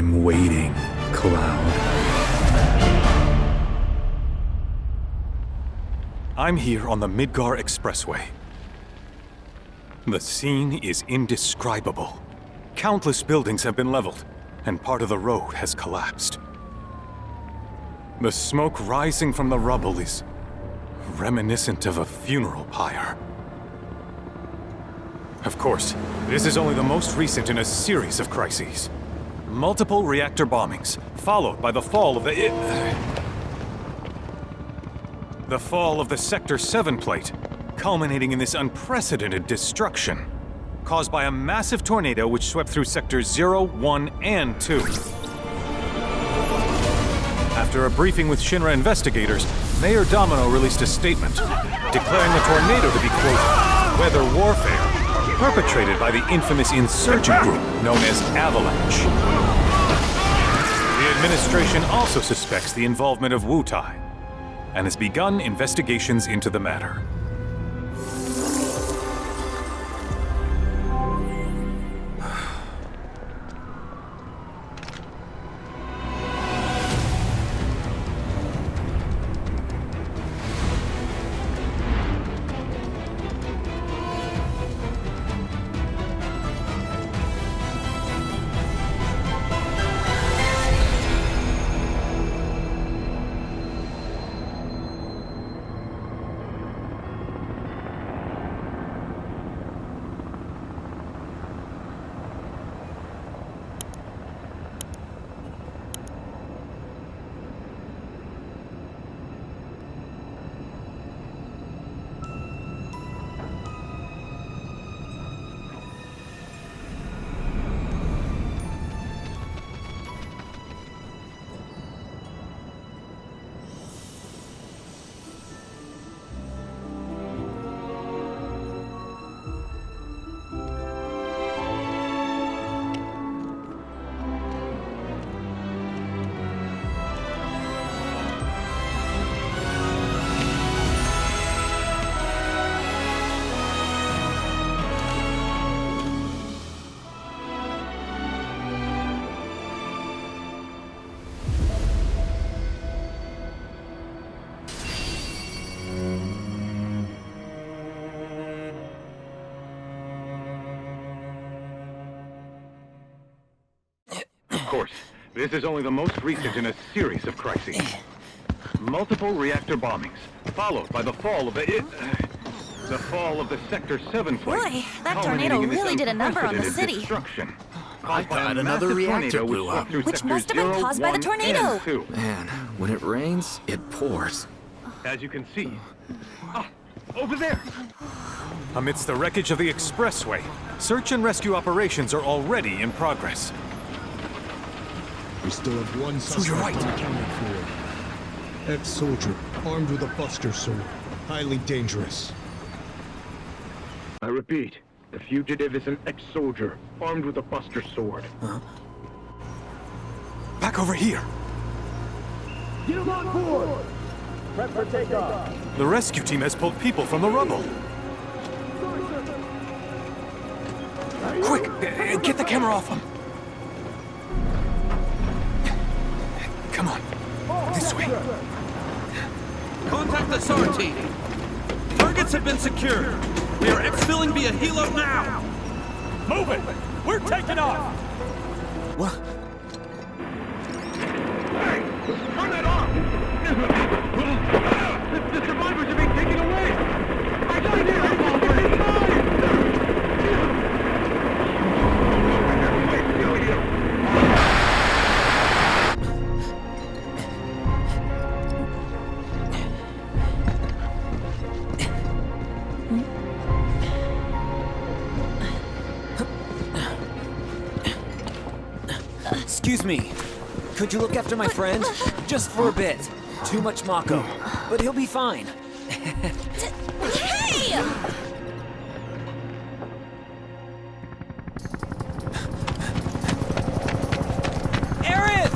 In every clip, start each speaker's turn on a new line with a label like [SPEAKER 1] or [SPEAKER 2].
[SPEAKER 1] I'm waiting, Cloud.
[SPEAKER 2] I'm here on the Midgar Expressway. The scene is indescribable. Countless buildings have been leveled, and part of the road has collapsed. The smoke rising from the rubble is reminiscent of a funeral pyre. Of course, this is only the most recent in a series of crises. Multiple reactor bombings, followed by the fall of the Sector 7 plate, culminating in this unprecedented destruction, caused by a massive tornado which swept through Sectors 0, 1, and 2. After a briefing with Shinra investigators, Mayor Domino released a statement, declaring the tornado to be, quote, weather warfare, perpetrated by the infamous insurgent group known as Avalanche. The administration also suspects the involvement of Wutai, and has begun investigations into the matter. Of course, this is only the most recent in a series of crises. Multiple reactor bombings, followed by the fall of the Sector 7 plate.
[SPEAKER 3] Boy, that tornado really did a number on the city.
[SPEAKER 2] Destruction.
[SPEAKER 4] I thought another reactor blew up.
[SPEAKER 3] Which must have been caused by the tornado.
[SPEAKER 4] Man, when it rains, it pours.
[SPEAKER 2] As you can see. Over there! Amidst the wreckage of the expressway, search and rescue operations are already in progress.
[SPEAKER 5] We still have one suspect unaccounted for. Ex-soldier, armed with a buster sword. Highly dangerous.
[SPEAKER 6] I repeat, the fugitive is an ex-soldier, armed with a buster sword.
[SPEAKER 4] Huh?
[SPEAKER 2] Back over here!
[SPEAKER 6] Get him on board! Prep for takeoff!
[SPEAKER 2] The rescue team has pulled people from the rubble. Quick, get the camera off them. Come on, this way.
[SPEAKER 7] Contact the SAR team. Targets have been secured. We are exfilling via helo now.
[SPEAKER 2] Move it! We're taking off!
[SPEAKER 4] What?
[SPEAKER 6] Hey! Turn that off! The survivors are being taken away! I got it here!
[SPEAKER 8] Excuse me. Could you look after my friend? Just for a bit. Too much Mako. But he'll be fine.
[SPEAKER 3] Hey!
[SPEAKER 8] Aerith!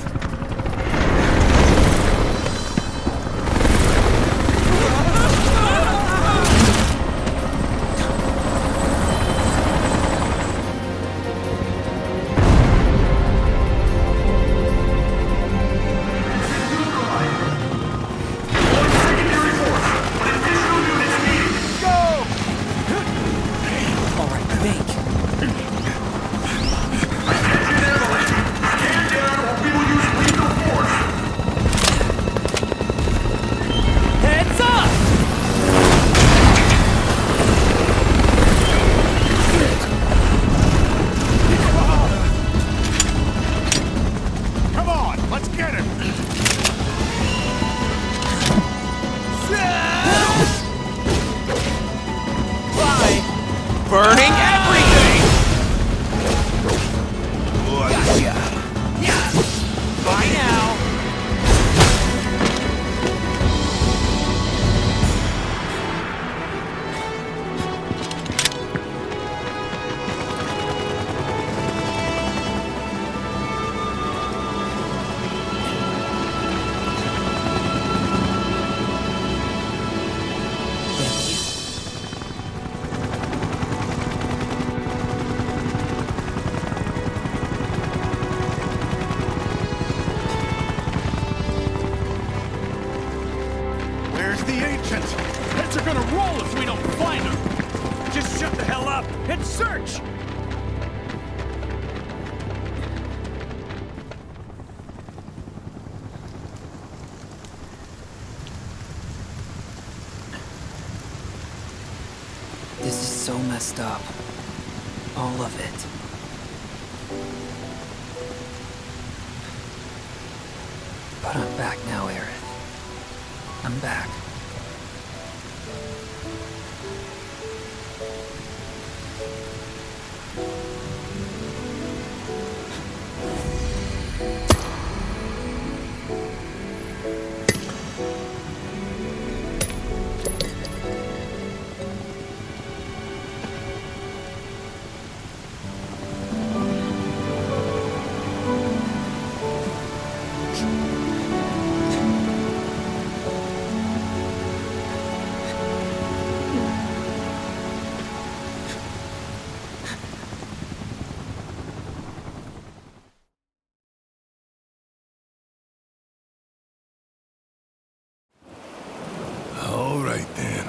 [SPEAKER 8] think. Heads up!
[SPEAKER 9] Come on, let's get him!
[SPEAKER 8] Bye! Burning everything! Bye now!
[SPEAKER 9] Where's the ancient? Heads are gonna roll if we don't find him! Just shut the hell up and search!
[SPEAKER 8] This is so messed up. All of it. But I'm back now, Aerith. I'm back.
[SPEAKER 9] All right then.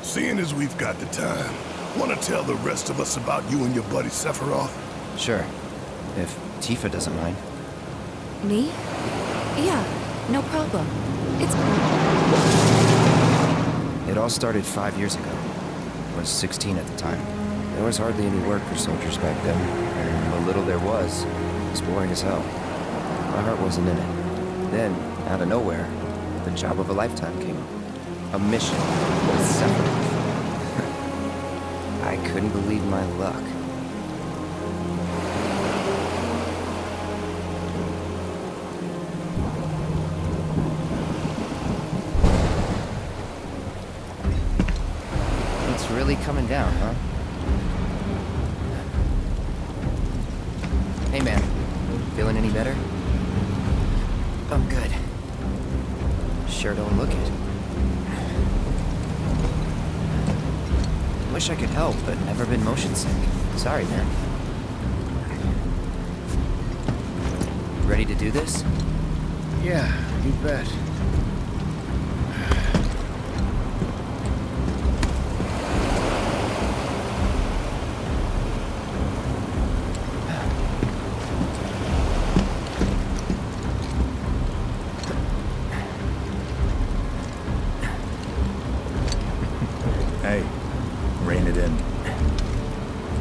[SPEAKER 9] Seeing as we've got the time, want to tell the rest of us about you and your buddy Sephiroth?
[SPEAKER 10] Sure. If Tifa doesn't mind.
[SPEAKER 3] Me? Yeah, no problem. It's
[SPEAKER 10] It all started 5 years ago. I was 16 at the time. There was hardly any work for soldiers back then, and the little there was boring as hell. My heart wasn't in it. Then, out of nowhere, the job of a lifetime came up. A mission with Sephiroth. I couldn't believe my luck. It's really coming down, huh? Hey man, feeling any better? I'm good. Sure don't look it. Wish I could help, but never been motion sick. Sorry, man. Ready to do this?
[SPEAKER 9] Yeah, you bet.
[SPEAKER 1] Hey, rein it in.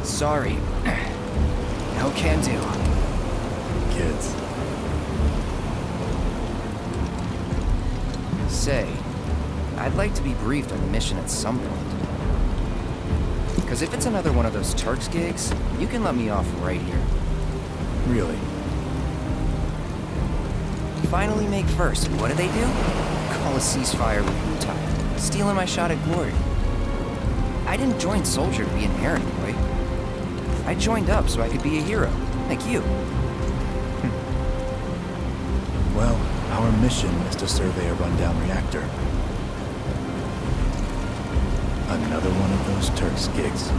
[SPEAKER 10] Sorry. No can do.
[SPEAKER 1] Kids.
[SPEAKER 10] Say, I'd like to be briefed on the mission at some point. Because if it's another one of those Turks gigs, you can let me off right here.
[SPEAKER 1] Really?
[SPEAKER 10] Finally make first, and what do? Call a ceasefire with Wutai, stealing my shot at glory. I didn't join Soldier to be an errand boy. I joined up so I could be a hero, like you.
[SPEAKER 1] Well, our mission is to survey a rundown reactor. Another one of those Turks gigs.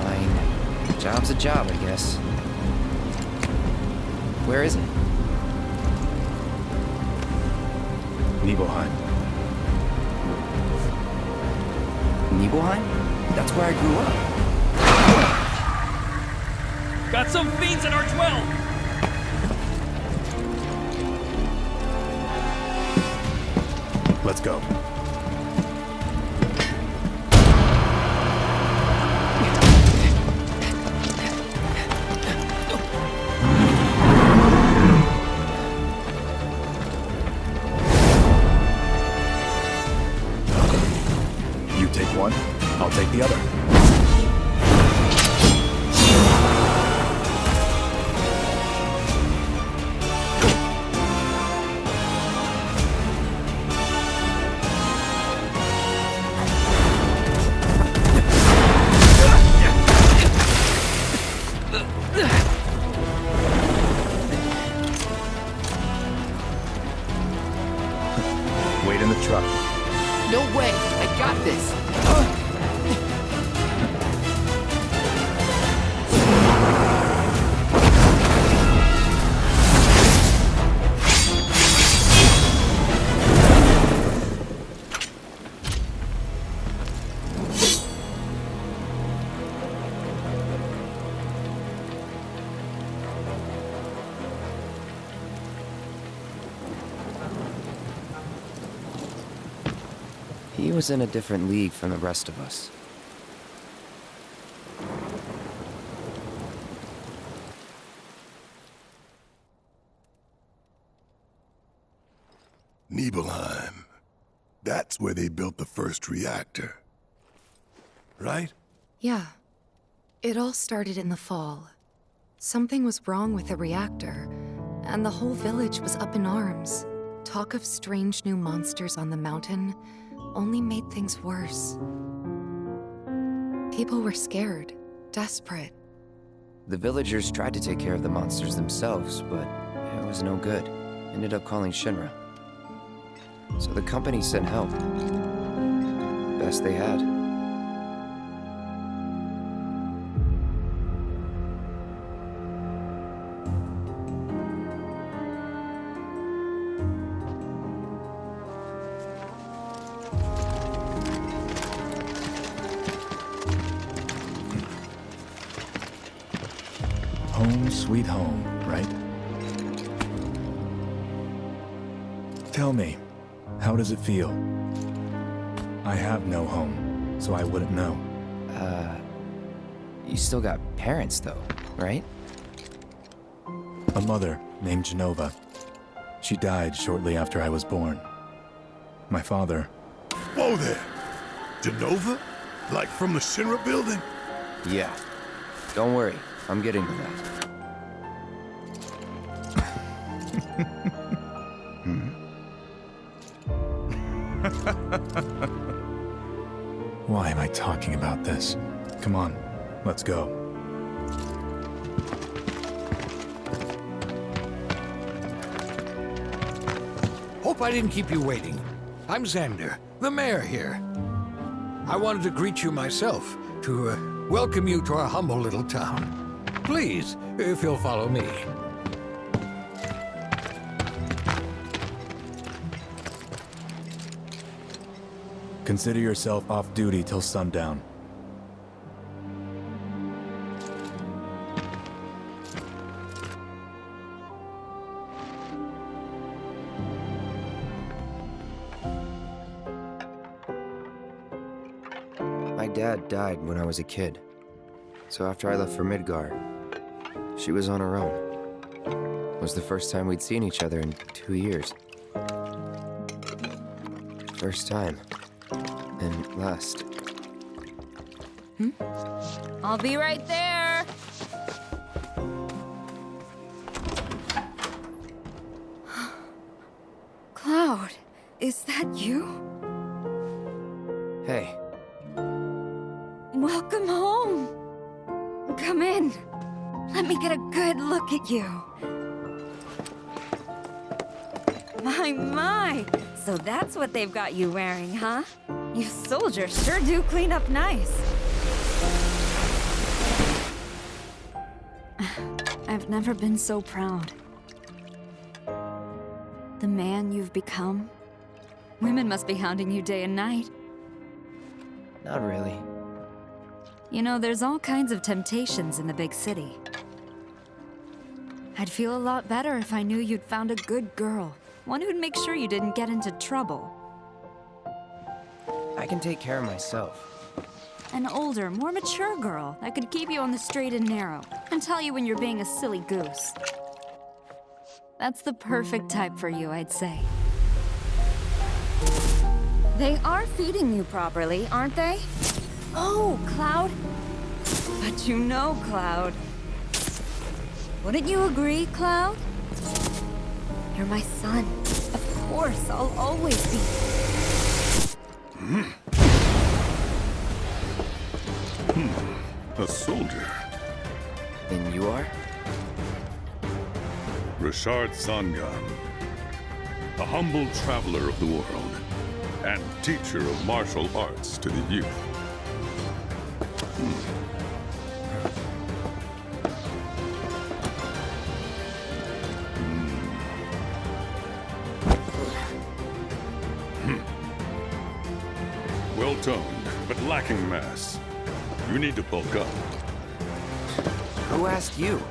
[SPEAKER 10] Fine. Job's a job, I guess. Where is it?
[SPEAKER 1] Nibelheim.
[SPEAKER 10] Nibelheim? That's where I grew up.
[SPEAKER 7] Got some fiends in our 12!
[SPEAKER 1] Let's go. You take one, I'll take the other. Wait in the truck.
[SPEAKER 11] No way! I got this!
[SPEAKER 10] He was in a different league from the rest of us.
[SPEAKER 9] Nibelheim. That's where they built the first reactor. Right?
[SPEAKER 3] Yeah. It all started in the fall. Something was wrong with the reactor, and the whole village was up in arms. Talk of strange new monsters on the mountain only made things worse. People were scared, desperate.
[SPEAKER 10] The villagers tried to take care of the monsters themselves, but it was no good. Ended up calling Shinra. So the company sent help. Best they had.
[SPEAKER 1] Home sweet home, right? Tell me, how does it feel? I have no home, so I wouldn't know.
[SPEAKER 10] You still got parents though, right?
[SPEAKER 1] A mother named Genova. She died shortly after I was born. My father...
[SPEAKER 9] Whoa there! Genova? Like from the Shinra building?
[SPEAKER 10] Yeah. Don't worry, I'm getting to that.
[SPEAKER 1] Why am I talking about this? Come on, let's go.
[SPEAKER 12] Hope I didn't keep you waiting. I'm Xander, the mayor here. I wanted to greet you myself, to welcome you to our humble little town. Please, if you'll follow me.
[SPEAKER 1] Consider yourself off duty till sundown.
[SPEAKER 10] My dad died when I was a kid. So after I left for Midgar, she was on her own. It was the first time we'd seen each other in 2 years. First time. And last.
[SPEAKER 13] I'll be right there.
[SPEAKER 3] Cloud, is that you?
[SPEAKER 10] Hey.
[SPEAKER 3] Welcome home. Come in. Let me get a good look at you.
[SPEAKER 13] My. So that's what they've got you wearing, huh? You soldiers sure do clean up nice. I've never been so proud. The man you've become. Women must be hounding you day and night.
[SPEAKER 10] Not really.
[SPEAKER 13] You know, there's all kinds of temptations in the big city. I'd feel a lot better if I knew you'd found a good girl. One who'd make sure you didn't get into trouble.
[SPEAKER 10] I can take care of myself.
[SPEAKER 13] An older, more mature girl that could keep you on the straight and narrow and tell you when you're being a silly goose. That's the perfect type for you, I'd say. They are feeding you properly, aren't they? Oh, Cloud. But you know, Cloud. Wouldn't you agree, Cloud? You're my son. Of course, I'll always be.
[SPEAKER 9] A soldier.
[SPEAKER 10] And you are?
[SPEAKER 9] Richard Sangan. A humble traveler of the world, and teacher of martial arts to the youth. Well-toned, but lacking mass. You need to bulk up.
[SPEAKER 10] Who asked you?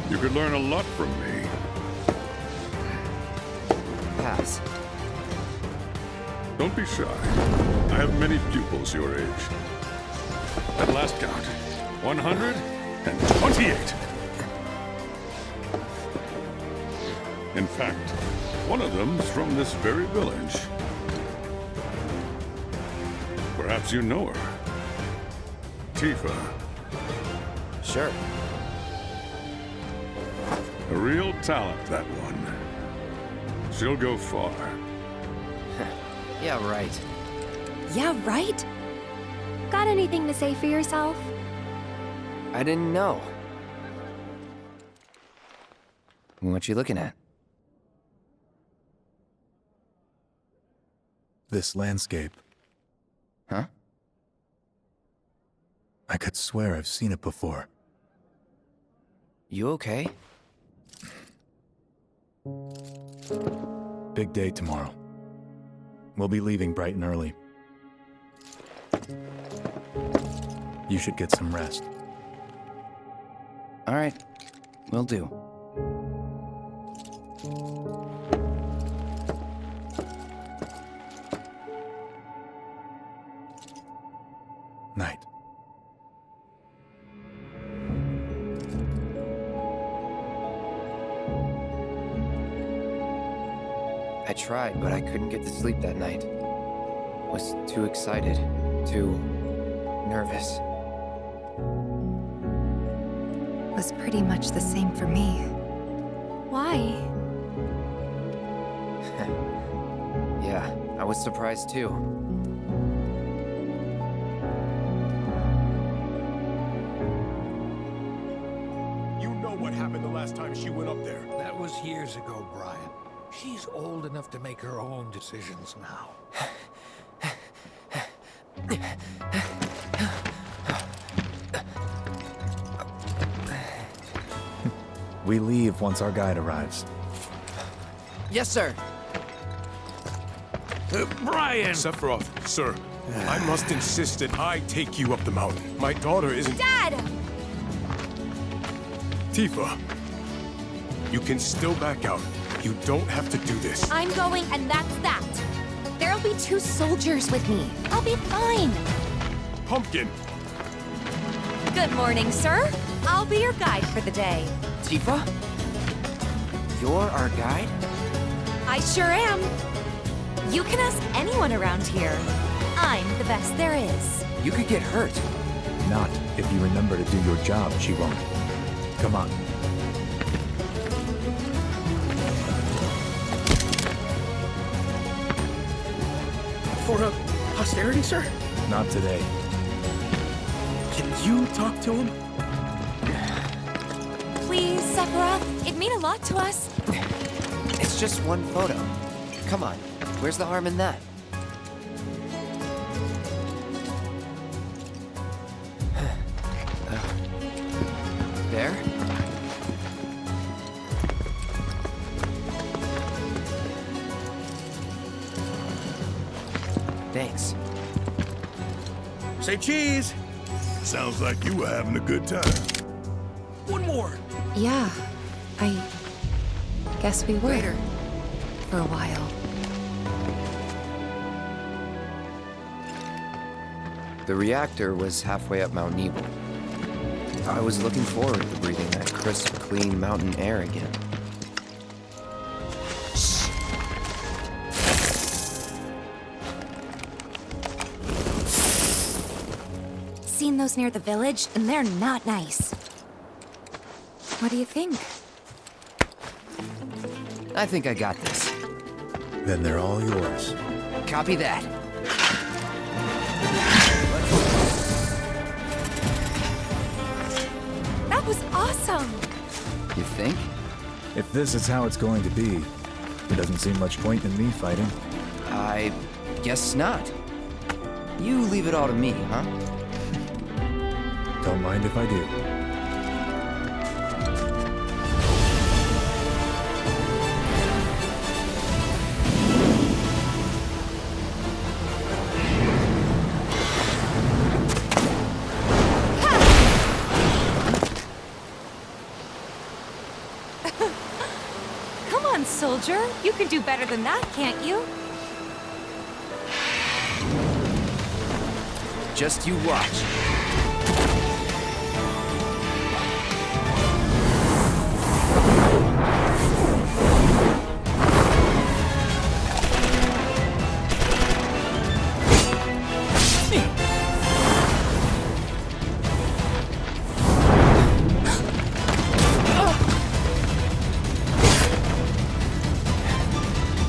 [SPEAKER 9] You could learn a lot from me.
[SPEAKER 10] Pass.
[SPEAKER 9] Don't be shy. I have many pupils your age. At last count, 128. In fact, one of them's from this very village. Perhaps you know her. Tifa.
[SPEAKER 10] Sure.
[SPEAKER 9] A real talent, that one. She'll go far.
[SPEAKER 10] Yeah, right.
[SPEAKER 3] Yeah, right?
[SPEAKER 14] Got anything to say for yourself?
[SPEAKER 10] I didn't know. What you looking at?
[SPEAKER 1] This landscape.
[SPEAKER 10] Huh?
[SPEAKER 1] I could swear I've seen it before.
[SPEAKER 10] You okay?
[SPEAKER 1] Big day tomorrow. We'll be leaving bright and early. You should get some rest.
[SPEAKER 10] All right. Will do.
[SPEAKER 1] Night.
[SPEAKER 10] I tried, but I couldn't get to sleep that night. Was too excited, too nervous.
[SPEAKER 3] Was pretty much the same for me.
[SPEAKER 14] Why?
[SPEAKER 10] Yeah, I was surprised too.
[SPEAKER 9] You know what happened the last time she went up there.
[SPEAKER 12] That was years ago, Brian. She's old enough to make her own decisions now.
[SPEAKER 1] We leave once our guide arrives.
[SPEAKER 10] Yes, sir.
[SPEAKER 12] Brian!
[SPEAKER 9] Sephiroth, sir, I must insist that I take you up the mountain. My daughter isn't...
[SPEAKER 14] Dad!
[SPEAKER 9] Tifa, you can still back out. You don't have to do this.
[SPEAKER 14] I'm going, and that's that. There'll be 2 soldiers with me. I'll be fine.
[SPEAKER 9] Pumpkin!
[SPEAKER 3] Good morning, sir. I'll be your guide for the day.
[SPEAKER 10] Tifa? You're our guide?
[SPEAKER 3] I sure am. You can ask anyone around here. I'm the best there is.
[SPEAKER 10] You could get hurt.
[SPEAKER 1] Not if you remember to do your job, she won't. Come on.
[SPEAKER 4] For a posterity, sir?
[SPEAKER 1] Not today.
[SPEAKER 4] Can you talk to him?
[SPEAKER 3] Please, Sephiroth. It'd mean a lot to us.
[SPEAKER 10] It's just one photo. Come on, where's the harm in that? There? Thanks.
[SPEAKER 4] Say cheese!
[SPEAKER 9] Sounds like you were having a good time.
[SPEAKER 4] One more!
[SPEAKER 3] Yeah, I guess we were.
[SPEAKER 4] Later.
[SPEAKER 3] For a while.
[SPEAKER 10] The reactor was halfway up Mount Nebel. I was looking forward to breathing that crisp, clean mountain air again.
[SPEAKER 14] Seen those near the village, and they're not nice.
[SPEAKER 3] What do you think?
[SPEAKER 10] I think I got this.
[SPEAKER 1] Then they're all yours.
[SPEAKER 10] Copy that.
[SPEAKER 14] That was awesome!
[SPEAKER 10] You think?
[SPEAKER 1] If this is how it's going to be, there doesn't seem much point in me fighting.
[SPEAKER 10] I guess not. You leave it all to me, huh?
[SPEAKER 1] Don't mind if I do.
[SPEAKER 14] Come on, soldier. You can do better than that, can't you?
[SPEAKER 10] Just you watch.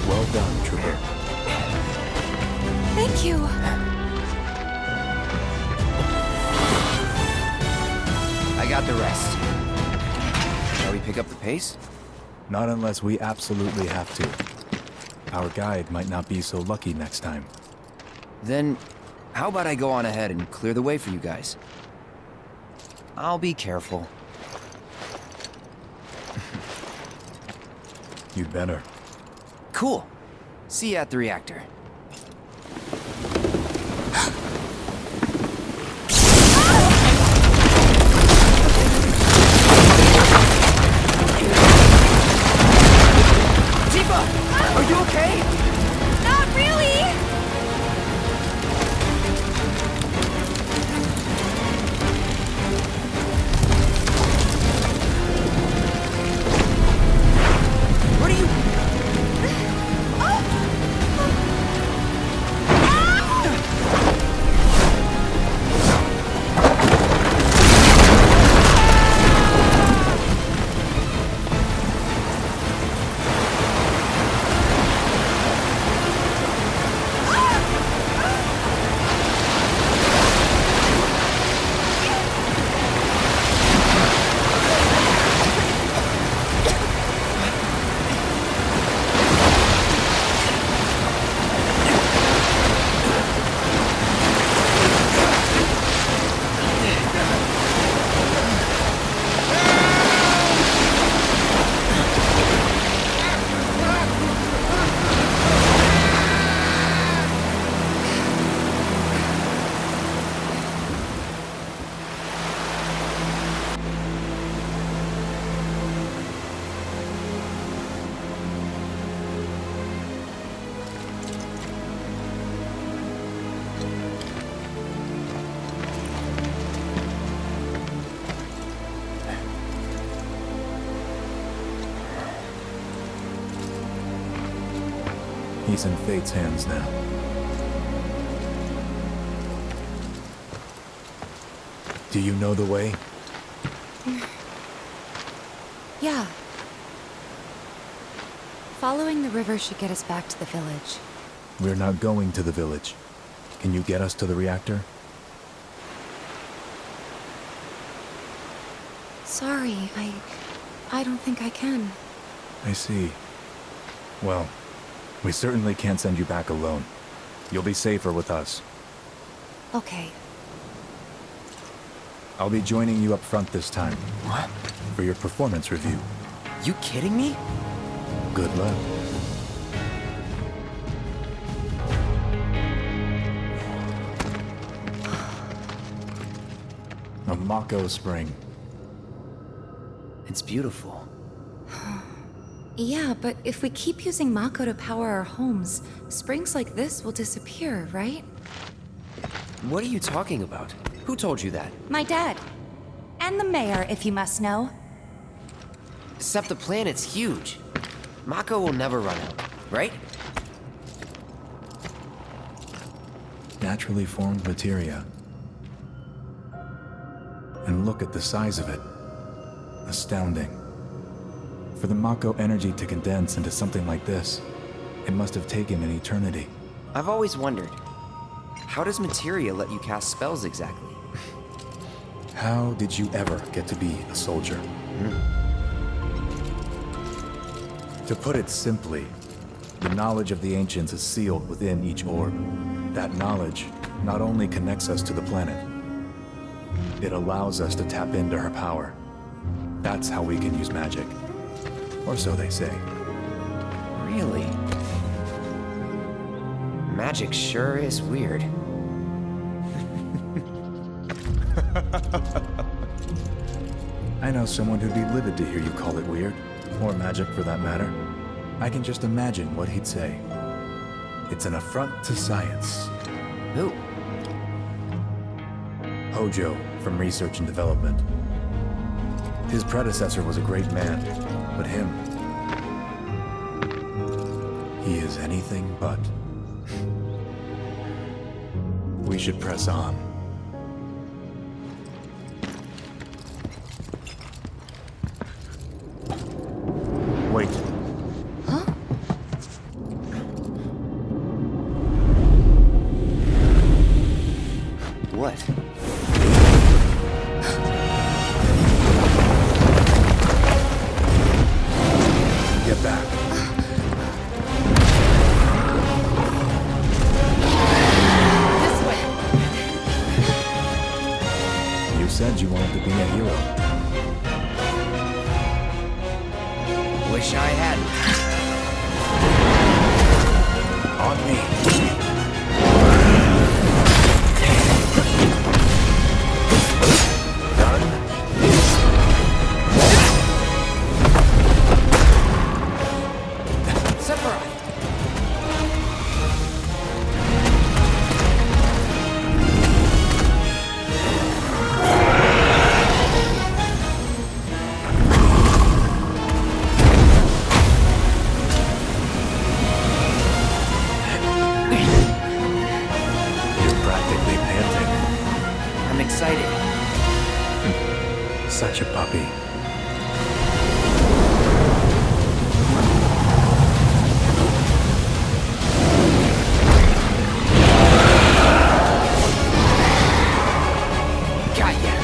[SPEAKER 1] Well done, Trooper.
[SPEAKER 3] Thank you.
[SPEAKER 10] I got the rest. Shall we pick up the pace?
[SPEAKER 1] Not unless we absolutely have to. Our guide might not be so lucky next time.
[SPEAKER 10] Then, how about I go on ahead and clear the way for you guys? I'll be careful.
[SPEAKER 1] You'd better.
[SPEAKER 10] Cool. See you at the reactor. Tifa! Are you okay?
[SPEAKER 14] Not really!
[SPEAKER 10] What are you...
[SPEAKER 1] He's in Fate's hands now. Do you know the way?
[SPEAKER 3] Yeah. Following the river should get us back to the village.
[SPEAKER 1] We're not going to the village. Can you get us to the reactor?
[SPEAKER 3] Sorry, I don't think I can.
[SPEAKER 1] I see. Well, we certainly can't send you back alone. You'll be safer with us.
[SPEAKER 3] Okay.
[SPEAKER 1] I'll be joining you up front this time.
[SPEAKER 10] What?
[SPEAKER 1] For your performance review.
[SPEAKER 10] You kidding me?
[SPEAKER 1] Good luck. Mako Spring.
[SPEAKER 10] It's beautiful.
[SPEAKER 3] Yeah, but if we keep using Mako to power our homes, springs like this will disappear, right?
[SPEAKER 10] What are you talking about? Who told you that?
[SPEAKER 14] My dad. And the mayor, if you must know.
[SPEAKER 10] Except the planet's huge. Mako will never run out, right?
[SPEAKER 1] Naturally formed materia. And look at the size of it. Astounding. For the Mako energy to condense into something like this, it must have taken an eternity.
[SPEAKER 10] I've always wondered, how does materia let you cast spells exactly?
[SPEAKER 1] How did you ever get to be a soldier? To put it simply, the knowledge of the ancients is sealed within each orb. That knowledge not only connects us to the planet, it allows us to tap into her power. That's how we can use magic. Or so they say.
[SPEAKER 10] Really? Magic sure is weird.
[SPEAKER 1] I know someone who'd be livid to hear you call it weird, or magic for that matter. I can just imagine what he'd say. It's an affront to science.
[SPEAKER 10] Who?
[SPEAKER 1] Hojo, from Research and Development. His predecessor was a great man, but him... he is anything but. We should press on. Wait.
[SPEAKER 3] Huh?
[SPEAKER 10] What?
[SPEAKER 1] Get back.
[SPEAKER 3] This way.
[SPEAKER 1] You said you wanted to be a hero.
[SPEAKER 10] Wish I hadn't.
[SPEAKER 1] On me. Such a puppy.
[SPEAKER 10] Got ya.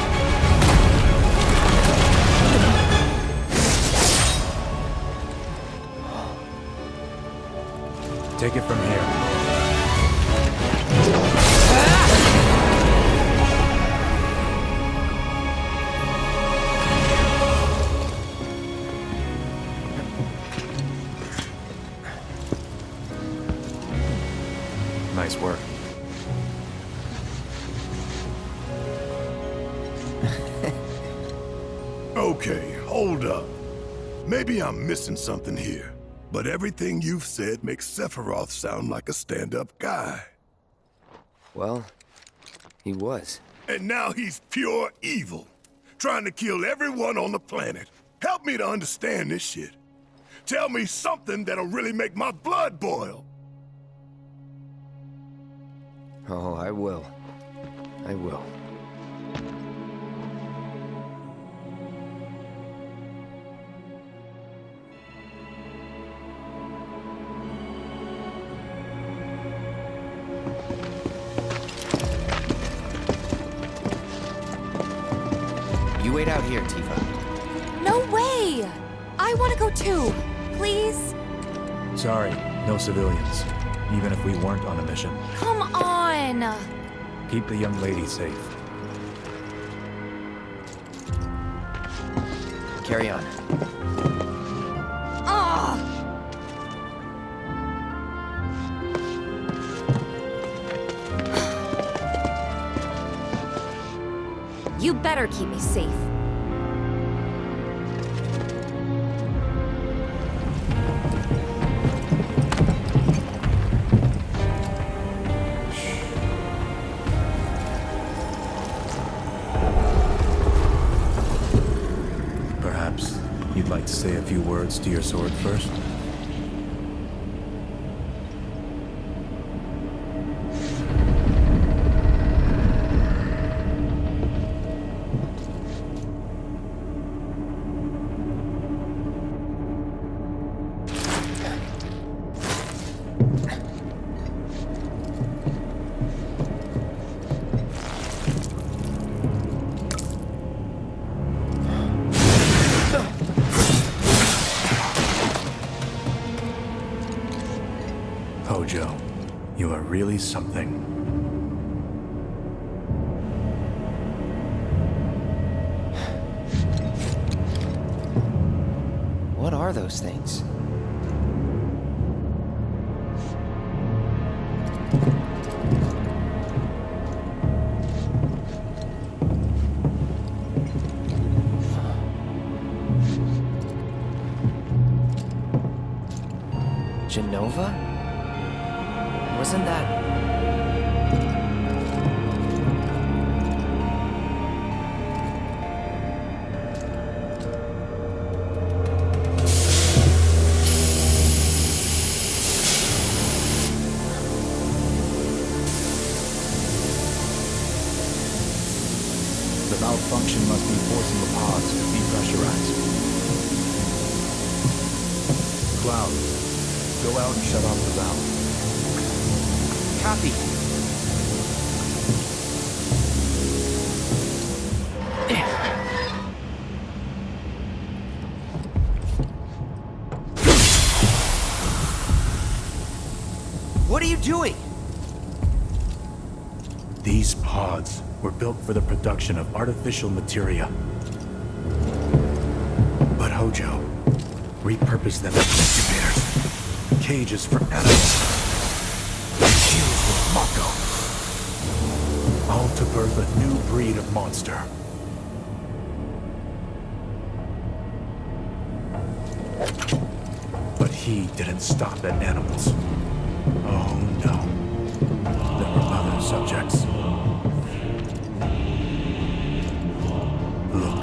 [SPEAKER 1] Take it from here. Nice work.
[SPEAKER 9] Okay, hold up. Maybe I'm missing something here, but everything you've said makes Sephiroth sound like a stand-up guy.
[SPEAKER 10] Well, he was.
[SPEAKER 9] And now he's pure evil, trying to kill everyone on the planet. Help me to understand this shit. Tell me something that'll really make my blood boil.
[SPEAKER 10] Oh, I will. I will. You wait out here, Tifa.
[SPEAKER 14] No way! I want to go too. Please?
[SPEAKER 1] Sorry, no civilians. Even if we weren't on a mission.
[SPEAKER 14] Come on!
[SPEAKER 1] Keep the young lady safe.
[SPEAKER 10] Carry on.
[SPEAKER 14] You better keep me safe.
[SPEAKER 1] Perhaps you'd like to say a few words to your sword first? Hojo, you are really something.
[SPEAKER 10] What are those things? Genova? Wasn't that...
[SPEAKER 1] The malfunction must be forcing the pods to depressurize. Cloud, go out and shut off the valve.
[SPEAKER 8] Copy. What are you doing?
[SPEAKER 1] These pods were built for the production of artificial materia. But Hojo repurposed them as incubators, cages for animals, fused with Mako, all to birth a new breed of monster. But he didn't stop at animals. Oh no. There were other subjects. Look.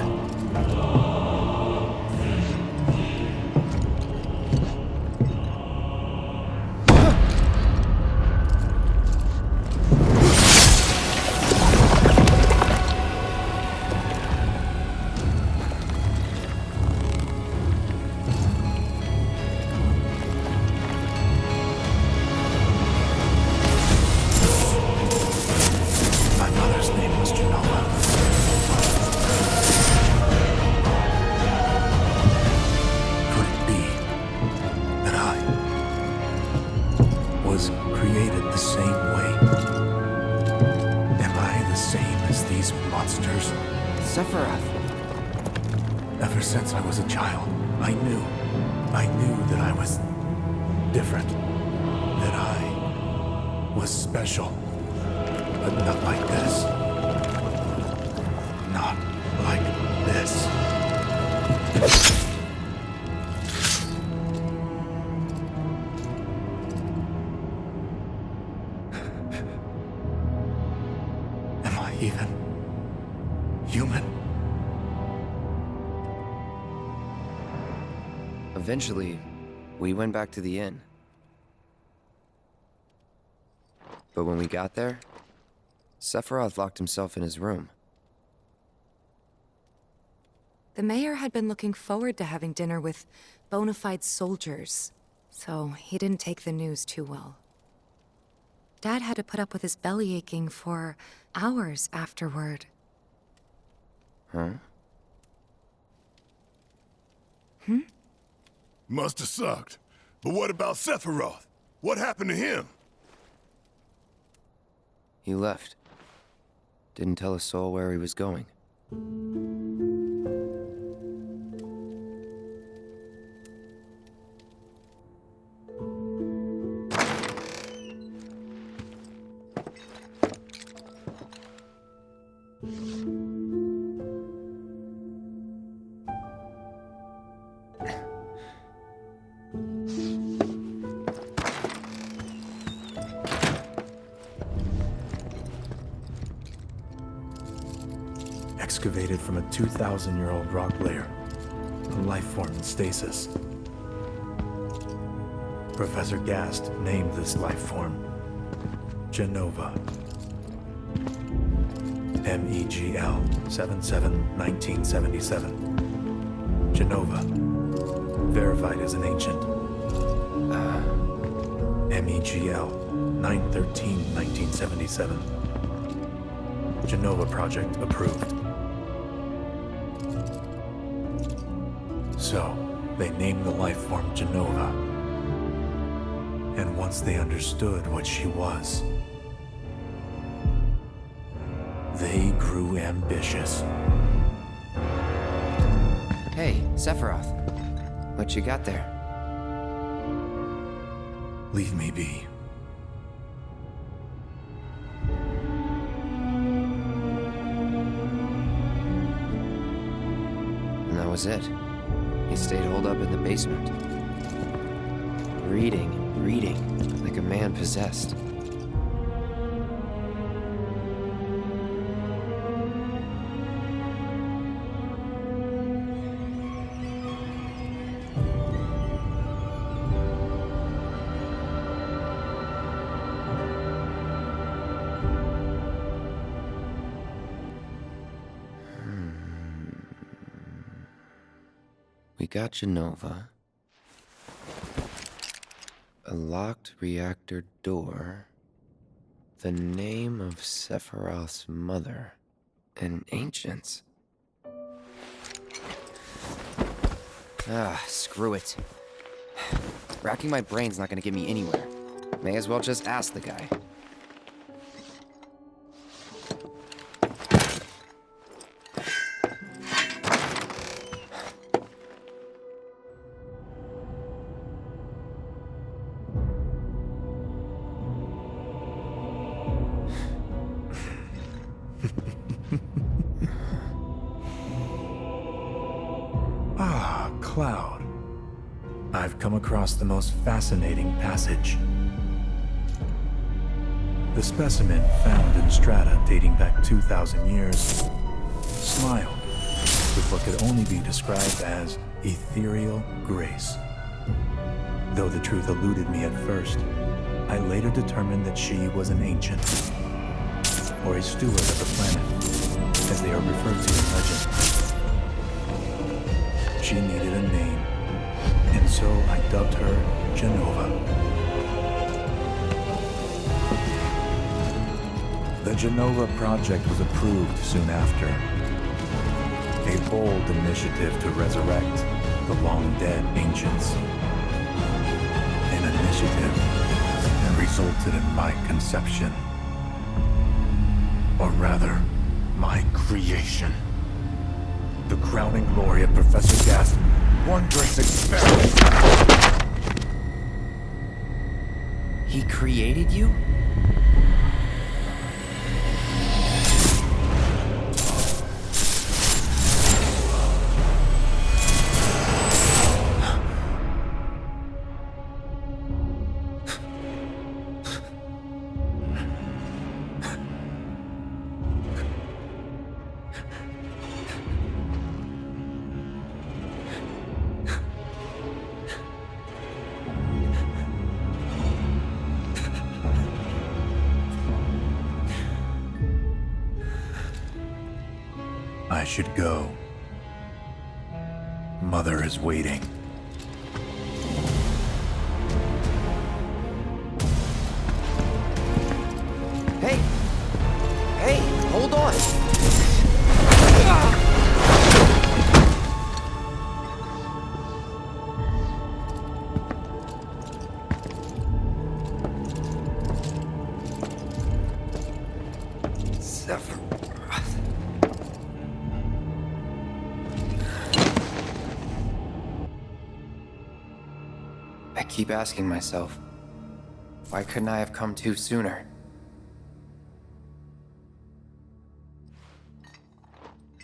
[SPEAKER 1] Ever since I was a child, I knew that I was different, that I was special, but not like this. Not like this. Am I even human?
[SPEAKER 10] Eventually, we went back to the inn. But when we got there, Sephiroth locked himself in his room.
[SPEAKER 3] The mayor had been looking forward to having dinner with bona fide soldiers, so he didn't take the news too well. Dad had to put up with his belly aching for hours afterward.
[SPEAKER 10] Huh?
[SPEAKER 9] Must have sucked. But what about Sephiroth? What happened to him?
[SPEAKER 10] He left. Didn't tell a soul where he was going.
[SPEAKER 1] excavated from a 2,000-year-old rock layer, a life form in stasis. Professor Gast named this life form Genova. MEGL 77-1977. Genova. Verified as an ancient. MEGL 9/13/1977. Genova project approved. So, they named the life form Genova. And once they understood what she was, they grew ambitious.
[SPEAKER 10] Hey, Sephiroth. What you got there?
[SPEAKER 1] Leave me be.
[SPEAKER 10] And that was it. He stayed holed up in the basement. Reading, like a man possessed. We got Genova. A locked reactor door. The name of Sephiroth's mother. And ancients. Screw it. Racking my brain's not gonna get me anywhere. May as well just ask the guy.
[SPEAKER 1] Cloud. I've come across the most fascinating passage. The specimen found in strata dating back 2,000 years smiled with what could only be described as ethereal grace. Though the truth eluded me at first, I later determined that she was an ancient, or a steward of the planet, as they are referred to in legend. She needed a name, and so I dubbed her Genova. The Genova project was approved soon after. A bold initiative to resurrect the long-dead ancients. An initiative that resulted in my conception. Or rather, my creation. The crowning glory of Professor Gast's wondrous experiment.
[SPEAKER 10] He created you?
[SPEAKER 1] I should go. Mother is waiting.
[SPEAKER 10] Hey! Hey, hold on! I keep asking myself, why couldn't I have come to sooner?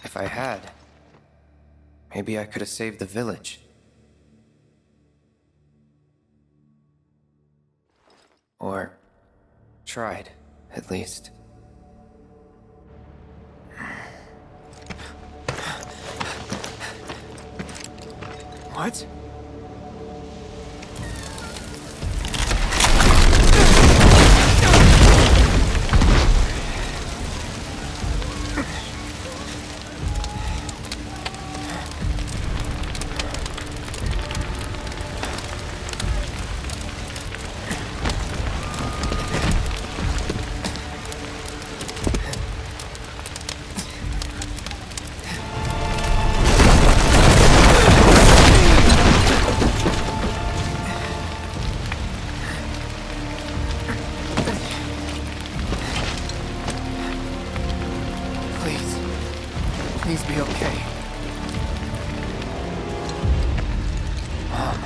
[SPEAKER 10] If I had, maybe I could have saved the village. Or tried, at least.
[SPEAKER 4] What?
[SPEAKER 11] Please be okay. Mom.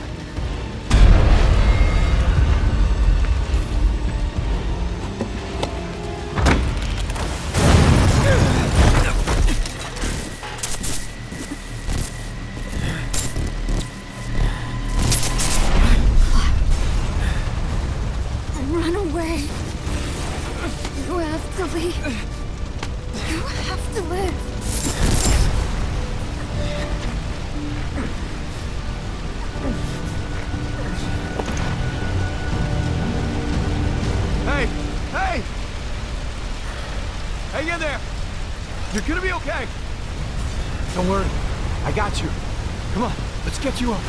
[SPEAKER 13] Run away. You have to leave. You have to live.
[SPEAKER 4] Hey! Hey! Hang in there! You're gonna be okay! Don't worry. I got you. Come on, let's get you up.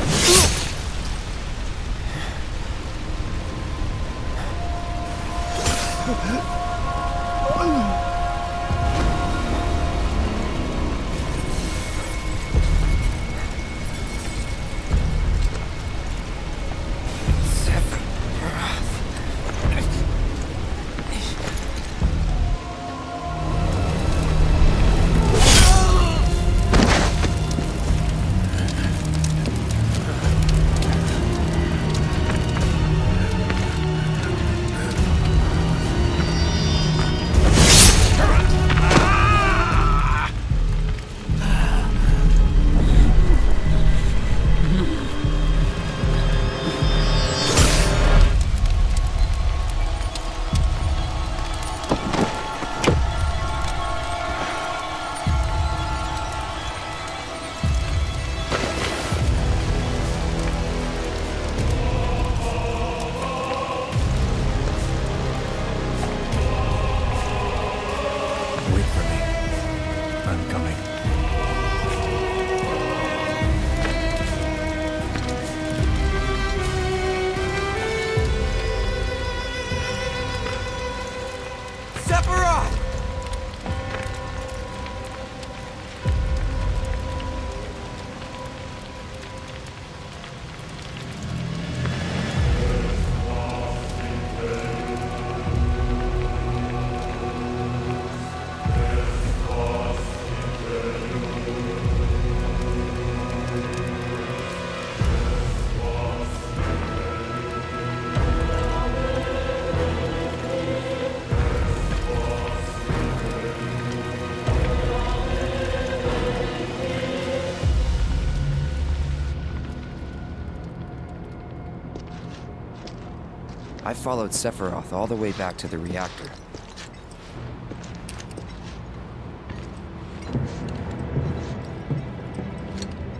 [SPEAKER 10] I followed Sephiroth all the way back to the reactor.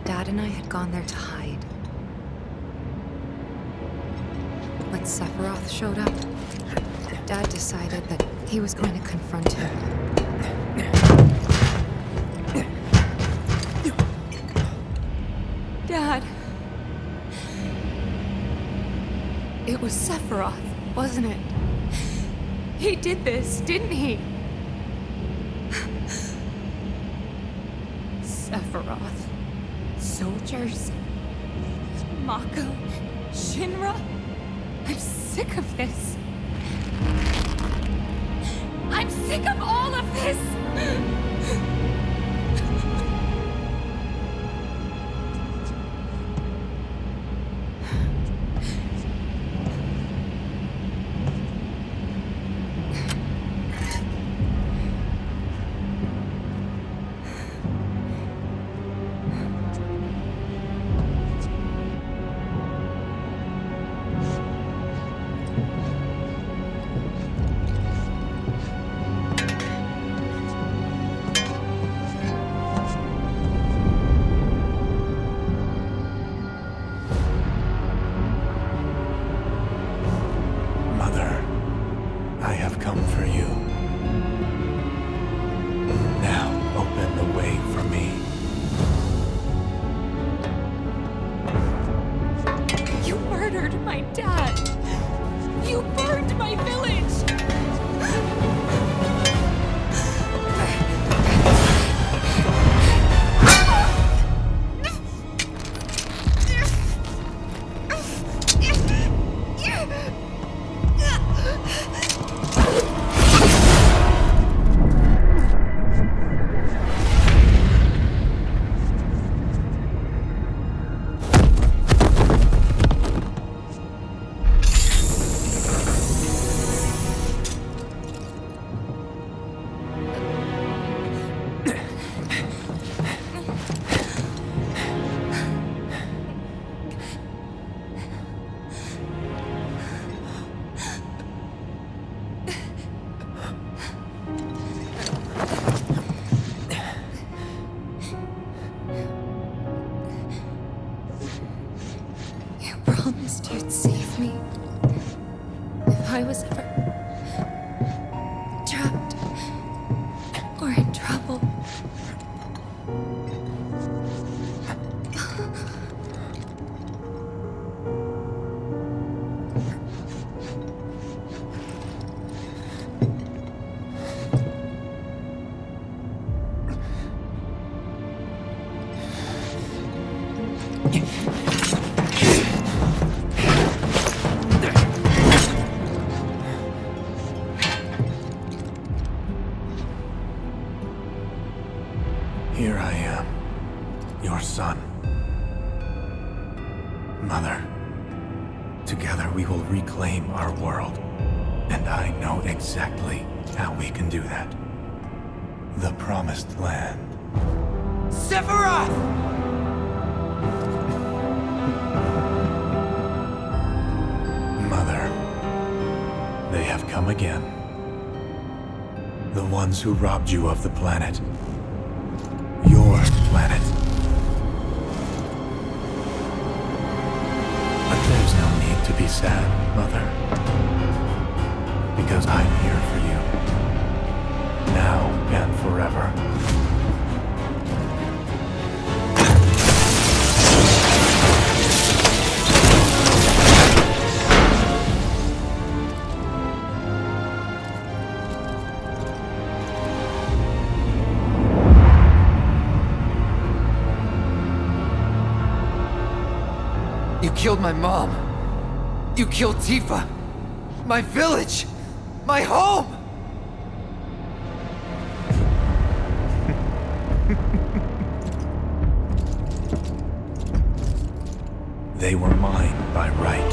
[SPEAKER 3] Dad and I had gone there to hide. When Sephiroth showed up, Dad decided that he was going to confront him. Dad! It was Sephiroth, wasn't it? He did this, didn't he? Sephiroth. Soldiers. Mako. Shinra. I'm sick of this. I'm sick of all of this! I was ever trapped or in trouble,
[SPEAKER 1] Here I am, your son. Mother, together we will reclaim our world. And I know exactly how we can do that. The Promised Land.
[SPEAKER 11] Sephiroth!
[SPEAKER 1] Mother, they have come again. The ones who robbed you of the planet. Your planet. But there's no need to be sad, Mother. Because I'm here for you. Now and forever.
[SPEAKER 11] You killed my mom. You killed Tifa. My village. My home.
[SPEAKER 1] They were mine by right.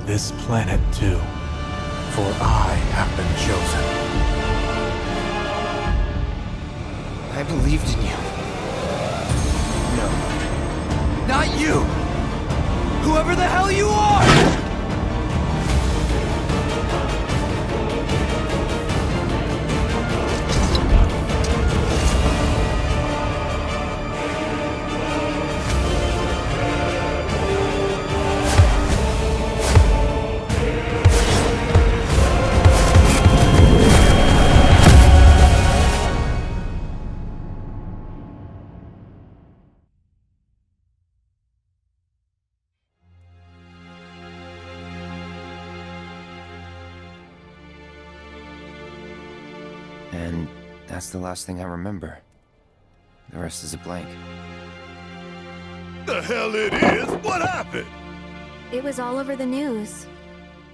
[SPEAKER 1] This planet too, for I have been chosen.
[SPEAKER 11] I believed in you. No. Not you! Whoever the hell you are!
[SPEAKER 10] And that's the last thing I remember. The rest is a blank.
[SPEAKER 9] The hell it is? What happened?
[SPEAKER 14] It was all over the news.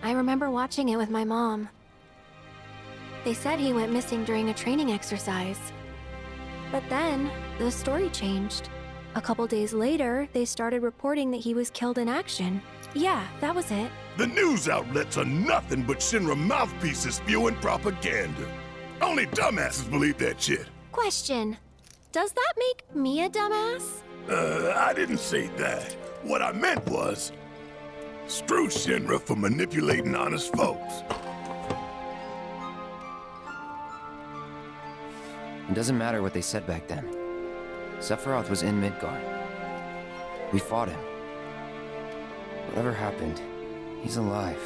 [SPEAKER 14] I remember watching it with my mom. They said he went missing during a training exercise. But then, the story changed. A couple days later, they started reporting that he was killed in action. Yeah, that was it.
[SPEAKER 9] The news outlets are nothing but Shinra mouthpieces spewing propaganda. Only dumbasses believe that shit.
[SPEAKER 14] Question. Does that make me a dumbass?
[SPEAKER 9] I didn't say that. What I meant was, screw Shinra for manipulating honest folks.
[SPEAKER 10] It doesn't matter what they said back then. Sephiroth was in Midgar. We fought him. Whatever happened, he's alive.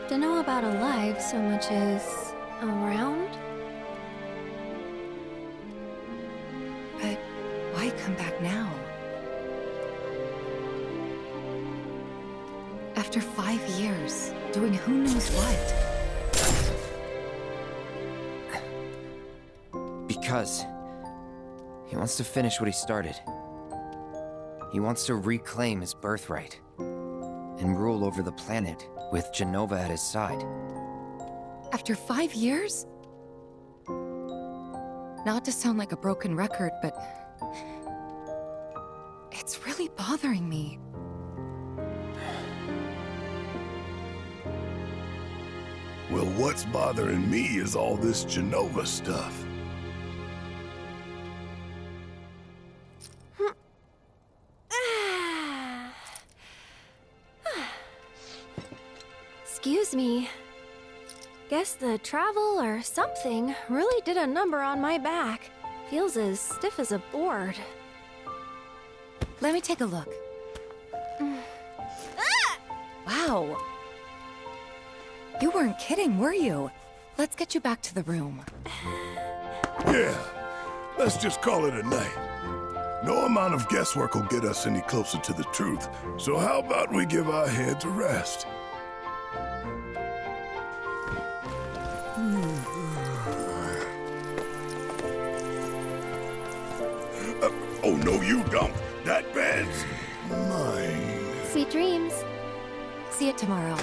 [SPEAKER 14] Don't know about alive so much as around?
[SPEAKER 3] But why come back now? After 5 years, doing who knows what?
[SPEAKER 10] Because he wants to finish what he started. He wants to reclaim his birthright and rule over the planet with Jenova at his side.
[SPEAKER 3] After 5 years? Not to sound like a broken record, but it's really bothering me.
[SPEAKER 9] Well, what's bothering me is all this Jenova stuff.
[SPEAKER 14] Excuse me. Guess the travel or something really did a number on my back. Feels as stiff as a board.
[SPEAKER 3] Let me take a look. Wow. You weren't kidding, were you? Let's get you back to the room.
[SPEAKER 9] Yeah, let's just call it a night. No amount of guesswork will get us any closer to the truth, so how about we give our heads a rest? Oh, no, you don't. That bed's mine.
[SPEAKER 14] Sweet dreams.
[SPEAKER 3] See you tomorrow.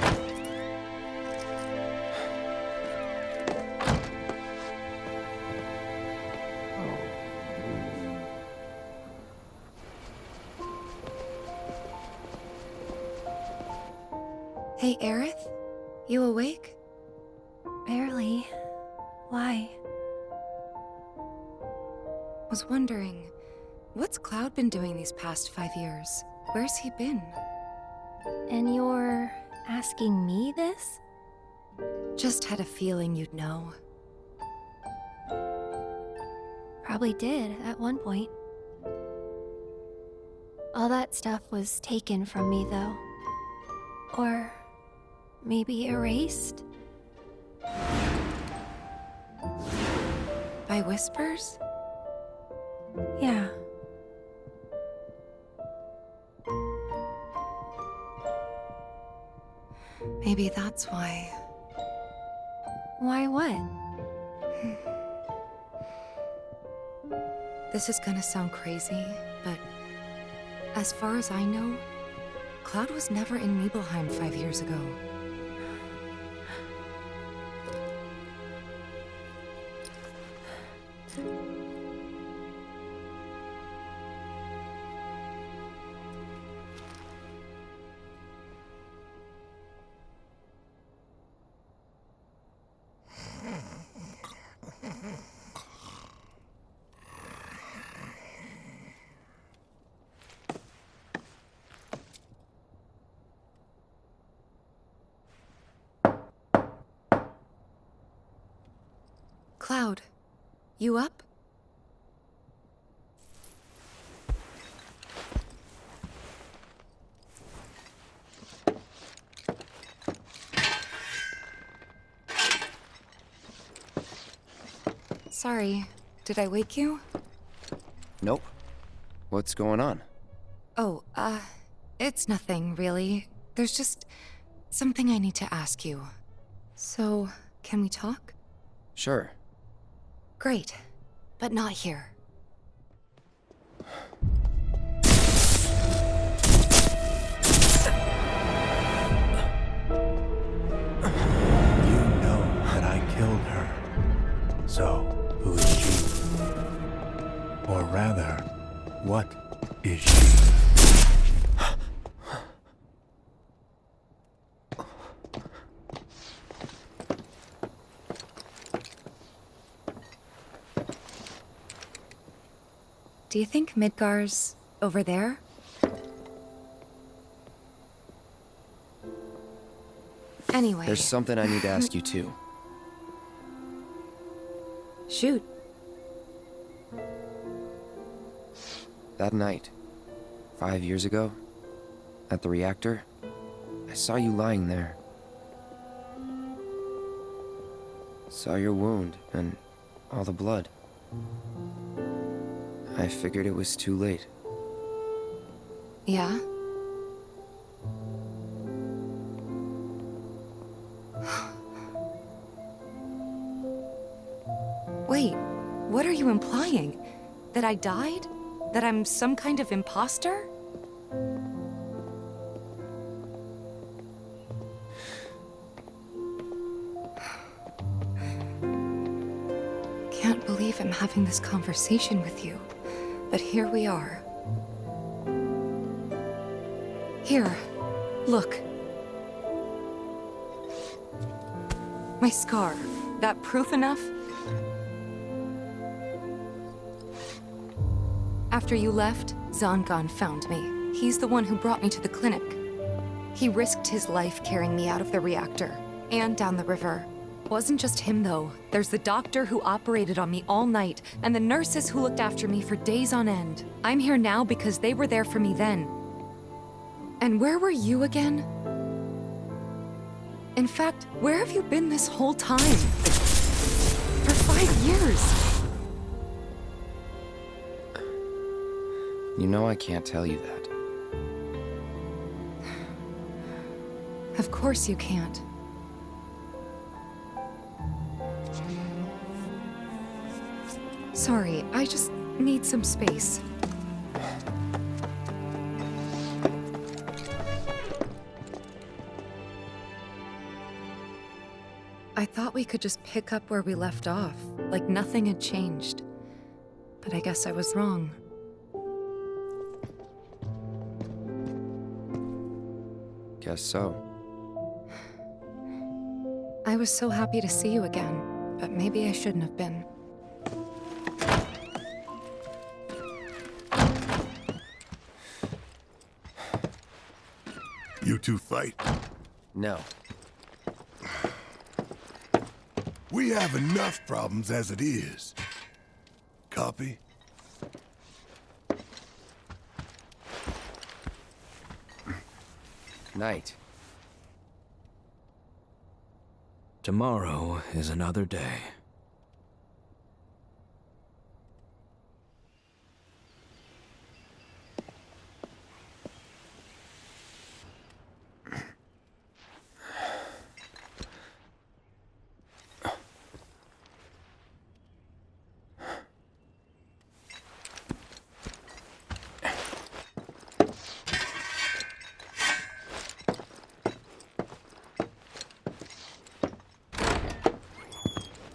[SPEAKER 3] Hey, Aerith? You awake?
[SPEAKER 14] Barely. Why?
[SPEAKER 3] Was wondering, what's Cloud been doing these past 5 years? Where's he been?
[SPEAKER 14] And you're asking me this?
[SPEAKER 3] Just had a feeling you'd know.
[SPEAKER 14] Probably did at one point. All that stuff was taken from me, though. Or maybe erased?
[SPEAKER 3] By whispers?
[SPEAKER 14] Yeah.
[SPEAKER 3] Maybe that's why.
[SPEAKER 14] Why what?
[SPEAKER 3] This is gonna sound crazy, but as far as I know, Cloud was never in Nibelheim 5 years ago. Cloud, you up? Sorry, did I wake you?
[SPEAKER 10] Nope. What's going on?
[SPEAKER 3] Oh, it's nothing, really. There's just something I need to ask you. So, can we talk?
[SPEAKER 10] Sure.
[SPEAKER 3] Great, but not here.
[SPEAKER 1] You know that I killed her. So, who is she? Or rather, what is she?
[SPEAKER 3] Do you think Midgar's over there? Anyway.
[SPEAKER 10] There's something I need to ask you too.
[SPEAKER 3] Shoot.
[SPEAKER 10] That night, 5 years ago, at the reactor, I saw you lying there. Saw your wound and all the blood. I figured it was too late.
[SPEAKER 3] Yeah? Wait, what are you implying? That I died? That I'm some kind of imposter? Can't believe I'm having this conversation with you. But here we are. Here, look. My scar. That proof enough? After you left, Zangan found me. He's the one who brought me to the clinic. He risked his life carrying me out of the reactor, and down the river. Wasn't just him, though. There's the doctor who operated on me all night, and the nurses who looked after me for days on end. I'm here now because they were there for me then. And where were you again? In fact, where have you been this whole time? For 5 years.
[SPEAKER 10] You know I can't tell you that.
[SPEAKER 3] Of course you can't. Sorry, I just need some space. I thought we could just pick up where we left off, like nothing had changed. But I guess I was wrong.
[SPEAKER 10] Guess so.
[SPEAKER 3] I was so happy to see you again, but maybe I shouldn't have been.
[SPEAKER 9] You two fight?
[SPEAKER 10] No.
[SPEAKER 9] We have enough problems as it is. Copy?
[SPEAKER 10] Night.
[SPEAKER 15] Tomorrow is another day.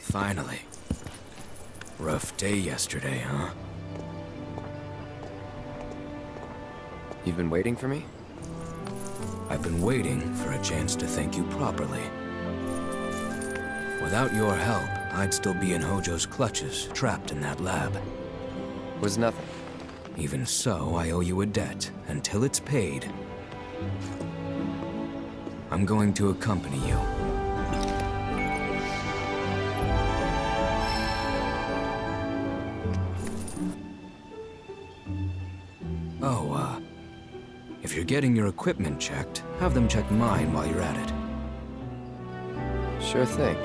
[SPEAKER 15] Finally. Rough day yesterday, huh?
[SPEAKER 10] You've been waiting for me?
[SPEAKER 15] I've been waiting for a chance to thank you properly. Without your help, I'd still be in Hojo's clutches, trapped in that lab.
[SPEAKER 10] Was nothing.
[SPEAKER 15] Even so, I owe you a debt. Until it's paid, I'm going to accompany you. If you're getting your equipment checked, have them check mine while you're at it.
[SPEAKER 10] Sure thing.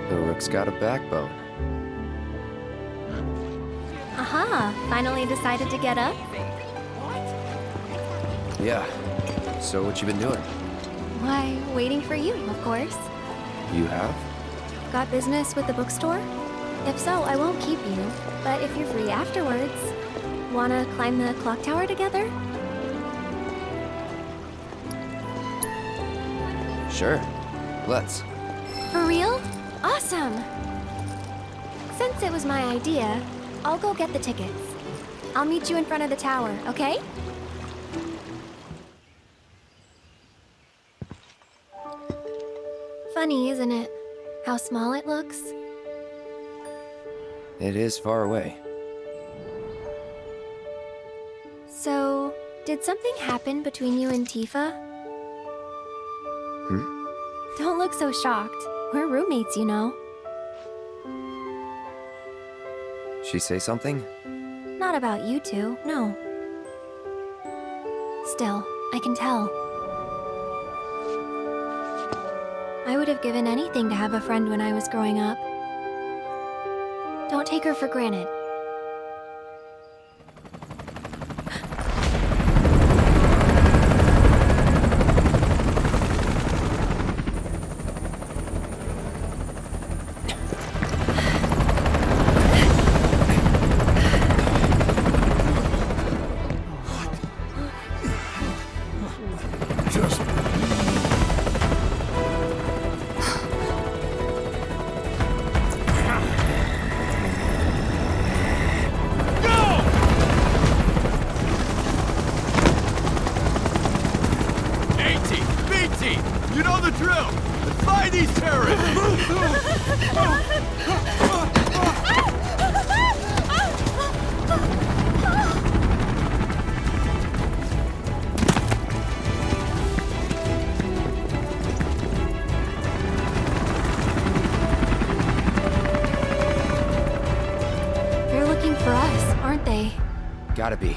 [SPEAKER 10] The rook's got a backbone.
[SPEAKER 14] Aha! Finally decided to get up?
[SPEAKER 10] Yeah. So what you been doing?
[SPEAKER 14] Why, waiting for you, of course.
[SPEAKER 10] You have?
[SPEAKER 14] Got business with the bookstore? If so, I won't keep you. But if you're free afterwards, wanna climb the clock tower together?
[SPEAKER 10] Sure. Let's.
[SPEAKER 14] For real? Awesome! Since it was my idea, I'll go get the tickets. I'll meet you in front of the tower, okay? Funny, isn't it? How small it looks?
[SPEAKER 10] It is far away.
[SPEAKER 14] So, did something happen between you and Tifa? Don't look so shocked. We're roommates, you know.
[SPEAKER 10] She say something?
[SPEAKER 14] Not about you two, no. Still, I can tell. I would have given anything to have a friend when I was growing up. Don't take her for granted. For us, aren't they?
[SPEAKER 10] Gotta be.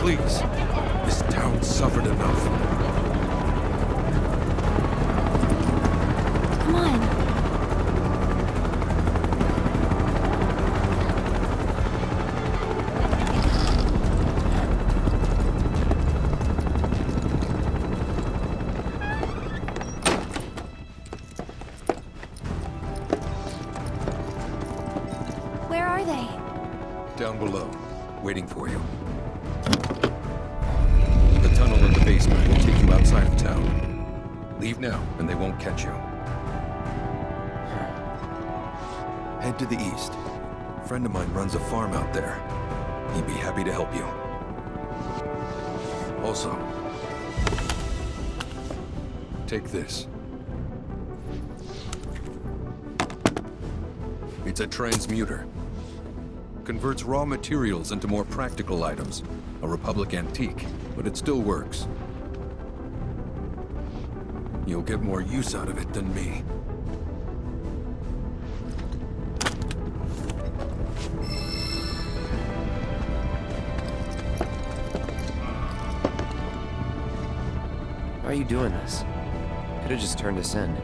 [SPEAKER 12] Please. This town suffered enough.
[SPEAKER 14] Come on. Where are they?
[SPEAKER 12] Down below, waiting for you. The tunnel in the basement will take you outside of town. Leave now, and they won't catch you. Head to the east. A friend of mine runs a farm out there. He'd be happy to help you. Also, take this. It's a transmuter. Converts raw materials into more practical items. A Republic antique, but it still works. You'll get more use out of it than me.
[SPEAKER 10] Why are you doing this? Could have just turned us in.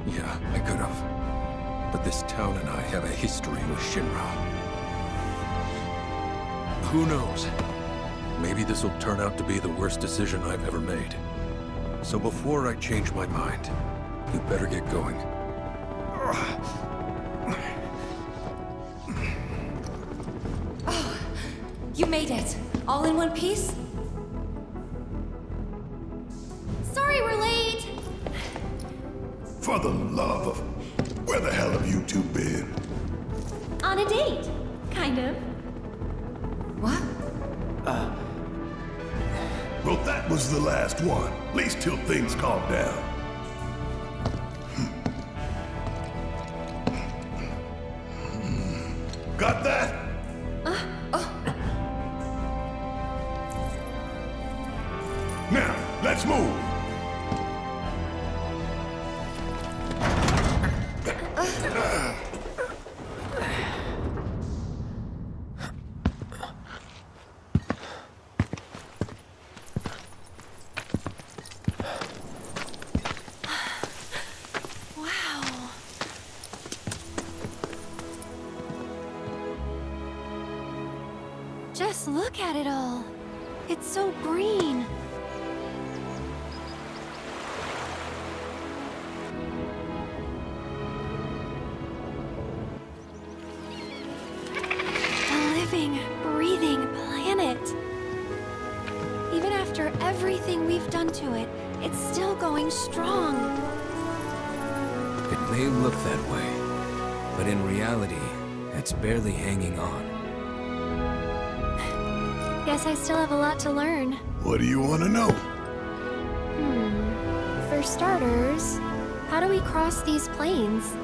[SPEAKER 12] Yeah, I could have. But this town and I have a history with Shinra. Who knows? Maybe this will turn out to be the worst decision I've ever made. So before I change my mind, you better get going.
[SPEAKER 13] Oh, you made it. All in one piece? Sorry we're late.
[SPEAKER 9] For the love of... Where the hell have you two been?
[SPEAKER 13] On a date. Kind of. What?
[SPEAKER 9] Well, that was the last one. At least till things calm down. Got that? Now, let's move.
[SPEAKER 14] Just look at it all. It's so green. A living, breathing planet. Even after everything we've done to it, it's still going strong.
[SPEAKER 15] It may look that way, but in reality, it's barely hanging on.
[SPEAKER 14] Guess I still have a lot to learn.
[SPEAKER 9] What do you want to know?
[SPEAKER 14] For starters, how do we cross these plains?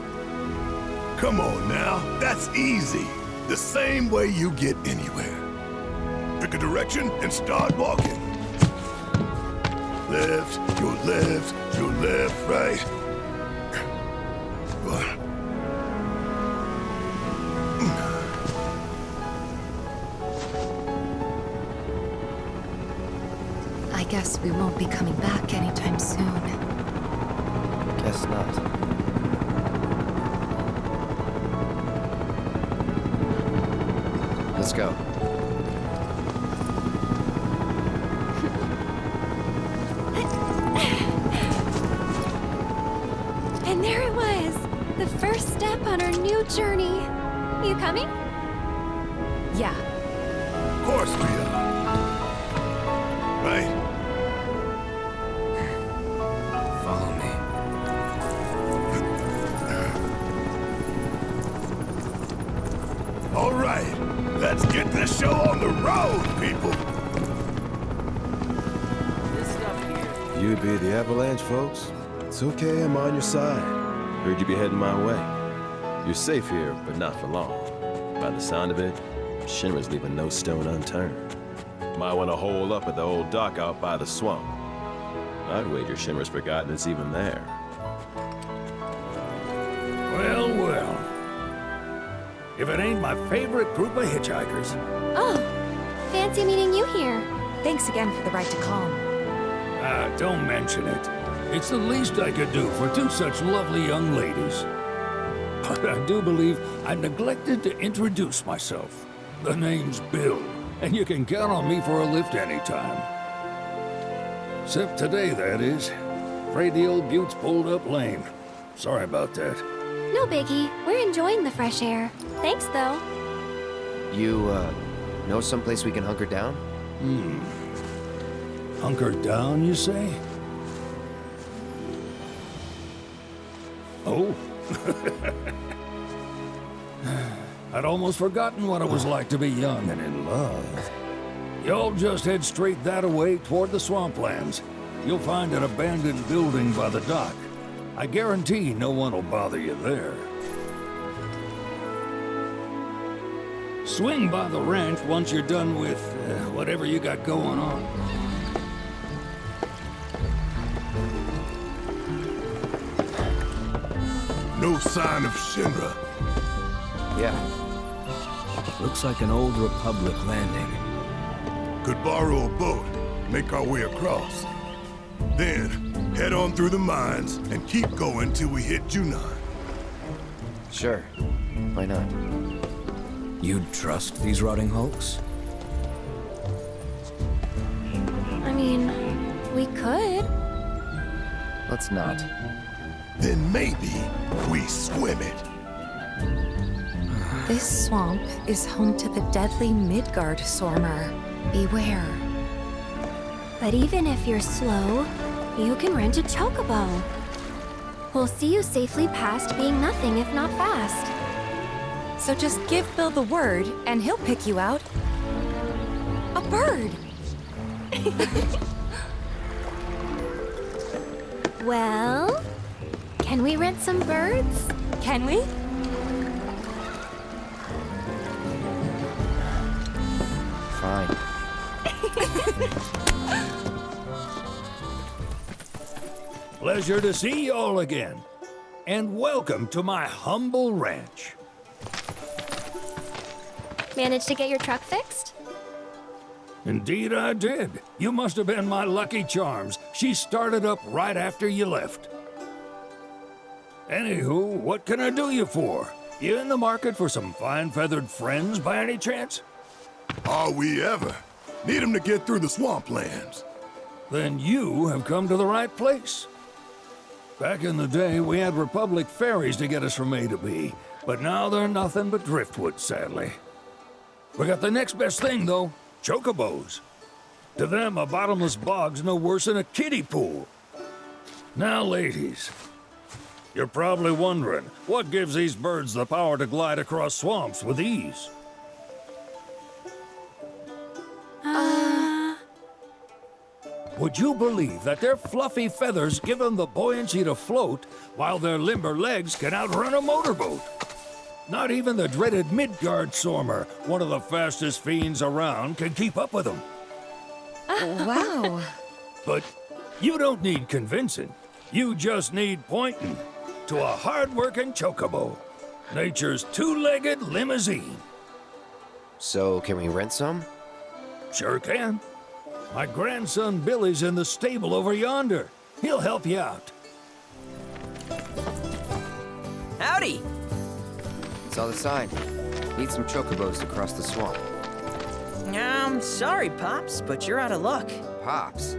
[SPEAKER 9] Come on now, that's easy. The same way you get anywhere. Pick a direction and start walking. Left, your left, your left, right.
[SPEAKER 3] I guess we won't be coming back anytime soon.
[SPEAKER 10] Guess not. Let's go.
[SPEAKER 14] And there it was! The first step on our new journey. You coming?
[SPEAKER 3] Yeah.
[SPEAKER 9] Of course we are. Right?
[SPEAKER 15] Follow me.
[SPEAKER 9] All right, let's get this show on the road, people.
[SPEAKER 16] You'd be the Avalanche, folks? It's okay, I'm on your side. Heard you be heading my way. You're safe here, but not for long. By the sound of it, Shinra's leaving no stone unturned. Might want to hole up at the old dock out by the swamp. I'd wager Shinra's forgotten it's even there.
[SPEAKER 9] Well, well.
[SPEAKER 12] if it ain't my favorite group of hitchhikers.
[SPEAKER 14] Oh, fancy meeting you here.
[SPEAKER 13] Thanks again for the ride to Calm.
[SPEAKER 12] Ah, don't mention it. It's the least I could do for two such lovely young ladies. But I do believe I neglected to introduce myself. The name's Bill, and you can count on me for a lift anytime. Except today, that is. Afraid the old Butte's pulled up lame. Sorry about that.
[SPEAKER 14] No biggie. We're enjoying the fresh air. Thanks, though.
[SPEAKER 10] You, know someplace we can hunker down?
[SPEAKER 12] Hunker down, you say? Oh? I'd almost forgotten what it was like to be young and in love. Y'all just head straight that away toward the swamplands. You'll find an abandoned building by the dock. I guarantee no one will bother you there. Swing by the ranch once you're done with whatever you got going on.
[SPEAKER 9] No sign of Shinra.
[SPEAKER 10] Yeah.
[SPEAKER 15] Looks like an old Republic landing.
[SPEAKER 9] Could borrow a boat, make our way across. Then, head on through the mines and keep going till we hit Junon.
[SPEAKER 10] Sure. Why not?
[SPEAKER 15] You'd trust these rotting hulks?
[SPEAKER 14] I mean, we could.
[SPEAKER 10] Let's not.
[SPEAKER 9] Then maybe we swim it.
[SPEAKER 3] This swamp is home to the deadly Midgard Sormer. Beware.
[SPEAKER 14] But even if you're slow, you can rent a chocobo. We'll see you safely past being nothing if not fast.
[SPEAKER 13] So just give Bill the word, and he'll pick you out. A bird!
[SPEAKER 14] Well, can we rent some birds?
[SPEAKER 13] Can we?
[SPEAKER 10] Fine.
[SPEAKER 12] Pleasure to see y'all again. And welcome to my humble ranch.
[SPEAKER 14] Managed to get your truck fixed?
[SPEAKER 12] Indeed I did. You must have been my lucky charms. She started up right after you left. Anywho, what can I do you for? You in the market for some fine-feathered friends by any chance?
[SPEAKER 9] Are we ever? Need 'em to get through the swamplands.
[SPEAKER 12] Then you have come to the right place. Back in the day, we had Republic ferries to get us from A to B, but now they're nothing but driftwood, sadly. We got the next best thing, though, chocobos. To them, a bottomless bog's no worse than a kiddie pool. Now, ladies, you're probably wondering, what gives these birds the power to glide across swamps with ease? Would you believe that their fluffy feathers give them the buoyancy to float, while their limber legs can outrun a motorboat? Not even the dreaded Midgard Sormer, one of the fastest fiends around, can keep up with them.
[SPEAKER 13] Wow.
[SPEAKER 12] But you don't need convincing. You just need pointing to a hard-working chocobo. Nature's two-legged limousine.
[SPEAKER 10] So, can we rent some?
[SPEAKER 12] Sure can. My grandson Billy's in the stable over yonder. He'll help you out.
[SPEAKER 8] Howdy!
[SPEAKER 10] Saw the sign. Need some chocobos to cross the swamp.
[SPEAKER 8] I'm sorry, Pops, but you're out of luck.
[SPEAKER 10] Pops?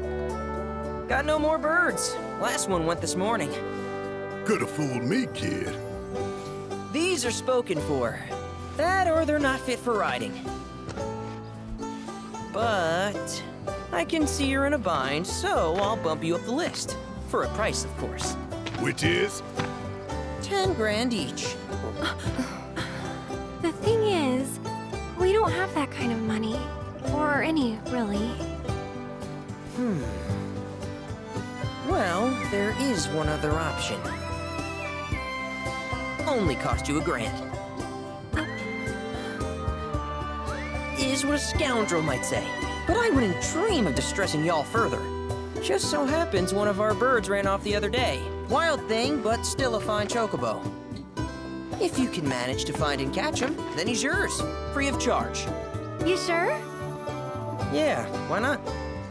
[SPEAKER 8] Got no more birds. Last one went this morning.
[SPEAKER 9] Could've fooled me, kid.
[SPEAKER 8] These are spoken for. That or they're not fit for riding. But I can see you're in a bind, so I'll bump you up the list. For a price, of course.
[SPEAKER 9] Which is?
[SPEAKER 8] 10 grand each.
[SPEAKER 14] The thing is, we don't have that kind of money. Or any, really.
[SPEAKER 8] Well, there is one other option. Only cost you $1,000. Is what a scoundrel might say. But I wouldn't dream of distressing y'all further. Just so happens one of our birds ran off the other day. Wild thing, but still a fine chocobo. If you can manage to find and catch him, then he's yours, free of charge.
[SPEAKER 14] You sure?
[SPEAKER 8] Yeah, why not?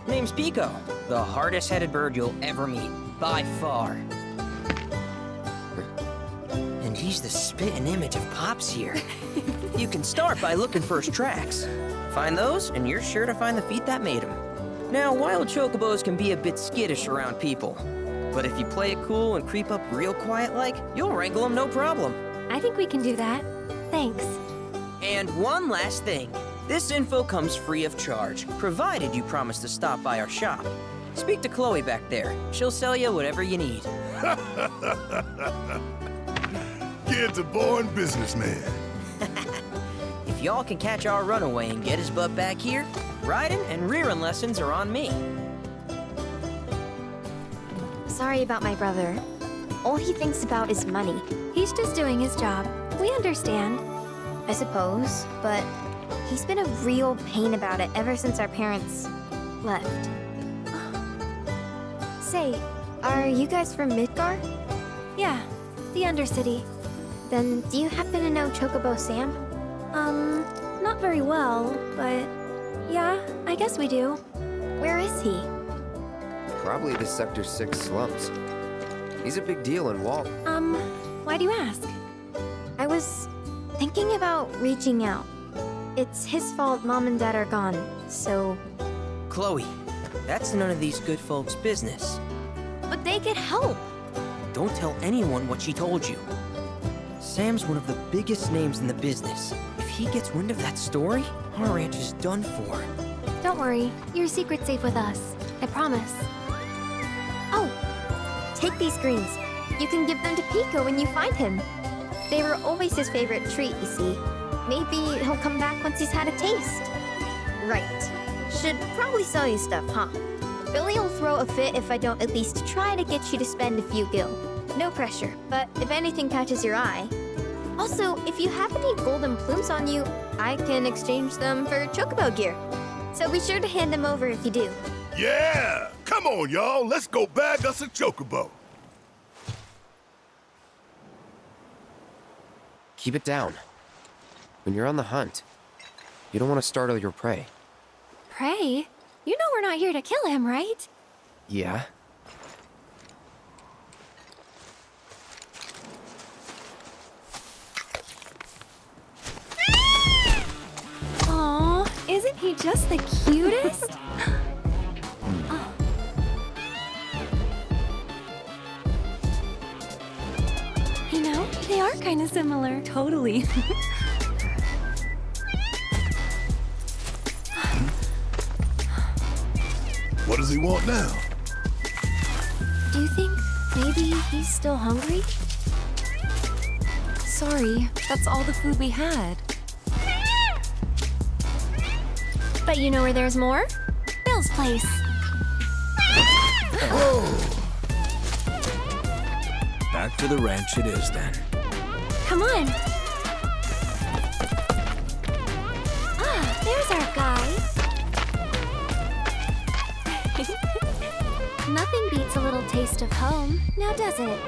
[SPEAKER 8] Name's Pico, the hardest-headed bird you'll ever meet, by far. And he's the spitting image of Pops here. You can start by looking for his tracks. Find those, and you're sure to find the feet that made him. Now, wild chocobos can be a bit skittish around people, but if you play it cool and creep up real quiet-like, you'll wrangle them no problem.
[SPEAKER 14] I think we can do that. Thanks.
[SPEAKER 8] And one last thing. This info comes free of charge, provided you promise to stop by our shop. Speak to Chloe back there. She'll sell you whatever you need.
[SPEAKER 9] Kid's a born businessman.
[SPEAKER 8] If y'all can catch our runaway and get his butt back here, riding and rearing lessons are on me.
[SPEAKER 14] Sorry about my brother. All he thinks about is money. He's just doing his job. We understand. I suppose, but he's been a real pain about it ever since our parents left. Say, are you guys from Midgar? Yeah, the Undercity. Then do you happen to know Chocobo Sam? Not very well, but yeah, I guess we do. Where is he?
[SPEAKER 10] Probably the Sector 6 slums. He's a big deal in Walt.
[SPEAKER 14] Why do you ask? I was thinking about reaching out. It's his fault Mom and Dad are gone, so...
[SPEAKER 8] Chloe, that's none of these good folks' business.
[SPEAKER 14] But they could help!
[SPEAKER 8] Don't tell anyone what she told you. Sam's one of the biggest names in the business. If he gets wind of that story, our ranch is done for.
[SPEAKER 14] Don't worry, your secret's safe with us. I promise. Oh! Take these greens. You can give them to Pico when you find him. They were always his favorite treat, you see. Maybe he'll come back once he's had a taste. Right. Should probably sell you stuff, huh? Billy'll throw a fit if I don't at least try to get you to spend a few gil. No pressure, but if anything catches your eye. Also, if you have any golden plumes on you, I can exchange them for chocobo gear. So be sure to hand them over if you do.
[SPEAKER 9] Yeah! Come on, y'all. Let's go bag us a chocobo.
[SPEAKER 10] Keep it down. When you're on the hunt, you don't want to startle your prey.
[SPEAKER 14] Prey? You know we're not here to kill him, right?
[SPEAKER 10] Yeah?
[SPEAKER 14] Aw, isn't he just the cutest? Oh. You know, they are kind of similar.
[SPEAKER 3] Totally.
[SPEAKER 9] What does he want now?
[SPEAKER 14] Do you think maybe he's still hungry?
[SPEAKER 3] Sorry, that's all the food we had.
[SPEAKER 14] But you know where there's more? Bill's place.
[SPEAKER 9] Whoa!
[SPEAKER 15] Back to the ranch it is then.
[SPEAKER 14] Come on. Ah, there's our guy. Nothing beats a little taste of home, now does it?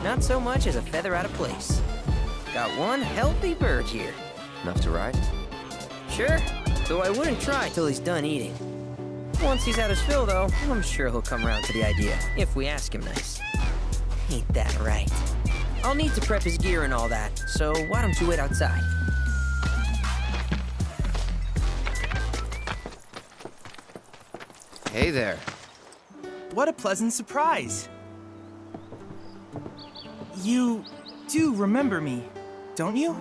[SPEAKER 8] Not so much as a feather out of place. Got one healthy bird here.
[SPEAKER 10] Enough to ride?
[SPEAKER 8] Sure, though I wouldn't try till he's done eating. Once he's had his fill, though, I'm sure he'll come around to the idea, if we ask him nice. Ain't that right? I'll need to prep his gear and all that, so why don't you wait outside?
[SPEAKER 10] Hey there.
[SPEAKER 17] What a pleasant surprise. You do remember me, don't you?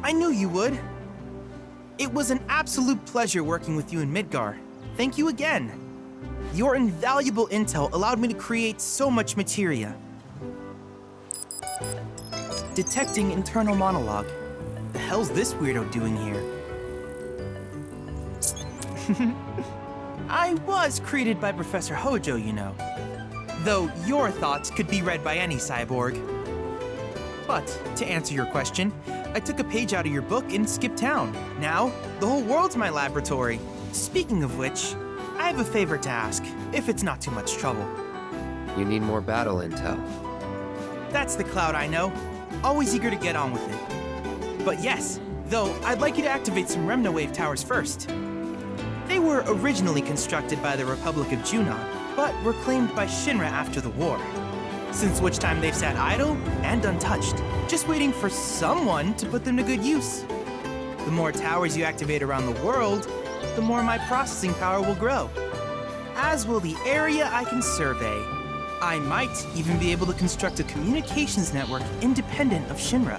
[SPEAKER 17] I knew you would. It was an absolute pleasure working with you in Midgar. Thank you again. Your invaluable intel allowed me to create so much materia. Detecting internal monologue. The hell's this weirdo doing here? I was created by Professor Hojo, you know. Though your thoughts could be read by any cyborg. But, to answer your question, I took a page out of your book and skipped town. Now, the whole world's my laboratory. Speaking of which, I have a favor to ask, if it's not too much trouble.
[SPEAKER 10] You need more battle intel.
[SPEAKER 17] That's the Cloud I know. Always eager to get on with it. But yes, though, I'd like you to activate some Remnawave towers first. They were originally constructed by the Republic of Junon, but were claimed by Shinra after the war. Since which time they've sat idle and untouched, just waiting for someone to put them to good use. The more towers you activate around the world, the more my processing power will grow. As will the area I can survey. I might even be able to construct a communications network independent of Shinra.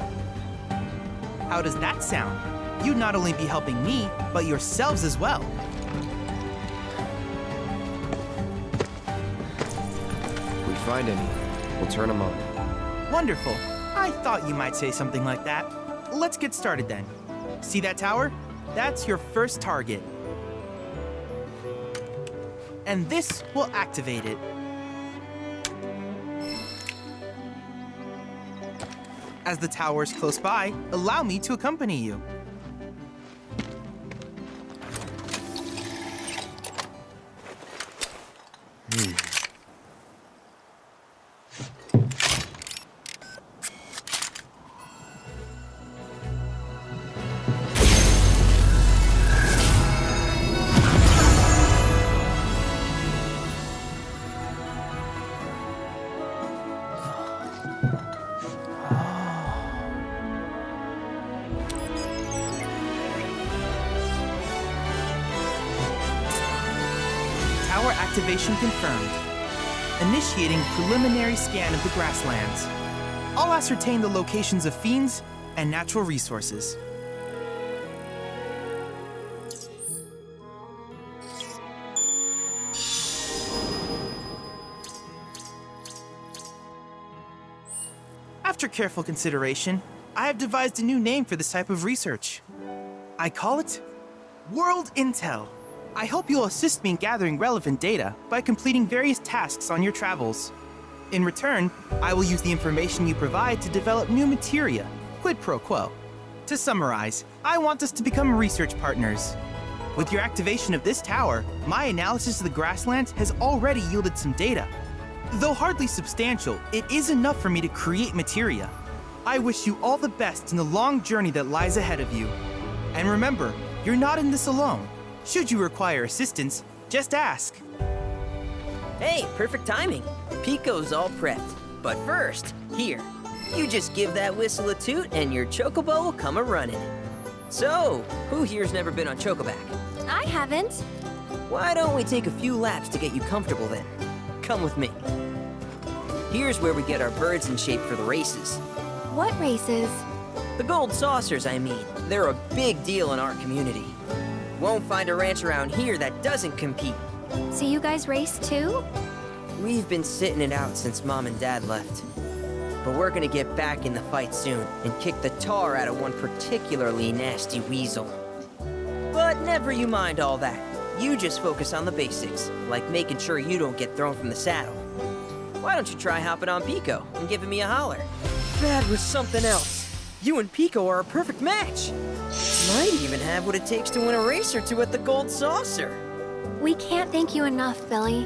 [SPEAKER 17] How does that sound? You'd not only be helping me, but yourselves as well.
[SPEAKER 10] If we find any, we'll turn them on.
[SPEAKER 17] Wonderful. I thought you might say something like that. Let's get started then. See that tower? That's your first target. And this will activate it. As the tower is close by, allow me to accompany you. Activation confirmed. Initiating preliminary scan of the grasslands. I'll ascertain the locations of fiends and natural resources. After careful consideration, I have devised a new name for this type of research. I call it World Intel. I hope you'll assist me in gathering relevant data by completing various tasks on your travels. In return, I will use the information you provide to develop new materia, quid pro quo. To summarize, I want us to become research partners. With your activation of this tower, my analysis of the grasslands has already yielded some data. Though hardly substantial, it is enough for me to create materia. I wish you all the best in the long journey that lies ahead of you. And remember, you're not in this alone. Should you require assistance, just ask.
[SPEAKER 8] Hey, perfect timing. Pico's all prepped. But first, here, you just give that whistle a toot and your chocobo will come a-running. So, who here's never been on Chocoback?
[SPEAKER 14] I haven't.
[SPEAKER 8] Why don't we take a few laps to get you comfortable then? Come with me. Here's where we get our birds in shape for the races.
[SPEAKER 14] What races?
[SPEAKER 8] The gold saucers, I mean. They're a big deal in our community. Won't find a ranch around here that doesn't compete.
[SPEAKER 14] So you guys race too?
[SPEAKER 8] We've been sitting it out since Mom and Dad left. But we're gonna get back in the fight soon and kick the tar out of one particularly nasty weasel. But never you mind all that. You just focus on the basics, like making sure you don't get thrown from the saddle. Why don't you try hopping on Pico and giving me a holler? That was something else. You and Pico are a perfect match. Might even have what it takes to win a race or two at the Gold Saucer.
[SPEAKER 14] We can't thank you enough, Billy.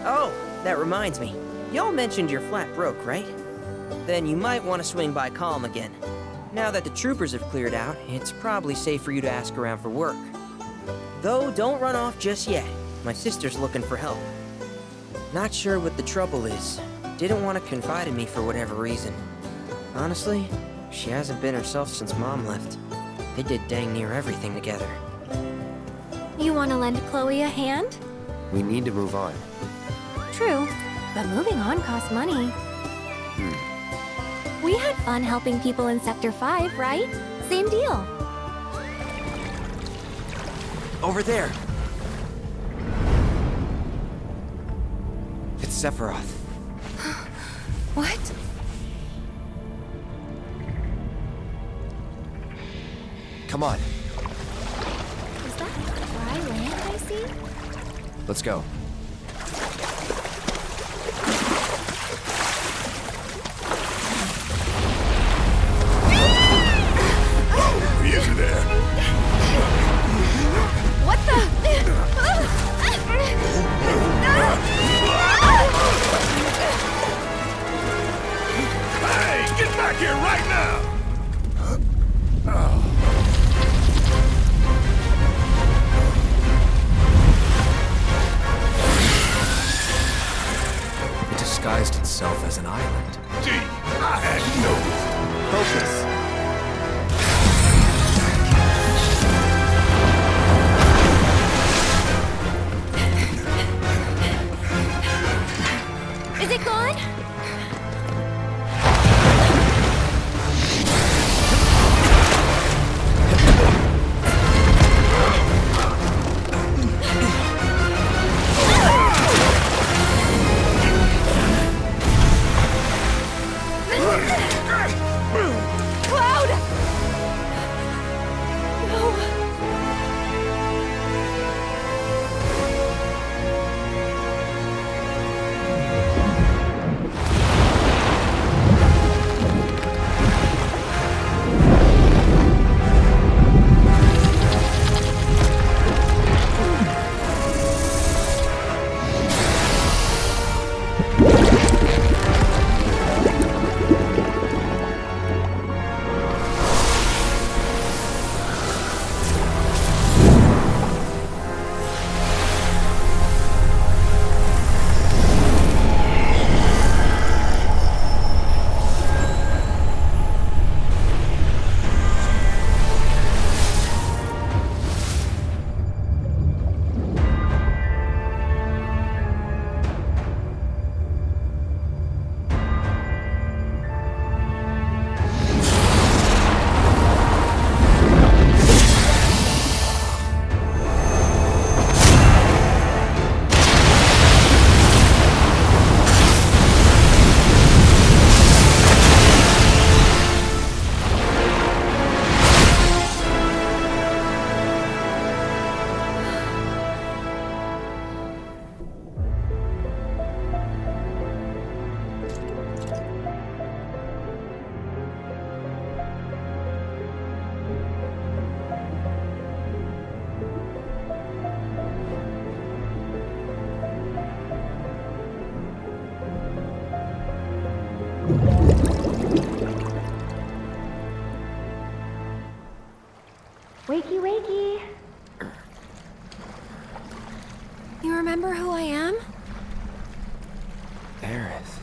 [SPEAKER 8] Oh, that reminds me. Y'all mentioned your flat broke, right? Then you might want to swing by Calm again. Now that the troopers have cleared out, it's probably safe for you to ask around for work. Though, don't run off just yet. My sister's looking for help. Not sure what the trouble is. Didn't want to confide in me for whatever reason. Honestly, she hasn't been herself since Mom left. They did dang near everything together.
[SPEAKER 14] You want to lend Chloe a hand?
[SPEAKER 10] We need to move on.
[SPEAKER 14] True, but moving on costs money. We had fun helping people in Sector 5, right? Same deal.
[SPEAKER 11] Over there. It's Sephiroth.
[SPEAKER 3] What?
[SPEAKER 11] Come on.
[SPEAKER 14] Is that dry land I see?
[SPEAKER 10] Let's go.
[SPEAKER 14] Wakey, wakey. You remember who I am?
[SPEAKER 10] Aerith.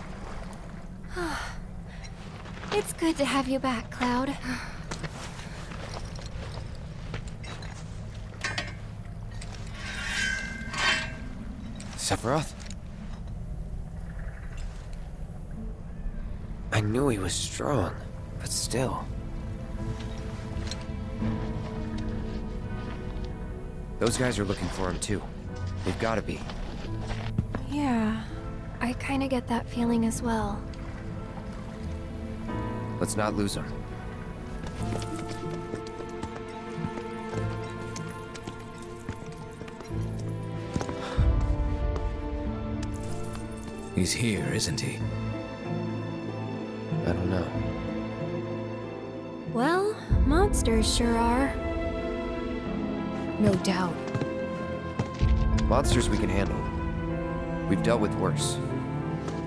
[SPEAKER 14] It's good to have you back, Cloud.
[SPEAKER 10] Sephiroth? I knew he was strong, but still. Those guys are looking for him too. They've gotta be.
[SPEAKER 14] Yeah, I kinda get that feeling as well.
[SPEAKER 10] Let's not lose him.
[SPEAKER 15] He's here, isn't he?
[SPEAKER 10] I don't know.
[SPEAKER 14] Well, monsters sure are.
[SPEAKER 3] No doubt.
[SPEAKER 10] Monsters we can handle. We've dealt with worse.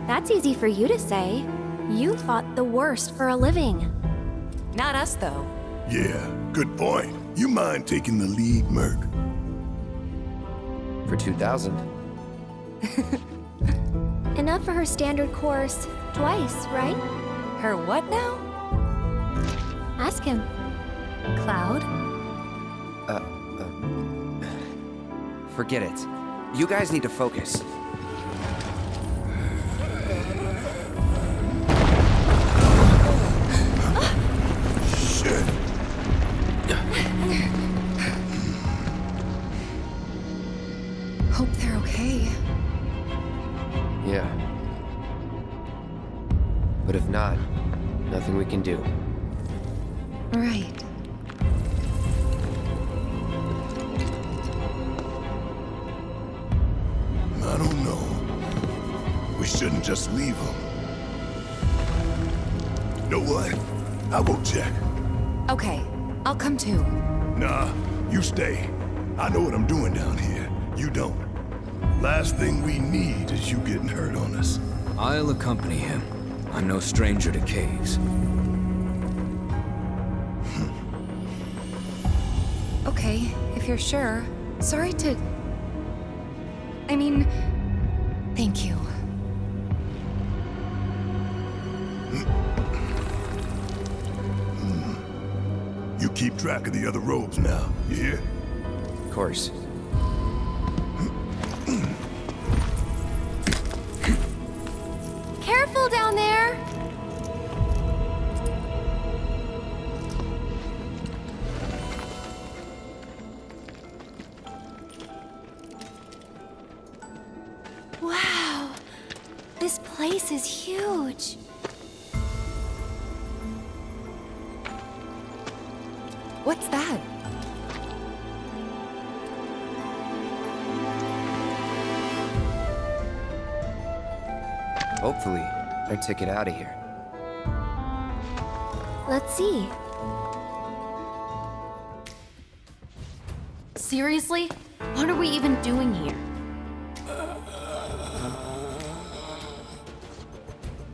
[SPEAKER 14] That's easy for you to say. You fought the worst for a living.
[SPEAKER 3] Not us, though.
[SPEAKER 9] Yeah, good point. You mind taking the lead, Merc?
[SPEAKER 10] For 2,000.
[SPEAKER 14] Enough for her standard course. Twice, right?
[SPEAKER 3] Her what now?
[SPEAKER 14] Ask him. Cloud?
[SPEAKER 10] Forget it. You guys need to focus.
[SPEAKER 9] Shit.
[SPEAKER 3] Hope they're okay.
[SPEAKER 10] Yeah. But if not, nothing we can do.
[SPEAKER 3] Right.
[SPEAKER 9] I don't know. We shouldn't just leave him. Know what? I'll go check.
[SPEAKER 3] Okay, I'll come too.
[SPEAKER 9] Nah, you stay. I know what I'm doing down here. You don't. Last thing we need is you getting hurt on us.
[SPEAKER 15] I'll accompany him. I'm no stranger to caves.
[SPEAKER 3] Okay, if you're sure. Sorry to... I mean... Thank you.
[SPEAKER 9] You keep track of the other robes now, you hear?
[SPEAKER 10] Of course.
[SPEAKER 14] Careful down there! Wow! This place is huge!
[SPEAKER 3] What's that?
[SPEAKER 10] Hopefully, our ticket out of here.
[SPEAKER 14] Let's see.
[SPEAKER 13] Seriously? What are we even doing here?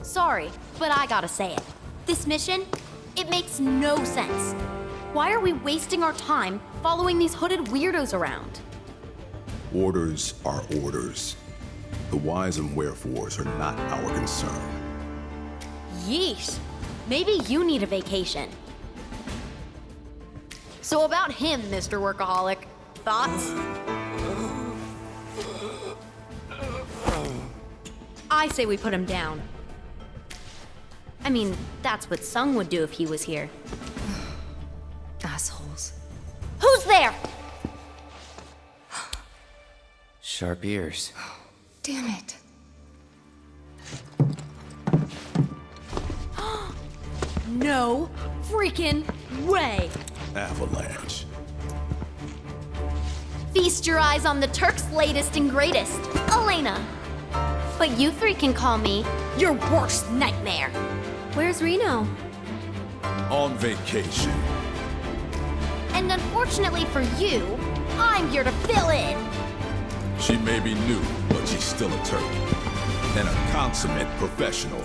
[SPEAKER 13] Sorry, but I gotta say it. This mission, it makes no sense. Why are we wasting our time following these hooded weirdos around?
[SPEAKER 18] Orders are orders. The whys and wherefores are not our concern.
[SPEAKER 13] Yeesh. Maybe you need a vacation. So about him, Mr. Workaholic. Thoughts? I say we put him down. I mean, that's what Sung would do if he was here.
[SPEAKER 3] Assholes.
[SPEAKER 13] Who's there?
[SPEAKER 10] Sharp ears.
[SPEAKER 3] Damn it.
[SPEAKER 13] No freaking way!
[SPEAKER 18] Avalanche.
[SPEAKER 13] Feast your eyes on the Turk's latest and greatest, Elena. But you three can call me your worst nightmare.
[SPEAKER 14] Where's Reno?
[SPEAKER 18] On vacation.
[SPEAKER 13] And unfortunately for you, I'm here to fill in.
[SPEAKER 18] She may be new, but she's still a Turk. And a consummate professional.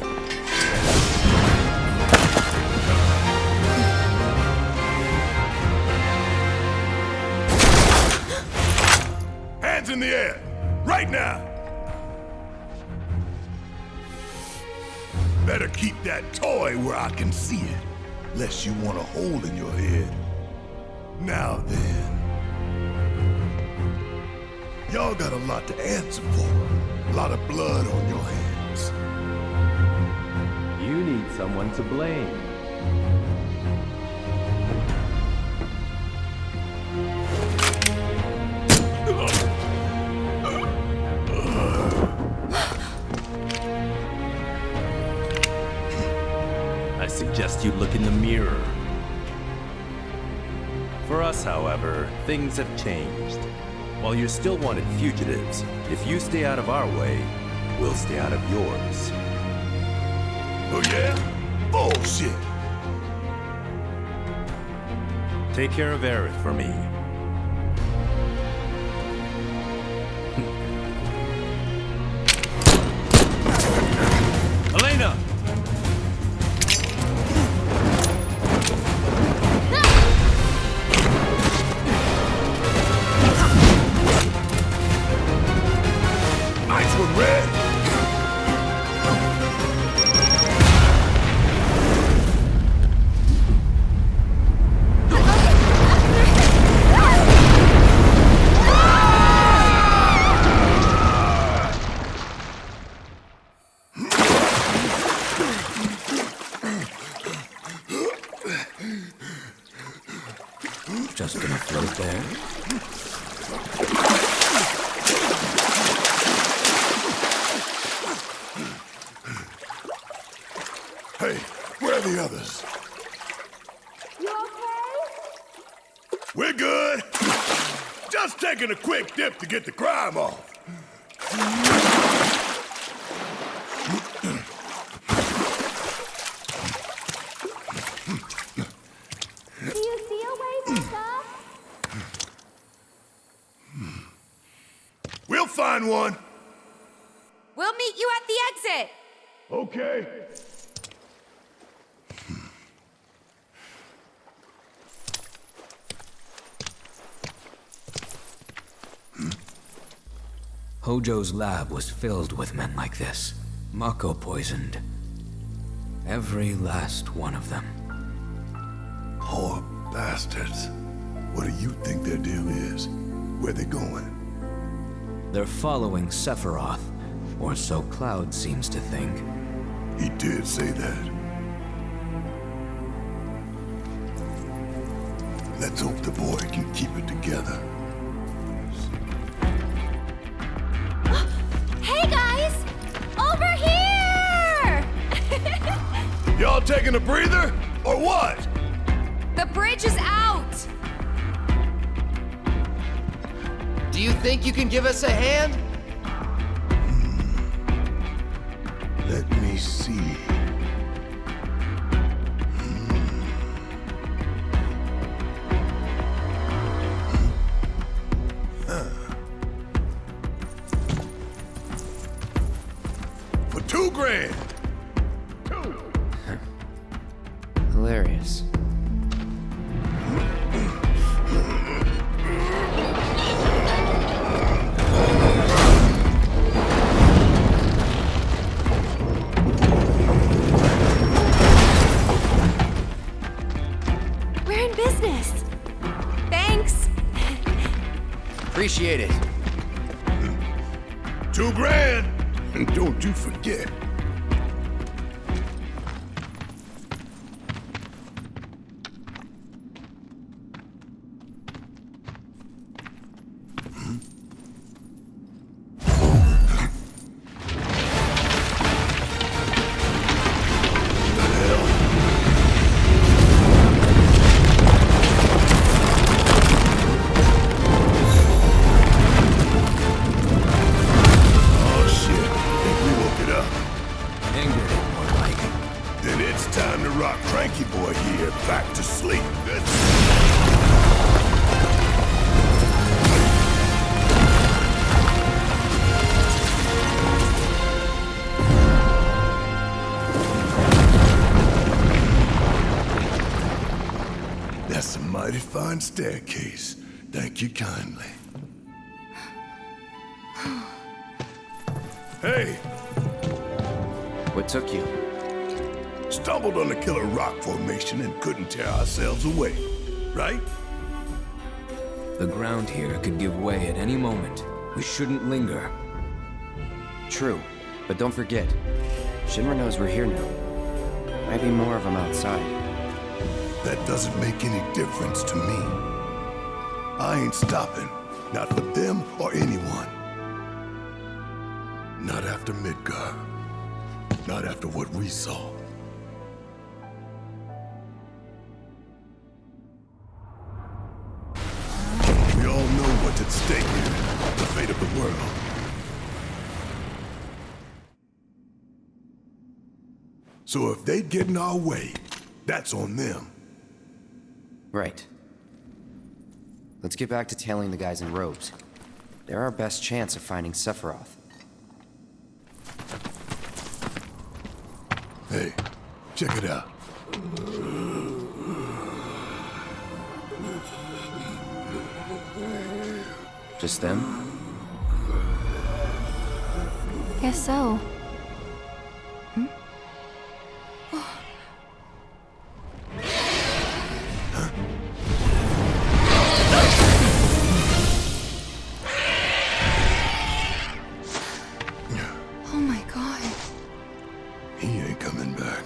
[SPEAKER 9] in the air! Right now! Better keep that toy where I can see it, lest you want a hole in your head. Now then. Y'all got a lot to answer for. A lot of blood on your hands.
[SPEAKER 19] You need someone to blame.
[SPEAKER 7] I suggest you look in the mirror. For us, however, things have changed. While you're still wanted fugitives, if you stay out of our way, we'll stay out of yours.
[SPEAKER 9] Oh yeah? Bullshit!
[SPEAKER 7] Take care of Aerith for me. Elena!
[SPEAKER 9] Nice one, Red!
[SPEAKER 15] Just gonna float there.
[SPEAKER 9] Hey, where are the others?
[SPEAKER 14] You okay?
[SPEAKER 9] We're good. Just taking a quick dip to get the crime off.
[SPEAKER 14] Do you see a way back up?
[SPEAKER 9] We'll find one.
[SPEAKER 13] We'll meet you at the exit.
[SPEAKER 9] Okay.
[SPEAKER 15] Hojo's lab was filled with men like this. Mako poisoned. Every last one of them.
[SPEAKER 9] Poor bastards. What do you think their deal is? Where they going?
[SPEAKER 15] They're following Sephiroth, or so Cloud seems to think.
[SPEAKER 9] He did say that. Let's hope the boy can keep it together.
[SPEAKER 14] Hey guys! Over here!
[SPEAKER 9] Y'all taking a breather, or what?
[SPEAKER 13] The bridge is out.
[SPEAKER 11] Do you think you can give us a hand?
[SPEAKER 9] Let me see. For $2,000.
[SPEAKER 10] Hilarious.
[SPEAKER 14] We're in business.
[SPEAKER 13] Thanks.
[SPEAKER 11] Appreciate it.
[SPEAKER 9] $2,000. And don't you forget. That's a mighty fine staircase. Thank you kindly. Hey!
[SPEAKER 10] What took you?
[SPEAKER 9] Stumbled on the killer rock formation and couldn't tear ourselves away, right?
[SPEAKER 15] The ground here could give way at any moment. We shouldn't linger.
[SPEAKER 10] True, but don't forget, Shinra knows we're here now. Might be more of them outside.
[SPEAKER 9] That doesn't make any difference to me. I ain't stopping, not for them or anyone. Not after Midgar. Not after what we saw. We all know what's at stake here, the fate of the world. So if they get in our way, that's on them.
[SPEAKER 10] Right. Let's get back to tailing the guys in robes. They're our best chance of finding Sephiroth.
[SPEAKER 9] Hey, check it out.
[SPEAKER 10] Just them?
[SPEAKER 14] Guess so.
[SPEAKER 3] Oh my god.
[SPEAKER 9] He ain't coming back.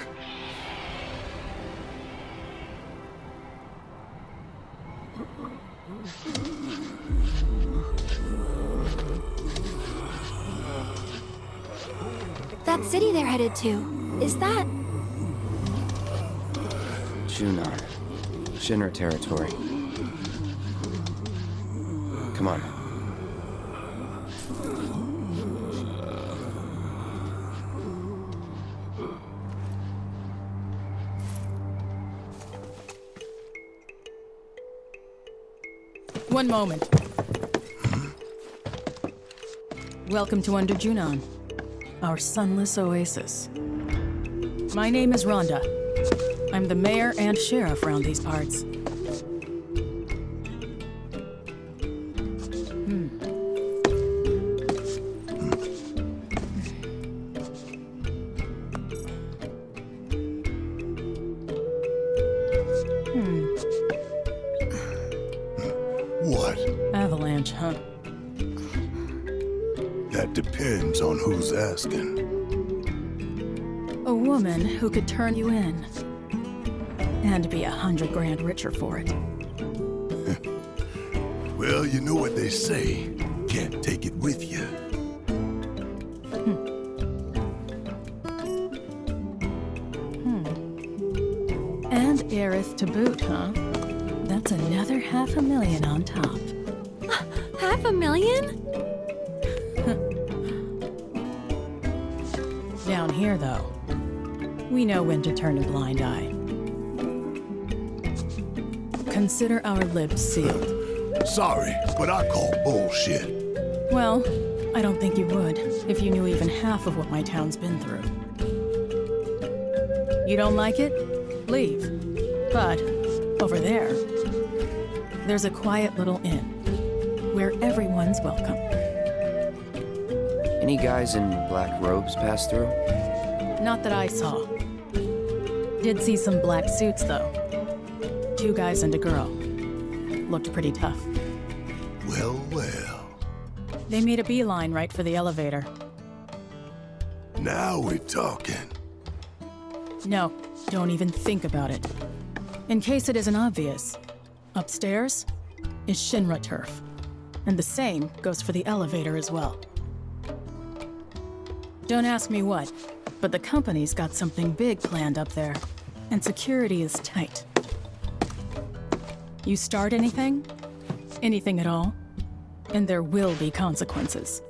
[SPEAKER 14] That city they're headed to, is that...
[SPEAKER 10] Junon. Shinra territory. Come on.
[SPEAKER 20] One moment. Welcome to Under Junon, our sunless oasis. My name is Rhonda. I'm the mayor and sheriff around these parts.
[SPEAKER 9] What?
[SPEAKER 20] Avalanche, huh?
[SPEAKER 9] That depends on who's asking.
[SPEAKER 20] A woman who could turn you in. And be 100 grand richer for it.
[SPEAKER 9] Well, you know what they say. Can't take it with you.
[SPEAKER 20] And heiress to boot, huh? That's another $500,000 on top.
[SPEAKER 14] $500,000?
[SPEAKER 20] Down here, though, we know when to turn a blind eye. Consider our lips sealed.
[SPEAKER 9] Sorry, but I call bullshit.
[SPEAKER 20] Well, I don't think you would if you knew even half of what my town's been through. You don't like it? Leave. But over there, there's a quiet little inn where everyone's welcome.
[SPEAKER 10] Any guys in black robes pass through?
[SPEAKER 20] Not that I saw. Did see some black suits, though. 2 guys and a girl. Looked pretty tough.
[SPEAKER 9] Well, well.
[SPEAKER 20] They made a beeline right for the elevator.
[SPEAKER 9] Now we're talking.
[SPEAKER 20] No, don't even think about it. In case it isn't obvious, upstairs is Shinra turf. And the same goes for the elevator as well. Don't ask me what, but the company's got something big planned up there, and security is tight. You start anything at all, and there will be consequences.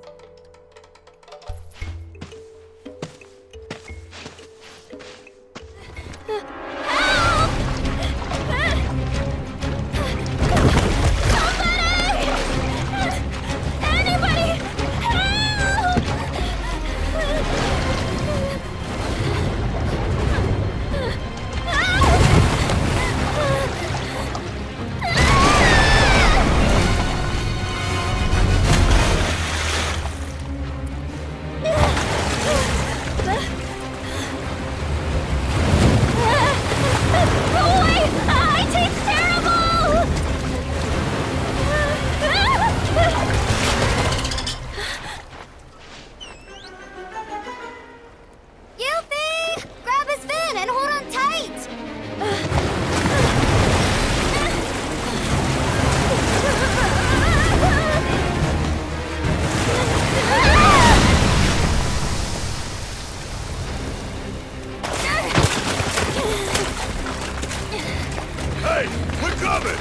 [SPEAKER 9] coming!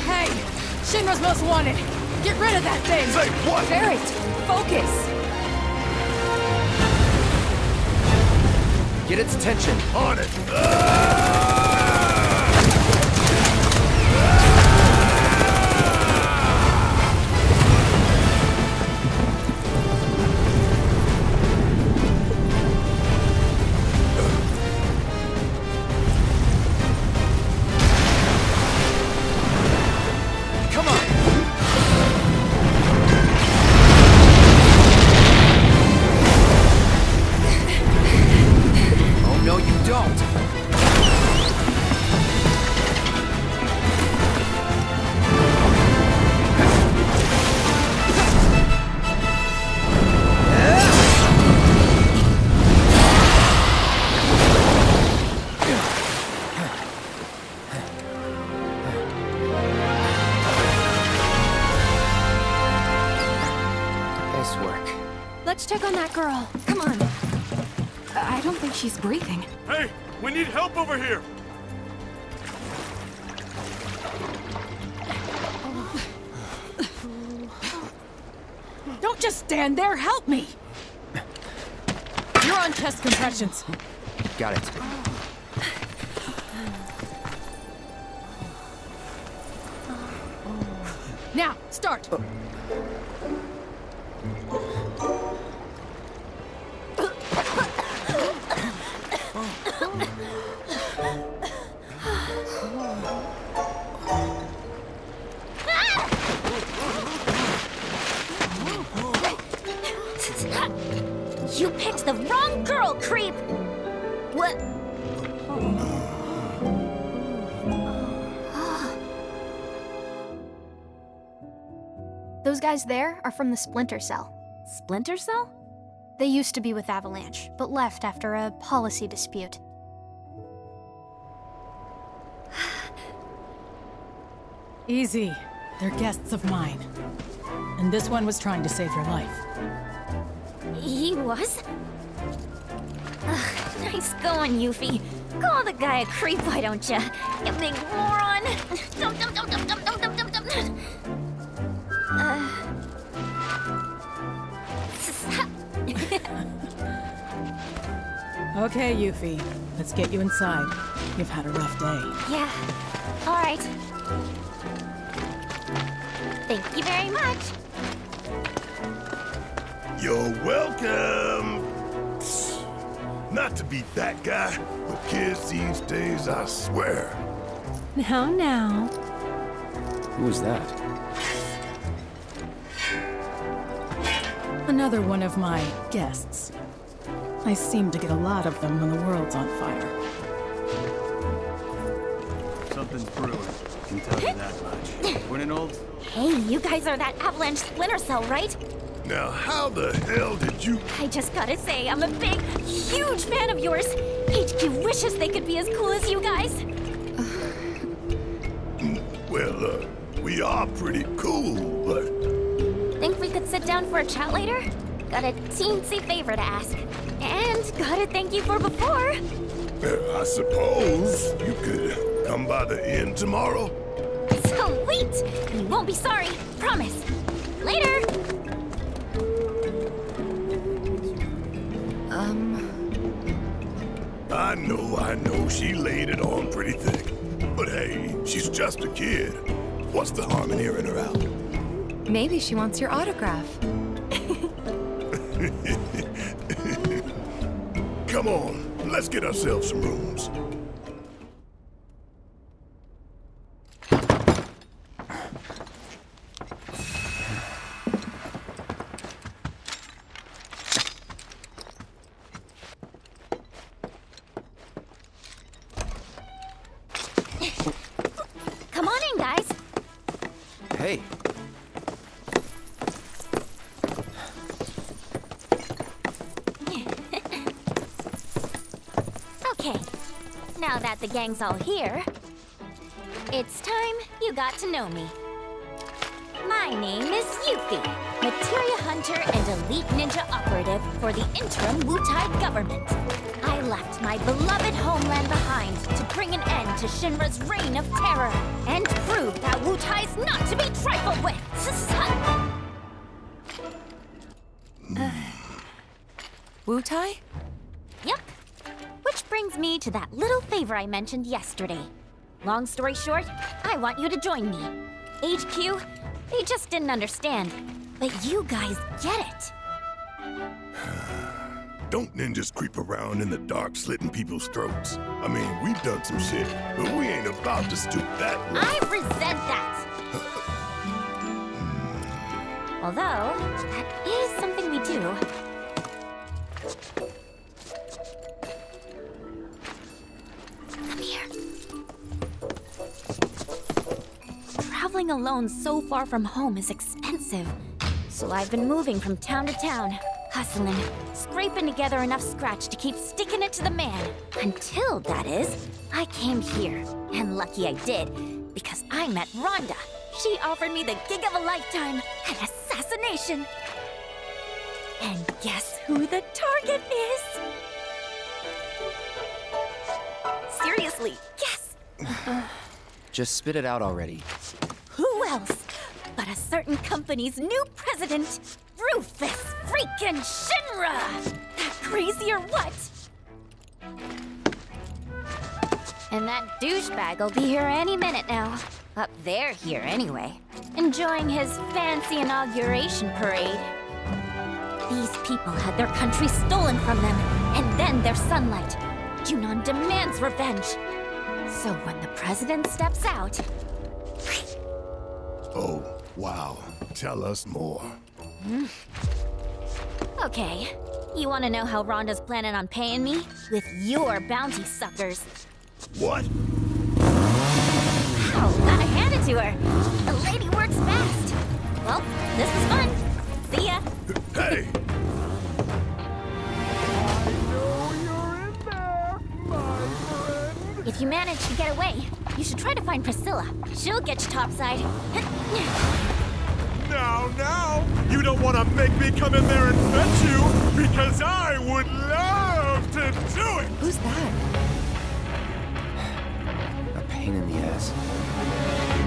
[SPEAKER 20] Hey! Shinra's most wanted! Get rid of that thing!
[SPEAKER 9] Say what?
[SPEAKER 20] Barrett! Focus!
[SPEAKER 10] Get its attention.
[SPEAKER 9] On it!
[SPEAKER 14] Let's check on that girl. Come on. I don't think she's breathing.
[SPEAKER 4] Hey, we need help over here.
[SPEAKER 20] Don't just stand there, help me! You're on chest compressions.
[SPEAKER 10] Got it.
[SPEAKER 20] Now, start!
[SPEAKER 13] You picked the wrong girl, creep! What?
[SPEAKER 14] Those guys there are from the Splinter Cell.
[SPEAKER 13] Splinter Cell?
[SPEAKER 14] They used to be with Avalanche, but left after a policy dispute.
[SPEAKER 20] Easy. They're guests of mine. And this one was trying to save your life.
[SPEAKER 13] He was? Nice going, Yuffie. Call the guy a creep, why don't ya? You big moron!
[SPEAKER 20] Okay, Yuffie. Let's get you inside. You've had a rough day.
[SPEAKER 13] Yeah. All right. Thank you very much.
[SPEAKER 9] You're welcome. Not to be that guy, but kids these days, I swear.
[SPEAKER 14] Now.
[SPEAKER 10] Who was that?
[SPEAKER 20] Another one of my guests. I seem to get a lot of them when the world's on fire.
[SPEAKER 21] Something's brewing. Can tell you that much. When an old...
[SPEAKER 13] Hey, you guys are that Avalanche Splinter Cell, right?
[SPEAKER 9] Now, how the hell did you...
[SPEAKER 13] I just gotta say, I'm a big, huge fan of yours. HQ wishes they could be as cool as you guys.
[SPEAKER 9] Well, we are pretty cool, but...
[SPEAKER 13] Think we could sit down for a chat later? Got a teensy favor to ask. And gotta thank you for before.
[SPEAKER 9] I suppose you could come by the inn tomorrow?
[SPEAKER 13] Sweet! You won't be sorry, promise. Later!
[SPEAKER 9] I know, she laid it on pretty thick. But hey, she's just a kid. What's the harm in hearing her out?
[SPEAKER 3] Maybe she wants your autograph.
[SPEAKER 9] Come on, let's get ourselves some rooms.
[SPEAKER 13] Come on in, guys.
[SPEAKER 10] Hey.
[SPEAKER 13] Okay, now that the gang's all here, it's time you got to know me.
[SPEAKER 5] My name is Yuffie, materia hunter and elite ninja operative for the interim Wutai government. I left my beloved homeland behind to bring an end to Shinra's reign of terror and prove that Wutai's not to be trifled with.
[SPEAKER 3] Wutai?
[SPEAKER 5] Yep. Which brings me to that little favor I mentioned yesterday. Long story short, I want you to join me. HQ, they just didn't understand. But you guys get it.
[SPEAKER 9] Don't ninjas creep around in the dark slitting people's throats. I mean, we've done some shit, but we ain't about to stoop that low.
[SPEAKER 5] I resent that. Although, that is something we do. Come here. Traveling alone so far from home is expensive. So I've been moving from town to town, hustling, scraping together enough scratch to keep sticking it to the man. Until, that is, I came here. And lucky I did, because I met Rhonda. She offered me the gig of a lifetime, an assassination. And guess who the target is? Seriously, guess.
[SPEAKER 10] Just spit it out already.
[SPEAKER 5] Who else but a certain company's new president, Rufus freaking Shinra! That crazy or what? And that douchebag will be here any minute now. Up there here anyway. Enjoying his fancy inauguration parade. These people had their country stolen from them, and then their sunlight. Junon demands revenge. So when the president steps out...
[SPEAKER 9] Oh, wow. Tell us more.
[SPEAKER 5] Okay. You want to know how Rhonda's planning on paying me? With your bounty suckers.
[SPEAKER 9] What?
[SPEAKER 5] Oh, gotta hand it to her. The lady works fast. Well, this was fun. See ya.
[SPEAKER 9] Hey!
[SPEAKER 5] If you manage to get away, you should try to find Priscilla. She'll get you topside.
[SPEAKER 22] Now! You don't want to make me come in there and fetch you, because I would love to do it!
[SPEAKER 3] Who's that?
[SPEAKER 10] A pain in the ass.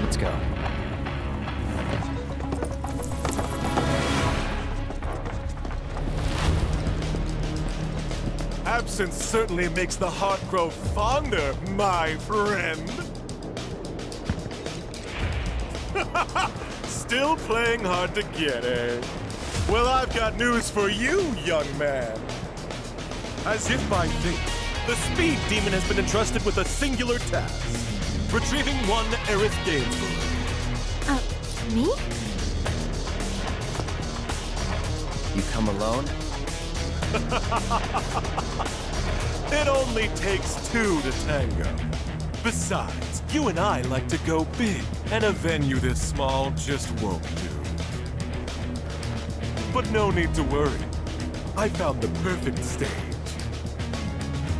[SPEAKER 10] Let's go.
[SPEAKER 22] Absence certainly makes the heart grow fonder, my friend. Still playing hard to get, eh? Well, I've got news for you, young man. As if by fate, the Speed Demon has been entrusted with a singular task. Retrieving one Aerith Gainsborough.
[SPEAKER 14] Me?
[SPEAKER 10] You come alone?
[SPEAKER 22] It only takes two to tango. Besides, you and I like to go big, and a venue this small just won't do. But no need to worry. I found the perfect stage.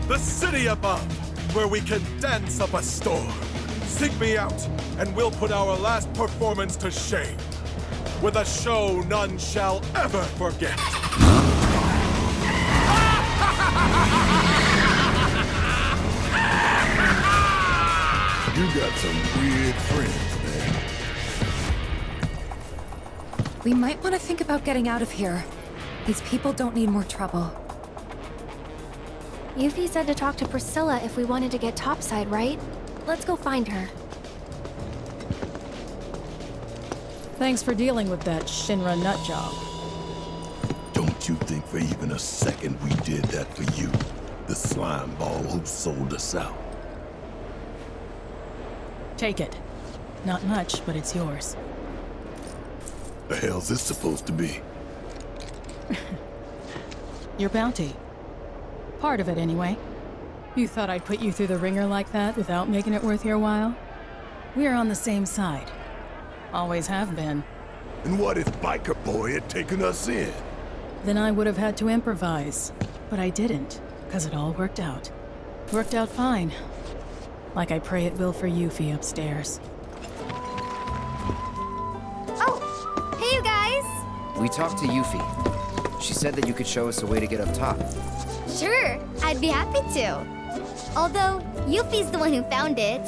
[SPEAKER 22] The city above, where we can dance up a storm. Seek me out, and we'll put our last performance to shame. With a show none shall ever forget.
[SPEAKER 9] You got some weird friends, man.
[SPEAKER 3] We might want to think about getting out of here. These people don't need more trouble.
[SPEAKER 14] Yuffie said to talk to Priscilla if we wanted to get topside, right? Let's go find her.
[SPEAKER 20] Thanks for dealing with that Shinra nut job.
[SPEAKER 9] Don't you think for even a second we did that for you? The slime ball who sold us out.
[SPEAKER 20] Take it. Not much, but it's yours.
[SPEAKER 9] The hell's this supposed to be?
[SPEAKER 20] Your bounty. Part of it, anyway. You thought I'd put you through the ringer like that without making it worth your while? We're on the same side. Always have been.
[SPEAKER 9] And what if Biker Boy had taken us in?
[SPEAKER 20] Then I would have had to improvise. But I didn't, because it all worked out. Worked out fine. Like I pray it will for Yuffie upstairs.
[SPEAKER 5] Oh,
[SPEAKER 10] We talked to Yuffie. She said that you could show us a way to get up top.
[SPEAKER 2] Sure, I'd be happy to. Although, Yuffie's the one who found it.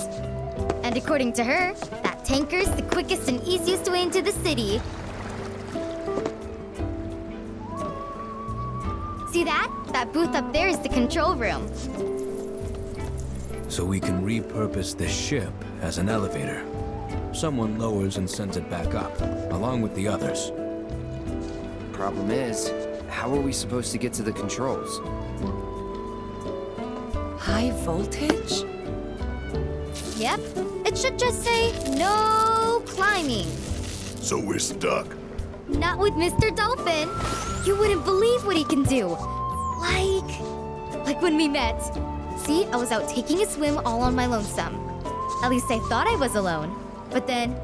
[SPEAKER 2] And according to her, that tanker's the quickest and easiest way into the city. See that? That booth up there is the control room.
[SPEAKER 15] So we can repurpose this ship as an elevator. Someone lowers and sends it back up, along with the others.
[SPEAKER 10] Problem is, how are we supposed to get to the controls?
[SPEAKER 3] High voltage?
[SPEAKER 2] Yep, it should just say, no climbing.
[SPEAKER 9] So we're stuck?
[SPEAKER 2] Not with Mr. Dolphin. You wouldn't believe what he can do. Like when we met. See, I was out taking a swim all on my lonesome. At least I thought I was alone. But then,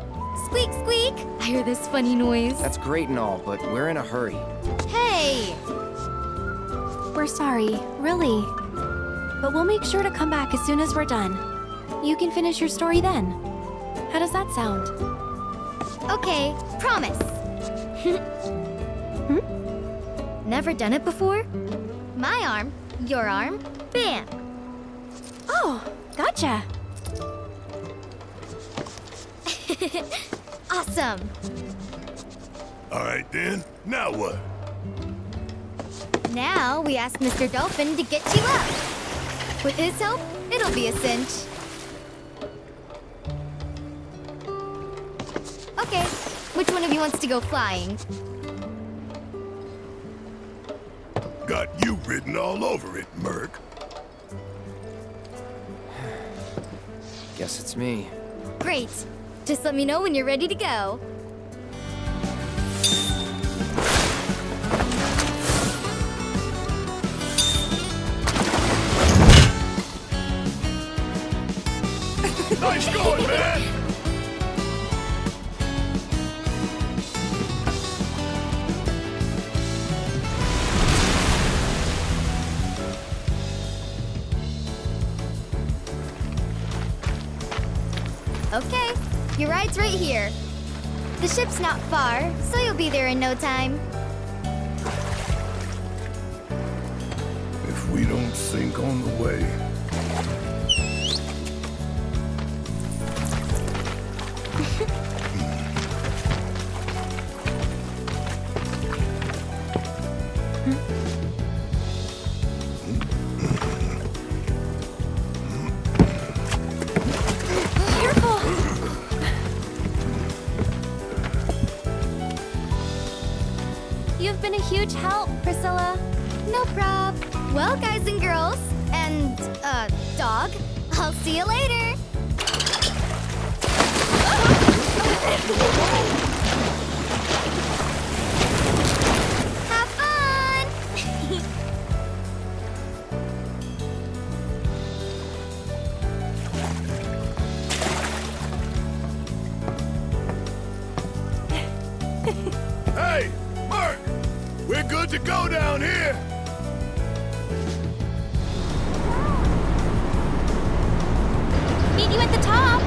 [SPEAKER 2] squeak, squeak, I hear this funny noise.
[SPEAKER 10] That's great and all, but we're in a hurry.
[SPEAKER 2] Hey!
[SPEAKER 14] We're sorry, really. But we'll make sure to come back as soon as we're done. You can finish your story then. How does that sound?
[SPEAKER 2] Okay, promise. Never done it before? My arm, your arm, bam!
[SPEAKER 14] Oh, gotcha.
[SPEAKER 2] Awesome.
[SPEAKER 9] All right then, now what?
[SPEAKER 2] Now we ask Mr. Dolphin to get you up. With his help, it'll be a cinch. Okay, which one of you wants to go flying?
[SPEAKER 9] Got you written all over it, Merc.
[SPEAKER 10] Guess it's me.
[SPEAKER 2] Great. Just let me know when you're ready to go.
[SPEAKER 9] Nice going, man!
[SPEAKER 2] Okay, your ride's right here. The ship's not far, so you'll be there in no time.
[SPEAKER 9] If we don't sink on the way.
[SPEAKER 2] You've been a huge help, Priscilla. No prob. Well, guys and girls, and, dog, I'll see you later. Have fun!
[SPEAKER 9] Hey, Mark! We're good to go down here!
[SPEAKER 5] Meet you at the top!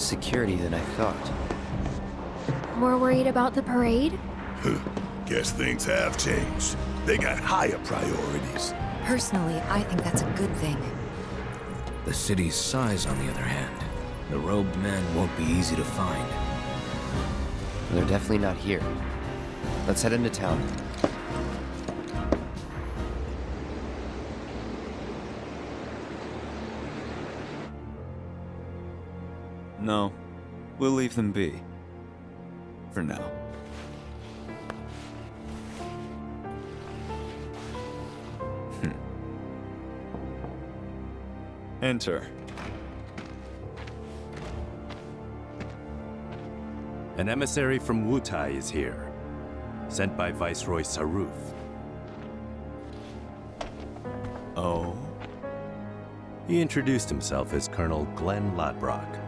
[SPEAKER 10] security than I thought.
[SPEAKER 14] More worried about the parade?
[SPEAKER 9] Guess things have changed. They got higher priorities.
[SPEAKER 3] Personally, I think that's a good thing.
[SPEAKER 15] The city's size, on the other hand, the robed men won't be easy to find.
[SPEAKER 10] They're definitely not here. Let's head into town.
[SPEAKER 1] No, we'll leave them be. For now. Enter.
[SPEAKER 7] An emissary from Wutai is here, sent by Viceroy Saruf.
[SPEAKER 1] Oh?
[SPEAKER 7] He introduced himself as Colonel Glenn Ladbrock.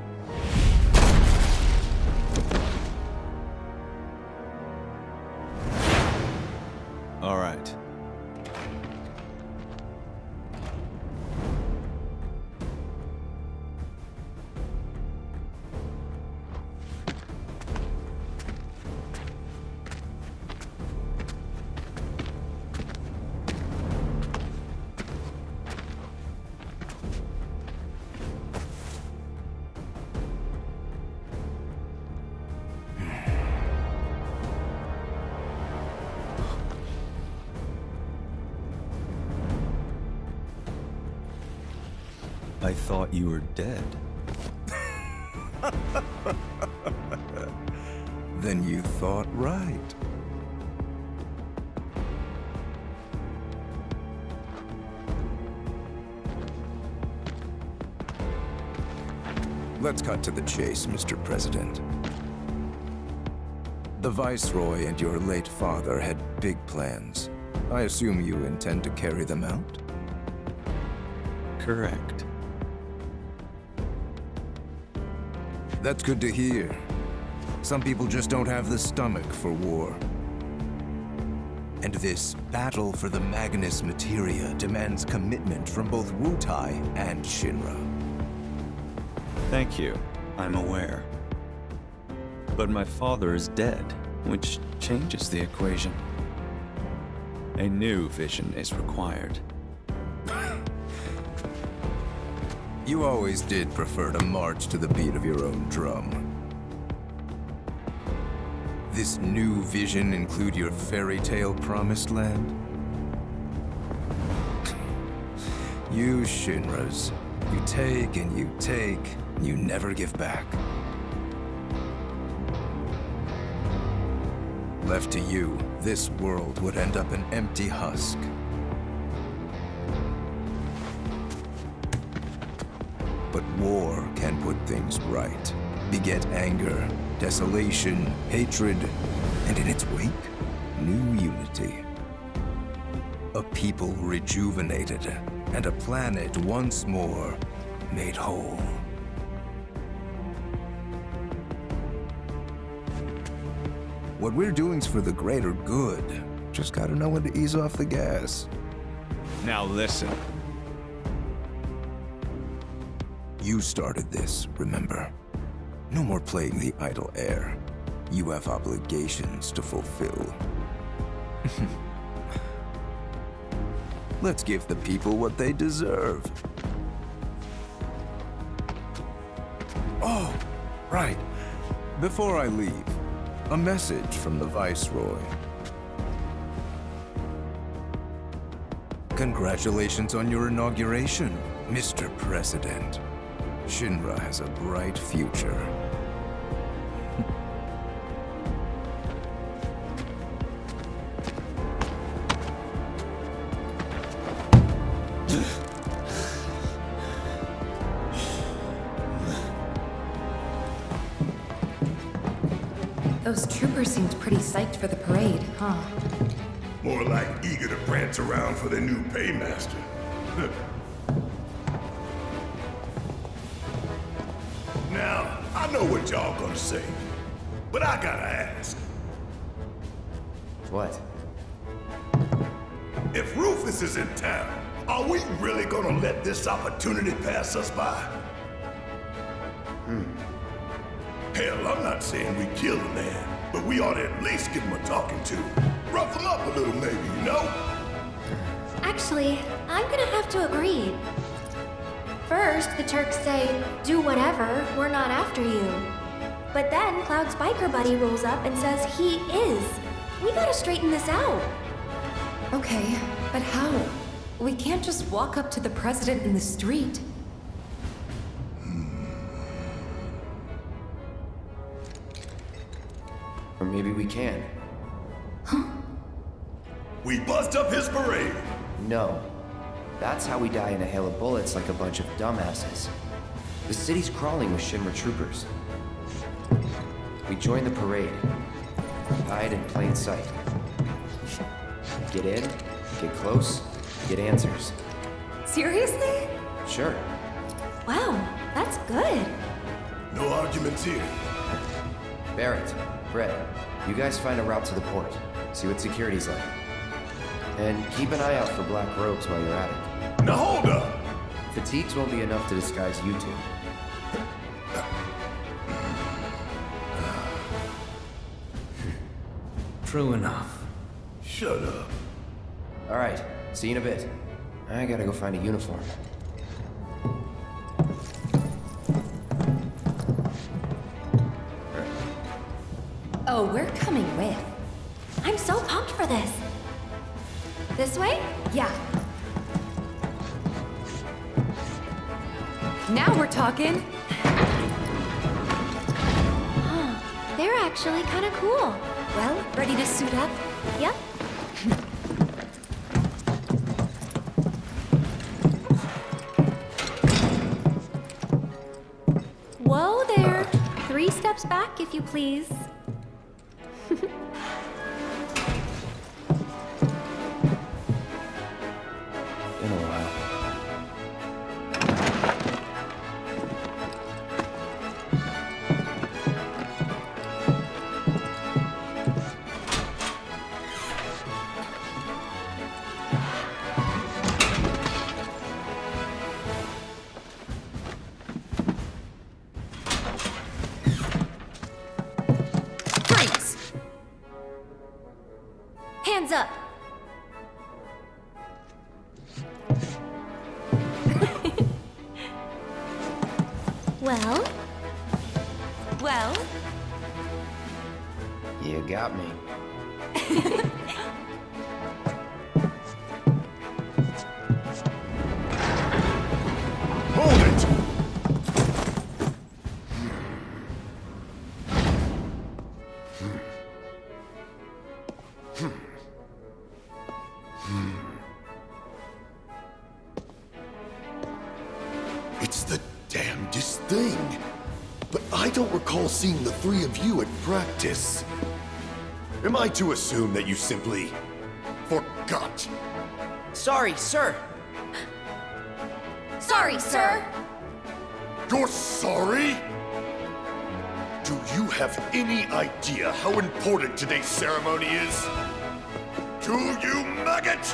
[SPEAKER 1] All right. I thought you were dead.
[SPEAKER 6] Then you thought right. Let's cut to the chase, Mr. President. The Viceroy and your late father had big plans. I assume you intend to carry them out?
[SPEAKER 1] Correct.
[SPEAKER 6] That's good to hear. Some people just don't have the stomach for war. And this battle for the Magnus Materia demands commitment from both Wutai and Shinra.
[SPEAKER 1] Thank you. I'm aware. But my father is dead, which changes the equation. A new vision is required.
[SPEAKER 6] You always did prefer to march to the beat of your own drum. This new vision include your fairy tale promised land? You Shinras, you take and you never give back. Left to you, this world would end up an empty husk. But war can put things right, beget anger, desolation, hatred, and in its wake, new unity. A people rejuvenated, and a planet once more made whole. What we're doing's for the greater good. Just gotta know when to ease off the gas.
[SPEAKER 1] Now listen.
[SPEAKER 6] You started this, remember? No more playing the idle heir. You have obligations to fulfill. Let's give the people what they deserve. Oh, right. Before I leave, a message from the Viceroy. Congratulations on your inauguration, Mr. President. Shinra has a bright future.
[SPEAKER 3] Those troopers seemed pretty psyched for the parade, huh?
[SPEAKER 9] More like eager to prance around for their new paymaster. Now, I know what y'all gonna say, but I gotta ask.
[SPEAKER 10] What?
[SPEAKER 9] If Rufus is in town, are we really gonna let this opportunity pass us by? Hell, I'm not saying we kill the man, but we ought to at least give him a talking to. Rough him up a little maybe, you know?
[SPEAKER 14] Actually, I'm gonna have to agree. First, the Turks say, do whatever, we're not after you. But then Cloud's biker buddy rolls up and says he is. We gotta straighten this out.
[SPEAKER 3] Okay, but how? We can't just walk up to the president in the street.
[SPEAKER 10] Or maybe we can.
[SPEAKER 9] We bust up his parade.
[SPEAKER 10] No. That's how we die in a hail of bullets like a bunch of dumbasses. The city's crawling with Shinra troopers. We join the parade. Hide in plain sight. Get in, get close, get answers.
[SPEAKER 14] Seriously?
[SPEAKER 10] Sure.
[SPEAKER 14] Wow, that's good.
[SPEAKER 9] No arguments here.
[SPEAKER 10] Barrett, Brett, you guys find a route to the port. See what security's like. And keep an eye out for black robes while you're at it.
[SPEAKER 9] Now hold up!
[SPEAKER 10] Fatigues won't be enough to disguise you two.
[SPEAKER 15] True enough.
[SPEAKER 9] Shut up.
[SPEAKER 10] Alright, see you in a bit. I gotta go find a uniform.
[SPEAKER 14] Oh, we're coming with. I'm so pumped for this. This way?
[SPEAKER 3] Yeah. Now we're talking.
[SPEAKER 14] Huh, they're actually kind of cool.
[SPEAKER 3] Well, ready to suit up?
[SPEAKER 14] Yep. Whoa there. 3 steps back, if you please.
[SPEAKER 10] Been a while.
[SPEAKER 14] Freeze! Hands up. Well? Well?
[SPEAKER 10] You got me.
[SPEAKER 9] Hold it!
[SPEAKER 12] It's the damnedest thing. But I don't recall seeing the 3 of you at practice. Am I to assume that you simply forgot?
[SPEAKER 8] Sorry, sir.
[SPEAKER 14] Sorry, sir.
[SPEAKER 12] You're sorry? Do you have any idea how important today's ceremony is? Do you, maggot?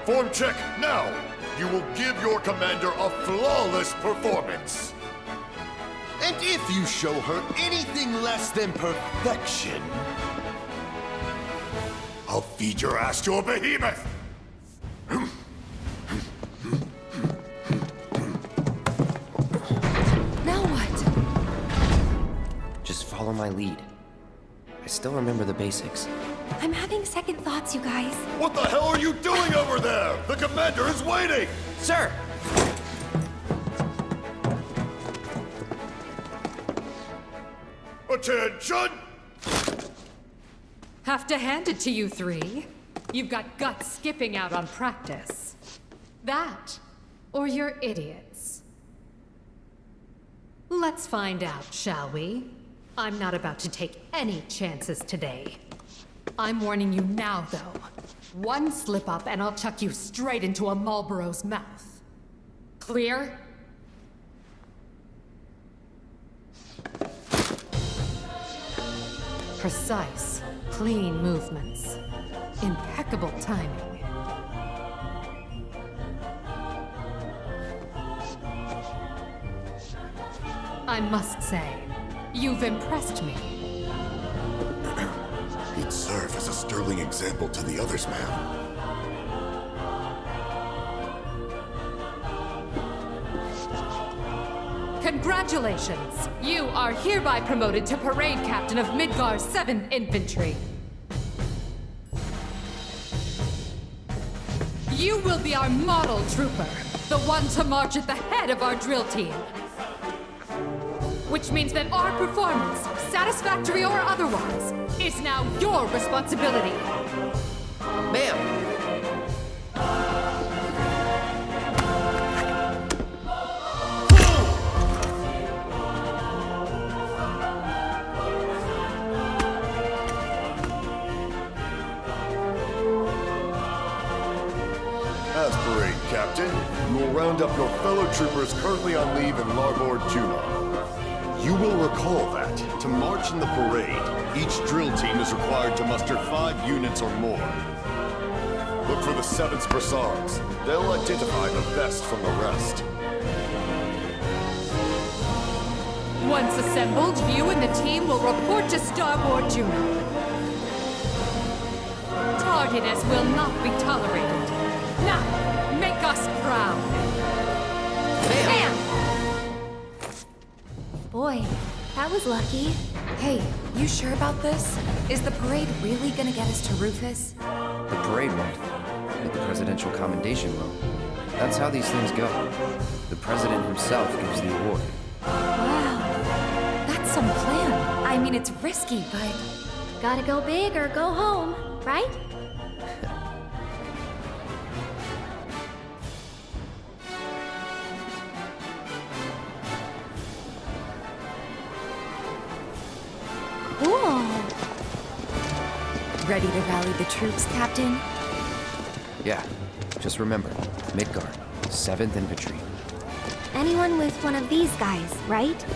[SPEAKER 12] Form check now. You will give your commander a flawless performance. And if you show her anything less than perfection, I'll feed your ass to a behemoth!
[SPEAKER 3] Now what?
[SPEAKER 10] Just follow my lead. I still remember the basics.
[SPEAKER 14] I'm having second thoughts, you guys.
[SPEAKER 12] What the hell are you doing over there? The commander is waiting!
[SPEAKER 8] Sir!
[SPEAKER 12] Attention!
[SPEAKER 16] Have to hand it to you 3. You've got guts skipping out on practice. That, or you're idiots. Let's find out, shall we? I'm not about to take any chances today. I'm warning you now, though. One slip up and I'll chuck you straight into a Marlboro's mouth. Clear? Precise, clean movements. Impeccable timing. I must say, you've impressed me.
[SPEAKER 12] He'd serve as a sterling example to the others, ma'am.
[SPEAKER 16] Congratulations! You are hereby promoted to Parade Captain of Midgar's 7th Infantry. You will be our model trooper, the one to march at the head of our drill team. Which means that our performance, satisfactory or otherwise, is now your responsibility.
[SPEAKER 10] Ma'am!
[SPEAKER 12] As parade captain, you will round up your fellow troopers currently on leave in Larboard Junon. You will recall that, to march in the parade, each drill team is required to muster 5 units or more. Look for the 7th Brassards. They'll identify the best from the rest.
[SPEAKER 16] Once assembled, you and the team will report to Starboard Junon. Tardiness will not be tolerated. Now, make us proud.
[SPEAKER 3] Bam!
[SPEAKER 14] Boy, that was lucky.
[SPEAKER 3] Hey, you sure about this? Is the parade really gonna get us to Rufus?
[SPEAKER 10] The parade won't, but the presidential commendation will. That's how these things go. The president himself gives the award.
[SPEAKER 3] Wow, that's some plan. I mean, it's risky, but...
[SPEAKER 14] Gotta go big or go home, right? Cool.
[SPEAKER 3] Ready to rally the troops, Captain?
[SPEAKER 10] Yeah, just remember, Midgard, 7th Infantry.
[SPEAKER 14] Anyone with one of these guys, right?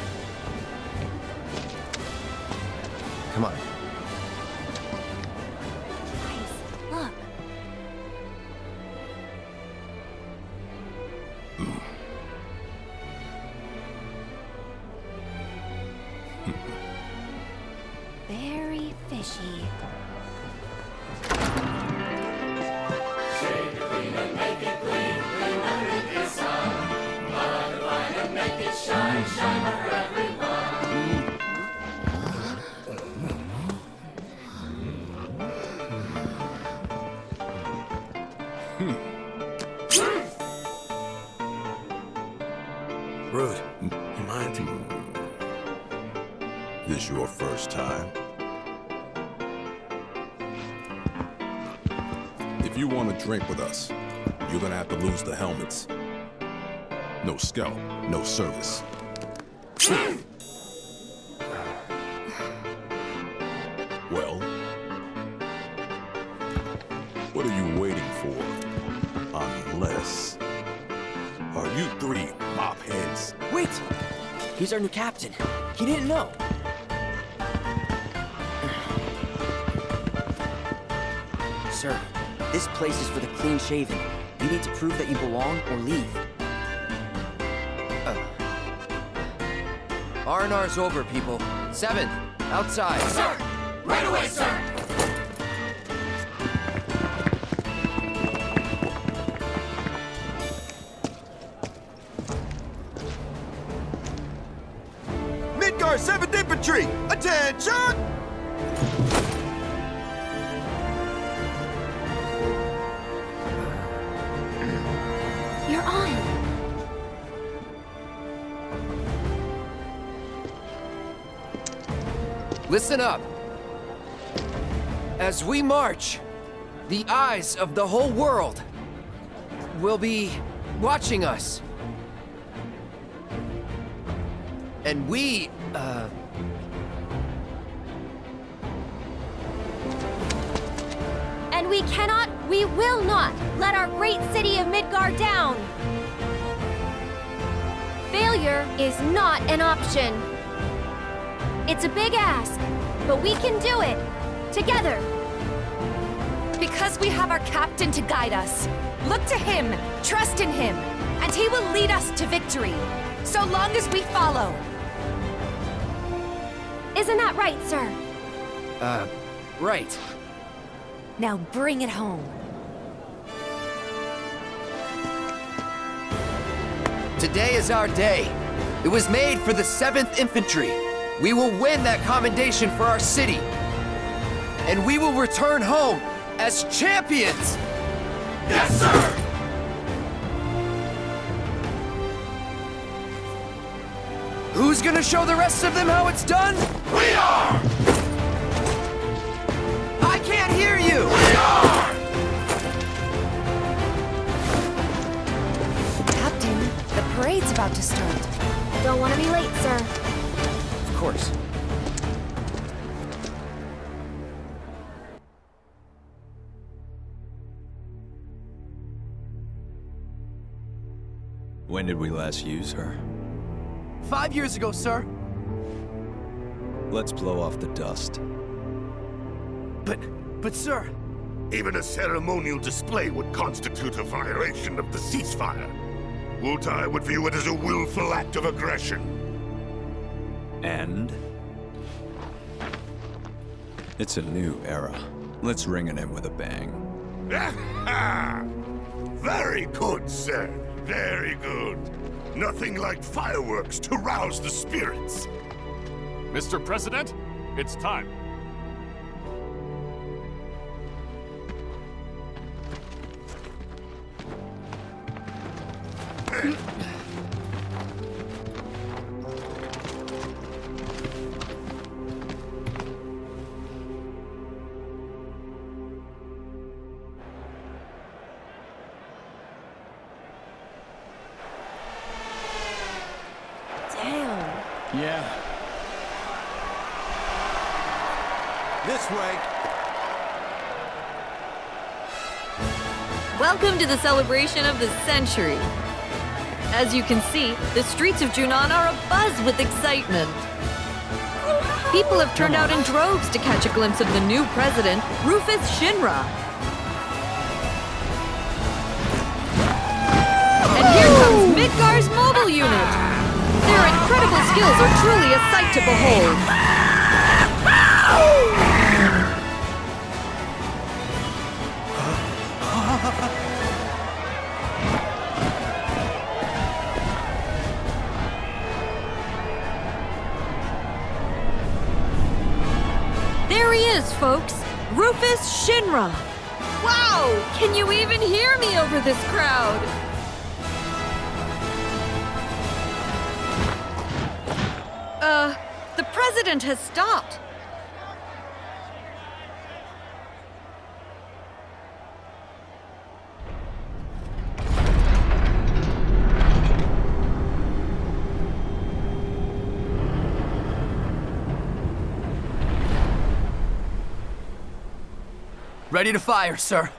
[SPEAKER 10] Come on.
[SPEAKER 14] Look. Very fishy.
[SPEAKER 9] Rude, you mind? This your first time? If you want to drink with us, you're gonna have to lose the helmets. No scalp, no service. Well, what are you waiting for? Unless... Are you 3 mop heads?
[SPEAKER 8] Wait! He's our new captain. He didn't know. Sir, this place is for the clean-shaven. You need to prove that you belong or leave.
[SPEAKER 10] R&R's over, people. 7th, outside.
[SPEAKER 11] Sir! Right away, sir!
[SPEAKER 12] Midgar 7th Infantry! Attention!
[SPEAKER 14] You're on.
[SPEAKER 10] Listen up. As we march, the eyes of the whole world will be watching us. And we,
[SPEAKER 14] And we cannot, we will not, let our great city of Midgar down. Failure is not an option. It's a big ask, but we can do it. Together.
[SPEAKER 3] Because we have our captain to guide us. Look to him, trust in him, and he will lead us to victory. So long as we follow.
[SPEAKER 14] Isn't that right, sir?
[SPEAKER 11] Right.
[SPEAKER 14] Now bring it home.
[SPEAKER 11] Today is our day. It was made for the 7th Infantry. We will win that commendation for our city. And we will return home as champions!
[SPEAKER 9] Yes, sir!
[SPEAKER 11] Who's gonna show the rest of them how it's done?
[SPEAKER 9] We are!
[SPEAKER 11] I can't hear you!
[SPEAKER 9] We are!
[SPEAKER 14] Captain, the parade's about to start. Don't want to be late, sir.
[SPEAKER 11] Of course.
[SPEAKER 1] When did we last use her?
[SPEAKER 11] 5 years ago, sir.
[SPEAKER 1] Let's blow off the dust.
[SPEAKER 11] But sir...
[SPEAKER 9] Even a ceremonial display would constitute a violation of the ceasefire. Wutai would view it as a willful act of aggression.
[SPEAKER 1] And? It's a new era. Let's ring it in with a bang.
[SPEAKER 9] Very good, sir. Very good. Nothing like fireworks to rouse the spirits.
[SPEAKER 17] Mr. President, it's time.
[SPEAKER 21] Yeah.
[SPEAKER 18] This way.
[SPEAKER 23] Welcome to the celebration of the century. As you can see, the streets of Junon are abuzz with excitement. People have turned out in droves to catch a glimpse of the new president, Rufus Shinra. And here comes Midgar's mobile unit. Their incredible skills are truly a sight to behold. There he is, folks. Rufus Shinra. Wow! Can you even hear me over this crowd? The president has stopped.
[SPEAKER 11] Ready to fire, sir.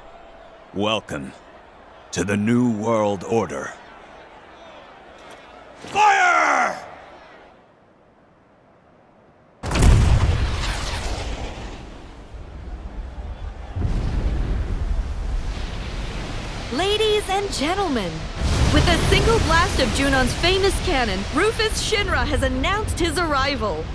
[SPEAKER 1] Welcome to the New World Order. Fire!
[SPEAKER 23] Ladies and gentlemen, with a single blast of Junon's famous cannon, Rufus Shinra has announced his arrival.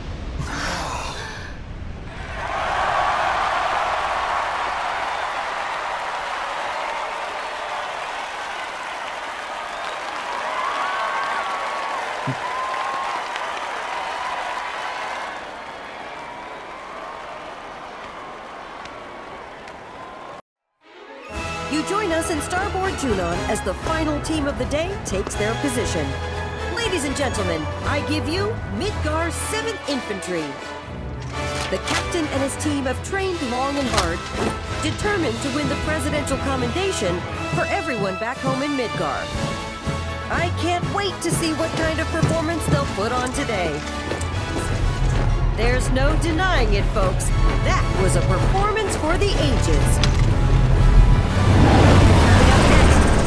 [SPEAKER 24] You join us in Starboard Junon as the final team of the day takes their position. Ladies and gentlemen, I give you Midgar's 7th Infantry. The captain and his team have trained long and hard, determined to win the presidential commendation for everyone back home in Midgar. I can't wait to see what kind of performance they'll put on today. There's no denying it, folks. That was a performance for the ages.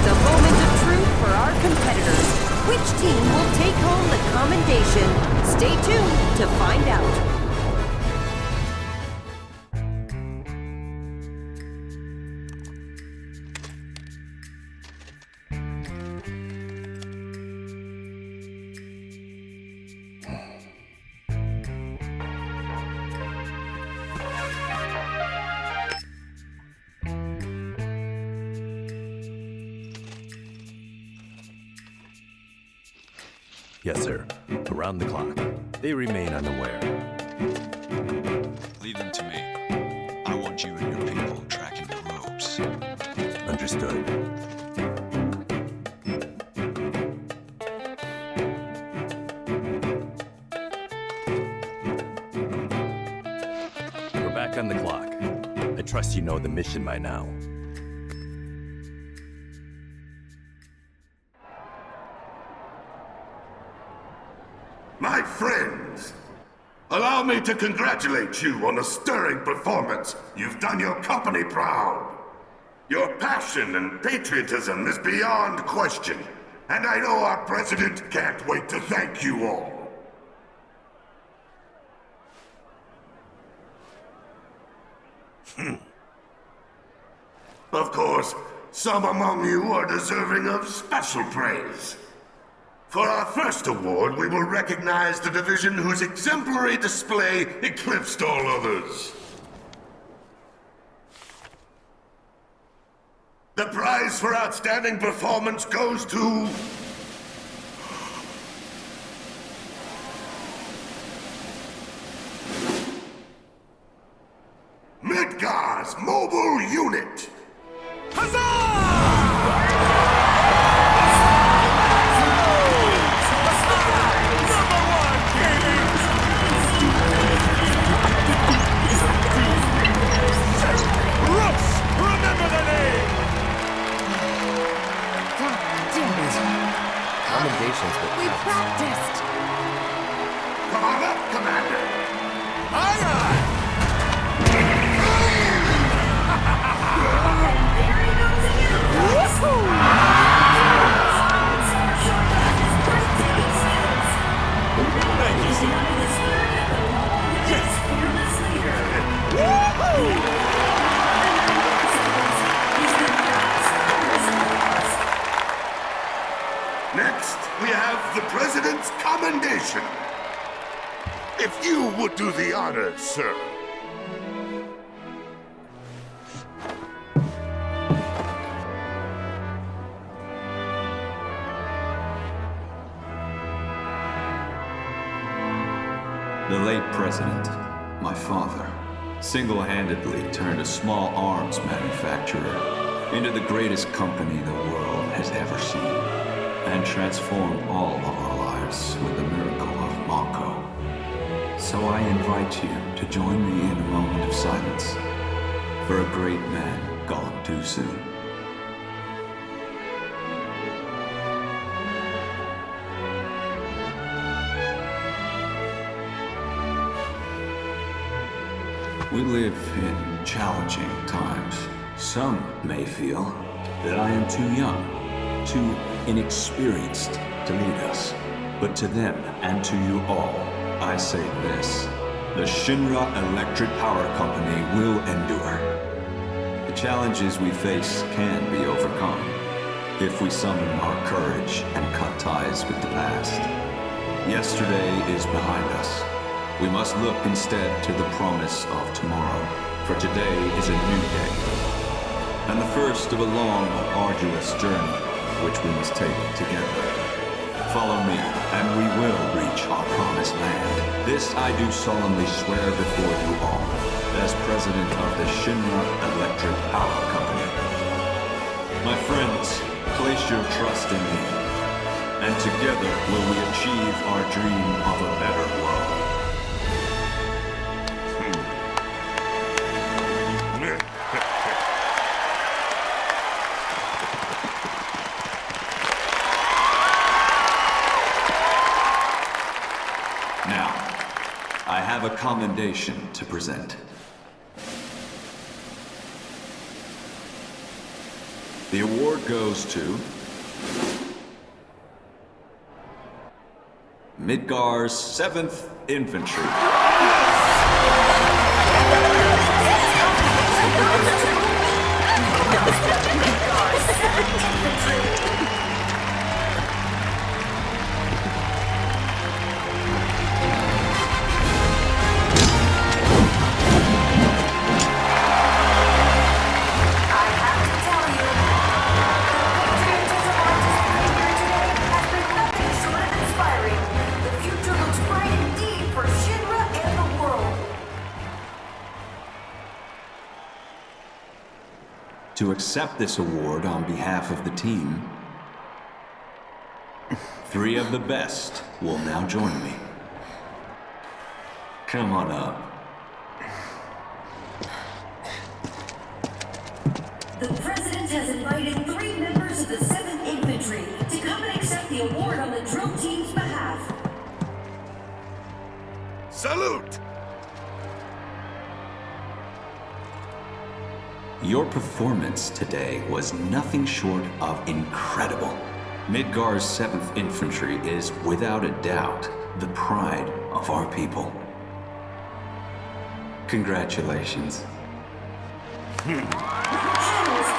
[SPEAKER 24] The moment of truth for our competitors. Which team will take home the commendation? Stay tuned to find out.
[SPEAKER 7] Yes, sir. Around the clock. They remain unaware.
[SPEAKER 1] Leave them to me. I want you and your people tracking the ropes.
[SPEAKER 7] Understood. We're back on the clock. I trust you know the mission by now.
[SPEAKER 9] My friends, allow me to congratulate you on a stirring performance. You've done your company proud. Your passion and patriotism is beyond question, and I know our president can't wait to thank you all. Of course, some among you are deserving of special praise. For our first award, we will recognize the division whose exemplary display eclipsed all others. The prize for outstanding performance goes to... Midgar's mobile unit!
[SPEAKER 10] Commendations, but
[SPEAKER 16] We practiced!
[SPEAKER 9] Come on up, Commander! Next, we have the President's Commendation. If you would do the honors, sir.
[SPEAKER 1] The late president, my father, single-handedly turned a small arms manufacturer into the greatest company the world has ever seen, and transformed all of our lives with the miracle of Mako. So I invite you to join me in a moment of silence for a great man gone too soon. We live in challenging times. Some may feel that I am too young, too inexperienced to lead us. But to them and to you all, I say this: the Shinra Electric Power Company will endure. The challenges we face can be overcome if we summon our courage and cut ties with the past. Yesterday is behind us. We must look instead to the promise of tomorrow, for today is a new day, and the first of a long, arduous journey which we must take together. Follow me, and we will reach our promised land. This I do solemnly swear before you all, as president of the Shinra Electric Power Company. My friends, place your trust in me, and together will we achieve our dream of a better world. I have a commendation to present. The award goes to Midgar's 7th Infantry.
[SPEAKER 4] Inspiring
[SPEAKER 1] To accept this award on behalf of the team, 3 of the best will now join me. Come on up.
[SPEAKER 4] The President has invited 3 members of the 7th Infantry to come and accept the award on the drill team's behalf.
[SPEAKER 9] Salute!
[SPEAKER 1] Your performance today was nothing short of incredible. Midgar's 7th Infantry is, without a doubt, the pride of our people. Congratulations.
[SPEAKER 4] Generous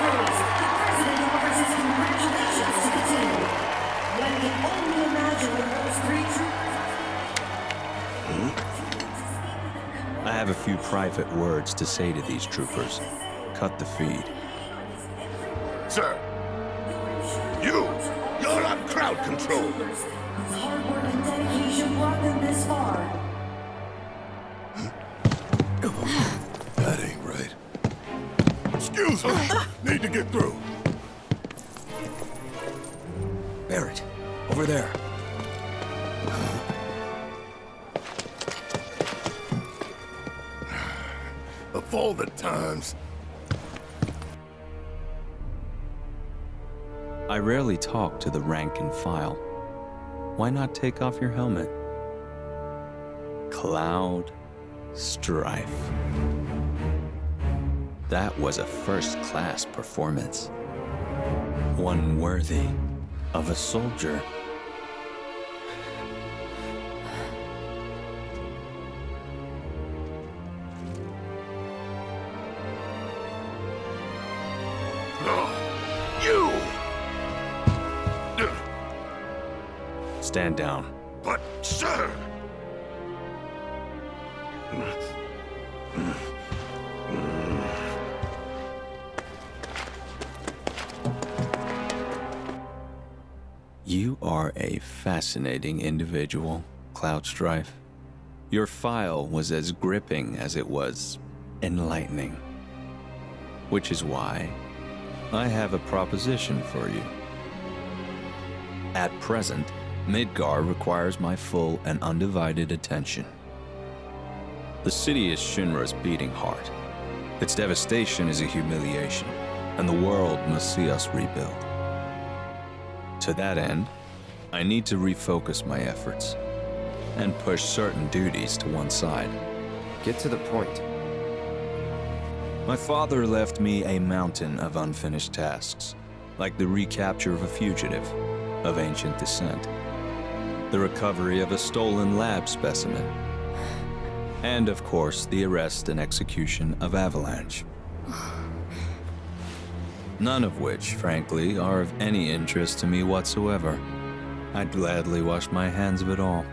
[SPEAKER 4] praise. The President offers his congratulations to the team. One can only imagine what those 3 troopers...
[SPEAKER 7] I have a few private words to say to these troopers. Cut the feed.
[SPEAKER 9] Sir, you're on crowd control.
[SPEAKER 4] Whose hard work and dedication brought them this far.
[SPEAKER 12] That ain't right. Excuse me. Need to get through.
[SPEAKER 15] Barrett, over there.
[SPEAKER 12] Of all the times.
[SPEAKER 7] I rarely talk to the rank and file. Why not take off your helmet? Cloud Strife. That was a first-class performance. One worthy of a soldier. Stand down.
[SPEAKER 9] But, sir...
[SPEAKER 7] You are a fascinating individual, Cloud Strife. Your file was as gripping as it was enlightening. Which is why I have a proposition for you. At present, Midgar requires my full and undivided attention. The city is Shinra's beating heart. Its devastation is a humiliation, and the world must see us rebuild. To that end, I need to refocus my efforts and push certain duties to one side.
[SPEAKER 10] Get to the point.
[SPEAKER 7] My father left me a mountain of unfinished tasks, like the recapture of a fugitive of ancient descent, the recovery of a stolen lab specimen, and of course, the arrest and execution of Avalanche. None of which, frankly, are of any interest to me whatsoever. I'd gladly wash my hands of it all.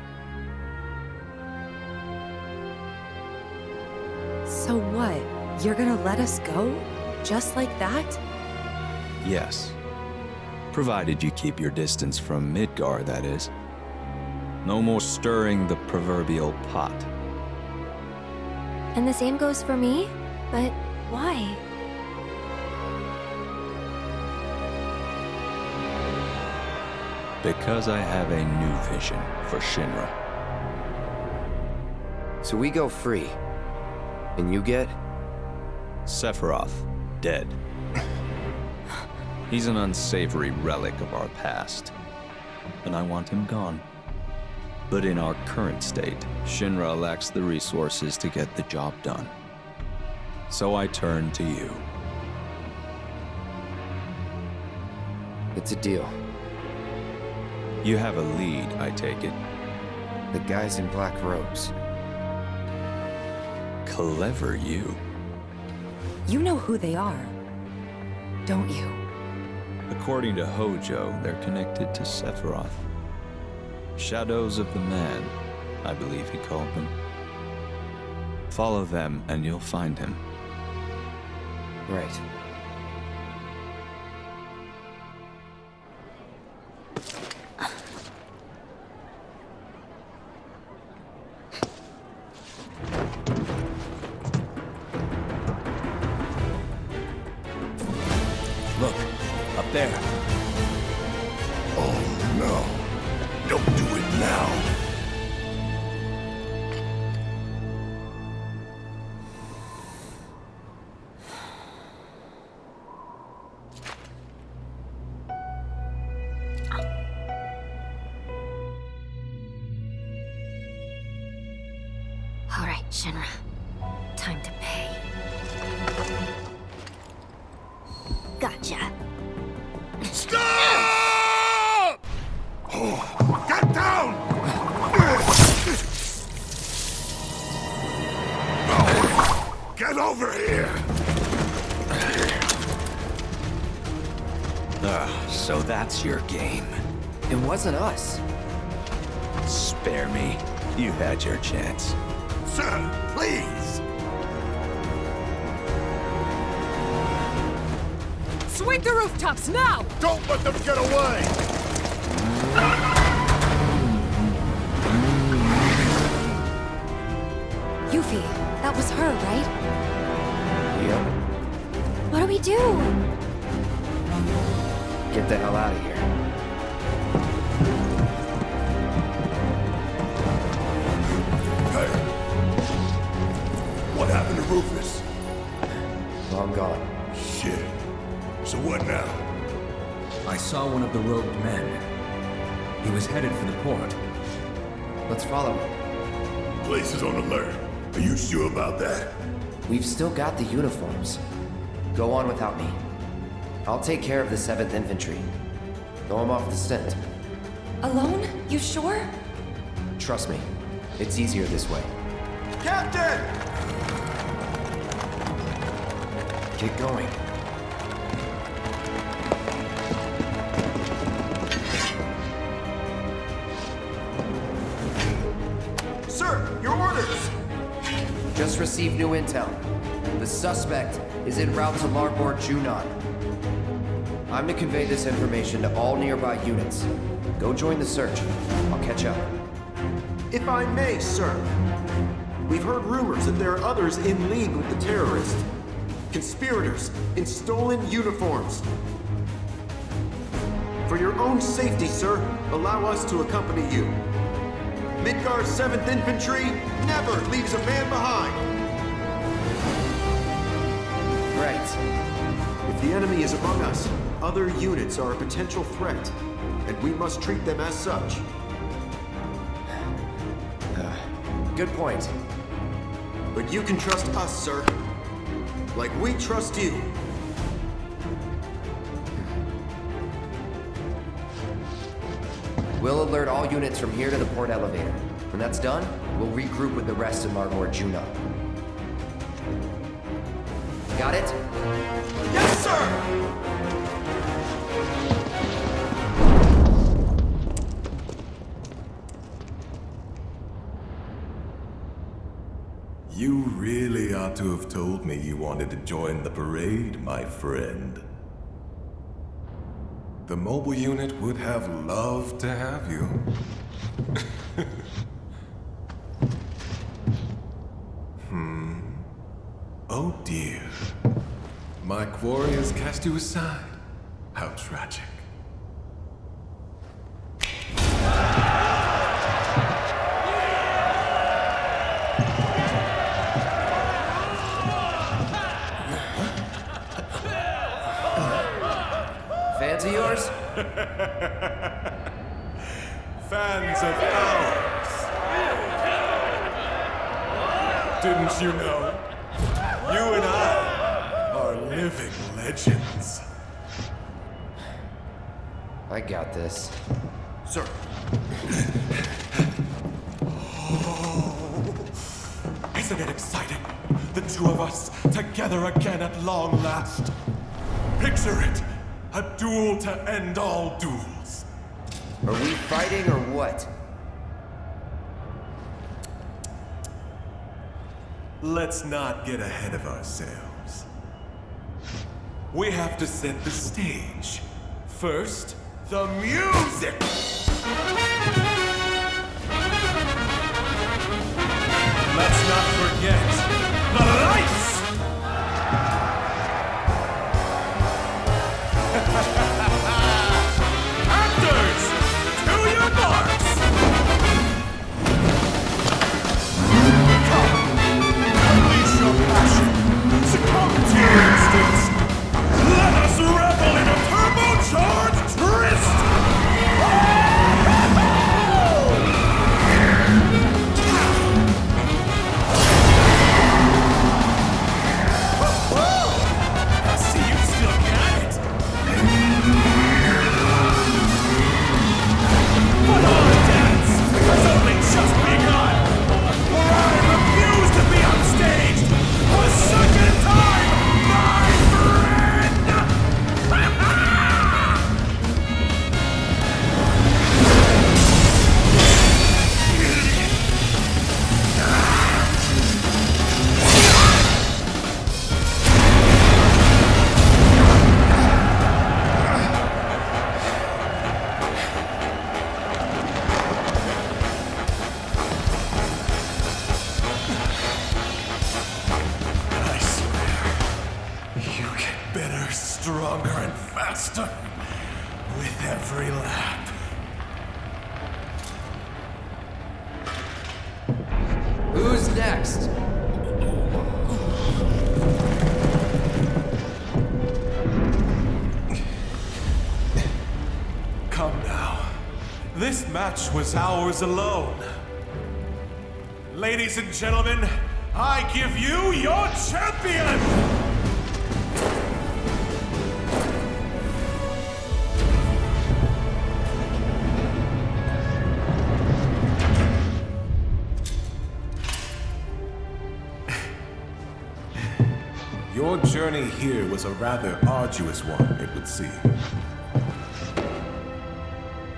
[SPEAKER 3] So what? You're gonna let us go? Just like that?
[SPEAKER 7] Yes. Provided you keep your distance from Midgar, that is. No more stirring the proverbial pot.
[SPEAKER 14] And the same goes for me? But why?
[SPEAKER 7] Because I have a new vision for Shinra.
[SPEAKER 10] So we go free. And you get?
[SPEAKER 7] Sephiroth, dead. He's an unsavory relic of our past, and I want him gone. But in our current state, Shinra lacks the resources to get the job done. So I turn to you.
[SPEAKER 10] It's a deal.
[SPEAKER 7] You have a lead, I take it.
[SPEAKER 10] The guys in black robes.
[SPEAKER 7] Clever you.
[SPEAKER 3] You know who they are, don't you?
[SPEAKER 7] According to Hojo, they're connected to Sephiroth. Shadows of the Man, I believe he called them. Follow them and you'll find him.
[SPEAKER 10] Right.
[SPEAKER 21] there.
[SPEAKER 12] Oh no. Don't do it now.
[SPEAKER 5] All right, Shinra. Time to pay. Gotcha.
[SPEAKER 12] Stop! Oh, get down! Get over here!
[SPEAKER 7] So that's your game.
[SPEAKER 11] It wasn't us.
[SPEAKER 7] Spare me. You had your chance.
[SPEAKER 12] Sir, please!
[SPEAKER 16] Swing the rooftops now!
[SPEAKER 12] Don't let them get away!
[SPEAKER 3] Yuffie, that was her, right?
[SPEAKER 11] Yep.
[SPEAKER 14] What do we do?
[SPEAKER 11] Get the hell out of here.
[SPEAKER 12] Hey! What happened to Rufus?
[SPEAKER 11] Long gone.
[SPEAKER 12] Shit. So what now?
[SPEAKER 15] I saw one of the robed men. He was headed for the port.
[SPEAKER 11] Let's follow him.
[SPEAKER 12] Place is on alert. Are you sure about that?
[SPEAKER 11] We've still got the uniforms. Go on without me. I'll take care of the 7th Infantry. Throw him off the scent.
[SPEAKER 3] Alone? You sure?
[SPEAKER 11] Trust me, it's easier this way.
[SPEAKER 18] Captain!
[SPEAKER 11] Get going.
[SPEAKER 18] Sir, your orders!
[SPEAKER 11] Just received new intel. The suspect is en route to Larboard Junon. I'm to convey this information to all nearby units. Go join the search. I'll catch up.
[SPEAKER 18] If I may, sir. We've heard rumors that there are others in league with the terrorists. Conspirators in stolen uniforms. For your own safety, sir, allow us to accompany you. Midgar's 7th Infantry never leaves a man behind!
[SPEAKER 11] Right.
[SPEAKER 18] If the enemy is among us, other units are a potential threat, and we must treat them as such.
[SPEAKER 11] Good point.
[SPEAKER 18] But you can trust us, sir. Like we trust you.
[SPEAKER 11] We'll alert all units from here to the port elevator. When that's done, we'll regroup with the rest in Larboard Junon. Got it?
[SPEAKER 18] Yes, sir!
[SPEAKER 12] You really ought to have told me you wanted to join the parade, my friend. The mobile unit would have loved to have you. Oh dear. My quarry has cast you aside. How tragic.
[SPEAKER 11] Fans of yours?
[SPEAKER 12] Fans of ours. Didn't you know? You and I are living legends.
[SPEAKER 11] I got this.
[SPEAKER 18] Sir.
[SPEAKER 12] Oh, isn't it exciting? The two of us together again at long last. Picture it. A duel to end all duels.
[SPEAKER 11] Are we fighting or what?
[SPEAKER 12] Let's not get ahead of ourselves. We have to set the stage. First, the music! Let's not forget the lights!
[SPEAKER 13] stronger and faster with every lap.
[SPEAKER 11] Who's next?
[SPEAKER 13] Come now. This match was ours alone. Ladies and gentlemen, I give you your champion! Your journey here was a rather arduous one, it would seem.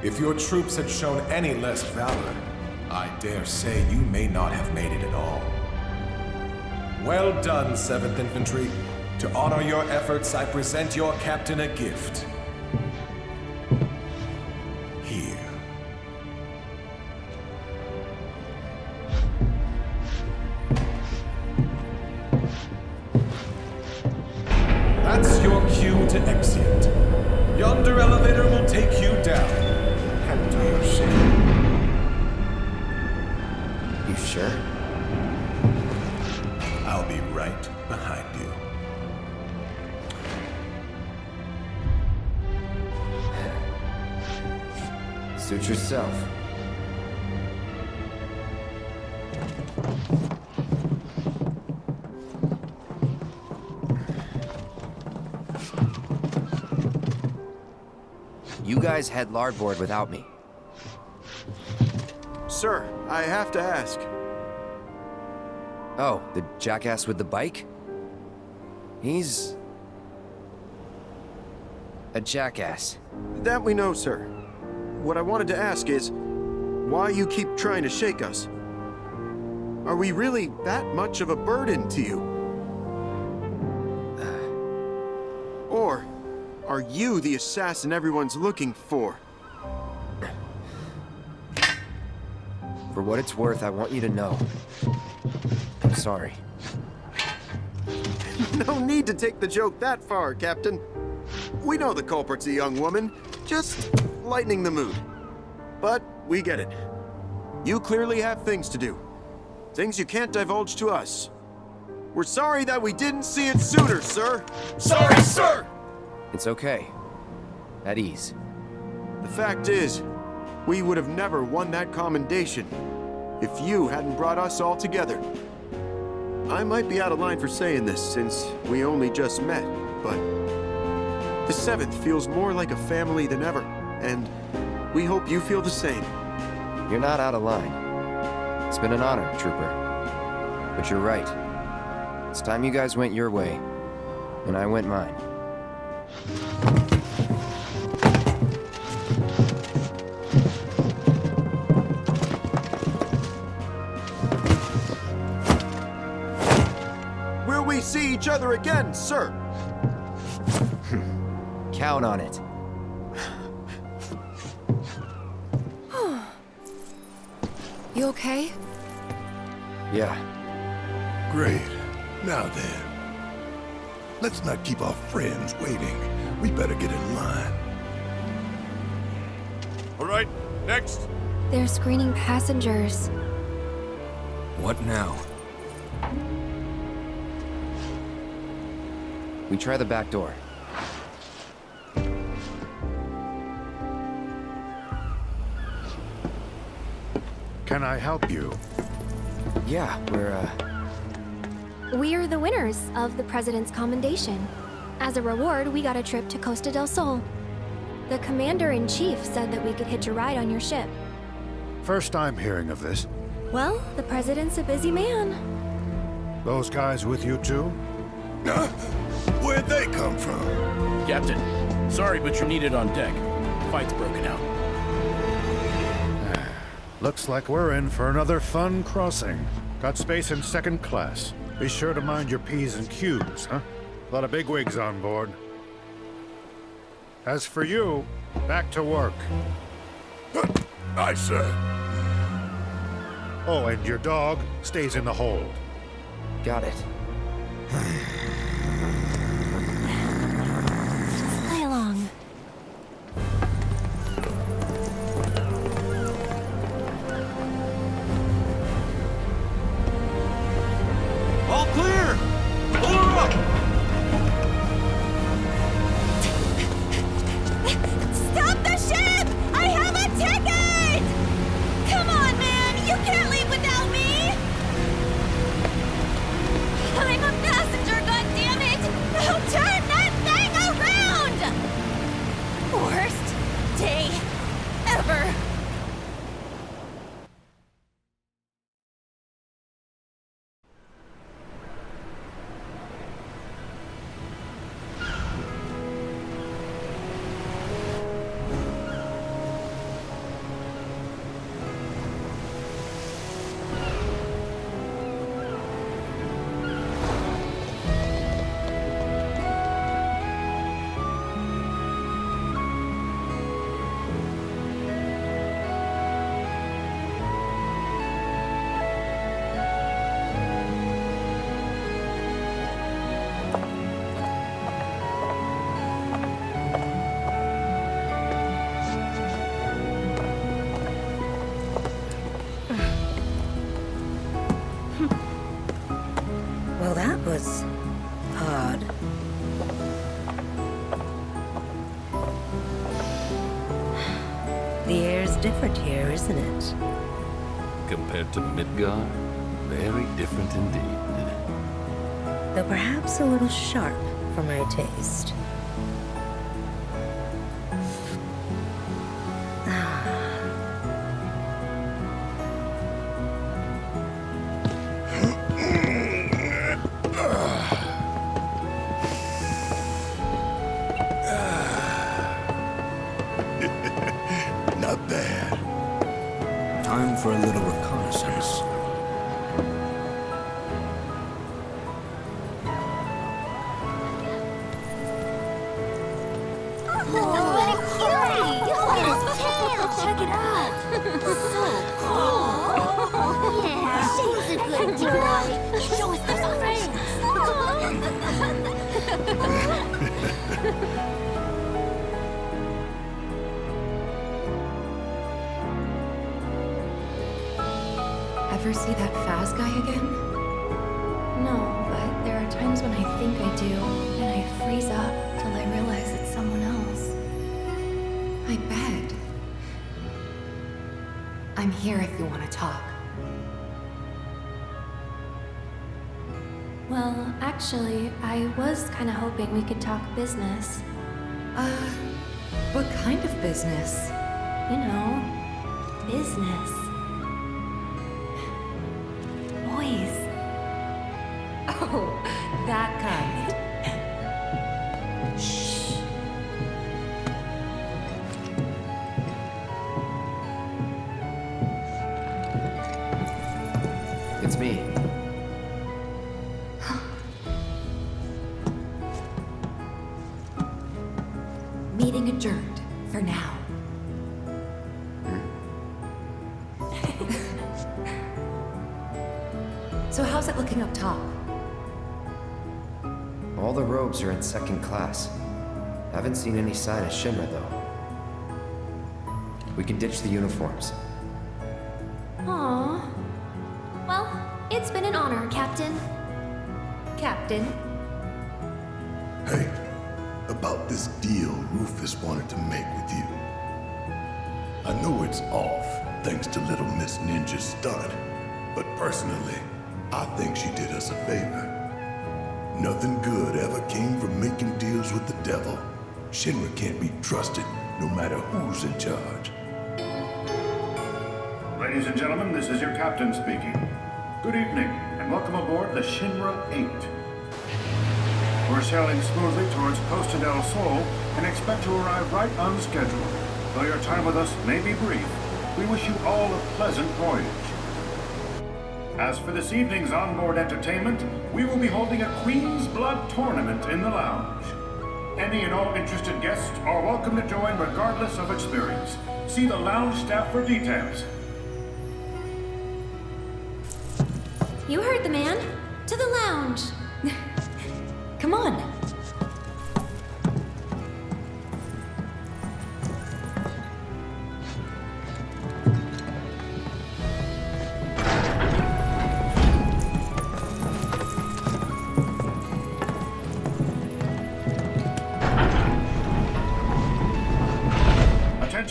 [SPEAKER 13] If your troops had shown any less valor, I dare say you may not have made it at all. Well done, 7th Infantry. To honor your efforts, I present your captain a gift. Here. That's your cue to exit. Yonder elevator will take you down. And do your share.
[SPEAKER 10] You sure?
[SPEAKER 13] I'll be right behind you.
[SPEAKER 10] Suit yourself. You guys head larboard without me.
[SPEAKER 18] Sir, I have to ask.
[SPEAKER 10] Oh, the jackass with the bike? He's... a jackass.
[SPEAKER 18] That we know, sir. What I wanted to ask is, why you keep trying to shake us? Are we really that much of a burden to you? Or are you the assassin everyone's looking for?
[SPEAKER 10] For what it's worth, I want you to know. I'm sorry.
[SPEAKER 18] No need to take the joke that far, Captain. We know the culprit's a young woman, just lightening the mood. But we get it. You clearly have things to do. Things you can't divulge to us. We're sorry that we didn't see it sooner, sir. Sorry, sir!
[SPEAKER 10] It's okay. At ease.
[SPEAKER 18] The fact is, we would have never won that commendation if you hadn't brought us all together. I might be out of line for saying this since we only just met, but the 7th feels more like a family than ever, and we hope you feel the same.
[SPEAKER 10] You're not out of line. It's been an honor, Trooper. But you're right. It's time you guys went your way, and I went mine.
[SPEAKER 18] Will we see each other again, sir?
[SPEAKER 10] Count on it.
[SPEAKER 3] You okay?
[SPEAKER 10] Yeah.
[SPEAKER 12] Great. Now then. Let's not keep our friends waiting. We better get in line.
[SPEAKER 17] All right, next.
[SPEAKER 14] They're screening passengers.
[SPEAKER 15] What now?
[SPEAKER 10] We try the back door.
[SPEAKER 19] Can I help you?
[SPEAKER 10] Yeah,
[SPEAKER 14] We're the winners of the President's Commendation. As a reward, we got a trip to Costa del Sol. The Commander-in-Chief said that we could hitch a ride on your ship.
[SPEAKER 19] First I'm hearing of this.
[SPEAKER 14] Well, the President's a busy man.
[SPEAKER 19] Those guys with you too?
[SPEAKER 12] Where'd they come from?
[SPEAKER 20] Captain, sorry, but you're needed on deck. Fight's broken out.
[SPEAKER 19] Looks like we're in for another fun crossing. Got space in second class. Be sure to mind your P's and Q's, huh? A lot of bigwigs on board. As for you, back to work.
[SPEAKER 12] Aye, sir.
[SPEAKER 19] Oh, and your dog stays in the hold.
[SPEAKER 10] Got it.
[SPEAKER 5] Stop the ship! I have a ticket! Come on, man! You can't leave without me! I'm a passenger, goddammit! Now turn that thing around! Worst day ever!
[SPEAKER 24] Well, that was odd. The air's different here, isn't it?
[SPEAKER 2] Compared to Midgar, very different indeed.
[SPEAKER 24] Though perhaps a little sharp for my taste.
[SPEAKER 2] Not bad.
[SPEAKER 15] Time for a little reconnaissance.
[SPEAKER 5] Check it out! So cool! Yeah, she's a good boy! Show us the friends!
[SPEAKER 3] Ever see that Faz guy again?
[SPEAKER 14] No, but there are times when I think I do, and I freeze up till I realize it's someone else.
[SPEAKER 3] I bet. I'm here if you want to talk.
[SPEAKER 14] Well, actually, I was kind of hoping we could talk business.
[SPEAKER 3] What kind of business?
[SPEAKER 14] You know, business. Boys.
[SPEAKER 3] Oh, that kind. Shh.
[SPEAKER 10] It's me.
[SPEAKER 3] Meeting adjourned, for now. So how's it looking up top?
[SPEAKER 10] All the robes are in second class. Haven't seen any sign of Shinra, though. We can ditch the uniforms.
[SPEAKER 14] Aww. Well, it's been an honor, Captain.
[SPEAKER 3] Captain?
[SPEAKER 9] Hey, about this deal Rufus wanted to make with you. I know it's off, thanks to Little Miss Ninja's stunt, but personally, I think she did us a favor. Nothing good ever came from making deals with the devil. Shinra can't be trusted, no matter who's in charge.
[SPEAKER 6] Ladies and gentlemen, this is your captain speaking. Good evening, and welcome aboard the Shinra 8. We're sailing smoothly towards Costa del Sol and expect to arrive right on schedule. Though your time with us may be brief, we wish you all a pleasant voyage. As for this evening's onboard entertainment, we will be holding a Queen's Blood tournament in the lounge. Any and all interested guests are welcome to join regardless of experience. See the lounge staff for details.
[SPEAKER 14] You heard the man. To the lounge.
[SPEAKER 3] Come on.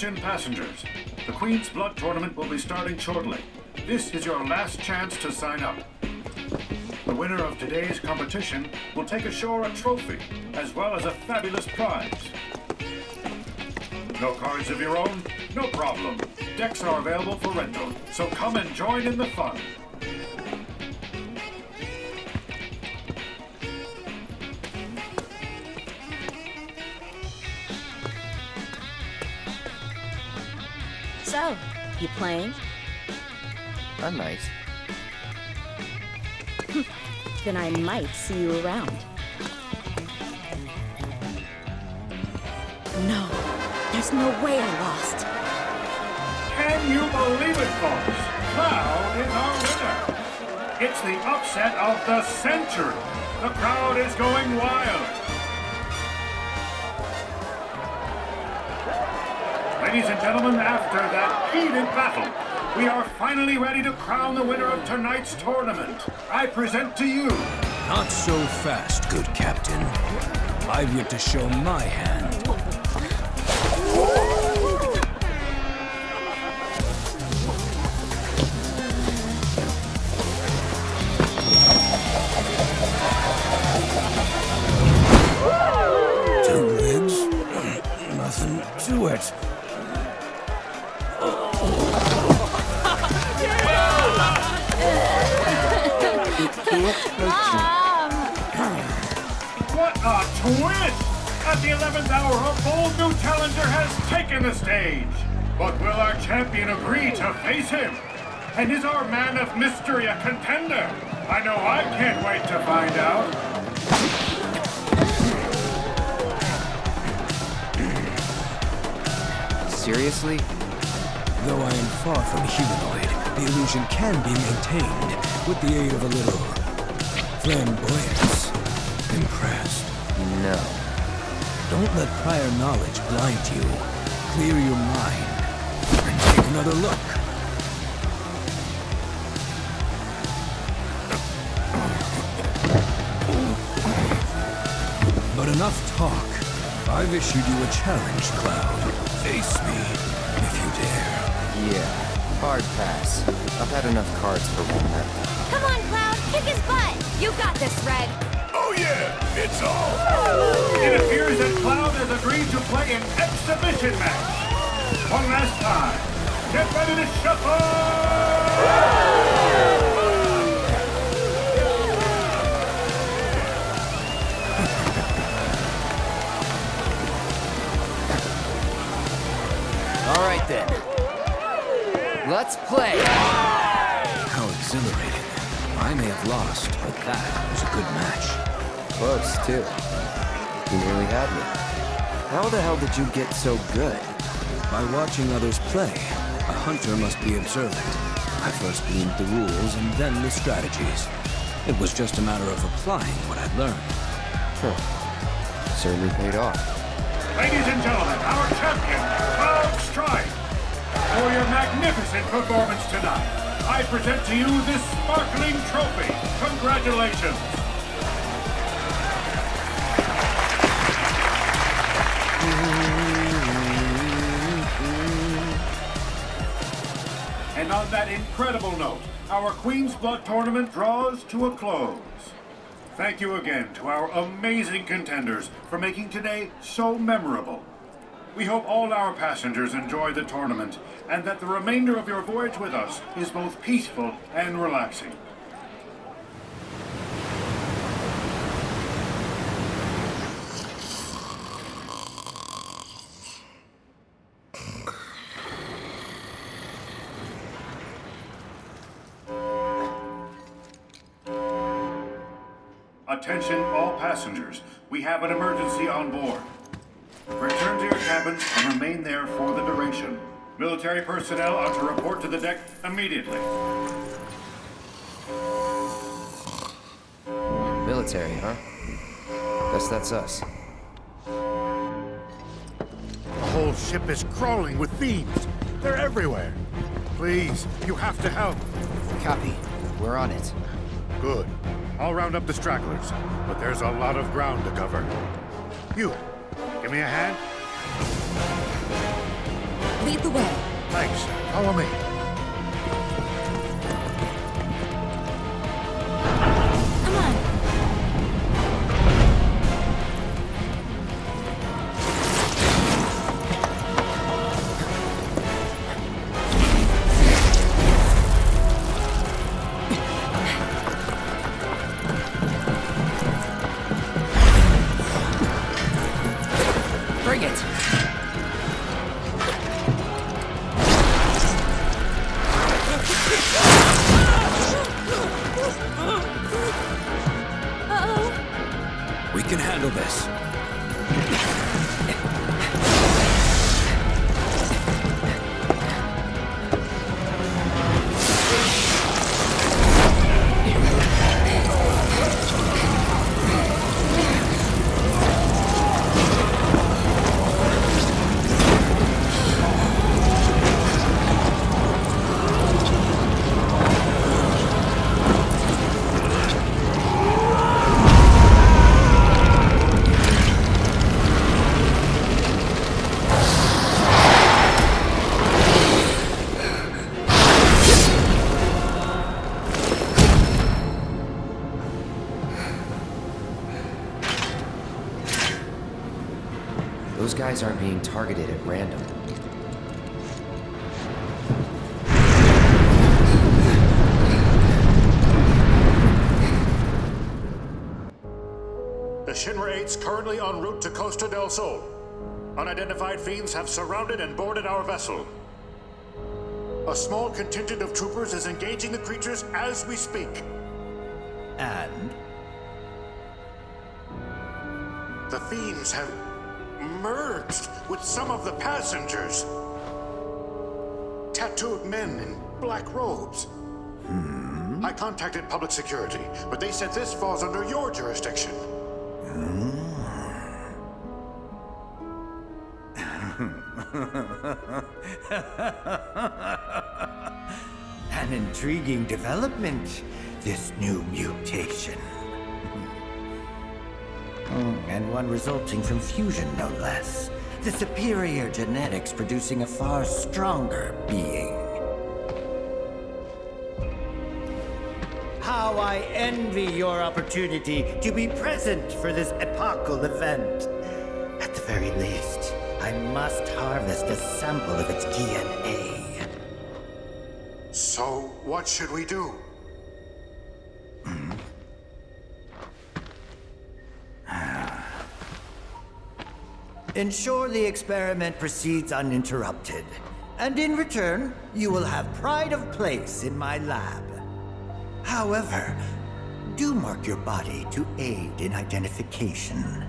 [SPEAKER 6] Attention passengers. The Queen's Blood Tournament will be starting shortly. This is your last chance to sign up. The winner of today's competition will take ashore a trophy, as well as a fabulous prize. No cards of your own? No problem. Decks are available for rental, so come and join in the fun.
[SPEAKER 14] So, you playing?
[SPEAKER 10] I might.
[SPEAKER 14] Then I might see you around. No, there's no way I lost.
[SPEAKER 6] Can you believe it, folks? Cloud is our winner. It's the upset of the century. The crowd is going wild. Ladies and gentlemen, after that heated battle, we are finally ready to crown the winner of tonight's tournament. I present to you...
[SPEAKER 15] Not so fast, good captain. I've yet to show my hand. 2 legs? Nothing to it.
[SPEAKER 6] What a twist! At the 11th hour, a bold new challenger has taken the stage. But will our champion agree to face him? And is our man of mystery a contender? I know I can't wait to find out.
[SPEAKER 10] Seriously?
[SPEAKER 15] Though I am far from humanoid, the illusion can be maintained with the aid of a little flamboyance. Impressed?
[SPEAKER 10] No.
[SPEAKER 15] Don't let prior knowledge blind you. Clear your mind and take another look. But enough talk. I've issued you a challenge, Cloud. Face me, if you dare.
[SPEAKER 10] Yeah, hard pass. I've had enough cards for one night.
[SPEAKER 5] Come on, Cloud, kick his butt! You got this, Red.
[SPEAKER 9] Oh yeah, it's all.
[SPEAKER 6] It appears that Cloud has agreed to play an exhibition match. One last time. Get ready to shuffle!
[SPEAKER 11] All right then. Let's play.
[SPEAKER 15] How exhilarating. I may have lost, but that was a good match.
[SPEAKER 10] Close, too. You nearly had me. How the hell did you get so good?
[SPEAKER 15] By watching others play, a hunter must be observant. I first gleaned the rules and then the strategies. It was just a matter of applying what I'd learned.
[SPEAKER 10] Huh. Certainly paid off.
[SPEAKER 6] Ladies and gentlemen, our champion, Cloud Strife. For your magnificent performance tonight, I present to you this sparkling trophy. Congratulations. And on that incredible note, our Queen's Blood Tournament draws to a close. Thank you again to our amazing contenders for making today so memorable. We hope all our passengers enjoy the tournament and that the remainder of your voyage with us is both peaceful and relaxing. Attention all passengers, we have an emergency on board. Return to your cabins and remain there for the duration. Military personnel are to report to the deck immediately.
[SPEAKER 10] Military, huh? Guess that's us.
[SPEAKER 19] The whole ship is crawling with thieves. They're everywhere. Please, you have to help.
[SPEAKER 11] Copy. We're on it.
[SPEAKER 19] Good. I'll round up the stragglers, but there's a lot of ground to cover. You, give me a hand.
[SPEAKER 24] Lead the way.
[SPEAKER 19] Thanks. Follow me.
[SPEAKER 5] Come on.
[SPEAKER 11] Bring it!
[SPEAKER 15] We can handle this.
[SPEAKER 10] Those guys aren't being targeted at random.
[SPEAKER 19] The Shinra 8's currently en route to Costa del Sol. Unidentified fiends have surrounded and boarded our vessel. A small contingent of troopers is engaging the creatures as we speak.
[SPEAKER 1] And?
[SPEAKER 19] The fiends have merged with some of the passengers. Tattooed men in black robes. I contacted public security, but they said this falls under your jurisdiction.
[SPEAKER 1] An intriguing development, this new mutation. And one resulting from fusion, no less. The superior genetics producing a far stronger being. How I envy your opportunity to be present for this epochal event. At the very least, I must harvest a sample of its DNA.
[SPEAKER 19] So, what should we do?
[SPEAKER 1] Ensure the experiment proceeds uninterrupted. And in return, you will have pride of place in my lab. However, do mark your body to aid in identification.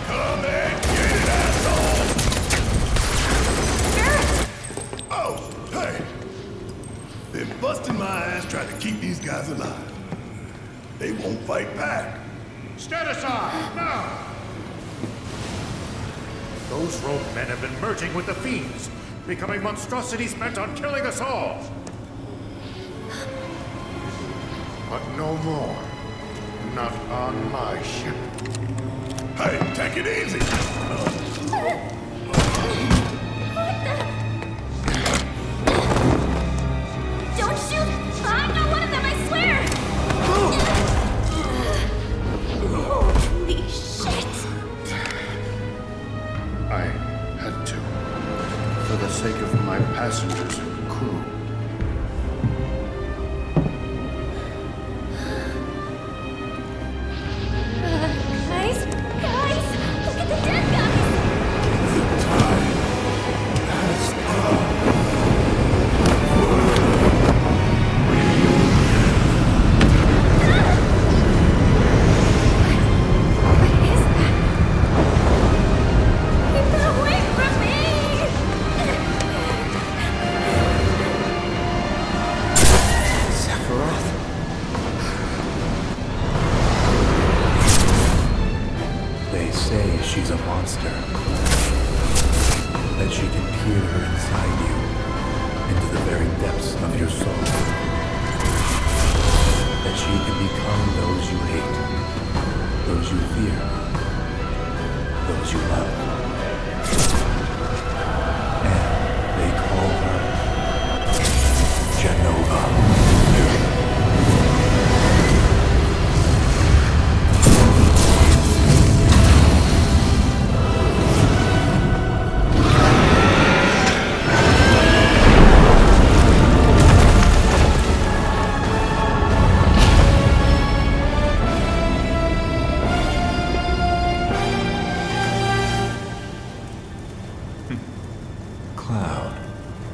[SPEAKER 9] Come and get it, asshole! Oh, hey! Been busting my ass trying to keep these guys alive. They won't fight back.
[SPEAKER 19] Stand aside, now! Those rogue men have been merging with the fiends, becoming monstrosities bent on killing us all. But no more. Not on my ship.
[SPEAKER 9] Hey, take it easy!
[SPEAKER 5] Don't shoot! I'm not one of them, I swear! Holy shit!
[SPEAKER 19] I had to. For the sake of my passengers and crew.
[SPEAKER 5] Guys, look at the dead guys!
[SPEAKER 8] They say she's a monster. That she can peer inside you, into the very depths of your soul. that she can become those you hate, those you fear, those you love. And they call her Genova. Cloud,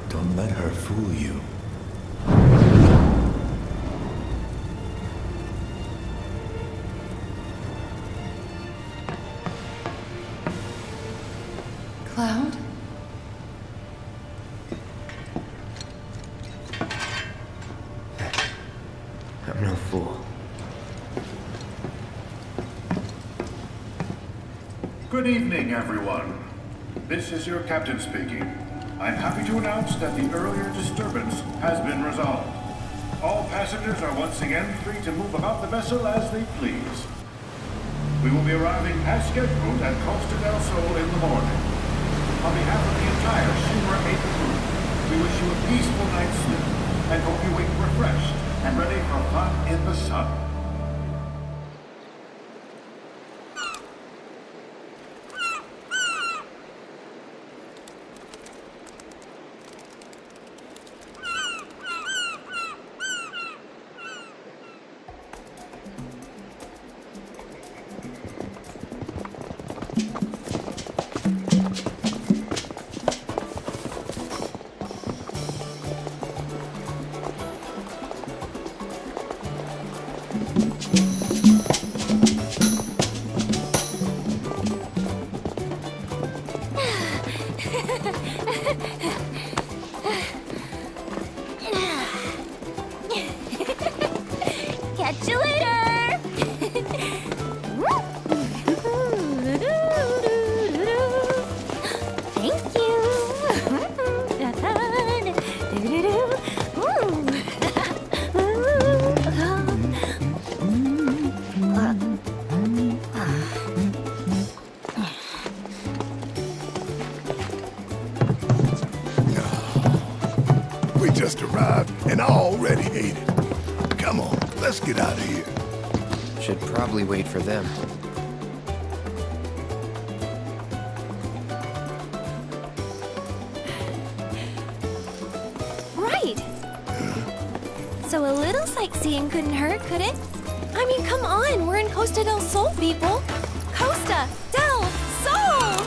[SPEAKER 8] don't let her fool you.
[SPEAKER 3] Cloud?
[SPEAKER 10] I'm no fool.
[SPEAKER 6] Good evening, everyone. This is your captain speaking. I'm happy to announce that the earlier disturbance has been resolved. All passengers are once again free to move about the vessel as they please. We will be arriving as scheduled at Costa del Sol in the morning. On behalf of the entire Shinra 8 crew, we wish you a peaceful night's sleep and hope you wake refreshed and ready for fun in the sun.
[SPEAKER 5] Catch you later! Thank
[SPEAKER 2] We just arrived and I already hate it. Come on, let's get out of here.
[SPEAKER 10] Should probably wait for them.
[SPEAKER 14] Right! So a little sightseeing couldn't hurt, could it? I mean, come on, we're in Costa del Sol, people! Costa del Sol!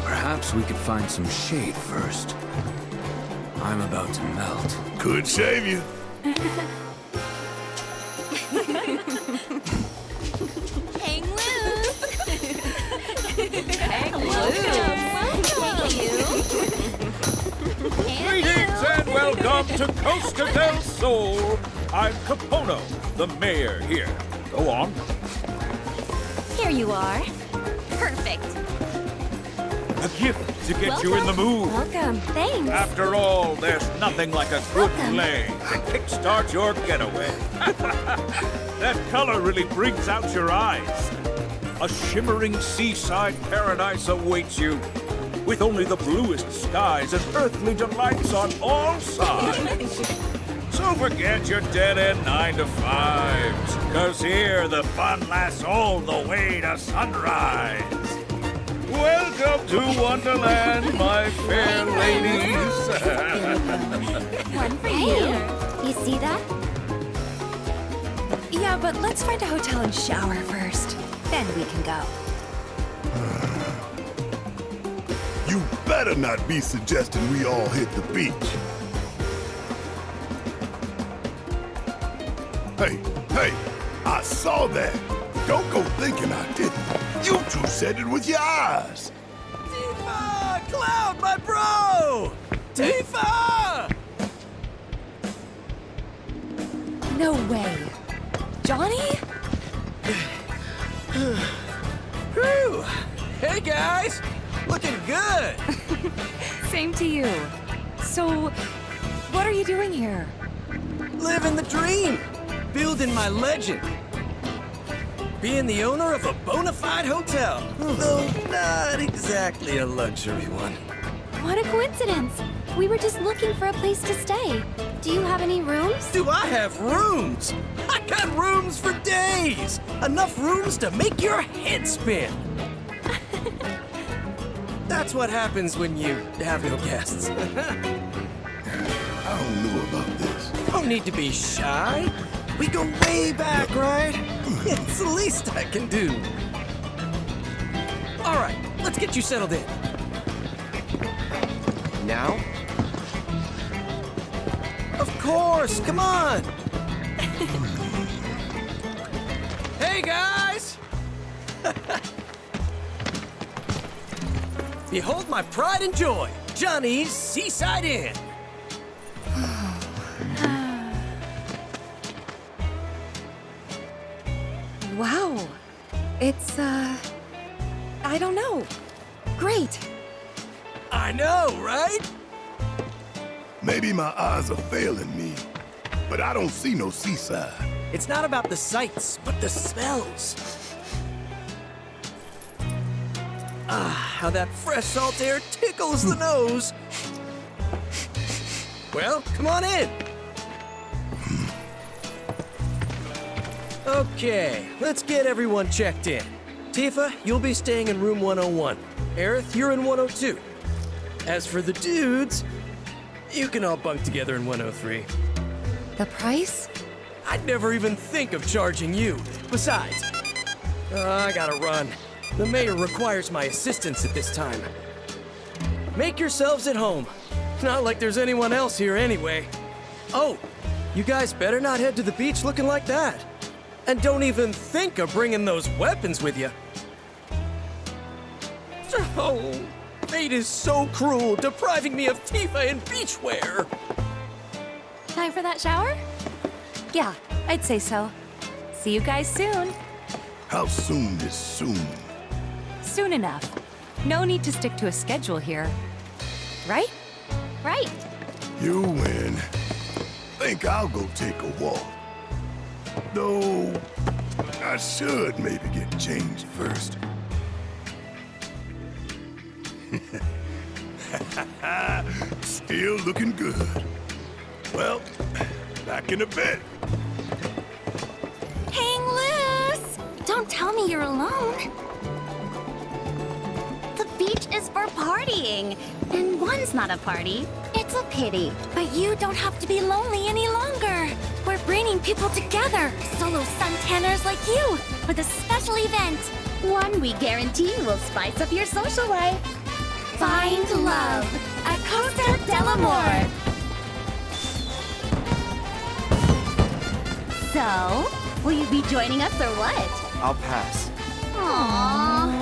[SPEAKER 15] Perhaps we could find some shade first. I'm about to melt.
[SPEAKER 2] Could shave you.
[SPEAKER 5] Hang loose!
[SPEAKER 16] Hang
[SPEAKER 17] Greetings and welcome to Costa del Sol. I'm Capono, the mayor here. Go on.
[SPEAKER 5] Here you are. Perfect.
[SPEAKER 17] A gift to get you in the mood.
[SPEAKER 14] Welcome. Thanks.
[SPEAKER 17] After all, there's nothing like a good play to kickstart your getaway. That color really brings out your eyes. A shimmering seaside paradise awaits you, with only the bluest skies and earthly delights on all sides. So forget your dead-end 9-to-5s, 'cause here the fun lasts all the way to sunrise. Welcome to Wonderland, my fair ladies.
[SPEAKER 5] One for you. You see that?
[SPEAKER 3] Yeah, but let's find a hotel and shower first. Then we can go.
[SPEAKER 2] You better not be suggesting we all hit the beach. Hey, I saw that. Don't go thinking I didn't. You two said it with your eyes.
[SPEAKER 11] Tifa! Cloud, my bro! Tifa!
[SPEAKER 3] No way. Johnny?
[SPEAKER 11] Whew! Hey guys! Looking good!
[SPEAKER 3] Same to you. So, what are you doing here?
[SPEAKER 15] Living the dream! Building my legend! Being the owner of a bona fide hotel. Though not exactly a luxury one.
[SPEAKER 14] What a coincidence. We were just looking for a place to stay. Do you have any rooms?
[SPEAKER 15] Do I have rooms? I got rooms for days! Enough rooms to make your head spin! That's what happens when you have no guests.
[SPEAKER 2] I don't know about this.
[SPEAKER 15] Don't need to be shy. We go way back, right? It's the least I can do. All right, let's get you settled in.
[SPEAKER 10] Now?
[SPEAKER 15] Of course, come on! Hey, guys! Behold my pride and joy, Johnny's Seaside Inn.
[SPEAKER 3] Wow. It's, I don't know. Great.
[SPEAKER 15] I know, right?
[SPEAKER 2] Maybe my eyes are failing me, but I don't see no seaside.
[SPEAKER 15] It's not about the sights, but the smells. Ah, how that fresh salt air tickles the nose. Well, come on in. Okay, let's get everyone checked in. Tifa, you'll be staying in room 101. Aerith, you're in 102. As for the dudes, you can all bunk together in 103.
[SPEAKER 3] The price?
[SPEAKER 15] I'd never even think of charging you. Besides, I gotta run. The mayor requires my assistance at this time. Make yourselves at home. Not like there's anyone else here anyway. Oh, you guys better not head to the beach looking like that. And don't even think of bringing those weapons with you. Oh, fate is so cruel, depriving me of Tifa and beachwear.
[SPEAKER 3] Time for that shower? Yeah, I'd say so. See you guys soon.
[SPEAKER 2] How soon is soon?
[SPEAKER 3] Soon enough. No need to stick to a schedule here. Right?
[SPEAKER 5] Right.
[SPEAKER 2] You win. Think I'll go take a walk. Though, I should maybe get changed first. Still looking good. Well, back in a bit.
[SPEAKER 5] Hang loose! Don't tell me you're alone. The beach is for partying, and one's not a party. It's a pity. But you don't have to be lonely any longer. We're bringing people together, solo suntanners like you, with a special event. One we guarantee will spice up your social life. Find love at Costa del Amor. So, will you be joining us or what?
[SPEAKER 10] I'll pass.
[SPEAKER 5] Aww.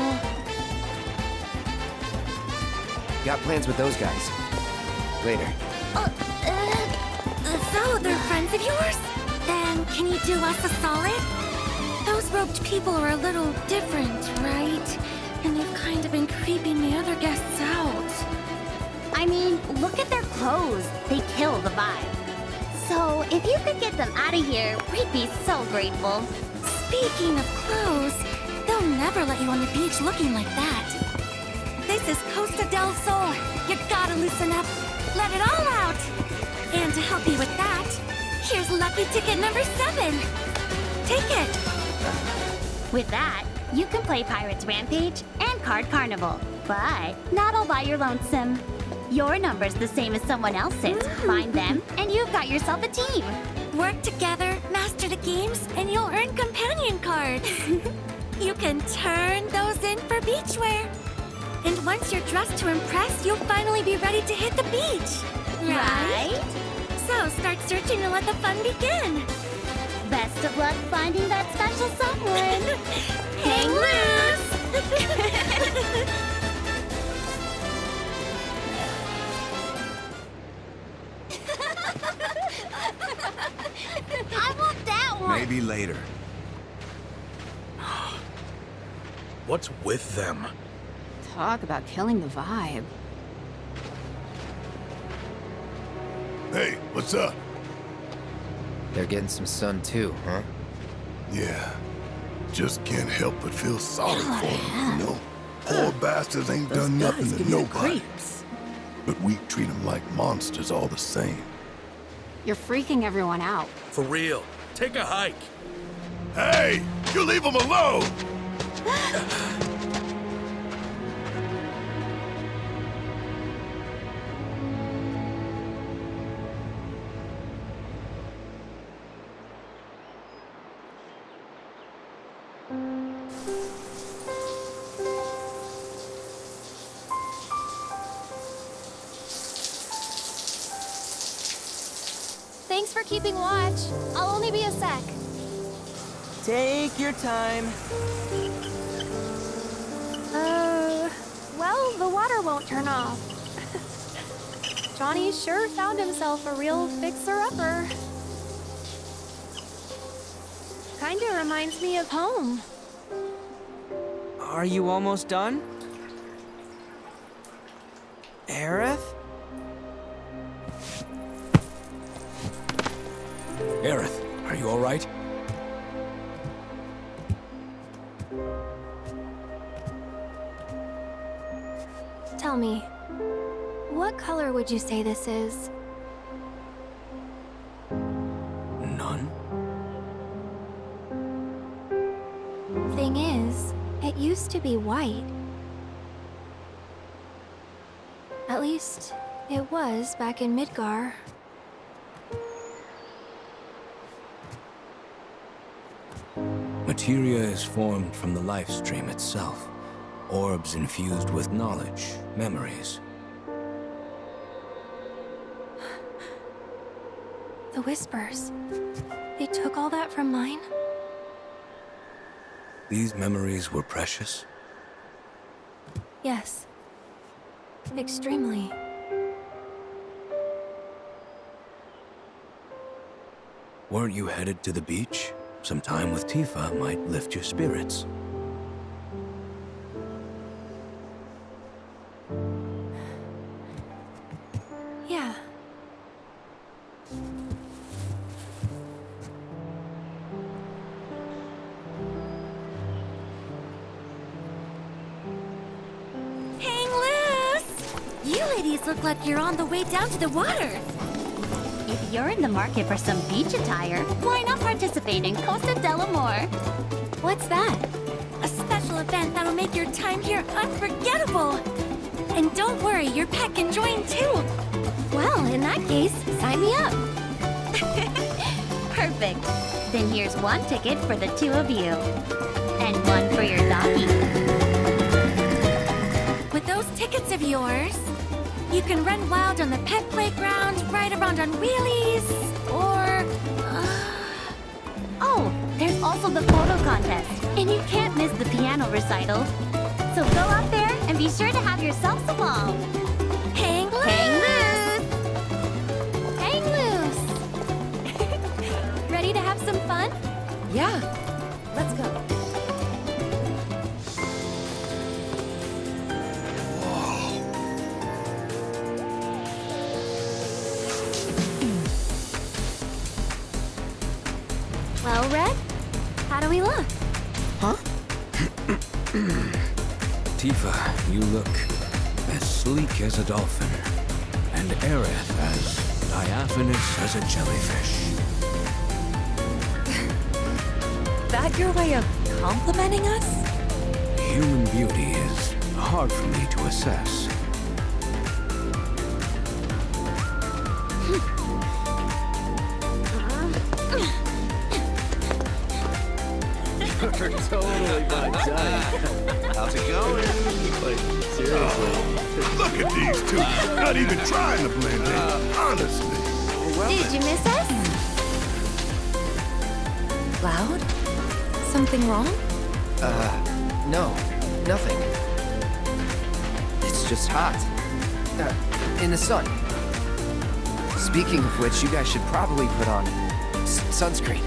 [SPEAKER 10] Got plans with those guys. Later.
[SPEAKER 5] So they're friends of yours? Then can you do us a solid? Those robed people are a little different, right? And they've kind of been creeping the other guests out. I mean, look at their clothes. They kill the vibe. So if you could get them out of here, we'd be so grateful. Speaking of clothes, they'll never let you on the beach looking like that. This is Costa del Sol. You gotta loosen up. Let it all out. And to help you with that, here's lucky ticket number 7. Take it. With that, you can play Pirates Rampage and Card Carnival. But not all by your lonesome. Your number's the same as someone else's. Find them, and you've got yourself a team. Work together, master the games, and you'll earn companion cards. You can turn those in for beachwear. And once you're dressed to impress, you'll finally be ready to hit the beach. Right? So start searching and let the fun begin. Best of luck finding that special someone. Hang loose! I want that one!
[SPEAKER 13] Maybe later.
[SPEAKER 20] What's with them?
[SPEAKER 4] Talk about killing the vibe.
[SPEAKER 2] Hey, what's up?
[SPEAKER 10] They're getting some sun too, huh?
[SPEAKER 2] Yeah. Just can't help but feel sorry for them, you know? Poor bastards ain't done nothing to nobody. But we treat them like monsters all the same.
[SPEAKER 4] You're freaking everyone out.
[SPEAKER 20] For real. Take a hike.
[SPEAKER 2] Hey! You leave them alone!
[SPEAKER 14] Thanks for keeping watch. I'll only be a sec.
[SPEAKER 21] Take your time.
[SPEAKER 14] Well, the water won't turn off. Johnny sure found himself a real fixer-upper. Kinda reminds me of home.
[SPEAKER 21] Are you almost done? Aerith?
[SPEAKER 20] Aerith, are you all right?
[SPEAKER 14] Tell me, what color would you say this is?
[SPEAKER 20] None.
[SPEAKER 14] Thing is, it used to be white. At least, it was back in Midgar.
[SPEAKER 8] Materia is formed from the life stream itself. Orbs infused with knowledge, memories.
[SPEAKER 14] The whispers. They took all that from mine?
[SPEAKER 8] These memories were precious.
[SPEAKER 14] Yes. Extremely.
[SPEAKER 8] Weren't you headed to the beach? Some time with Tifa might lift your spirits.
[SPEAKER 14] Yeah.
[SPEAKER 5] Hang loose! You ladies look like you're on the way down to the water. If you're in the market for some beach attire, why not participate in Costa del Amor?
[SPEAKER 14] What's that?
[SPEAKER 5] A special event that'll make your time here unforgettable. And don't worry, your pet can join too.
[SPEAKER 14] Well, in that case, sign me up.
[SPEAKER 5] Perfect. Then here's one ticket for the two of you. And one for your doggy. With those tickets of yours, you can run wild on the pet playground, ride around on wheelies, or... Oh, there's also the photo contest. And you can't miss the piano recital. So go out there and be sure to have yourself some ball. Hang loose!
[SPEAKER 14] Hang loose! Ready to have some fun?
[SPEAKER 3] Yeah. Let's go.
[SPEAKER 14] Well, Red, how do we look?
[SPEAKER 3] Huh?
[SPEAKER 8] Tifa, you look as sleek as a dolphin, and Aerith as diaphanous as a jellyfish.
[SPEAKER 3] That your way of complimenting us?
[SPEAKER 8] Human beauty is hard for me to assess.
[SPEAKER 11] You're totally not done. How's it going? Like, seriously.
[SPEAKER 2] Look at these two. Not even trying to blend in. Honestly.
[SPEAKER 14] Did you miss us?
[SPEAKER 3] Loud? Something wrong?
[SPEAKER 10] No. Nothing. It's just hot. In the sun. Speaking of which, you guys should probably put on sunscreen.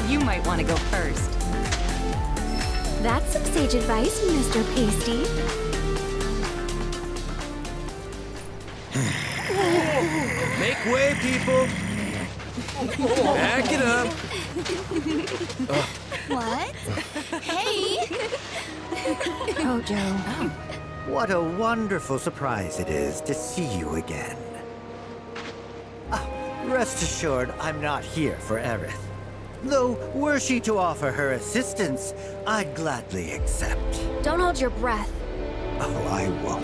[SPEAKER 3] You might want to go first.
[SPEAKER 14] That's some sage advice, Mr. Pasty.
[SPEAKER 15] Make way, people! Back it up!
[SPEAKER 5] What? Hey!
[SPEAKER 1] Oh, Joe. What a wonderful surprise it is to see you again. Rest assured, I'm not here for Aerith. Though, were she to offer her assistance, I'd gladly accept.
[SPEAKER 14] Don't hold your breath.
[SPEAKER 1] Oh, I won't.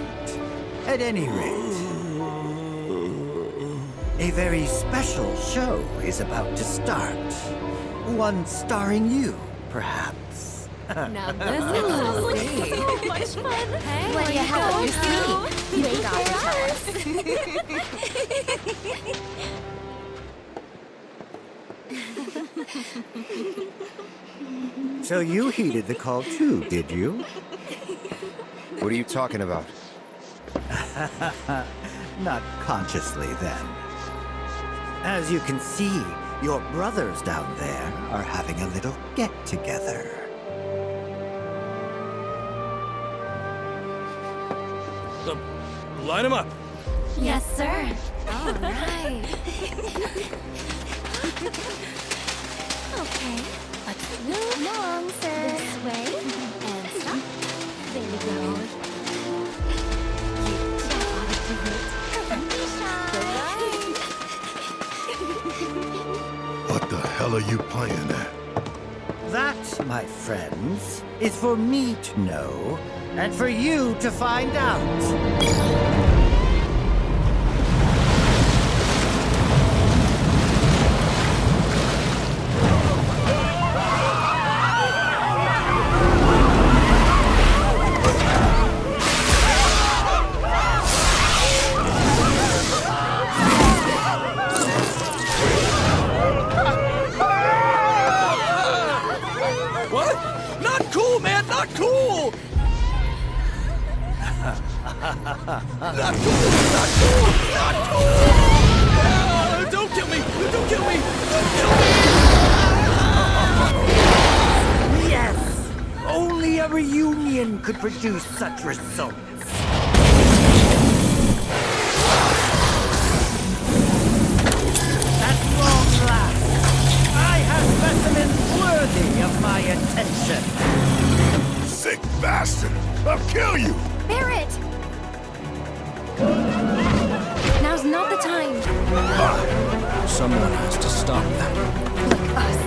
[SPEAKER 1] At any rate, a very special show is about to start. One starring you, perhaps.
[SPEAKER 5] Now this is so much fun. Hey, what do you have up your sleeve? Make
[SPEAKER 1] So you heeded the call too, did you?
[SPEAKER 10] What are you talking about?
[SPEAKER 1] Not consciously, then. As you can see, your brothers down there are having a little get-together.
[SPEAKER 15] Line them up.
[SPEAKER 5] Yes, sir.
[SPEAKER 14] All right.
[SPEAKER 5] Okay, let's move along, sir. This way. And stop. There we go.
[SPEAKER 2] What the hell are you playing at?
[SPEAKER 1] That, my friends, is for me to know, and for you to find out.
[SPEAKER 15] Not cool! Not cool! Not cool! Don't kill me! Don't kill me! Don't kill me!
[SPEAKER 1] Yes! Only a reunion could produce such results. At long last, I have specimens worthy of my attention.
[SPEAKER 2] Sick bastard! I'll kill you!
[SPEAKER 14] Barrett! Now's not the time.
[SPEAKER 8] Someone has to stop them.
[SPEAKER 14] Like us.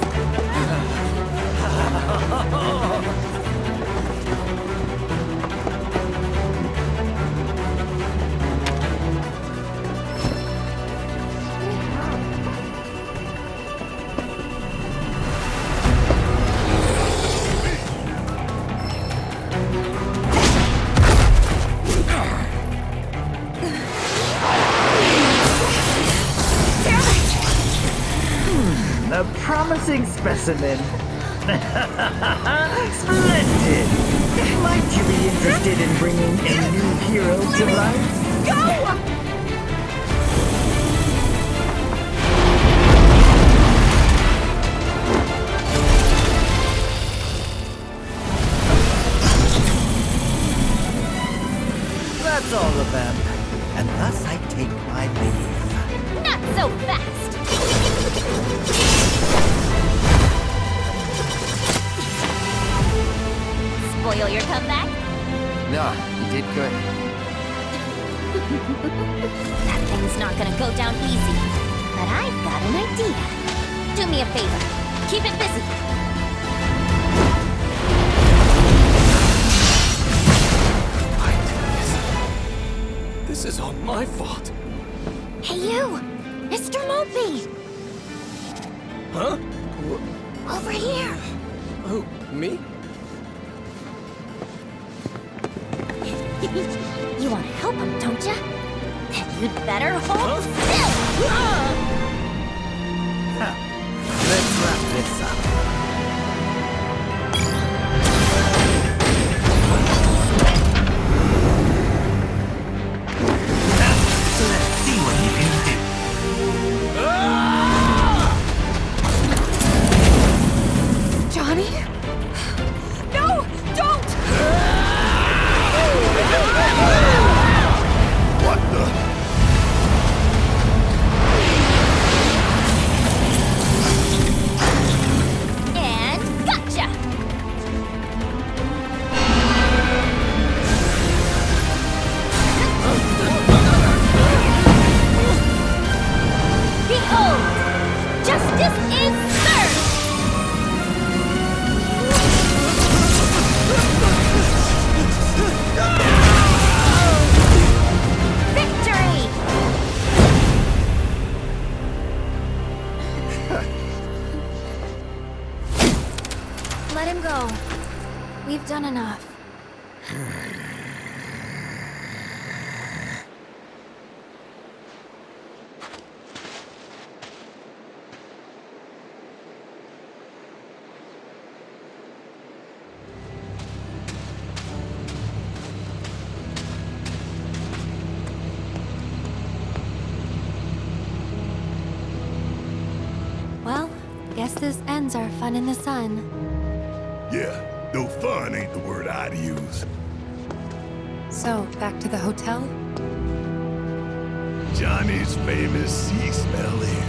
[SPEAKER 1] A promising specimen. Splendid! Might you be interested in bringing a new hero to life?
[SPEAKER 5] Go!
[SPEAKER 1] That's all of them. And thus I take my leave.
[SPEAKER 5] Not so fast! Spoil your comeback?
[SPEAKER 11] Nah, you did good.
[SPEAKER 5] That thing's not gonna go down easy. But I've got an idea. Do me a favor. Keep it busy.
[SPEAKER 15] This is all my fault.
[SPEAKER 5] Hey, you! Mr. Mopey!
[SPEAKER 15] Huh?
[SPEAKER 5] Over here!
[SPEAKER 15] Oh, me?
[SPEAKER 5] You want to help him, don't you? Then you'd better hold still!
[SPEAKER 1] Let's wrap this up. Let's see what you can do.
[SPEAKER 14] Johnny? No! Don't!
[SPEAKER 2] What the?
[SPEAKER 14] We've done enough. Well, guess this ends our fun in the sun.
[SPEAKER 2] Yeah, though fun ain't the word I'd use.
[SPEAKER 3] So, back to the hotel?
[SPEAKER 2] Johnny's famous sea smell in.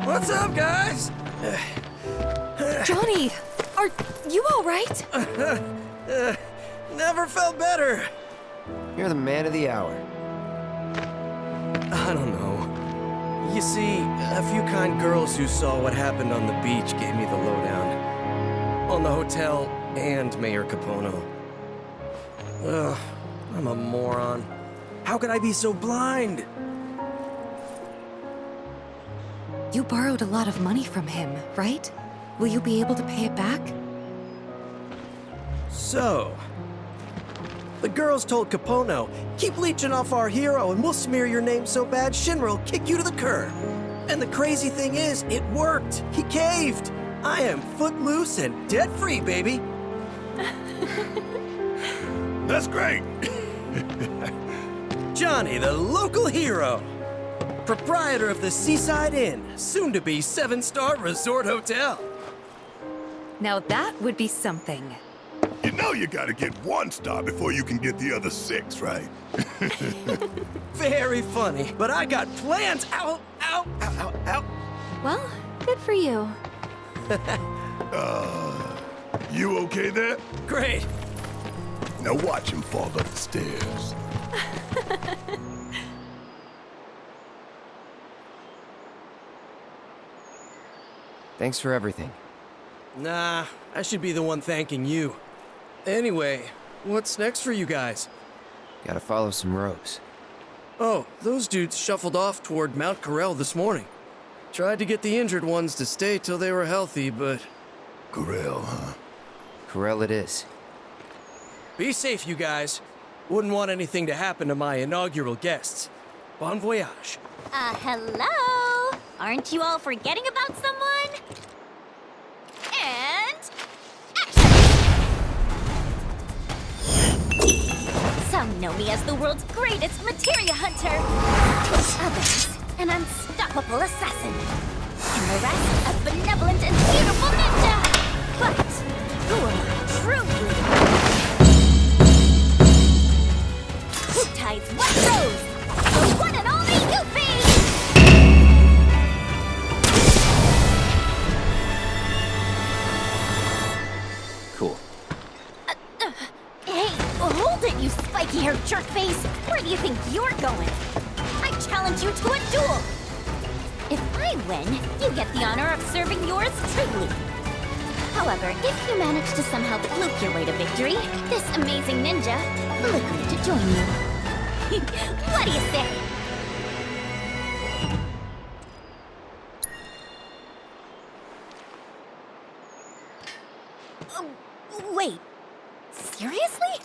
[SPEAKER 15] What's up, guys?
[SPEAKER 3] Johnny! Are you alright?
[SPEAKER 15] Never felt better.
[SPEAKER 10] You're the man of the hour.
[SPEAKER 15] I don't know. You see, a few kind girls who saw what happened on the beach gave me the lowdown. On the hotel and Mayor Capono. Ugh, I'm a moron. How could I be so blind?
[SPEAKER 3] You borrowed a lot of money from him, right? Will you be able to pay it back?
[SPEAKER 15] So, the girls told Capono, keep leeching off our hero and we'll smear your name so bad Shinra will kick you to the curb. And the crazy thing is, it worked. He caved. I am footloose and debt-free, baby.
[SPEAKER 2] That's great.
[SPEAKER 15] Johnny, the local hero. Proprietor of the Seaside Inn, soon to be 7-star resort hotel.
[SPEAKER 3] Now that would be something.
[SPEAKER 2] You know you gotta get 1 star before you can get the other 6, right?
[SPEAKER 15] Very funny, but I got plans. Ow, ow, ow, ow, ow.
[SPEAKER 14] Well, good for you.
[SPEAKER 2] You okay there?
[SPEAKER 15] Great.
[SPEAKER 2] Now watch him fall up the stairs.
[SPEAKER 10] Thanks for everything.
[SPEAKER 15] Nah, I should be the one thanking you. Anyway, what's next for you guys?
[SPEAKER 10] Gotta follow some rogues.
[SPEAKER 15] Oh, those dudes shuffled off toward Mount Corel this morning. Tried to get the injured ones to stay till they were healthy, but...
[SPEAKER 2] Corel, huh?
[SPEAKER 10] Corel it is.
[SPEAKER 15] Be safe, you guys. Wouldn't want anything to happen to my inaugural guests. Bon voyage.
[SPEAKER 5] Hello? Aren't you all forgetting about someone? And... action! Some know me as the world's greatest materia hunter. Others, an unstoppable assassin. And the rest, a benevolent and beautiful ninja. But who am I truly? Who ties what rose? The one and only Yuffie!
[SPEAKER 10] Cool.
[SPEAKER 5] Hey, hold it, you spiky-haired jerkface! Where do you think you're going? I challenge you to a duel! If I win, you get the honor of serving yours truly. However, if you manage to somehow fluke your way to victory, this amazing ninja will agree to join you. What do you say? Wait, seriously?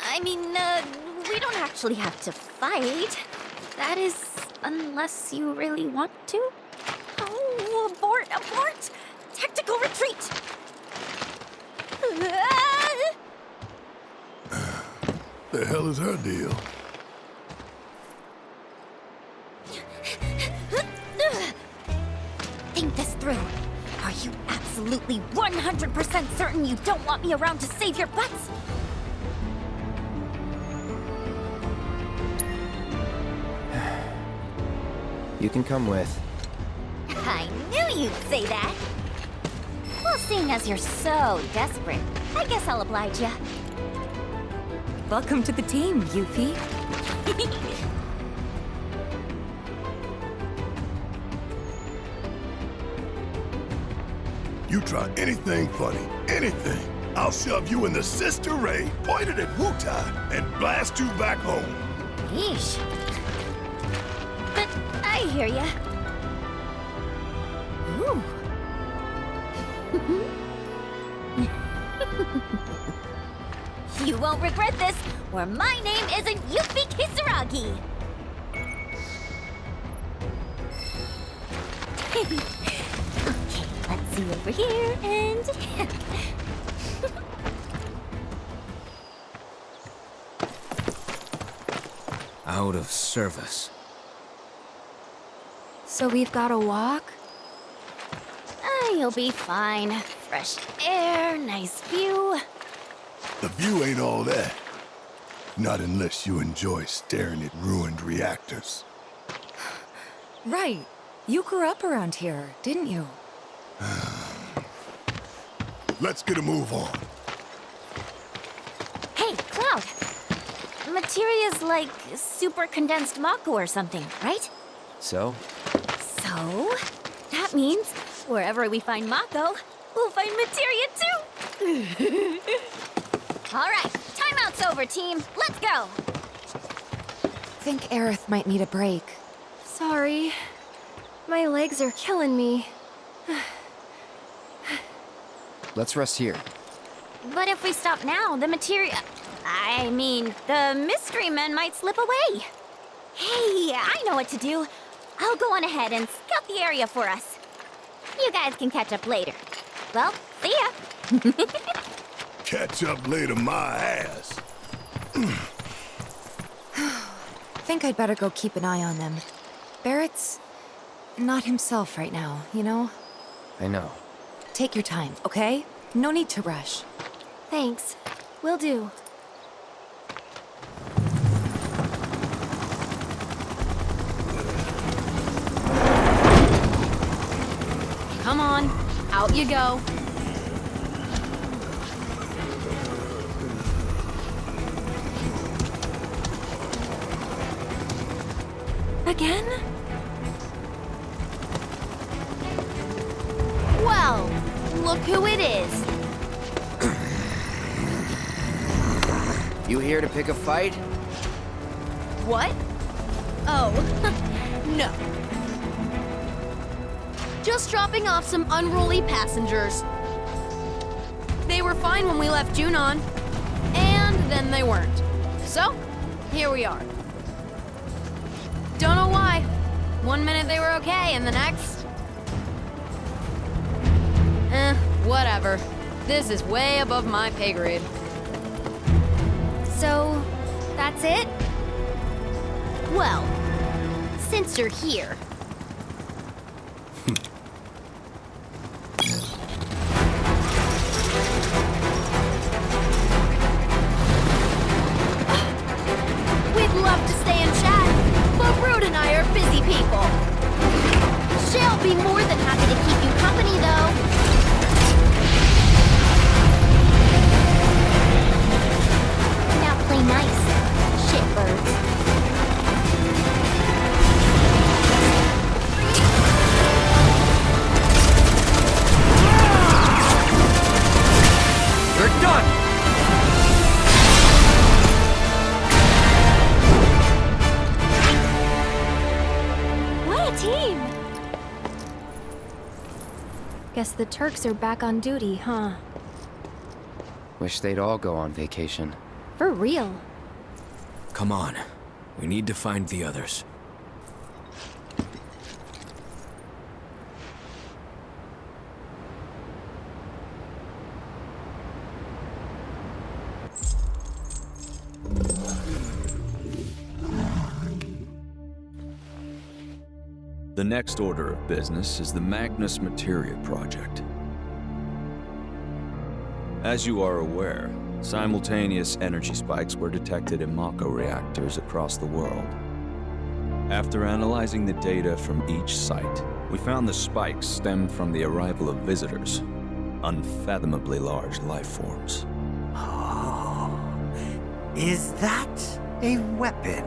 [SPEAKER 5] I mean, we don't actually have to fight. That is, unless you really want to. Oh, abort, abort! Tactical retreat!
[SPEAKER 2] The hell is her deal?
[SPEAKER 5] Think this through. Are you absolutely 100% certain you don't want me around to save your butts?
[SPEAKER 10] You can come with.
[SPEAKER 5] I knew you'd say that. Well, seeing as you're so desperate, I guess I'll oblige you.
[SPEAKER 3] Welcome to the team, Yuffie.
[SPEAKER 2] You try anything funny, anything, I'll shove you in the sister ray pointed at Wutai and blast you back home.
[SPEAKER 5] Yeesh. But I hear ya. Ooh. You won't regret this, or my name isn't Yuffie Kisaragi. Okay, let's see over here and...
[SPEAKER 8] Out of service.
[SPEAKER 14] So we've got to walk?
[SPEAKER 5] You'll be fine. Fresh air, nice view.
[SPEAKER 2] The view ain't all that. Not unless you enjoy staring at ruined reactors.
[SPEAKER 3] Right. You grew up around here, didn't you?
[SPEAKER 2] Let's get a move on.
[SPEAKER 5] Hey, Cloud. Materia's like super condensed Mako or something, right?
[SPEAKER 10] So?
[SPEAKER 5] So? That means wherever we find Mako, we'll find Materia too! Alright, timeout's over, team. Let's go!
[SPEAKER 3] Think Aerith might need a break.
[SPEAKER 14] Sorry. My legs are killing me.
[SPEAKER 10] Let's rest here.
[SPEAKER 5] But if we stop now, the mystery men might slip away. Hey, I know what to do. I'll go on ahead and scout the area for us. You guys can catch up later. Well, see ya.
[SPEAKER 2] Catch up later, my ass.
[SPEAKER 3] Think I'd better go keep an eye on them. Barrett's not himself right now, you know?
[SPEAKER 10] I know.
[SPEAKER 3] Take your time, okay? No need to rush.
[SPEAKER 14] Thanks. Will do.
[SPEAKER 7] Come on, out you go.
[SPEAKER 14] Again?
[SPEAKER 7] Well, look who it is.
[SPEAKER 11] You here to pick a fight?
[SPEAKER 7] What? Oh, no. Just dropping off some unruly passengers. They were fine when we left Junon, and then they weren't. So, here we are. Don't know why. One minute they were okay, and the next... whatever. This is way above my pay grade.
[SPEAKER 14] So, that's it?
[SPEAKER 7] Well, since you're here... We'd love to stay and chat, but Rude and I are busy people. She'll be more than happy to keep you company, though.
[SPEAKER 5] Now play nice, shitbirds.
[SPEAKER 11] We're done!
[SPEAKER 14] What a team! Guess the Turks are back on duty, huh?
[SPEAKER 10] Wish they'd all go on vacation.
[SPEAKER 14] For real.
[SPEAKER 8] Come on. We need to find the others.
[SPEAKER 18] The next order of business is the Magnus Materia Project. As you are aware, simultaneous energy spikes were detected in Mako reactors across the world. After analyzing the data from each site, we found the spikes stemmed from the arrival of visitors, unfathomably large life forms.
[SPEAKER 1] Oh, is that a weapon?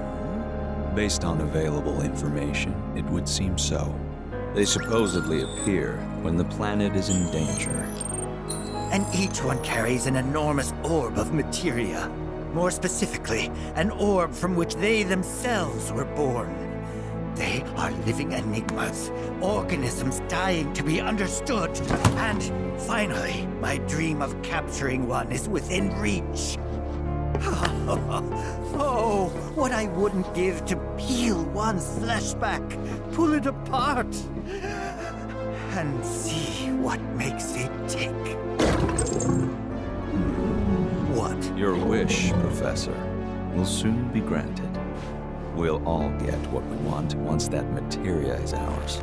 [SPEAKER 18] Based on available information, it would seem so. They supposedly appear when the planet is in danger.
[SPEAKER 1] and each one carries an enormous orb of materia. More specifically, an orb from which they themselves were born. They are living enigmas, organisms dying to be understood. And finally, my dream of capturing one is within reach. Oh, what I wouldn't give to peel one's flesh back, pull it apart, and see what makes it tick. What?
[SPEAKER 18] Your wish, Professor, will soon be granted. We'll all get what we want once that materia is ours.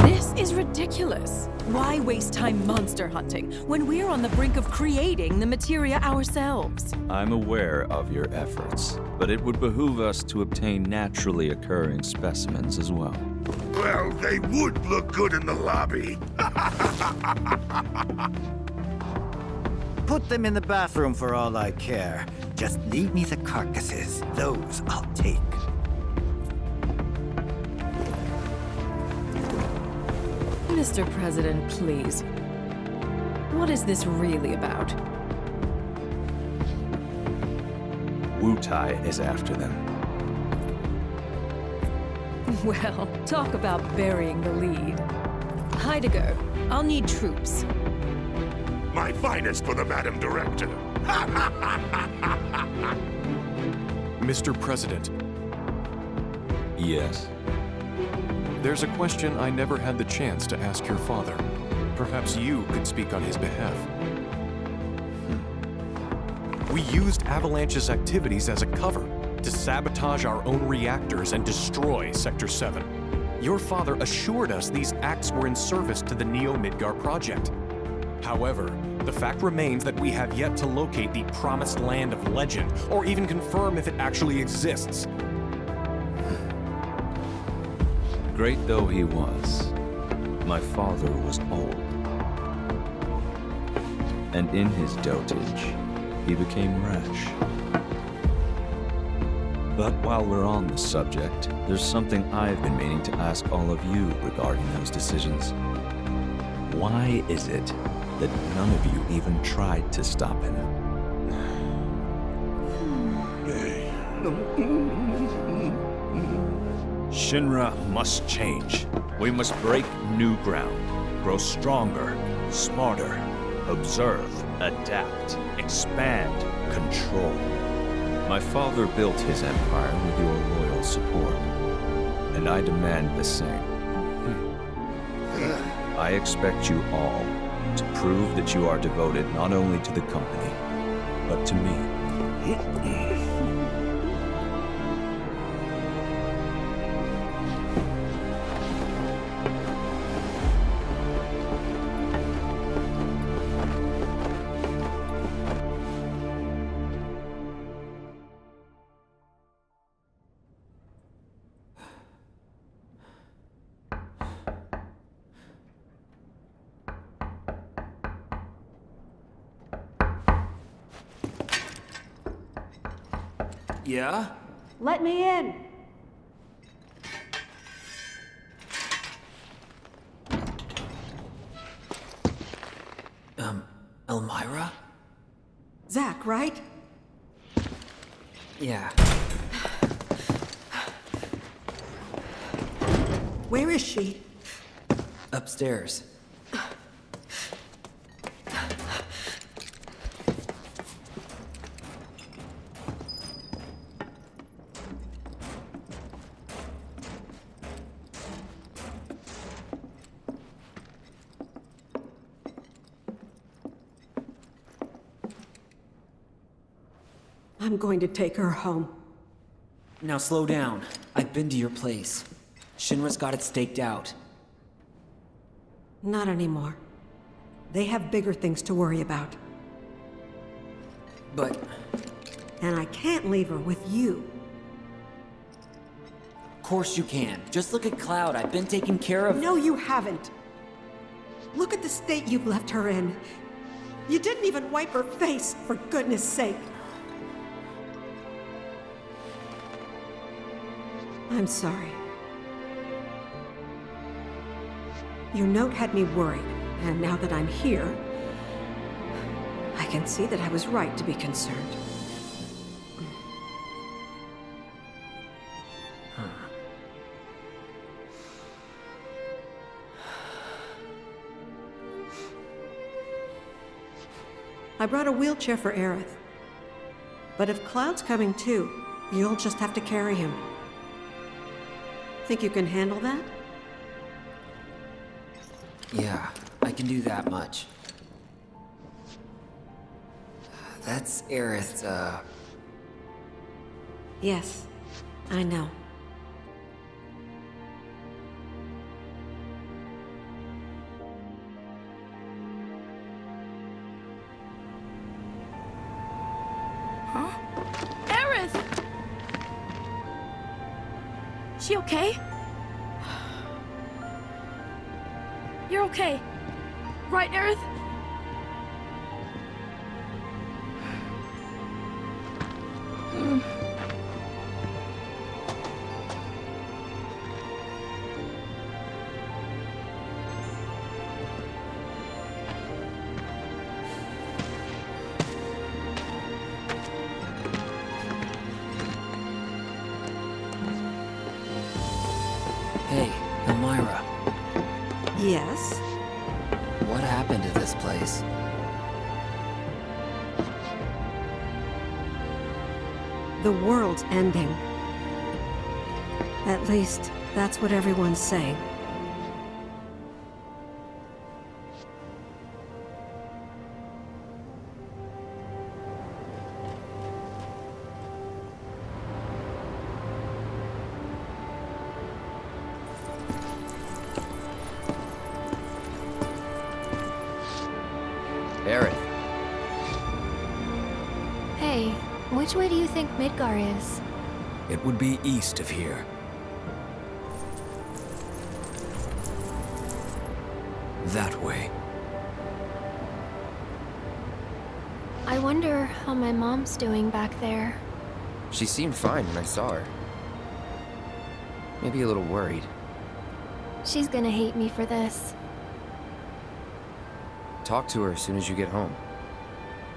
[SPEAKER 12] This is ridiculous. Why waste time monster hunting when we're on the brink of creating the materia ourselves?
[SPEAKER 18] I'm aware of your efforts, but it would behoove us to obtain naturally occurring specimens as well.
[SPEAKER 9] Well, they would look good in the lobby.
[SPEAKER 1] Put them in the bathroom for all I care. Just leave me the carcasses. Those I'll take.
[SPEAKER 12] Mr. President, please. What is this really about?
[SPEAKER 18] Wutai is after them.
[SPEAKER 12] Well, talk about burying the lead. Heidegger, I'll need troops.
[SPEAKER 9] My finest for the Madam Director.
[SPEAKER 22] Mr. President.
[SPEAKER 18] Yes?
[SPEAKER 22] There's a question I never had the chance to ask your father. Perhaps you could speak on his behalf. We used Avalanche's activities as a cover to sabotage our own reactors and destroy Sector 7. Your father assured us these acts were in service to the Neo-Midgar project. However, the fact remains that we have yet to locate the promised land of legend, or even confirm if it actually exists.
[SPEAKER 18] Great though he was, my father was old. And in his dotage, he became rash. But while we're on the subject, there's something I've been meaning to ask all of you regarding those decisions. Why is it that none of you even tried to stop him? Shinra must change. We must break new ground, grow stronger, smarter, observe, adapt, expand, control. My father built his empire with your loyal support, and I demand the same. I expect you all to prove that you are devoted not only to the company, but to me.
[SPEAKER 11] Yeah?
[SPEAKER 23] Let me in.
[SPEAKER 11] Elmira?
[SPEAKER 23] Zach, right?
[SPEAKER 11] Yeah.
[SPEAKER 23] Where is she?
[SPEAKER 11] Upstairs.
[SPEAKER 23] I'm going to take her home.
[SPEAKER 11] Now slow down. I've been to your place. Shinra's got it staked out.
[SPEAKER 23] Not anymore. They have bigger things to worry about.
[SPEAKER 11] But...
[SPEAKER 23] And I can't leave her with you.
[SPEAKER 11] Of course you can. Just look at Cloud. I've been taking care of...
[SPEAKER 23] No, you haven't. Look at the state you've left her in. You didn't even wipe her face, for goodness sake. I'm sorry. Your note had me worried, and now that I'm here, I can see that I was right to be concerned. I brought a wheelchair for Aerith. But if Cloud's coming too, you'll just have to carry him. Think you can handle that?
[SPEAKER 11] Yeah, I can do that much. That's Aerith's,
[SPEAKER 23] Yes, I know.
[SPEAKER 12] Aerith! She okay? You're okay. Right, Aerith?
[SPEAKER 11] Hey, Elmira.
[SPEAKER 23] Yes?
[SPEAKER 11] What happened to this place?
[SPEAKER 23] The world's ending. At least, that's what everyone's saying.
[SPEAKER 11] Aerith.
[SPEAKER 14] Hey, which way do you think Midgar is?
[SPEAKER 8] It would be east of here. That way.
[SPEAKER 14] I wonder how my mom's doing back there.
[SPEAKER 10] She seemed fine when I saw her. Maybe a little worried.
[SPEAKER 14] She's gonna hate me for this.
[SPEAKER 10] Talk to her as soon as you get home.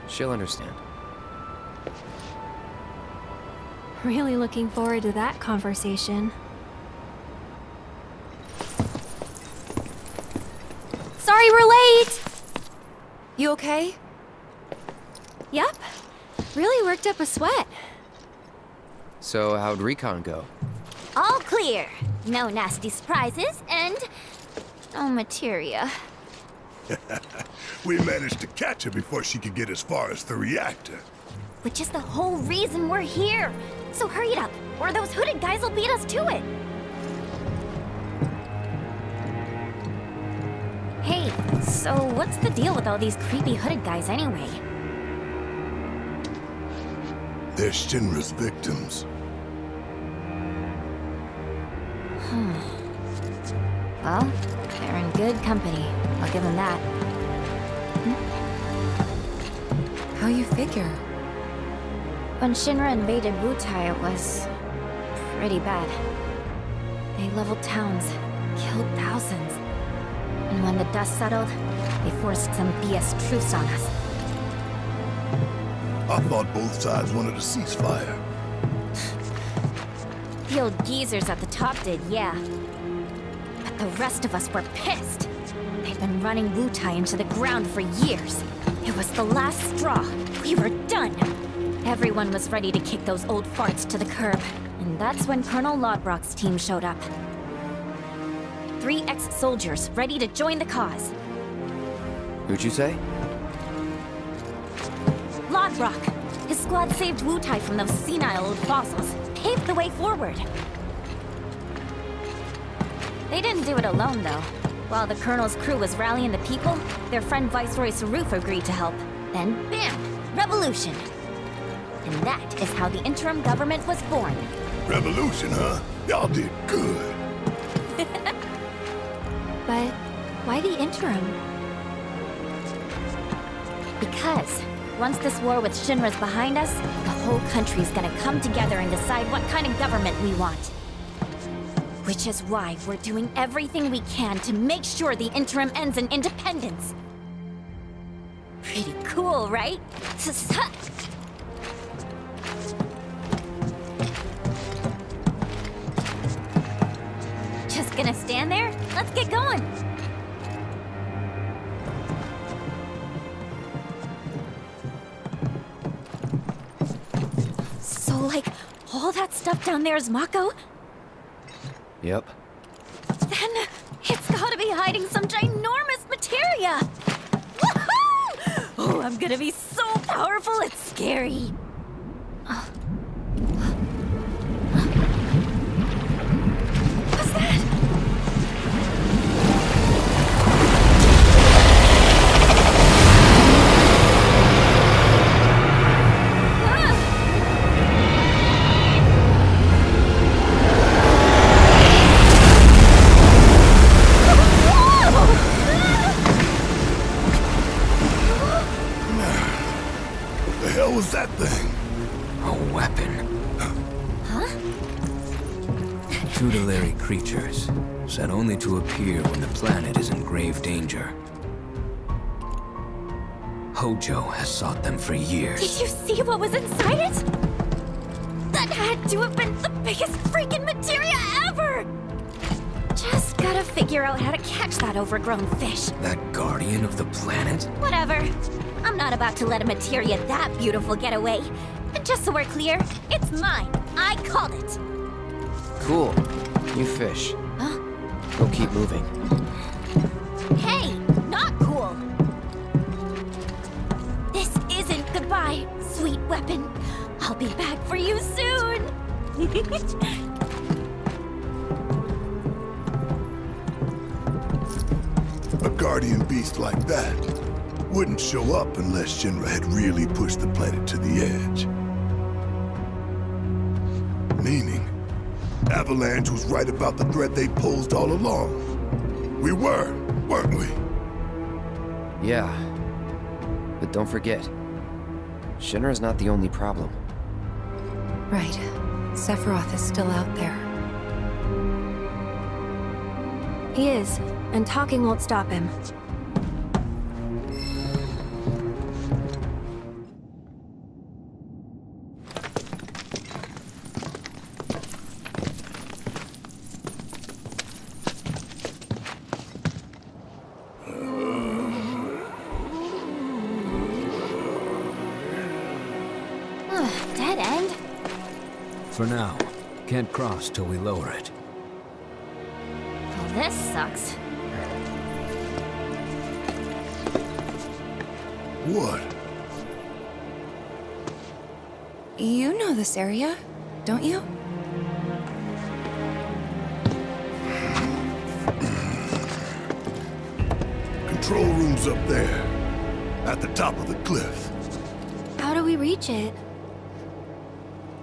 [SPEAKER 10] She'll understand.
[SPEAKER 14] Really looking forward to that conversation.
[SPEAKER 3] Sorry we're late! You okay?
[SPEAKER 14] Yep. Really worked up a sweat.
[SPEAKER 10] So, how'd recon go?
[SPEAKER 5] All clear. No nasty surprises, and no materia.
[SPEAKER 2] We managed to catch her before she could get as far as the reactor.
[SPEAKER 5] Which is the whole reason we're here. So hurry it up, or those hooded guys will beat us to it. Hey, so what's the deal with all these creepy hooded guys anyway?
[SPEAKER 2] They're Shinra's victims.
[SPEAKER 5] Well, they're in good company. I'll give them that.
[SPEAKER 3] How you figure?
[SPEAKER 5] When Shinra invaded Wutai, it was pretty bad. They leveled towns, killed thousands. And when the dust settled, they forced some BS truce on us.
[SPEAKER 2] I thought both sides wanted a ceasefire.
[SPEAKER 5] The old geezers at the top did, yeah. But the rest of us were pissed. They'd been running Wutai into the ground for years. It was the last straw. We were done. Everyone was ready to kick those old farts to the curb. And that's when Colonel Lodbrok's team showed up. 3 ex-soldiers ready to join the cause.
[SPEAKER 10] Who'd you say?
[SPEAKER 5] Lodbrok. His squad saved Wutai from those senile old fossils. Paved the way forward. They didn't do it alone, though. While the Colonel's crew was rallying the people, their friend Viceroy Saruf agreed to help. Then, bam! Revolution! And that is how the interim government was born.
[SPEAKER 2] Revolution, huh? Y'all did good.
[SPEAKER 14] But why the interim?
[SPEAKER 5] Because once this war with Shinra's behind us, the whole country's gonna come together and decide what kind of government we want. Which is why we're doing everything we can to make sure the interim ends in independence. Pretty cool, right? Just gonna stand there? Let's get going. So, like, all that stuff down there is Mako?
[SPEAKER 10] Yep.
[SPEAKER 5] Then it's gotta be hiding some ginormous materia! Woohoo! Oh, I'm gonna be so powerful, it's scary. What's that?
[SPEAKER 2] What was that thing?
[SPEAKER 8] A weapon.
[SPEAKER 5] Huh?
[SPEAKER 8] Tutelary creatures, said only to appear when the planet is in grave danger. Hojo has sought them for years.
[SPEAKER 5] Did you see what was inside it? That had to have been the biggest freaking materia ever! Just gotta figure out how to catch that overgrown fish.
[SPEAKER 8] That guardian of the planet?
[SPEAKER 5] Whatever. I'm not about to let a materia that beautiful get away. And just so we're clear, it's mine. I called it.
[SPEAKER 10] Cool. You fish.
[SPEAKER 5] Huh?
[SPEAKER 10] Go keep moving.
[SPEAKER 5] Hey, not cool. This isn't goodbye, sweet weapon. I'll be back for you soon.
[SPEAKER 2] A guardian beast like that wouldn't show up unless Shinra had really pushed the planet to the edge. Meaning, Avalanche was right about the threat they posed all along. We were, weren't we?
[SPEAKER 10] Yeah. But don't forget, Shinra's not the only problem.
[SPEAKER 3] Right. Sephiroth is still out there.
[SPEAKER 14] He is, and talking won't stop him.
[SPEAKER 5] Dead end?
[SPEAKER 8] For now. Can't cross till we lower it.
[SPEAKER 5] Well, this sucks.
[SPEAKER 2] What?
[SPEAKER 3] You know this area, don't you?
[SPEAKER 2] Control room's up there, at the top of the cliff.
[SPEAKER 14] How do we reach it?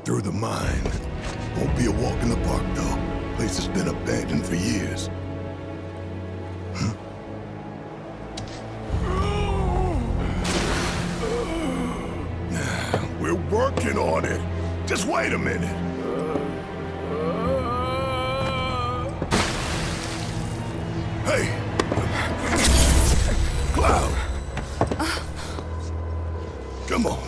[SPEAKER 2] Through the mine. Won't be a walk in the park, though. Place has been abandoned for years. We're working on it. Just wait a minute. Hey! Cloud! Come on.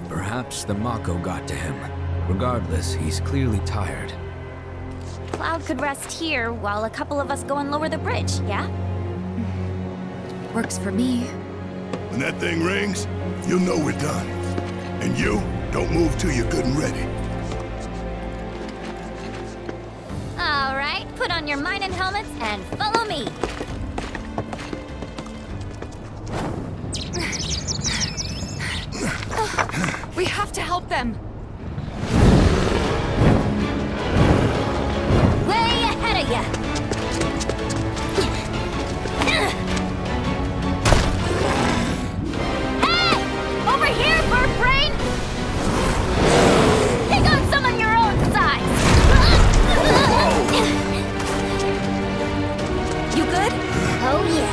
[SPEAKER 8] Perhaps the Mako got to him. Regardless, he's clearly tired.
[SPEAKER 5] Cloud could rest here while a couple of us go and lower the bridge, yeah?
[SPEAKER 3] Works for me.
[SPEAKER 2] When that thing rings, you'll know we're done. And you, don't move till you're good and ready.
[SPEAKER 5] All right, put on your mining helmets and follow me.
[SPEAKER 3] We have to help them.
[SPEAKER 5] Way ahead of ya. Hey! Over here, bird brain! Pick on someone your own size! You good? Oh, yeah.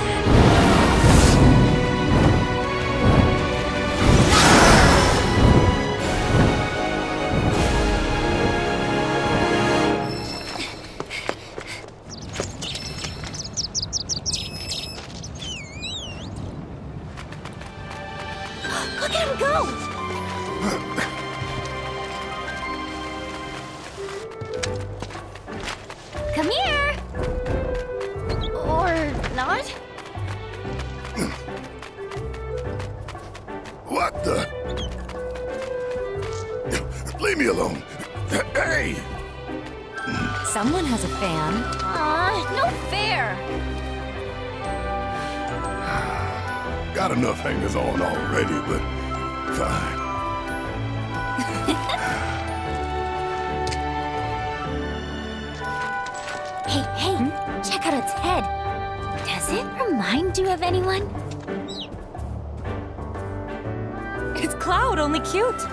[SPEAKER 5] Come here! Or not?
[SPEAKER 2] What the? Leave me alone. Hey!
[SPEAKER 5] Someone has a fan. No fair!
[SPEAKER 2] Got enough hangers on already, but fine.
[SPEAKER 5] Hey, check out its head. Does it remind you of anyone?
[SPEAKER 12] It's Cloud, only cute.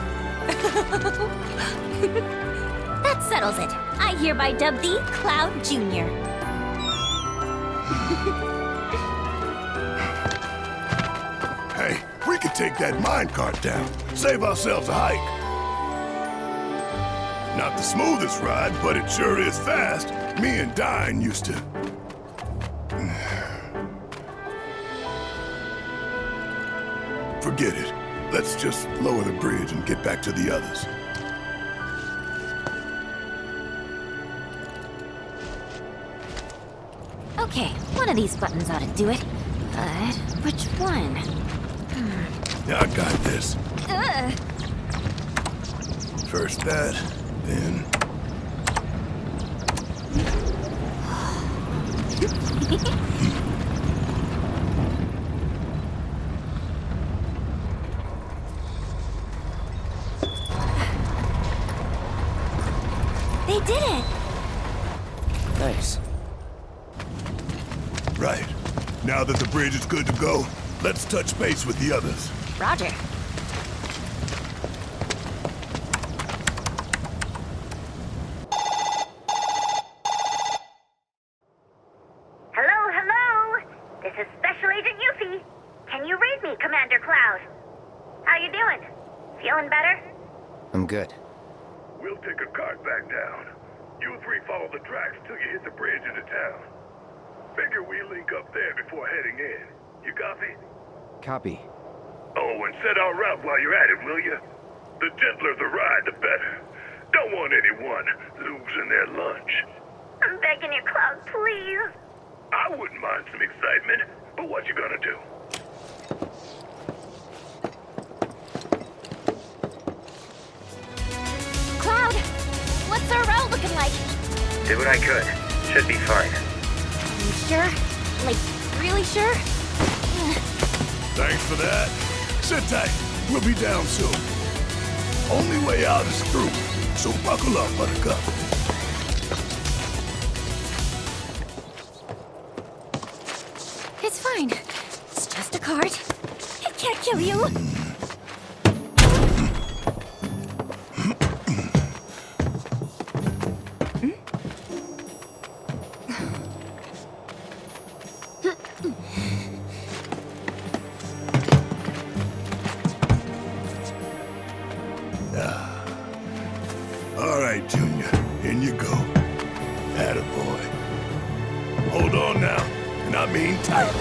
[SPEAKER 5] That settles it. I hereby dub thee Cloud Jr.
[SPEAKER 2] Hey, we could take that minecart down. Save ourselves a hike. Not the smoothest ride, but it sure is fast. Me and Dine used to... Forget it. Let's just lower the bridge and get back to the others.
[SPEAKER 5] Okay, one of these buttons ought to do it. But which one?
[SPEAKER 2] Yeah, I got this. First that, then...
[SPEAKER 5] They did it!
[SPEAKER 10] Nice.
[SPEAKER 2] Right. Now that the bridge is good to go, let's touch base with the others.
[SPEAKER 5] Roger.
[SPEAKER 6] Hello? This is Special Agent Yuffie. Can you read me, Commander Cloud? How you doing? Feeling better?
[SPEAKER 10] I'm good.
[SPEAKER 9] We'll take a cart back down. You three follow the tracks till you hit the bridge into town. Figure we link up there before heading in. You copy?
[SPEAKER 10] Copy.
[SPEAKER 9] Oh, and set our route while you're at it, will you? The gentler the ride, the better. Don't want anyone losing their lunch.
[SPEAKER 6] I'm begging you, Cloud, please.
[SPEAKER 9] I wouldn't mind some excitement, but what you gonna do?
[SPEAKER 5] Cloud, what's our route looking like?
[SPEAKER 10] Did what I could. Should be fine.
[SPEAKER 5] You sure? Like, really sure?
[SPEAKER 2] Thanks for that. Sit tight. We'll be down soon. Only way out is through, so buckle up, Buttercup.
[SPEAKER 5] It's fine. It's just a cart. It can't kill you.
[SPEAKER 2] All right, Junior. In you go. Attaboy. Hold on now, and I mean tight.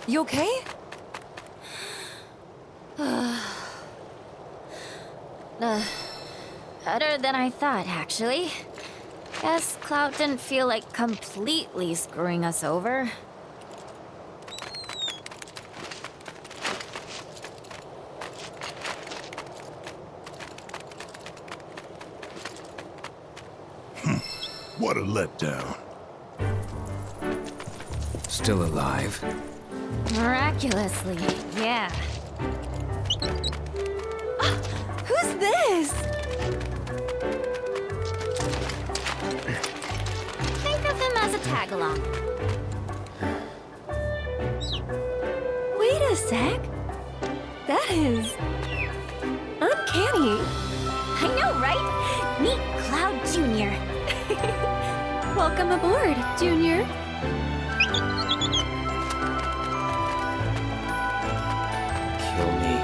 [SPEAKER 12] You okay?
[SPEAKER 5] Better than I thought, actually. Guess Cloud didn't feel like completely screwing us over.
[SPEAKER 2] What a letdown.
[SPEAKER 8] Still alive?
[SPEAKER 5] Miraculously, yeah.
[SPEAKER 12] Who's this?
[SPEAKER 5] Think of him as a tag-along.
[SPEAKER 12] Wait a sec. That is... uncanny.
[SPEAKER 5] I know, right? Meet Cloud Jr.
[SPEAKER 14] Welcome aboard, Junior.
[SPEAKER 10] Kill me.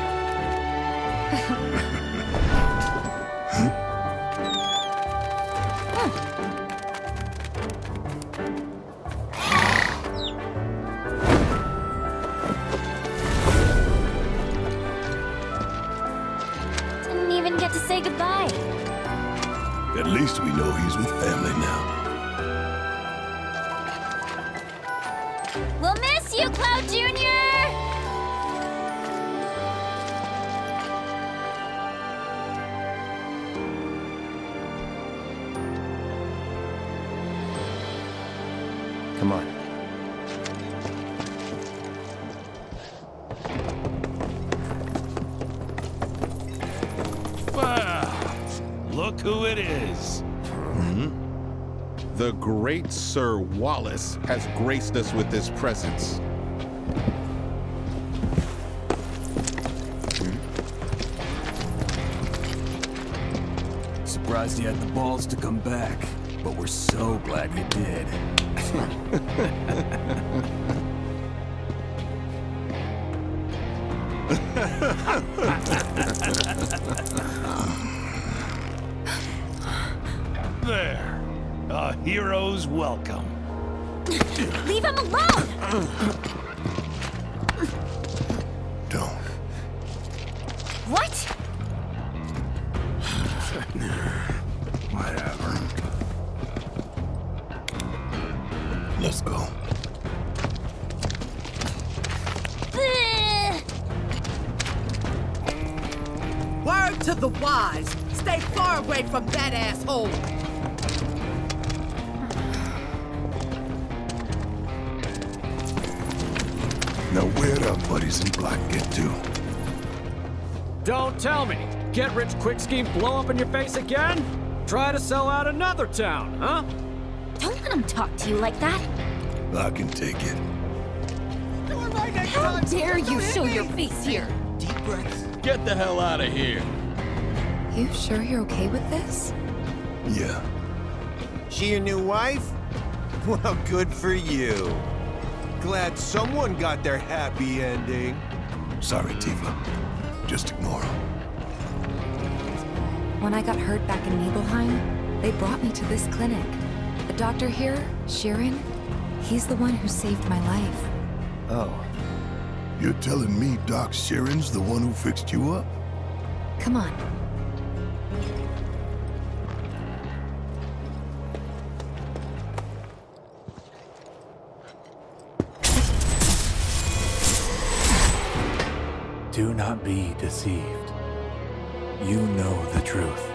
[SPEAKER 5] Didn't even get to say goodbye.
[SPEAKER 2] At least we know he's with family now.
[SPEAKER 5] We'll miss you, Cloud Jr.
[SPEAKER 10] Come on.
[SPEAKER 16] Wow! Look who it is.
[SPEAKER 17] The great Sir Wallace has graced us with his presence.
[SPEAKER 8] Surprised you had the balls to come back, but we're so glad you did.
[SPEAKER 16] There. A hero's welcome.
[SPEAKER 5] Leave him alone!
[SPEAKER 2] Don't.
[SPEAKER 5] What?
[SPEAKER 2] Whatever. Let's go.
[SPEAKER 19] Word to the wise. Stay far away from that asshole.
[SPEAKER 2] Now where'd our buddies in black get to?
[SPEAKER 24] Don't tell me. Get rich quick scheme blow up in your face again? Try to sell out another town, huh?
[SPEAKER 5] Don't let him talk to you like that.
[SPEAKER 2] I can take it.
[SPEAKER 7] How dare you show your face here?
[SPEAKER 20] Deep breaths. Get the hell out of here.
[SPEAKER 3] You sure you're okay with this?
[SPEAKER 2] Yeah.
[SPEAKER 25] She your new wife? Well, good for you. Glad someone got their happy ending.
[SPEAKER 2] Sorry, Tifa. Just ignore him.
[SPEAKER 3] When I got hurt back in Nibelheim, they brought me to this clinic. The doctor here, Sheeran, he's the one who saved my life.
[SPEAKER 10] Oh.
[SPEAKER 2] You're telling me Doc Sheeran's the one who fixed you up?
[SPEAKER 3] Come on.
[SPEAKER 8] Do not be deceived. You know the truth.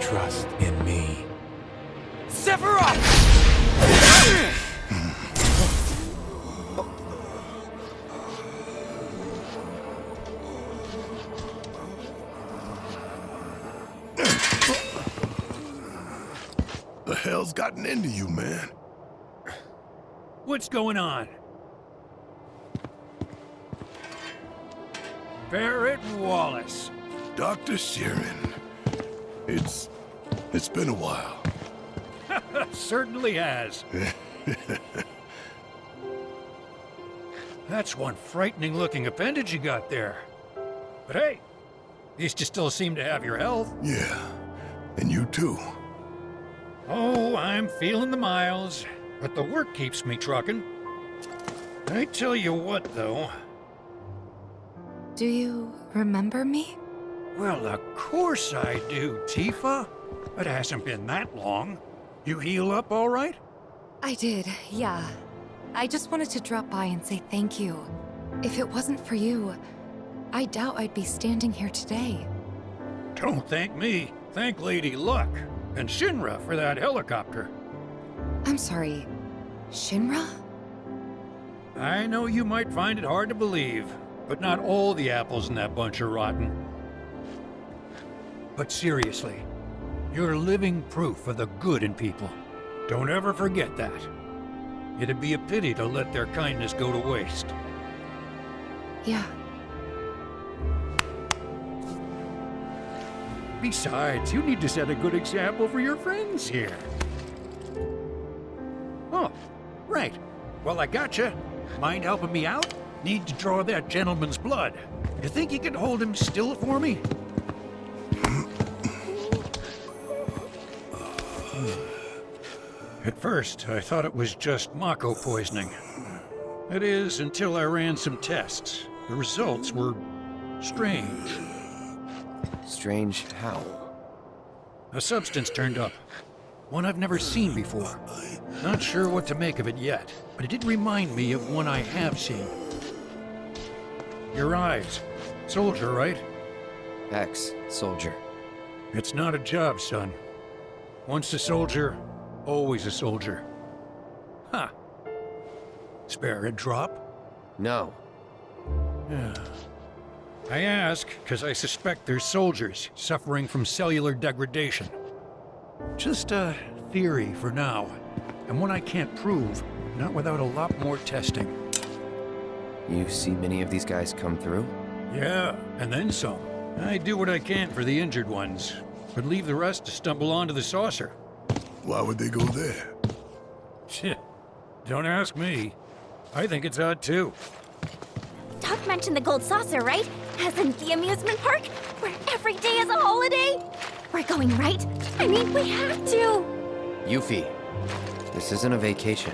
[SPEAKER 8] Trust in me.
[SPEAKER 19] Sephiroth!
[SPEAKER 2] The hell's gotten into you, man?
[SPEAKER 16] What's going on? Barrett Wallace.
[SPEAKER 2] Dr. Sheeran. It's been a while.
[SPEAKER 16] Certainly has. That's one frightening-looking appendage you got there. But hey, at least you still seem to have your health.
[SPEAKER 2] Yeah, and you too.
[SPEAKER 16] Oh, I'm feeling the miles, but the work keeps me trucking. I tell you what, though.
[SPEAKER 3] Do you remember me?
[SPEAKER 16] Well, of course I do, Tifa. It hasn't been that long. You heal up all right?
[SPEAKER 3] I did, yeah. I just wanted to drop by and say thank you. If it wasn't for you, I doubt I'd be standing here today.
[SPEAKER 16] Don't thank me. Thank Lady Luck and Shinra for that helicopter.
[SPEAKER 3] I'm sorry, Shinra?
[SPEAKER 16] I know you might find it hard to believe, but not all the apples in that bunch are rotten. But seriously, you're living proof of the good in people. Don't ever forget that. It'd be a pity to let their kindness go to waste.
[SPEAKER 3] Yeah.
[SPEAKER 16] Besides, you need to set a good example for your friends here. Oh, right. Well, I gotcha. Mind helping me out? Need to draw that gentleman's blood. You think you can hold him still for me? At first, I thought it was just Mako poisoning. That is, until I ran some tests. The results were strange.
[SPEAKER 10] Strange how?
[SPEAKER 16] A substance turned up. One I've never seen before. Not sure what to make of it yet, but it did remind me of one I have seen. Your eyes. Soldier, right?
[SPEAKER 10] Soldier.
[SPEAKER 16] It's not a job, son. Once a soldier, always a soldier. Huh. Spare a drop?
[SPEAKER 10] No.
[SPEAKER 16] Yeah. I ask because I suspect there's soldiers suffering from cellular degradation. Just a theory for now, and one I can't prove, not without a lot more testing.
[SPEAKER 10] You see many of these guys come through?
[SPEAKER 16] Yeah, and then some. I do what I can for the injured ones, but leave the rest to stumble onto the saucer.
[SPEAKER 2] Why would they go there?
[SPEAKER 16] Shit. Don't ask me. I think it's odd too.
[SPEAKER 5] Doc mentioned the gold saucer, right? As in the amusement park, where every day is a holiday? We're going, right? I mean, we have to!
[SPEAKER 10] Yuffie, this isn't a vacation.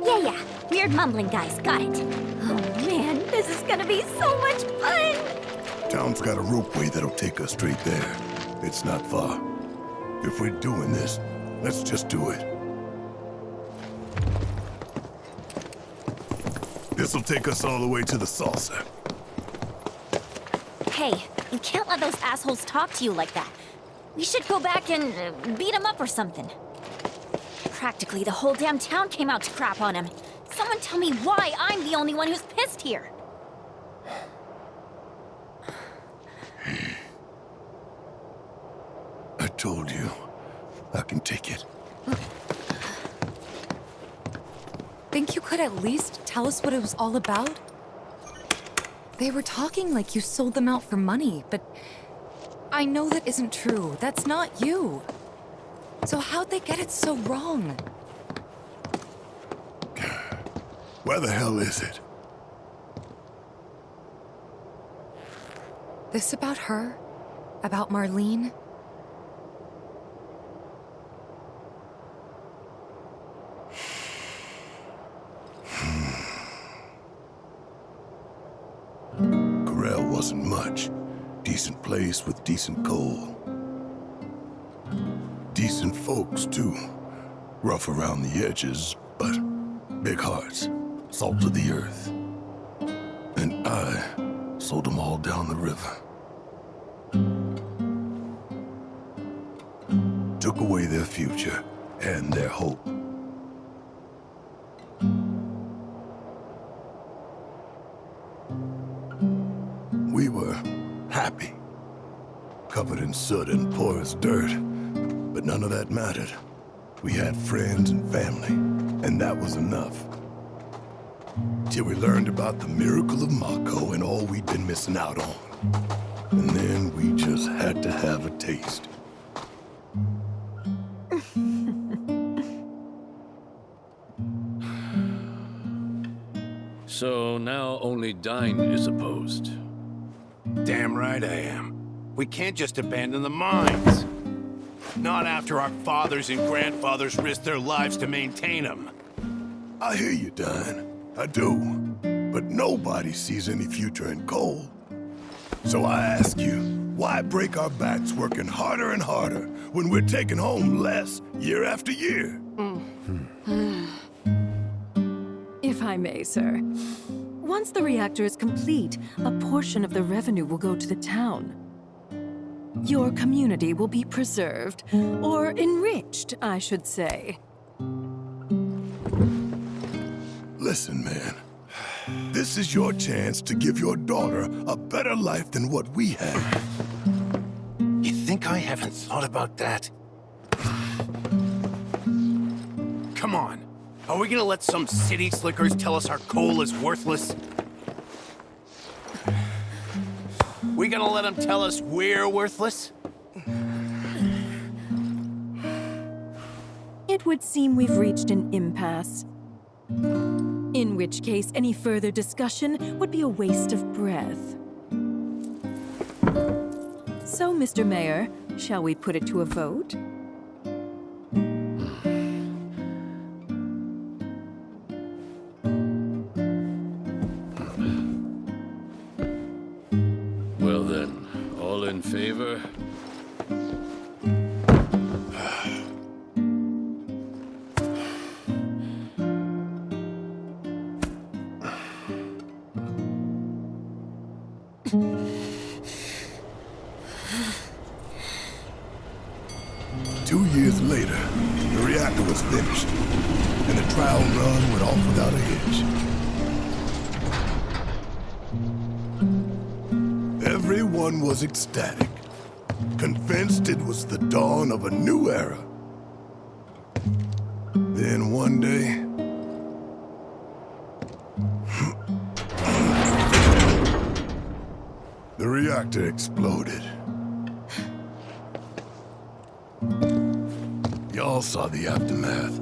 [SPEAKER 5] Yeah. Weird mumbling guys, got it. Oh man, this is gonna be so much fun!
[SPEAKER 2] Town's got a ropeway that'll take us straight there. It's not far. If we're doing this, let's just do it. This'll take us all the way to the saucer.
[SPEAKER 5] Hey, you can't let those assholes talk to you like that. We should go back and beat them up or something. Practically the whole damn town came out to crap on him. Someone tell me why I'm the only one who's pissed here.
[SPEAKER 2] I told you, I can take it.
[SPEAKER 3] Think you could at least tell us what it was all about? They were talking like you sold them out for money, but I know that isn't true. That's not you. So how'd they get it so wrong?
[SPEAKER 2] Where the hell is it?
[SPEAKER 3] This about her? About Marlene?
[SPEAKER 2] Corral wasn't much. Decent place with decent coal. Decent folks, too. Rough around the edges, but big hearts. Salt of the earth. And I sold them all down the river. Took away their future and their hope. We were happy. Covered in soot and poor as dirt. But none of that mattered. We had friends and family, and that was enough. Till we learned about the miracle of Mako and all we'd been missing out on. And then we just had to have a taste.
[SPEAKER 20] So now only Dine is opposed.
[SPEAKER 25] Damn right I am. We can't just abandon the mines. Not after our fathers and grandfathers risked their lives to maintain them.
[SPEAKER 2] I hear you, Dine. I do. But nobody sees any future in coal. So I ask you, why break our backs working harder and harder when we're taking home less year after year?
[SPEAKER 12] If I may, sir. Once the reactor is complete, a portion of the revenue will go to the town. Your community will be preserved, or enriched, I should say.
[SPEAKER 2] Listen, man. This is your chance to give your daughter a better life than what we had.
[SPEAKER 25] You think I haven't thought about that? Come on. Are we gonna let some city slickers tell us our coal is worthless? We gonna let them tell us we're worthless?
[SPEAKER 12] It would seem we've reached an impasse. In which case, any further discussion would be a waste of breath. So, Mr. Mayor, shall we put it to a vote?
[SPEAKER 1] Well then, all in favor?
[SPEAKER 2] Later, the reactor was finished, and the trial run went off without a hitch. Everyone was ecstatic, convinced it was the dawn of a new era. Then one day, the reactor exploded. Y'all saw the aftermath.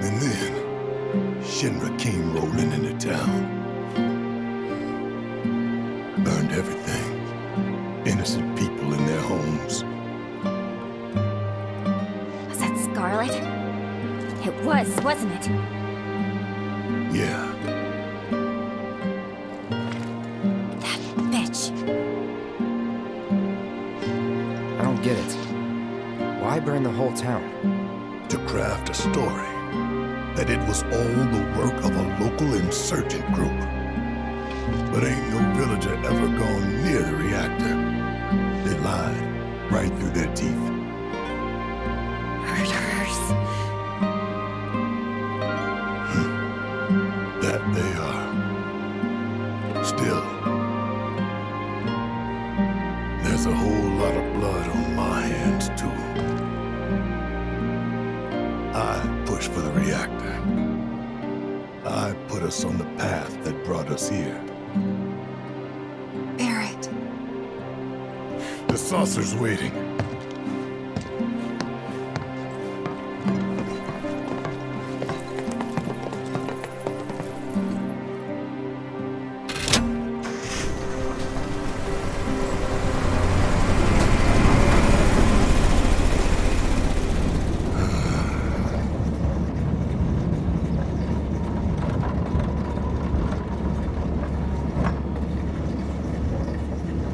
[SPEAKER 2] And then, Shinra came rolling into town. Burned everything. Innocent people in their homes.
[SPEAKER 5] Was that Scarlet? It was, wasn't it?
[SPEAKER 2] Yeah.
[SPEAKER 10] Get it. Why burn the whole town?
[SPEAKER 2] To craft a story that it was all the work of a local insurgent group. But ain't no villager ever gone near the reactor. They lied right through their teeth.
[SPEAKER 5] Murderers.
[SPEAKER 2] That they are. Still, there's a whole lot of blood on my hands, too. I pushed for the reactor. I put us on the path that brought us here.
[SPEAKER 3] Barrett.
[SPEAKER 2] The saucer's waiting.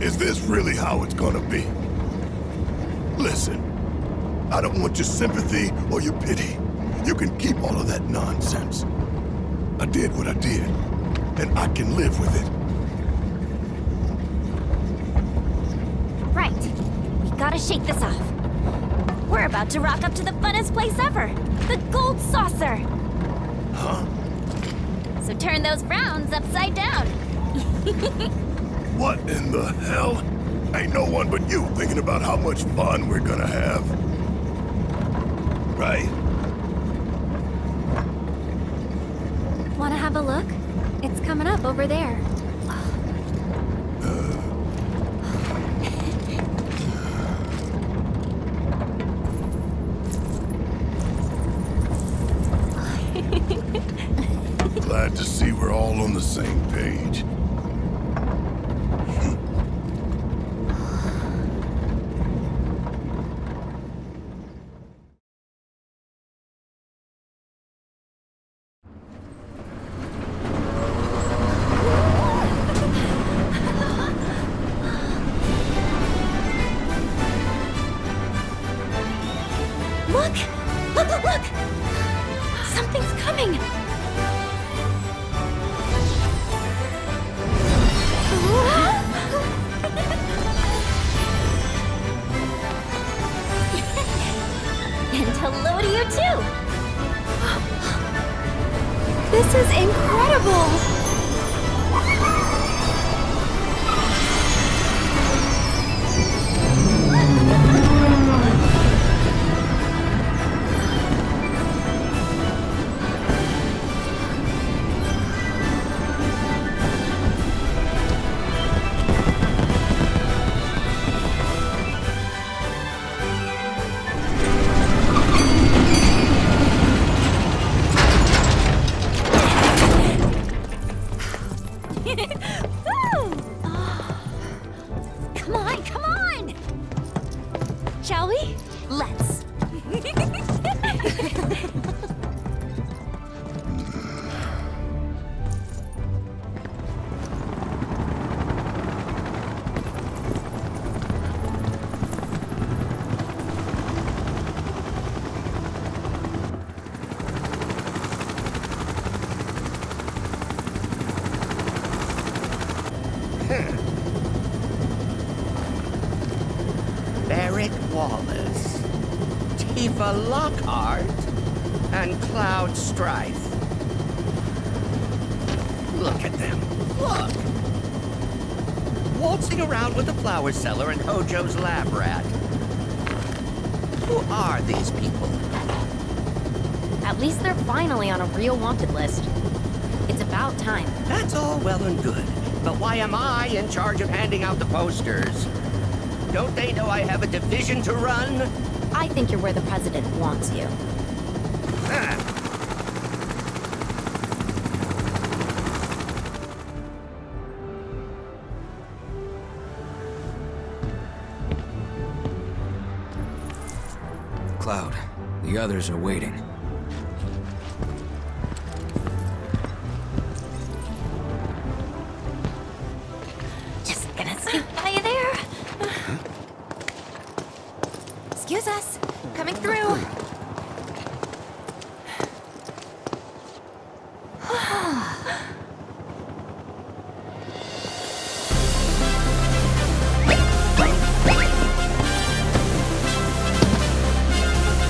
[SPEAKER 2] Is this really how it's gonna be? Listen, I don't want your sympathy or your pity. You can keep all of that nonsense. I did what I did, and I can live with it.
[SPEAKER 5] Right. We gotta shake this off. We're about to rock up to the funnest place ever. The Gold Saucer.
[SPEAKER 2] Huh?
[SPEAKER 5] So turn those frowns upside down.
[SPEAKER 2] What in the hell? Ain't no one but you thinking about how much fun we're gonna have. Right?
[SPEAKER 14] Wanna have a look? It's coming up over there.
[SPEAKER 2] Glad to see we're all on the same page.
[SPEAKER 14] Look! Something's coming!
[SPEAKER 5] Woo! Come on, come on! Shall we? Let's.
[SPEAKER 4] Wallace, Tifa Lockhart, and Cloud Strife. Look at them. Look! Waltzing around with the flower seller and Hojo's lab rat. Who are these people?
[SPEAKER 7] At least they're finally on a real wanted list. It's about time.
[SPEAKER 4] That's all well and good, but why am I in charge of handing out the posters? Don't they know I have a division to run?
[SPEAKER 7] I think you're where the president wants you.
[SPEAKER 8] Cloud, the others are waiting.
[SPEAKER 5] Just gonna sneak by you there. Excuse us. Coming through.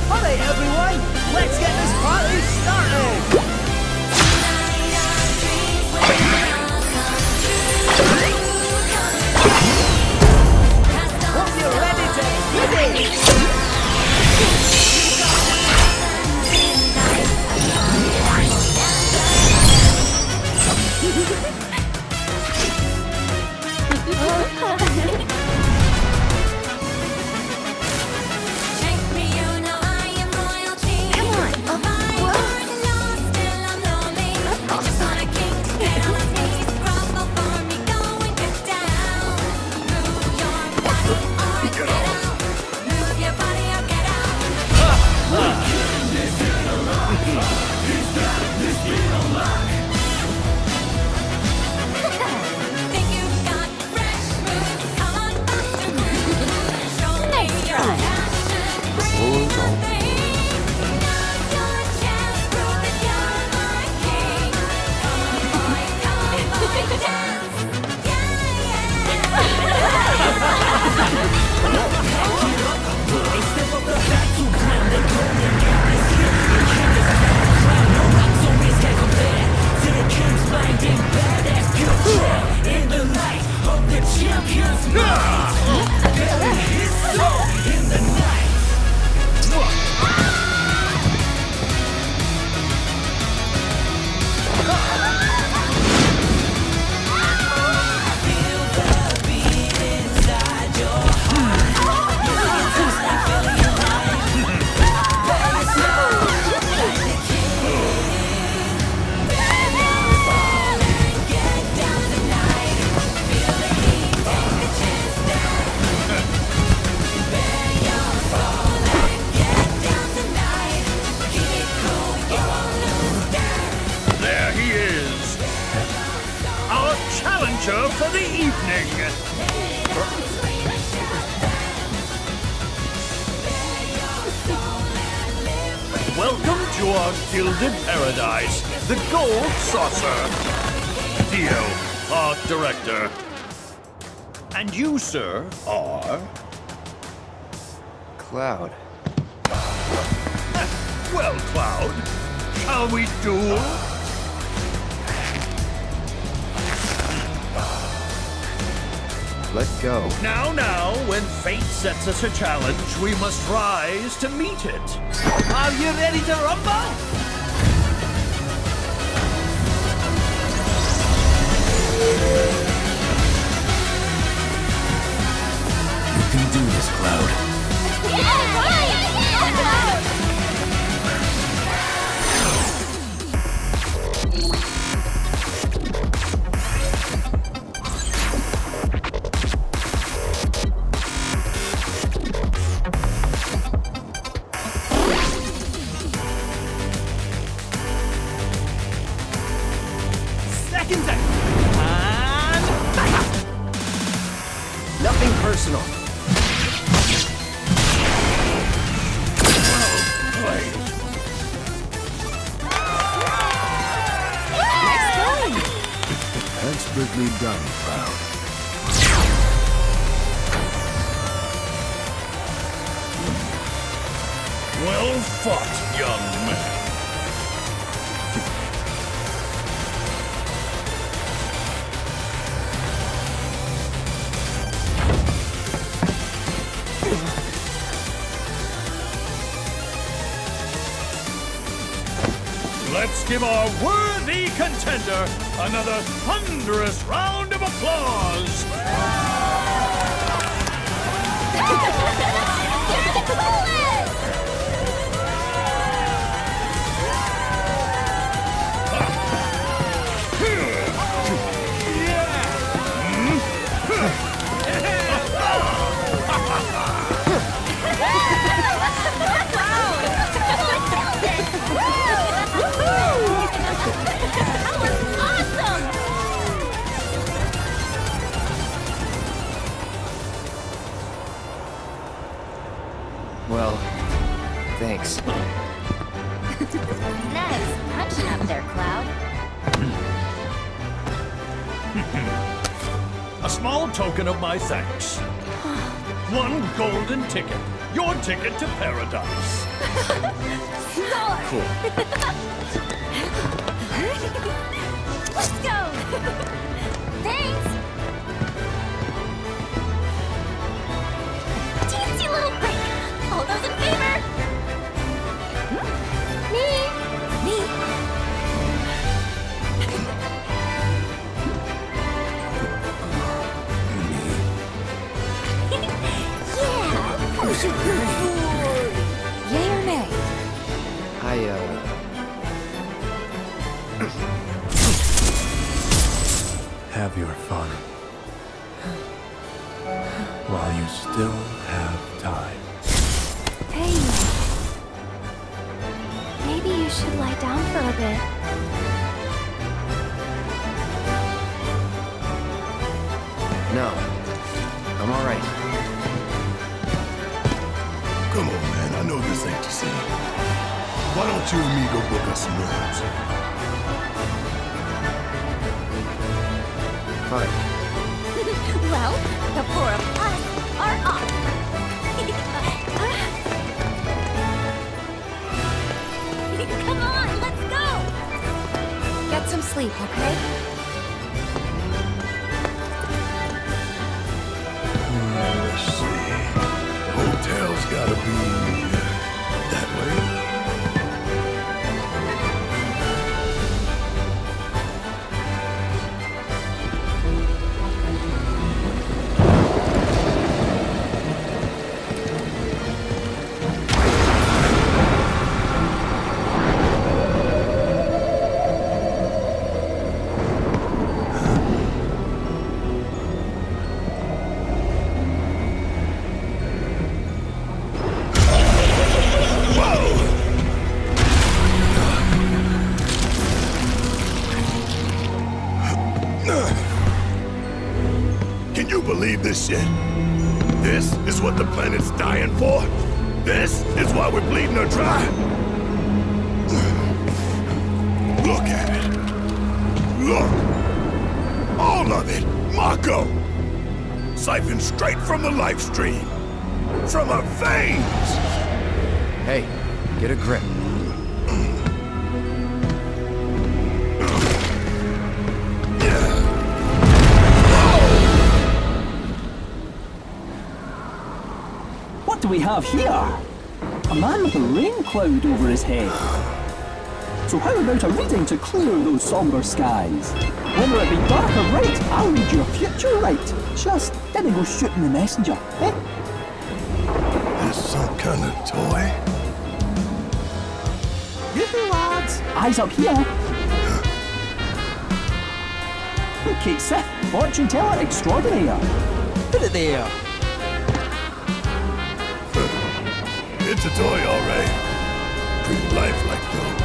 [SPEAKER 4] Alright, everyone, let's get this party started! Hope you're ready to begin!
[SPEAKER 16] For the evening. Welcome to our gilded paradise, the Gold Saucer. Dio, art director. And you, sir, are...
[SPEAKER 10] Cloud.
[SPEAKER 16] Well, Cloud, shall we duel?
[SPEAKER 10] Let go.
[SPEAKER 16] Now, when fate sets us a challenge, we must rise to meet it. Are you ready to rumble?
[SPEAKER 8] You can do this, Cloud.
[SPEAKER 11] personal.
[SPEAKER 2] Expertly done, Proud.
[SPEAKER 1] Well fought, young man. Let's give our worthy contender another thunderous round of applause!
[SPEAKER 11] Well, thanks.
[SPEAKER 5] Nice punching up there, Cloud.
[SPEAKER 1] A small token of my thanks. One golden ticket. Your ticket to paradise.
[SPEAKER 5] Cool. Let's go! Thanks! Teensy little break! All those in favor? Me! Yeah! Push it forward! Yay or nay?
[SPEAKER 25] Have your fun. While you still have time.
[SPEAKER 14] Hey. Maybe you should lie down for a bit.
[SPEAKER 10] No. I'm alright.
[SPEAKER 2] Come on, man. I know this ain't the same. Why don't you and me go book us some rooms?
[SPEAKER 10] Fine.
[SPEAKER 5] Well, the four of us are off. Come on, let's go!
[SPEAKER 3] Get some sleep, okay?
[SPEAKER 2] Let's see. Hotel's gotta be that way. Can you believe this shit? This is what the planet's dying for? This is why we're bleeding her dry? Look at it. Look. All of it. Mako. Siphoned straight from the life stream. From her veins.
[SPEAKER 10] Hey, get a grip.
[SPEAKER 13] What do we have here? A man with a rain cloud over his head. So how about a reading to clear those somber skies? Whether it be dark or bright, I'll read your future right. Just didn't go shooting the messenger, eh?
[SPEAKER 2] That's some kind of toy.
[SPEAKER 13] Yoo-hoo, lads! Eyes up here. Okay, Sith, fortune teller extraordinaire. Put it there.
[SPEAKER 2] It's a toy, all right. Pretty lifelike, though.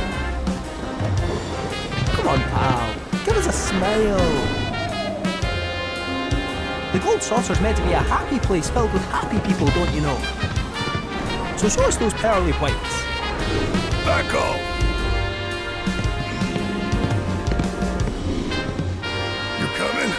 [SPEAKER 13] Come on, pal. Give us a smile. The gold saucer's meant to be a happy place filled with happy people, don't you know? So show us those pearly whites.
[SPEAKER 2] Back off! You coming?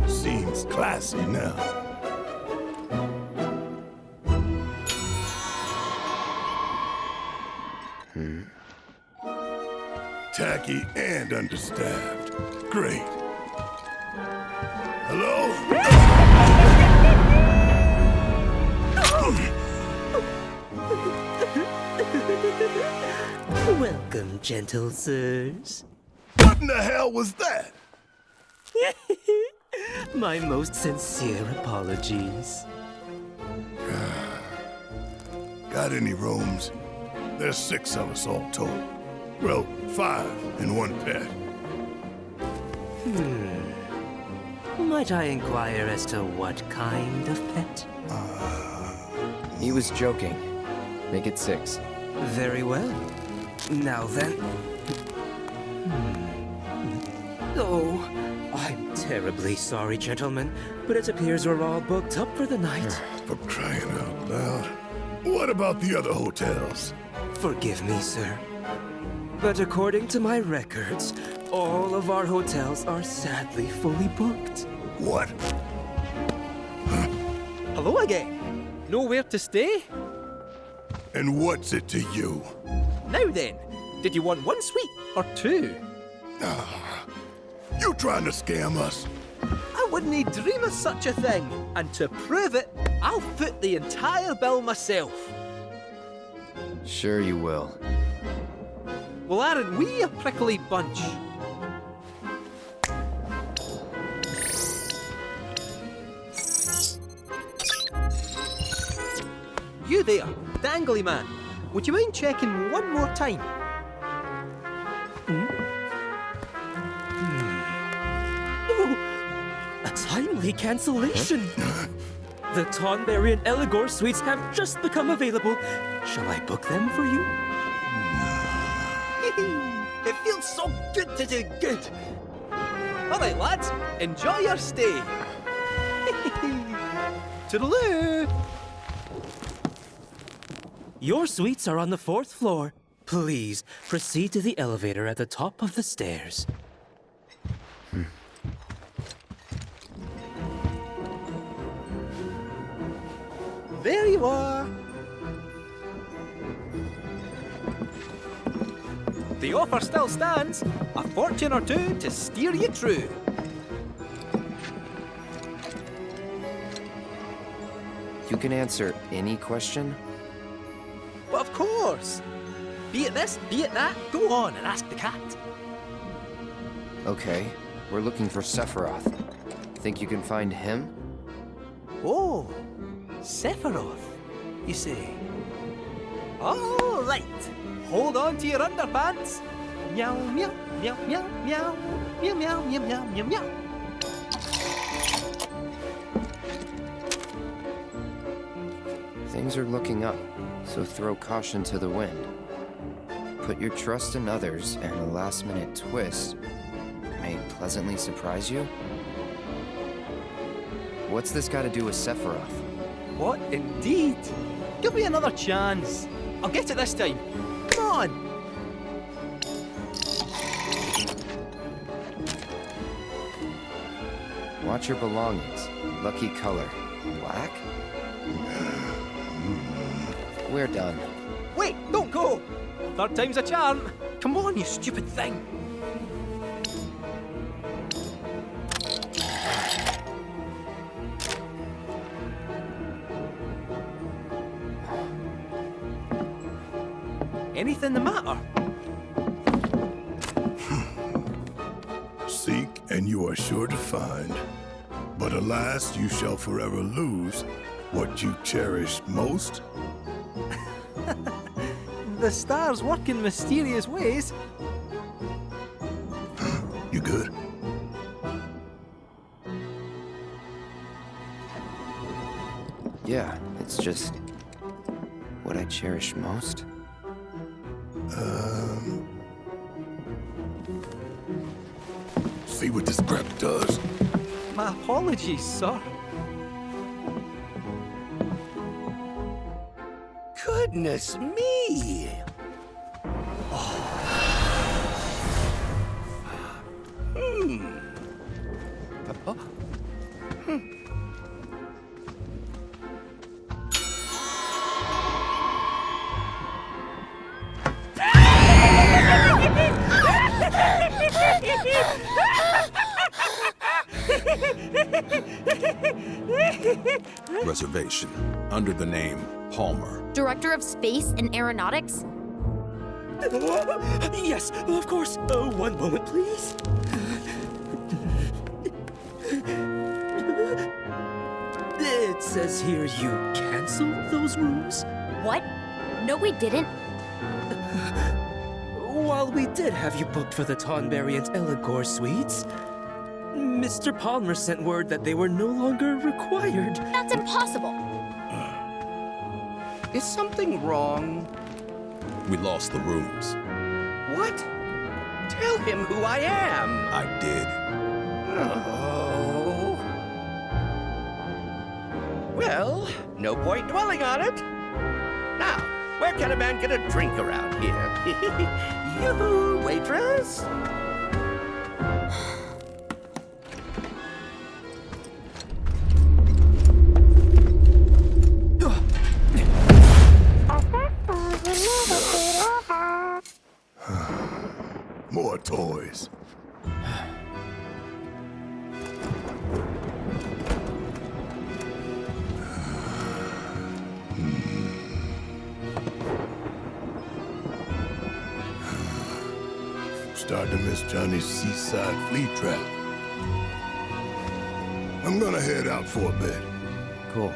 [SPEAKER 2] Seems classy now. Tacky and understaffed. Great. Hello?
[SPEAKER 15] Welcome, gentle sirs.
[SPEAKER 2] What in the hell was that?
[SPEAKER 15] My most sincere apologies.
[SPEAKER 2] Got any rooms? There's 6 of us all told. Well, 5 and 1 pet.
[SPEAKER 15] Might I inquire as to what kind of pet?
[SPEAKER 10] He was joking. Make it 6.
[SPEAKER 15] Very well. Now then. Oh, I'm terribly sorry, gentlemen, but it appears we're all booked up for the night.
[SPEAKER 2] For crying out loud. What about the other hotels?
[SPEAKER 15] Forgive me, sir. But according to my records, all of our hotels are sadly fully booked.
[SPEAKER 2] What?
[SPEAKER 13] Hello again. Nowhere to stay?
[SPEAKER 2] And what's it to you?
[SPEAKER 13] Now then, did you want 1 suite or 2?
[SPEAKER 2] You trying to scam us?
[SPEAKER 13] I wouldn't dream of such a thing. And to prove it, I'll foot the entire bill myself.
[SPEAKER 10] Sure you will.
[SPEAKER 13] Well, aren't we a prickly bunch? You there, dangly man. Would you mind checking one more time?
[SPEAKER 15] A timely cancellation! The Tonberry and Eligor suites have just become available. Shall I book them for you?
[SPEAKER 13] It feels so good to do good. All right, lads, enjoy your stay. Toodaloo!
[SPEAKER 15] Your suites are on the 4th floor. Please, proceed to the elevator at the top of the stairs.
[SPEAKER 13] There you are. The offer still stands. A fortune or 2 to steer you true.
[SPEAKER 10] You can answer any question?
[SPEAKER 13] But of course. Be it this, be it that, go on and ask the cat.
[SPEAKER 10] Okay, we're looking for Sephiroth. Think you can find him?
[SPEAKER 13] Oh, Sephiroth, you say? All right. Hold on to your underpants. Meow, meow, meow, meow, meow, meow, meow, meow, meow, meow, meow.
[SPEAKER 10] Things are looking up, so throw caution to the wind. Put your trust in others, and a last-minute twist may pleasantly surprise you? What's this got to do with Sephiroth?
[SPEAKER 13] What indeed? Give me another chance. I'll get it this time. Come on!
[SPEAKER 10] Watch your belongings. Lucky color. Black? We're done.
[SPEAKER 13] Wait, don't go! 3rd time's a charm. Come on, you stupid thing.
[SPEAKER 15] Anything the matter?
[SPEAKER 2] Seek, and you are sure to find. But alas, you shall forever lose what you cherish most.
[SPEAKER 15] The stars work in mysterious ways.
[SPEAKER 2] You good?
[SPEAKER 10] Yeah, it's just what I cherish most.
[SPEAKER 2] See what this scrap does?
[SPEAKER 15] My apologies, sir.
[SPEAKER 4] Goodness me!
[SPEAKER 17] Reservation, under the name Palmer.
[SPEAKER 7] Director of Space and Aeronautics?
[SPEAKER 15] Yes, of course. One moment, please. It says here you canceled those rooms?
[SPEAKER 7] What? No, we didn't.
[SPEAKER 15] While we did have you booked for the Tonberry and Eligor suites, Mr. Palmer sent word that they were no longer required.
[SPEAKER 7] That's impossible.
[SPEAKER 4] Is something wrong?
[SPEAKER 17] We lost the rooms.
[SPEAKER 4] What? Tell him who I am.
[SPEAKER 17] I did.
[SPEAKER 4] Oh. Well, no point dwelling on it. Now, where can a man get a drink around here? Yoo-hoo, waitress!
[SPEAKER 2] More toys. Starting to miss Johnny's seaside flea trap. I'm gonna head out for a bit.
[SPEAKER 10] Cool.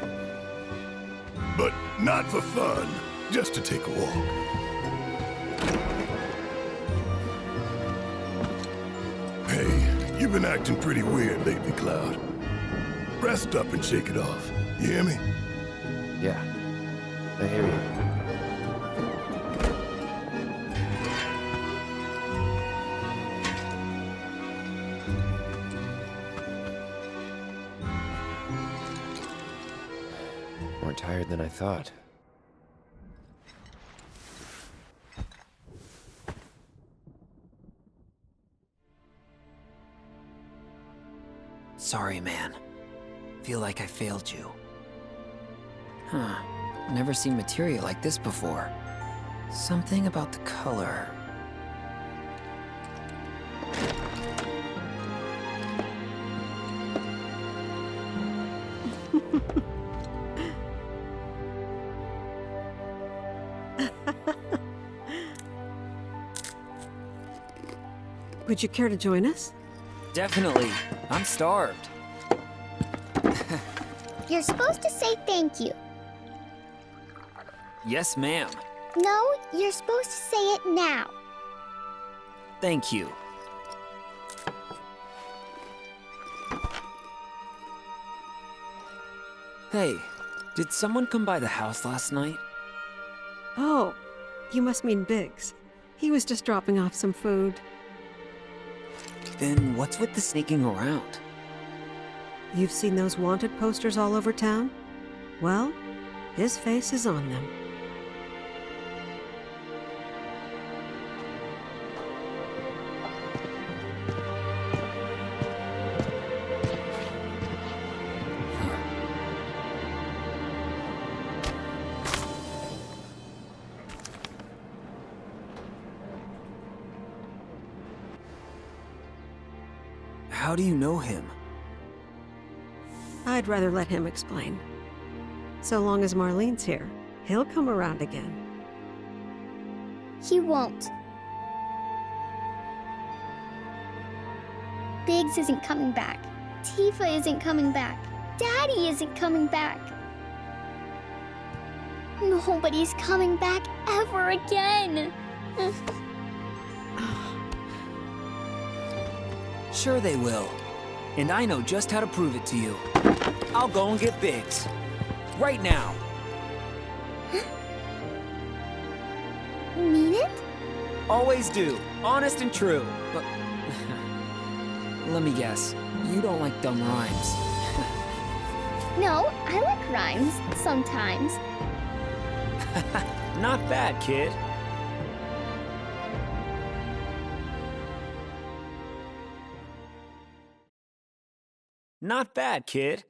[SPEAKER 2] But not for fun, just to take a walk. Hey, you've been acting pretty weird lately, Cloud. Rest up and shake it off. You hear me?
[SPEAKER 10] Yeah, I hear you. More tired than I thought.
[SPEAKER 6] Sorry, man. Feel like I failed you. Huh. Never seen materia like this before. Something about the color.
[SPEAKER 12] Would you care to join us?
[SPEAKER 6] Definitely. I'm starved.
[SPEAKER 18] You're supposed to say thank you.
[SPEAKER 6] Yes, ma'am.
[SPEAKER 18] No, you're supposed to say it now.
[SPEAKER 6] Thank you. Hey, did someone come by the house last night?
[SPEAKER 12] Oh, you must mean Biggs. He was just dropping off some food.
[SPEAKER 6] Then what's with the sneaking around?
[SPEAKER 12] You've seen those wanted posters all over town? Well, his face is on them.
[SPEAKER 6] How do you know him?
[SPEAKER 12] I'd rather let him explain. So long as Marlene's here, he'll come around again.
[SPEAKER 18] He won't. Biggs isn't coming back. Tifa isn't coming back. Daddy isn't coming back. Nobody's coming back ever again.
[SPEAKER 6] Sure they will. And I know just how to prove it to you. I'll go and get Biggs. Right now.
[SPEAKER 18] Mean it?
[SPEAKER 6] Always do. Honest and true. But... let me guess. You don't like dumb rhymes.
[SPEAKER 18] No, I like rhymes. Sometimes.
[SPEAKER 6] Not bad, kid. Not bad, kid.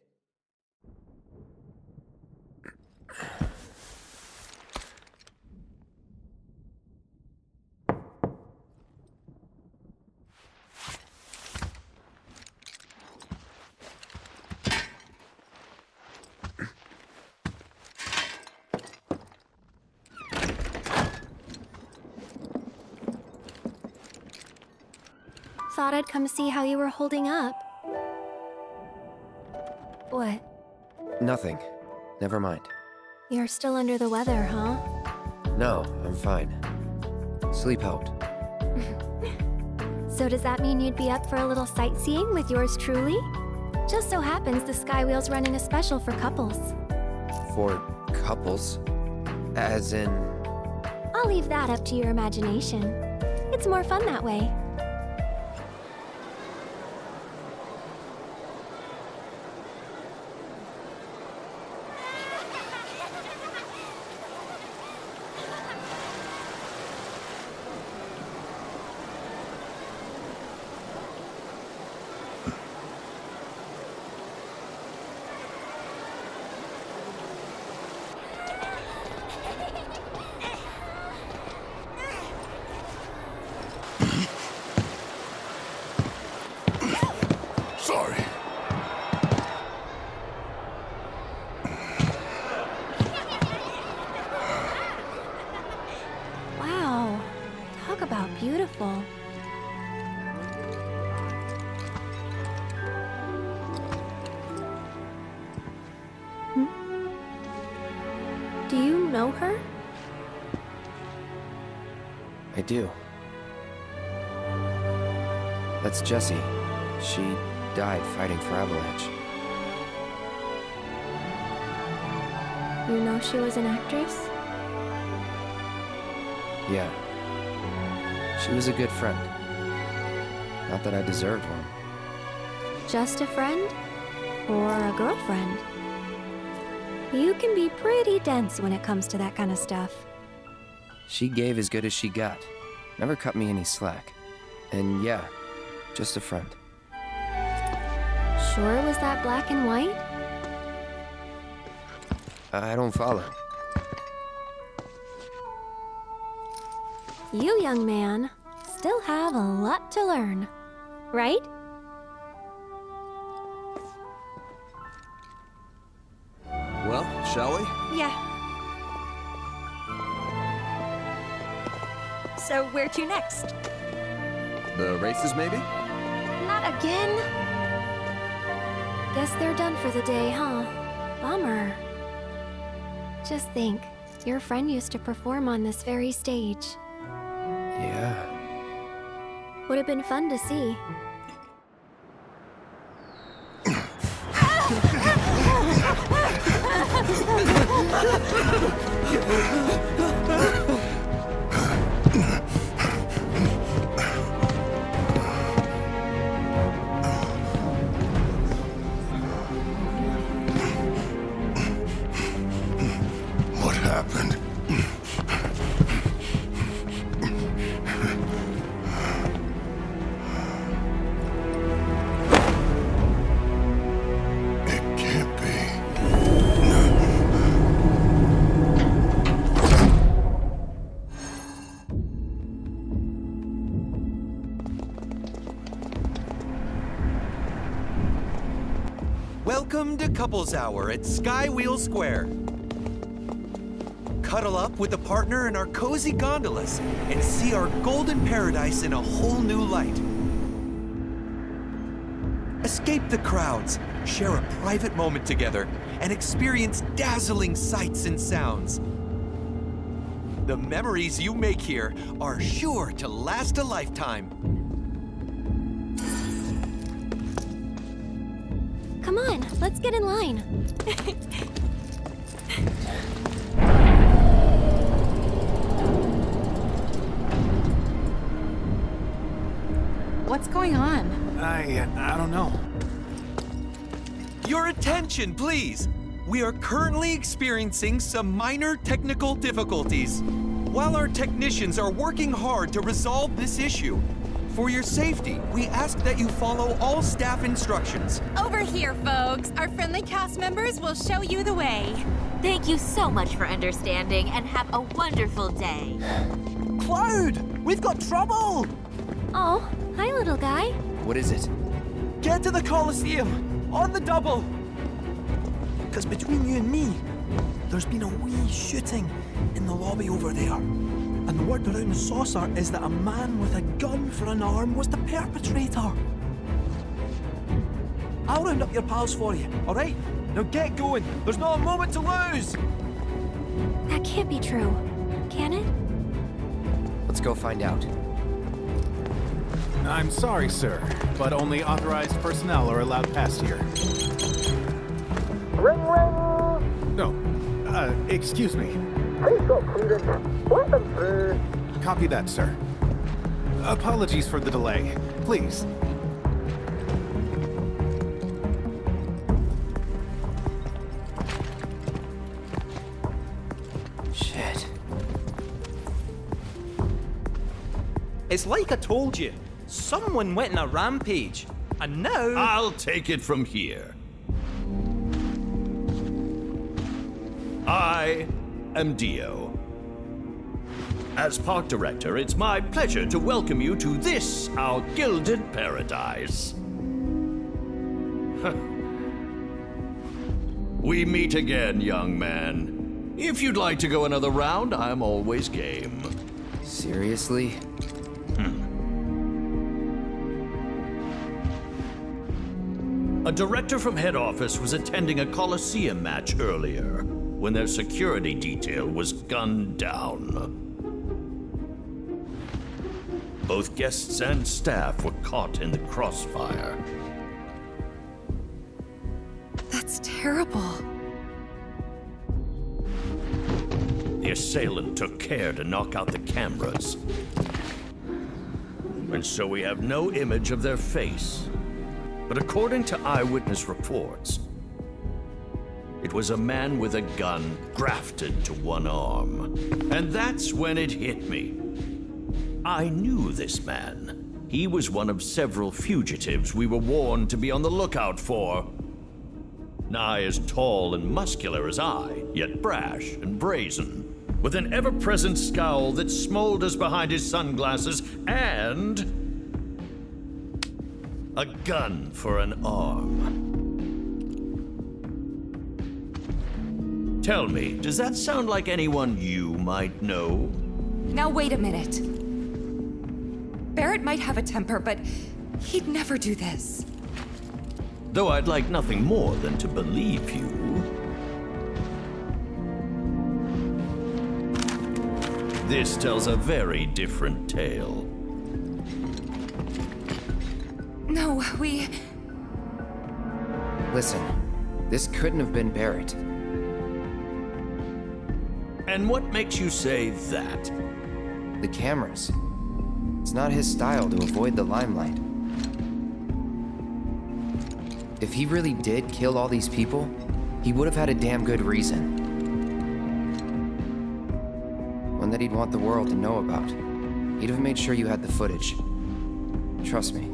[SPEAKER 14] Thought I'd come see how you were holding up. What?
[SPEAKER 10] Nothing. Never mind.
[SPEAKER 14] You're still under the weather, huh?
[SPEAKER 10] No, I'm fine. Sleep helped.
[SPEAKER 14] So does that mean you'd be up for a little sightseeing with yours truly? Just so happens the Skywheel's running a special for couples.
[SPEAKER 10] For couples? As in...
[SPEAKER 14] I'll leave that up to your imagination. It's more fun that way.
[SPEAKER 2] Sorry.
[SPEAKER 14] Wow. Talk about beautiful. Do you know her?
[SPEAKER 10] I do. That's Jessie. She died fighting for Avalanche.
[SPEAKER 14] You know she was an actress?
[SPEAKER 10] Yeah. She was a good friend. Not that I deserved one.
[SPEAKER 14] Just a friend? Or a girlfriend? You can be pretty dense when it comes to that kind of stuff.
[SPEAKER 10] She gave as good as she got. Never cut me any slack. And yeah, just a friend.
[SPEAKER 14] Sure was that black and white?
[SPEAKER 10] I don't follow.
[SPEAKER 14] You, young man, still have a lot to learn, right?
[SPEAKER 11] Well, shall we?
[SPEAKER 9] Yeah. So where to next?
[SPEAKER 11] The races, maybe?
[SPEAKER 14] Not again. Guess they're done for the day, huh? Bummer. Just think, your friend used to perform on this very stage.
[SPEAKER 10] Yeah.
[SPEAKER 14] Would have been fun to see.
[SPEAKER 2] What happened? It can't be.
[SPEAKER 11] Welcome to Couples Hour at Skywheel Square.
[SPEAKER 9] cuddle up with a partner in our cozy gondolas and see our golden paradise in a whole new light. Escape the crowds, share a private moment together, and experience dazzling sights and sounds. The memories you make here are sure to last a lifetime.
[SPEAKER 14] Come on, let's get in line.
[SPEAKER 21] What's going on?
[SPEAKER 9] I don't know. Your attention, please! We are currently experiencing some minor technical difficulties. While our technicians are working hard to resolve this issue, for your safety, we ask that you follow all staff instructions.
[SPEAKER 21] Over here, folks. Our friendly cast members will show you the way.
[SPEAKER 22] Thank you so much for understanding, and have a wonderful day.
[SPEAKER 19] Cloud! We've got trouble!
[SPEAKER 14] Oh, hi, little guy.
[SPEAKER 11] What is it?
[SPEAKER 19] Get to the Colosseum, on the double! Because between you and me, there's been a wee shooting in the lobby over there. And the word around the saucer is that a man with a gun for an arm was the perpetrator. I'll round up your pals for you, all right? Now get going. There's not a moment to lose.
[SPEAKER 14] That can't be true, can it?
[SPEAKER 10] Let's go find out.
[SPEAKER 23] I'm sorry, sir, but only authorized personnel are allowed past here.
[SPEAKER 24] Ring, ring!
[SPEAKER 23] No, excuse me.
[SPEAKER 24] Please got clearance. Let them through.
[SPEAKER 23] Copy that, sir. Apologies for the delay. Please.
[SPEAKER 10] Shit.
[SPEAKER 26] It's like I told you. Someone went on a rampage, and now...
[SPEAKER 1] I'll take it from here. I am Dio. As park director, it's my pleasure to welcome you to this, our gilded paradise. We meet again, young man. If you'd like to go another round, I'm always game.
[SPEAKER 10] Seriously?
[SPEAKER 1] A director from head office was attending a Coliseum match earlier when their security detail was gunned down. Both guests and staff were caught in the crossfire.
[SPEAKER 3] That's terrible.
[SPEAKER 1] The assailant took care to knock out the cameras. And so we have no image of their face. But according to eyewitness reports, it was a man with a gun grafted to one arm. And that's when it hit me. I knew this man. He was one of several fugitives we were warned to be on the lookout for. Nigh as tall and muscular as I, yet brash and brazen, with an ever-present scowl that smolders behind his sunglasses and a gun for an arm. Tell me, does that sound like anyone you might know?
[SPEAKER 3] Now wait a minute. Barrett might have a temper, but he'd never do this.
[SPEAKER 1] Though I'd like nothing more than to believe you. This tells a very different tale.
[SPEAKER 3] No, we...
[SPEAKER 10] Listen, this couldn't have been Barrett.
[SPEAKER 1] And what makes you say that?
[SPEAKER 10] The cameras. It's not his style to avoid the limelight. If he really did kill all these people, he would have had a damn good reason. One that he'd want the world to know about. He'd have made sure you had the footage. Trust me.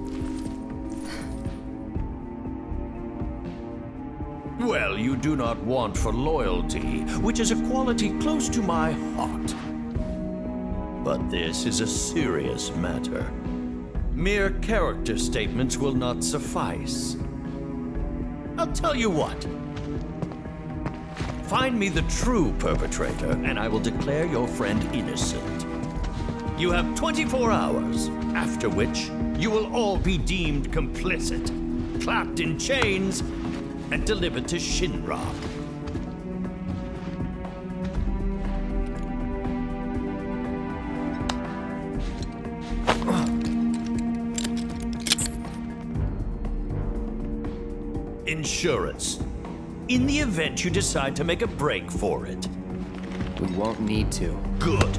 [SPEAKER 1] Well, you do not want for loyalty, which is a quality close to my heart. But this is a serious matter. Mere character statements will not suffice. I'll tell you what. Find me the true perpetrator, and I will declare your friend innocent. You have 24 hours, after which you will all be deemed complicit, clapped in chains, and delivered to Shinra. Insurance. In the event you decide to make a break for it.
[SPEAKER 10] We won't need to.
[SPEAKER 1] Good.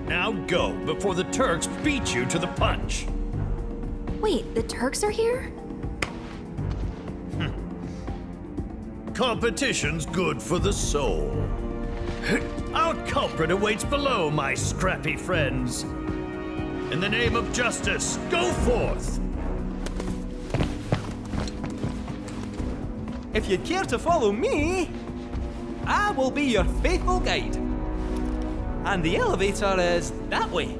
[SPEAKER 1] Now go, before the Turks beat you to the punch.
[SPEAKER 14] Wait, the Turks are here?
[SPEAKER 1] Competition's good for the soul. Our culprit awaits below, my scrappy friends. In the name of justice, go forth!
[SPEAKER 26] If you'd care to follow me, I will be your faithful guide. And the elevator is that way.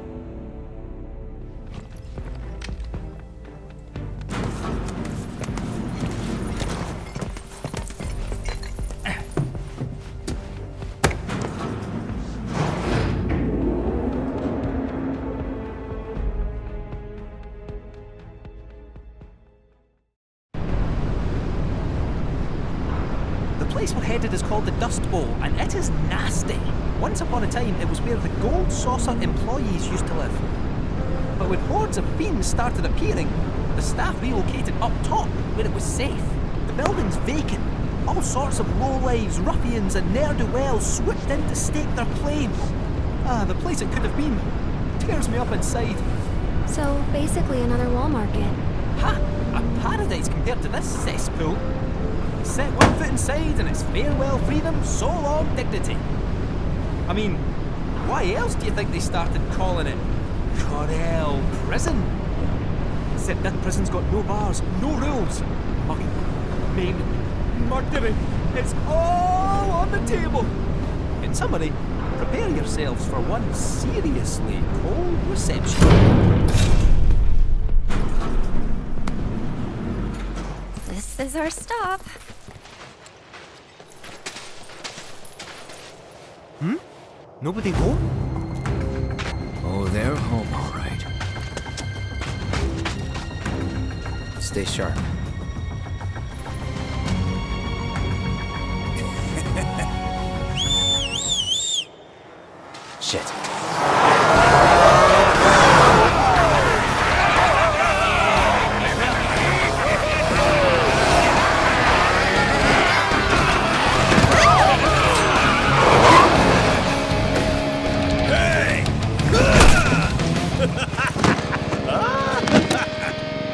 [SPEAKER 26] The place we're headed is called the Dust Bowl, and it is nasty. Once upon a time, it was where the Gold Saucer employees used to live. But when hordes of fiends started appearing, the staff relocated up top, where it was safe. The building's vacant. All sorts of lowlives, ruffians, and ne'er-do-wells swooped in to stake their claim. The place it could have been tears me up inside.
[SPEAKER 14] So, basically another wall market.
[SPEAKER 26] Ha! A paradise compared to this cesspool. Set one foot inside and it's farewell freedom, so long dignity. I mean, why else do you think they started calling it Corel Prison? Except that prison's got no bars, no rules. Mugging, maiming, murdering, it's all on the table. In summary, prepare yourselves for one seriously cold reception.
[SPEAKER 14] This is our stop.
[SPEAKER 26] Nobody home?
[SPEAKER 10] Oh, they're home, all right. Stay sharp. Shit.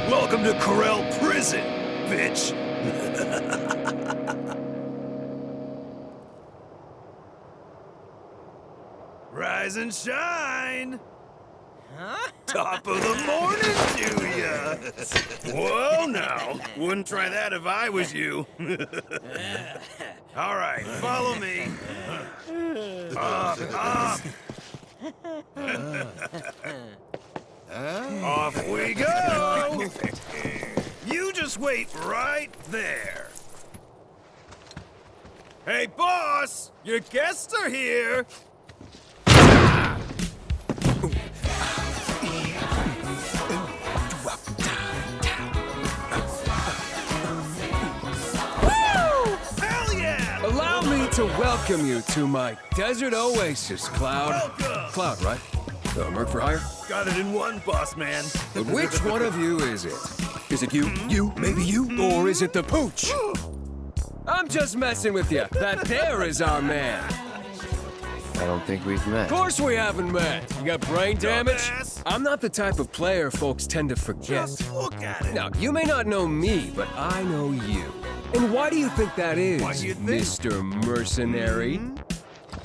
[SPEAKER 1] Welcome to Corel Prison, bitch! Rise and shine! Huh? Top of the morning to ya! Whoa, now! Wouldn't try that if I was you. All right, follow me. Up. Off we go! You just wait right there. Hey, boss! Your guests are here!
[SPEAKER 5] Allow me to welcome you to my desert oasis, Cloud.
[SPEAKER 1] Welcome.
[SPEAKER 5] Cloud, right? Merc for hire?
[SPEAKER 1] Got it in one, boss man.
[SPEAKER 5] But which one of you is it? Is it you, maybe you, or is it the pooch? I'm just messing with you. That there is our man.
[SPEAKER 10] I don't think we've met.
[SPEAKER 5] Of course we haven't met. You got brain damage? I'm not the type of player folks tend to forget.
[SPEAKER 1] Just look at it.
[SPEAKER 5] Now, you may not know me, but I know you. And why do you think that is,
[SPEAKER 1] Why do you think?
[SPEAKER 5] Mr. Mercenary?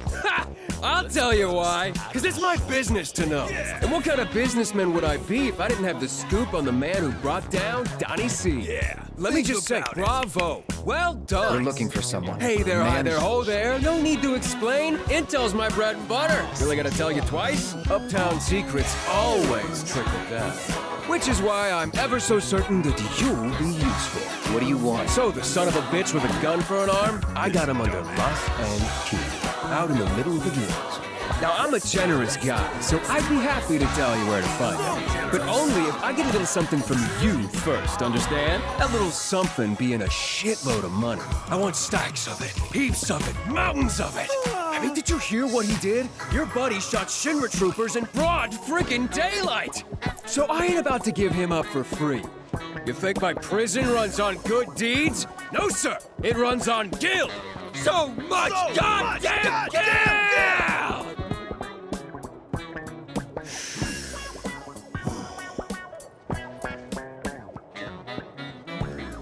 [SPEAKER 5] Ha! I'll tell you why. Because it's my business to know.
[SPEAKER 1] Yeah.
[SPEAKER 5] And what kind of businessman would I be if I didn't have the scoop on the man who brought down Donnie C?
[SPEAKER 1] Yeah.
[SPEAKER 5] Let me
[SPEAKER 1] Think
[SPEAKER 5] just say,
[SPEAKER 1] about it.
[SPEAKER 5] bravo. Well done.
[SPEAKER 10] We're looking for someone.
[SPEAKER 5] Hey there, hi
[SPEAKER 10] Man.
[SPEAKER 5] there, ho there. No need to explain. Intel's my bread and butter. Really gotta tell you twice? Uptown secrets always trickle down. Which is why I'm ever so certain that you'll be useful.
[SPEAKER 10] What do you want?
[SPEAKER 5] So, the son of a bitch with a gun for an arm, I got him under lock and key, out in the middle of the woods. Now, I'm a generous guy, so I'd be happy to tell you where to find him. But only if I get a little something from you first, understand? That little something being a shitload of money. I want stacks of it, heaps of it, mountains of it. I mean, did you hear what he did? Your buddy shot Shinra troopers in broad freaking daylight! So I ain't about to give him up for free. You think my prison runs on good deeds? No, sir! It runs on guilt! So much goddamn guilt!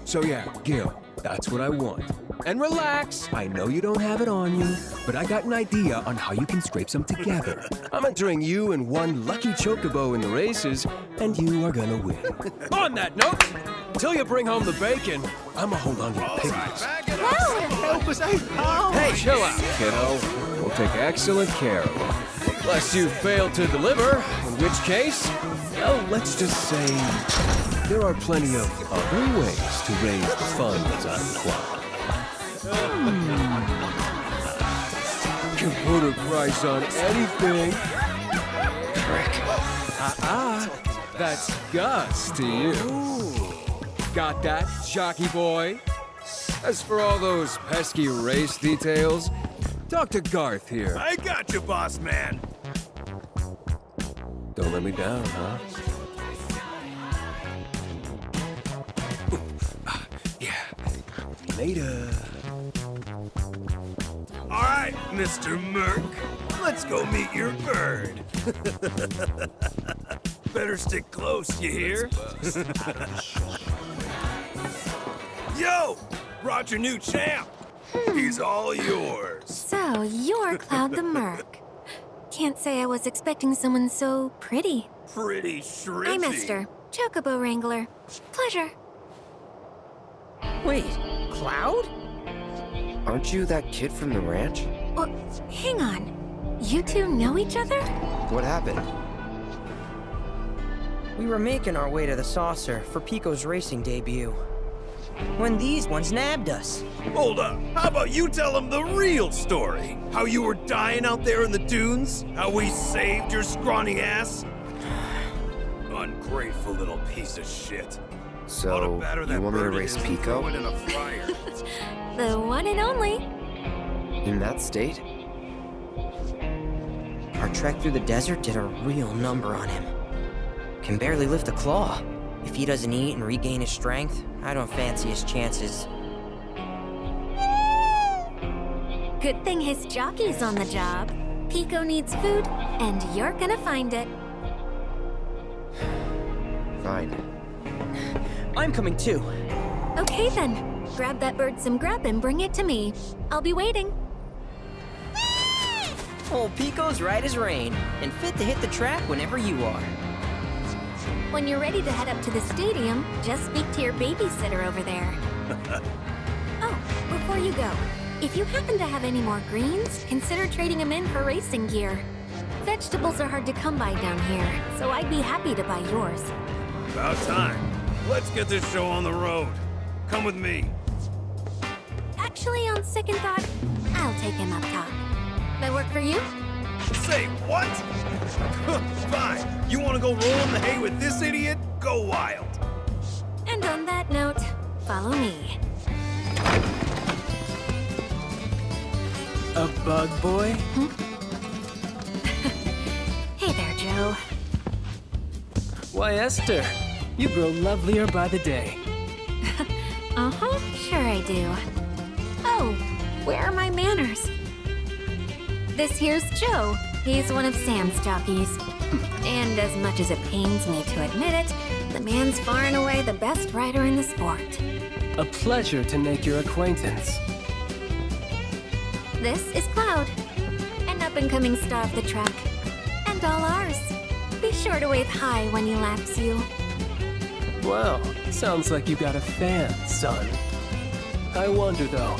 [SPEAKER 5] So yeah, Gil, that's what I want. And relax, I know you don't have it on you, but I got an idea on how you can scrape some together. I'm entering you and one lucky chocobo in the races, and you are gonna win. On that note, until you bring home the bacon, I'ma hold on to your piggies.
[SPEAKER 23] Help us out!
[SPEAKER 5] Hey, chill out, kiddo. We'll take excellent care of them. Unless you fail to deliver, in which case, well, let's just say there are plenty of other ways to raise the funds I require. Can put a price on anything. Frick. That's Gus to you. Got that, jockey boy? As for all those pesky race details, talk to Garth here.
[SPEAKER 8] I got you, boss man.
[SPEAKER 5] Don't let me down, huh? Yeah. Later.
[SPEAKER 8] All right, Mr. Merc. Let's go meet your bird. Better stick close, you hear? Yo! Brought your new champ. He's all yours.
[SPEAKER 14] So, you're Cloud the Merc. Can't say I was expecting someone so pretty.
[SPEAKER 8] Pretty shrimpy.
[SPEAKER 14] I'm Esther, Chocobo Wrangler. Pleasure.
[SPEAKER 6] Wait, Cloud?
[SPEAKER 10] Aren't you that kid from the ranch?
[SPEAKER 14] Well, hang on. You two know each other?
[SPEAKER 10] What happened?
[SPEAKER 6] We were making our way to the saucer for Pico's racing debut, when these ones nabbed us.
[SPEAKER 8] Hold up. How about you tell him the real story? How you were dying out there in the dunes? How we saved your scrawny ass? Ungrateful little piece of shit.
[SPEAKER 10] So, you want me to race Pico?
[SPEAKER 14] The one and only.
[SPEAKER 10] In that state?
[SPEAKER 6] Our trek through the desert did a real number on him. Can barely lift a claw. If he doesn't eat and regain his strength, I don't fancy his chances.
[SPEAKER 14] Good thing his jockey's on the job. Pico needs food, and you're gonna find it.
[SPEAKER 10] Fine.
[SPEAKER 6] I'm coming too.
[SPEAKER 14] Okay then. Grab that bird some grub and bring it to me. I'll be waiting.
[SPEAKER 6] Old Pico's right as rain, and fit to hit the track whenever you are.
[SPEAKER 14] When you're ready to head up to the stadium, just speak to your babysitter over there. Oh, before you go, if you happen to have any more greens, consider trading them in for racing gear. Vegetables are hard to come by down here, so I'd be happy to buy yours.
[SPEAKER 8] About time. Let's get this show on the road. Come with me.
[SPEAKER 14] Actually, on second thought, I'll take him up top. That work for you?
[SPEAKER 8] Say what? Fine. You want to go roll in the hay with this idiot? Go wild.
[SPEAKER 14] And on that note, follow me.
[SPEAKER 19] A bug boy?
[SPEAKER 14] Hey there, Joe.
[SPEAKER 19] Why, Esther, you grow lovelier by the day.
[SPEAKER 14] Uh-huh, sure I do. Oh, where are my manners? This here's Joe. He's one of Sam's jockeys. And as much as it pains me to admit it, the man's far and away the best rider in the sport.
[SPEAKER 19] A pleasure to make your acquaintance.
[SPEAKER 14] This is Cloud, an up-and-coming star of the track. And all ours. Be sure to wave hi when he laps you.
[SPEAKER 19] Well, sounds like you got a fan, son. I wonder, though,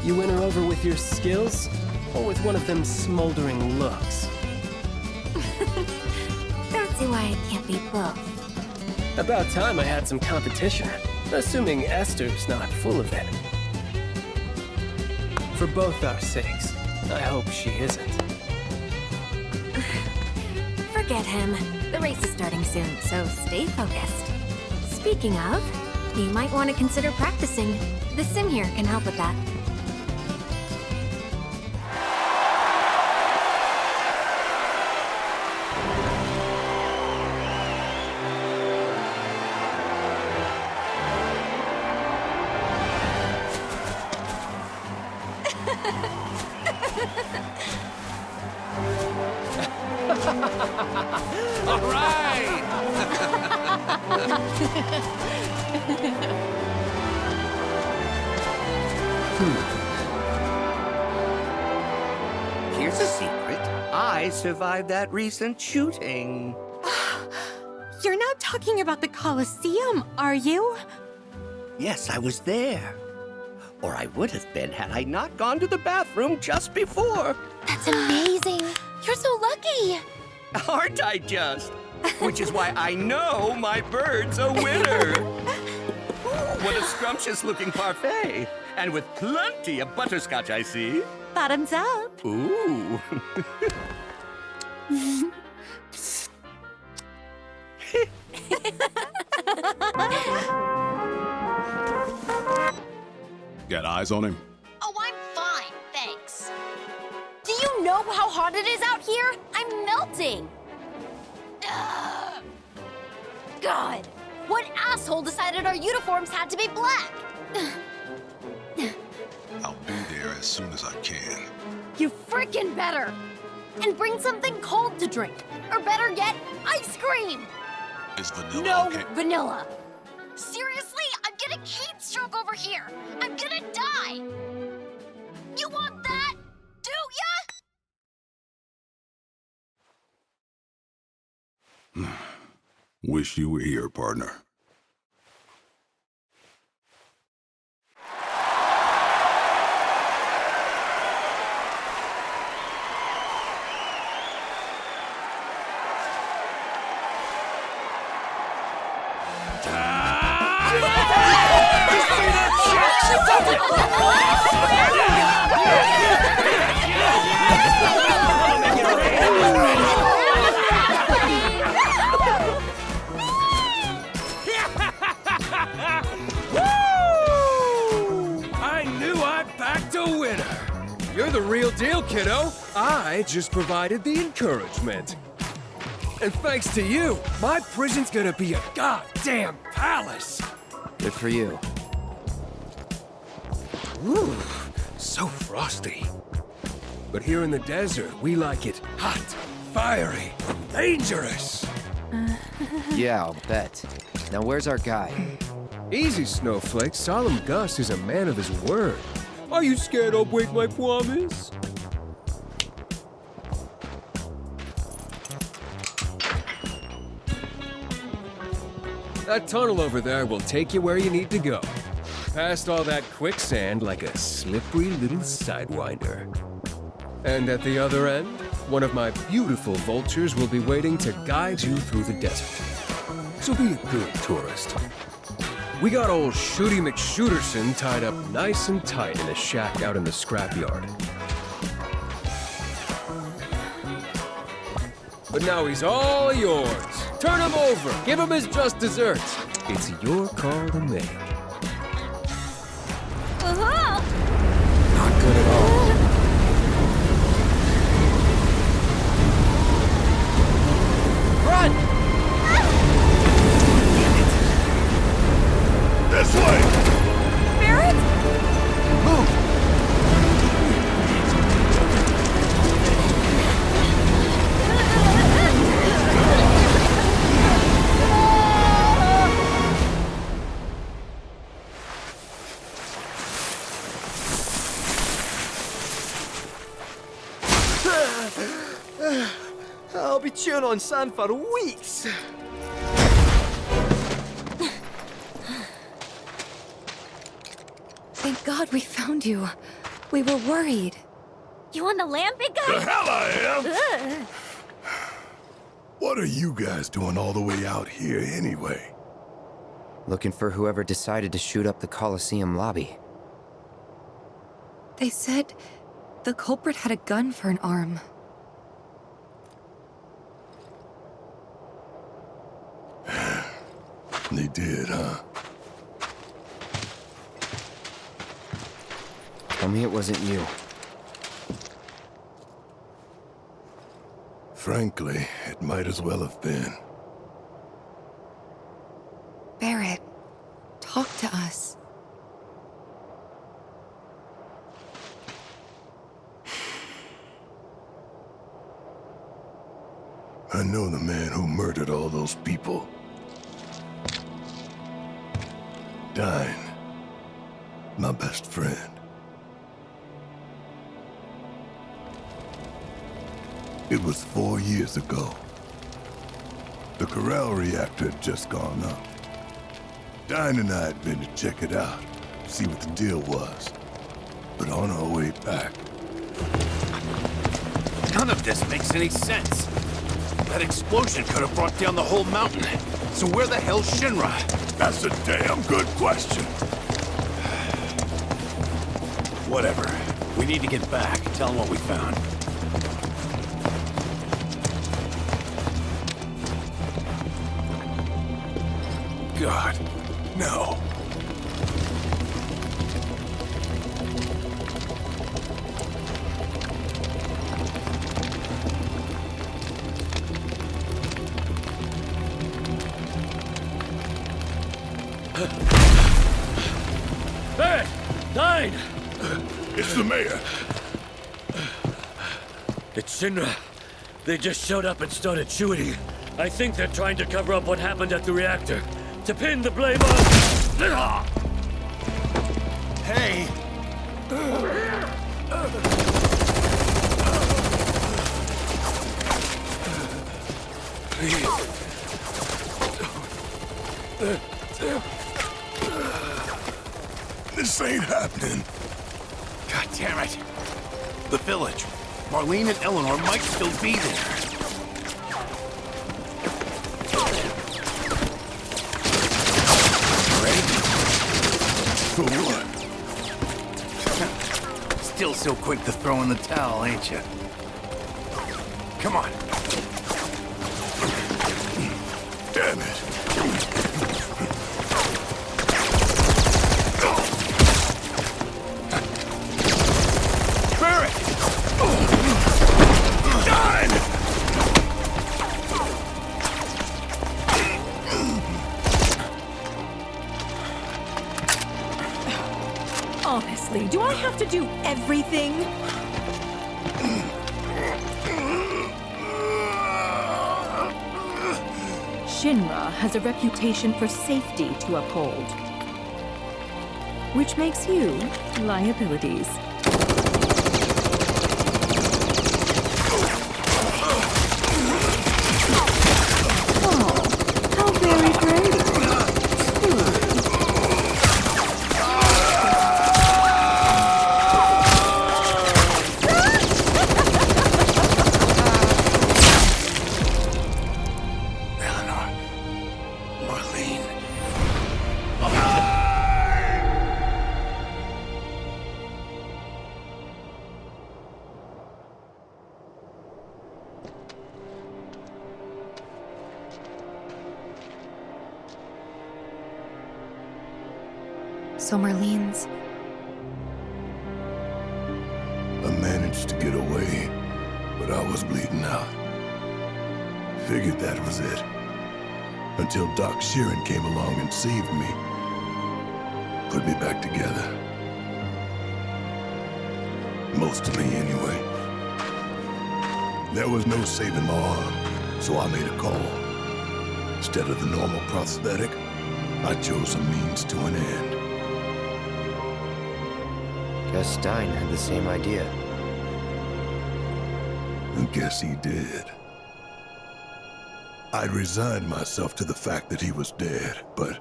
[SPEAKER 19] you win her over with your skills, or with one of them smoldering looks?
[SPEAKER 14] Don't see why it can't be both.
[SPEAKER 5] About time I had some competition. Assuming Esther's not full of it. For both our sakes, I hope she isn't.
[SPEAKER 14] Forget him. The race is starting soon, so stay focused. Speaking of, you might want to consider practicing. The sim here can help with that.
[SPEAKER 5] All right!
[SPEAKER 4] Here's a secret. I survived that recent shooting.
[SPEAKER 21] You're not talking about the Colosseum, are you?
[SPEAKER 4] Yes, I was there. Or I would have been had I not gone to the bathroom just before.
[SPEAKER 14] That's amazing. You're so lucky.
[SPEAKER 4] Aren't I just? Which is why I know my bird's a winner. Ooh, what a scrumptious-looking parfait. And with plenty of butterscotch, I see.
[SPEAKER 21] Bottoms up.
[SPEAKER 4] Ooh.
[SPEAKER 17] Got eyes on him?
[SPEAKER 7] Oh, I'm fine, thanks. Do you know how hot it is out here? I'm melting. Ugh. God, what asshole decided our uniforms had to be black?
[SPEAKER 2] I'll be there as soon as I can.
[SPEAKER 7] You freaking better. And bring something cold to drink. Or better yet, ice cream.
[SPEAKER 2] Is vanilla
[SPEAKER 7] No
[SPEAKER 2] okay?
[SPEAKER 7] vanilla. Seriously, I'm getting heat stroke over here. I'm gonna die. You want that? Do ya?
[SPEAKER 2] Wish you were here, partner.
[SPEAKER 5] You're the real deal, kiddo. I just provided the encouragement. And thanks to you, my prison's gonna be a goddamn palace.
[SPEAKER 10] Good for you.
[SPEAKER 5] Ooh, so frosty. But here in the desert, we like it hot, fiery, dangerous.
[SPEAKER 10] Yeah, I'll bet. Now where's our guy?
[SPEAKER 5] Easy, Snowflake. Solemn Gus is a man of his word. Are you scared I'll break my promise? That tunnel over there will take you where you need to go. Past all that quicksand like a slippery little sidewinder. And at the other end, one of my beautiful vultures will be waiting to guide you through the desert. So be a good tourist. We got old Shooty McShooterson tied up nice and tight in a shack out in the scrapyard. But now he's all yours. Turn him over. Give him his just desserts. It's your call to make.
[SPEAKER 7] Uh-huh.
[SPEAKER 10] Not good at all.
[SPEAKER 7] Run!
[SPEAKER 2] This way!
[SPEAKER 7] Barrett?
[SPEAKER 2] Move!
[SPEAKER 19] I'll be chewing on sand for weeks.
[SPEAKER 3] Thank God we found you. We were worried.
[SPEAKER 7] You on the land, big guy?
[SPEAKER 2] The hell I am!
[SPEAKER 7] Ugh.
[SPEAKER 2] What are you guys doing all the way out here anyway?
[SPEAKER 10] Looking for whoever decided to shoot up the Coliseum lobby.
[SPEAKER 3] They said the culprit had a gun for an arm.
[SPEAKER 2] They did, huh?
[SPEAKER 10] Tell me it wasn't you.
[SPEAKER 2] Frankly, it might as well have been.
[SPEAKER 3] Barrett, talk to us.
[SPEAKER 2] I know the man who murdered all those people. Dine. My best friend. It was 4 years ago. The Corral reactor had just gone up. Dine and I had been to check it out, see what the deal was. But on our way back...
[SPEAKER 8] None of this makes any sense. That explosion could have brought down the whole mountain. So where the hell's Shinra?
[SPEAKER 2] That's a damn good question.
[SPEAKER 8] Whatever. We need to get back. Tell them what we found.
[SPEAKER 2] God, no.
[SPEAKER 12] Barrett! Dine!
[SPEAKER 2] It's the mayor.
[SPEAKER 12] It's Shinra. They just showed up and started shooting. I think they're trying to cover up what happened at the reactor. To pin the blame on...
[SPEAKER 8] Hey!
[SPEAKER 2] This ain't happening.
[SPEAKER 8] God damn it. The village. Marlene and Eleanor might still be there.
[SPEAKER 2] For what?
[SPEAKER 8] Still so quick to throw in the towel, ain't you? Come on.
[SPEAKER 2] Damn it.
[SPEAKER 8] Barrett!
[SPEAKER 2] Dine!
[SPEAKER 21] Honestly, do I have to do everything? Shinra has a reputation for safety to uphold, which makes you liabilities. Oh, how very brave.
[SPEAKER 3] So Marlene's...
[SPEAKER 2] I managed to get away, but I was bleeding out. Figured that was it. Until Doc Sheeran came along and saved me. Put me back together. Most of me, anyway. There was no saving my arm, so I made a call. Instead of the normal prosthetic, I chose a means to an end.
[SPEAKER 10] Guess Dine had the same idea.
[SPEAKER 2] I guess he did. I'd resigned myself to the fact that he was dead, but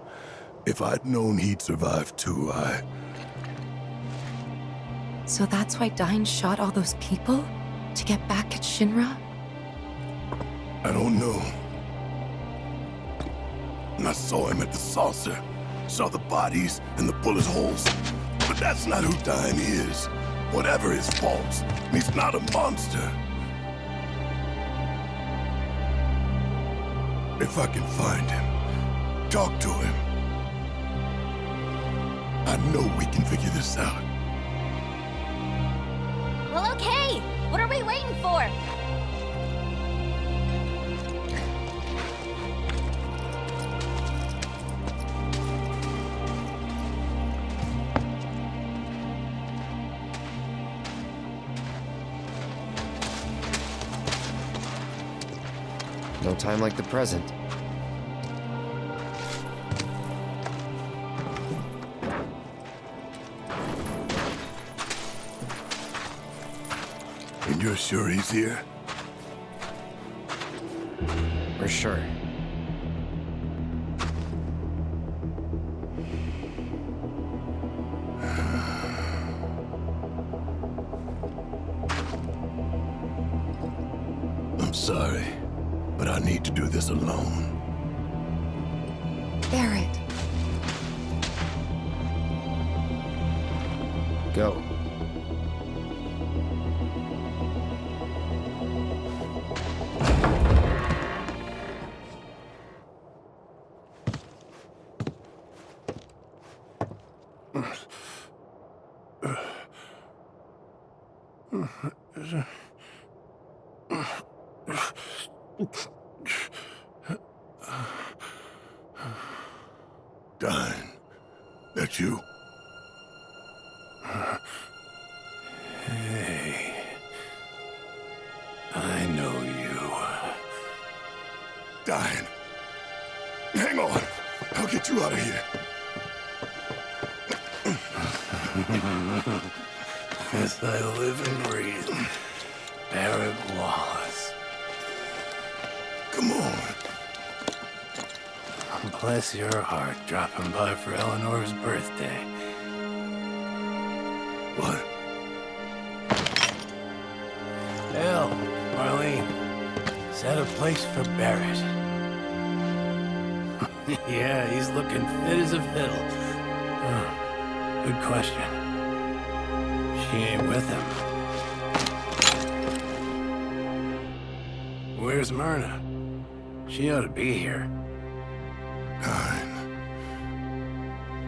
[SPEAKER 2] if I'd known he'd survive too,
[SPEAKER 3] So that's why Dine shot all those people? To get back at Shinra?
[SPEAKER 2] I don't know. I saw him at the saucer. Saw the bodies and the bullet holes. But that's not who Dyne is. Whatever his faults, he's not a monster. If I can find him, talk to him, I know we can figure this out.
[SPEAKER 7] Well, okay. What are we waiting for?
[SPEAKER 10] No time like the present.
[SPEAKER 2] And you're sure he's here?
[SPEAKER 10] For sure.
[SPEAKER 2] I'm sorry, but I need to do this alone.
[SPEAKER 3] Barret.
[SPEAKER 10] Go.
[SPEAKER 2] Dyne, that you?
[SPEAKER 8] Hey, I know you.
[SPEAKER 2] Dyne, hang on. I'll get you out of here.
[SPEAKER 8] As I live and breathe, Barret Wallace.
[SPEAKER 2] Come on.
[SPEAKER 8] Bless your heart, dropping by for Eleanor's birthday.
[SPEAKER 2] What?
[SPEAKER 8] Hell, Marlene, set a place for Barret. Yeah, he's looking fit as a fiddle. Good question. She ain't with him. Where's Myrna? She ought to be here.
[SPEAKER 2] Dyne,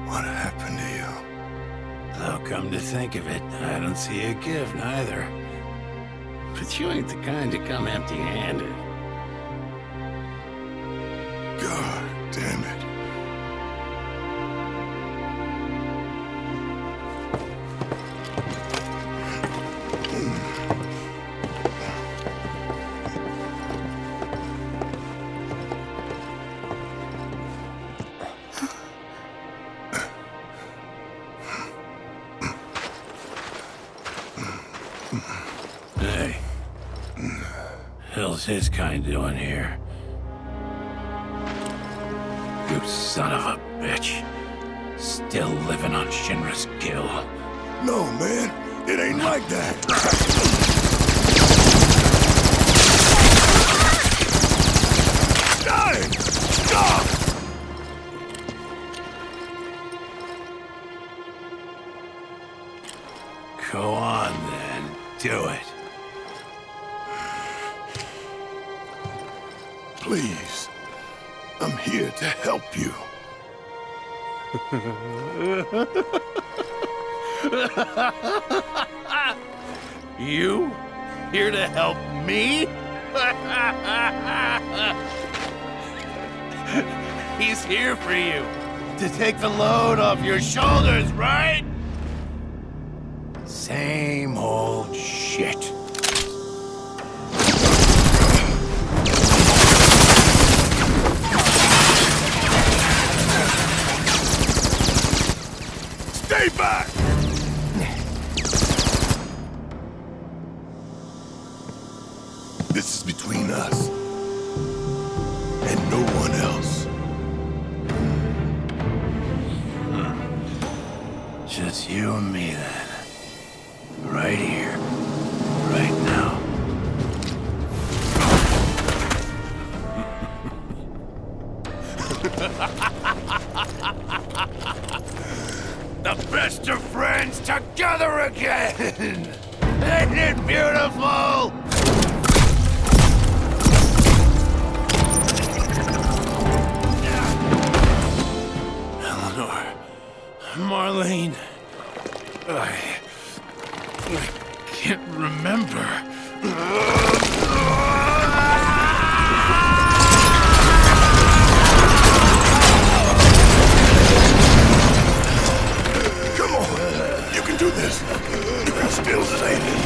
[SPEAKER 2] what happened to you?
[SPEAKER 8] Though, come to think of it, I don't see a gift neither. But you ain't the kind to come empty-handed.
[SPEAKER 2] God damn it.
[SPEAKER 8] Hey. Hell's his kind doing here? You son of a bitch. Still living on Shinra's gill.
[SPEAKER 2] No, man. It ain't like that. Dyne! Stop!
[SPEAKER 8] Go on, then. Do it.
[SPEAKER 2] Please. I'm here to help you.
[SPEAKER 8] You? Here to help me? He's here for you. To take the load off your shoulders, right? Same old shit.
[SPEAKER 2] Stay back! This is between us and no one else.
[SPEAKER 8] Just you and me, then. Right here. Right now.
[SPEAKER 2] together again! Isn't it beautiful?
[SPEAKER 8] Eleanor. Marlene. I can't remember.
[SPEAKER 2] Come on! You can do this! You can still save it!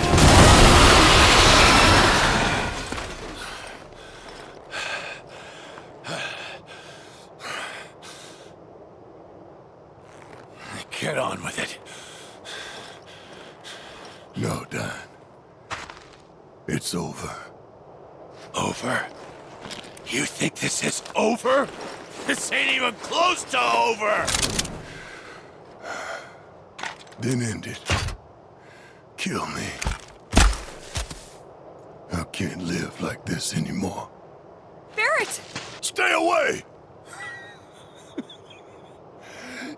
[SPEAKER 8] Get on with it.
[SPEAKER 2] No, Dan. It's over.
[SPEAKER 8] Over? You think this is over? This ain't even close to over!
[SPEAKER 2] Then end it. Kill me. I can't live like this anymore.
[SPEAKER 21] Barrett!
[SPEAKER 2] Stay away!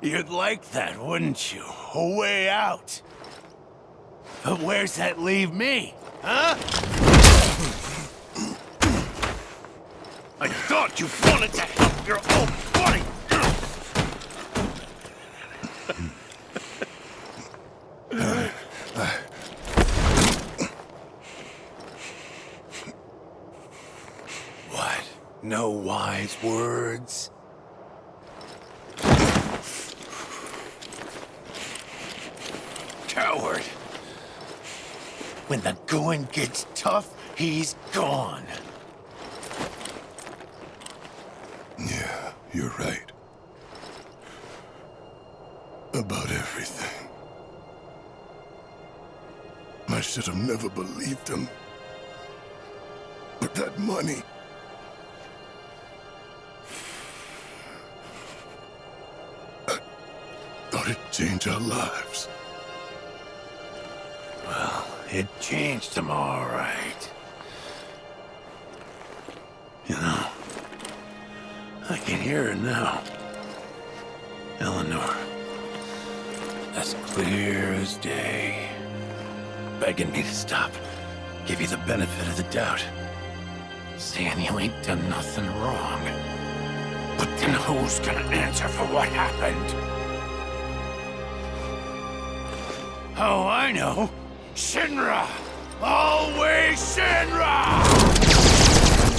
[SPEAKER 8] You'd like that, wouldn't you? A way out. But where's that leave me, huh? I thought you wanted to help your own buddy! What? No wise words? Coward. When the going gets tough, he's gone.
[SPEAKER 2] Yeah, you're right. About everything. I should have never believed him. But that money... I thought it'd change our lives.
[SPEAKER 8] Well, it changed them all right. You know, I can hear her now. Eleanor. As clear as day. Begging me to stop. Give you the benefit of the doubt. Saying you ain't done nothing wrong. But then who's gonna answer for what happened? Oh, I know. Shinra! Always Shinra!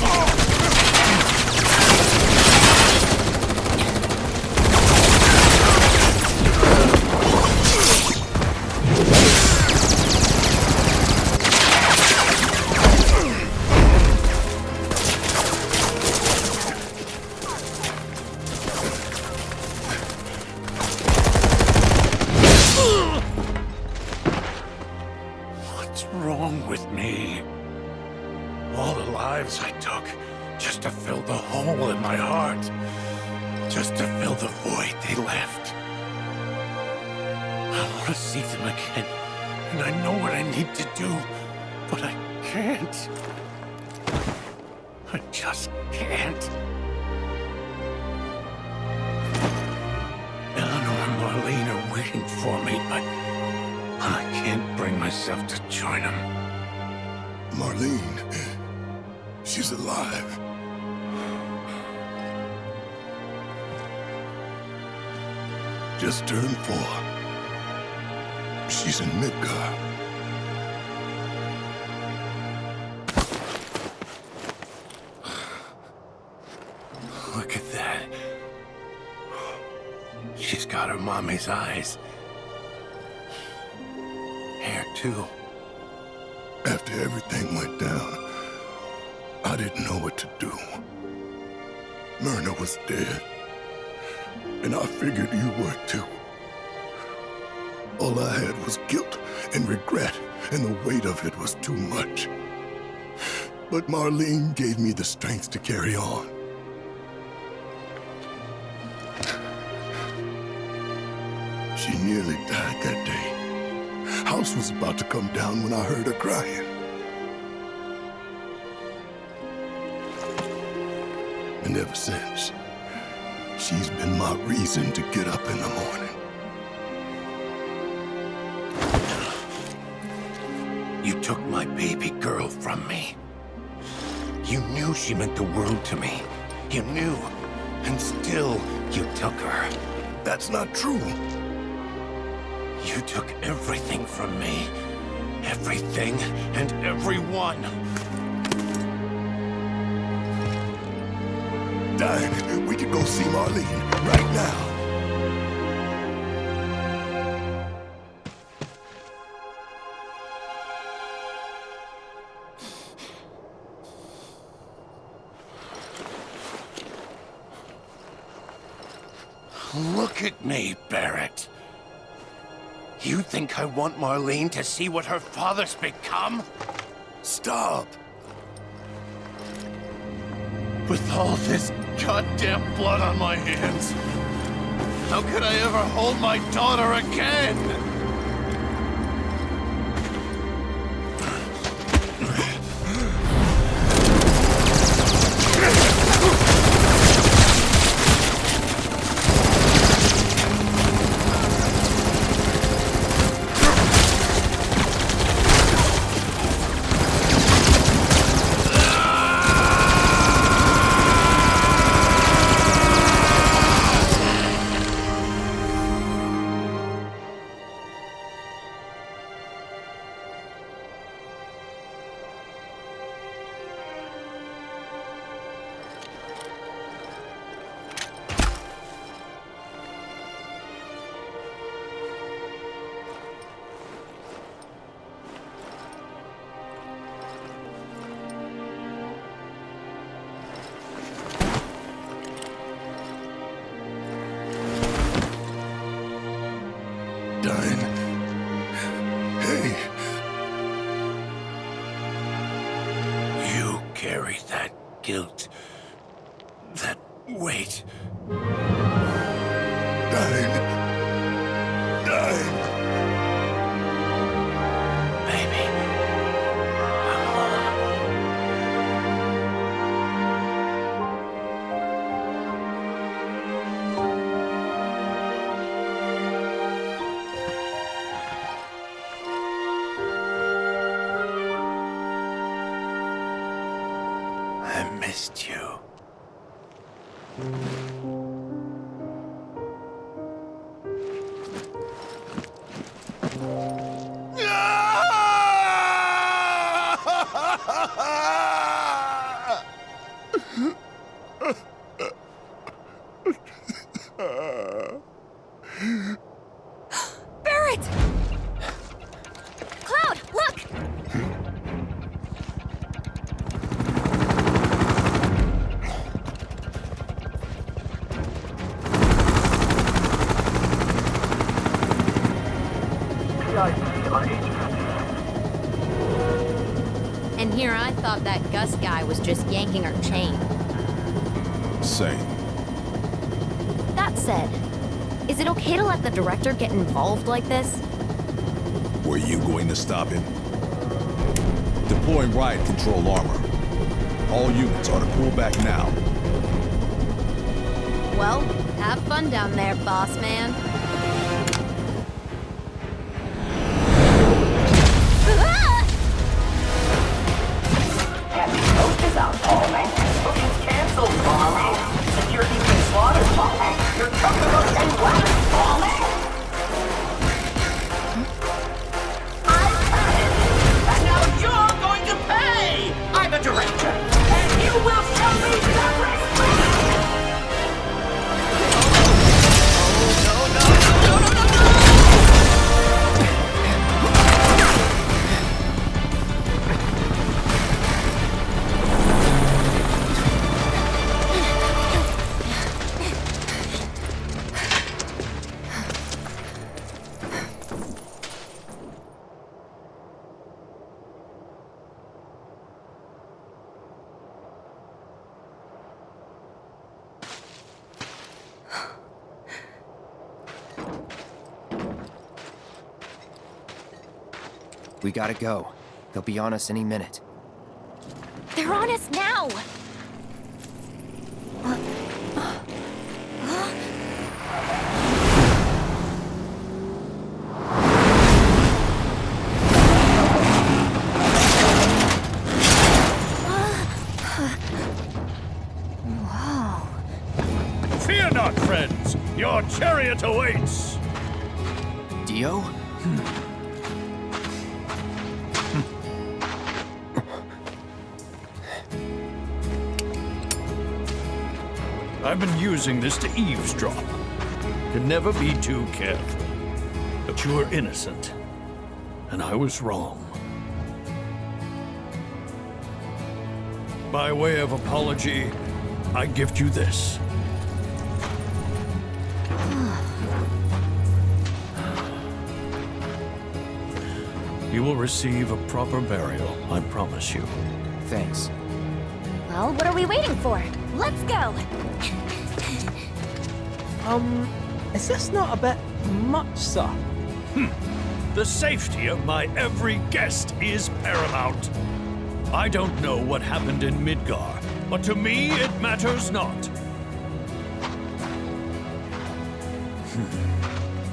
[SPEAKER 8] Oh. I took just to fill the hole in my heart, just to fill the void they left. I want to see them again, and I know what I need to do, but I can't. I just can't. Eleanor and Marlene are waiting for me, but I can't bring myself to join them.
[SPEAKER 2] Marlene... she's alive. Just turned 4. She's in Midgar.
[SPEAKER 8] Look at that. She's got her mommy's eyes. Hair, too.
[SPEAKER 2] After everything went down, I didn't know what to do. Myrna was dead. And I figured you were too. All I had was guilt and regret, and the weight of it was too much. But Marlene gave me the strength to carry on. She nearly died that day. House was about to come down when I heard her crying. And ever since, she's been my reason to get up in the morning.
[SPEAKER 8] You took my baby girl from me. You knew she meant the world to me. You knew, and still you took her.
[SPEAKER 2] That's not true.
[SPEAKER 8] You took everything from me. Everything and everyone.
[SPEAKER 2] Diane, we can go see Marlene right now.
[SPEAKER 8] Look at me, Barrett. You think I want Marlene to see what her father's become?
[SPEAKER 2] Stop!
[SPEAKER 8] With all this goddamn blood on my hands, how could I ever hold my daughter again? Carry that guilt, that weight.
[SPEAKER 2] Diane.
[SPEAKER 8] Baby, I'm home. I missed you.
[SPEAKER 7] Barrett! Cloud, look!
[SPEAKER 22] And here I thought that Gus guy was just yanking her chain.
[SPEAKER 17] Same.
[SPEAKER 7] That said, is it okay to let the director get involved like this?
[SPEAKER 17] Were you going to stop him? Deploying riot control armor. All units are to pull back now.
[SPEAKER 22] Well, have fun down there, boss man.
[SPEAKER 13] Is out, Paul-Man. Booking's canceled, Paul-Man. Security's been slaughtered, Paul-Man. Your customers and weapons, Paul-Man. I've had it. And now you're going to pay. I'm a director, and you will show me some respect.
[SPEAKER 10] We gotta go. They'll be on us any minute.
[SPEAKER 7] They're on us now!
[SPEAKER 1] chariot awaits!
[SPEAKER 11] Dio?
[SPEAKER 1] I've been using this to eavesdrop. Can never be too careful. But you were innocent, and I was wrong. By way of apology, I gift you this. You will receive a proper burial, I promise you.
[SPEAKER 11] Thanks.
[SPEAKER 7] Well, what are we waiting for? Let's go!
[SPEAKER 26] Is this not a bit much, sir?
[SPEAKER 1] The safety of my every guest is paramount. I don't know what happened in Midgar, but to me it matters not.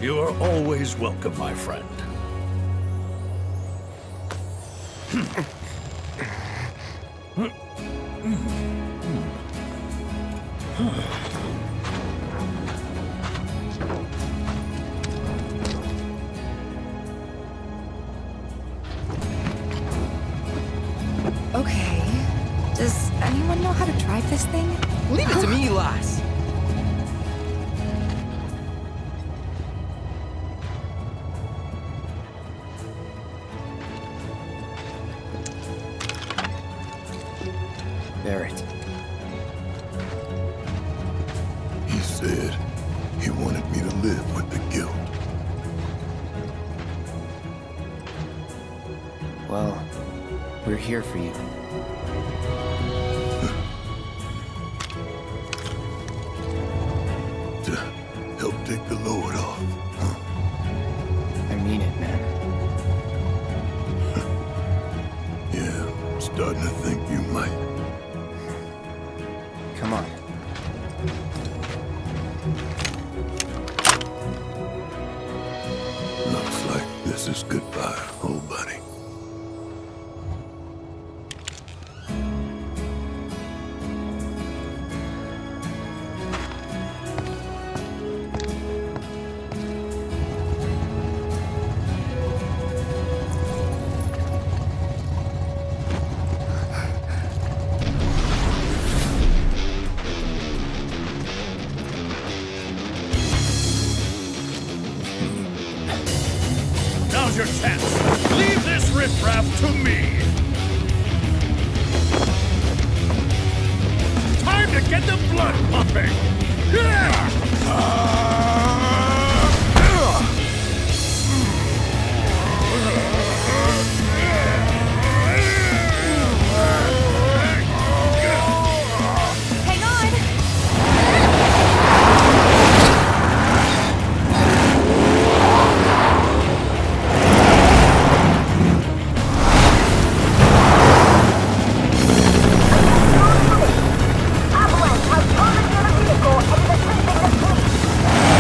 [SPEAKER 1] You are always welcome, my friend.
[SPEAKER 3] Okay. Does anyone know how to drive this thing?
[SPEAKER 26] Leave it to me, lass.
[SPEAKER 10] Barrett.
[SPEAKER 2] He said he wanted me to live with the guilt.
[SPEAKER 10] Well, we're here for you.
[SPEAKER 2] To help take the load off, huh?
[SPEAKER 10] I mean it, man.
[SPEAKER 2] Yeah, I'm starting to think you might.
[SPEAKER 10] Come on.
[SPEAKER 2] Looks like this is goodbye, old buddy.
[SPEAKER 1] Now's your chance. Leave this riffraff to me. Time to get the blood pumping.
[SPEAKER 7] Hang on!
[SPEAKER 24] Avalanche has torn into the vehicle and is increasing the speed.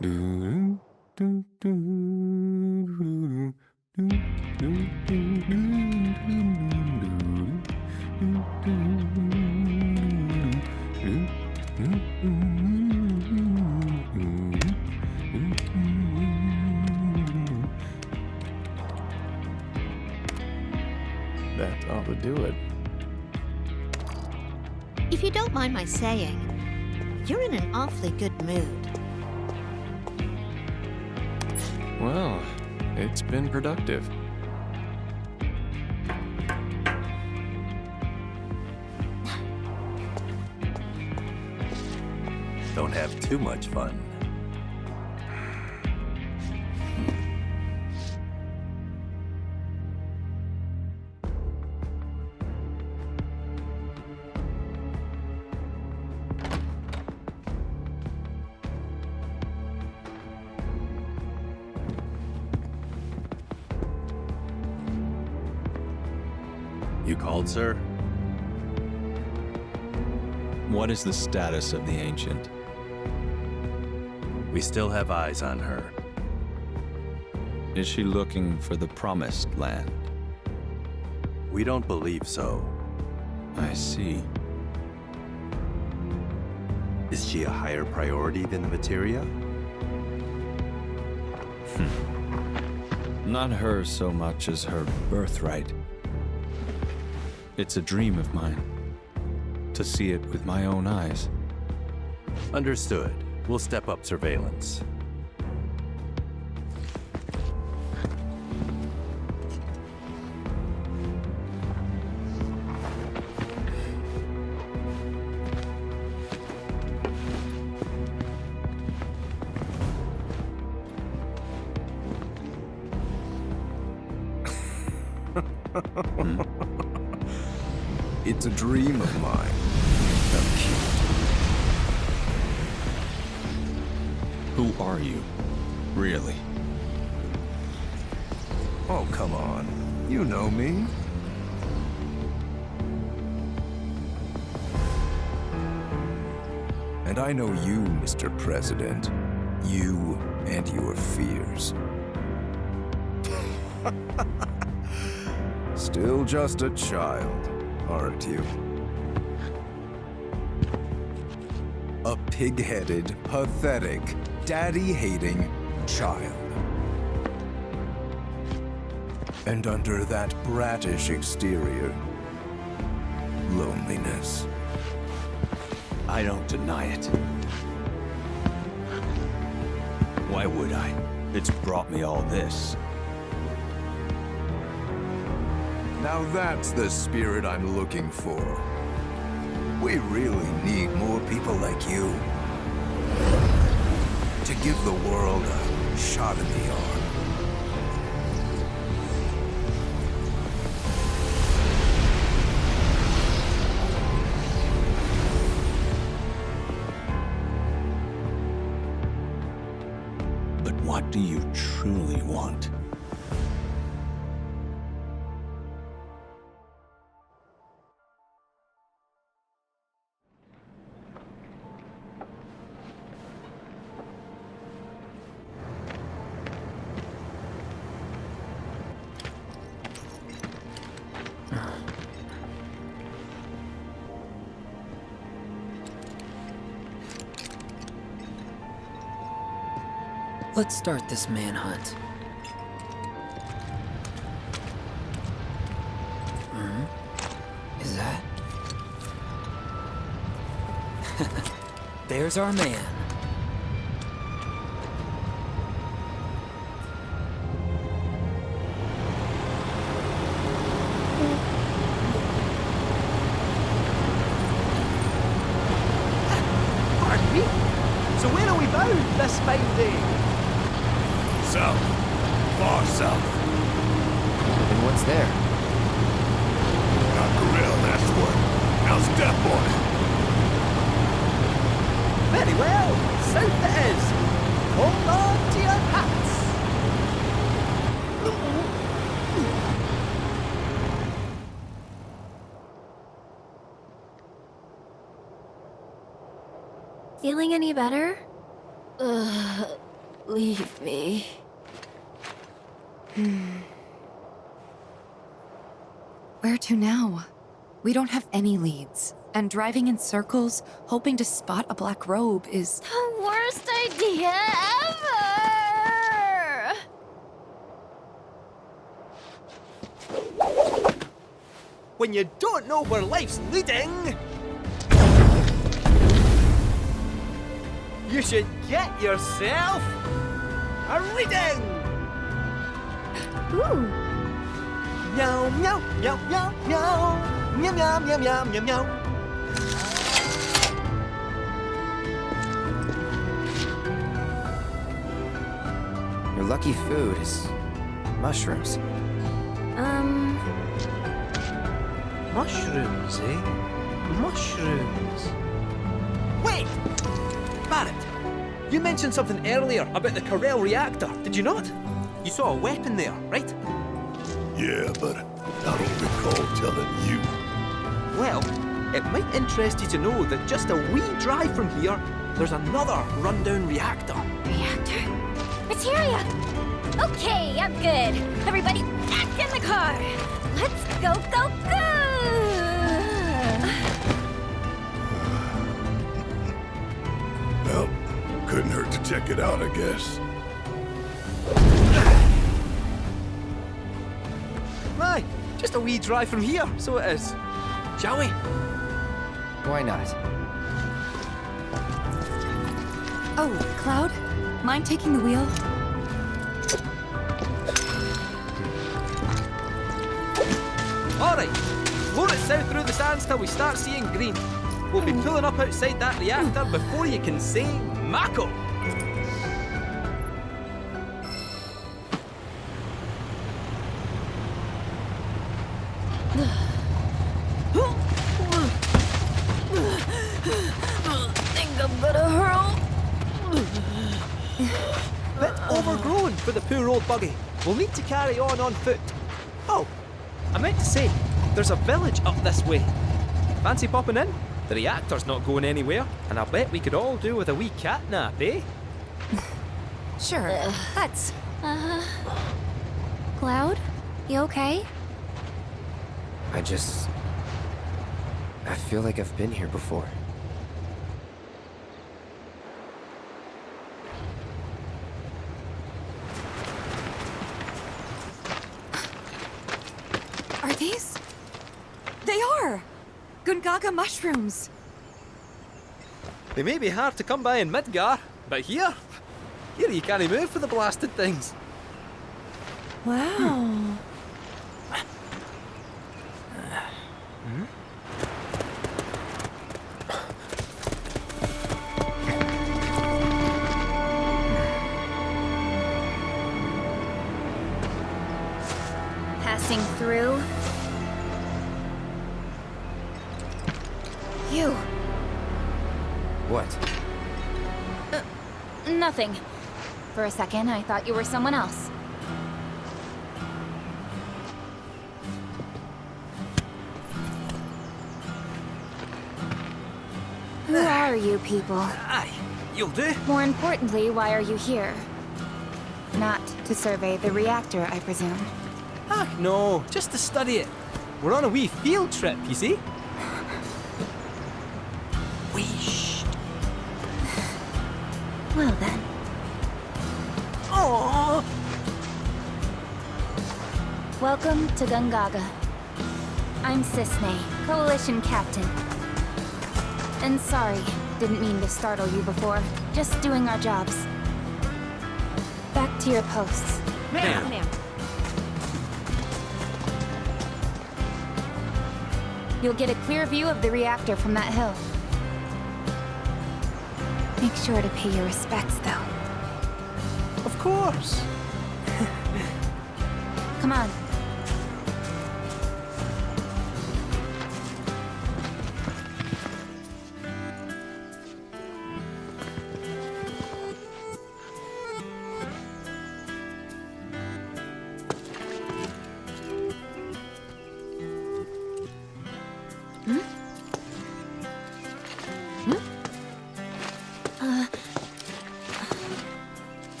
[SPEAKER 10] That ought to do it.
[SPEAKER 22] If you don't mind my saying, you're in an awfully good mood.
[SPEAKER 10] Well, it's been productive.
[SPEAKER 8] Don't have too much fun.
[SPEAKER 9] You called, sir? What is the status of the Ancient?
[SPEAKER 8] We still have eyes on her.
[SPEAKER 9] Is she looking for the Promised Land?
[SPEAKER 8] We don't believe so.
[SPEAKER 9] I see.
[SPEAKER 8] Is she a higher priority than the materia?
[SPEAKER 9] Not her so much as her birthright. It's a dream of mine, to see it with my own eyes.
[SPEAKER 8] Understood. We'll step up surveillance.
[SPEAKER 17] It's a dream of mine. How cute.
[SPEAKER 9] Who are you, really?
[SPEAKER 17] Oh, come on. You know me. And I know you, Mr. President. You and your fears. Still just a child, aren't you? A pig-headed, pathetic, daddy-hating child. And under that brattish exterior, loneliness.
[SPEAKER 9] I don't deny it. Why would I? It's brought me all this.
[SPEAKER 17] Now that's the spirit I'm looking for. We really need more people like you. To give the world a shot in the arm.
[SPEAKER 9] But what do you truly want?
[SPEAKER 6] Let's start this manhunt. Is that? There's our man.
[SPEAKER 26] Pardon me? So where are we bound this fine day?
[SPEAKER 2] South. Far south.
[SPEAKER 10] And what's there?
[SPEAKER 2] Got grill, that's what. Now step on it.
[SPEAKER 26] Very well. South it is. Hold on to your hats.
[SPEAKER 14] Feeling any better? leave me.
[SPEAKER 3] Where to now? We don't have any leads, and driving in circles, hoping to spot a black robe is...
[SPEAKER 7] The worst idea ever!
[SPEAKER 26] When you don't know where life's leading, you should get yourself a reading!
[SPEAKER 14] Ooh.
[SPEAKER 26] Meow, meow, meow, meow, meow. Meow, meow, meow, meow, meow, meow.
[SPEAKER 10] Your lucky food is mushrooms.
[SPEAKER 26] Mushrooms, eh? Mushrooms. Wait! Barrett, you mentioned something earlier about the Corel reactor, did you not? You saw a weapon there, right?
[SPEAKER 2] Yeah, but I don't recall telling you.
[SPEAKER 26] Well, it might interest you to know that just a wee drive from here, there's another rundown reactor.
[SPEAKER 7] Reactor? Materia! Okay, I'm good. Everybody back in the car. Let's go, go, go!
[SPEAKER 2] Well, couldn't hurt to check it out, I guess.
[SPEAKER 26] Aye, just a wee drive from here, so it is. Shall we?
[SPEAKER 10] Why not?
[SPEAKER 3] Oh, Cloud? Mind taking the wheel?
[SPEAKER 26] Alright, float it south through the sands till we start seeing green. We'll be pulling up outside that reactor before you can say Mako!
[SPEAKER 7] Think I'm gonna hurl.
[SPEAKER 26] Bit overgrown for the poor old buggy. We'll need to carry on foot. Oh, I meant to say, there's a village up this way. Fancy popping in? The reactor's not going anywhere, and I bet we could all do with a wee cat nap, eh?
[SPEAKER 3] Sure, let's...
[SPEAKER 14] Cloud? You okay?
[SPEAKER 10] I feel like I've been here before.
[SPEAKER 3] Are these? They are! Gungaga mushrooms!
[SPEAKER 26] They may be hard to come by in Midgar, but here you can't move for the blasted things.
[SPEAKER 14] Wow.
[SPEAKER 7] Passing through. You.
[SPEAKER 10] What?
[SPEAKER 7] Nothing. For a second, I thought you were someone else. Who are you people?
[SPEAKER 26] Aye, you'll do.
[SPEAKER 7] More importantly, why are you here? Not to survey the reactor, I presume.
[SPEAKER 26] Ah, no, just to study it. We're on a wee field trip, you see? Whee!
[SPEAKER 7] Well then.
[SPEAKER 26] Aww!
[SPEAKER 7] Welcome to Gungaga. I'm Cisne, Coalition Captain. And sorry, didn't mean to startle you before. Just doing our jobs. Back to your posts.
[SPEAKER 26] Ma'am.
[SPEAKER 7] You'll get a clear view of the reactor from that hill. Make sure to pay your respects, though.
[SPEAKER 26] Of course.
[SPEAKER 7] Come on.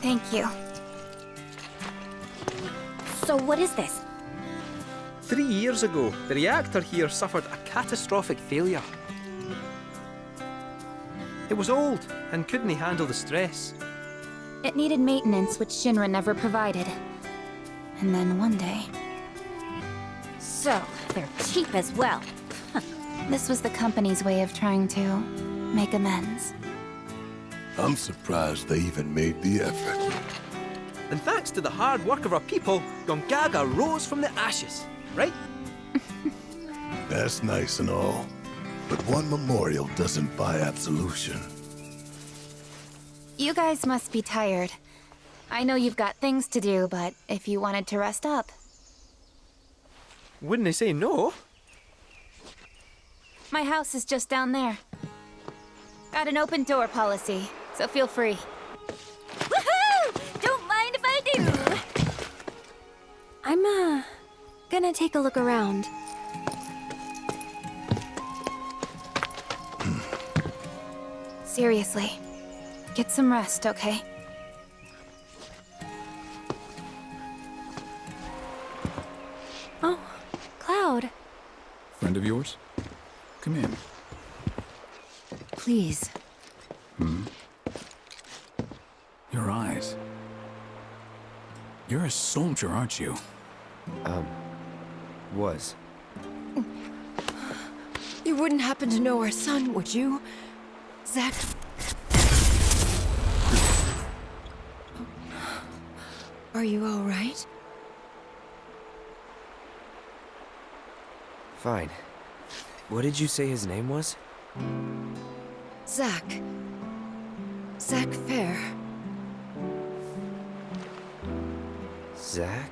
[SPEAKER 15] Thank you.
[SPEAKER 7] So what is this?
[SPEAKER 26] 3 years ago, the reactor here suffered a catastrophic failure. It was old and couldn't handle the stress.
[SPEAKER 15] It needed maintenance, which Shinra never provided. And then one day...
[SPEAKER 7] So, they're cheap as well.
[SPEAKER 15] This was the company's way of trying to make amends.
[SPEAKER 2] I'm surprised they even made the effort.
[SPEAKER 26] And thanks to the hard work of our people, Gongaga rose from the ashes, right?
[SPEAKER 2] That's nice and all, but one memorial doesn't buy absolution.
[SPEAKER 15] You guys must be tired. I know you've got things to do, but if you wanted to rest up...
[SPEAKER 26] Wouldn't I say no?
[SPEAKER 15] My house is just down there. Got an open door policy, so feel free.
[SPEAKER 7] Woohoo! Don't mind if I do!
[SPEAKER 14] I'm, gonna take a look around.
[SPEAKER 15] Seriously, get some rest, okay?
[SPEAKER 14] Oh, Cloud.
[SPEAKER 17] Friend of yours? Come in.
[SPEAKER 15] Please.
[SPEAKER 17] Your eyes. You're a soldier, aren't you?
[SPEAKER 10] Was.
[SPEAKER 21] You wouldn't happen to know our son, would you? Zack... Are you all right?
[SPEAKER 10] Fine. What did you say his name was?
[SPEAKER 21] Zack. Zack Fair.
[SPEAKER 10] Zack?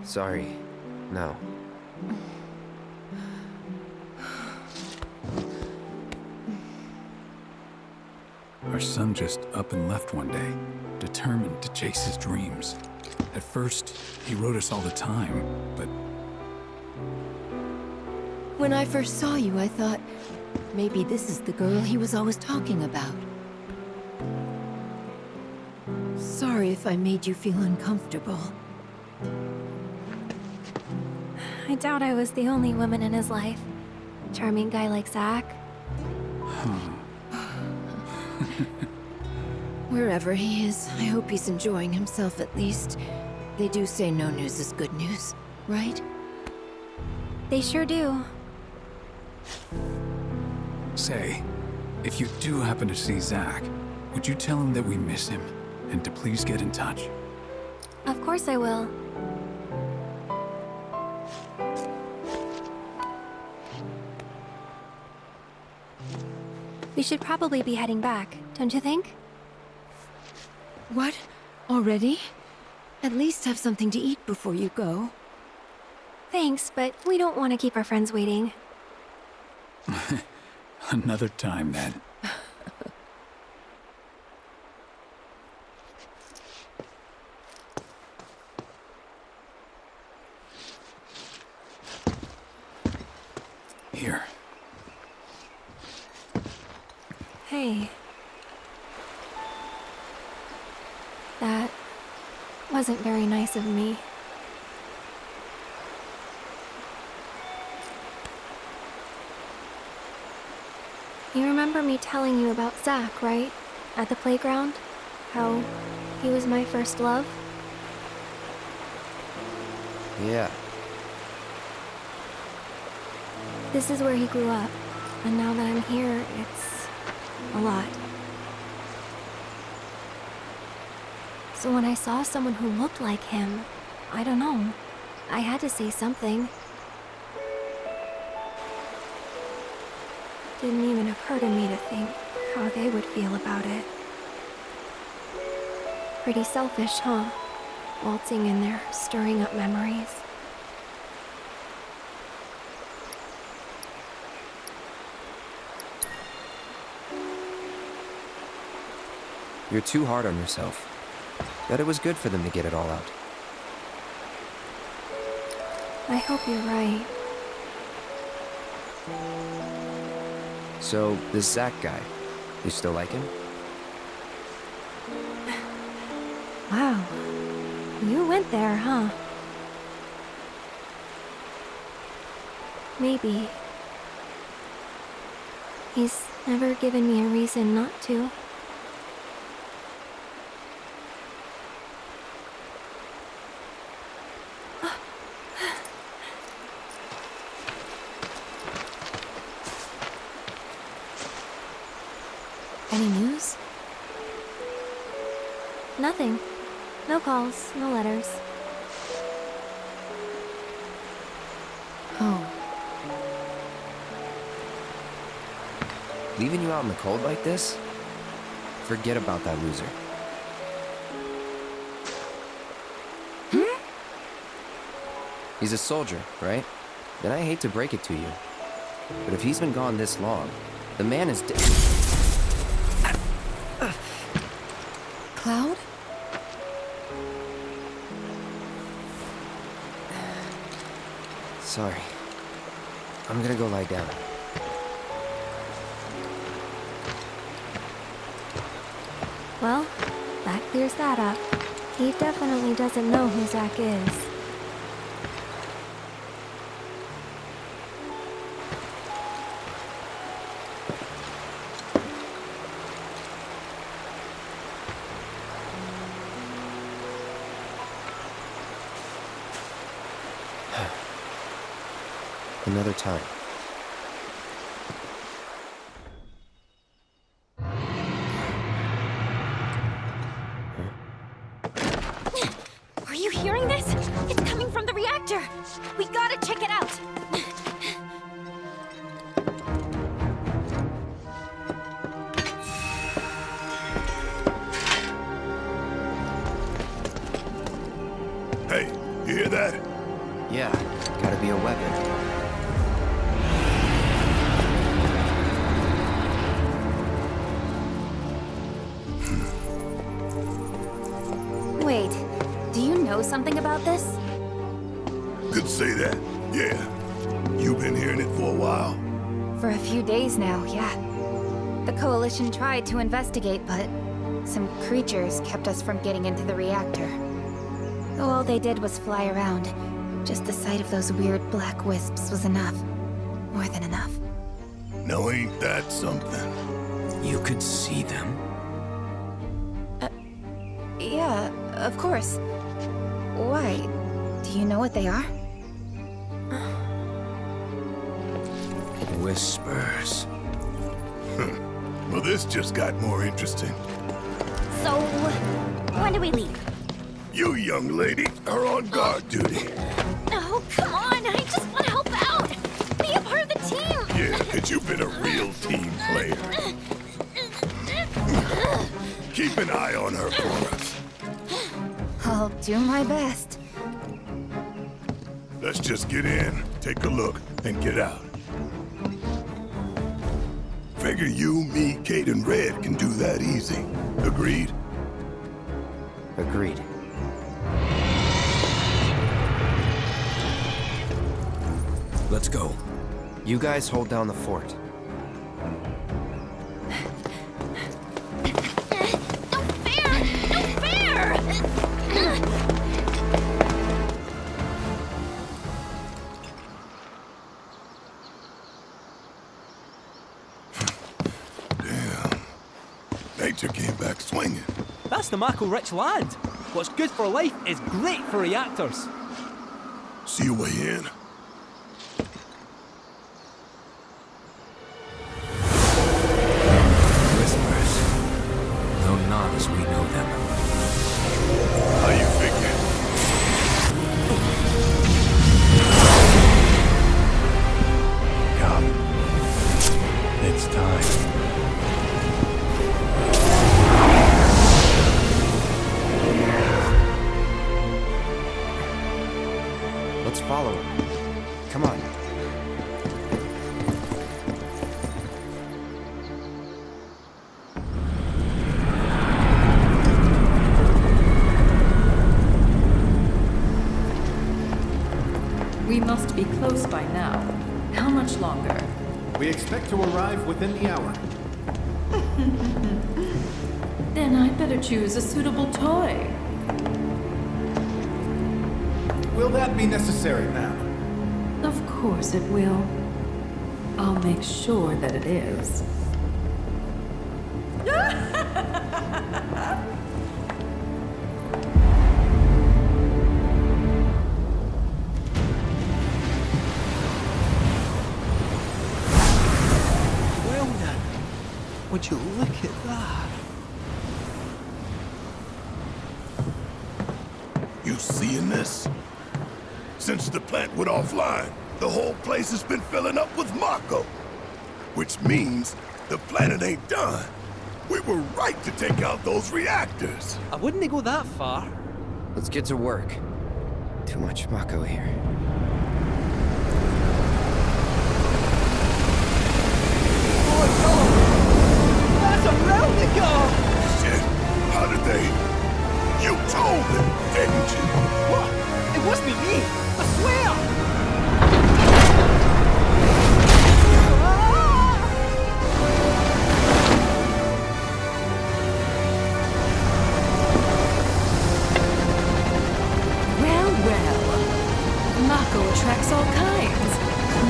[SPEAKER 10] Sorry. No.
[SPEAKER 17] Our son just up and left one day, determined to chase his dreams. At first, he wrote us all the time, but...
[SPEAKER 21] When I first saw you, I thought, maybe this is the girl he was always talking about. Sorry if I made you feel uncomfortable.
[SPEAKER 14] I doubt I was the only woman in his life. Charming guy like Zack.
[SPEAKER 21] Wherever he is, I hope he's enjoying himself at least. They do say no news is good news, right?
[SPEAKER 14] They sure do.
[SPEAKER 17] Say, if you do happen to see Zack, would you tell him that we miss him, and to please get in touch?
[SPEAKER 14] Of course I will. We should probably be heading back, don't you think?
[SPEAKER 21] What? Already? At least have something to eat before you go.
[SPEAKER 14] Thanks, but we don't want to keep our friends waiting.
[SPEAKER 17] Another time, then. Here.
[SPEAKER 14] Hey. That wasn't very nice of me. You remember me telling you about Zack, right? At the playground? How he was my first love?
[SPEAKER 10] Yeah.
[SPEAKER 14] This is where he grew up, and now that I'm here, it's a lot. So when I saw someone who looked like him, I don't know, I had to say something. Didn't even occur to me to think how they would feel about it. Pretty selfish, huh? Waltzing in there, stirring up memories.
[SPEAKER 10] You're too hard on yourself. Bet it was good for them to get it all out.
[SPEAKER 14] I hope you're right.
[SPEAKER 10] So, this Zack guy, you still like him?
[SPEAKER 14] went there, huh? Maybe. He's never given me a reason not to.
[SPEAKER 3] Any news?
[SPEAKER 14] Nothing. No calls, no letters.
[SPEAKER 3] Oh.
[SPEAKER 10] Leaving you out in the cold like this? Forget about that loser. He's a soldier, right? Then I hate to break it to you. But if he's been gone this long, the man is dead.
[SPEAKER 3] Cloud?
[SPEAKER 10] Sorry. I'm gonna go lie down.
[SPEAKER 14] Well, that clears that up. He definitely doesn't know who Zack is.
[SPEAKER 10] Another time.
[SPEAKER 7] Are you hearing this? It's coming from the reactor. We gotta check it out.
[SPEAKER 2] Hey, you hear that?
[SPEAKER 10] Yeah, gotta be a weapon.
[SPEAKER 15] Wait, do you know something about this?
[SPEAKER 2] Could say that, yeah. You've been hearing it for a while?
[SPEAKER 15] For a few days now, yeah. The Coalition tried to investigate, but some creatures kept us from getting into the reactor. All they did was fly around. Just the sight of those weird black wisps was enough. More than enough.
[SPEAKER 2] Now ain't that something?
[SPEAKER 11] You could see them?
[SPEAKER 15] Yeah, of course. Why? Do you know what they are?
[SPEAKER 11] Whispers.
[SPEAKER 2] Well, this just got more interesting.
[SPEAKER 7] So, when do we leave?
[SPEAKER 2] You, young lady, are on guard duty.
[SPEAKER 7] Oh, come on! I just want to help out! Be a part of the team!
[SPEAKER 2] Yeah, 'cause you've been a real team player. Keep an eye on her for us.
[SPEAKER 15] I'll do my best.
[SPEAKER 2] Let's just get in, take a look, and get out. Figure you, me, Kate, and Red can do that easy. Agreed?
[SPEAKER 10] Agreed.
[SPEAKER 11] Let's go.
[SPEAKER 10] You guys hold down the fort.
[SPEAKER 7] No fair! No fair!
[SPEAKER 2] Damn. Nature came back swinging.
[SPEAKER 26] That's the Mako-rich land. What's good for life is great for reactors.
[SPEAKER 2] See your way in?
[SPEAKER 11] Whispers. Though not as we know them.
[SPEAKER 2] How you figure?
[SPEAKER 8] Come. It's time.
[SPEAKER 10] Let's follow him. Come on.
[SPEAKER 4] We must be close by now. How much longer?
[SPEAKER 16] We expect to arrive within the hour.
[SPEAKER 4] Then I'd better choose a suitable toy.
[SPEAKER 16] Will that be necessary now?
[SPEAKER 4] Of course it will. I'll make sure that it is.
[SPEAKER 11] Well then, would you look at that?
[SPEAKER 2] You seeing this? Since the plant went offline, the whole place has been filling up with Mako. Which means the planet ain't done. We were right to take out those reactors.
[SPEAKER 26] I wouldn't go that far.
[SPEAKER 10] Let's get to work. Too much Mako here.
[SPEAKER 26] That's a replica!
[SPEAKER 2] Shit, how did they? You told them, didn't you?
[SPEAKER 26] What? It wasn't me! I swear!
[SPEAKER 4] Mako attracts all kinds,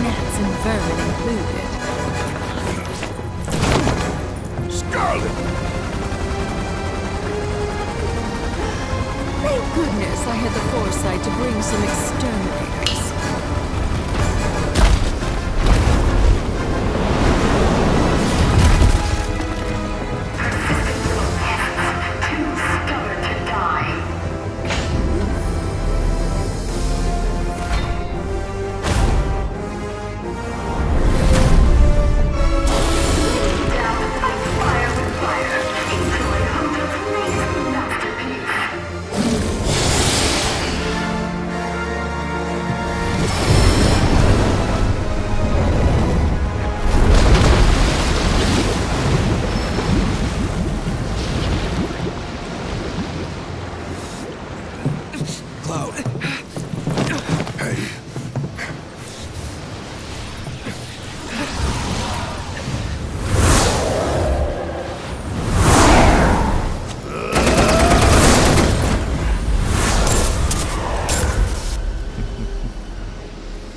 [SPEAKER 4] gnats and vermin included.
[SPEAKER 2] Scarlet!
[SPEAKER 4] Thank goodness I had the foresight to bring some exterminators.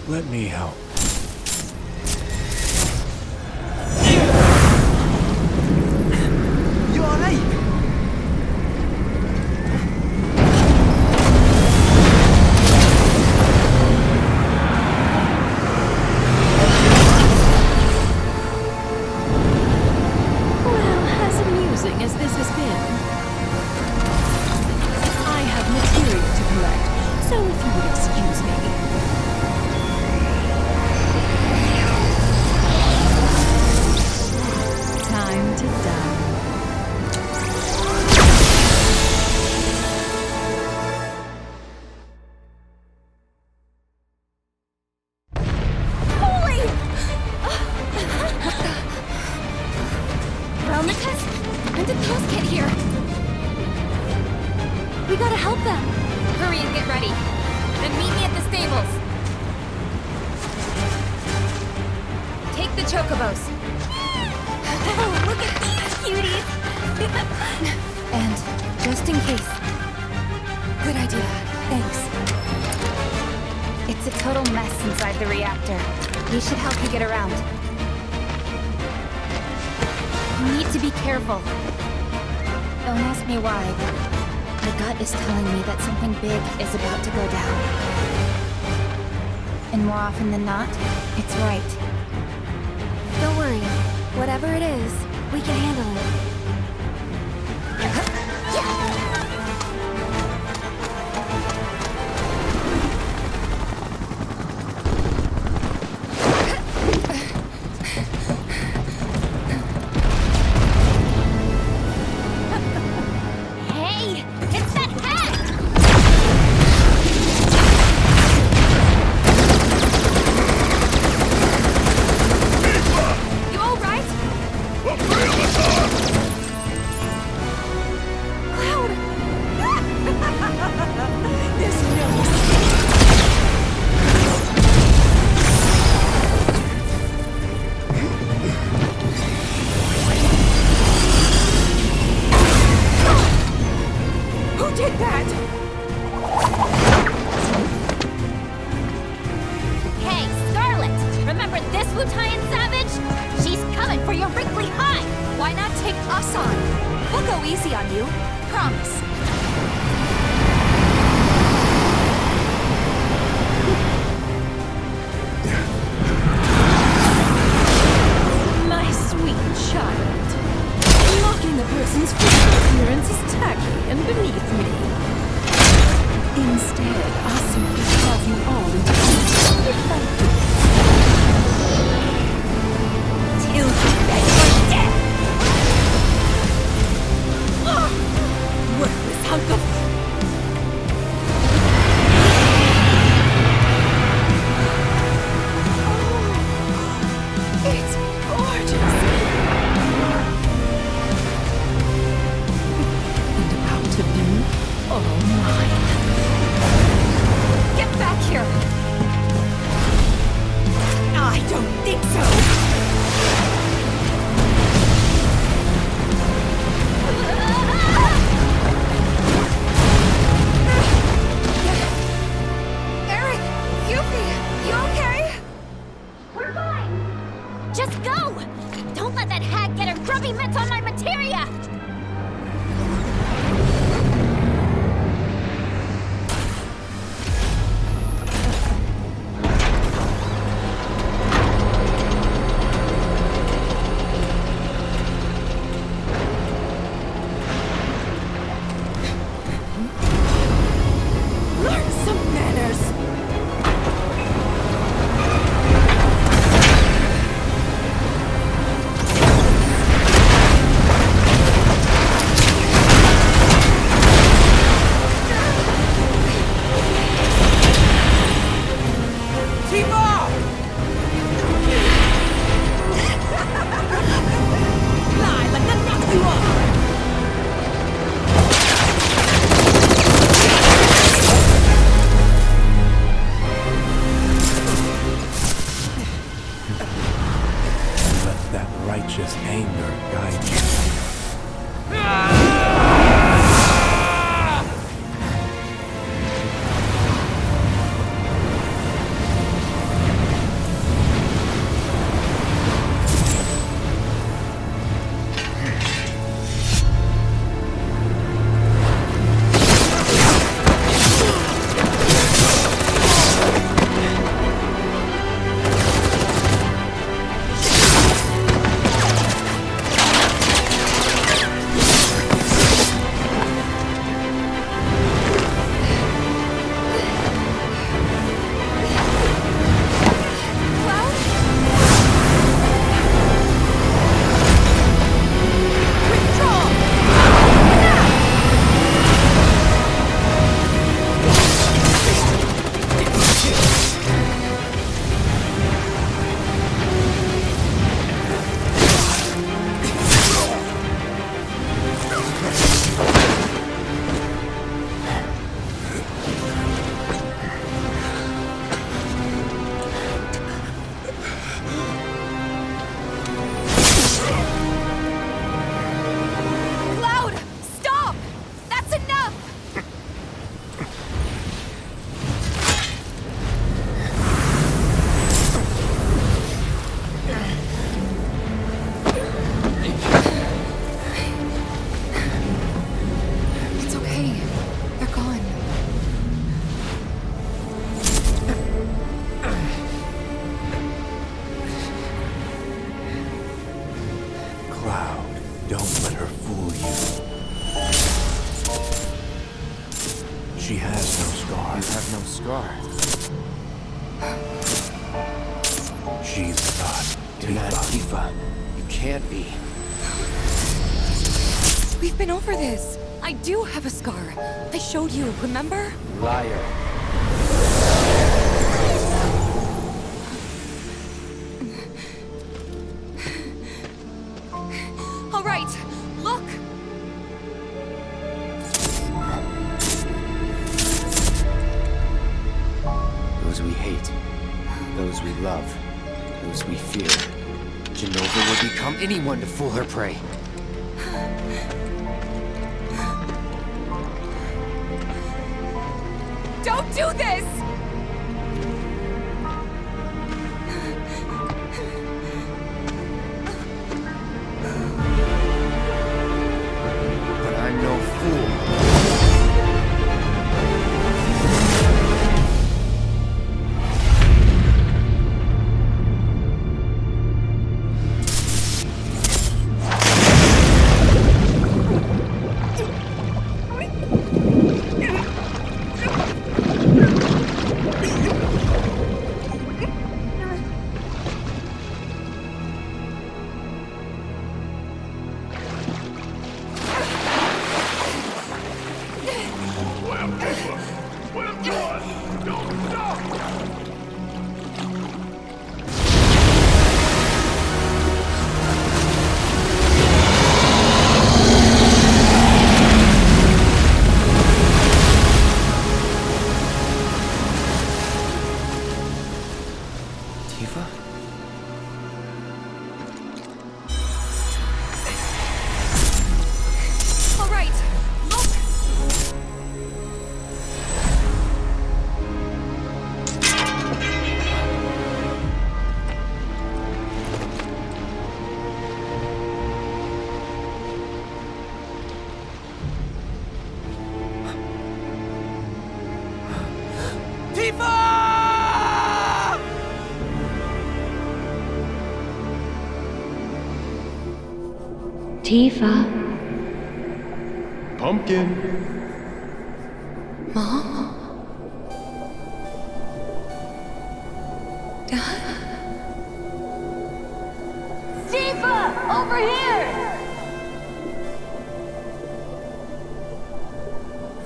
[SPEAKER 8] Let me help.
[SPEAKER 26] You alright?
[SPEAKER 4] Well, as amusing as this has been, I have material to collect, so if you would excuse me. Time to die.
[SPEAKER 7] Holy! Relnicas? When did those get here? We gotta help them. Hurry and get ready. Then meet me at the stables. Take the chocobos. Oh, look at these cuties!
[SPEAKER 3] And just in case. Good idea. Thanks.
[SPEAKER 15] It's a total mess inside the reactor. We should help you get around. You need to be careful. Don't ask me why, but my gut is telling me that something big is about to go down. And more often than not, it's right.
[SPEAKER 14] Don't worry. Whatever it is, we can handle it.
[SPEAKER 7] Hey! It's that hat! You alright?
[SPEAKER 2] The three of us are!
[SPEAKER 7] We'll go easy on you. Promise.
[SPEAKER 21] My sweet child. Mocking the person's physical appearance is tacky and beneath me. Instead, I'll simply carve you all into pieces. Till you beg for death! Worthless hunk of...
[SPEAKER 3] It's gorgeous!
[SPEAKER 21] And about to be all mine.
[SPEAKER 7] Get back here!
[SPEAKER 21] I don't think so!
[SPEAKER 7] Eric! Yuffie! You okay? We're fine! Just go! Don't let that hag get her grubby mitts on my materia!
[SPEAKER 21] Learn some manners! Lie like the nut you are!
[SPEAKER 8] Let that righteous anger guide you.
[SPEAKER 7] Cloud! Stop! That's enough!
[SPEAKER 3] It's okay. They're gone.
[SPEAKER 8] Cloud, don't let her fool you. She has no scar.
[SPEAKER 10] You have no scar.
[SPEAKER 8] She's not
[SPEAKER 10] You're not Tifa. You can't be.
[SPEAKER 3] We've been over this. I do have a scar. I showed you, remember?
[SPEAKER 10] Liar.
[SPEAKER 3] All right, look!
[SPEAKER 10] Those we hate. Those we love. Those we fear. Jenova would become anyone to fool her prey.
[SPEAKER 7] Don't do this!
[SPEAKER 11] no fool.
[SPEAKER 4] Tifa.
[SPEAKER 17] Pumpkin.
[SPEAKER 3] Mom? Dad?
[SPEAKER 7] Tifa! Over here!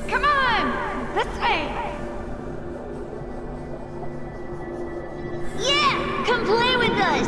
[SPEAKER 7] Come on! This way! Yeah! Come play with us!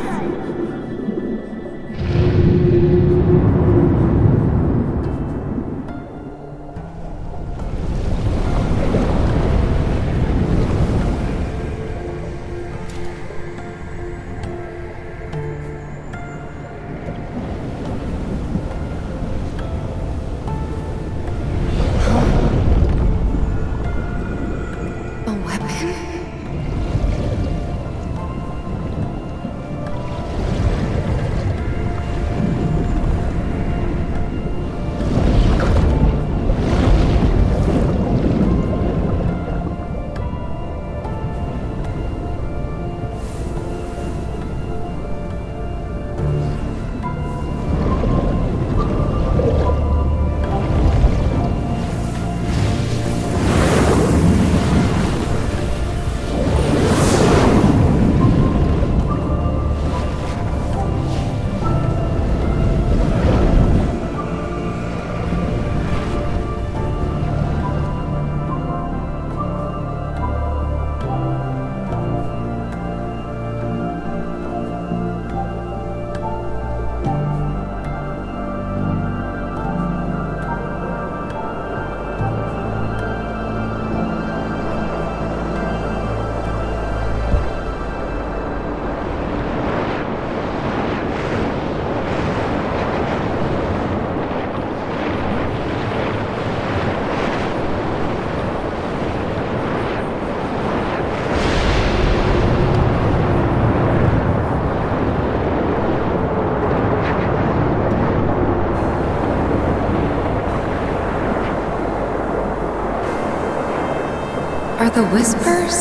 [SPEAKER 3] Are the Whispers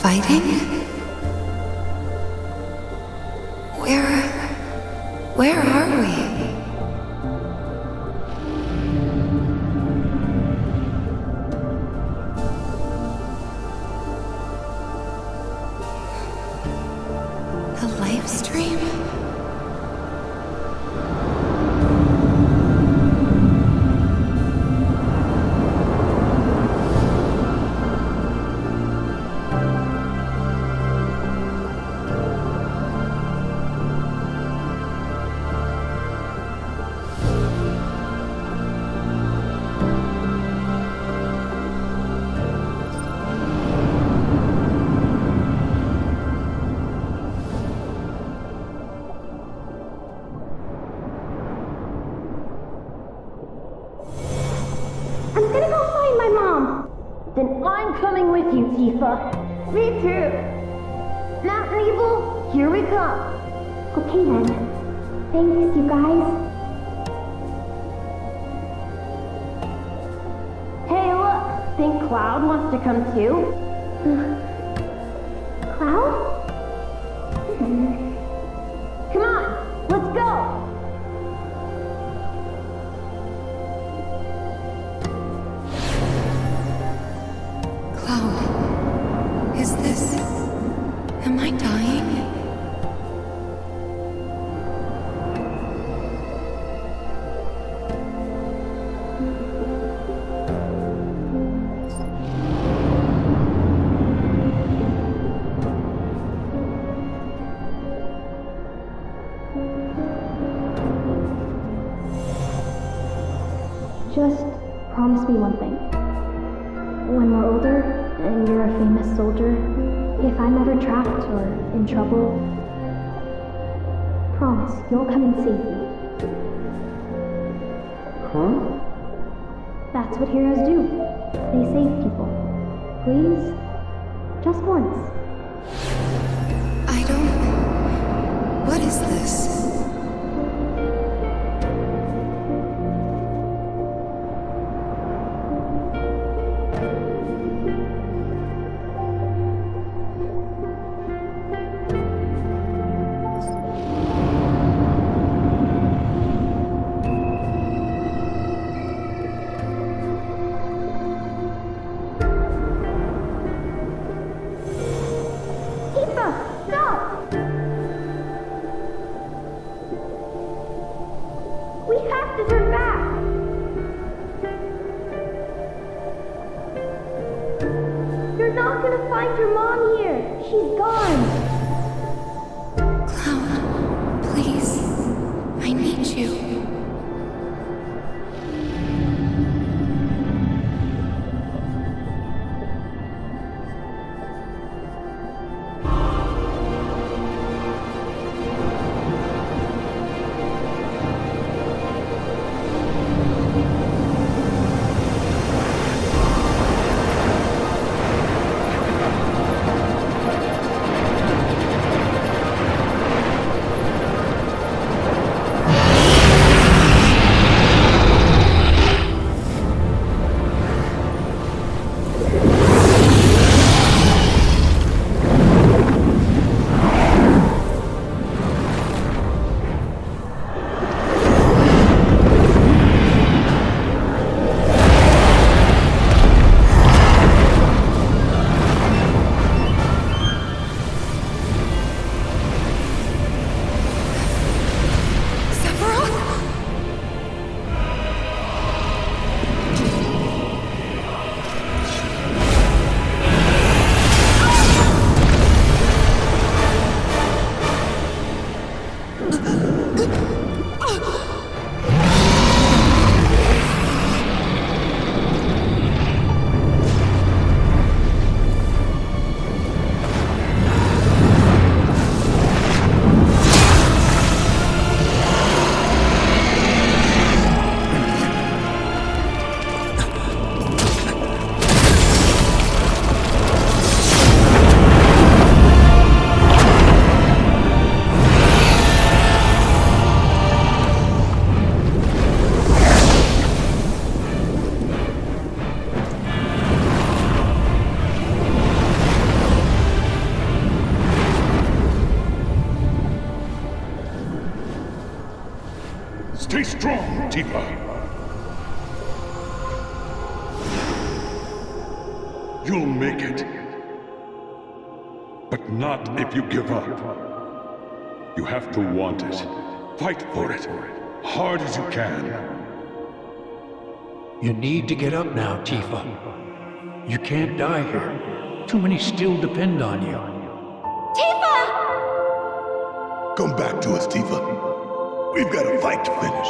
[SPEAKER 3] fighting? Where are we? The live stream?
[SPEAKER 7] Then I'm coming with you, Tifa. Me too. Mountain Evil, here we come.
[SPEAKER 14] Okay then. Thanks, you guys.
[SPEAKER 5] Cloud wants to come too? Cloud? Come on, let's go!
[SPEAKER 3] Cloud, is this... Am I dying?
[SPEAKER 5] Just promise me one thing. When we're older, and you're a famous soldier, if I'm ever trapped or in trouble, promise you'll come and save me.
[SPEAKER 10] Huh?
[SPEAKER 5] That's what heroes do. They save people. Please? Just once.
[SPEAKER 3] I don't... What is this?
[SPEAKER 18] Stay strong, Tifa. You'll make it. But not if you give up. You have to want it. Fight for it. Hard as you can.
[SPEAKER 19] You need to get up now, Tifa. You can't die here. Too many still depend on you.
[SPEAKER 2] Tifa! Come back to us, Tifa. We've got a fight to finish.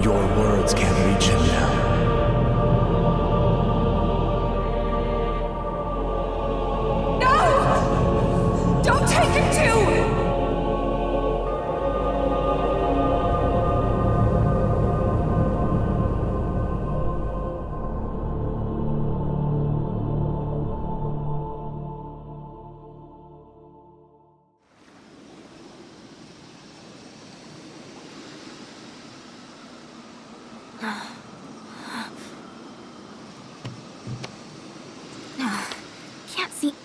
[SPEAKER 8] Your words can't reach him now.
[SPEAKER 21] No! Don't take him too!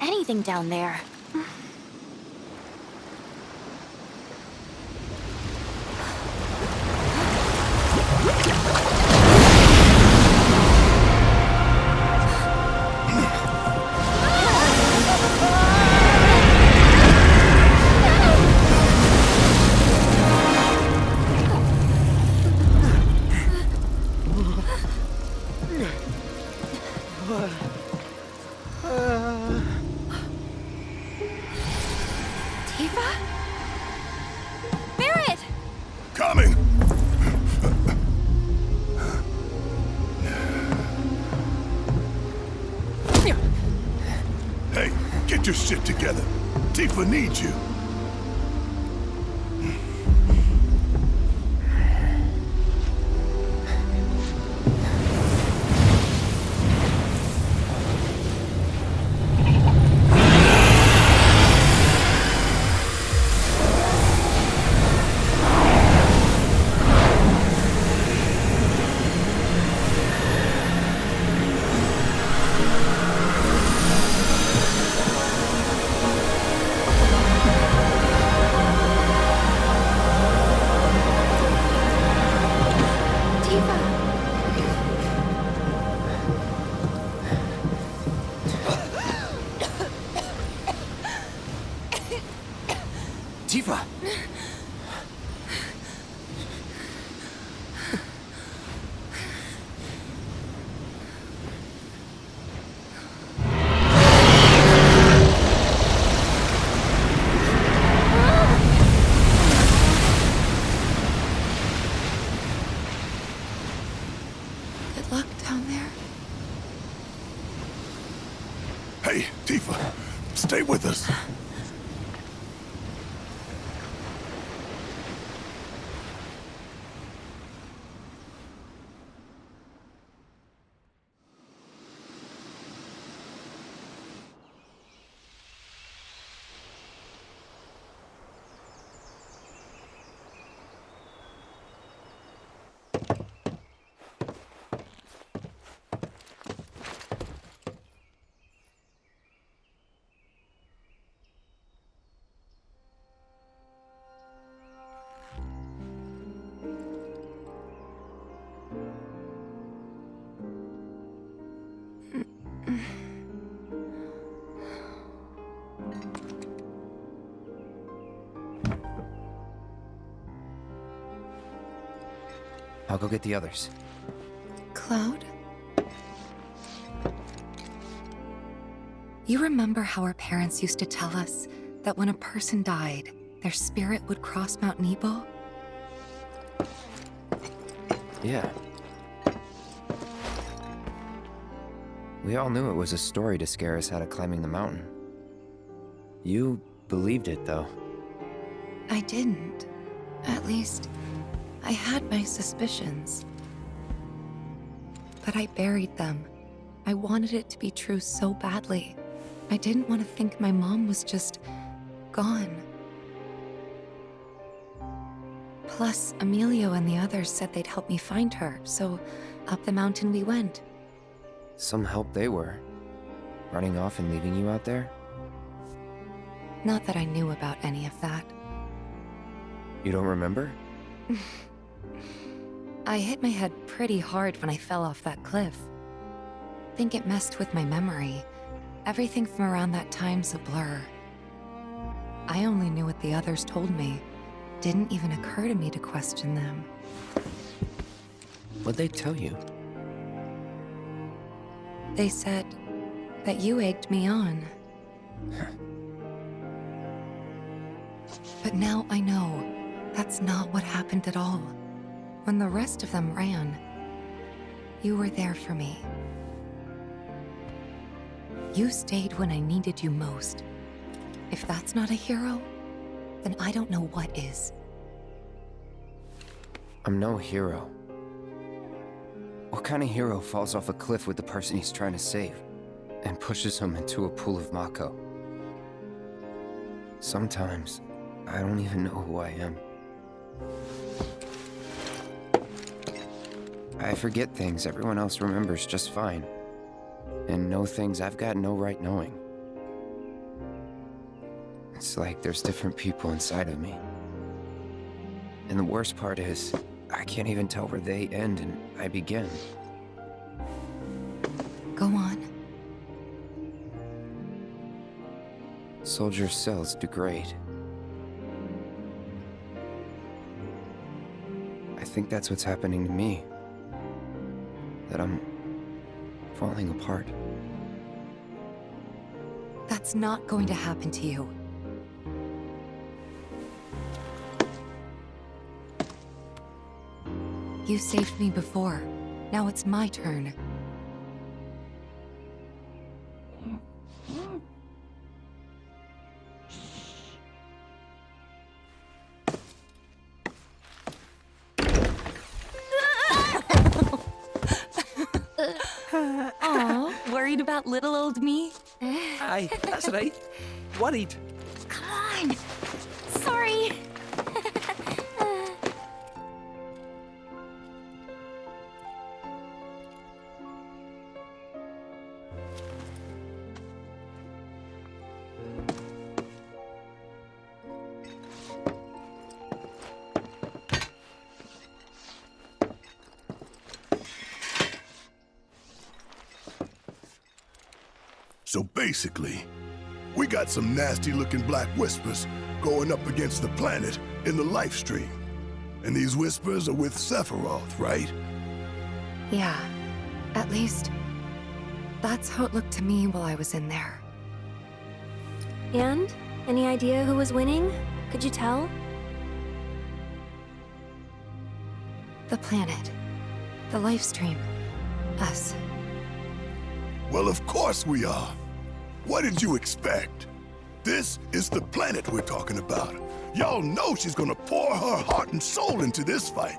[SPEAKER 15] anything down there.
[SPEAKER 2] Coming! Hey, get your shit together. Tifa needs you.
[SPEAKER 11] Tifa!
[SPEAKER 3] Good luck down there.
[SPEAKER 2] Hey, Tifa, stay with us.
[SPEAKER 10] I'll go get the others.
[SPEAKER 3] Cloud? You remember how our parents used to tell us that when a person died, their spirit would cross Mount Nebo?
[SPEAKER 10] Yeah. We all knew it was a story to scare us out of climbing the mountain. You believed it, though.
[SPEAKER 3] I didn't. At least, I had my suspicions. But I buried them. I wanted it to be true so badly. I didn't want to think my mom was just gone. Plus, Emilio and the others said they'd help me find her, so up the mountain we went.
[SPEAKER 10] Some help they were. Running off and leaving you out there?
[SPEAKER 3] Not that I knew about any of that.
[SPEAKER 10] You don't remember?
[SPEAKER 3] I hit my head pretty hard when I fell off that cliff. Think it messed with my memory. Everything from around that time's a blur. I only knew what the others told me. Didn't even occur to me to question them.
[SPEAKER 10] What'd they tell you?
[SPEAKER 3] They said that you egged me on. But now I know that's not what happened at all. When the rest of them ran, you were there for me. You stayed when I needed you most. If that's not a hero, then I don't know what is.
[SPEAKER 10] I'm no hero. What kind of hero falls off a cliff with the person he's trying to save and pushes him into a pool of Mako? Sometimes, I don't even know who I am. I forget things everyone else remembers just fine, and know things I've got no right knowing. It's like there's different people inside of me. And the worst part is, I can't even tell where they end and I begin.
[SPEAKER 3] Go on.
[SPEAKER 10] Soldier cells degrade. I think that's what's happening to me. That I'm falling apart.
[SPEAKER 3] That's not going to happen to you. You saved me before. Now it's my turn. Aw, worried about little old me?
[SPEAKER 26] Aye, that's right. Worried.
[SPEAKER 7] Come on. Sorry.
[SPEAKER 2] So basically, we got some nasty-looking black whispers going up against the planet in the life stream. And these whispers are with Sephiroth, right?
[SPEAKER 3] Yeah. At least, that's how it looked to me while I was in there.
[SPEAKER 14] And? Any idea who was winning? Could you tell?
[SPEAKER 3] The planet. The life stream. Us.
[SPEAKER 2] Well, of course we are. What did you expect? This is the planet we're talking about. Y'all know she's gonna pour her heart and soul into this fight.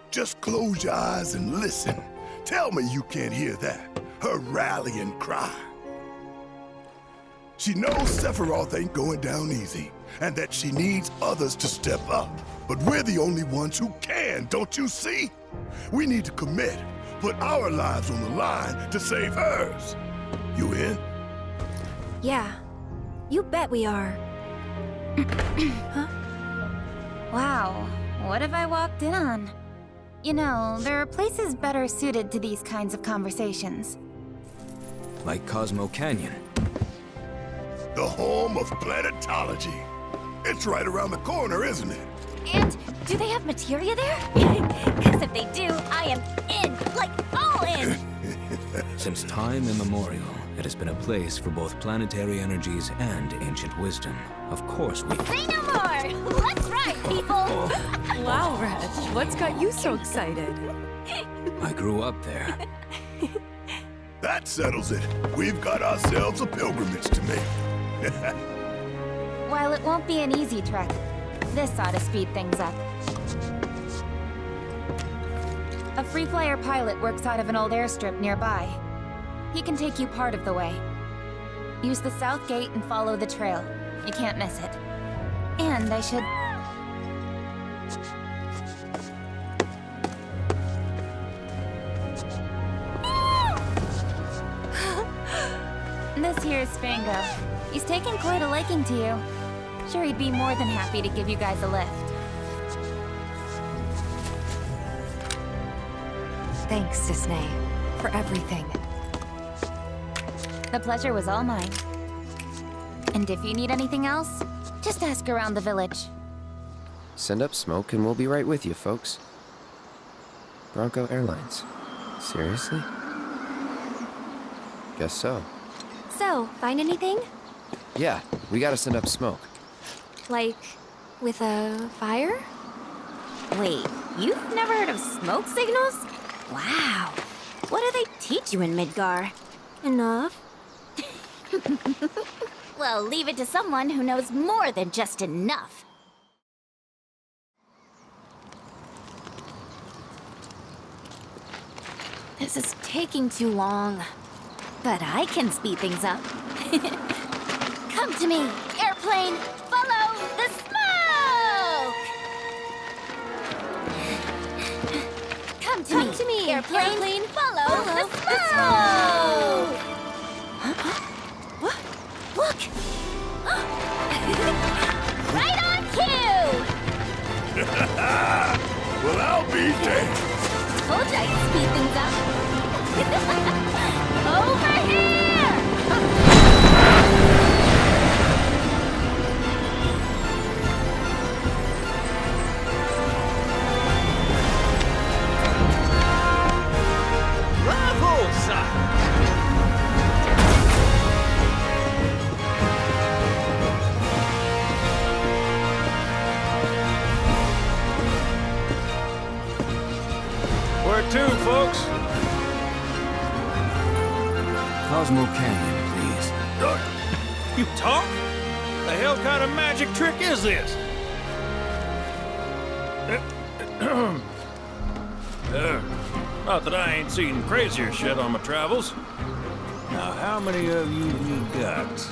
[SPEAKER 2] Just close your eyes and listen. Tell me you can't hear that. Her rallying cry. She knows Sephiroth ain't going down easy, and that she needs others to step up. But we're the only ones who can, don't you see? We need to commit, put our lives on the line to save hers. You in?
[SPEAKER 14] Yeah. You bet we are. Huh?
[SPEAKER 15] Wow, what have I walked in on? You know, there are places better suited to these kinds of conversations.
[SPEAKER 1] Like Cosmo Canyon.
[SPEAKER 2] The home of planetology. It's right around the corner, isn't it?
[SPEAKER 7] And do they have materia there? Because if they do, I am in, like all in.
[SPEAKER 1] Since time immemorial, it has been a place for both planetary energies and ancient wisdom. Of course we...
[SPEAKER 7] Say no more! Let's ride, people!
[SPEAKER 21] Wow, Reg, what's got you so excited?
[SPEAKER 1] I grew up there.
[SPEAKER 2] That settles it. We've got ourselves a pilgrimage to make.
[SPEAKER 15] While it won't be an easy trek, this ought to speed things up. A free flyer pilot works out of an old airstrip nearby. He can take you part of the way. Use the south gate and follow the trail. You can't miss it. And I should... This here's Spango. He's taken quite a liking to you. Sure, he'd be more than happy to give you guys a lift.
[SPEAKER 3] Thanks, Cisne, for everything.
[SPEAKER 15] The pleasure was all mine. And if you need anything else, just ask around the village.
[SPEAKER 10] Send up smoke and we'll be right with you, folks. Bronco Airlines. Seriously? Guess so.
[SPEAKER 14] So, find anything?
[SPEAKER 10] Yeah, we gotta send up smoke.
[SPEAKER 14] Like, with a fire?
[SPEAKER 7] Wait, you've never heard of smoke signals? Wow. What do they teach you in Midgar?
[SPEAKER 14] Enough.
[SPEAKER 7] Well, leave it to someone who knows more than just enough. This is taking too long. But I can speed things up. Come to me, airplane! Follow the smoke! Come to me, airplane! Follow the smoke! What? Look!
[SPEAKER 2] dead.
[SPEAKER 7] Told you I'd speed things up. Over here!
[SPEAKER 26] Rivals!
[SPEAKER 8] Where to, folks?
[SPEAKER 1] Cosmo Canyon, please.
[SPEAKER 8] You talk? The hell kind of magic trick is this? Not that I ain't seen crazier shit on my travels. Now, how many of you got?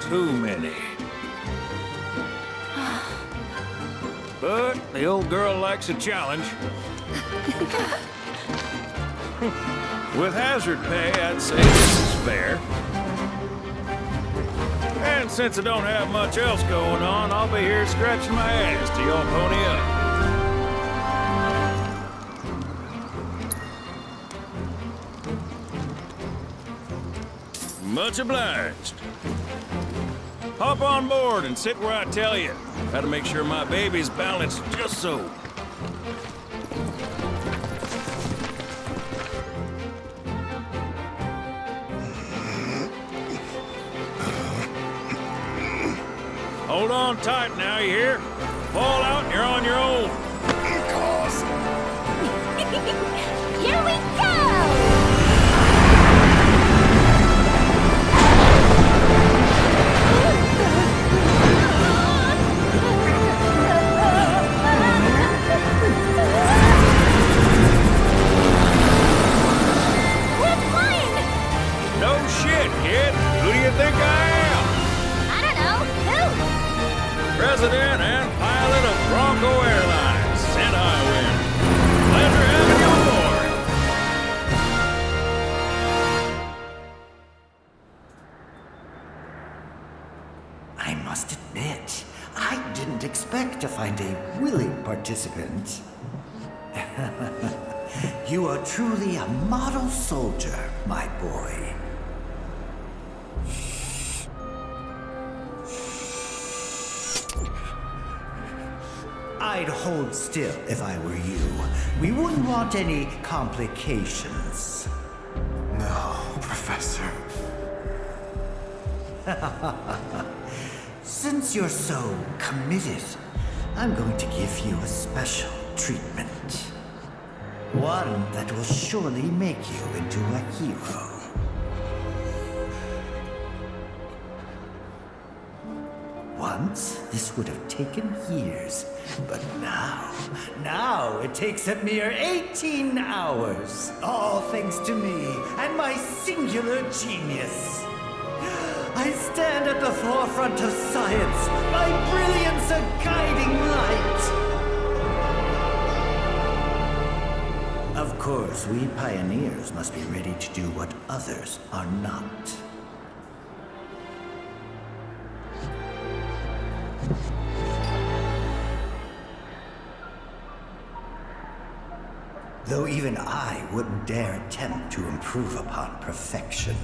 [SPEAKER 8] Too many. But the old girl likes a challenge. With hazard pay, I'd say this is fair. And since I don't have much else going on, I'll be here scratching my ass till y'all pony up. Much obliged. Hop on board and sit where I tell you. Gotta make sure my baby's balanced just so. Hold on tight now, you hear? Fall out and you're on your own.
[SPEAKER 7] Here we go!
[SPEAKER 8] No shit, kid. Who do you think I am?
[SPEAKER 7] I don't know. Who?
[SPEAKER 8] President and pilot of Bronco Airlines. Sent Highwind. Pleasure having you aboard.
[SPEAKER 12] I must admit, I didn't expect to find a willing participant. You are truly a model soldier, my boy. I'd hold still if I were you. We wouldn't want any complications.
[SPEAKER 16] No, Professor.
[SPEAKER 12] Since you're so committed, I'm going to give you a special treatment. One that will surely make you into a hero. Once, this would have taken years, but now it takes a mere 18 hours. All thanks to me and my singular genius. I stand at the forefront of science, my brilliance a guiding light. Of course, we pioneers must be ready to do what others are not. Though even I wouldn't dare attempt to improve upon perfection.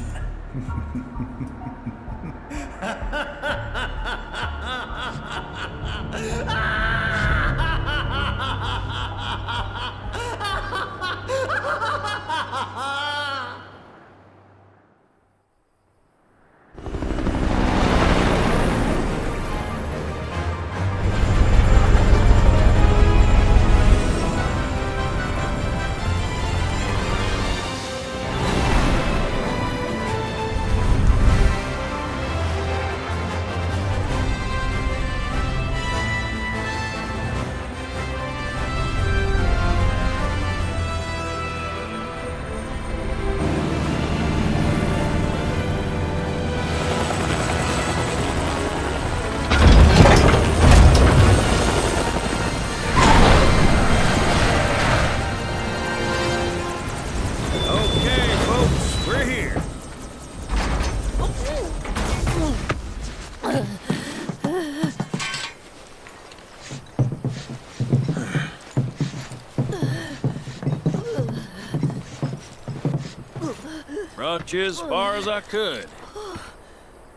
[SPEAKER 8] Walked you as far as I could.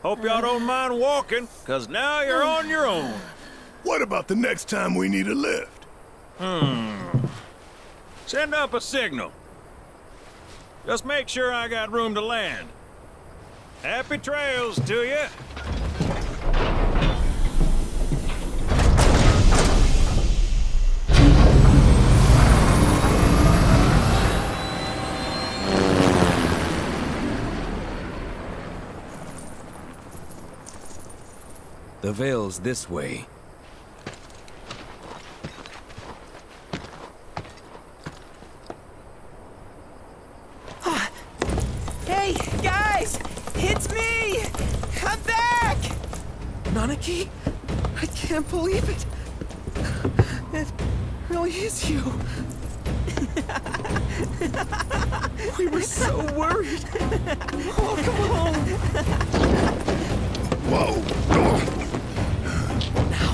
[SPEAKER 8] Hope y'all don't mind walking, 'cause now you're on your own.
[SPEAKER 2] What about the next time we need a lift?
[SPEAKER 8] Send up a signal. Just make sure I got room to land. Happy trails to you.
[SPEAKER 1] The Vale's this way.
[SPEAKER 6] Hey, guys! It's me! I'm back! Nanaki? I can't believe it. It really is you. We were so worried. Welcome home.
[SPEAKER 2] Whoa!
[SPEAKER 6] Now,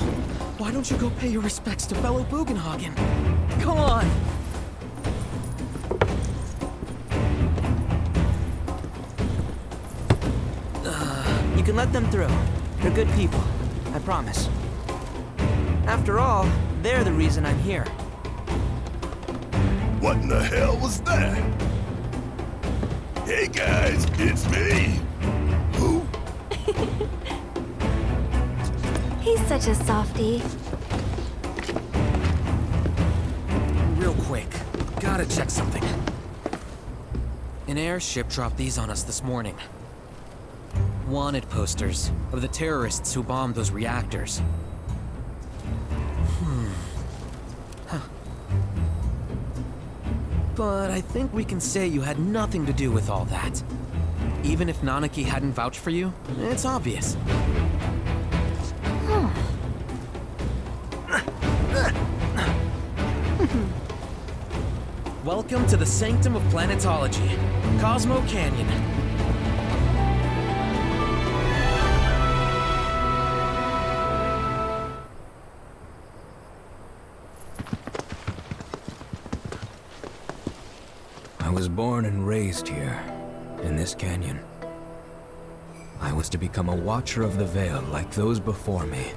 [SPEAKER 6] why don't you go pay your respects to fellow Bugenhagen? Come on! You can let them through. They're good people. I promise. After all, they're the reason I'm here.
[SPEAKER 2] What in the hell was that? Hey guys, it's me! Who?
[SPEAKER 14] He's such a softie.
[SPEAKER 6] Real quick, gotta check something. An airship dropped these on us this morning. Wanted posters of the terrorists who bombed those reactors. Huh. But I think we can say you had nothing to do with all that. Even if Nanaki hadn't vouched for you, it's obvious. Welcome to the Sanctum of Planetology, Cosmo Canyon.
[SPEAKER 1] I was born and raised here, in this canyon. I was to become a watcher of the Vale like those before me,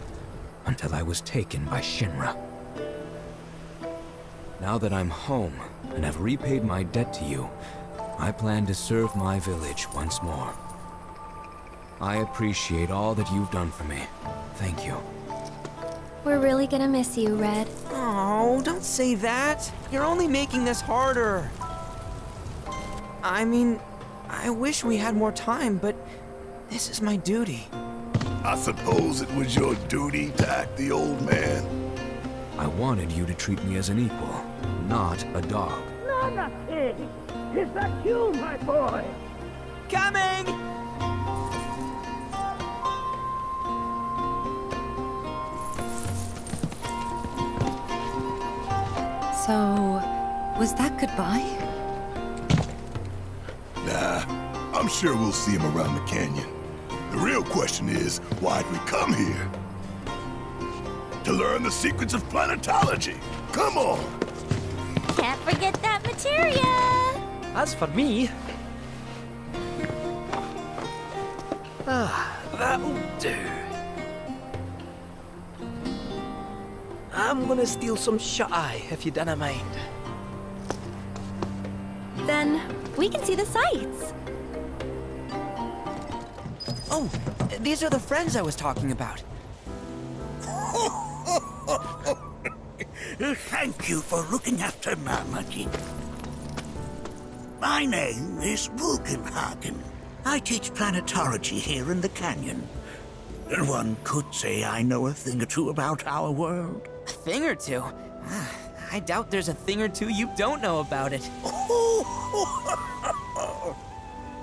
[SPEAKER 1] until I was taken by Shinra. Now that I'm home and have repaid my debt to you, I plan to serve my village once more. I appreciate all that you've done for me. Thank you.
[SPEAKER 14] We're really gonna miss you, Red.
[SPEAKER 6] Oh, don't say that. You're only making this harder. I mean, I wish we had more time, but this is my duty.
[SPEAKER 2] I suppose it was your duty to act the old man.
[SPEAKER 1] I wanted you to treat me as an equal, not a dog.
[SPEAKER 13] Nanaki! Is that you, my boy?
[SPEAKER 6] Coming!
[SPEAKER 3] So, was that goodbye?
[SPEAKER 2] Nah, I'm sure we'll see him around the canyon. The real question is, why'd we come here? To learn the secrets of planetology. Come on!
[SPEAKER 7] Can't forget that materia!
[SPEAKER 26] As for me... that'll do. I'm gonna steal some shut-eye, if you don't mind.
[SPEAKER 14] Then we can see the sights.
[SPEAKER 6] Oh, these are the friends I was talking about.
[SPEAKER 20] Thank you for looking after Nanaki. My name is Bugenhagen. I teach planetology here in the canyon. One could say I know a thing or two about our world.
[SPEAKER 6] A thing or two? I doubt there's a thing or two you don't know about it.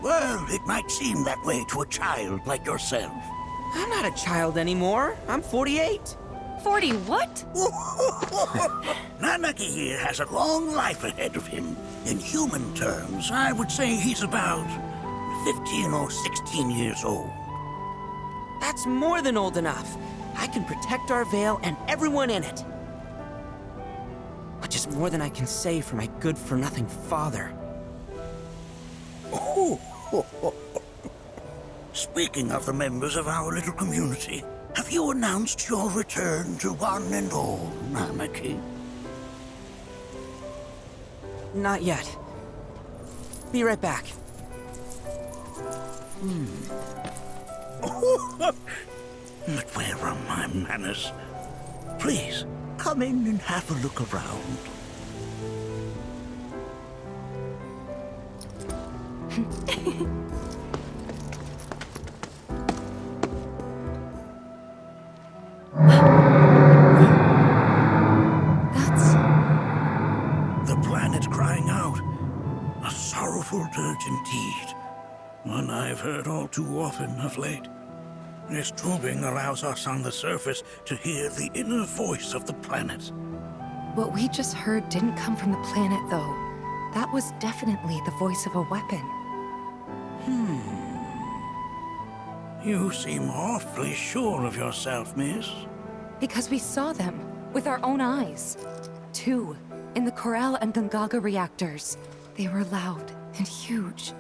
[SPEAKER 20] Well, it might seem that way to a child like yourself.
[SPEAKER 6] I'm not a child anymore. I'm 48.
[SPEAKER 7] 40 what?
[SPEAKER 20] Nanaki here has a long life ahead of him. In human terms, I would say he's about 15 or 16 years old.
[SPEAKER 6] That's more than old enough. I can protect our Vale and everyone in it. Which is more than I can say for my good-for-nothing father.
[SPEAKER 20] Oh, Speaking of the members of our little community, have you announced your return to one and all anarchy?
[SPEAKER 6] Not yet. Be right back.
[SPEAKER 20] But where are my manners? Please, come in and have a look around. The planet crying out. A sorrowful dirge indeed. One I've heard all too often of late. This tubing allows us on the surface to hear the inner voice of the planet.
[SPEAKER 3] What we just heard didn't come from the planet, though. That was definitely the voice of a weapon.
[SPEAKER 20] You seem awfully sure of yourself, miss.
[SPEAKER 3] Because we saw them, with our own eyes. 2, in the Corral and Gungaga reactors. They were loud and huge.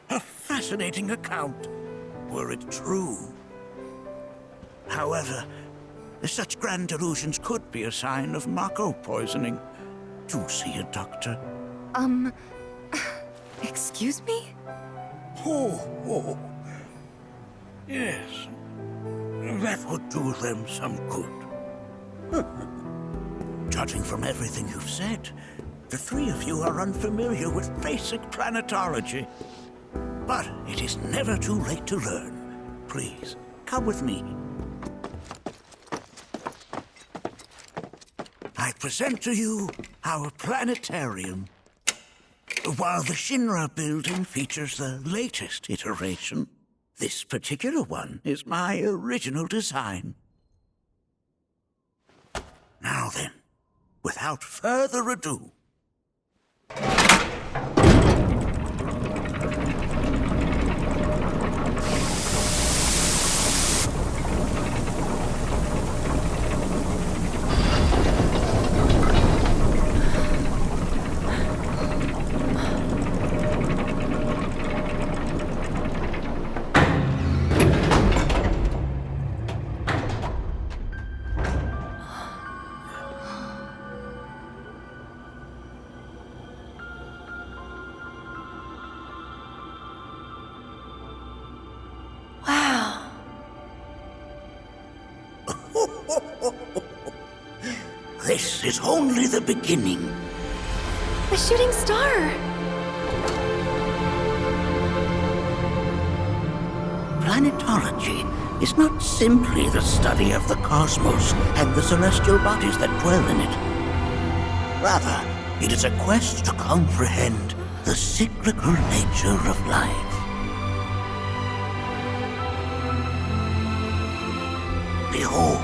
[SPEAKER 20] A fascinating account, were it true. However, such grand delusions could be a sign of Mako poisoning. Do see a doctor.
[SPEAKER 3] Excuse me?
[SPEAKER 20] Oh. Yes. That would do them some good. Judging from everything you've said, the three of you are unfamiliar with basic planetology. But it is never too late to learn. Please, come with me. I present to you our planetarium. While the Shinra building features the latest iteration, this particular one is my original design. Now then, without further ado, this is only the beginning.
[SPEAKER 14] A shooting star!
[SPEAKER 20] Planetology is not simply the study of the cosmos and the celestial bodies that dwell in it. Rather, it is a quest to comprehend the cyclical nature of life. Behold,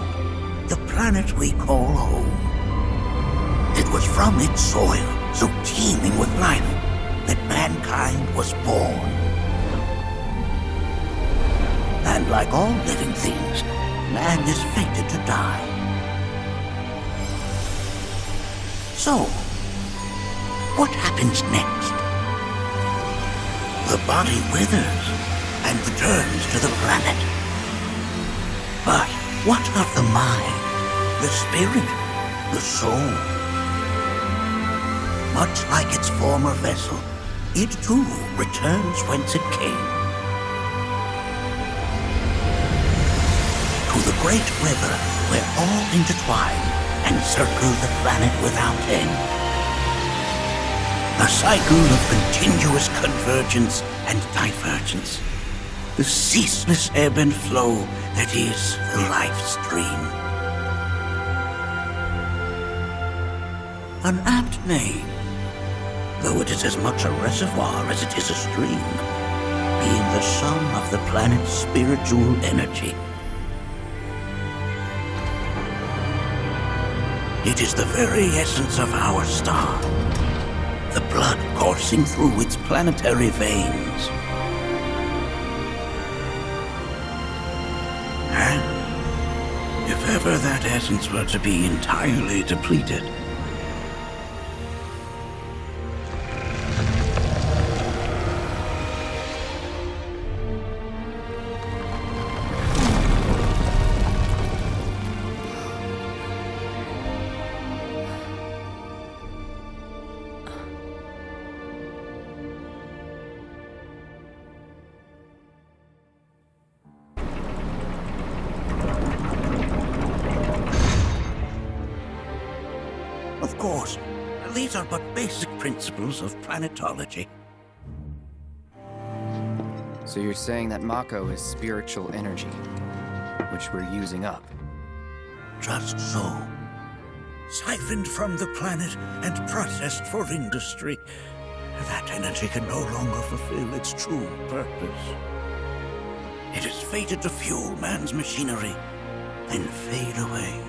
[SPEAKER 20] the planet we call home. It was from its soil, so teeming with life, that mankind was born. And like all living things, man is fated to die. So, what happens next? The body withers and returns to the planet. But what of the mind, the spirit, the soul? Much like its former vessel, it too returns whence it came. To the great river where all intertwine and circle the planet without end. A cycle of continuous convergence and divergence. The ceaseless ebb and flow that is the life stream. An apt name, though it is as much a reservoir as it is a stream, being the sum of the planet's spiritual energy. It is the very essence of our star, the blood coursing through its planetary veins. And if ever that essence were to be entirely depleted, course, these are but basic principles of planetology.
[SPEAKER 10] So you're saying that Mako is spiritual energy, which we're using up?
[SPEAKER 20] Just so. Siphoned from the planet and processed for industry, that energy can no longer fulfill its true purpose. It is fated to fuel man's machinery, then fade away.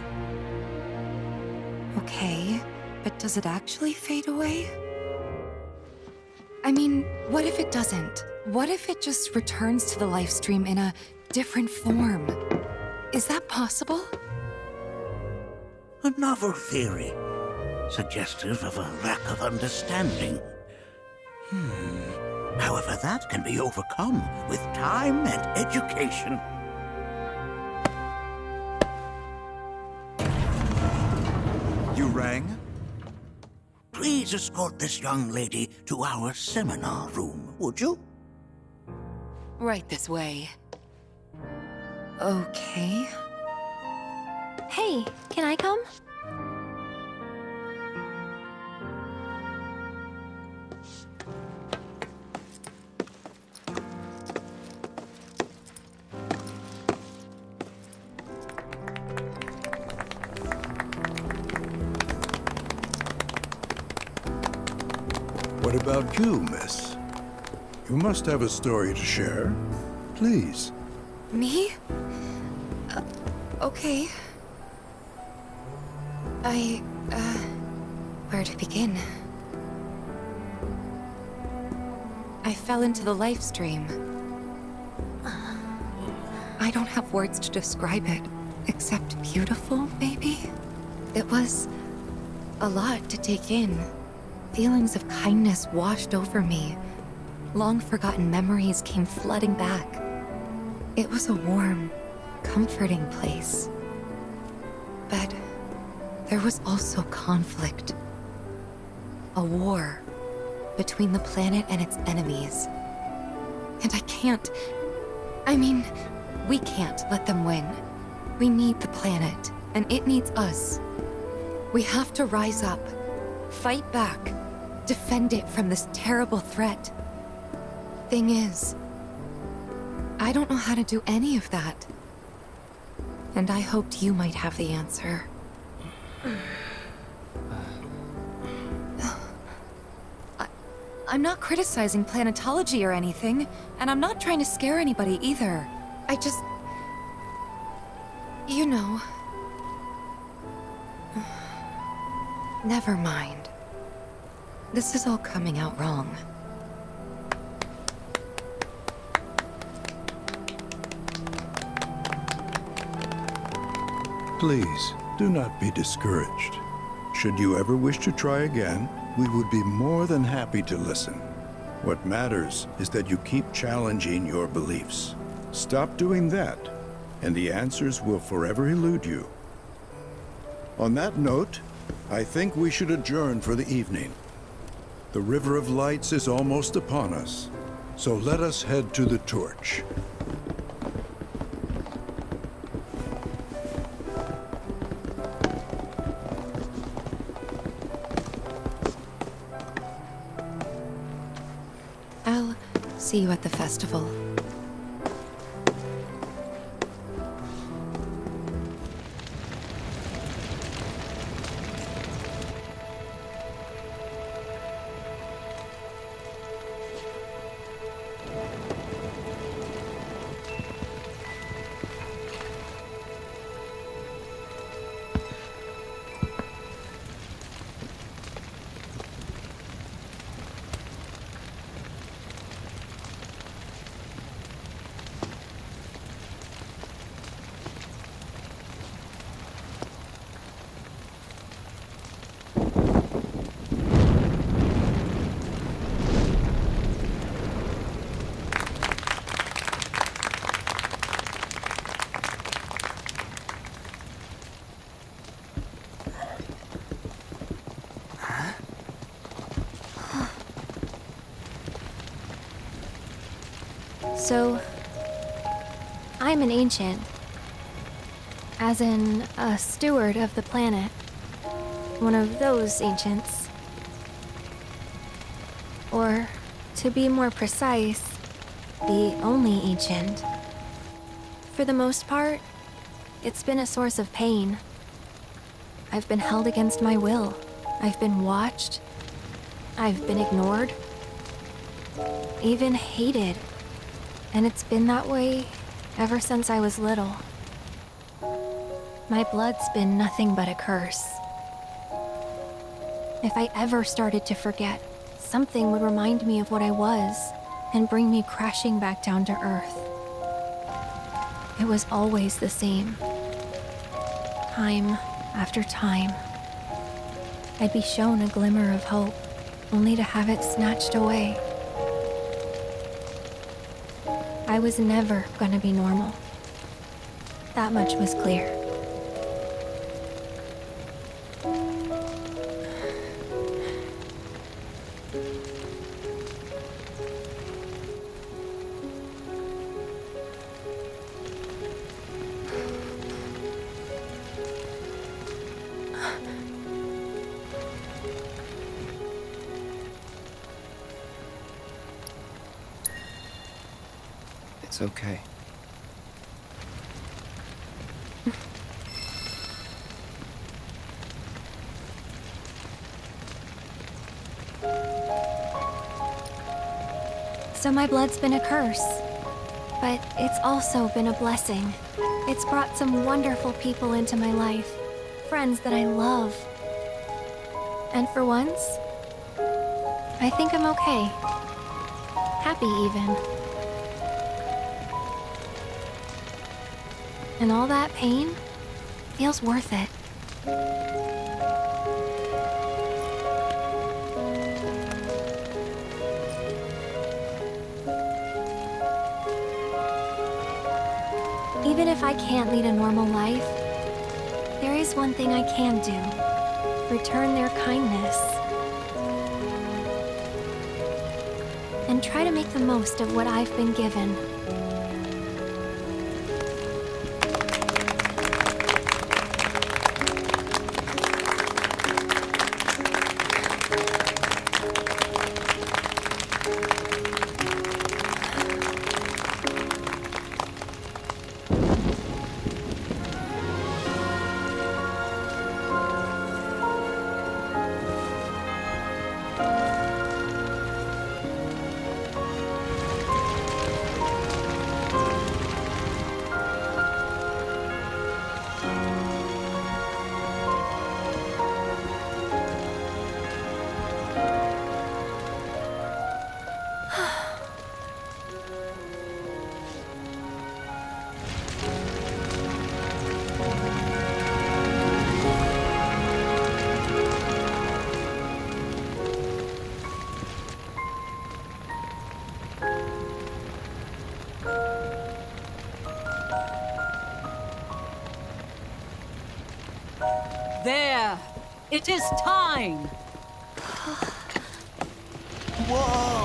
[SPEAKER 3] Okay, but does it actually fade away? I mean, what if it doesn't? What if it just returns to the life stream in a different form? Is that possible?
[SPEAKER 20] A novel theory, suggestive of a lack of understanding. However, that can be overcome with time and education.
[SPEAKER 16] You rang?
[SPEAKER 20] Please escort this young lady to our seminar room, would you?
[SPEAKER 3] Right this way. Okay.
[SPEAKER 14] Hey, can I come?
[SPEAKER 2] What about you, miss? You must have a story to share. Please.
[SPEAKER 3] Me? Okay. Where to begin? I fell into the life stream. I don't have words to describe it, except beautiful, maybe? It was a lot to take in. Feelings of kindness washed over me. Long-forgotten memories came flooding back. It was a warm, comforting place. But there was also conflict. A war between the planet and its enemies. And we can't let them win. We need the planet, and it needs us. We have to rise up, fight back, defend it from this terrible threat. Thing is, I don't know how to do any of that. And I hoped you might have the answer. I'm not criticizing planetology or anything, and I'm not trying to scare anybody either. I just... You know... Never mind. This is all coming out wrong.
[SPEAKER 2] Please, do not be discouraged. Should you ever wish to try again, we would be more than happy to listen. What matters is that you keep challenging your beliefs. Stop doing that, and the answers will forever elude you. On that note, I think we should adjourn for the evening. The River of Lights is almost upon us, so let us head to the torch.
[SPEAKER 3] I'll see you at the festival.
[SPEAKER 14] So, I'm an ancient. As in, a steward of the planet. one of those ancients. Or, to be more precise, the only ancient. For the most part, it's been a source of pain. I've been held against my will. I've been watched. I've been ignored. Even hated. And it's been that way ever since I was little. My blood's been nothing but a curse. If I ever started to forget, something would remind me of what I was and bring me crashing back down to earth. It was always the same. Time after time. I'd be shown a glimmer of hope, only to have it snatched away. I was never gonna be normal. That much was clear.
[SPEAKER 10] It's okay.
[SPEAKER 14] So my blood's been a curse, but it's also been a blessing. It's brought some wonderful people into my life, friends that I love. And for once, I think I'm okay. Happy even. And all that pain feels worth it. Even if I can't lead a normal life, there is one thing I can do. Return their kindness. And try to make the most of what I've been given.
[SPEAKER 4] There! It is time!
[SPEAKER 12] Whoa!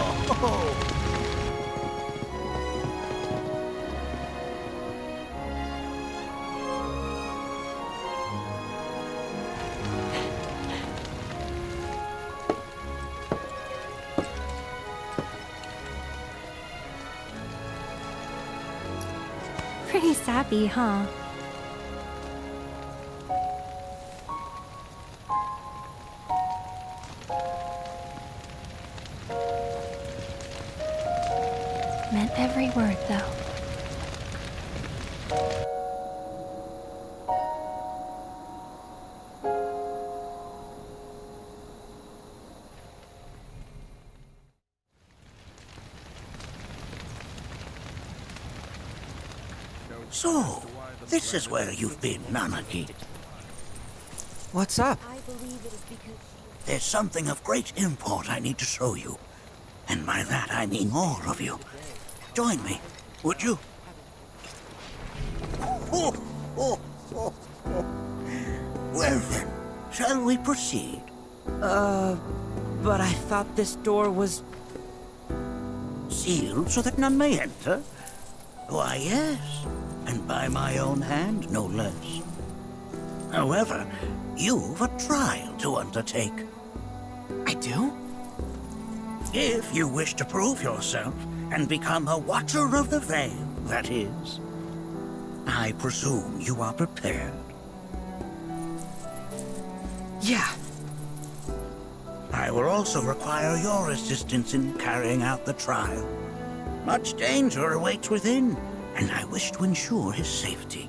[SPEAKER 14] Pretty sappy, huh? Meant every word, though.
[SPEAKER 20] So, this is where you've been, Nanaki.
[SPEAKER 6] What's up?
[SPEAKER 20] There's something of great import I need to show you. And by that I mean all of you. Join me, would you? Oh, oh, oh, oh. Well then, shall we proceed?
[SPEAKER 6] But I thought this door was...
[SPEAKER 20] Sealed so that none may enter? Why, yes. And by my own hand, no less. However, you've a trial to undertake.
[SPEAKER 6] I do?
[SPEAKER 20] If you wish to prove yourself and become a Watcher of the Veil, that is. I presume you are prepared.
[SPEAKER 6] Yeah.
[SPEAKER 20] I will also require your assistance in carrying out the trial. Much danger awaits within, and I wish to ensure his safety.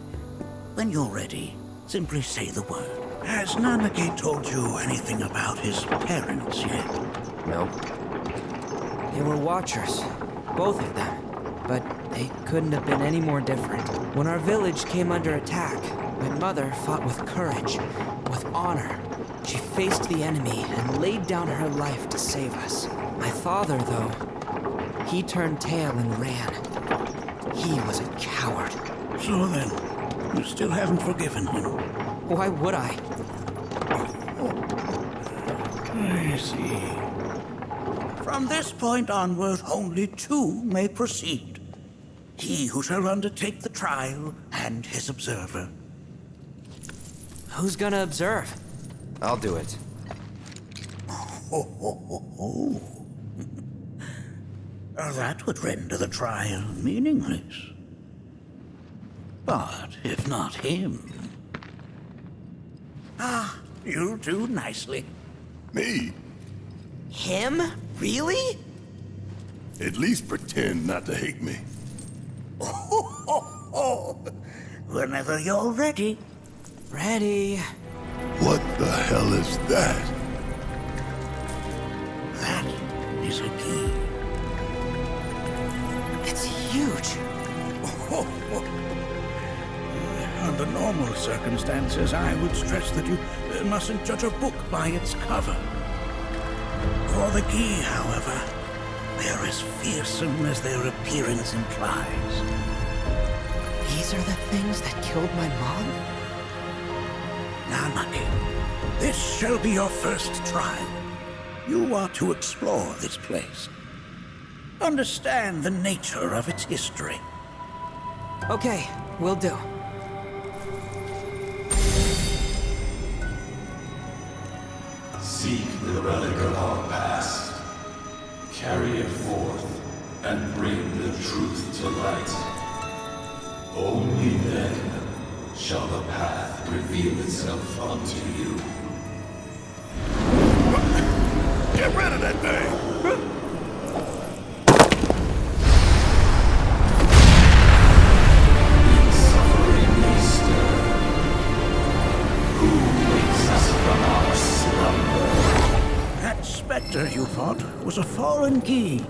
[SPEAKER 20] When you're ready, simply say the word. Has Nanake told you anything about his parents yet?
[SPEAKER 10] No.
[SPEAKER 6] They were Watchers, both of them. But they couldn't have been any more different. When our village came under attack, my mother fought with courage, with honor. She faced the enemy and laid down her life to save us. My father, though, he turned tail and ran. He was a coward.
[SPEAKER 20] So then, you still haven't forgiven him?
[SPEAKER 6] Why would I?
[SPEAKER 20] I see. From this point onward, only two may proceed. He who shall undertake the trial, and his observer.
[SPEAKER 6] Who's gonna observe?
[SPEAKER 10] I'll do it.
[SPEAKER 20] That would render the trial meaningless. But if not him... you'll do nicely.
[SPEAKER 2] Me?
[SPEAKER 6] Him? Really?
[SPEAKER 2] At least pretend not to hate me.
[SPEAKER 20] Whenever you're ready.
[SPEAKER 6] Ready.
[SPEAKER 2] What the hell is that?
[SPEAKER 20] That is a key.
[SPEAKER 6] It's huge.
[SPEAKER 20] Under normal circumstances, I would stress that you mustn't judge a book by its cover. For the key, however, they're as fearsome as their appearance implies.
[SPEAKER 6] These are the things that killed my mom?
[SPEAKER 20] Nanake, this shall be your first trial. You are to explore this place. Understand the nature of its history.
[SPEAKER 6] Okay, will do.
[SPEAKER 18] Seek the relic of our past. Carry it forth and bring the truth to light. Only then shall the path reveal itself unto you.
[SPEAKER 2] Get rid of that thing!
[SPEAKER 20] Spectre you fought was a fallen key.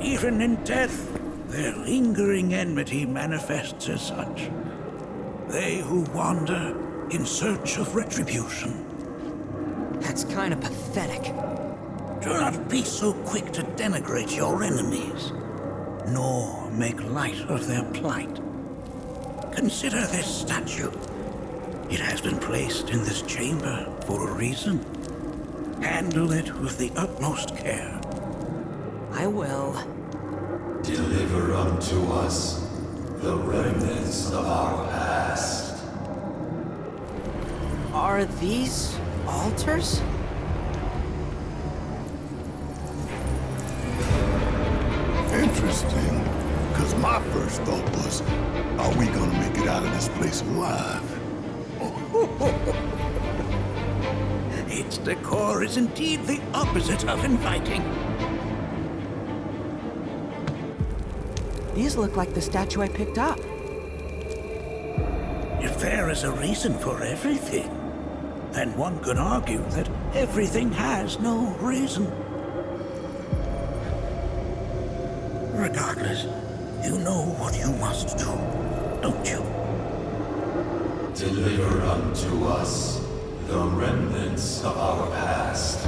[SPEAKER 20] Even in death, their lingering enmity manifests as such. They who wander in search of retribution.
[SPEAKER 6] That's kind of pathetic.
[SPEAKER 20] Do not be so quick to denigrate your enemies, nor make light of their plight. Consider this statue. It has been placed in this chamber for a reason. Handle it with the utmost care.
[SPEAKER 6] I will.
[SPEAKER 18] Deliver unto us the remnants of our past.
[SPEAKER 6] Are these altars?
[SPEAKER 2] Interesting. Because my first thought was, are we gonna make it out of this place alive?
[SPEAKER 20] Its decor is indeed the opposite of inviting.
[SPEAKER 6] These look like the statue I picked up.
[SPEAKER 20] If there is a reason for everything, then one could argue that everything has no reason. Regardless, you know what you must do, don't you?
[SPEAKER 18] Deliver unto us the remnants of our past.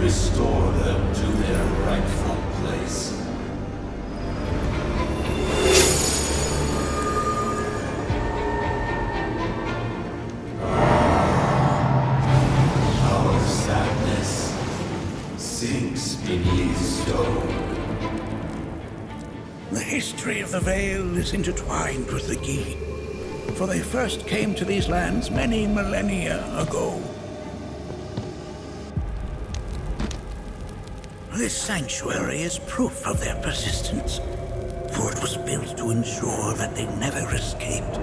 [SPEAKER 18] Restore them to their rightful place. Our sadness sinks beneath stone.
[SPEAKER 20] The history of the Vale is intertwined with the key. for they first came to these lands many millennia ago. This sanctuary is proof of their persistence, for it was built to ensure that they never escaped.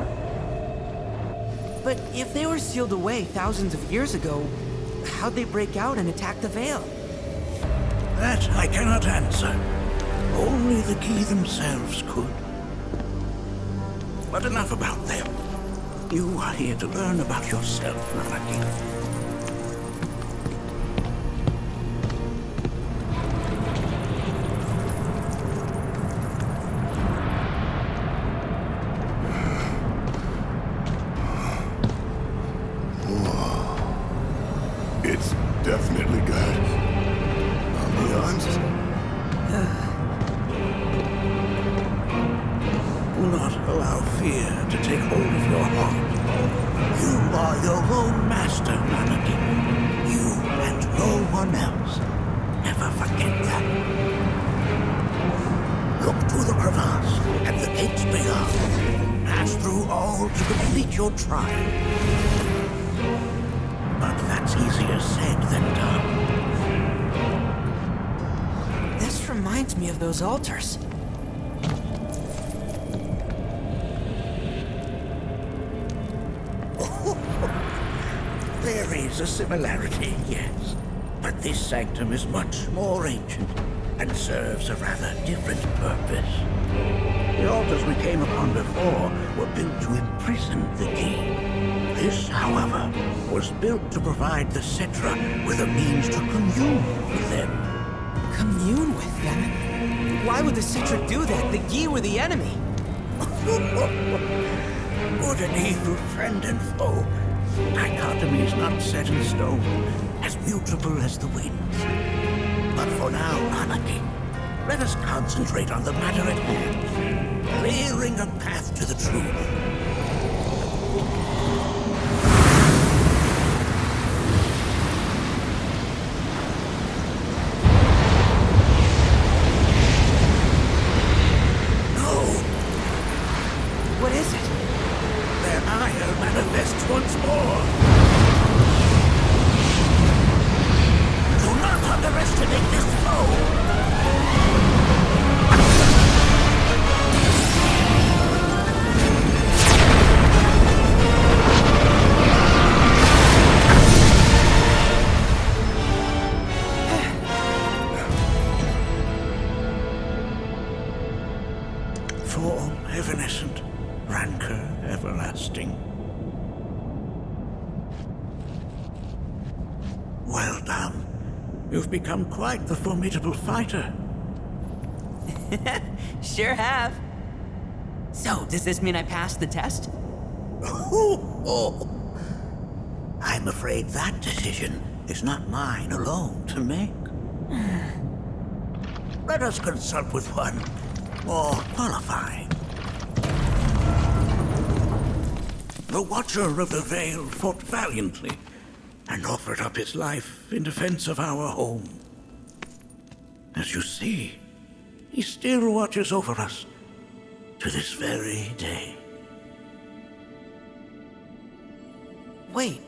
[SPEAKER 11] But if they were sealed away thousands of years ago, how'd they break out and attack the Vale?
[SPEAKER 20] That I cannot answer. Only the Key themselves could. But enough about them. You are here to learn about yourself, Nanaki.
[SPEAKER 2] It's definitely got ambiance.
[SPEAKER 20] Do not allow fear to take hold of your heart. You are your own master, Nanaki. You and no one else. Never forget that. Look to the crevasse and the gates beyond. Pass through all to complete your trial. But that's easier said than done.
[SPEAKER 11] This reminds me of those altars.
[SPEAKER 20] There is a similarity, yes. But this sanctum is much more ancient and serves a rather different purpose. The altars we came upon before were built to imprison the Key. This, however, was built to provide the Cetra with a means to commune with them.
[SPEAKER 11] Commune with them? Why would the Cetra do that? The Key were the enemy.
[SPEAKER 20] Good and evil, friend and foe. Dichotomy is not set in stone, as mutable as the winds. But for now, Anarchy, let us concentrate on the matter at hand, clearing a path to the truth. Become quite the formidable fighter.
[SPEAKER 11] Sure have. So, does this mean I passed the test?
[SPEAKER 20] I'm afraid that decision is not mine alone to make. Let us consult with one more qualified. The Watcher of the Vale fought valiantly and offered up his life in defense of our home. As you see, he still watches over us to this very day.
[SPEAKER 11] Wait,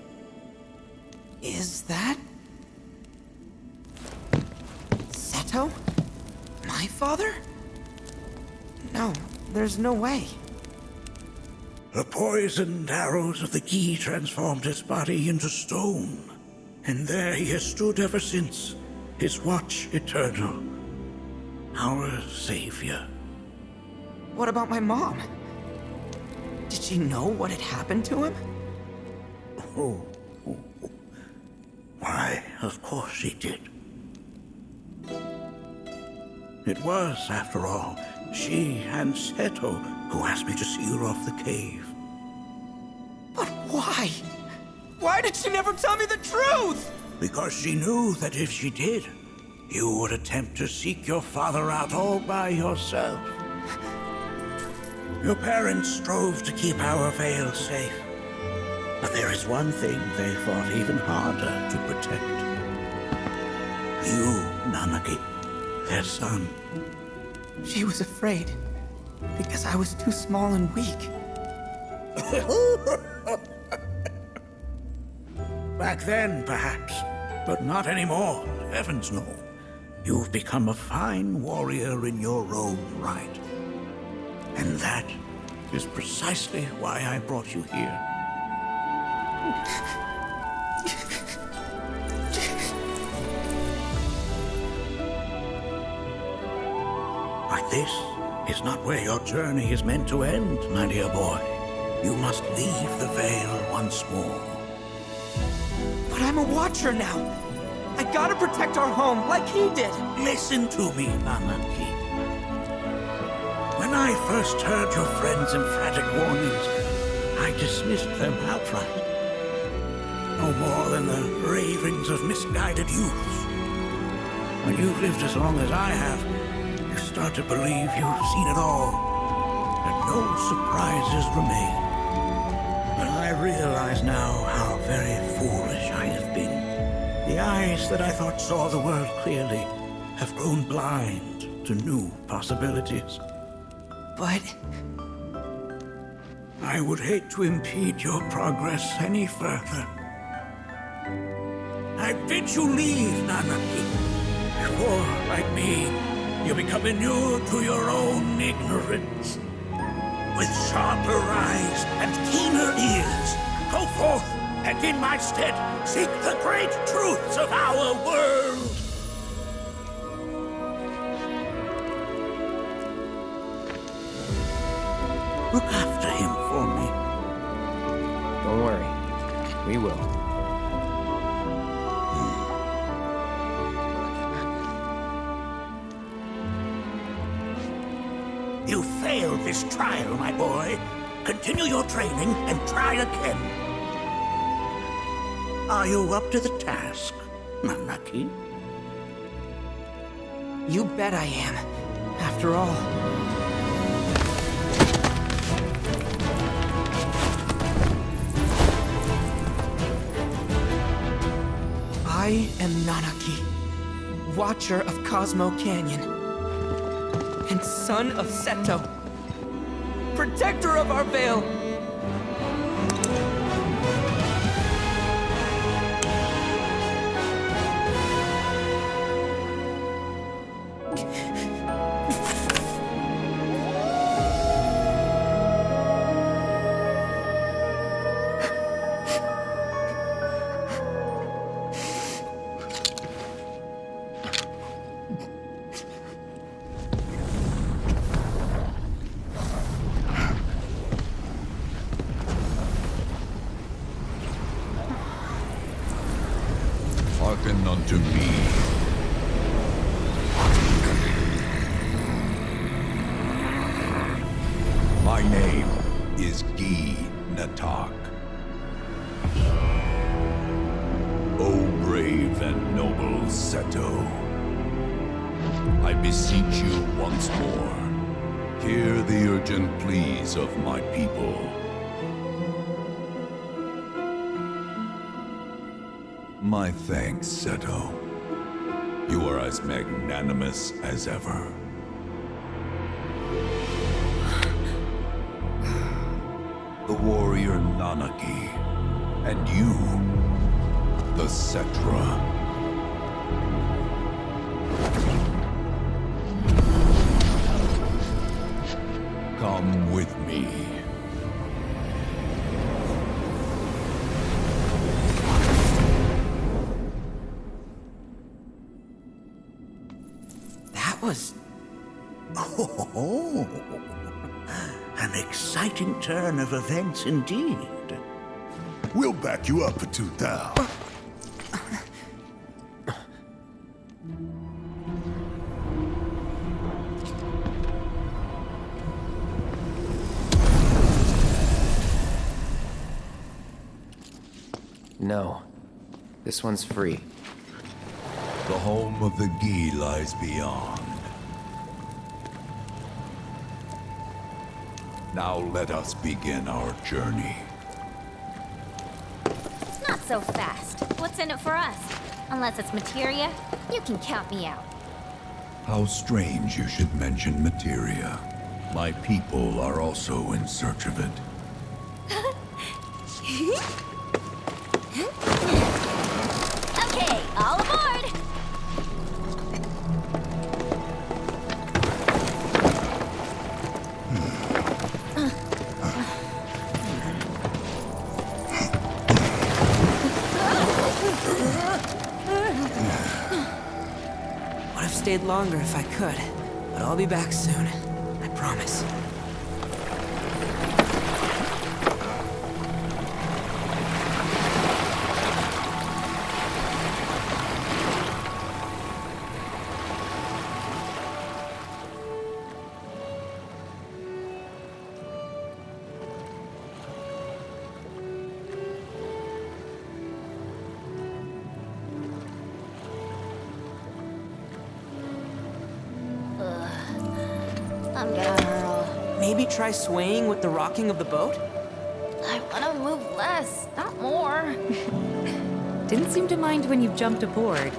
[SPEAKER 11] is that Seto? My father? No, there's no way.
[SPEAKER 20] The poisoned arrows of the Key transformed his body into stone, and there he has stood ever since, his watch eternal, our savior.
[SPEAKER 11] What about my mom? Did she know what had happened to him?
[SPEAKER 20] Why, of course she did. It was, after all, she and Seto who asked me to seal off the cave.
[SPEAKER 11] But why? Why did she never tell me the truth?
[SPEAKER 20] Because she knew that if she did, you would attempt to seek your father out all by yourself. Your parents strove to keep our Vale safe. But there is one thing they fought even harder to protect. You, Nanaki, their son.
[SPEAKER 11] She was afraid because I was too small and weak.
[SPEAKER 20] Back then, perhaps, but not anymore. Heavens no. You've become a fine warrior in your own right. And that is precisely why I brought you here. But this is not where your journey is meant to end, my dear boy. You must leave the Vale once more.
[SPEAKER 6] But I'm a Watcher now. I gotta protect our home like he did.
[SPEAKER 20] Listen to me, Nanaki. When I first heard your friends' emphatic warnings, I dismissed them outright. No more than the ravings of misguided youths. When you've lived as long as I have, you start to believe you've seen it all, and no surprises remain. But I realize now how very foolish I have been. The eyes that I thought saw the world clearly have grown blind to new possibilities.
[SPEAKER 6] But
[SPEAKER 20] I would hate to impede your progress any further. I bid you leave, Nanaki, before, like me, you become inured to your own ignorance. With sharper eyes and keener ears, go forth and in my stead seek the great truths of our world. Look after him for me.
[SPEAKER 10] Don't worry. We will.
[SPEAKER 20] You failed this trial, my boy. Continue your training and try again. Are you up to the task, Nanaki?
[SPEAKER 6] you bet I am. After all. I am Nanaki, Watcher of Cosmo Canyon, and son of Seto, protector of our Vale.
[SPEAKER 18] Hearken unto me. My name is Gi Natak. O brave and noble Seto, I beseech you once more, hear the urgent pleas of my people. My thanks, Seto. You are as magnanimous as ever. The warrior Nanaki, and you, the Cetra. Come with me.
[SPEAKER 20] Oh, an exciting turn of events indeed.
[SPEAKER 2] We'll back you up for 2,000.
[SPEAKER 10] No. This one's free.
[SPEAKER 18] The home of the Gi lies beyond. Now let us begin our journey.
[SPEAKER 7] Not so fast. What's in it for us? Unless it's materia, you can count me out.
[SPEAKER 18] How strange you should mention materia. My people are also in search of it.
[SPEAKER 7] Okay, all aboard!
[SPEAKER 6] Would have stayed longer if I could, but I'll be back soon. I promise.
[SPEAKER 7] I'm gonna hurl.
[SPEAKER 6] Maybe try swaying with the rocking of the boat?
[SPEAKER 7] I wanna move less, not more.
[SPEAKER 3] Didn't seem to mind when you jumped aboard.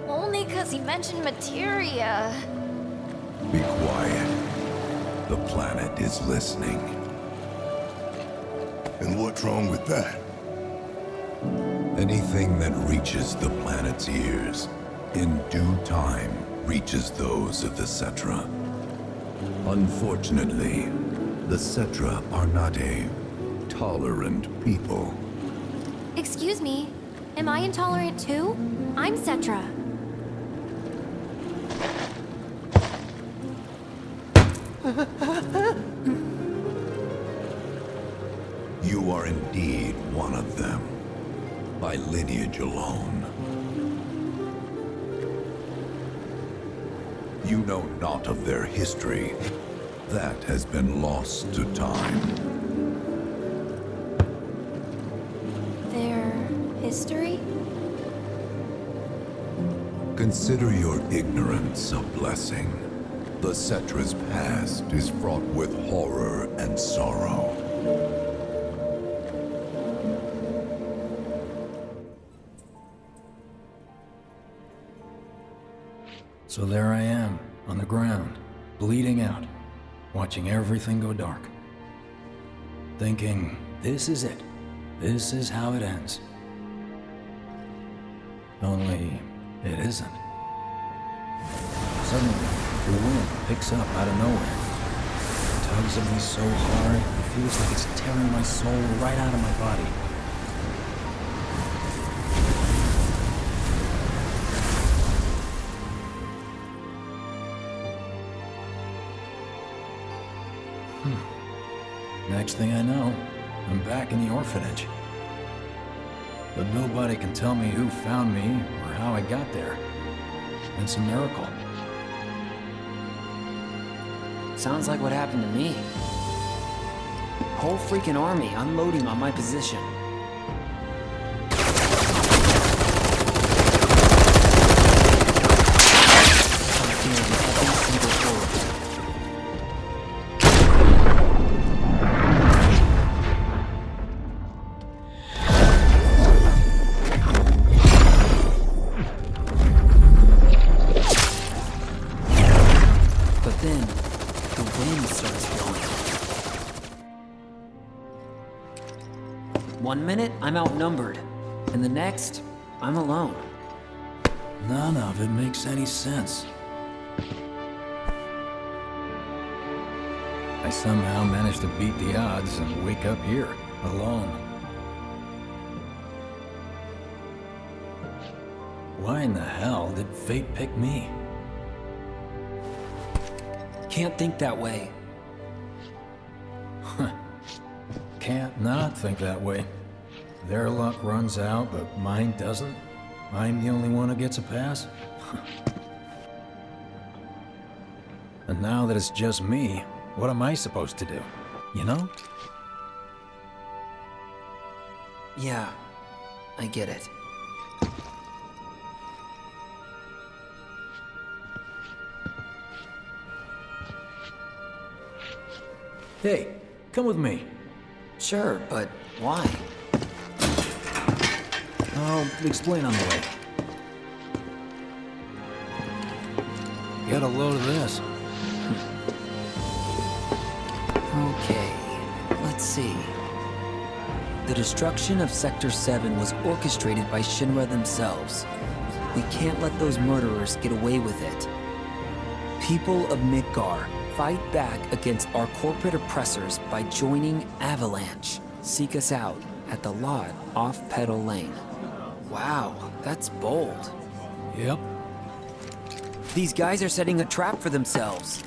[SPEAKER 7] Only 'cause he mentioned materia.
[SPEAKER 2] Be quiet. The planet is listening. And what's wrong with that? Anything that reaches the planet's ears, in due time, reaches those of the Cetra. Unfortunately, the Cetra are not a tolerant people.
[SPEAKER 14] Excuse me, am I intolerant too? I'm Cetra.
[SPEAKER 2] You are indeed one of them, by lineage alone. You know not of their history. That has been lost to time.
[SPEAKER 14] Their history?
[SPEAKER 2] Consider your ignorance a blessing. The Cetra's past is fraught with horror and sorrow.
[SPEAKER 1] So there I am, on the ground, bleeding out, watching everything go dark. Thinking, this is it. This is how it ends. Only, it isn't. Suddenly, the wind picks up out of nowhere. It tugs at me so hard, it feels like it's tearing my soul right out of my body. Next thing I know, I'm back in the orphanage. But nobody can tell me who found me or how I got there. It's a miracle.
[SPEAKER 6] Sounds like what happened to me. Whole freaking army unloading on my position. I'm feeling every single bullet. But then, the wind starts blowing. 1 minute, I'm outnumbered. And the next, I'm alone.
[SPEAKER 1] None of it makes any sense. I somehow managed to beat the odds and wake up here, alone. Why in the hell did fate pick me?
[SPEAKER 6] Can't think that way.
[SPEAKER 1] Can't not think that way. Their luck runs out, but mine doesn't. I'm the only one who gets a pass. And now that it's just me, what am I supposed to do? You know?
[SPEAKER 6] Yeah, I get it.
[SPEAKER 1] Hey, come with me.
[SPEAKER 6] Sure, but why?
[SPEAKER 1] I'll explain on the way. Get a load of this.
[SPEAKER 6] Okay, let's see.
[SPEAKER 9] The destruction of Sector 7 was orchestrated by Shinra themselves. We can't let those murderers get away with it. People of Midgar, fight back against our corporate oppressors by joining Avalanche. Seek us out at the lot off Petal Lane. Wow, that's bold.
[SPEAKER 1] Yep.
[SPEAKER 9] These guys are setting a trap for themselves.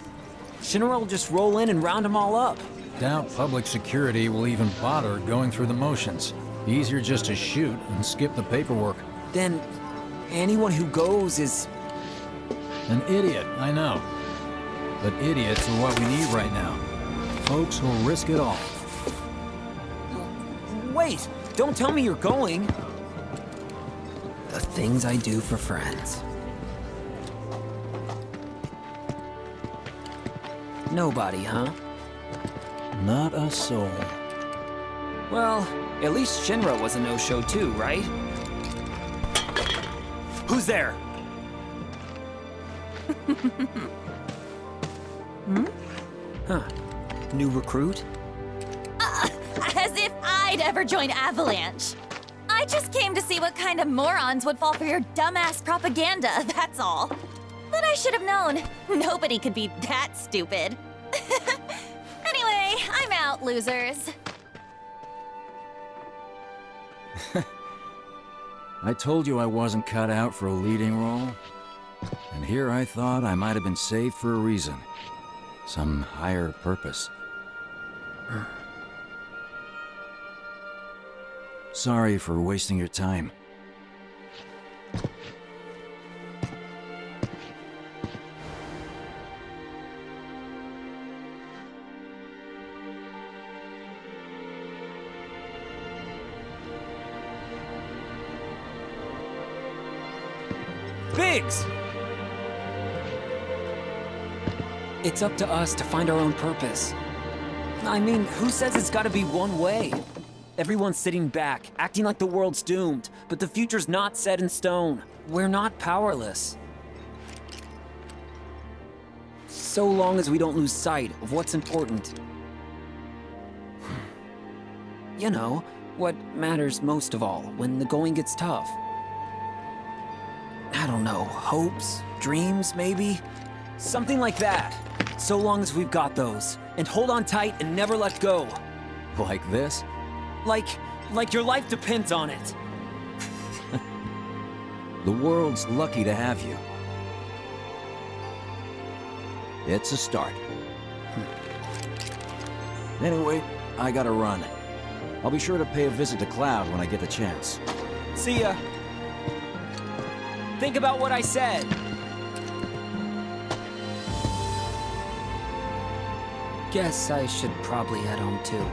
[SPEAKER 9] Shinra will just roll in and round them all up.
[SPEAKER 1] Doubt public security will even bother going through the motions. Easier just to shoot and skip the paperwork.
[SPEAKER 9] Then, anyone who goes is...
[SPEAKER 1] An idiot, I know. But idiots are what we need right now. Folks who'll risk it all.
[SPEAKER 9] Wait! Don't tell me you're going! The things I do for friends. Nobody, huh?
[SPEAKER 1] Not a soul.
[SPEAKER 9] Well, at least Shinra was a no-show too, right? Who's there? Huh. New recruit?
[SPEAKER 7] As if I'd ever join Avalanche. I just came to see what kind of morons would fall for your dumbass propaganda, that's all. But I should have known. Nobody could be that stupid. Anyway, I'm out, losers.
[SPEAKER 1] I told you I wasn't cut out for a leading role. And here I thought I might have been saved for a reason. Some higher purpose. Sorry for wasting your time.
[SPEAKER 9] Biggs! It's up to us to find our own purpose. I mean, who says it's gotta be one way? Everyone's sitting back, acting like the world's doomed, but the future's not set in stone. We're not powerless. So long as we don't lose sight of what's important. You know, what matters most of all when the going gets tough. I don't know, hopes, dreams, maybe? Something like that. So long as we've got those. And hold on tight and never let go.
[SPEAKER 1] Like this?
[SPEAKER 9] Like your life depends on it.
[SPEAKER 1] The world's lucky to have you. It's a start. Anyway, I gotta run. I'll be sure to pay a visit to Cloud when I get the chance.
[SPEAKER 9] See ya. Think about what I said. Guess I should probably head home too.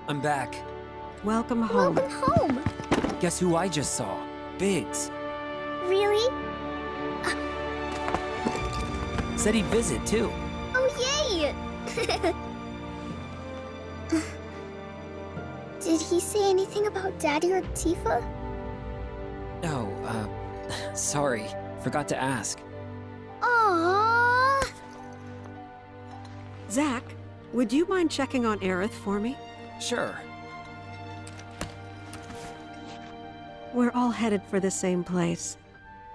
[SPEAKER 9] I'm back.
[SPEAKER 21] Welcome home.
[SPEAKER 7] Welcome home.
[SPEAKER 9] Guess who I just saw? Biggs.
[SPEAKER 7] Really?
[SPEAKER 9] Said he'd visit too.
[SPEAKER 7] Oh, yay! Did he say anything about Daddy or Tifa?
[SPEAKER 9] Oh, sorry. Forgot to ask.
[SPEAKER 7] Aww.
[SPEAKER 21] Zach, would you mind checking on Aerith for me?
[SPEAKER 9] Sure.
[SPEAKER 21] We're all headed for the same place.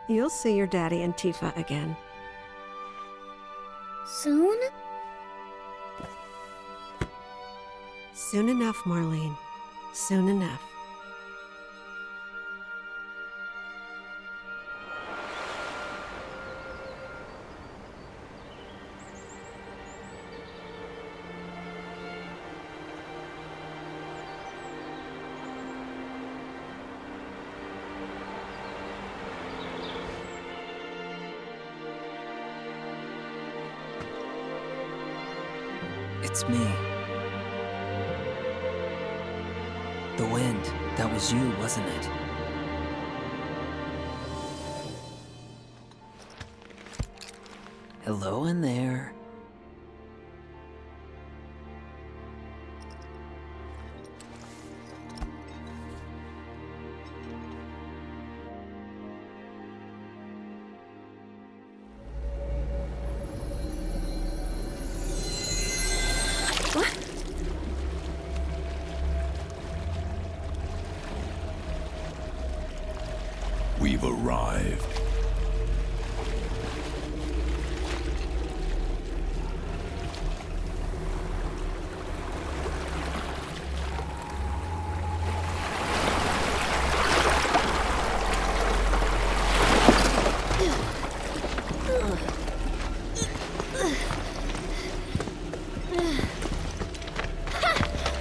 [SPEAKER 21] You'll see your daddy and Tifa again.
[SPEAKER 7] Soon?
[SPEAKER 21] Soon enough, Marlene. Soon enough.
[SPEAKER 9] It's me. The wind. That was you, wasn't it? Hello in there.
[SPEAKER 14] What?
[SPEAKER 2] We've arrived.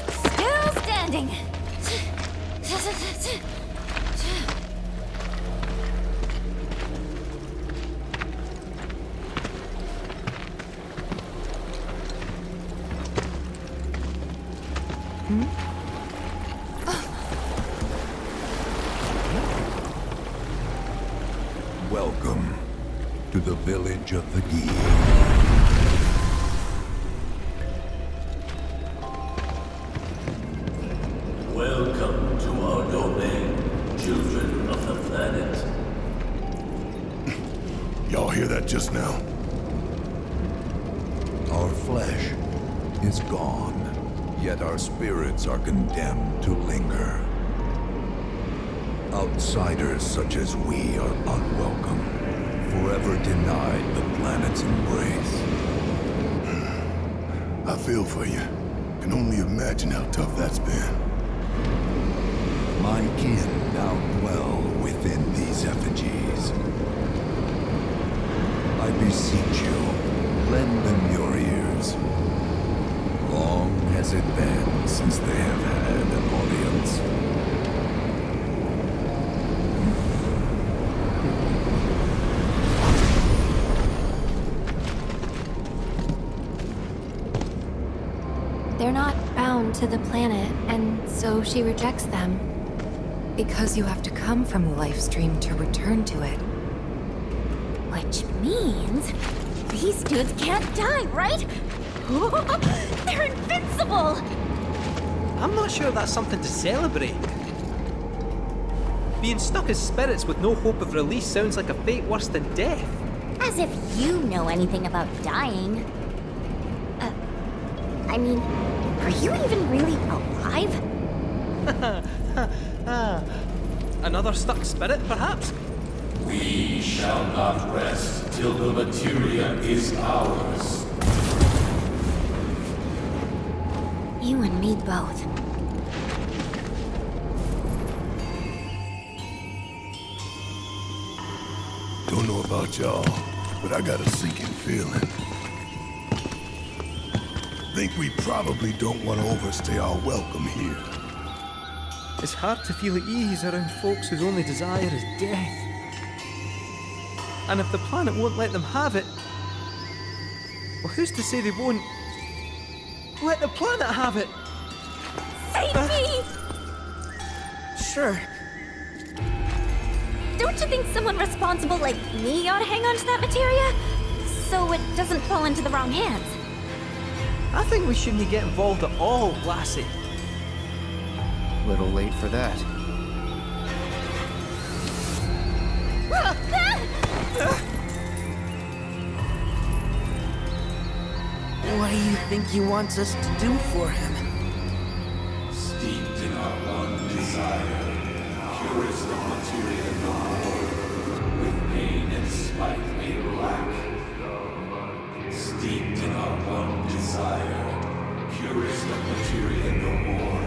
[SPEAKER 7] Still standing.
[SPEAKER 2] Welcome to the village of the Gi.
[SPEAKER 18] Welcome to our domain, children of the planet.
[SPEAKER 2] Y'all hear that just now? Our flesh is gone, yet our spirits are condemned to linger. Outsiders such as we are unwelcome, forever denied the planet's embrace. I feel for you. Can only imagine how tough that's been. My kin now dwell within these effigies. I beseech you, lend them your ears. Long has it been since they have had an audience.
[SPEAKER 14] They're not bound to the planet, and so she rejects them.
[SPEAKER 3] Because you have to come from the life stream to return to it.
[SPEAKER 7] Which means these dudes can't die, right? They're invincible!
[SPEAKER 26] I'm not sure that's something to celebrate. Being stuck as spirits with no hope of release sounds like a fate worse than death.
[SPEAKER 7] As if you know anything about dying. I mean, are you even really alive?
[SPEAKER 26] Another stuck spirit, perhaps?
[SPEAKER 18] We shall not rest till the materia is ours.
[SPEAKER 7] You and me both.
[SPEAKER 2] Don't know about y'all, but I got a sinking feeling. Think we probably don't want to overstay our welcome here.
[SPEAKER 26] It's hard to feel at ease around folks whose only desire is death. And if the planet won't let them have it, well, who's to say they won't let the planet have it?
[SPEAKER 7] Save me!
[SPEAKER 26] Sure.
[SPEAKER 7] Don't you think someone responsible like me ought to hang on to that materia? So it doesn't fall into the wrong hands.
[SPEAKER 26] I think we shouldn't get involved at all, lassie.
[SPEAKER 10] Little late for that.
[SPEAKER 9] What do you think he wants us to do for him?
[SPEAKER 18] Steeped in our one desire, purest of materia no more, with pain and spite made black. Steeped in our one desire, purest of materia no more,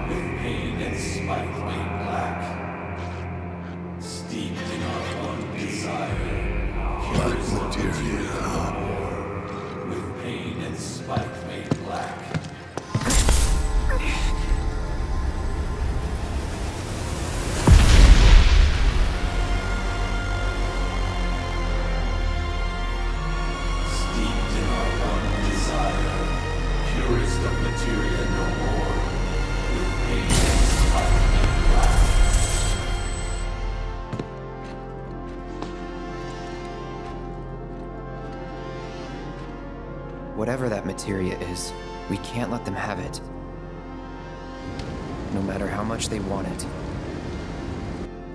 [SPEAKER 18] with pain and spite made black. Steeped in our one desire, purest of materia no more, with pain and spite made black.
[SPEAKER 10] Whatever that materia is, we can't let them have it. No matter how much they want it.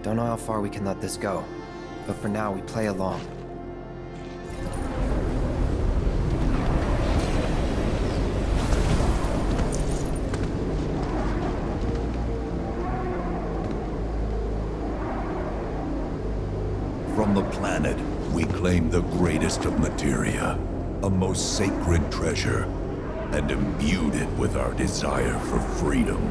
[SPEAKER 10] Don't know how far we can let this go, but for now we play along.
[SPEAKER 2] the planet, we claim the greatest of materia, a most sacred treasure, and imbued it with our desire for freedom.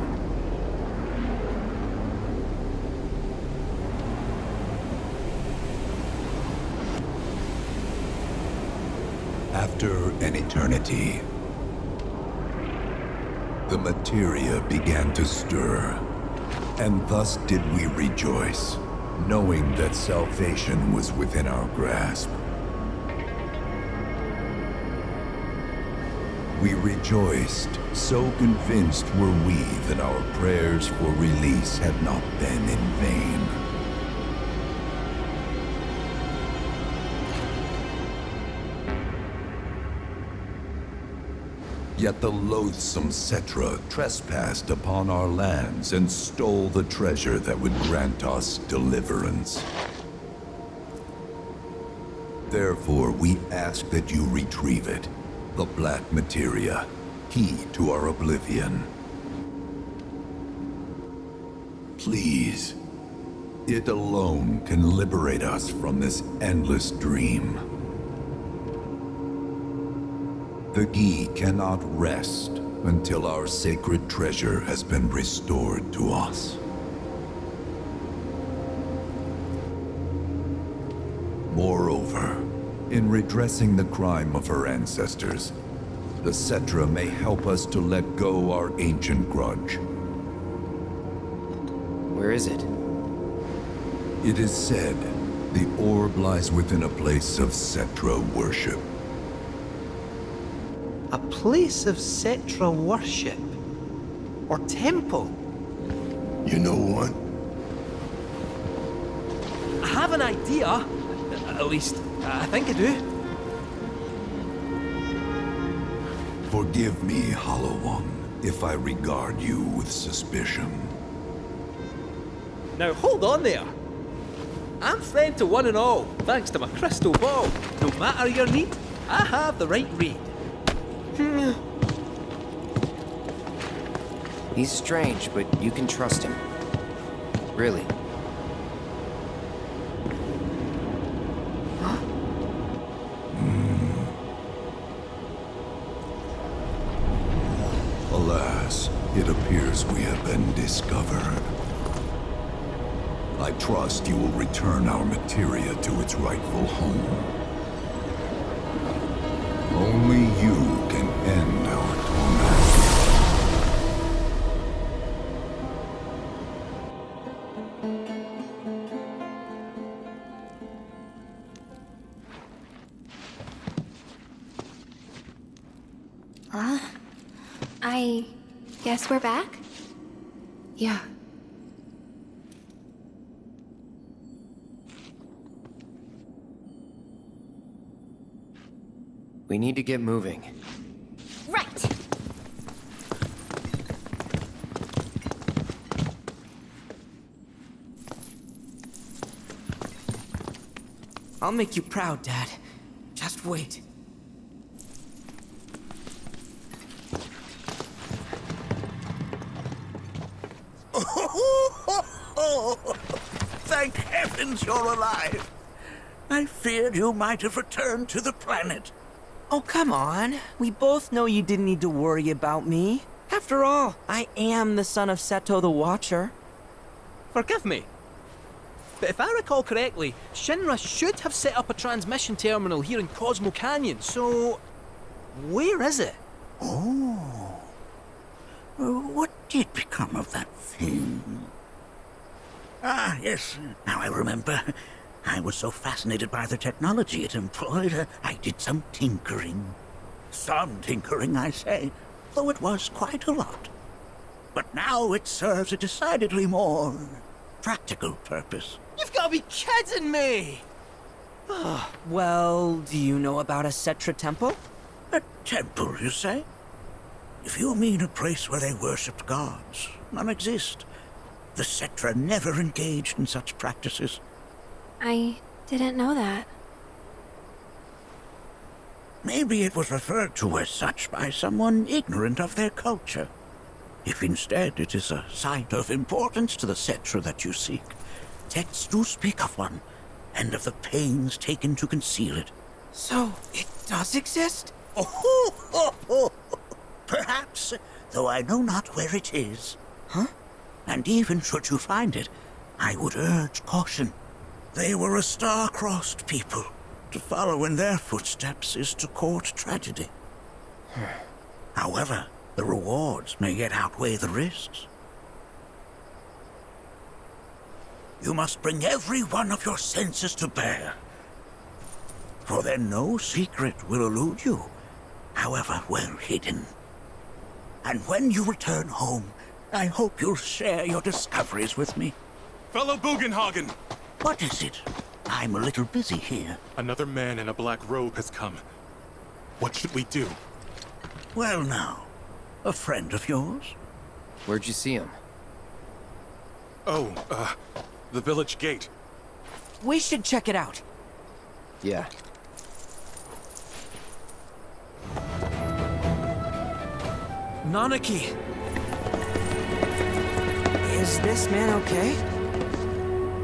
[SPEAKER 2] After an eternity, the materia began to stir, and thus did we rejoice, knowing that salvation was within our grasp. We rejoiced, so convinced were we that our prayers for release had not been in vain. Yet the loathsome Cetra trespassed upon our lands and stole the treasure that would grant us deliverance. Therefore, we ask that you retrieve it, the black materia, key to our oblivion. Please, it alone can liberate us from this endless dream. The Gi cannot rest until our sacred treasure has been restored to us. Moreover, in redressing the crime of her ancestors, the Cetra may help us to let go our ancient grudge.
[SPEAKER 10] Where is it?
[SPEAKER 2] It is said the orb lies within a place of Cetra worship.
[SPEAKER 26] A place of Cetra worship? Or temple?
[SPEAKER 2] You know what?
[SPEAKER 26] I have an idea. At least, I think I do.
[SPEAKER 2] Forgive me, Hollow One, if I regard you with suspicion.
[SPEAKER 26] Now hold on there. I'm friend to one and all, thanks to my crystal ball. No matter your need, I have the right read.
[SPEAKER 10] He's strange, but you can trust him. Really.
[SPEAKER 2] Alas, it appears we have been discovered. I trust you will return our materia to its rightful home. Only you can end our torment.
[SPEAKER 14] I guess we're back?
[SPEAKER 3] Yeah.
[SPEAKER 10] We need to get moving.
[SPEAKER 7] Right!
[SPEAKER 6] I'll make you proud, Dad. Just wait.
[SPEAKER 20] Thank heavens you're alive. I feared you might have returned to the planet.
[SPEAKER 26] Oh, come on. We both know you didn't need to worry about me. After all, I am the son of Seto the Watcher. Forgive me. But if I recall correctly, Shinra should have set up a transmission terminal here in Cosmo Canyon, so... where is it?
[SPEAKER 20] Oh. What did become of that thing? Ah, yes. Now I remember. I was so fascinated by the technology it employed, I did some tinkering. Some tinkering, I say, though it was quite a lot. But now it serves a decidedly more practical purpose.
[SPEAKER 26] You've got to be kidding me! Well, do you know about a Cetra temple?
[SPEAKER 20] A temple, you say? If you mean a place where they worshipped gods, none exist. The Cetra never engaged in such practices.
[SPEAKER 14] I didn't know that.
[SPEAKER 20] Maybe it was referred to as such by someone ignorant of their culture. If instead it is a site of importance to the Cetra that you seek, texts do speak of one. and of the pains taken to conceal it.
[SPEAKER 11] So, it does exist?
[SPEAKER 20] Oh, perhaps, though I know not where it is.
[SPEAKER 11] Huh?
[SPEAKER 20] And even should you find it, I would urge caution. They were a star-crossed people. To follow in their footsteps is to court tragedy. However, the rewards may yet outweigh the risks. You must bring every one of your senses to bear. For then no secret will elude you, however well hidden. And when you return home, I hope you'll share your discoveries with me.
[SPEAKER 5] Fellow Bugenhagen!
[SPEAKER 20] What is it? I'm a little busy here.
[SPEAKER 5] Another man in a black robe has come. What should we do?
[SPEAKER 20] Well now, a friend of yours?
[SPEAKER 10] Where'd you see him?
[SPEAKER 5] Oh, the village gate.
[SPEAKER 11] We should check it out.
[SPEAKER 10] Yeah.
[SPEAKER 6] Nanaki! Is this man okay?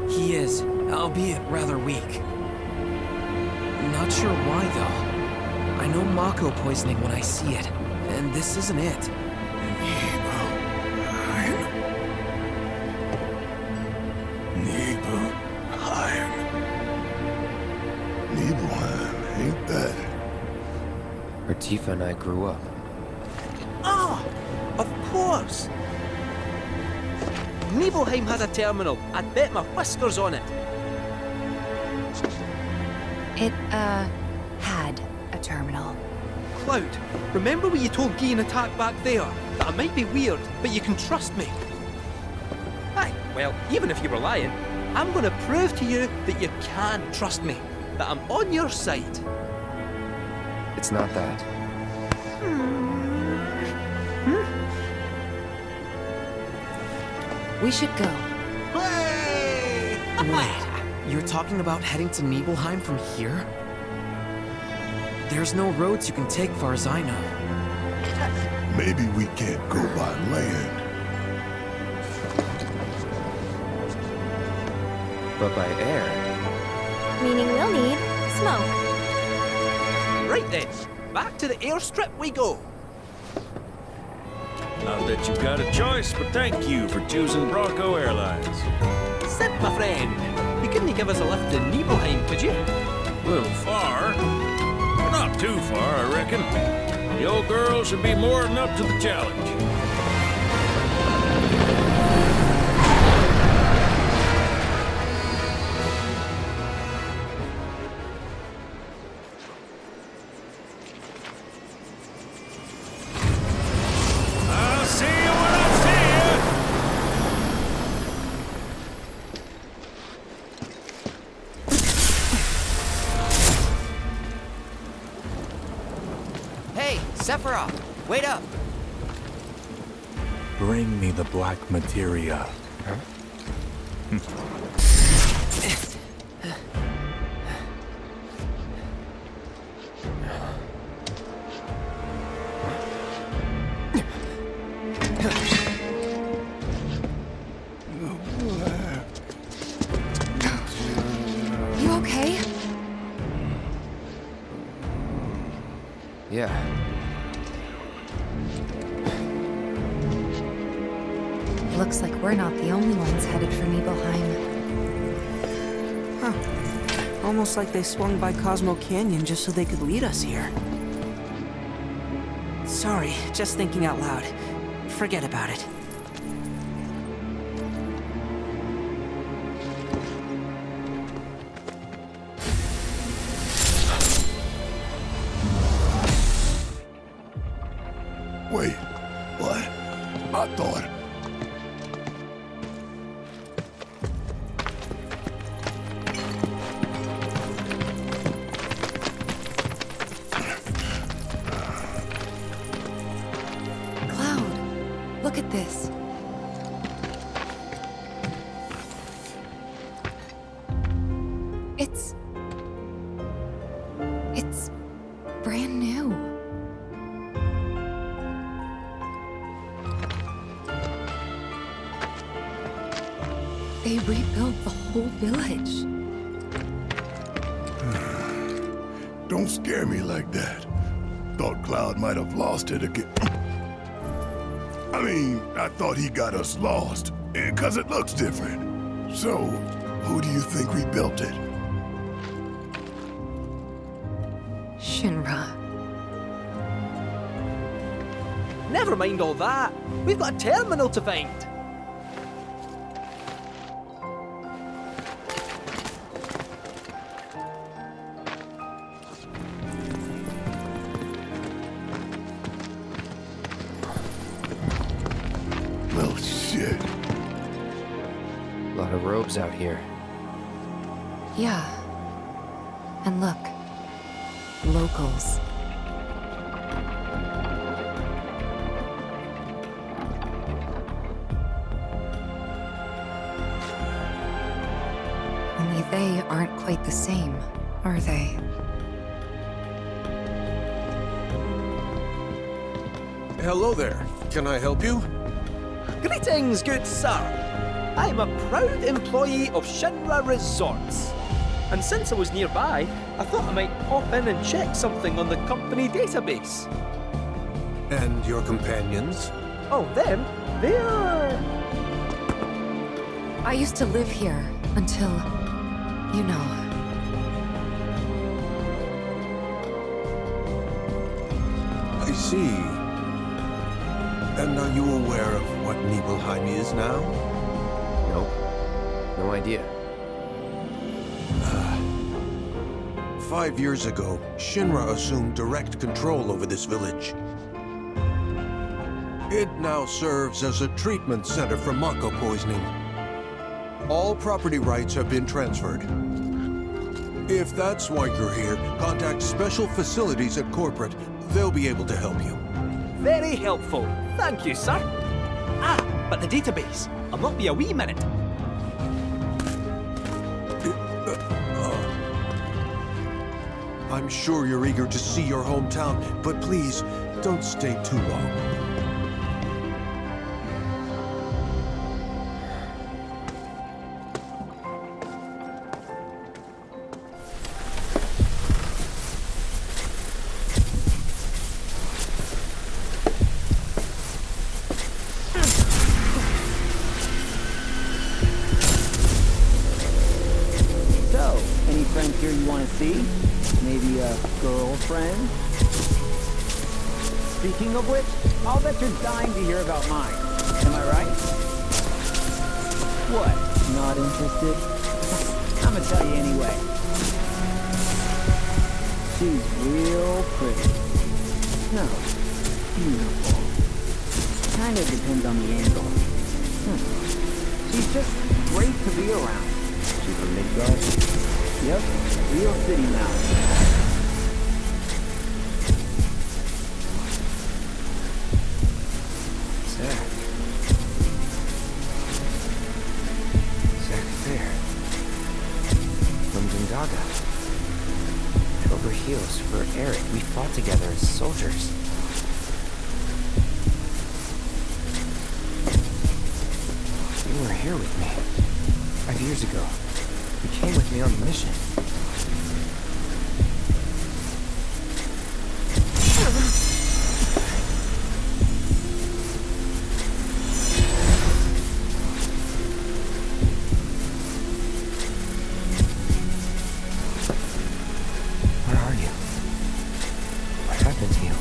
[SPEAKER 6] He is, albeit rather weak. Not sure why, though. I know Mako poisoning when I see it, and this isn't it.
[SPEAKER 2] Nibelheim, ain't that?
[SPEAKER 10] Where Tifa and I grew up.
[SPEAKER 26] Ah! Of course! Nibelheim has a terminal. I'd bet my whiskers on it.
[SPEAKER 3] It, had a terminal.
[SPEAKER 26] Cloud, remember when you told Guy an attack back there? That I might be weird, but you can trust me. Aye, well, even if you were lying, I'm gonna prove to you that you can trust me. That I'm on your side.
[SPEAKER 10] It's not that.
[SPEAKER 3] We should go.
[SPEAKER 6] Wait, you're talking about heading to Nibelheim from here? There's no roads you can take far as I know.
[SPEAKER 2] Maybe we can't go by land.
[SPEAKER 10] But by air.
[SPEAKER 14] Meaning we'll need smoke.
[SPEAKER 26] Right then, back to the airstrip we go.
[SPEAKER 17] Not that you've got a choice, but thank you for choosing Bronco Airlines.
[SPEAKER 26] Sit, my friend. You couldn't give us a lift to Nibelheim, could you?
[SPEAKER 17] A little far. Not too far, I reckon. The old girl should be more than up to the challenge. I'll see you when I see
[SPEAKER 11] Hey, Sephiroth, wait up.
[SPEAKER 22] Bring me the black materia.
[SPEAKER 10] Huh?
[SPEAKER 3] You okay?
[SPEAKER 10] Yeah.
[SPEAKER 3] Looks like we're not the only ones headed for Nibelheim.
[SPEAKER 6] Huh. Almost like they swung by Cosmo Canyon just so they could lead us here. Sorry, just thinking out loud. Forget about it.
[SPEAKER 2] Wait, what? I thought...
[SPEAKER 3] Cloud, look at this. It's brand new. They rebuilt the whole village.
[SPEAKER 2] don't scare me like that. Thought Cloud might have lost it again. I mean, I thought he got us lost, because it looks different. So, who do you think rebuilt it?
[SPEAKER 3] Shinra.
[SPEAKER 26] Never mind all that. We've got a terminal to find.
[SPEAKER 2] Well, shit.
[SPEAKER 10] A lot of robes out here.
[SPEAKER 3] Yeah. And look. Locals. Only they aren't quite the same, are they?
[SPEAKER 8] Hello there. Can I help you?
[SPEAKER 26] Greetings, good sir. I'm a proud employee of Shinra Resorts. And since I was nearby, I thought I might pop in and check something on the company database.
[SPEAKER 8] And your companions?
[SPEAKER 26] Oh, them? They're...
[SPEAKER 3] I used to live here until, you know.
[SPEAKER 8] I see. And are you aware of what Nibelheim is now?
[SPEAKER 10] Nope. No idea.
[SPEAKER 8] 5 years ago, Shinra assumed direct control over this village. It now serves as a treatment center for Mako poisoning. All property rights have been transferred. If that's why you're here, contact Special Facilities at Corporate. They'll be able to help you.
[SPEAKER 26] Very helpful. Thank you, sir. Ah, but the database. I'll not be a wee minute.
[SPEAKER 8] I'm sure you're eager to see your hometown, but please, don't stay too long.
[SPEAKER 15] So, any friends here you want to see? Maybe a girlfriend? Speaking of which, I'll bet you're dying to hear about mine. Am I right? What? Not interested? I'm gonna tell you anyway. She's real pretty. No, beautiful. Kind of depends on the angle. She's just great to be around. She's from Midgard. Yep, real city now.
[SPEAKER 10] Zack there. From Gundaga. Head over heels for Eric. We fought together as soldiers. You were here with me 5 years ago. You came with me on the mission. Where are you? What happened to you?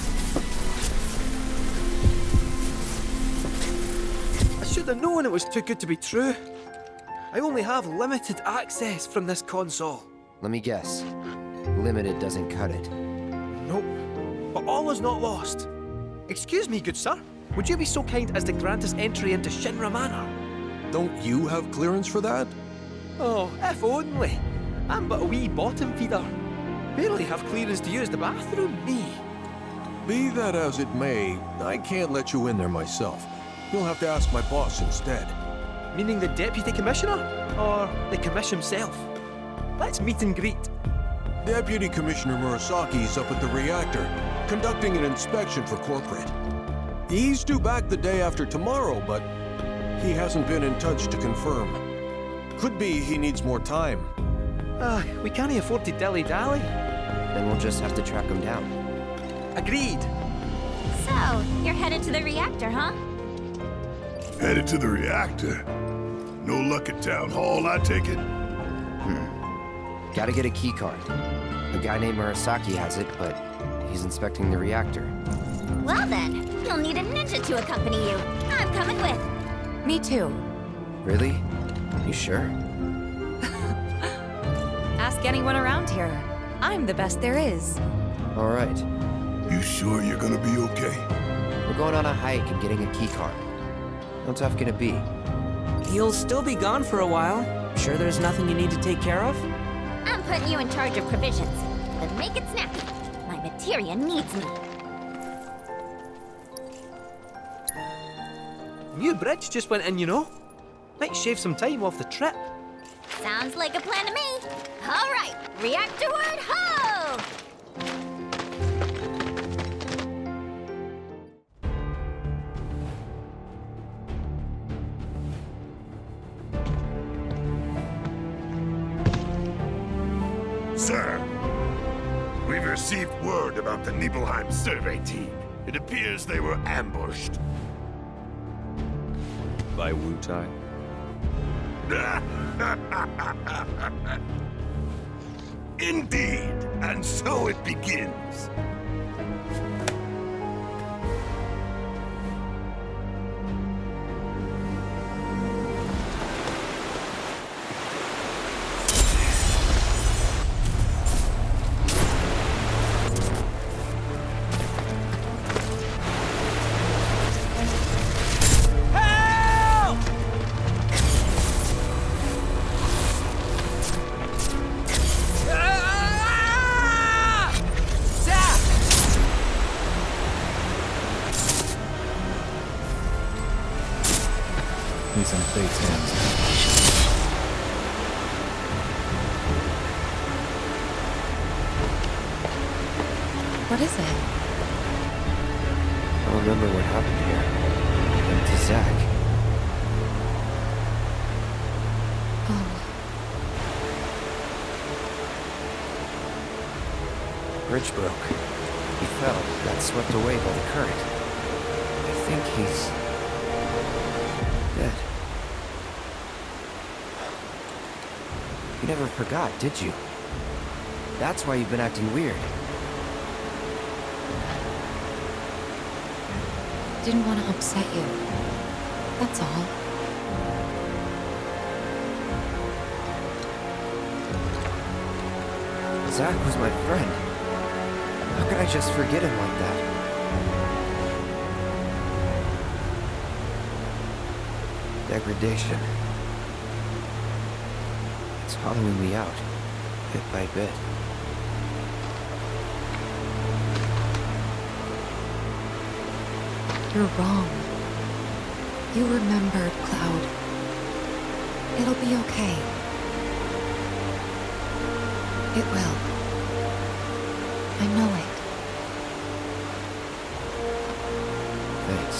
[SPEAKER 26] I should have known it was too good to be true. I only have limited access from this console.
[SPEAKER 10] Let me guess. Limited doesn't cut it.
[SPEAKER 26] Nope. But all is not lost. Excuse me, good sir. Would you be so kind as to grant us entry into Shinra Manor?
[SPEAKER 8] Don't you have clearance for that?
[SPEAKER 26] Oh, if only. I'm but a wee bottom feeder. Barely have clearance to use the bathroom, me.
[SPEAKER 8] Be that as it may, I can't let you in there myself. You'll have to ask my boss instead.
[SPEAKER 26] Meaning the Deputy Commissioner? Or the Commission himself? Let's meet and greet.
[SPEAKER 8] Deputy Commissioner Murasaki's up at the reactor, conducting an inspection for corporate. He's due back the day after tomorrow, but he hasn't been in touch to confirm. Could be he needs more time.
[SPEAKER 26] We can't afford to dilly-dally.
[SPEAKER 10] Then we'll just have to track them down.
[SPEAKER 26] Agreed.
[SPEAKER 7] So, you're headed to the reactor, huh?
[SPEAKER 2] Headed to the reactor? No luck at Town Hall, I take it?
[SPEAKER 10] Gotta get a key card. A guy named Murasaki has it, but he's inspecting the reactor.
[SPEAKER 7] Well then, you'll need a ninja to accompany you. I'm coming with.
[SPEAKER 3] Me too.
[SPEAKER 10] Really? You sure?
[SPEAKER 3] Ask anyone around here. I'm the best there is.
[SPEAKER 10] All right.
[SPEAKER 2] You sure you're gonna be okay?
[SPEAKER 10] We're going on a hike and getting a key card. How tough can it be?
[SPEAKER 6] You'll still be gone for a while. Sure there's nothing you need to take care of?
[SPEAKER 7] I'm putting you in charge of provisions. Then make it snappy. My materia needs me.
[SPEAKER 26] New bridge just went in, you know. Might shave some time off the trip.
[SPEAKER 7] Sounds like a plan to me. All right, reactorward ho!
[SPEAKER 2] Sir, we've received word about the Nibelheim survey team. It appears they were ambushed.
[SPEAKER 13] By Wu-Tai?
[SPEAKER 2] Indeed, and so it begins.
[SPEAKER 22] He's in Fate's hands.
[SPEAKER 3] What is it?
[SPEAKER 10] I remember what happened here. And to Zack. Bridge broke. He fell, got swept away by the current. I think he's dead. You never forgot, did you? That's why you've been acting weird.
[SPEAKER 3] Didn't want to upset you. That's all.
[SPEAKER 10] Zack was my friend. How could I just forget him like that? Degradation. It's hollowing me out, bit by bit.
[SPEAKER 3] You're wrong. You remembered, Cloud. It'll be okay. It will. I know it.
[SPEAKER 10] Thanks.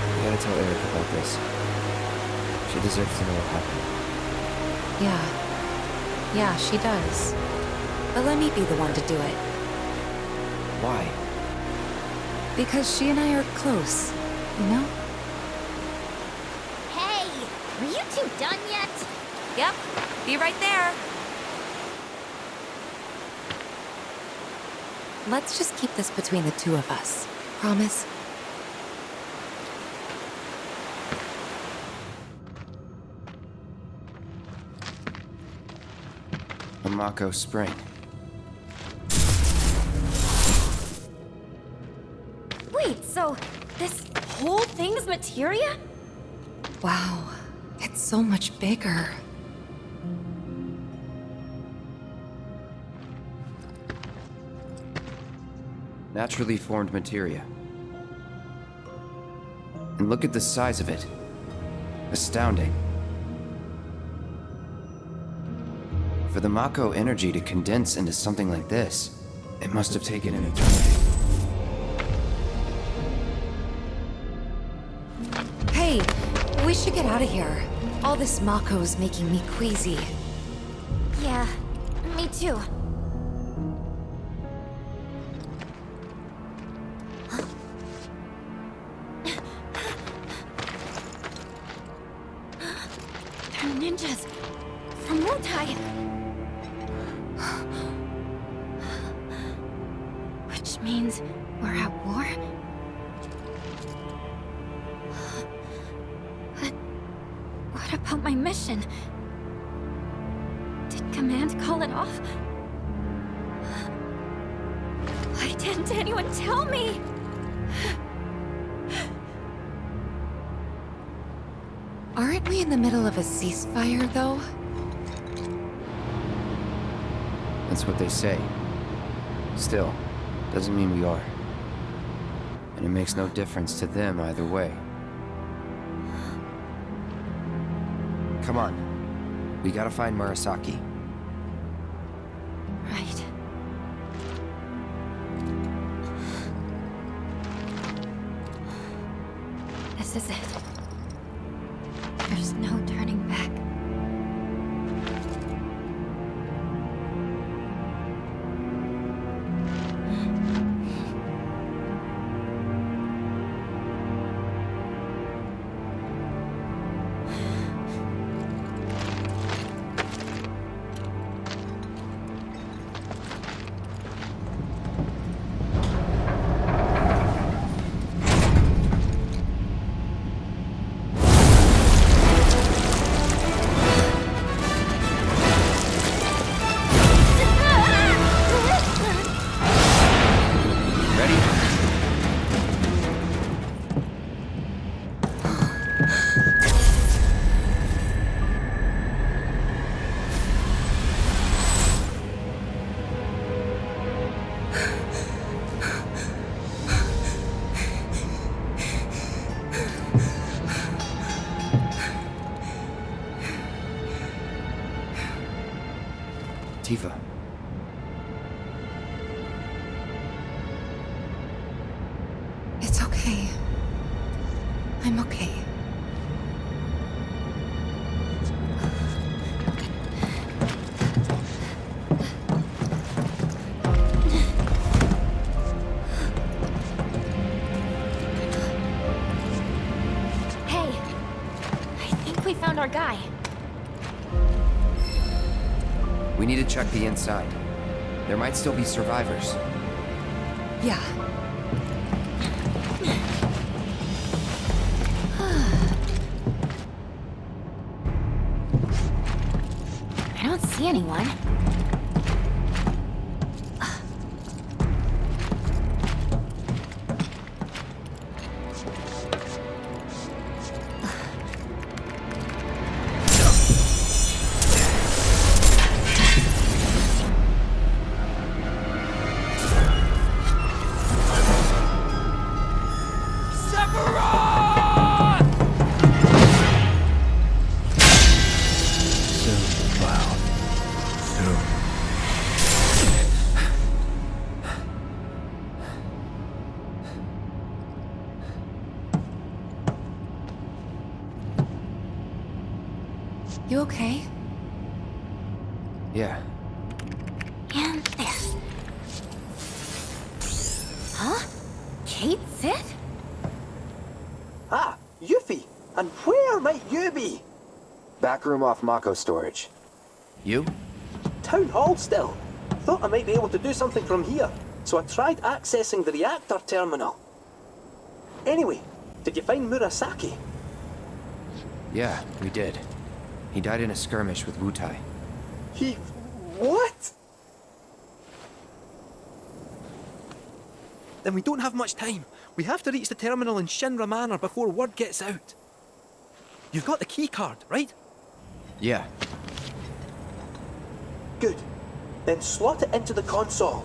[SPEAKER 10] I gotta tell Eric about this. She deserves to know what happened.
[SPEAKER 3] Yeah, she does. But let me be the one to do it.
[SPEAKER 10] Why?
[SPEAKER 3] Because she and I are close, you know?
[SPEAKER 7] Hey, are you two done yet?
[SPEAKER 3] Yep, be right there. Let's just keep this between the two of us. Promise?
[SPEAKER 10] Mako Spring.
[SPEAKER 7] Wait, so this whole thing's materia?
[SPEAKER 3] Wow, it's so much bigger.
[SPEAKER 10] Naturally formed materia. And look at the size of it. Astounding. For the Mako energy to condense into something like this, it must have taken an eternity.
[SPEAKER 3] Hey, we should get out of here. All this Mako's making me queasy.
[SPEAKER 7] Yeah,
[SPEAKER 14] me too. They're ninjas from Wutai. Which means we're at war? But what about my mission? Did Command call it off? Why didn't anyone tell me?
[SPEAKER 3] Aren't we in the middle of a ceasefire, though?
[SPEAKER 10] That's what they say. Still, doesn't mean we are. And it makes no difference to them either way. Come on. We gotta find Murasaki.
[SPEAKER 14] Right. This is it. There's no turning back.
[SPEAKER 10] Tifa.
[SPEAKER 3] It's okay. I'm okay.
[SPEAKER 14] Hey, I think we found our guy.
[SPEAKER 10] We need to check the inside. There might still be survivors.
[SPEAKER 3] Yeah.
[SPEAKER 14] I don't see anyone.
[SPEAKER 3] You okay?
[SPEAKER 10] Yeah.
[SPEAKER 14] And there. Huh? Kate Sith?
[SPEAKER 13] Ah, Yuffie! And where might you be?
[SPEAKER 10] Back room off Mako storage. You?
[SPEAKER 13] Town hall still. Thought I might be able to do something from here, so I tried accessing the reactor terminal. Anyway, did you find Murasaki?
[SPEAKER 10] Yeah, we did. He died in a skirmish with Wutai.
[SPEAKER 13] He... what?
[SPEAKER 26] Then we don't have much time. We have to reach the terminal in Shinra Manor before word gets out. You've got the key card, right?
[SPEAKER 10] Yeah.
[SPEAKER 13] Good. Then slot it into the console.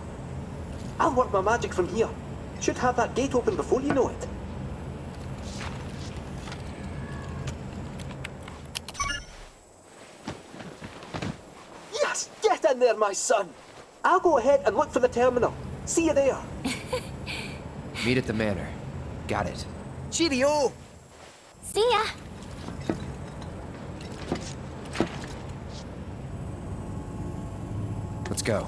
[SPEAKER 13] I'll work my magic from here. Should have that gate open before you know it. Yes! Get in there, my son! I'll go ahead and look for the terminal. See you there.
[SPEAKER 10] Meet at the manor. Got it.
[SPEAKER 26] Cheerio!
[SPEAKER 14] See ya!
[SPEAKER 10] go.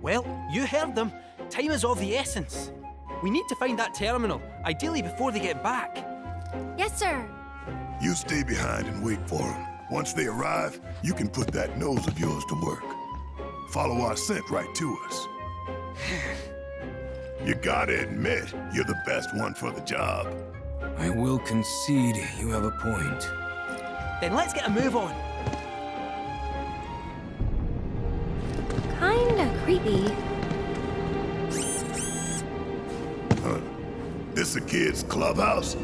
[SPEAKER 26] Well, you heard them. Time is of the essence. We need to find that terminal, ideally before they get back.
[SPEAKER 14] Yes, sir.
[SPEAKER 2] You stay behind and wait for them. Once they arrive, you can put that nose of yours to work. Follow our scent right to us. You gotta admit, you're the best one for the job.
[SPEAKER 1] I will concede you have a point.
[SPEAKER 26] Then let's get a move on.
[SPEAKER 14] Kinda creepy.
[SPEAKER 2] This a kid's clubhouse?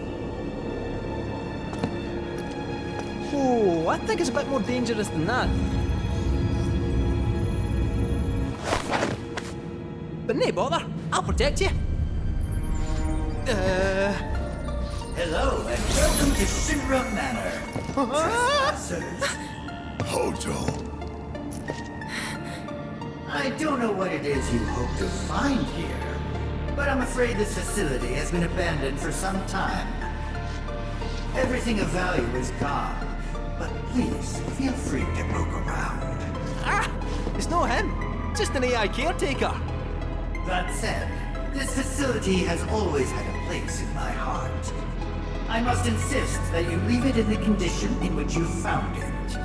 [SPEAKER 26] Oh, I think it's a bit more dangerous than that. But no bother, I'll protect you.
[SPEAKER 12] Hello, and welcome to Shinra Manor. Trespassers.
[SPEAKER 2] Hojo.
[SPEAKER 12] I don't know what it is you hope to find here, but I'm afraid this facility has been abandoned for some time. Everything of value is gone, but please feel free to poke around.
[SPEAKER 26] Ah! It's not him, just an AI caretaker.
[SPEAKER 12] That said, this facility has always had a place in my heart. I must insist that you leave it in the condition in which you found it.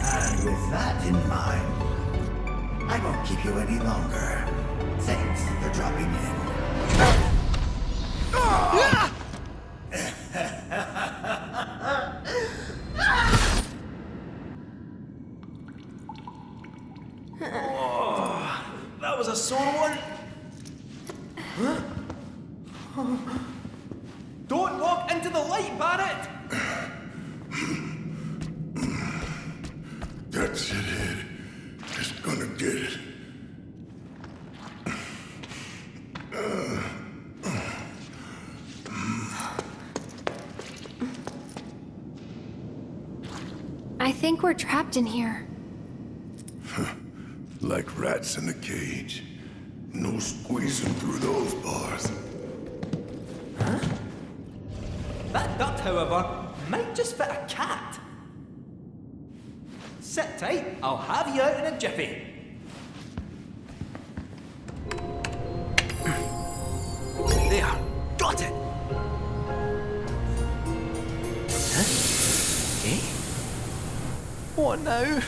[SPEAKER 12] And with that in mind, I won't keep you any longer. Thanks for dropping in.
[SPEAKER 26] Oh, that was a sore one. Huh? Don't walk into the light, Barrett!
[SPEAKER 2] That shithead is gonna get it.
[SPEAKER 14] I think we're trapped in here.
[SPEAKER 2] Like rats in a cage. No squeezing through those bars.
[SPEAKER 26] Huh? That duct, however, might just fit a cat. Sit tight, I'll have you out in a jiffy. There, got it! Huh? Eh? What now?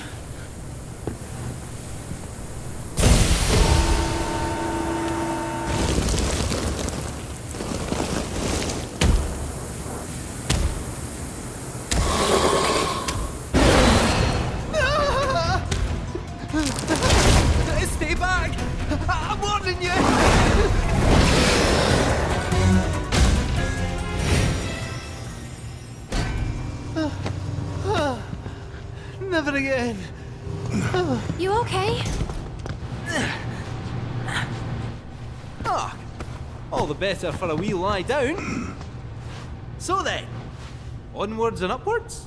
[SPEAKER 26] Stay back! I'm warning you! Never again.
[SPEAKER 14] You okay?
[SPEAKER 26] Ah, all the better for a wee lie down. So then, onwards and upwards?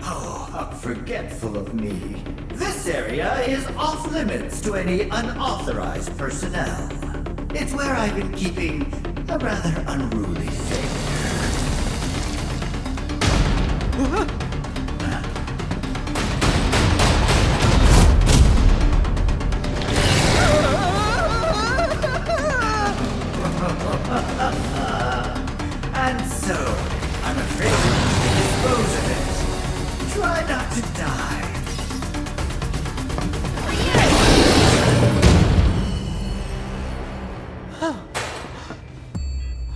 [SPEAKER 12] Oh, how forgetful of me. This area is off limits to any unauthorized personnel. It's where I've been keeping a rather unruly figure. And so, I'm afraid we need to dispose of it. Try not to die.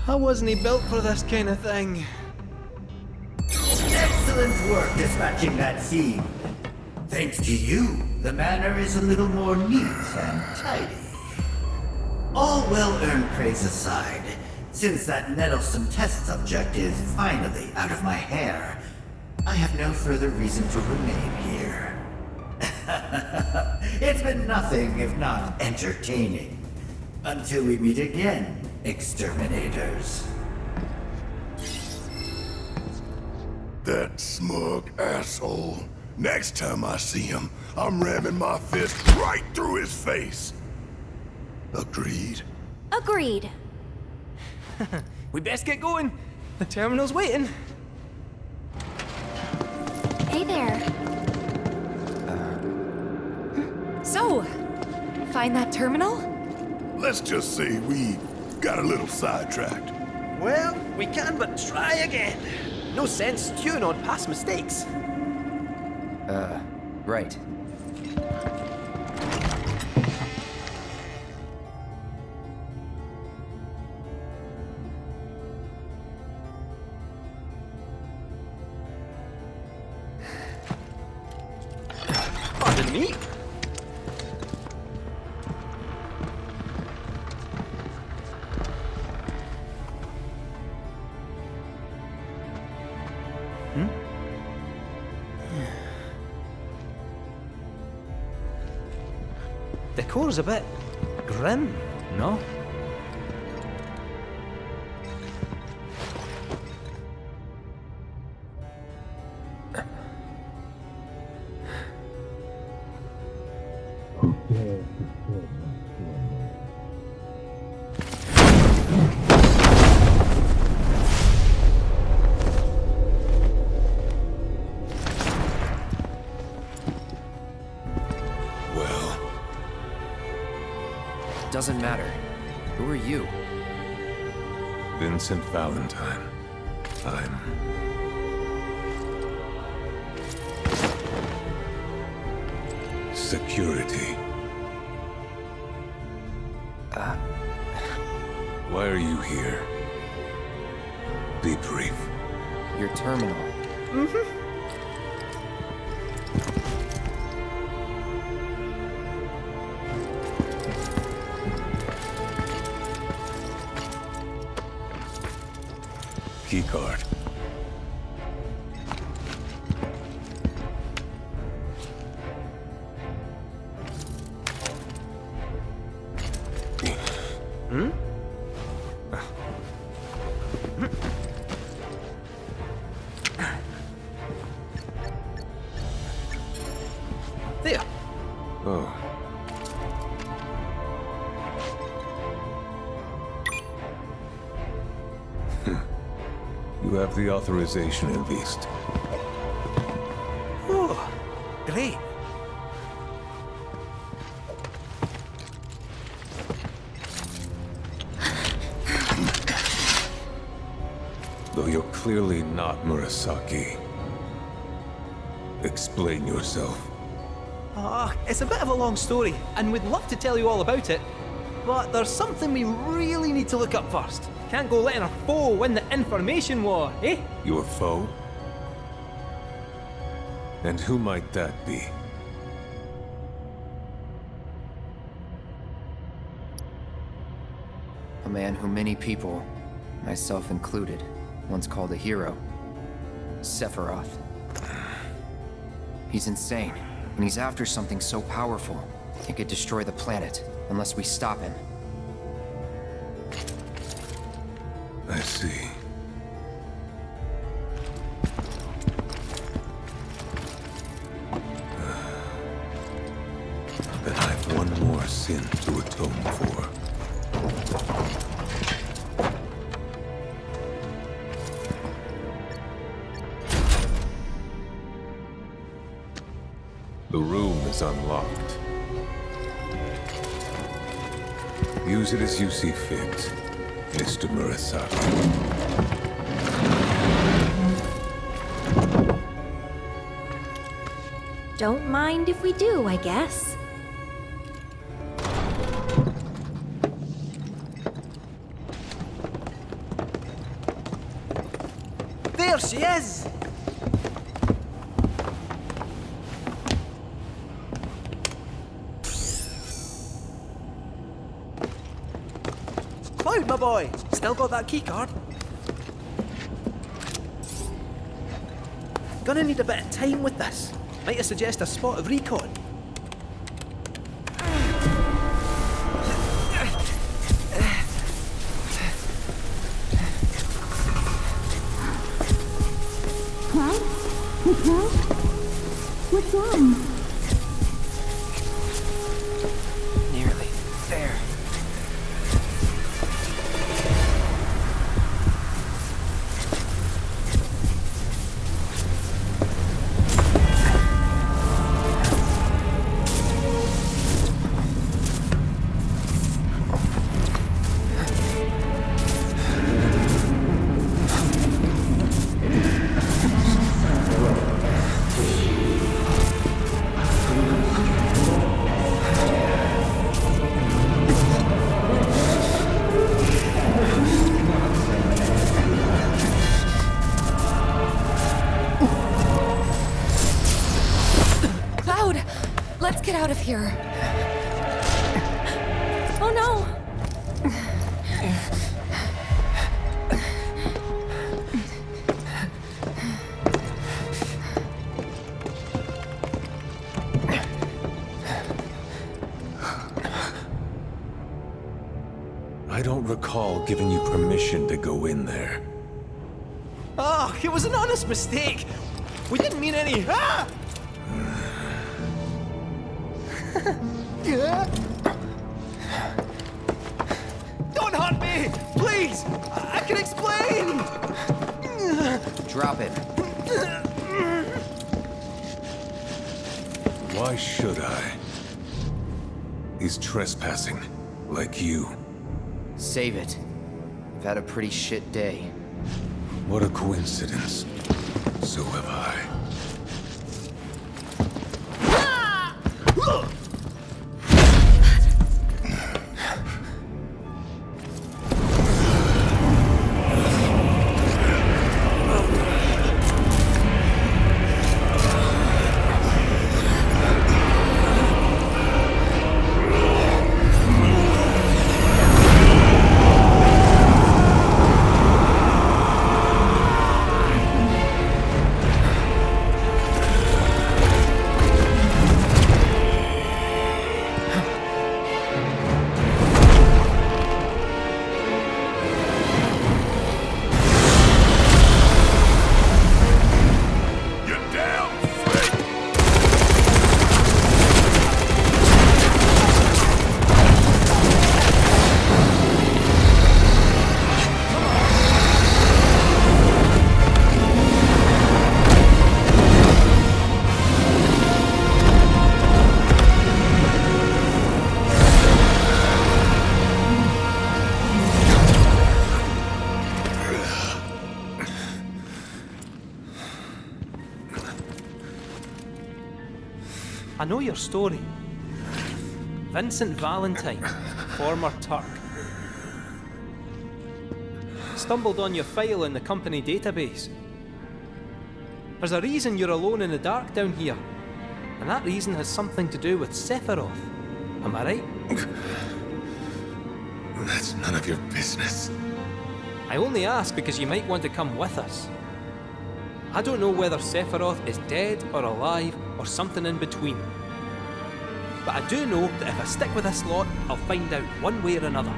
[SPEAKER 26] How wasn't he built for this kind of thing?
[SPEAKER 12] Excellent work dispatching that fiend. Thanks to you, the manor is a little more neat and tidy. All well-earned praise aside, since that meddlesome test subject is finally out of my hair, I have no further reason to remain here. It's been nothing if not entertaining. Until we meet again, exterminators.
[SPEAKER 2] That smug asshole. Next time I see him, I'm ramming my fist right through his face. Agreed?
[SPEAKER 14] Agreed.
[SPEAKER 26] We best get going. The terminal's waiting.
[SPEAKER 14] Hey there.
[SPEAKER 3] So, find that terminal?
[SPEAKER 2] Let's just say we got a little sidetracked.
[SPEAKER 26] Well, we can but try again. No sense stewing on past mistakes.
[SPEAKER 10] Right.
[SPEAKER 26] Pardon me? Decor's a bit grim, no?
[SPEAKER 10] Doesn't matter. Who are you?
[SPEAKER 4] Vincent Valentine. I'm... security. Why are you here? Be brief.
[SPEAKER 10] Your terminal.
[SPEAKER 26] Mm-hmm.
[SPEAKER 4] Keycard.
[SPEAKER 26] Hmm? There.
[SPEAKER 4] Oh. You have the authorization at least.
[SPEAKER 26] Oh, great.
[SPEAKER 4] Though you're clearly not Murasaki. Explain yourself.
[SPEAKER 26] It's a bit of a long story, and we'd love to tell you all about it. But there's something we really need to look up first. Can't go letting our foe win the information war, eh?
[SPEAKER 4] Your foe? And who might that be?
[SPEAKER 10] A man who many people, myself included, once called a hero. Sephiroth. He's insane, and he's after something so powerful, it could destroy the planet, unless we stop him.
[SPEAKER 4] I see. Then I've one more sin to atone for. The room is unlocked. Use it as you see fit, Mr. Murasaki.
[SPEAKER 14] Don't mind if we do, I guess.
[SPEAKER 26] There she is! Cloud, my boy! Still got that keycard? Gonna need a bit of time with this. Might I suggest a spot of recon?
[SPEAKER 3] of here.
[SPEAKER 14] Oh no!
[SPEAKER 4] I don't recall giving you permission to go in there.
[SPEAKER 26] Oh, it was an honest mistake. We didn't mean any. Ah! Don't hurt me, please. I can explain.
[SPEAKER 11] Drop it.
[SPEAKER 4] Why should I? He's trespassing, like you.
[SPEAKER 11] Save it. I've had a pretty shit day.
[SPEAKER 4] What a coincidence. So have I.
[SPEAKER 26] I know your story. Vincent Valentine, former Turk. Stumbled on your file in the company database. There's a reason you're alone in the dark down here, and that reason has something to do with Sephiroth. Am I right?
[SPEAKER 4] That's none of your business.
[SPEAKER 26] I only ask because you might want to come with us. I don't know whether Sephiroth is dead or alive or something in between. But I do know that if I stick with this lot, I'll find out one way or another.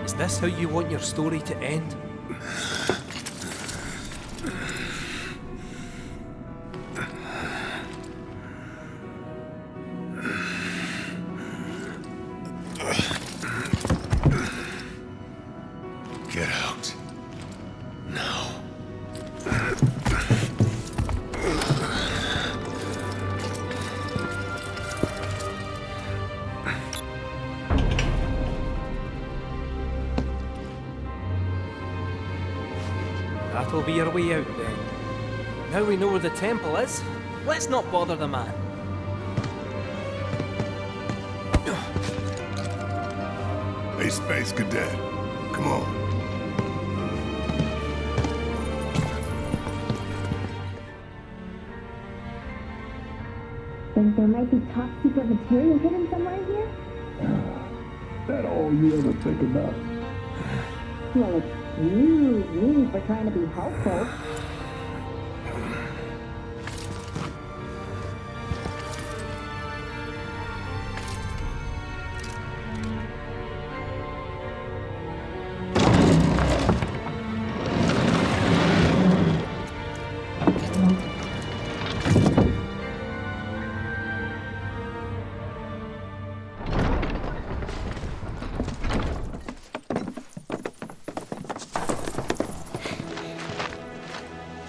[SPEAKER 26] Is this how you want your story to end?
[SPEAKER 4] Get out. Now.
[SPEAKER 26] That'll be our way out then. Now we know where the temple is, let's not bother the man.
[SPEAKER 2] Hey, Space Cadet. Come on.
[SPEAKER 16] Think there might be top secret material hidden somewhere here?
[SPEAKER 2] That all you ever think about?
[SPEAKER 16] Well, excuse me for trying to be helpful.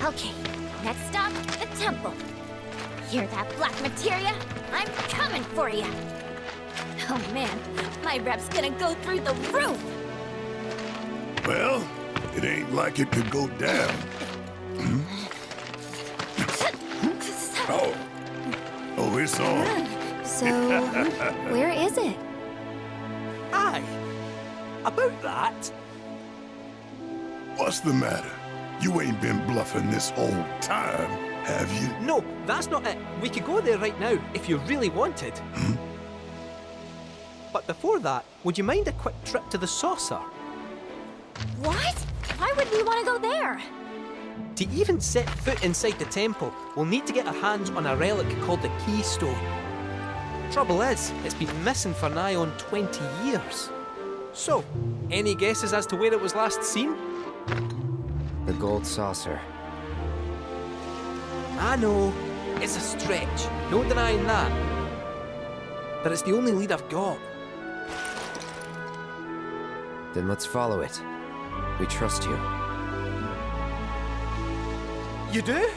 [SPEAKER 7] Okay, next stop, the temple. Hear that, black materia? I'm coming for you. Oh man, my rep's gonna go through the roof.
[SPEAKER 2] Well, it ain't like it could go down. Oh, it's on.
[SPEAKER 14] So, where is it?
[SPEAKER 26] Ah,
[SPEAKER 13] About that?
[SPEAKER 2] What's the matter? You ain't been bluffing this whole time, have you?
[SPEAKER 13] No, that's not it. We could go there right now, if you really wanted. But before that, would you mind a quick trip to the saucer?
[SPEAKER 7] What? Why would we want to go there?
[SPEAKER 13] To even set foot inside the temple, we'll need to get our hands on a relic called the Keystone. Trouble is, it's been missing for nigh on 20 years. So, any guesses as to where it was last seen?
[SPEAKER 10] The gold saucer.
[SPEAKER 13] I know, it's a stretch, no denying that. But it's the only lead I've got.
[SPEAKER 10] Then let's follow it. We trust you.
[SPEAKER 13] You do?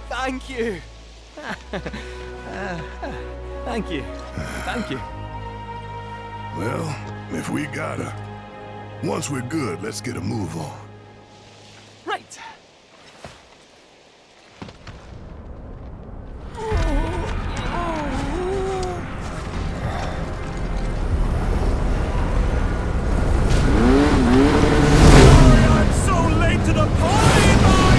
[SPEAKER 13] Thank you. Thank you. Thank you.
[SPEAKER 2] Well, if we gotta. Once we're good, let's get a move on.
[SPEAKER 13] Right.
[SPEAKER 17] I'm so late to the party, my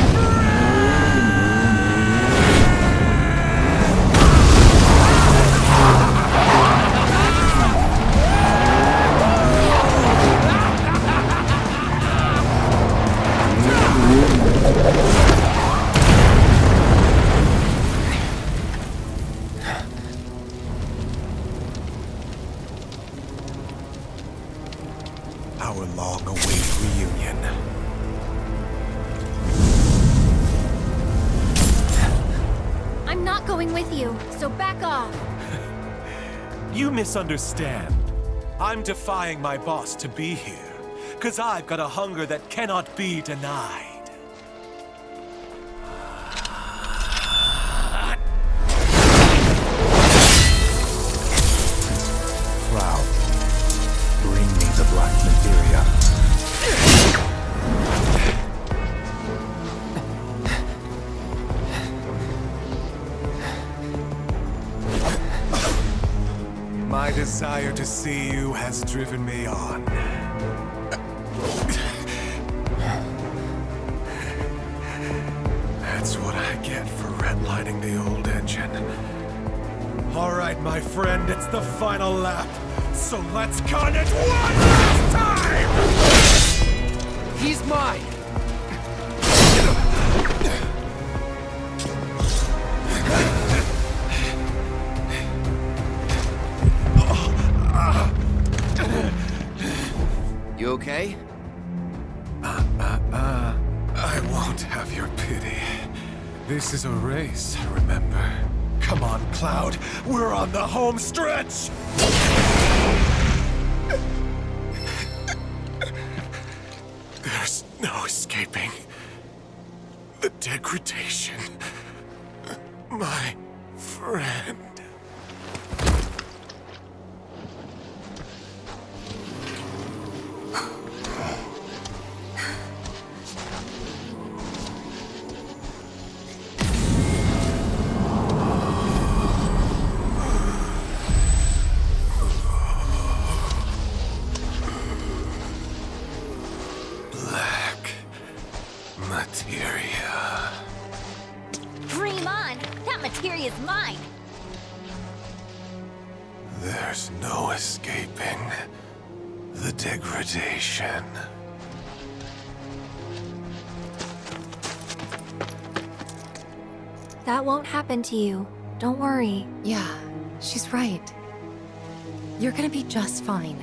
[SPEAKER 9] Our long-awaited reunion.
[SPEAKER 7] I'm not going with you, so back off.
[SPEAKER 9] You misunderstand. I'm defying my boss to be here, 'cause I've got a hunger that cannot be denied.
[SPEAKER 22] Cloud, bring me the black materia.
[SPEAKER 9] My desire to see you has driven me on. That's what I get for redlining the old engine. All right, my friend, it's the final lap. So let's cut it one last time!
[SPEAKER 11] He's mine! You okay?
[SPEAKER 9] I won't have your pity. This is a race, remember? Come on, Cloud. We're on the home stretch! There's no escaping the degradation. My friend. Materia.
[SPEAKER 7] Dream on! That materia's mine!
[SPEAKER 9] There's no escaping the degradation.
[SPEAKER 14] That won't happen to you. Don't worry.
[SPEAKER 3] Yeah, she's right. You're gonna be just fine.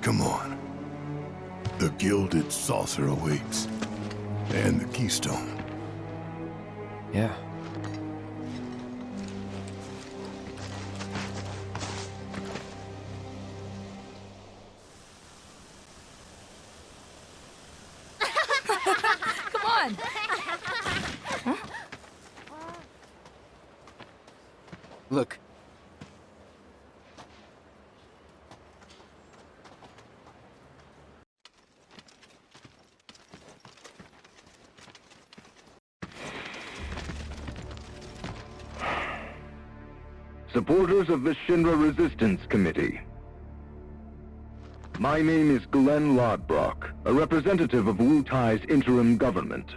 [SPEAKER 2] Come on. The gilded saucer awaits. And the keystone.
[SPEAKER 10] Yeah.
[SPEAKER 7] Come on!
[SPEAKER 11] Look.
[SPEAKER 19] Supporters of the Shinra Resistance Committee.
[SPEAKER 18] My name is Glenn Lodbrok, a representative of Wu Tai's interim government.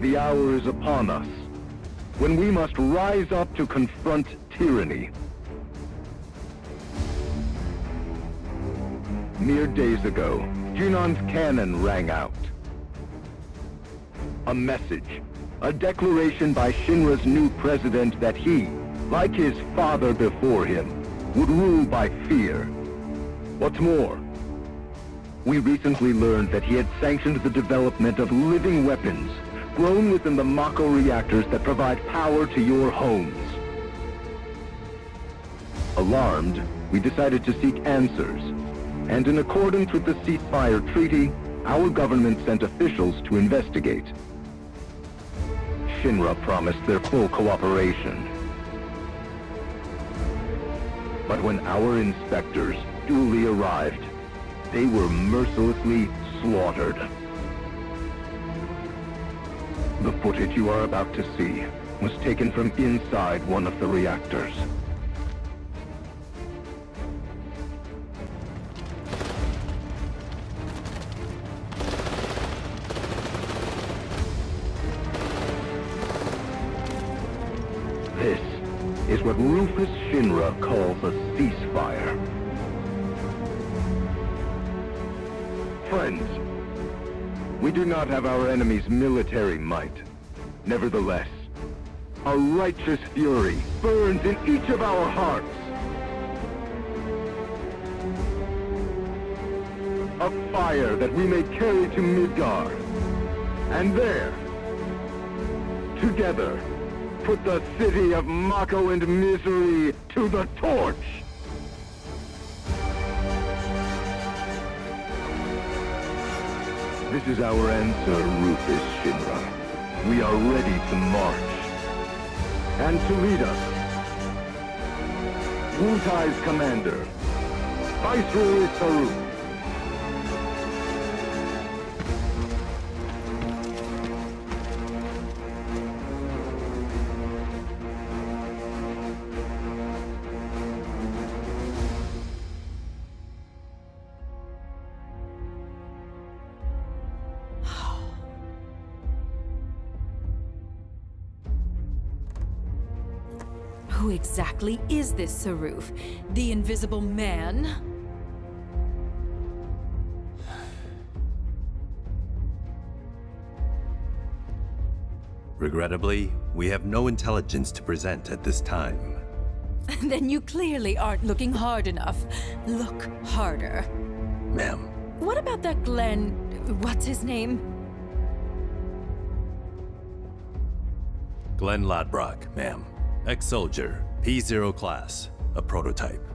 [SPEAKER 18] The hour is upon us, when we must rise up to confront tyranny. Mere days ago, Junon's cannon rang out. A message, a declaration by Shinra's new president that he, like his father before him, would rule by fear. What's more, we recently learned that he had sanctioned the development of living weapons grown within the Mako reactors that provide power to your homes. Alarmed, we decided to seek answers, and in accordance with the ceasefire treaty, our government sent officials to investigate. Shinra promised their full cooperation. But when our inspectors duly arrived, they were mercilessly slaughtered. The footage you are about to see was taken from inside one of the reactors. This is what Rufus Shinra calls a ceasefire. Friends, we do not have our enemy's military might. Nevertheless, a righteous fury burns in each of our hearts. A fire that we may carry to Midgar. And there, together, put the city of Mako and misery to the torch! This is our answer, Rufus Shinra. We are ready to march. And to lead us, Wu Tai's commander, Viceroy Saru.
[SPEAKER 19] Who exactly is this Saruf? The Invisible Man?
[SPEAKER 21] Regrettably, we have no intelligence to present at this time.
[SPEAKER 19] Then you clearly aren't looking hard enough. Look harder.
[SPEAKER 21] Ma'am.
[SPEAKER 19] What about that Glenn... what's his name?
[SPEAKER 21] Glenn Lodbrok, ma'am. Ex-soldier, P0 class, a prototype.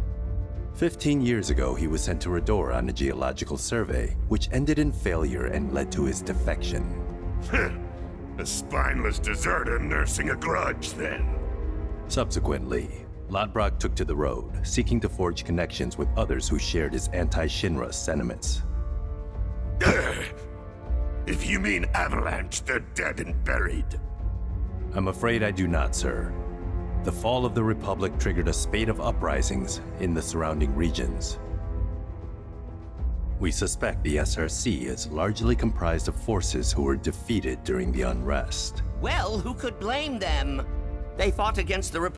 [SPEAKER 21] 15 years ago, he was sent to Redor on a geological survey, which ended in failure and led to his defection.
[SPEAKER 2] A spineless deserter nursing a grudge, then.
[SPEAKER 21] Subsequently, Lodbrok took to the road, seeking to forge connections with others who shared his anti-Shinra sentiments.
[SPEAKER 2] If you mean Avalanche, they're dead and buried.
[SPEAKER 21] I'm afraid I do not, sir. The fall of the Republic triggered a spate of uprisings in the surrounding regions. We suspect the SRC is largely comprised of forces who were defeated during the unrest.
[SPEAKER 23] Well, who could blame them? They fought against the Republic.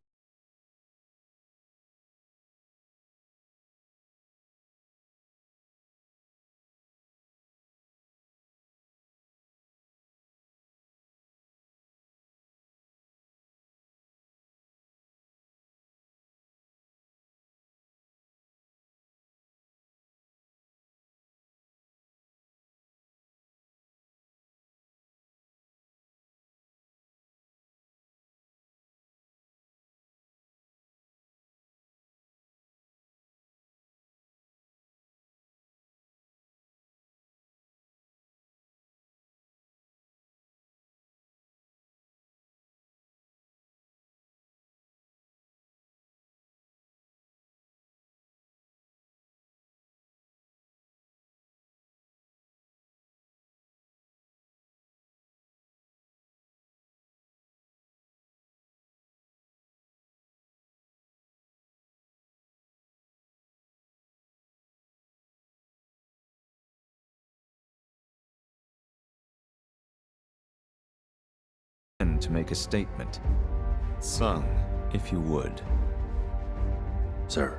[SPEAKER 22] to make a statement. Sung, if you would.
[SPEAKER 21] Sir.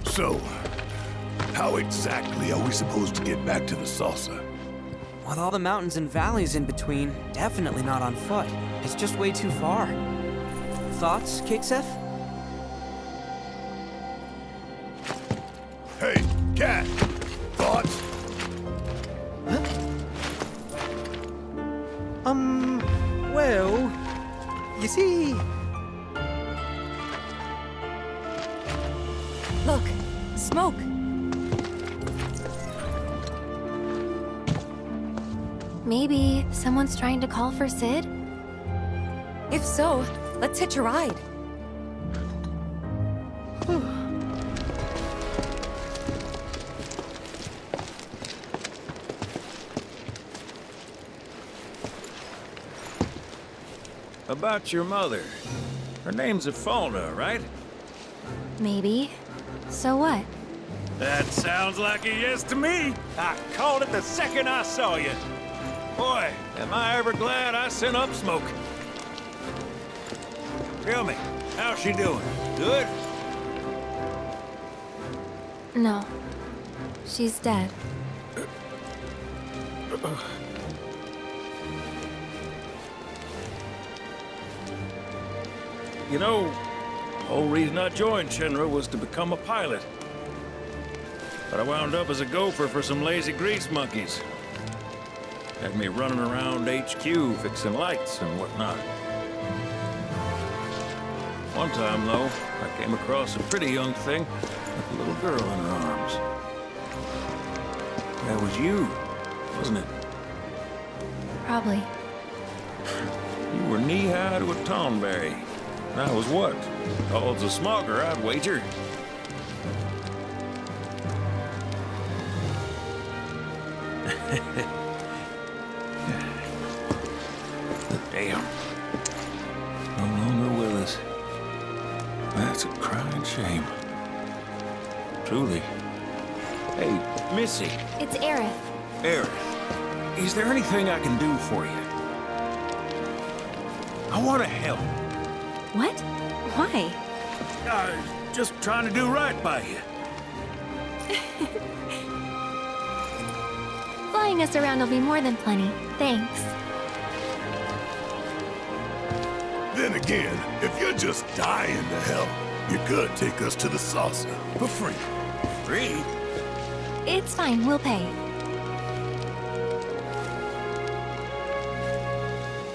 [SPEAKER 2] So, how exactly are we supposed to get back to the saucer?
[SPEAKER 5] With all the mountains and valleys in between, definitely not on foot. It's just way too far. Thoughts, Kixeth?
[SPEAKER 2] Hey, Cat! Thoughts?
[SPEAKER 13] Well, you see...
[SPEAKER 3] Look, smoke.
[SPEAKER 14] Maybe someone's trying to call for Sid?
[SPEAKER 3] If so, let's hitch a ride.
[SPEAKER 17] About your mother. Her name's Ifalna, right?
[SPEAKER 14] Maybe. So what?
[SPEAKER 17] That sounds like a yes to me. I called it the second I saw you. Boy, am I ever glad I sent up Smoke. Tell me, how's she doing? Good?
[SPEAKER 14] No. She's dead.
[SPEAKER 17] You know, the whole reason I joined Shinra was to become a pilot. But I wound up as a gopher for some lazy grease monkeys. Had me running around HQ fixing lights and whatnot. One time, though, I came across a pretty young thing with a little girl in her arms. That was you, wasn't it?
[SPEAKER 14] Probably.
[SPEAKER 17] You were knee-high to a tonberry. And I was what? Tall as a smogger, I'd wager. Damn. No longer with us. That's a crying shame. Truly. Hey, Missy.
[SPEAKER 14] It's Aerith.
[SPEAKER 17] Aerith, is there anything I can do for you? I want to help.
[SPEAKER 14] What? Why?
[SPEAKER 17] Just trying to do right by you.
[SPEAKER 14] Flying us around will be more than plenty. Thanks.
[SPEAKER 2] Then again, if you're just dying to help, you could take us to the saucer for free.
[SPEAKER 17] Free?
[SPEAKER 14] It's fine, we'll pay.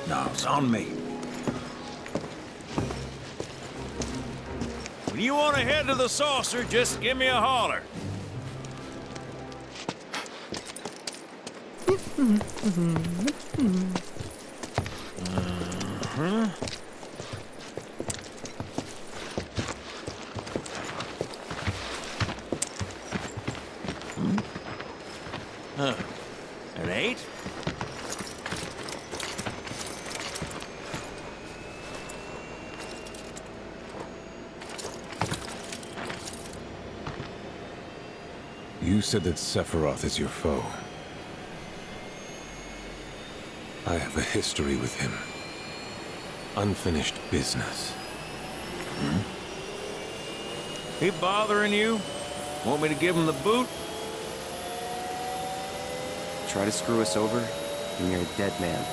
[SPEAKER 17] No, it's on me. When you want to head to the saucer, just give me a holler. An 8?
[SPEAKER 4] You said that Sephiroth is your foe. I have a history with him. Unfinished business.
[SPEAKER 17] He bothering you? Want me to give him the boot?
[SPEAKER 10] Try to screw us over, and you're a dead man.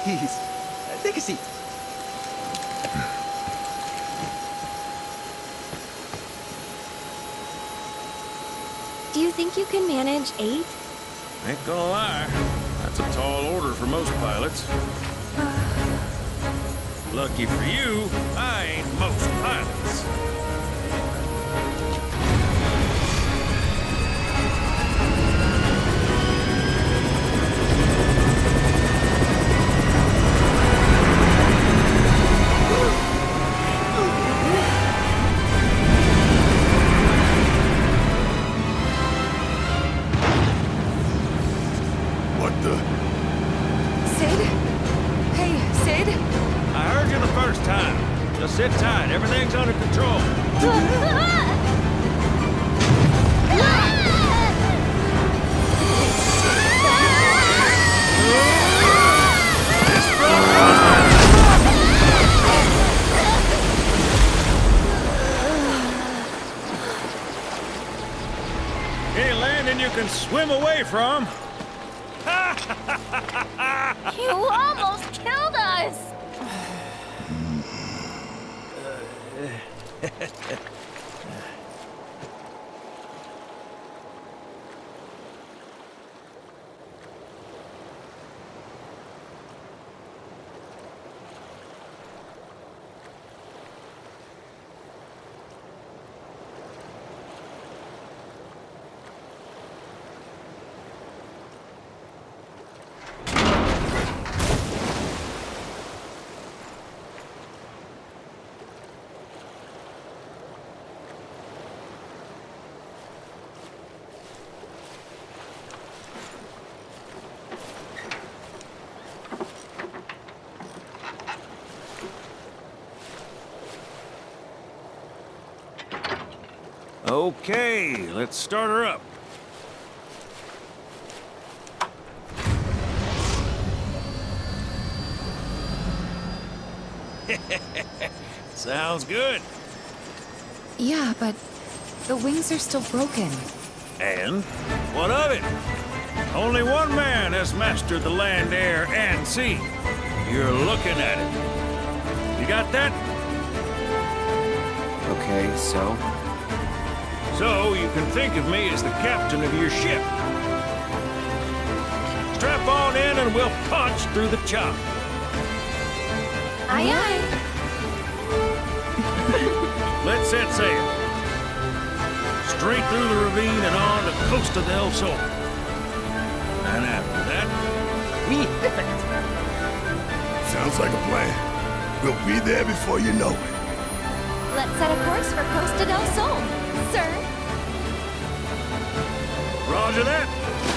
[SPEAKER 13] Please, take a seat.
[SPEAKER 14] Do you think you can manage 8?
[SPEAKER 17] Ain't gonna lie, that's a tall order for most pilots. Lucky for you, I ain't most pilots.
[SPEAKER 3] Sid? Hey, Sid?
[SPEAKER 17] I heard you the first time. Just sit tight. Everything's under control. Any landing you can swim away from.
[SPEAKER 7] You almost killed us!
[SPEAKER 17] Okay, let's start her up. Sounds good.
[SPEAKER 3] Yeah, but the wings are still broken.
[SPEAKER 17] And what of it? Only one man has mastered the land, air, and sea. You're looking at it. You got that?
[SPEAKER 10] Okay, so?
[SPEAKER 17] So you can think of me as the captain of your ship. Strap on in and we'll punch through the chop.
[SPEAKER 7] Aye, aye.
[SPEAKER 17] Let's set sail. Straight through the ravine and on the coast of El Sol. And after that, we hit it.
[SPEAKER 2] Sounds like a plan. We'll be there before you know it.
[SPEAKER 7] Let's set a course for Costa del Sol, sir.
[SPEAKER 17] Roger that.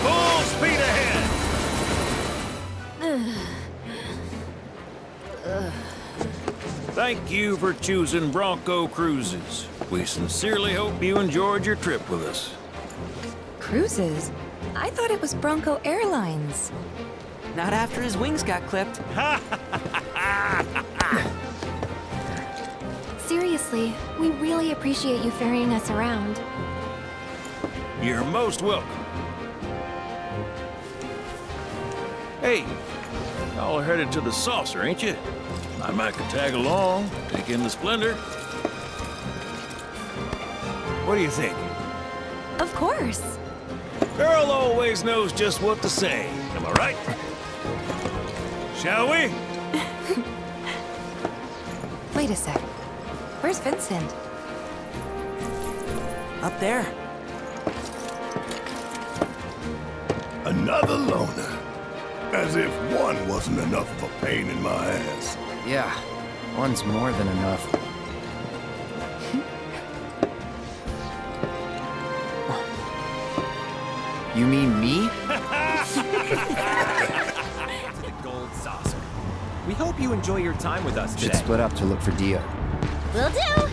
[SPEAKER 17] Full speed ahead. Thank you for choosing Bronco Cruises. We sincerely hope you enjoyed your trip with us.
[SPEAKER 3] Cruises? I thought it was Bronco Airlines.
[SPEAKER 5] Not after his wings got clipped.
[SPEAKER 14] Seriously, we really appreciate you ferrying us around.
[SPEAKER 17] You're most welcome. Hey, y'all are headed to the saucer, ain't you? I might could tag along, take in the splendor. What do you think?
[SPEAKER 3] Of course.
[SPEAKER 17] Girl always knows just what to say. Am I right? Shall we?
[SPEAKER 3] Wait a sec. Where's Vincent?
[SPEAKER 5] Up there.
[SPEAKER 2] Another loner. As if one wasn't enough of a pain in my ass.
[SPEAKER 10] Yeah, one's more than enough. You mean me?
[SPEAKER 26] The gold saucer. We hope you enjoy your time with us
[SPEAKER 10] Should
[SPEAKER 26] today.
[SPEAKER 10] split up to look for Dio.
[SPEAKER 7] Will do.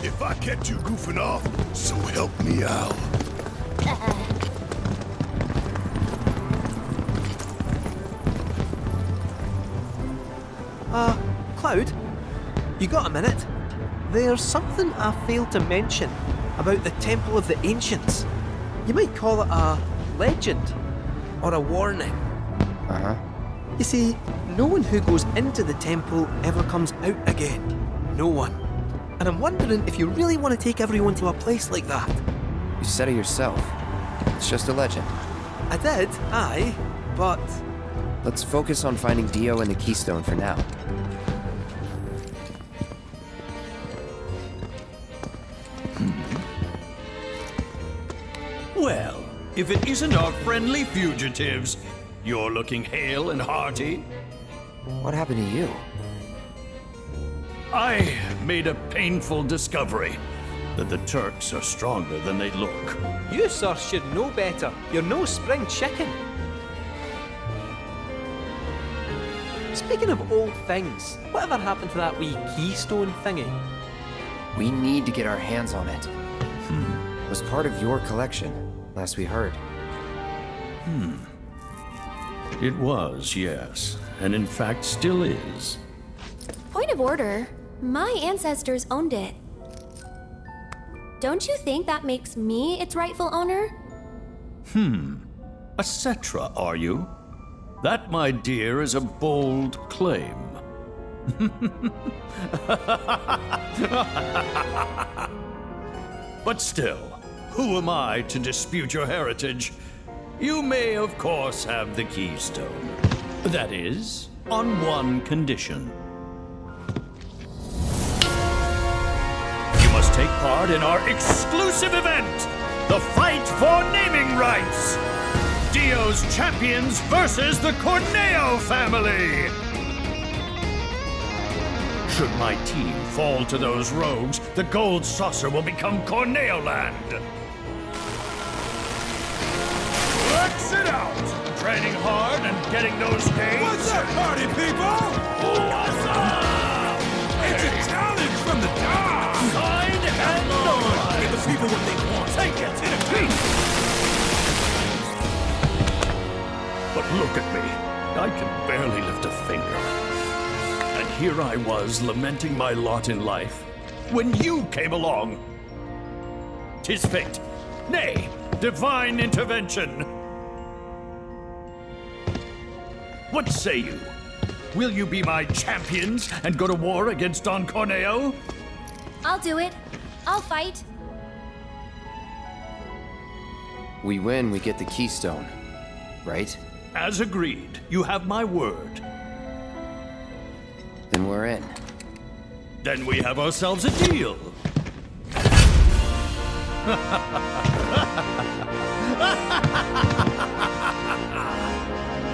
[SPEAKER 2] If I catch you goofing off, so help me out.
[SPEAKER 13] Cloud? You got a minute? There's something I failed to mention about the Temple of the Ancients. You might call it a legend or a warning.
[SPEAKER 10] Uh-huh.
[SPEAKER 13] You see, no one who goes into the temple ever comes out again. No one. And I'm wondering if you really want to take everyone to a place like that.
[SPEAKER 10] You said it yourself. It's just a legend.
[SPEAKER 13] I did, aye, but...
[SPEAKER 10] Let's focus on finding Dio and the Keystone for now.
[SPEAKER 6] Well, if it isn't our friendly fugitives, you're looking hale and hearty.
[SPEAKER 10] What happened to you?
[SPEAKER 6] I made a painful discovery that the Turks are stronger than they look.
[SPEAKER 13] You, sir, should know better. You're no spring chicken. Speaking of old things, whatever happened to that wee keystone thingy?
[SPEAKER 10] We need to get our hands on it. It was part of your collection, last we heard.
[SPEAKER 17] It was, yes. And in fact, still is.
[SPEAKER 14] Point of order. My ancestors owned it. Don't you think that makes me its rightful owner?
[SPEAKER 6] A Cetra, are you? That, my dear, is a bold claim. But still, who am I to dispute your heritage? You may, of course, have the keystone. That is, on one condition. You must take part in our exclusive event, the Fight for Naming Rights! Dio's champions versus the Corneo family! Should my team fall to those rogues, the gold saucer will become Corneo land! Exit out! Training hard and getting those gains?
[SPEAKER 9] What's up, party people?
[SPEAKER 6] What's up?
[SPEAKER 9] It's a challenge from the top!
[SPEAKER 6] Signed and notified!
[SPEAKER 9] Give the people what they want.
[SPEAKER 6] Take it! In a piece! But look at me. I can barely lift a finger. And here I was, lamenting my lot in life, when you came along. 'Tis fate. Nay, divine intervention. What say you? Will you be my champions and go to war against Don Corneo?
[SPEAKER 14] I'll do it. I'll fight.
[SPEAKER 10] We win, we get the keystone, right?
[SPEAKER 6] As agreed. You have my word.
[SPEAKER 10] Then we're in.
[SPEAKER 6] Then we have ourselves a deal.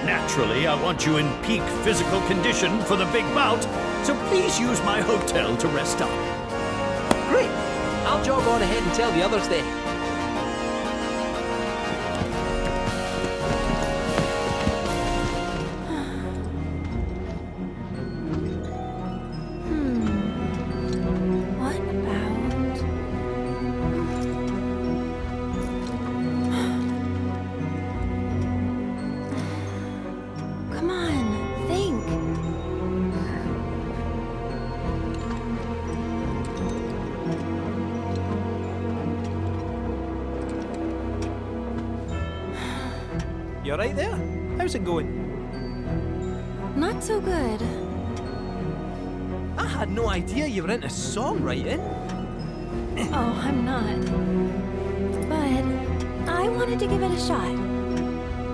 [SPEAKER 6] Naturally, I want you in peak physical condition for the big bout, so please use my hotel to rest up.
[SPEAKER 13] Great! I'll jog on ahead and tell the others then.
[SPEAKER 14] What about... Come on, think.
[SPEAKER 13] You alright there? How's it going?
[SPEAKER 14] Not so good.
[SPEAKER 13] I had no idea you were into songwriting.
[SPEAKER 14] Oh, I'm not. But I wanted to give it a shot.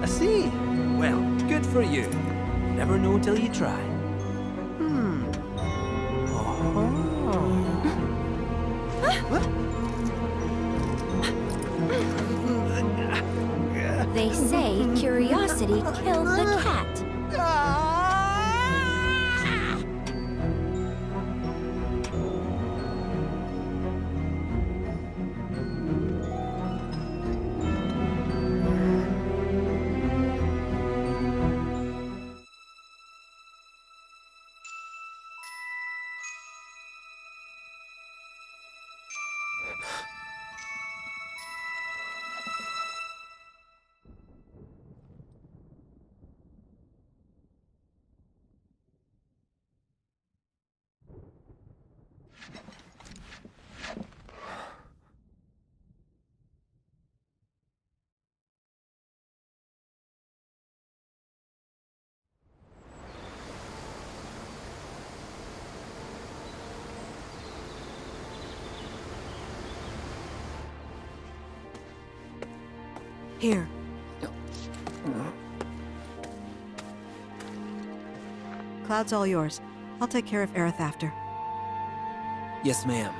[SPEAKER 13] I see. Well, good for you. Never know till you try.
[SPEAKER 14] They say curiosity killed the cat.
[SPEAKER 1] Here. Cloud's all yours. I'll take care of Aerith after.
[SPEAKER 5] Yes, ma'am.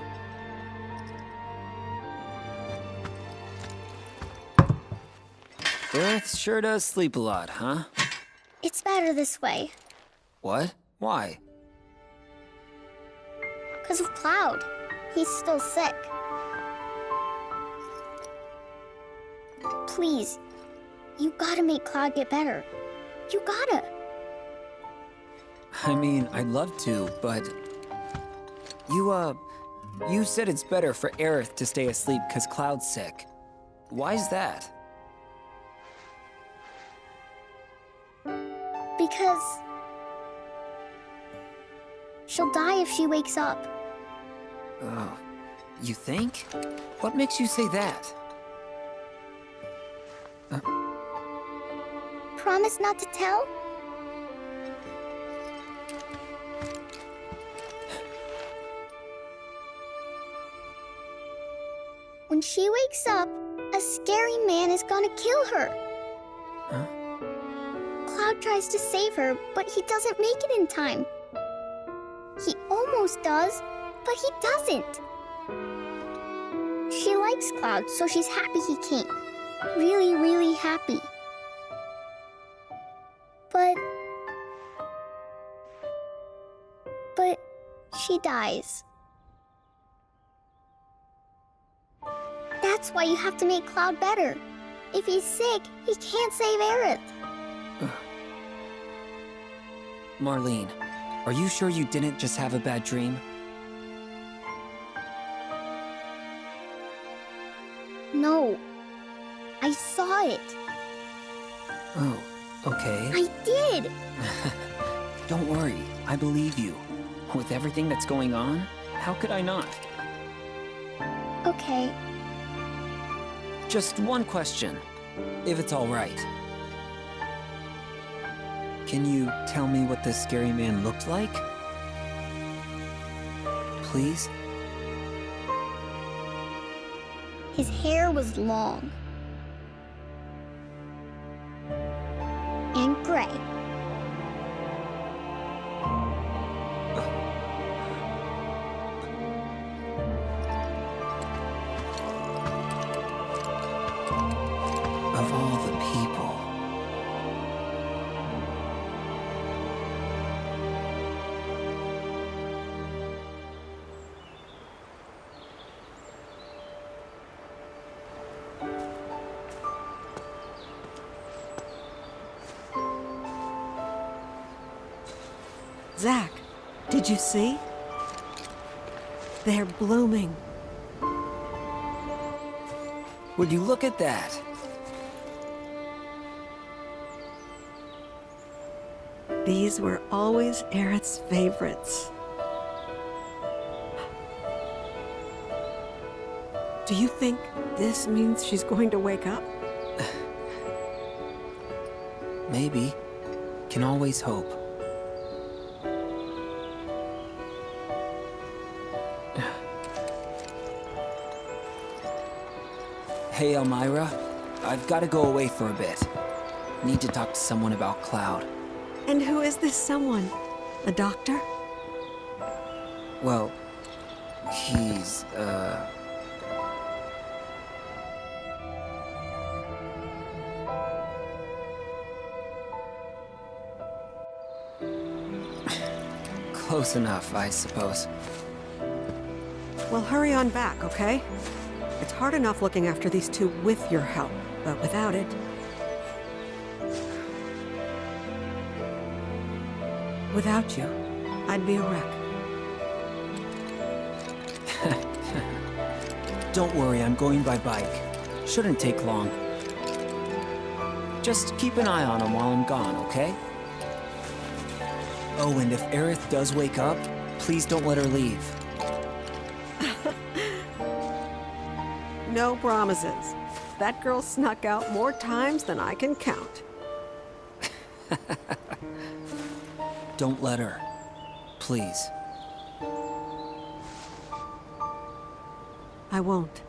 [SPEAKER 11] Aerith sure does sleep a lot, huh?
[SPEAKER 7] It's better this way.
[SPEAKER 11] What? Why?
[SPEAKER 7] 'Cause of Cloud. He's still sick. Please, you gotta make Cloud get better. You gotta.
[SPEAKER 8] I mean, I'd love to, but... You said it's better for Aerith to stay asleep because Cloud's sick. Why's that?
[SPEAKER 12] Because... she'll die if she wakes up.
[SPEAKER 8] Oh, you think? What makes you say that?
[SPEAKER 12] Promise not to tell? When she wakes up, a scary man is gonna kill her.
[SPEAKER 8] Huh?
[SPEAKER 12] Cloud tries to save her, but he doesn't make it in time. He almost does, but he doesn't. She likes Cloud, so she's happy he came. Really, really happy. But she dies. That's why you have to make Cloud better. If he's sick, he can't save Aerith.
[SPEAKER 8] Marlene, are you sure you didn't just have a bad dream?
[SPEAKER 12] No. I saw it.
[SPEAKER 8] Oh, okay.
[SPEAKER 12] I did!
[SPEAKER 8] Don't worry, I believe you. With everything that's going on, how could I not?
[SPEAKER 12] Okay.
[SPEAKER 8] Just one question, if it's all right. Can you tell me what this scary man looked like? Please?
[SPEAKER 12] His hair was long. And gray.
[SPEAKER 8] Of all the people.
[SPEAKER 1] Zack, did you see? They're blooming.
[SPEAKER 8] Would you look at that?
[SPEAKER 1] These were always Aerith's favorites. Do you think this means she's going to wake up?
[SPEAKER 8] Maybe. Can always hope. Hey, Elmira. I've got to go away for a bit. Need to talk to someone about Cloud.
[SPEAKER 1] And who is this someone? A doctor?
[SPEAKER 8] Well, he's, close enough, I suppose.
[SPEAKER 1] Well, hurry on back, okay? It's hard enough looking after these two with your help, but without it... Without you, I'd be a wreck.
[SPEAKER 8] Don't worry, I'm going by bike. Shouldn't take long. Just keep an eye on him while I'm gone, okay? Oh, and if Aerith does wake up, please don't let her leave.
[SPEAKER 1] No promises. That girl snuck out more times than I can count.
[SPEAKER 8] Don't let her. Please.
[SPEAKER 1] I won't.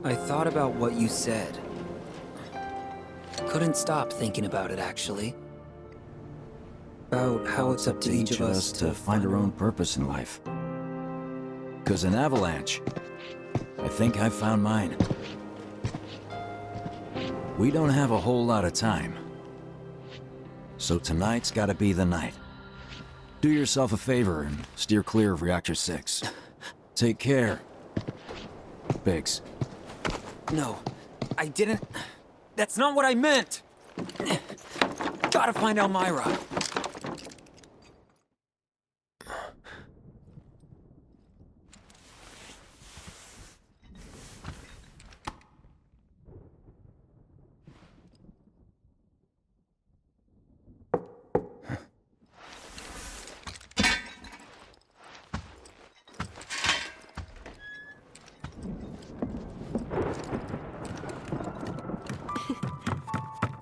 [SPEAKER 8] I thought about what you said. Couldn't stop thinking about it, actually. About how it's up to each of us
[SPEAKER 22] to find our own purpose in life. 'Cause an avalanche, I think I found mine. We don't have a whole lot of time. So tonight's gotta be the night. Do yourself a favor and steer clear of Reactor 6. Take care, Biggs.
[SPEAKER 8] No, I didn't. That's not what I meant! Gotta find Elmira.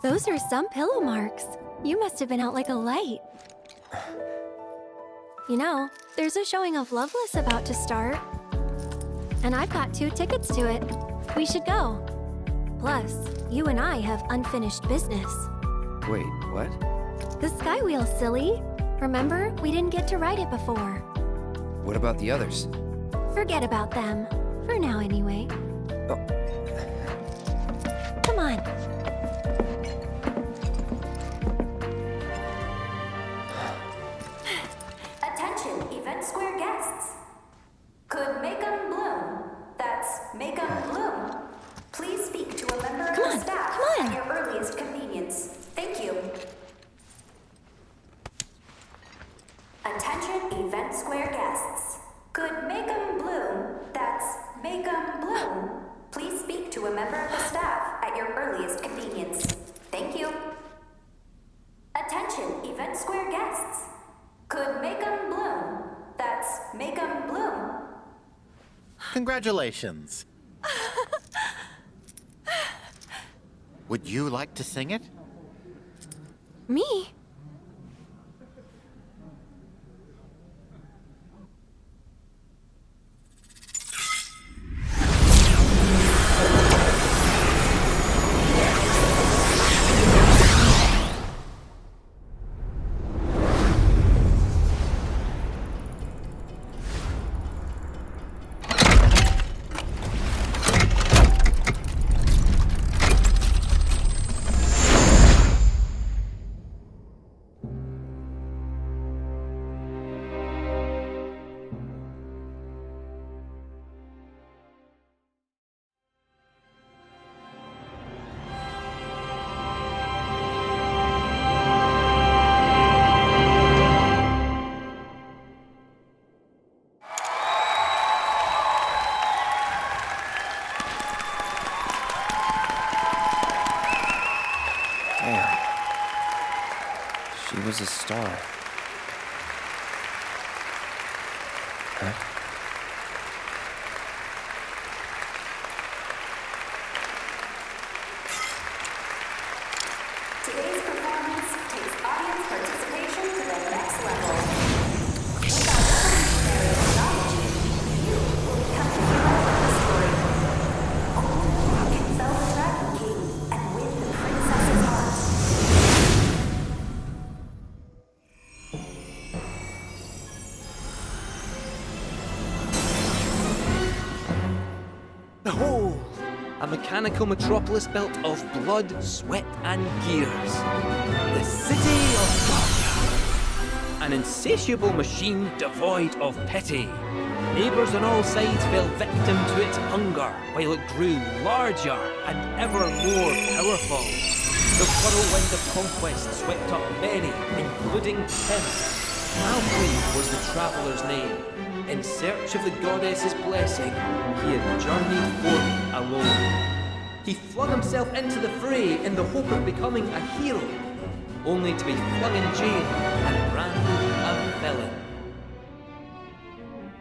[SPEAKER 14] Those are some pillow marks. You must have been out like a light. You know, there's a showing of Loveless about to start. And I've got 2 tickets to it. We should go. Plus, you and I have unfinished business.
[SPEAKER 10] Wait, what?
[SPEAKER 14] The Skywheel's silly. Remember, we didn't get to ride it before.
[SPEAKER 10] What about the others?
[SPEAKER 14] Forget about them. For now, anyway.
[SPEAKER 10] Oh.
[SPEAKER 14] Come on.
[SPEAKER 15] Attention, Event Square guests. Could make 'em bloom. That's make 'em bloom. Please speak to a member of the staff at your earliest convenience. Thank you. Attention, Event Square guests. Could make 'em bloom. That's make 'em bloom. Please speak to a member of the staff at your earliest convenience. Thank you. Attention, Event Square guests. Could make 'em bloom. That's make 'em bloom.
[SPEAKER 16] Congratulations. Would you like to sing it?
[SPEAKER 14] Me?
[SPEAKER 10] was a star. Huh?
[SPEAKER 15] Today's performance takes audience participation to the next level. Without necessary technology, you will become the hero of the story. Only you can fell the Dragon King and win the princess's heart.
[SPEAKER 5] Behold! A mechanical metropolis built of blood, sweat, and gears. The city of Vale. An insatiable machine devoid of pity. Neighbours on all sides fell victim to its hunger, while it grew larger and ever more powerful. The whirlwind of conquest swept up many, including him. Alfred was the traveller's name. In search of the goddess's blessing, he had journeyed forth alone. He flung himself into the fray in the hope of becoming a hero, only to be flung in jail and branded a villain.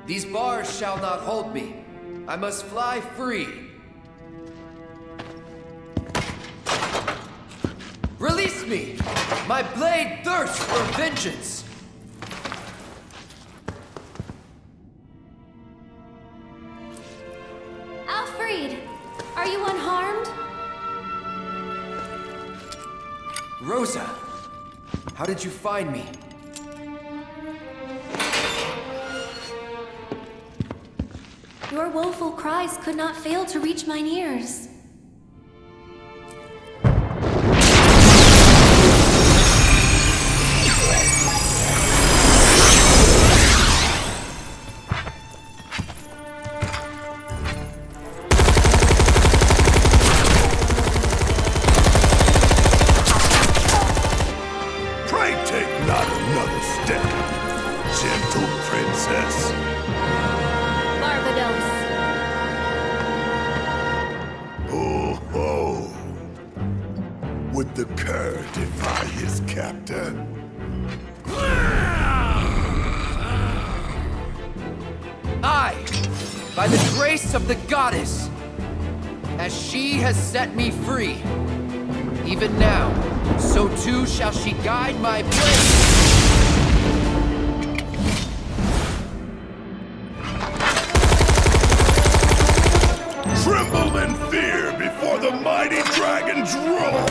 [SPEAKER 11] These bars shall not hold me. I must fly free. Release me! My blade thirsts for vengeance!
[SPEAKER 14] Alfred! Are you unharmed?
[SPEAKER 11] Rosa! How did you find me?
[SPEAKER 14] Your woeful cries could not fail to reach mine ears.
[SPEAKER 2] Pray take not another step, gentle princess.
[SPEAKER 14] Barbados.
[SPEAKER 2] Oh ho! Would the cur defy his captor?
[SPEAKER 11] I, by the grace of the goddess, as she has set me free, even now, so too shall she guide my blade.
[SPEAKER 2] Tremble in fear before the mighty dragon's roar!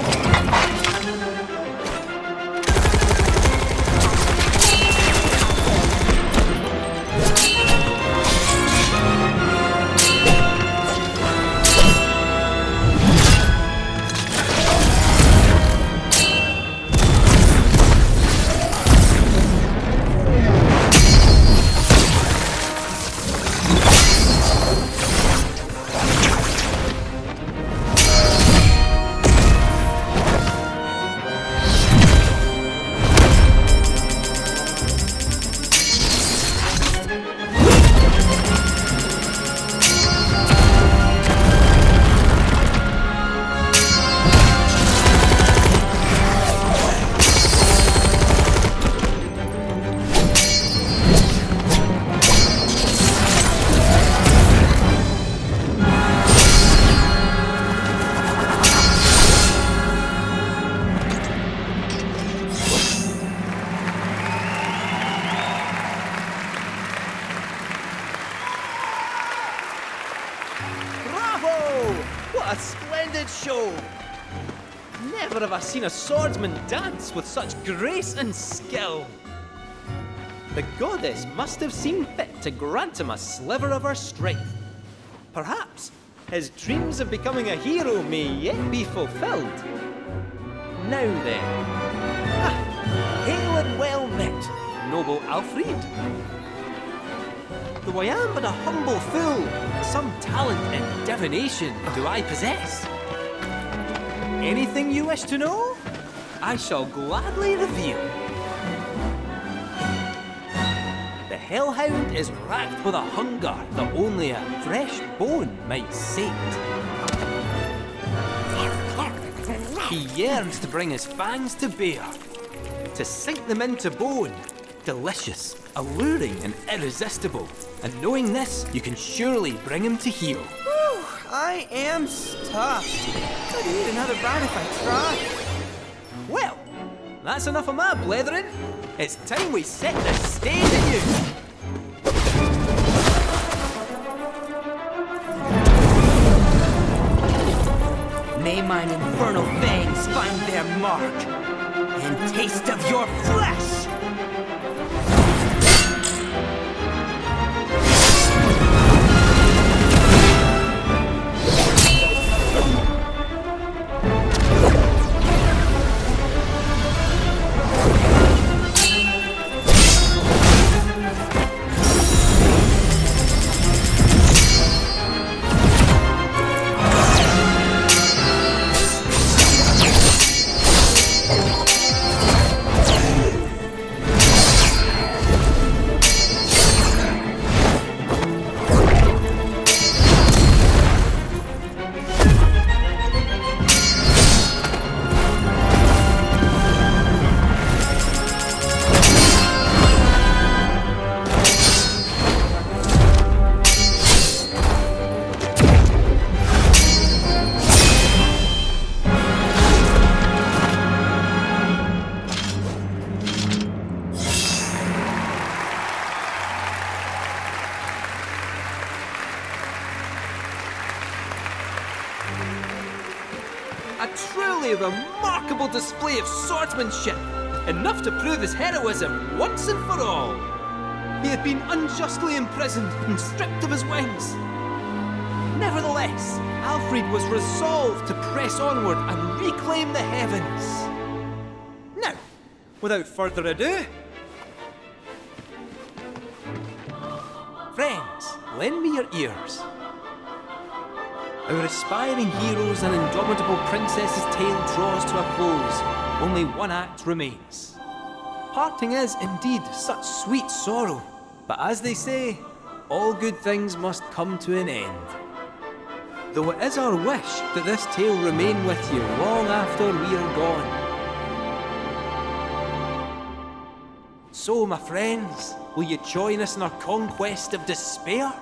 [SPEAKER 13] What a splendid show! Never have I seen a swordsman dance with such grace and skill. The goddess must have seen fit to grant him a sliver of her strength. Perhaps his dreams of becoming a hero may yet be fulfilled. Now then, hail and well met, noble Alfred. Though I am but a humble fool, some talent in divination do I possess. Anything you wish to know, I shall gladly reveal. The Hellhound is racked with a hunger that only a fresh bone might sate. He yearns to bring his fangs to bear, to sink them into bone. Delicious, alluring, and irresistible. And knowing this, you can surely bring him to heel.
[SPEAKER 26] Whew, I am stuffed. Could eat another bite if I try.
[SPEAKER 13] Well, that's enough of my blethering. It's time we set the stage anew.
[SPEAKER 18] May mine infernal fangs find their mark, and taste of your flesh!
[SPEAKER 13] A truly remarkable display of swordsmanship, enough to prove his heroism once and for all. He had been unjustly imprisoned and stripped of his wings. Nevertheless, Alfred was resolved to press onward and reclaim the heavens. Now, without further ado, friends, lend me your ears. Our aspiring heroes and indomitable princess's tale draws to a close. Only one act remains.
[SPEAKER 5] Parting is indeed such sweet sorrow, but as they say, all good things must come to an end. Though it is our wish that this tale remain with you long after we are gone. So, my friends, will you join us in our conquest of despair?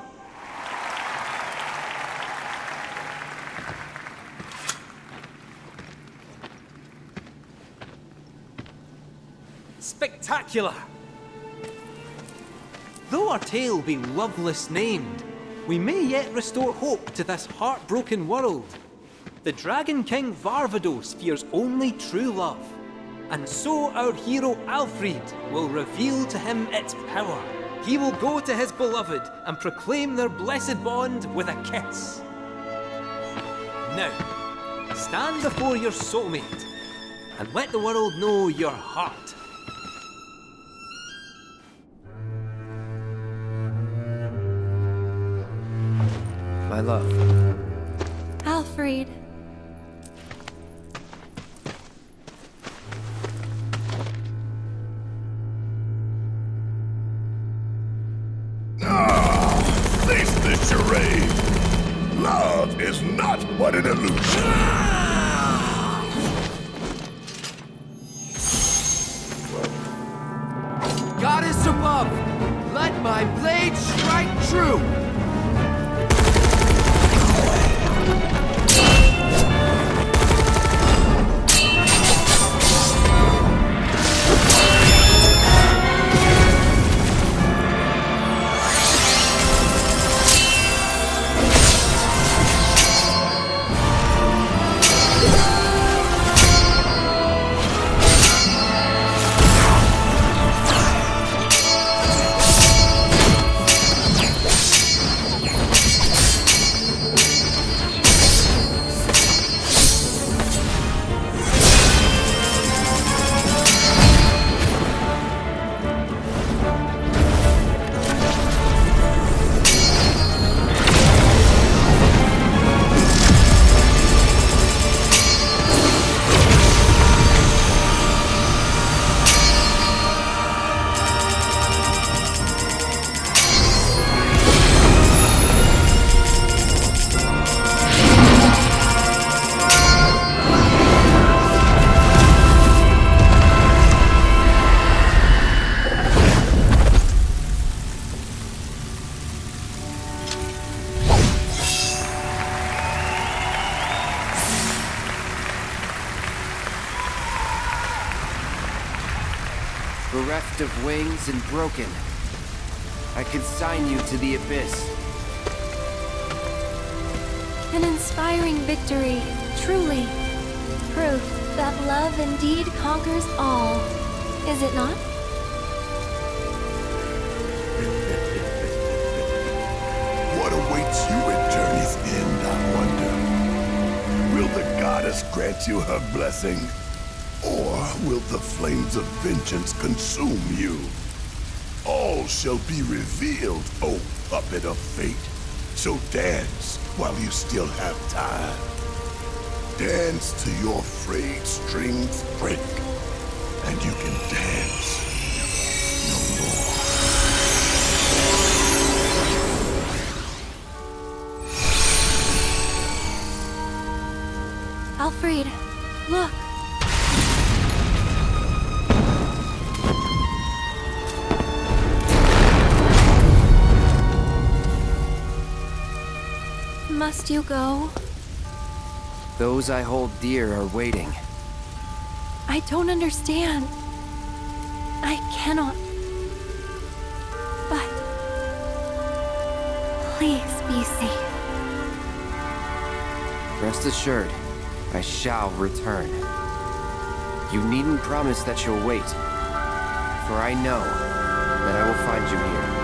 [SPEAKER 5] Spectacular! Though our tale be loveless named, we may yet restore hope to this heartbroken world. The Dragon King Varvados fears only true love, and so our hero Alfred will reveal to him its power. He will go to his beloved and proclaim their blessed bond with a kiss. Now, stand before your soulmate and let the world know your heart.
[SPEAKER 10] My love.
[SPEAKER 14] Alfred.
[SPEAKER 2] Face the charade! Love is not but an illusion!
[SPEAKER 11] Goddess above, let my blade strike true! Bereft of wings and broken, I consign you to the abyss.
[SPEAKER 14] An inspiring victory, truly. Proof that love indeed conquers all, is it not?
[SPEAKER 2] What awaits you at Journey's End, I wonder? Will the goddess grant you her blessing? Or will the flames of vengeance consume you? All shall be revealed, O puppet of fate. So dance while you still have time. Dance till your frayed strings break, and you can dance no more.
[SPEAKER 14] Alfred, look. Must you go?
[SPEAKER 11] Those I hold dear are waiting.
[SPEAKER 14] I don't understand. I cannot. But please be safe.
[SPEAKER 11] Rest assured, I shall return. You needn't promise that you'll wait, for I know that I will find you here.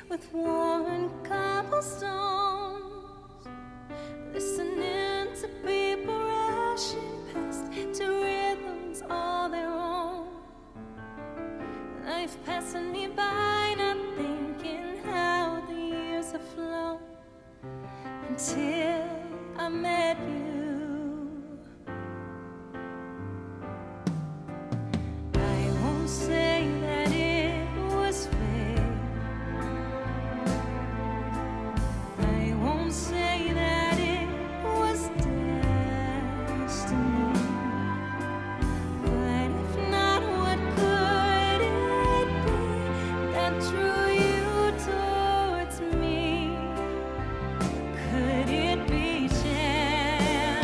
[SPEAKER 19] with worn cobblestones, listening to people rushing past to rhythms all their own. Life passing me by, not thinking how the years have flown, until I met you. I won't say that it was fair. I won't say that it was destiny. But if not, what could it be that drew you towards me? Could it be chance?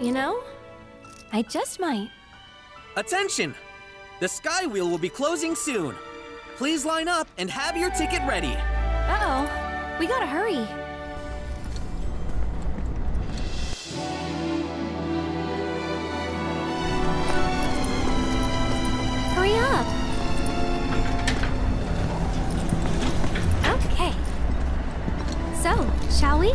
[SPEAKER 14] You know, I just might.
[SPEAKER 18] Attention! The Sky Wheel will be closing soon. Please line up and have your ticket ready.
[SPEAKER 14] Uh-oh, we gotta hurry. Hurry up. Okay. So, shall we?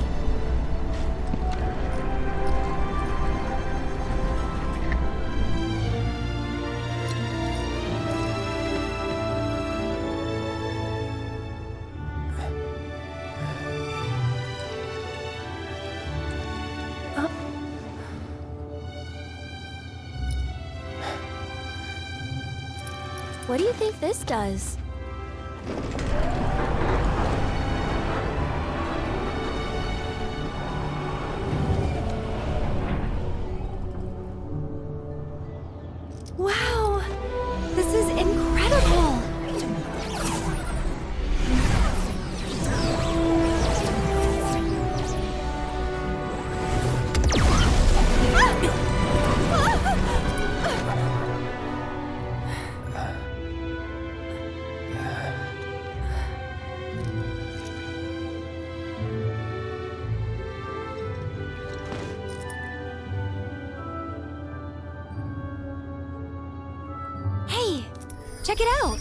[SPEAKER 14] What do you think this does? Wow! This is incredible! Hey, check it out!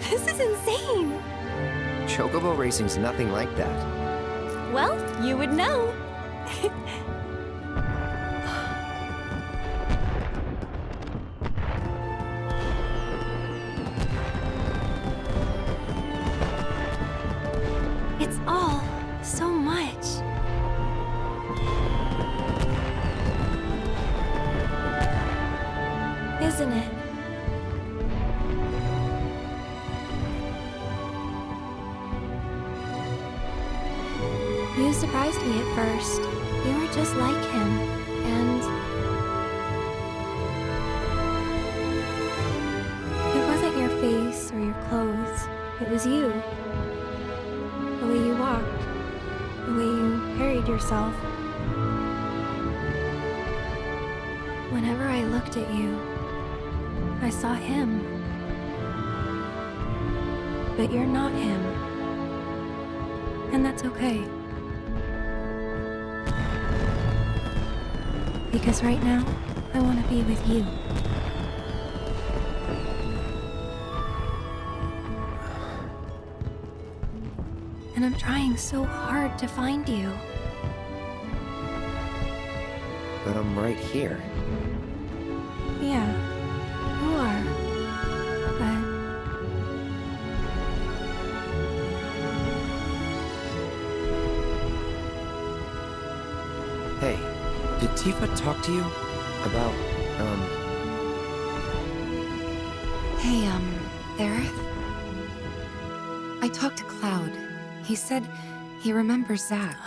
[SPEAKER 14] This is insane!
[SPEAKER 10] Chocobo racing's nothing like that.
[SPEAKER 14] Well, you would know. It's all so much. Isn't it? You surprised me at first. You were just like him, and it wasn't your face or your clothes. It was you. The way you walked, the way you carried yourself. Whenever I looked at you, I saw him. But you're not him. And that's okay. Because right now, I want to be with you. And I'm trying so hard to find you.
[SPEAKER 10] But I'm right here.
[SPEAKER 14] Yeah, you are. But...
[SPEAKER 10] Hey, did Tifa talk to you about,
[SPEAKER 3] Hey, Aerith? I talked to Cloud. He said he remembers Zack.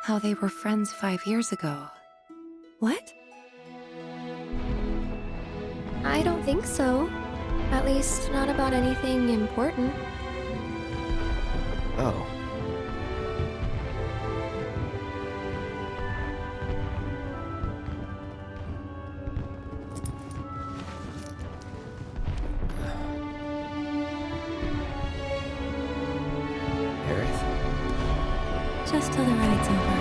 [SPEAKER 3] How they were friends 5 years ago.
[SPEAKER 14] What? I don't think so. At least, not about anything important.
[SPEAKER 10] Oh.
[SPEAKER 14] Just till the ride's over.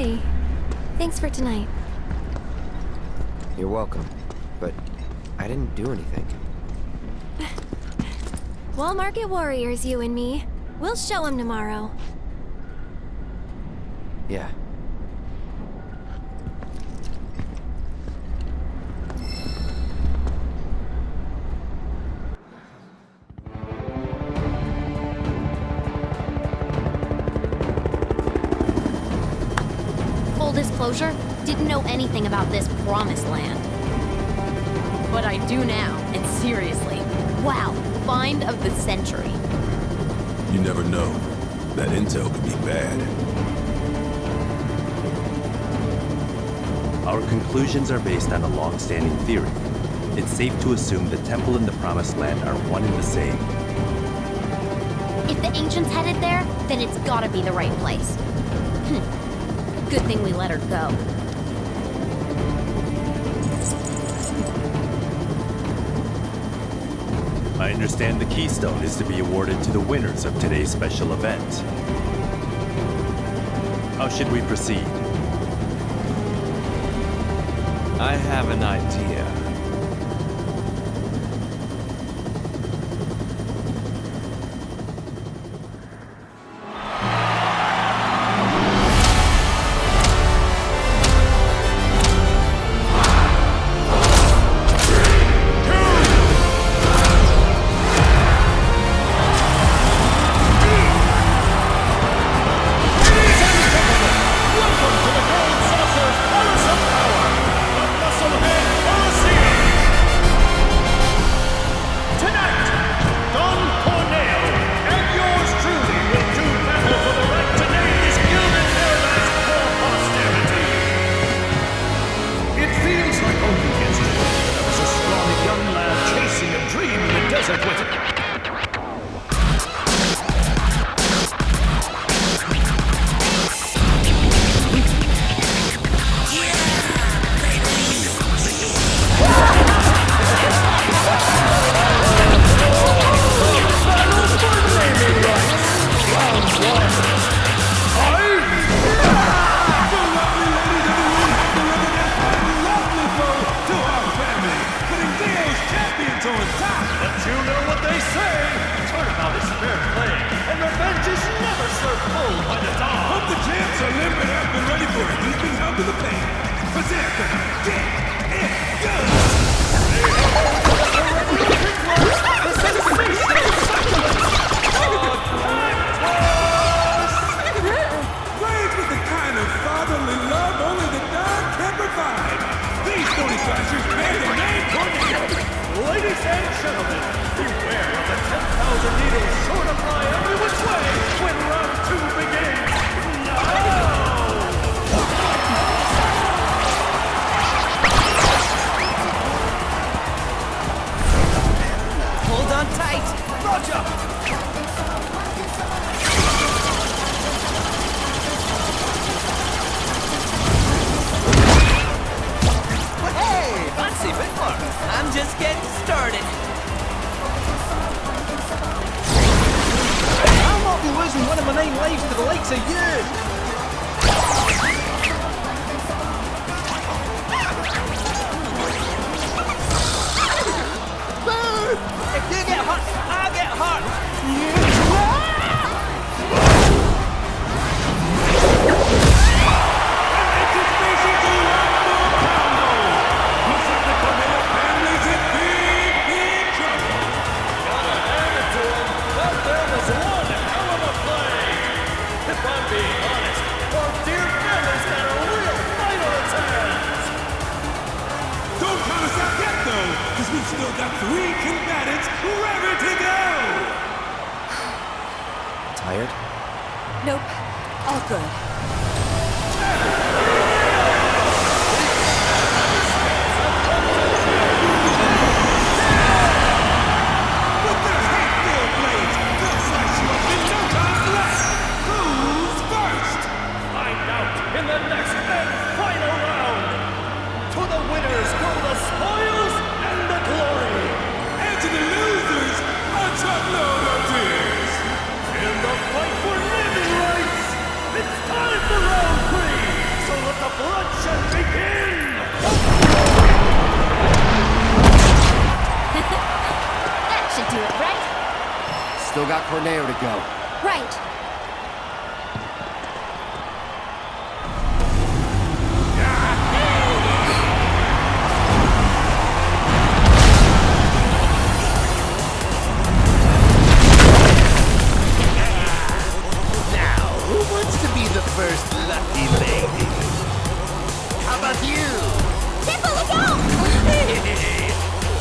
[SPEAKER 14] Hey, thanks for tonight.
[SPEAKER 10] You're welcome. But I didn't do anything.
[SPEAKER 14] Wall Market Warriors, you and me. We'll show them tomorrow.
[SPEAKER 10] Yeah.
[SPEAKER 7] Full disclosure, didn't know anything about this promised land. But I do now, and seriously, wow, find of the century.
[SPEAKER 2] You never know. That intel could be bad.
[SPEAKER 4] Our conclusions are based on a long-standing theory. It's safe to assume the temple and the Promised Land are one and the same.
[SPEAKER 7] If the ancients headed there, then it's gotta be the right place. Good thing we let her go.
[SPEAKER 4] I understand the Keystone is to be awarded to the winners of today's special event. How should we proceed?
[SPEAKER 5] I have an idea.
[SPEAKER 6] In the fight for naming rights, it's time for round 3!
[SPEAKER 11] Still got Corneo to go.
[SPEAKER 14] Right.
[SPEAKER 16] Now, who wants to be the first lucky lady? How about you?
[SPEAKER 7] Tippa, look out!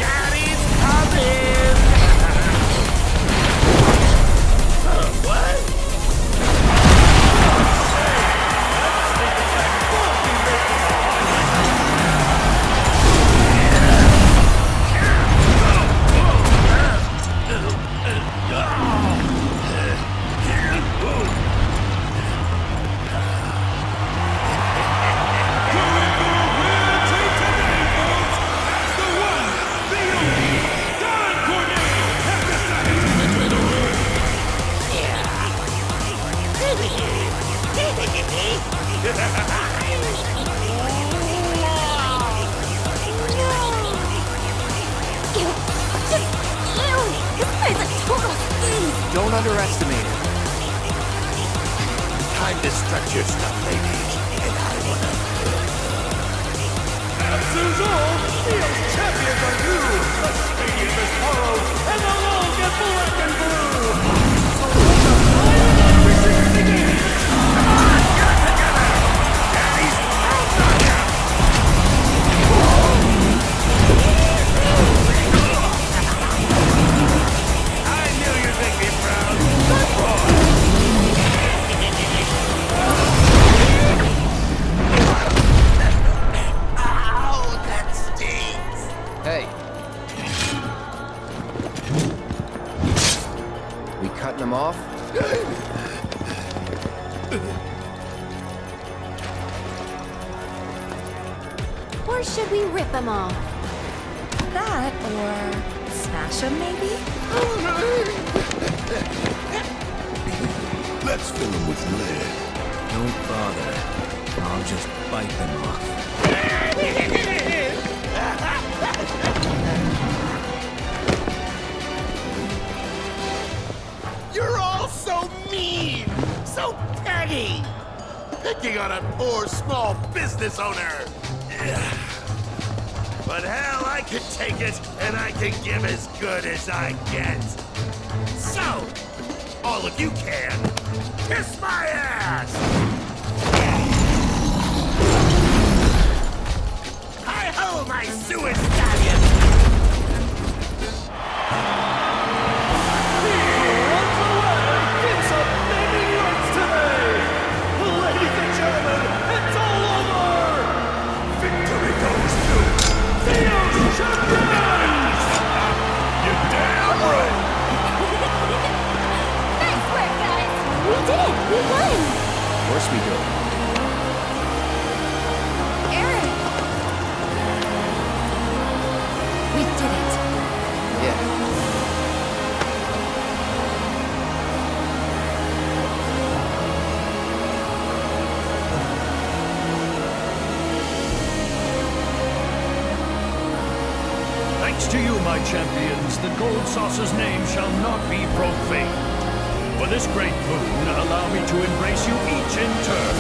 [SPEAKER 16] Daddy's coming! What?
[SPEAKER 11] Don't underestimate it.
[SPEAKER 16] Time to stretch your stuff, lady. And I wanna...
[SPEAKER 9] As usual, Neil's champions are you! The stadium is borrowed, and they'll all get black and blue! So let the fire and everything begin! Come on, get it together! Daddy's proud of you! I knew you'd make me proud! Good boy!
[SPEAKER 16] Ow, that stings!
[SPEAKER 11] Hey. We cutting them off?
[SPEAKER 14] Or should we rip them off?
[SPEAKER 17] That, or smash them, maybe?
[SPEAKER 2] Let's fill them with lead.
[SPEAKER 22] Don't bother. I'll just bite them off.
[SPEAKER 16] You're all so mean! So petty! Picking on a poor small business owner! But hell, I can take it, and I can give as good as I get. So, all of you can, kiss my ass! Hi-ho, my sewer stallion!
[SPEAKER 14] We won!
[SPEAKER 11] Of course we do.
[SPEAKER 14] Eric! We did it.
[SPEAKER 11] Yeah.
[SPEAKER 6] Thanks to you, my champions, the Gold Saucer's name shall not be profaned. For this great boon, allow me to embrace you each in turn.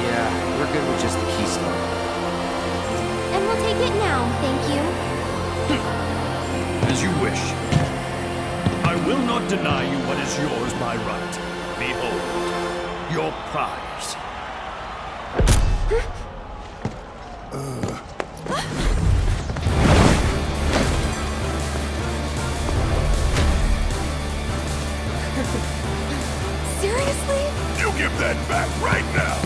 [SPEAKER 11] Yeah, we're good with just the keystone.
[SPEAKER 14] And we'll take it now, thank you.
[SPEAKER 6] As you wish. I will not deny you what is yours by right. Behold, your prize.
[SPEAKER 14] Seriously?
[SPEAKER 2] You give that back right now!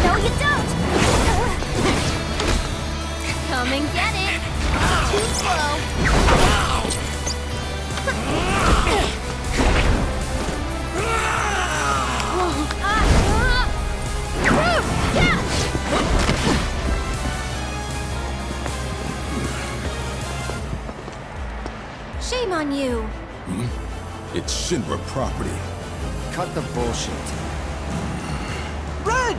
[SPEAKER 7] No, you don't! Come and get it! Too slow!
[SPEAKER 14] Shame on you.
[SPEAKER 2] It's Shinra property.
[SPEAKER 11] Cut the bullshit.
[SPEAKER 13] Red!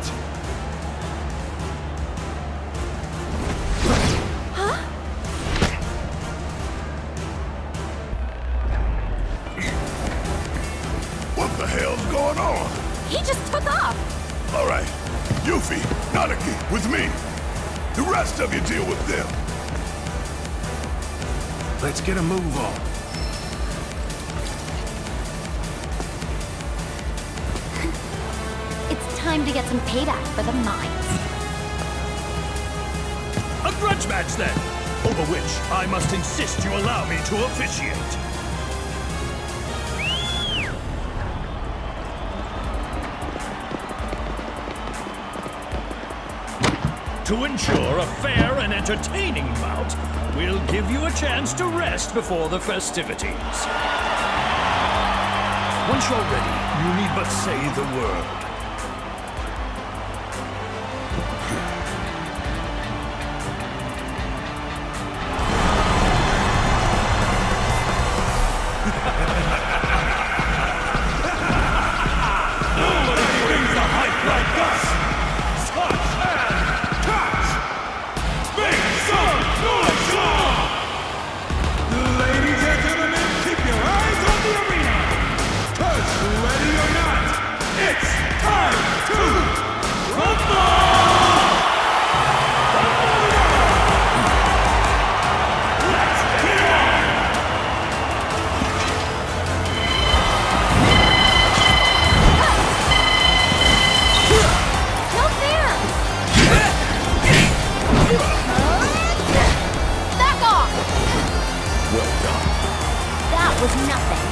[SPEAKER 2] Come on!
[SPEAKER 7] He just took off!
[SPEAKER 2] All right. Yuffie, Nanaki, with me. The rest of you deal with them.
[SPEAKER 16] Let's get a move on.
[SPEAKER 7] It's time to get some payback for the mines.
[SPEAKER 6] A grudge match, then, over which I must insist you allow me to officiate. To ensure a fair and entertaining bout, we'll give you a chance to rest before the festivities. Once you're ready, you need but say the word.
[SPEAKER 9] Nobody brings the hype like us! Touch and touch! Make some noise! Ladies and gentlemen, keep your eyes on the arena! 'Cause ready or not, it's time to rumble! Let's get it on!
[SPEAKER 7] No fair! Back off!
[SPEAKER 2] Well done.
[SPEAKER 7] That was nothing.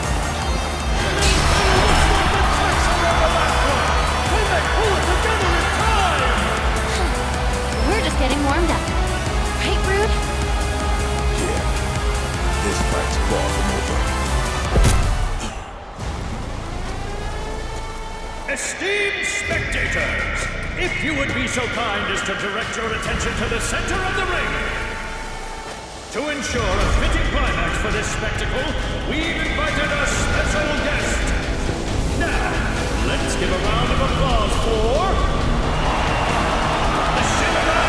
[SPEAKER 7] We're just getting warmed up. Right, Rude?
[SPEAKER 2] Yeah. This fight's far from over.
[SPEAKER 6] Esteemed spectators, if you would be so kind as to direct your attention to the center of the ring. To ensure a fitting climax for this spectacle, we've invited a special guest. Now, let's give a round of applause for the Shinra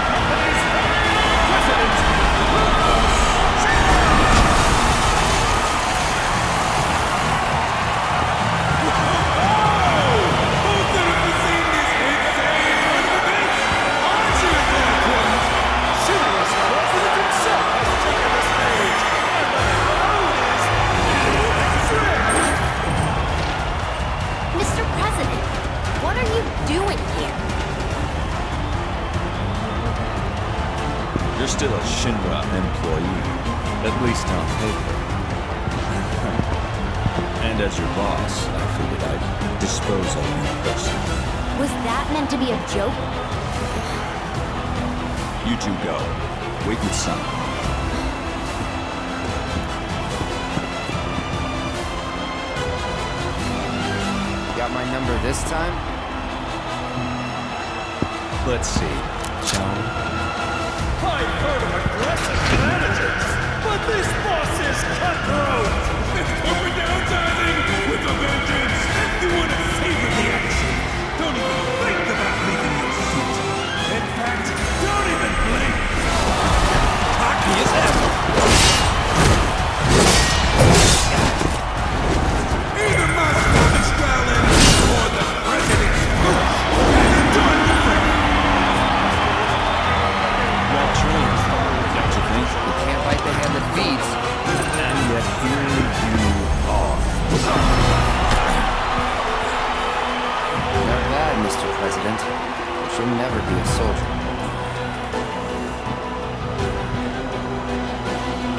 [SPEAKER 6] Company's president,
[SPEAKER 7] Mr. President, what are you doing here?
[SPEAKER 22] You're still a Shinra employee, at least on paper. And as your boss, I figured I'd dispose of you personally.
[SPEAKER 7] Was that meant to be a joke?
[SPEAKER 22] You two go. Wait with some.
[SPEAKER 10] Got my number this time?
[SPEAKER 22] Let's see, shall we?
[SPEAKER 9] I've heard of aggressive managers, but this boss is cutthroat! It's going downsizing with a vengeance! You want to savor the action! Don't even think about leaving your seat! In fact, don't even blink! Cocky as ever! Either my Spanish growling or the president's push hasn't done nothing!
[SPEAKER 22] Well trained, don't you think?
[SPEAKER 10] You can't bite the hand that feeds.
[SPEAKER 22] And yet here you are.
[SPEAKER 10] Not bad, Mr. President. You should never be a soldier.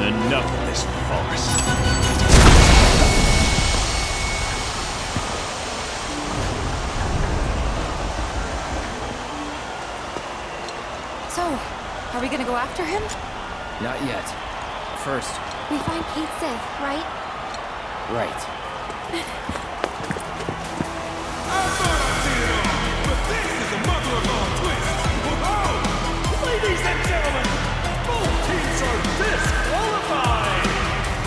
[SPEAKER 6] enough of this farce.
[SPEAKER 3] So, are we gonna go after him?
[SPEAKER 10] Not yet. First.
[SPEAKER 14] We find Kate safe, right?
[SPEAKER 10] Right.
[SPEAKER 9] Ladies and gentlemen, both teams are disqualified!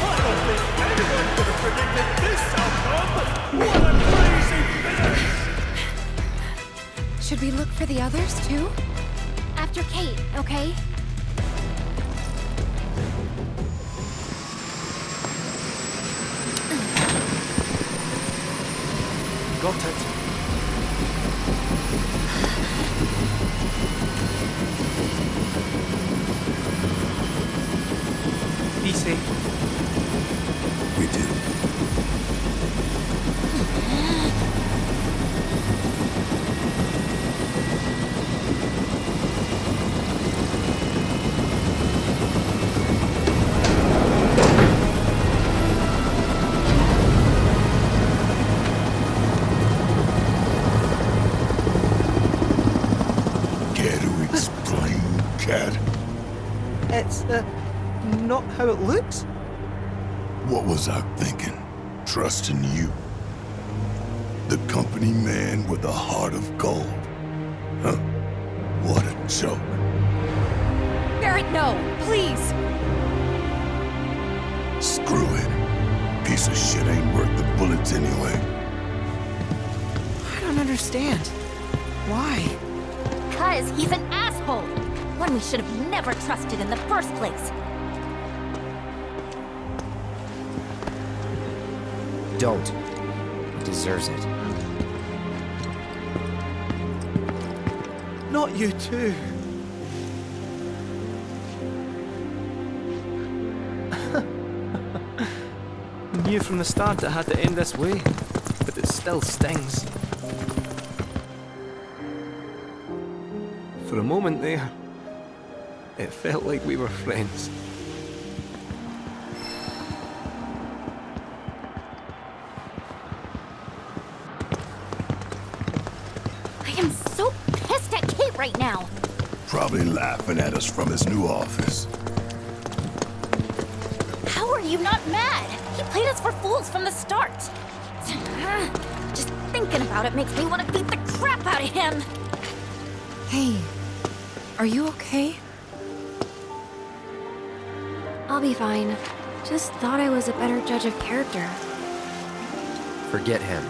[SPEAKER 9] I don't think anyone could have predicted this outcome! What a crazy finish!
[SPEAKER 3] Should we look for the others, too?
[SPEAKER 14] After Kate, okay?
[SPEAKER 13] got it. Be safe.
[SPEAKER 2] We do.
[SPEAKER 13] It's, not how it looks?
[SPEAKER 2] What was I thinking? Trusting you? The company man with a heart of gold. Huh? What a joke.
[SPEAKER 7] Barrett, no! Please!
[SPEAKER 2] Screw it. Piece of shit ain't worth the bullets anyway.
[SPEAKER 18] I don't understand. Why?
[SPEAKER 7] 'Cause he's an asshole! One we should have never trusted in the first place.
[SPEAKER 10] Don't. He deserves it.
[SPEAKER 13] Not you too. Knew from the start it had to end this way, but it still stings. For a moment there, it felt like we were friends.
[SPEAKER 7] I am so pissed at Kate right now.
[SPEAKER 2] Probably laughing at us from his new office.
[SPEAKER 7] How are you not mad? He played us for fools from the start. Just thinking about it makes me want to beat the crap out of him.
[SPEAKER 3] Hey, are you okay?
[SPEAKER 14] I'll be fine. Just thought I was a better judge of character.
[SPEAKER 10] Forget him.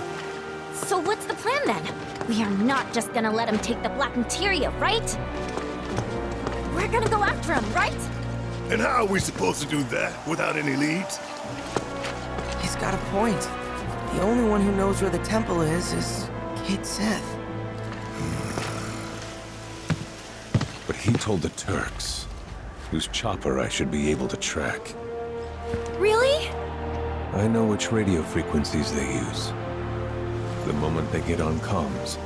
[SPEAKER 7] So what's the plan then? We are not just gonna let him take the black materia, right? We're gonna go after him, right?
[SPEAKER 2] And how are we supposed to do that without any leads?
[SPEAKER 18] He's got a point. The only one who knows where the temple is Kate Seth.
[SPEAKER 12] But he told the Turks, whose chopper I should be able to track.
[SPEAKER 7] Really?
[SPEAKER 12] I know which radio frequencies they use. The moment they get on comms,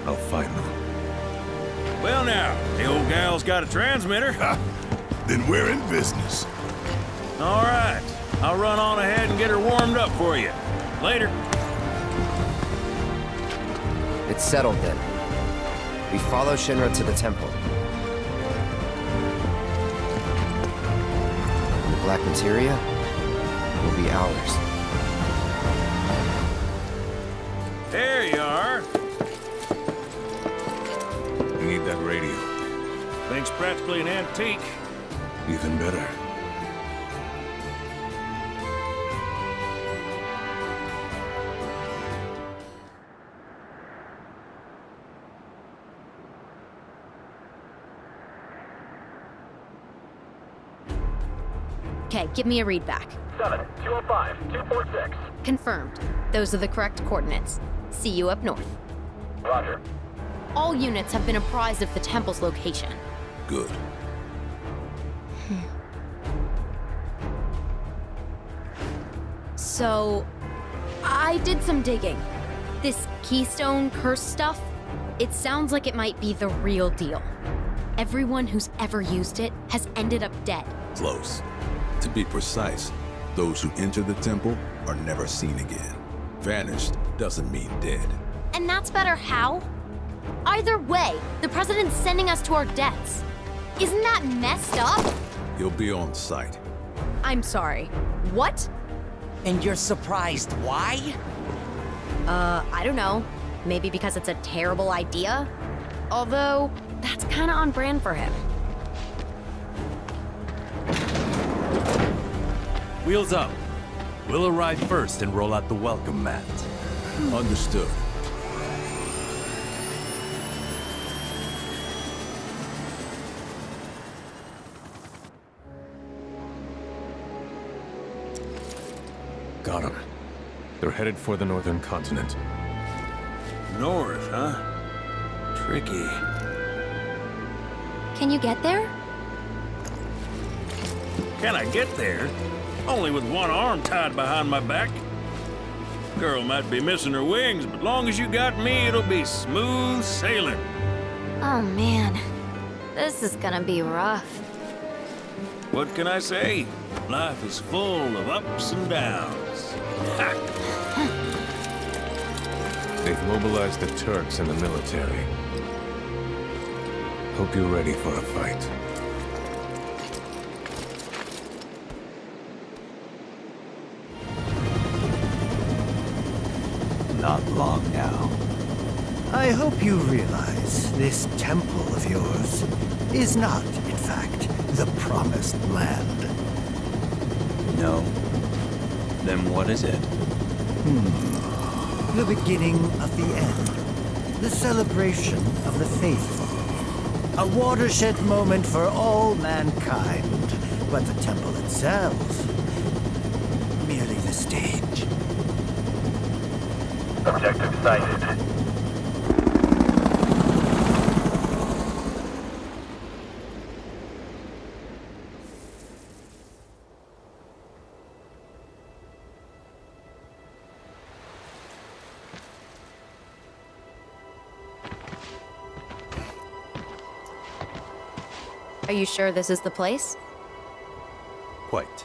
[SPEAKER 12] I'll find them.
[SPEAKER 20] Well now, the old gal's got a transmitter.
[SPEAKER 2] Then we're in business.
[SPEAKER 20] All right, I'll run on ahead and get her warmed up for you. Later.
[SPEAKER 10] It's settled then. We follow Shinra to the temple. The black materia will be ours.
[SPEAKER 20] There you are.
[SPEAKER 12] You need that radio.
[SPEAKER 20] Thing's practically an antique.
[SPEAKER 12] Even better.
[SPEAKER 7] Okay, give me a read back.
[SPEAKER 21] 7-205-246.
[SPEAKER 7] Confirmed. Those are the correct coordinates. See you up north.
[SPEAKER 21] Roger.
[SPEAKER 7] All units have been apprised of the temple's location.
[SPEAKER 12] Good.
[SPEAKER 7] So, I did some digging. This keystone curse stuff, it sounds like it might be the real deal. Everyone who's ever used it has ended up dead.
[SPEAKER 12] Close. To be precise, those who enter the temple are never seen again. Vanished doesn't mean dead.
[SPEAKER 7] And that's better how? Either way, the president's sending us to our deaths. Isn't that messed up?
[SPEAKER 12] You'll be on site.
[SPEAKER 7] I'm sorry. What?
[SPEAKER 18] And you're surprised why?
[SPEAKER 7] I don't know. Maybe because it's a terrible idea? Although, that's kinda on brand for him.
[SPEAKER 4] Wheels up. We'll arrive first and roll out the welcome mat.
[SPEAKER 12] Understood. Got 'em. They're headed for the northern continent.
[SPEAKER 20] North, huh? Tricky.
[SPEAKER 14] Can you get there?
[SPEAKER 20] Can I get there? Only with one arm tied behind my back. Girl might be missing her wings, but long as you got me, it'll be smooth sailing.
[SPEAKER 7] Oh man, this is gonna be rough.
[SPEAKER 20] What can I say? Life is full of ups and downs. Ha!
[SPEAKER 1] They've mobilized the Turks and the military. Hope you're ready for a fight.
[SPEAKER 8] Not long now. I hope you realize this temple of yours is not, in fact, the promised land.
[SPEAKER 22] No. Then what is it?
[SPEAKER 8] The beginning of the end. The celebration of the faithful. A watershed moment for all mankind. But the temple itself, merely the stage.
[SPEAKER 21] Objective sighted.
[SPEAKER 7] Are you sure this is the place?
[SPEAKER 4] Quite.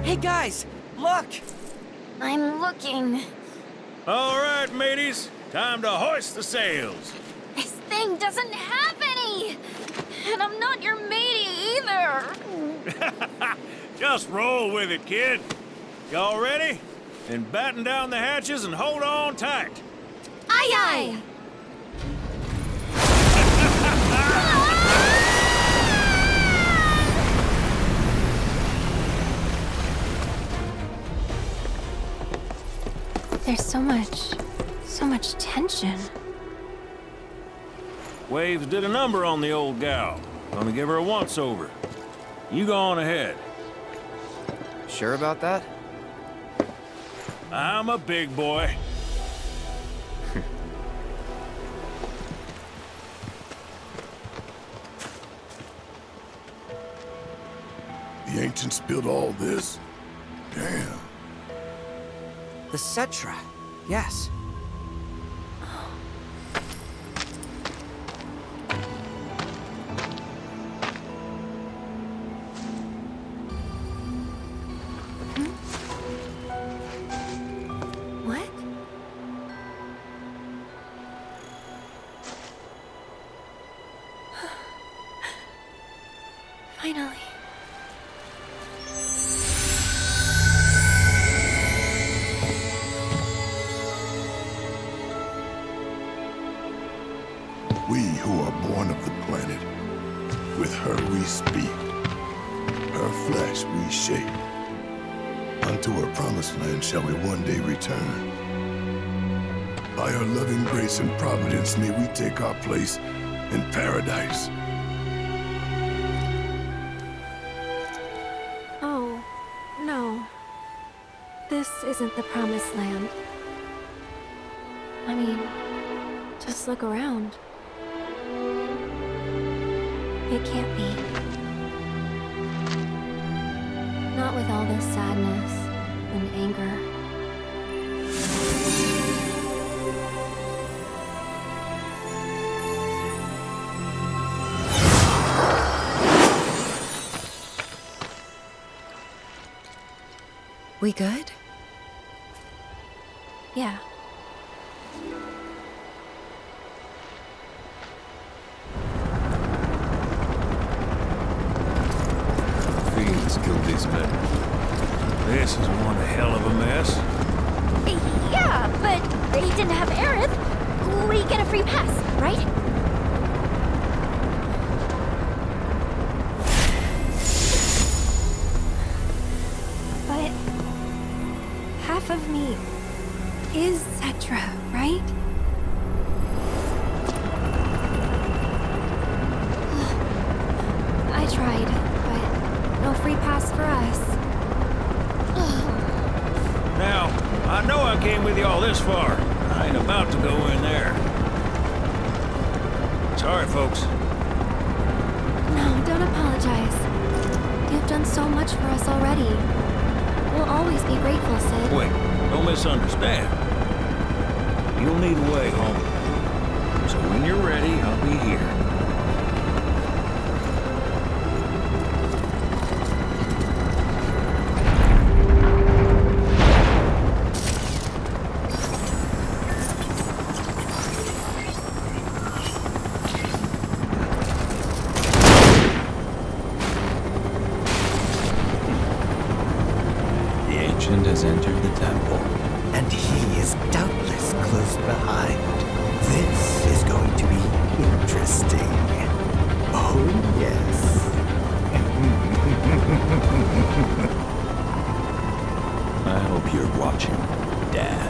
[SPEAKER 18] Hey guys, look!
[SPEAKER 7] I'm looking.
[SPEAKER 20] All right, mateys. Time to hoist the sails.
[SPEAKER 7] This thing doesn't have any! And I'm not your matey either!
[SPEAKER 20] Just roll with it, kid. Y'all ready? Then batten down the hatches and hold on tight.
[SPEAKER 7] Aye aye!
[SPEAKER 14] There's so much tension.
[SPEAKER 20] Waves did a number on the old gal. Gonna give her a once-over. You go on ahead.
[SPEAKER 11] Sure about that?
[SPEAKER 20] I'm a big boy.
[SPEAKER 2] The ancients built all this? Damn.
[SPEAKER 18] The Cetra, yes.
[SPEAKER 14] What? Finally.
[SPEAKER 2] We who are born of the planet, with her we speak, her flesh we shape. Unto her promised land shall we one day return. By her loving grace and providence may we take our place in paradise.
[SPEAKER 14] Oh, no. This isn't the promised land. I mean, just look around. It can't be. Not with all this sadness and anger.
[SPEAKER 3] We good?
[SPEAKER 14] Yeah.
[SPEAKER 1] Fiends killed these men.
[SPEAKER 20] This is one hell of a mess.
[SPEAKER 7] Yeah, but they didn't have Aerith. We get a free pass, right?
[SPEAKER 14] But half of me is Cetra, right? I tried, but no free pass for us.
[SPEAKER 20] Now, I know I came with you all this far. I ain't about to go in there. Sorry, folks.
[SPEAKER 14] No, don't apologize. You've done so much for us already. We'll always be grateful, Sid.
[SPEAKER 20] Wait, don't misunderstand. You'll need a way home. So when you're ready, I'll be here.
[SPEAKER 4] Has entered the temple.
[SPEAKER 8] And he is doubtless close behind. This is going to be interesting. Oh, yes.
[SPEAKER 4] I hope you're watching, Dad.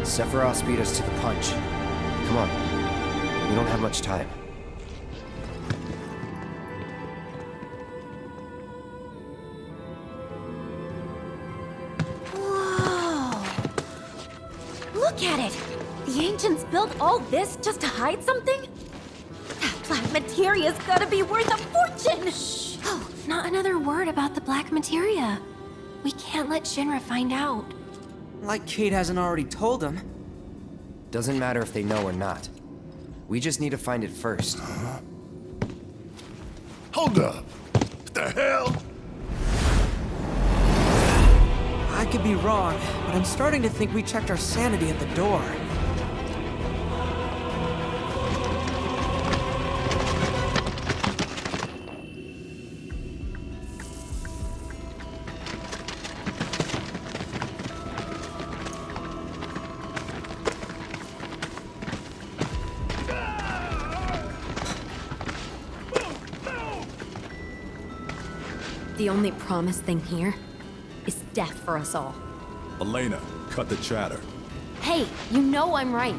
[SPEAKER 10] Sephiroth beat us to the punch. Come on. We don't have much time.
[SPEAKER 7] Whoa! Look at it! The ancients built all this just to hide something? That black materia's gotta be worth a fortune!
[SPEAKER 14] Shh! Oh, not another word about the black materia. We can't let Shinra find out.
[SPEAKER 18] Like Kate hasn't already told him.
[SPEAKER 10] Doesn't matter if they know or not. We just need to find it first.
[SPEAKER 2] Hold up! What the hell?
[SPEAKER 18] I could be wrong, but I'm starting to think we checked our sanity at the door.
[SPEAKER 3] The only promised thing here is death for us all.
[SPEAKER 12] Elena, cut the chatter.
[SPEAKER 7] Hey, you know I'm right.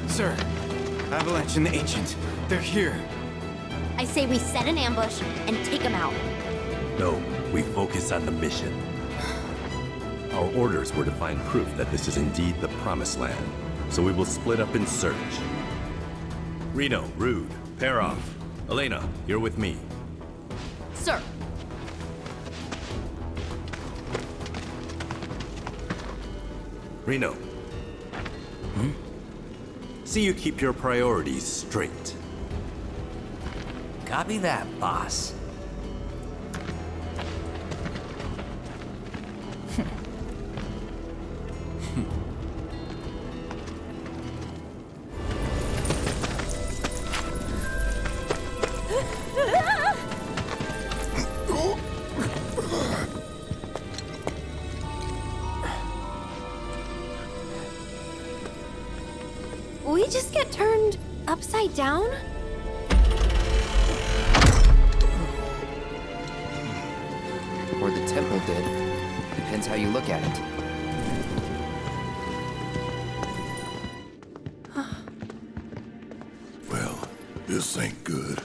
[SPEAKER 11] Sir, Avalanche and the Ancient, they're here.
[SPEAKER 7] I say we set an ambush and take them out.
[SPEAKER 4] No, we focus on the mission. Our orders were to find proof that this is indeed the Promised Land, so we will split up and search. Reno, Rude, pair off. Elena, you're with me.
[SPEAKER 7] Sir.
[SPEAKER 4] Reno. See you keep your priorities straight.
[SPEAKER 18] Copy that, boss.
[SPEAKER 14] We just get turned upside down?
[SPEAKER 10] Or the temple did. Depends how you look at it.
[SPEAKER 2] This ain't good.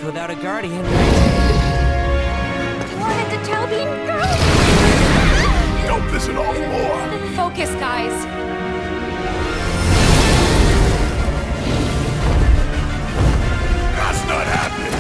[SPEAKER 18] Without a guardian.
[SPEAKER 7] You wanted to tell me, girl?
[SPEAKER 2] Don't piss it off more.
[SPEAKER 3] Focus, guys.
[SPEAKER 2] That's not happening.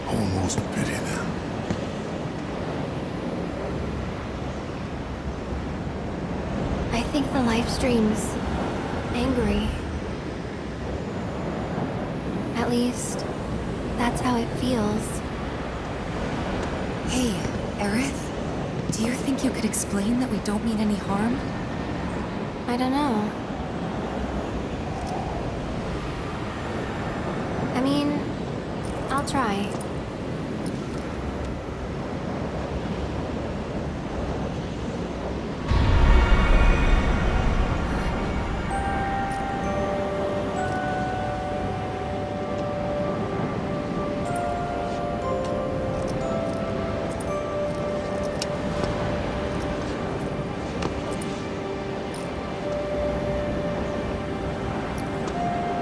[SPEAKER 2] Almost pity them.
[SPEAKER 14] I think the live stream's angry. At least, that's how it feels.
[SPEAKER 3] Hey, Aerith, do you think you could explain that we don't mean any harm?
[SPEAKER 14] I don't know. I mean, I'll try.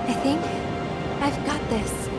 [SPEAKER 14] I think I've got this.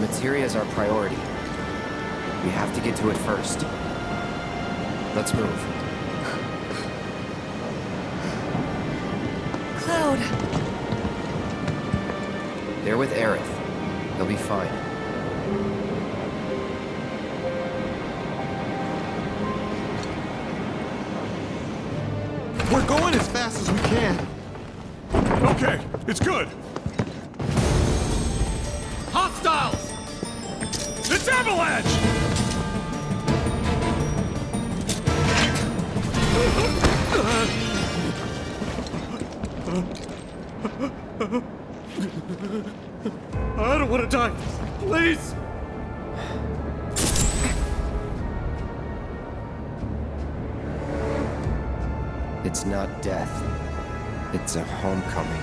[SPEAKER 10] Materia is our priority. We have to get to it first. Let's move.
[SPEAKER 3] Cloud!
[SPEAKER 10] They're with Aerith. They'll be fine.
[SPEAKER 15] We're going as fast as we can.
[SPEAKER 9] Okay, it's good.
[SPEAKER 16] Hostiles!
[SPEAKER 9] It's avalanche!
[SPEAKER 15] I don't want to die. Please!
[SPEAKER 10] It's not death. It's a homecoming.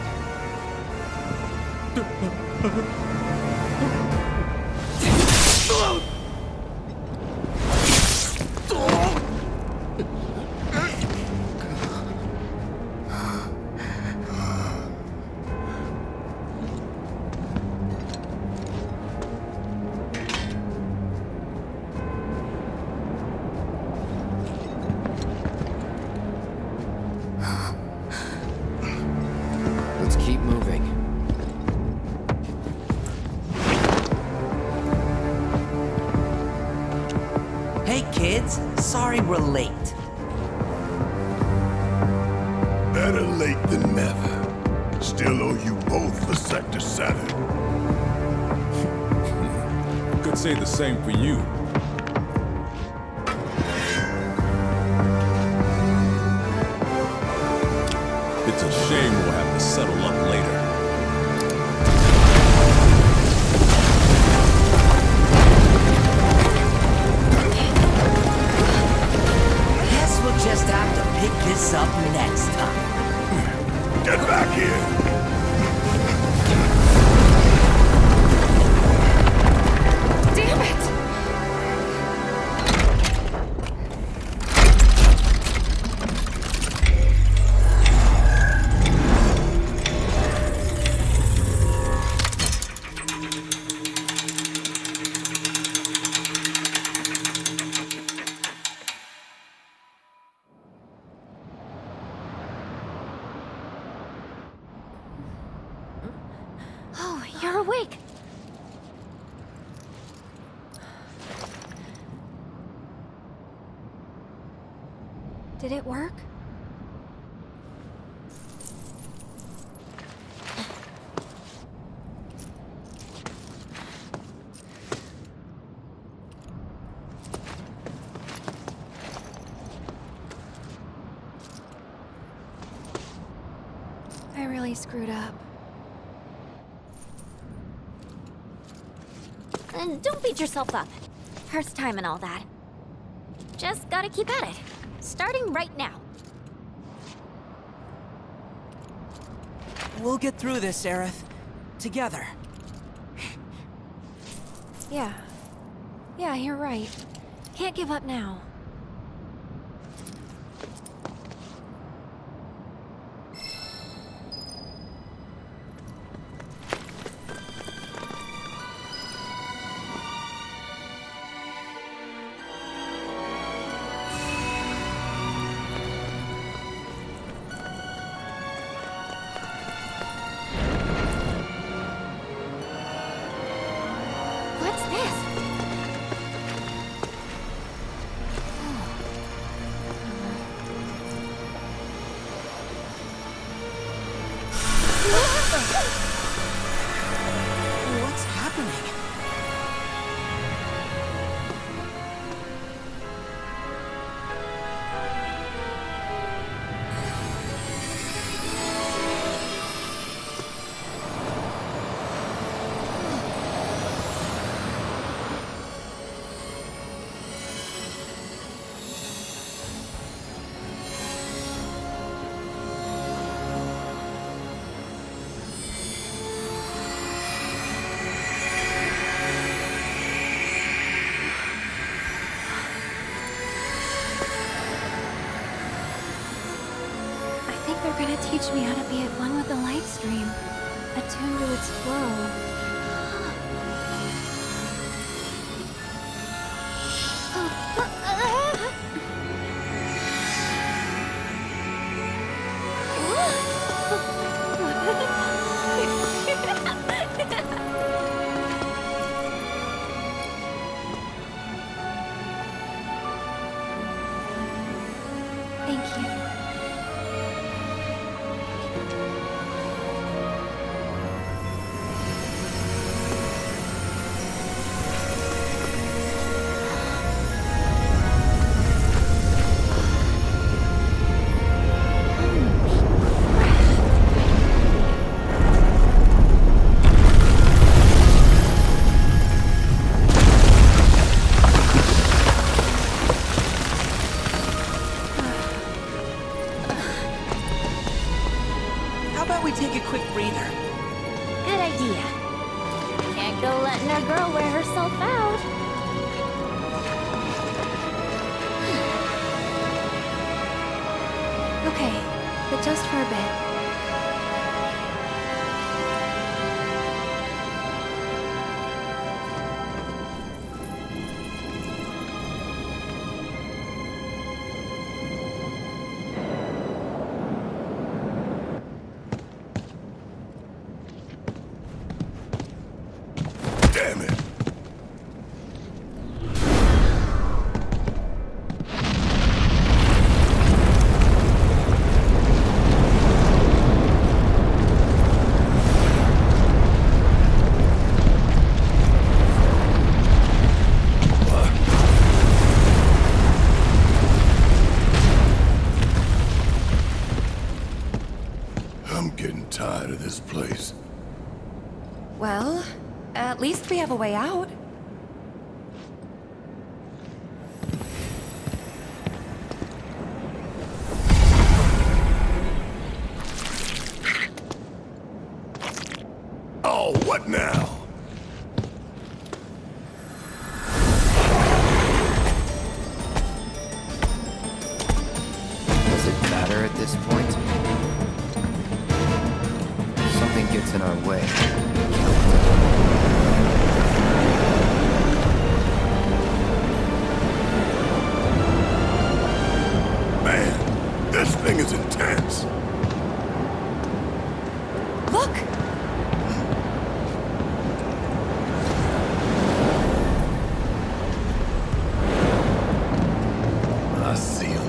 [SPEAKER 10] Let's keep moving.
[SPEAKER 18] Hey kids, sorry we're late.
[SPEAKER 2] Better late than never. Still owe you both for Sector 7.
[SPEAKER 12] Could say the same for you. It's a shame we'll have to settle up later.
[SPEAKER 18] Guess we'll just have to pick this up next time.
[SPEAKER 2] Get back here!
[SPEAKER 3] Damn it!
[SPEAKER 14] Oh, you're awake. Did it work? I really screwed up.
[SPEAKER 7] And don't beat yourself up. First time and all that. Just gotta keep at it. Starting right now.
[SPEAKER 18] We'll get through this, Aerith. Together.
[SPEAKER 14] Yeah. Yeah, you're right. Can't give up now.
[SPEAKER 7] What's this?
[SPEAKER 18] What's happening?
[SPEAKER 14] They're gonna teach me how to be at one with the light stream, attuned to its flow.
[SPEAKER 18] about we take a quick breather?
[SPEAKER 7] Good idea. Can't go letting our girl wear herself out.
[SPEAKER 14] Okay, but just for a bit.
[SPEAKER 2] Damn it! I'm getting tired of this place.
[SPEAKER 17] Well, at least we have a way out.
[SPEAKER 2] Oh, what now?
[SPEAKER 11] Does it matter at this point? Something gets in our way.
[SPEAKER 2] Man, this thing is intense.
[SPEAKER 17] Look!
[SPEAKER 2] I see him.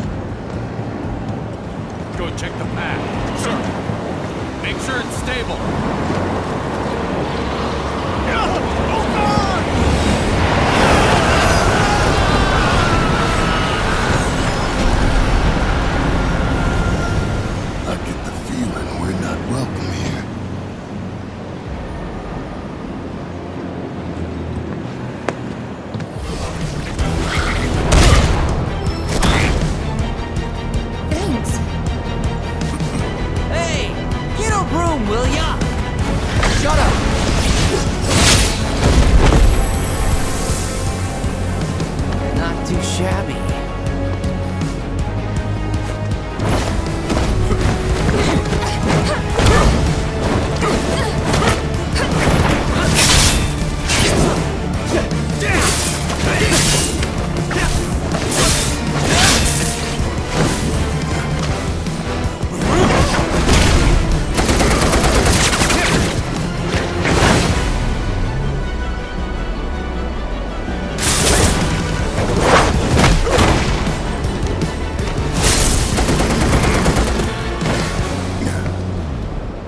[SPEAKER 1] Go check the path. Sir, make sure it's stable.
[SPEAKER 2] I get the feeling we're not welcome here.
[SPEAKER 17] Thanks.
[SPEAKER 18] Hey! Get a room, will ya?
[SPEAKER 11] Shut up! Not too shabby.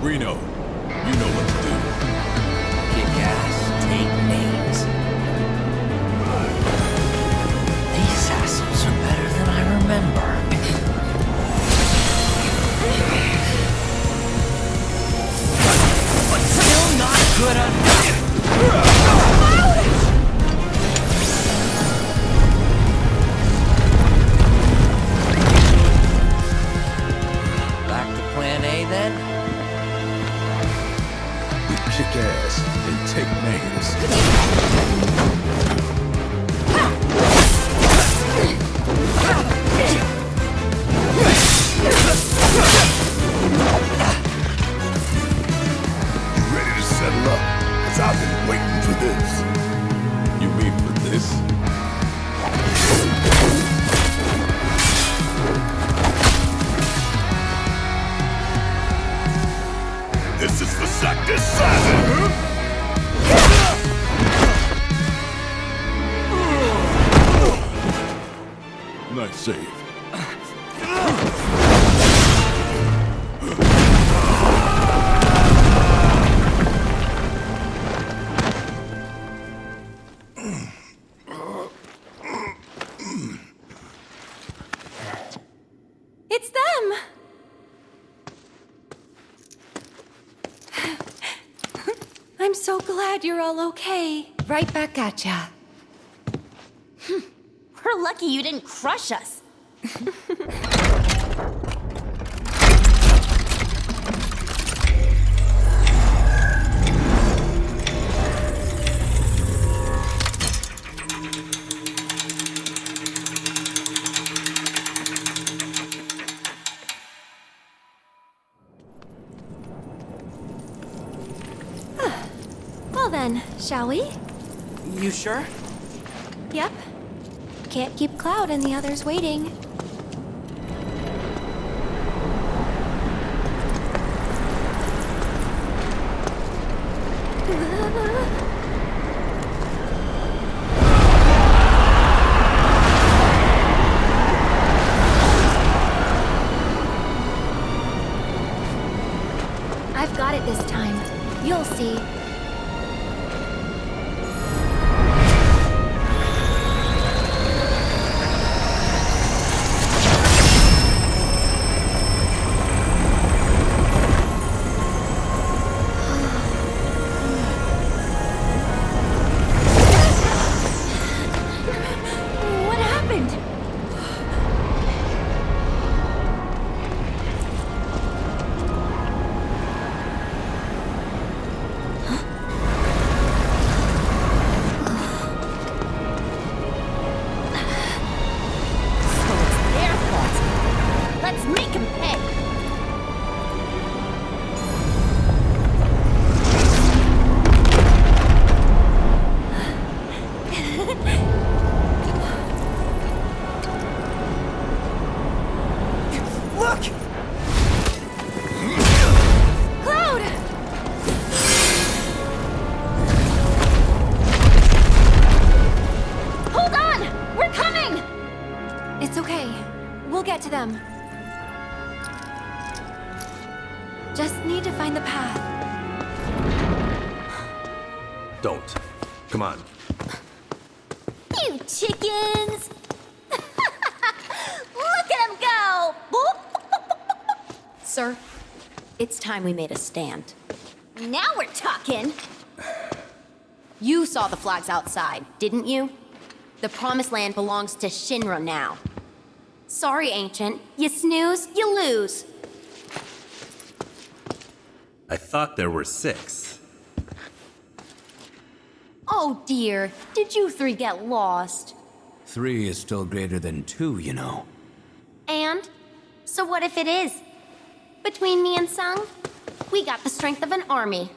[SPEAKER 12] Reno, you know what to do.
[SPEAKER 18] Kick ass, take names. These assholes are better than I remember. But still not good enough. Back to plan A then?
[SPEAKER 12] We kick ass and take names.
[SPEAKER 2] You ready to settle up? Cause I've been waiting for this.
[SPEAKER 12] You mean for this?
[SPEAKER 2] This is for Sector 7!
[SPEAKER 12] Nice save.
[SPEAKER 17] It's them! I'm so glad you're all okay.
[SPEAKER 3] Right back at ya.
[SPEAKER 7] We're lucky you didn't crush us.
[SPEAKER 14] then, shall we?
[SPEAKER 18] You sure?
[SPEAKER 14] Yep. Can't keep Cloud and the others waiting. I've got it this time. You'll see. What happened?
[SPEAKER 7] Their fault. Let's make him pay.
[SPEAKER 11] Look!
[SPEAKER 14] Cloud!
[SPEAKER 7] Hold on! We're coming!
[SPEAKER 14] It's okay. We'll get to them. Just need to find the path.
[SPEAKER 4] Don't. Come on.
[SPEAKER 7] You chickens! Look at him go! Boop.
[SPEAKER 17] Sir, it's time we made a stand.
[SPEAKER 7] Now we're talking.
[SPEAKER 17] You saw the flags outside, didn't you? The Promised Land belongs to Shinra now. Sorry, Ancient. You snooze, you lose.
[SPEAKER 4] I thought there were 6.
[SPEAKER 17] Oh dear, did you 3 get lost?
[SPEAKER 22] 3 is still greater than 2, you know.
[SPEAKER 17] And? So what if it is? Between me and Sung, we got the strength of an army.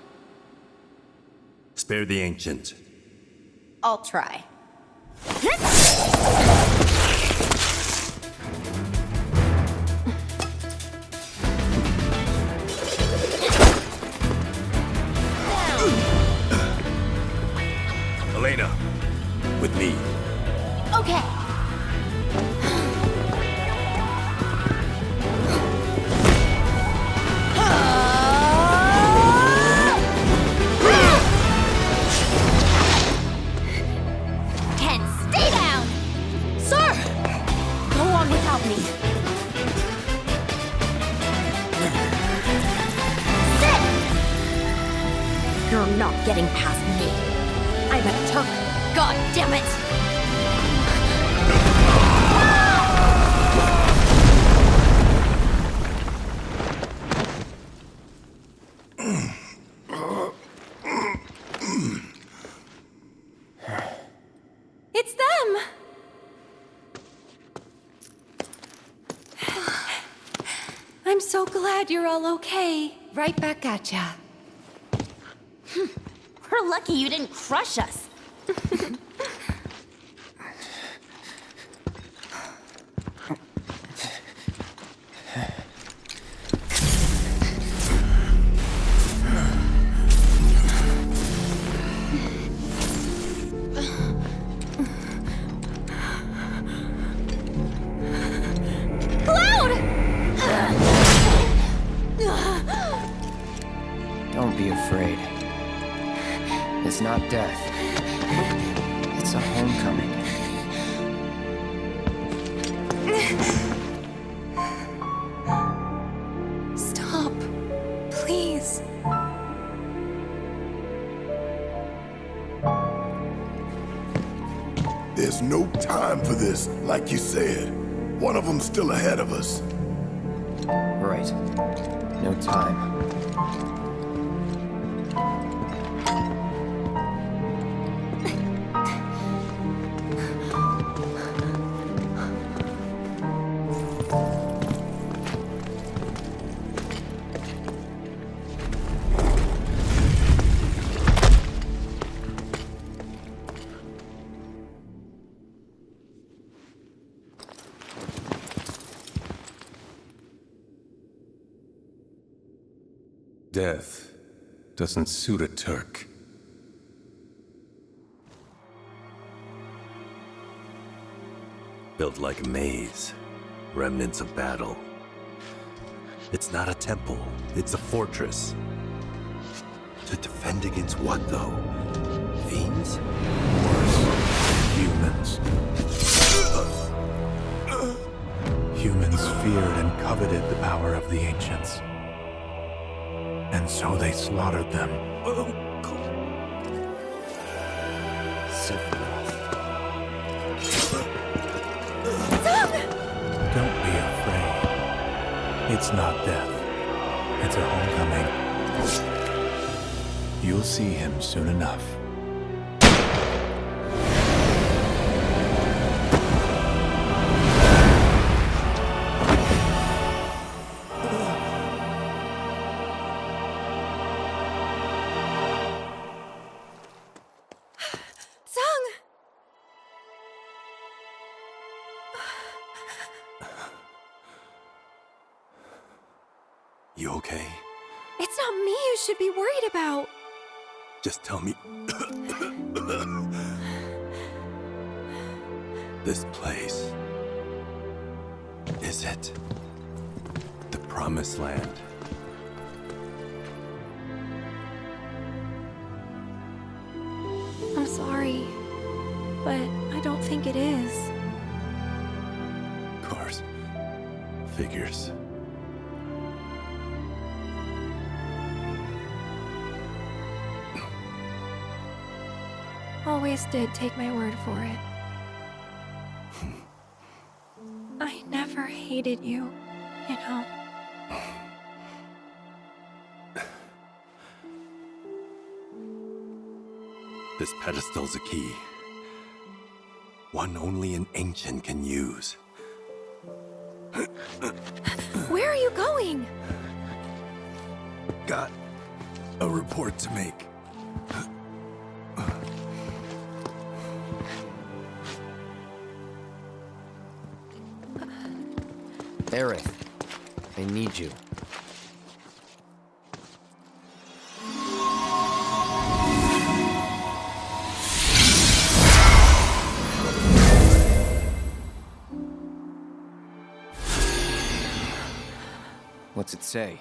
[SPEAKER 4] Spare the Ancient.
[SPEAKER 17] I'll try.
[SPEAKER 4] Elena, with me.
[SPEAKER 7] Okay. Ken, stay down! Sir! Go on without me. Sit!
[SPEAKER 17] You're not getting past me. I'm a Turk.
[SPEAKER 7] God damn it!
[SPEAKER 14] It's them! I'm so glad you're all okay.
[SPEAKER 3] Right back at ya.
[SPEAKER 7] We're lucky you didn't crush us.
[SPEAKER 10] Don't be afraid. It's not death. It's a homecoming.
[SPEAKER 3] Stop. Please.
[SPEAKER 2] There's no time for this, like you said. One of them's still ahead of us.
[SPEAKER 10] Right. No time.
[SPEAKER 5] Death doesn't suit a Turk.
[SPEAKER 4] Built like a maze, remnants of battle. It's not a temple, it's a fortress. To defend against what, though? Fiends?
[SPEAKER 19] Humans. Humans feared and coveted the power of the ancients. And so they slaughtered them. Don't be afraid. It's not death. It's a homecoming. You'll see him soon enough.
[SPEAKER 4] You okay?
[SPEAKER 14] It's not me you should be worried about.
[SPEAKER 4] Just tell me. This place. Is it the Promised Land?
[SPEAKER 14] I'm sorry, but I don't think it is.
[SPEAKER 4] Of course. Figures.
[SPEAKER 14] Always did take my word for it. I never hated you, you know.
[SPEAKER 4] This pedestal's a key. One only an ancient can use.
[SPEAKER 14] Where are you going?
[SPEAKER 4] Got a report to make.
[SPEAKER 11] Aerith, I need you. What's it say?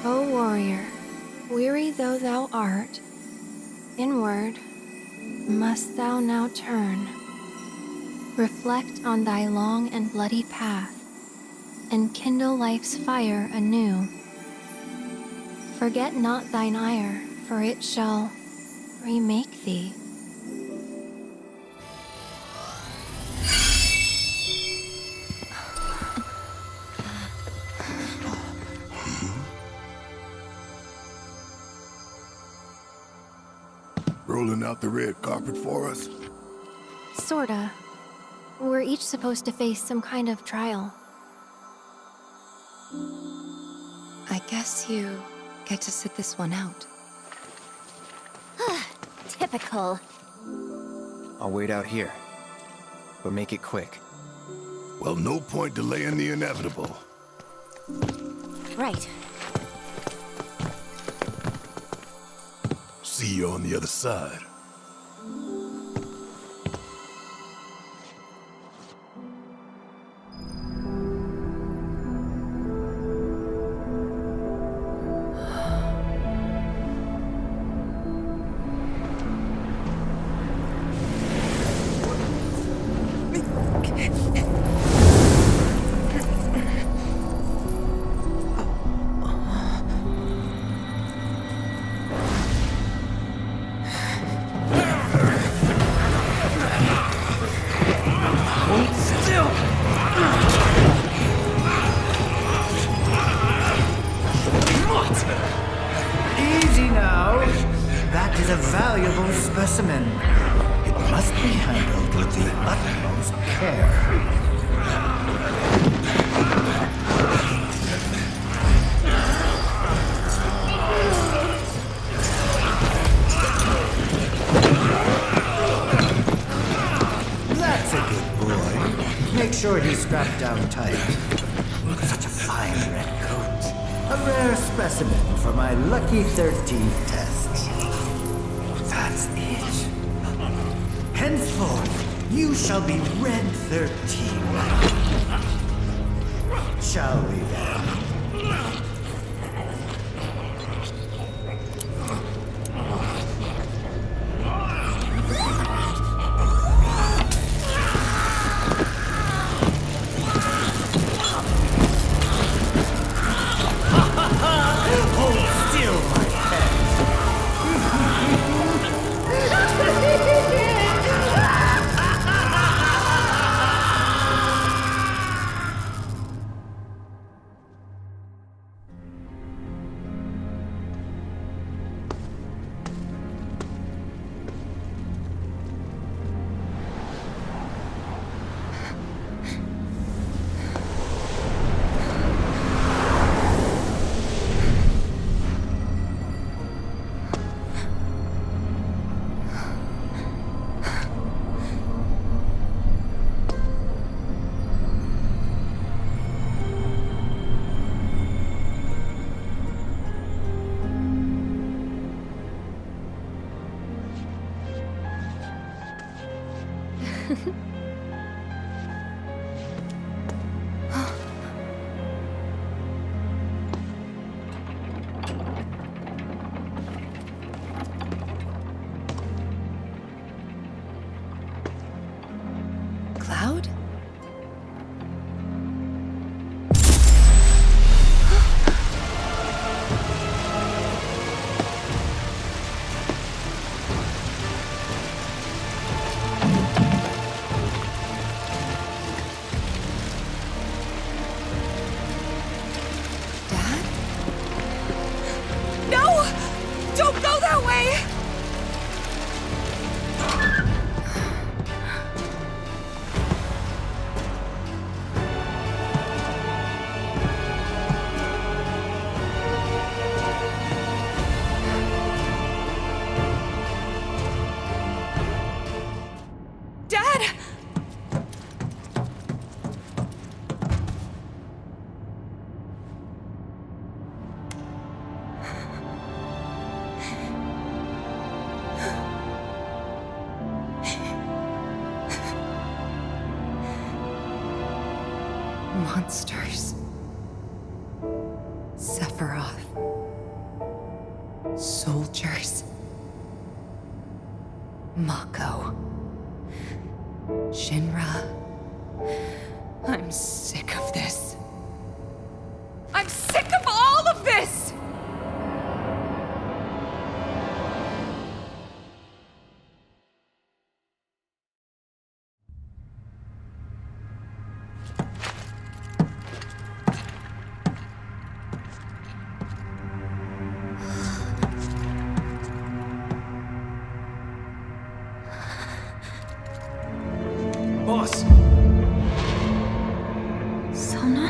[SPEAKER 14] O warrior, weary though thou art, inward must thou now turn. Reflect on thy long and bloody path, and kindle life's fire anew. Forget not thine ire, for it shall remake thee.
[SPEAKER 2] Rolling out the red carpet for us?
[SPEAKER 14] Sorta. We're each supposed to face some kind of trial.
[SPEAKER 3] I guess you get to sit this one out.
[SPEAKER 7] Typical.
[SPEAKER 11] I'll wait out here. But make it quick.
[SPEAKER 2] Well, no point delaying the inevitable.
[SPEAKER 7] Right.
[SPEAKER 2] See you on the other side.
[SPEAKER 8] Easy now. That is a valuable specimen. It must be handled with the utmost care. sure he's strapped down tight. Such a fine red coat. A rare specimen for my lucky 13th test. That's it. Henceforth, you shall be Red 13. Shall we then?
[SPEAKER 3] Cloud? Monsters. Sephiroth. Soldiers. Mako. Shinra. I'm sick of this. I'm sick of all of this!
[SPEAKER 9] Boss!
[SPEAKER 14] Sona?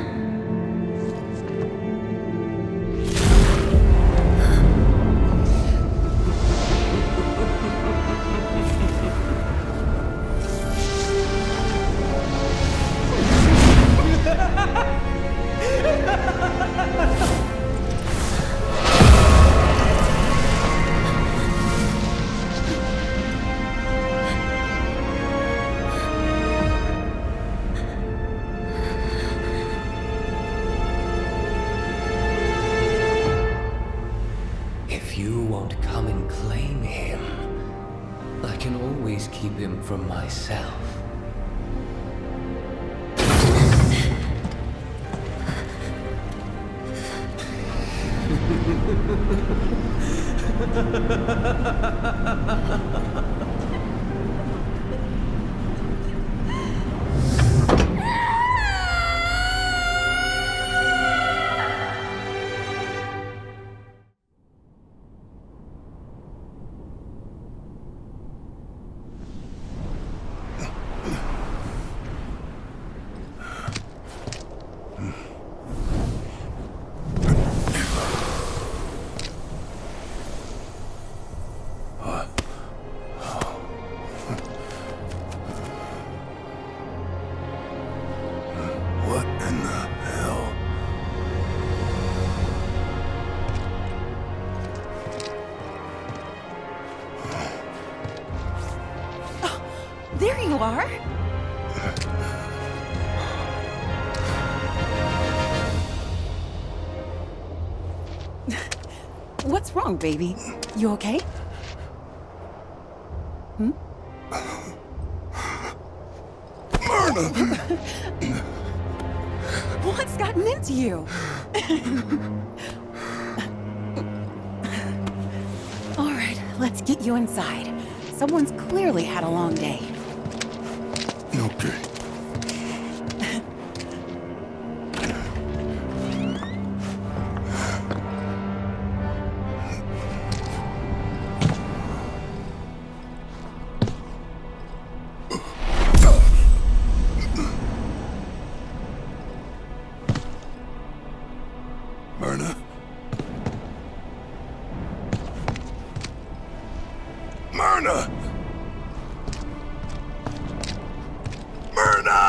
[SPEAKER 18] If you won't come and claim him, I can always keep him for myself.
[SPEAKER 6] There you are! What's wrong, baby? You okay? Hmm?
[SPEAKER 2] Myrna!
[SPEAKER 6] What's gotten into you? All right, let's get you inside. Someone's clearly had a long day.
[SPEAKER 2] Okay. Myrna? Myrna! Myrna!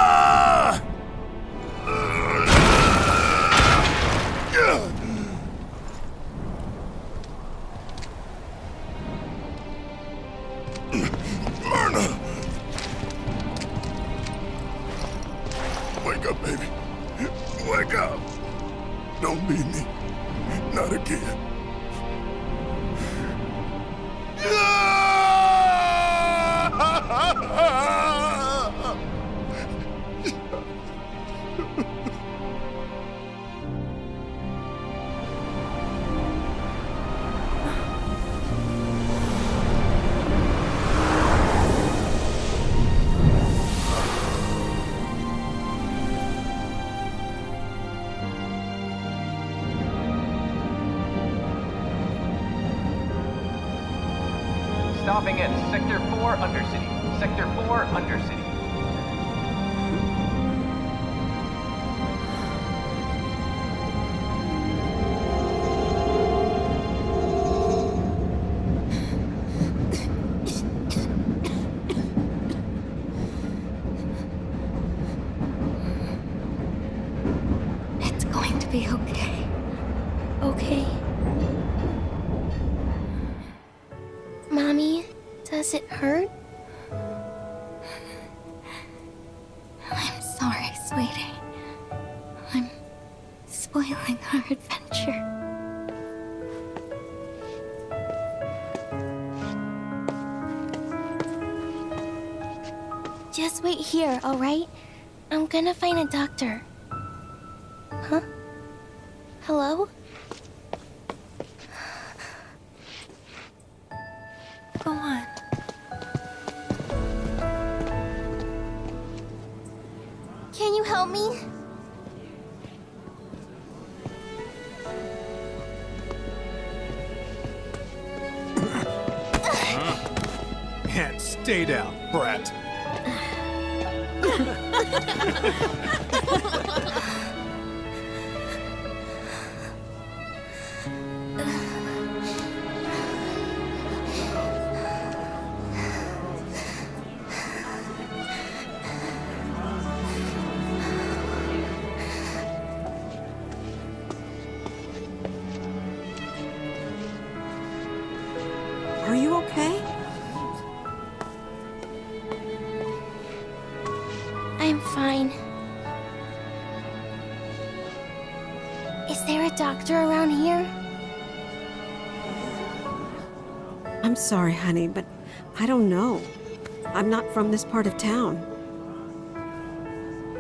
[SPEAKER 2] Myrna! Wake up, baby. Wake up! Don't leave me. Not again.
[SPEAKER 21] Stopping at Sector 4 Undercity. Sector 4 Undercity.
[SPEAKER 14] It's going to be okay. Okay. Mommy, does it hurt? I'm sorry, sweetie. I'm spoiling our adventure. Just wait here, alright? I'm gonna find a doctor. Huh? Hello? Go on. Can you help me?
[SPEAKER 15] And stay down, brat.
[SPEAKER 6] Are you okay?
[SPEAKER 14] I'm fine. Is there a doctor around here?
[SPEAKER 6] I'm sorry, honey, but I don't know. I'm not from this part of town.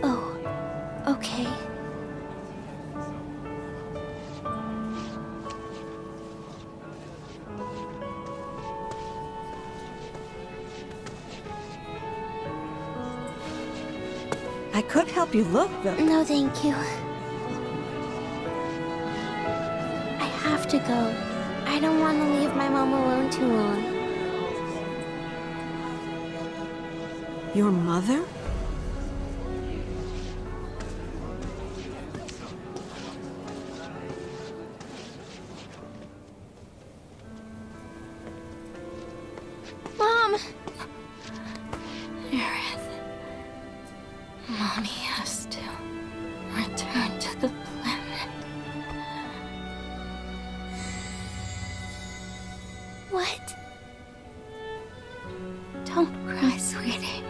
[SPEAKER 14] Oh, okay.
[SPEAKER 6] I could help you look, though.
[SPEAKER 14] No, thank you. I have to go. I don't want to leave my mom alone too long.
[SPEAKER 6] Your mother?
[SPEAKER 14] Mom! Aerith. Mommy has to return to the planet. What? Don't cry, sweetie.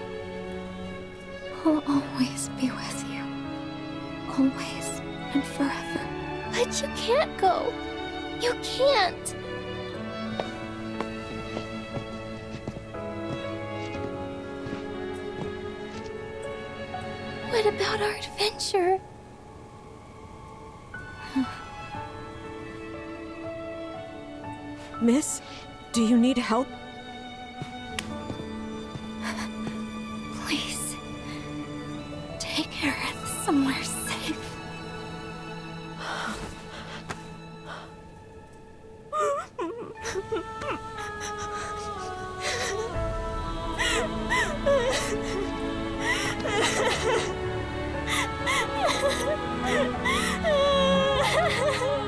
[SPEAKER 14] always and forever.
[SPEAKER 7] But you can't go. You can't. What about our adventure?
[SPEAKER 6] Miss, do you need help?
[SPEAKER 14] Please, take her somewhere safe.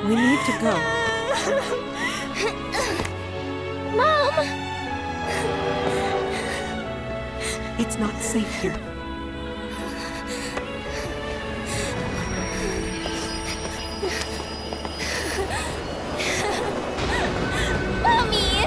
[SPEAKER 6] We need to go.
[SPEAKER 14] Mom!
[SPEAKER 6] It's not safe here.
[SPEAKER 7] Mommy!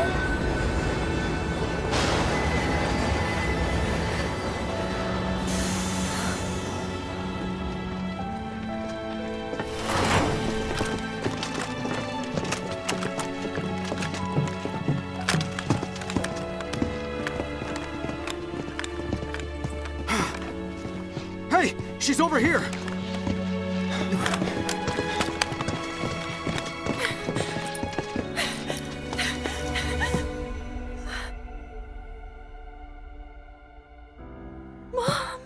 [SPEAKER 15] Hey! She's over here!
[SPEAKER 14] Mom!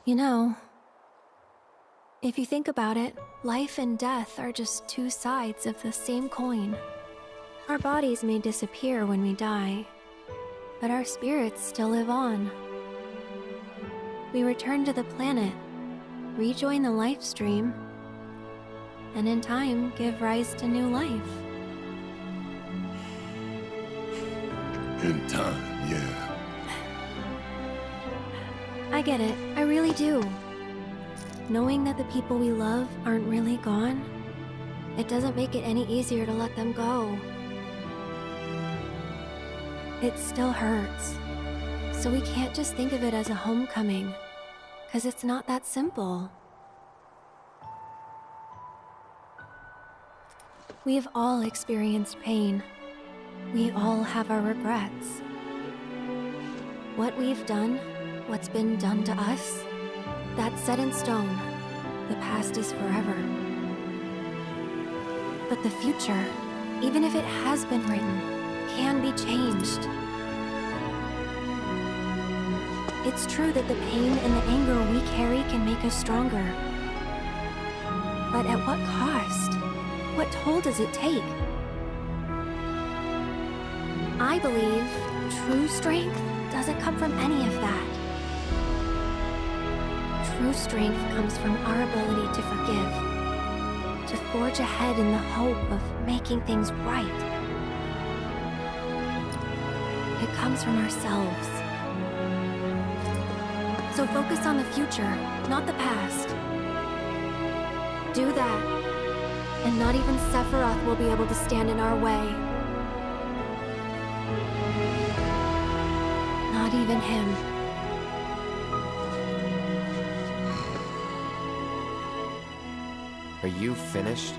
[SPEAKER 14] You know, if you think about it, life and death are just two sides of the same coin. Our bodies may disappear when we die, but our spirits still live on. We return to the planet, rejoin the life stream, and in time give rise to new life.
[SPEAKER 2] In time, yeah.
[SPEAKER 14] I get it, I really do. Knowing that the people we love aren't really gone, it doesn't make it any easier to let them go. It still hurts. So we can't just think of it as a homecoming, 'cause it's not that simple. We've all experienced pain. We all have our regrets. What we've done, what's been done to us, that's set in stone. The past is forever. But the future, even if it has been written, can be changed. It's true that the pain and the anger we carry can make us stronger. But at what cost? What toll does it take? I believe true strength doesn't come from any of that. True strength comes from our ability to forgive, to forge ahead in the hope of making things right. It comes from ourselves. So focus on the future, not the past. Do that, and not even Sephiroth will be able to stand in our way. Not even him.
[SPEAKER 10] Are you finished?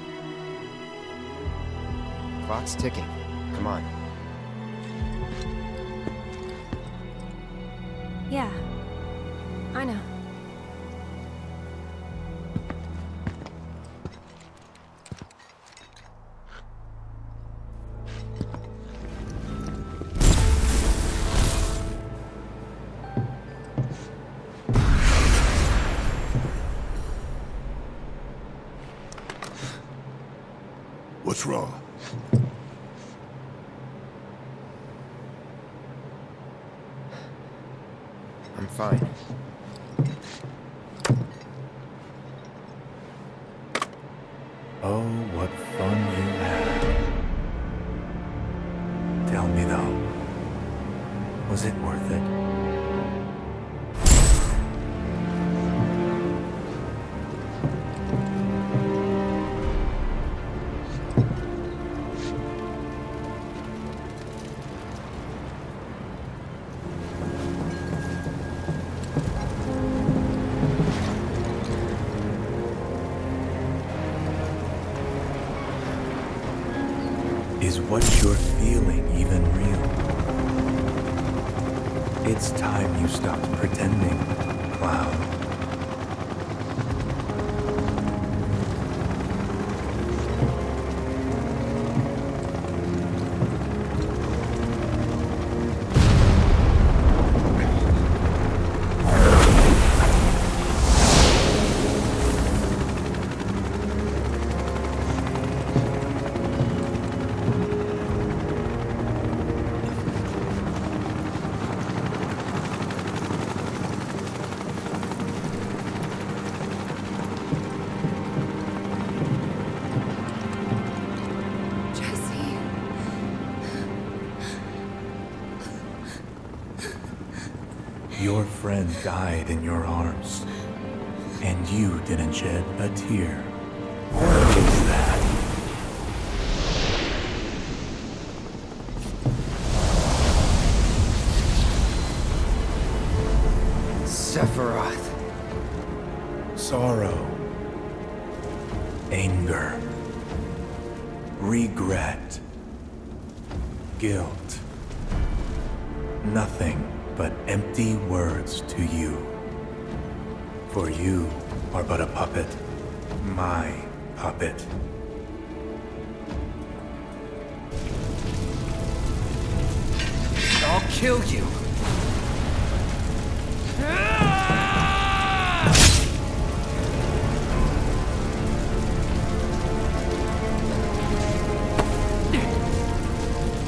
[SPEAKER 10] Clock's ticking. Come on.
[SPEAKER 14] Yeah, I know.
[SPEAKER 2] What's wrong?
[SPEAKER 10] I'm fine.
[SPEAKER 19] Oh, what fun you had. Tell me though, was it worth it? Is what you're feeling even real? It's time you stopped pretending, Cloud. Your friend died in your arms, and you didn't shed a tear. What is that?
[SPEAKER 10] Sephiroth.
[SPEAKER 19] Sorrow. Anger. Regret. Guilt. Nothing but empty words to you. For you are but a puppet. My puppet.
[SPEAKER 11] I'll kill you!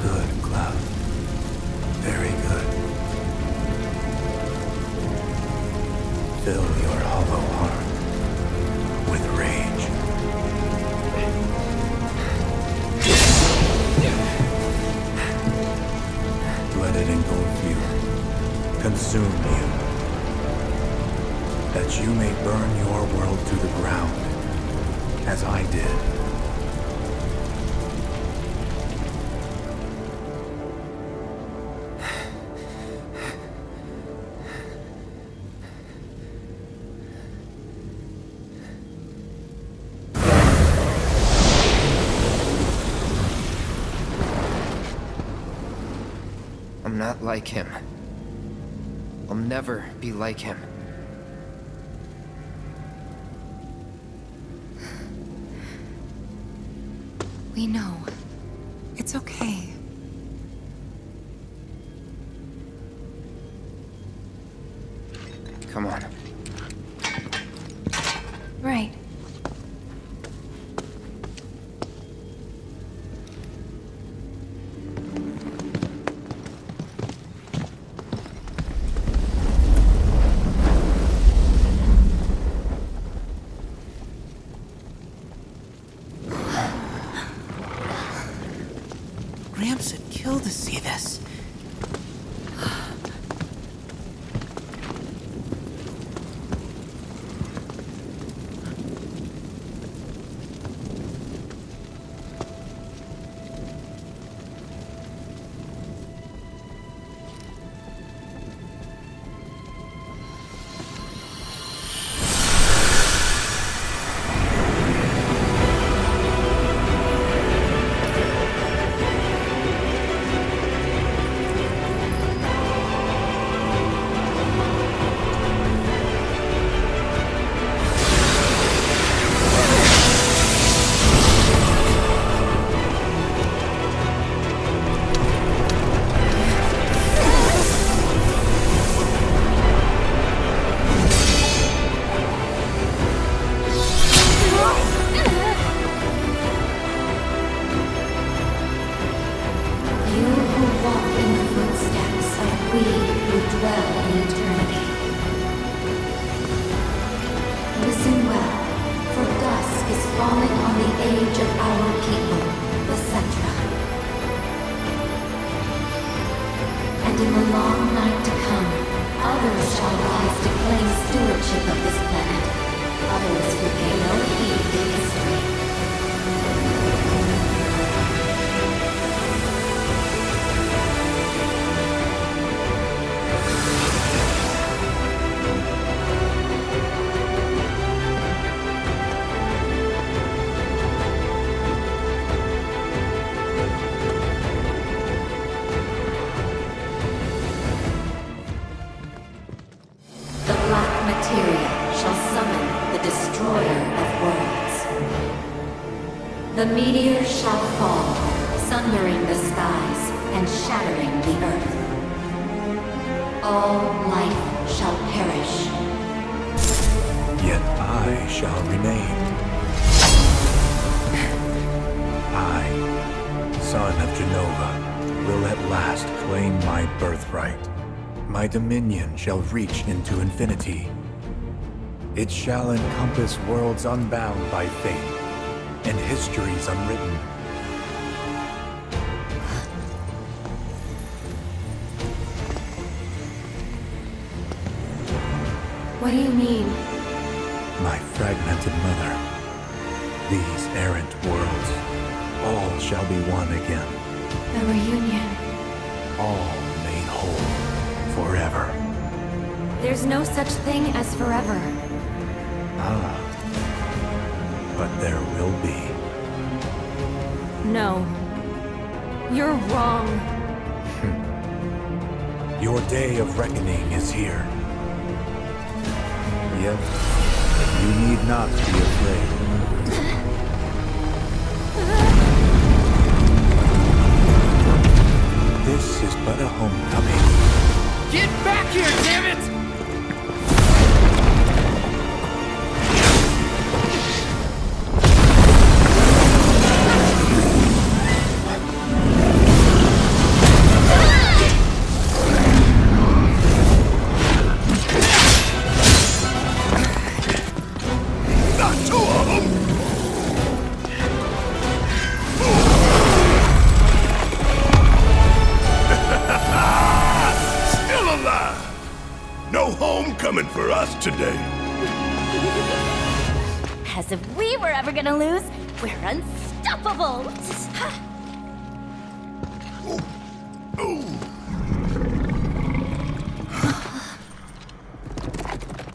[SPEAKER 19] Good, Cloud. Very good. Fill your hollow heart with rage. Let it engulf you, consume you, that you may burn your world to the ground, as I did.
[SPEAKER 10] I'm not like him. I'll never be like him.
[SPEAKER 3] We know. It's okay.
[SPEAKER 10] Come on.
[SPEAKER 14] Right.
[SPEAKER 18] Gramps would kill to see this.
[SPEAKER 13] dwell in eternity. Listen well, for dusk is falling on the age of our people, the Cetra. And in the long night to come, others shall rise to claim stewardship of this planet. Others who pay no heed to history. The meteor shall fall, sundering the skies and shattering the earth. All life shall perish.
[SPEAKER 19] Yet I shall remain. I, son of Genova, will at last claim my birthright. My dominion shall reach into infinity. It shall encompass worlds unbound by fate, and histories unwritten.
[SPEAKER 14] What do you mean?
[SPEAKER 19] My fragmented mother, these errant worlds, all shall be one again.
[SPEAKER 14] The reunion.
[SPEAKER 19] All made whole, forever.
[SPEAKER 14] There's no such thing as forever.
[SPEAKER 19] Ah. But there will be.
[SPEAKER 14] No. You're wrong.
[SPEAKER 19] Your day of reckoning is here. Yet, you need not be afraid. This is but a homecoming.
[SPEAKER 11] Get back here, damn it!
[SPEAKER 2] Coming for us today.
[SPEAKER 7] As if we were ever gonna lose, we're unstoppable!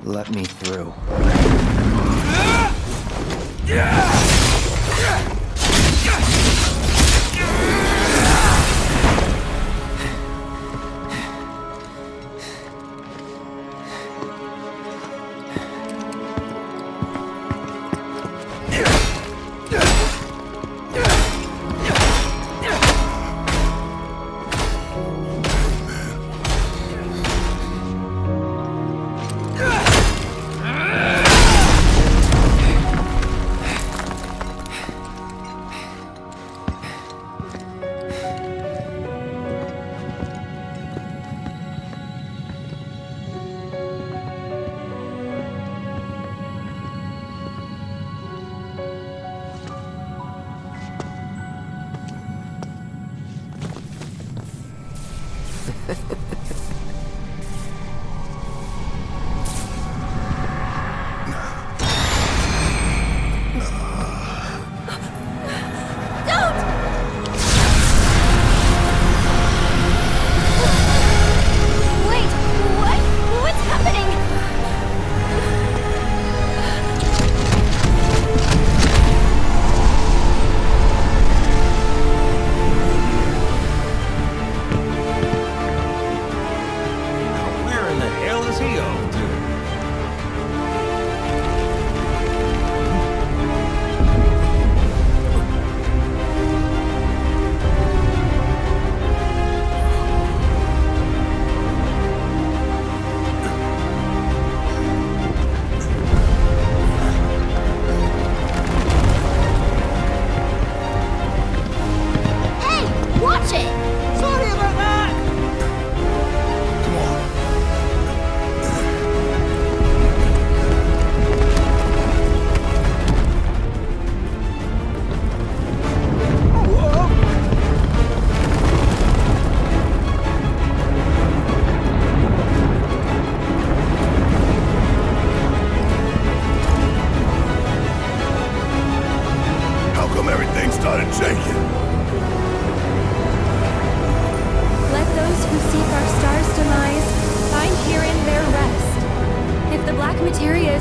[SPEAKER 10] Let me through.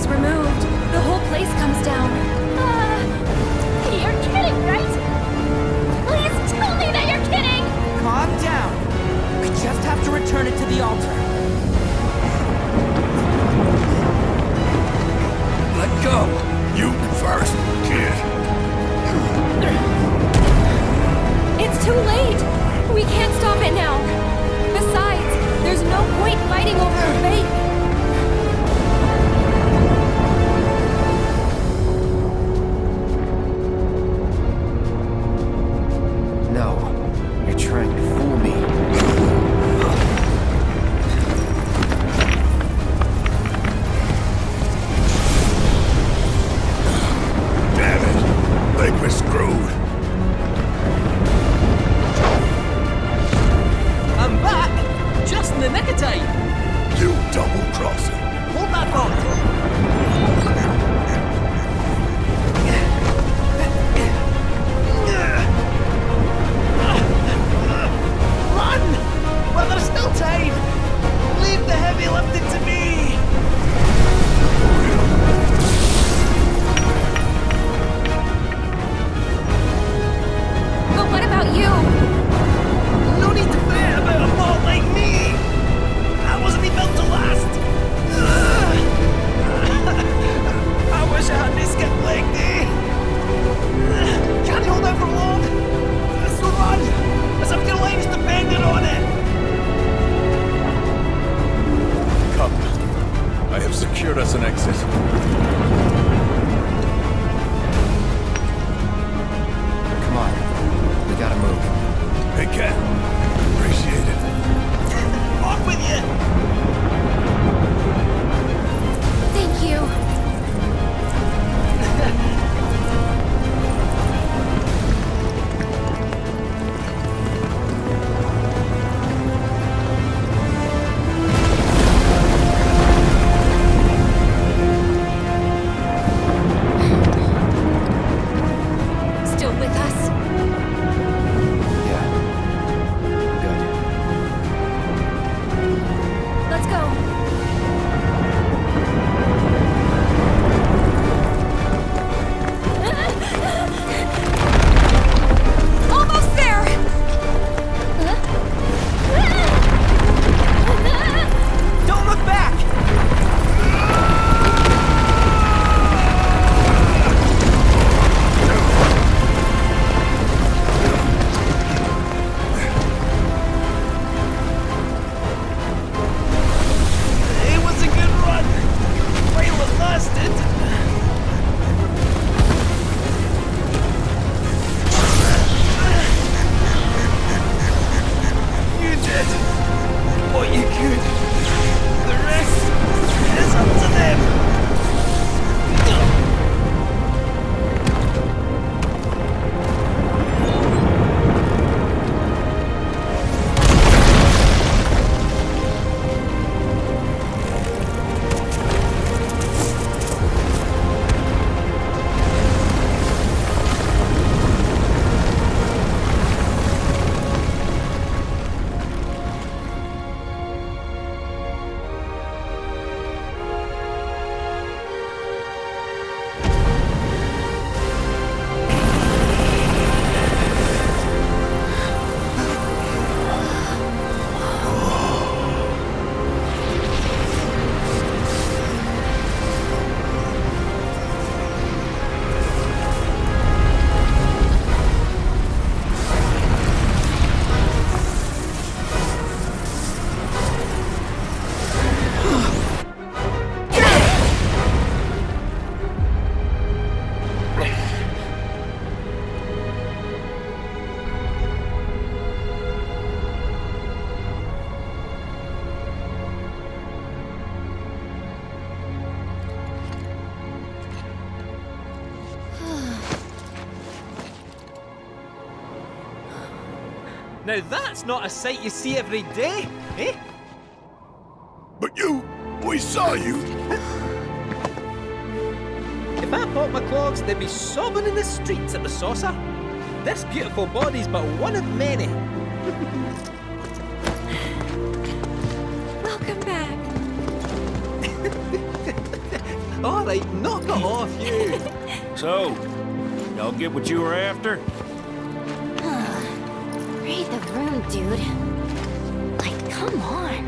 [SPEAKER 14] removed, the whole place comes down.
[SPEAKER 7] You're kidding, right? Please tell me that you're kidding!
[SPEAKER 18] Calm down. We just have to return it to the altar.
[SPEAKER 2] Let go! You first, kid.
[SPEAKER 14] It's too late! We can't stop it now! Besides, there's no point fighting over her fate!
[SPEAKER 10] No, you're trying to fool me.
[SPEAKER 2] Damn it! Think we're screwed.
[SPEAKER 18] I'm back! Just in the nick of time!
[SPEAKER 2] You double-crossing.
[SPEAKER 18] Hold that thought! Run! While there's still time! Leave the heavy lifting to me!
[SPEAKER 14] But what about you?
[SPEAKER 18] No need to fret about a ball like me! I wasn't even built to last! I wish I had this skip leg day! Can't hold out for long! So run! As if your life's dependent on it!
[SPEAKER 12] Come. I have secured us an exit.
[SPEAKER 10] Come on. We gotta move.
[SPEAKER 2] Hey, Cat. Appreciate it.
[SPEAKER 18] Off with you!
[SPEAKER 14] Thank you. Still with us?
[SPEAKER 10] Yeah. Good.
[SPEAKER 14] Let's go. Almost there!
[SPEAKER 18] Don't look back! It was a good run! While it lasted! You did what you could. The rest is up to them. Now that's not a sight you see every day, eh?
[SPEAKER 2] But we saw you.
[SPEAKER 18] If I bought my clogs, they'd be sobbing in the streets at the saucer. This beautiful body's but one of many.
[SPEAKER 14] Welcome back.
[SPEAKER 16] Alright, knock it off, you!
[SPEAKER 20] So, y'all get what you were after?
[SPEAKER 14] Read the room, dude. Like, come on.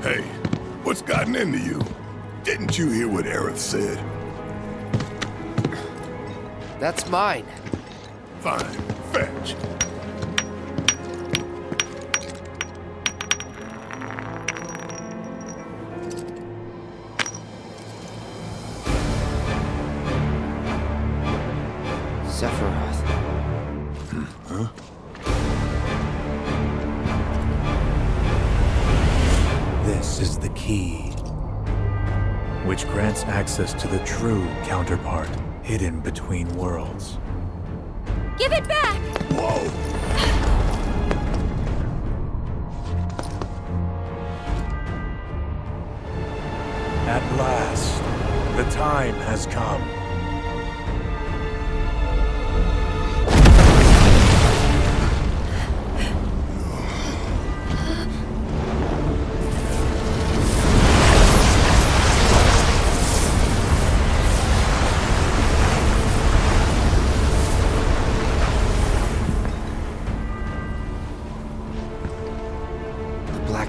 [SPEAKER 2] Hey, what's gotten into you? Didn't you hear what Aerith said?
[SPEAKER 11] That's mine.
[SPEAKER 2] Fine, fetch.
[SPEAKER 10] Sephiroth.
[SPEAKER 2] Huh?
[SPEAKER 19] This is the key, which grants access to the true counterpart hidden between worlds.
[SPEAKER 7] Give it back!
[SPEAKER 2] Whoa!
[SPEAKER 19] At last, the time has come.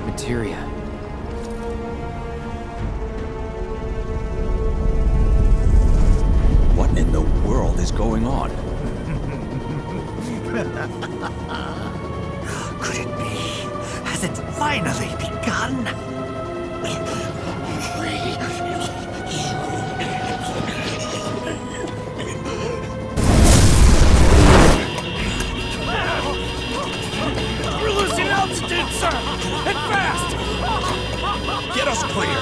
[SPEAKER 10] Materia.
[SPEAKER 22] What in the world is going on?
[SPEAKER 8] Could it be? Has it finally begun?
[SPEAKER 9] We're losing altitude, sir! And fast!
[SPEAKER 22] Get us clear!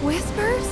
[SPEAKER 14] Whispers?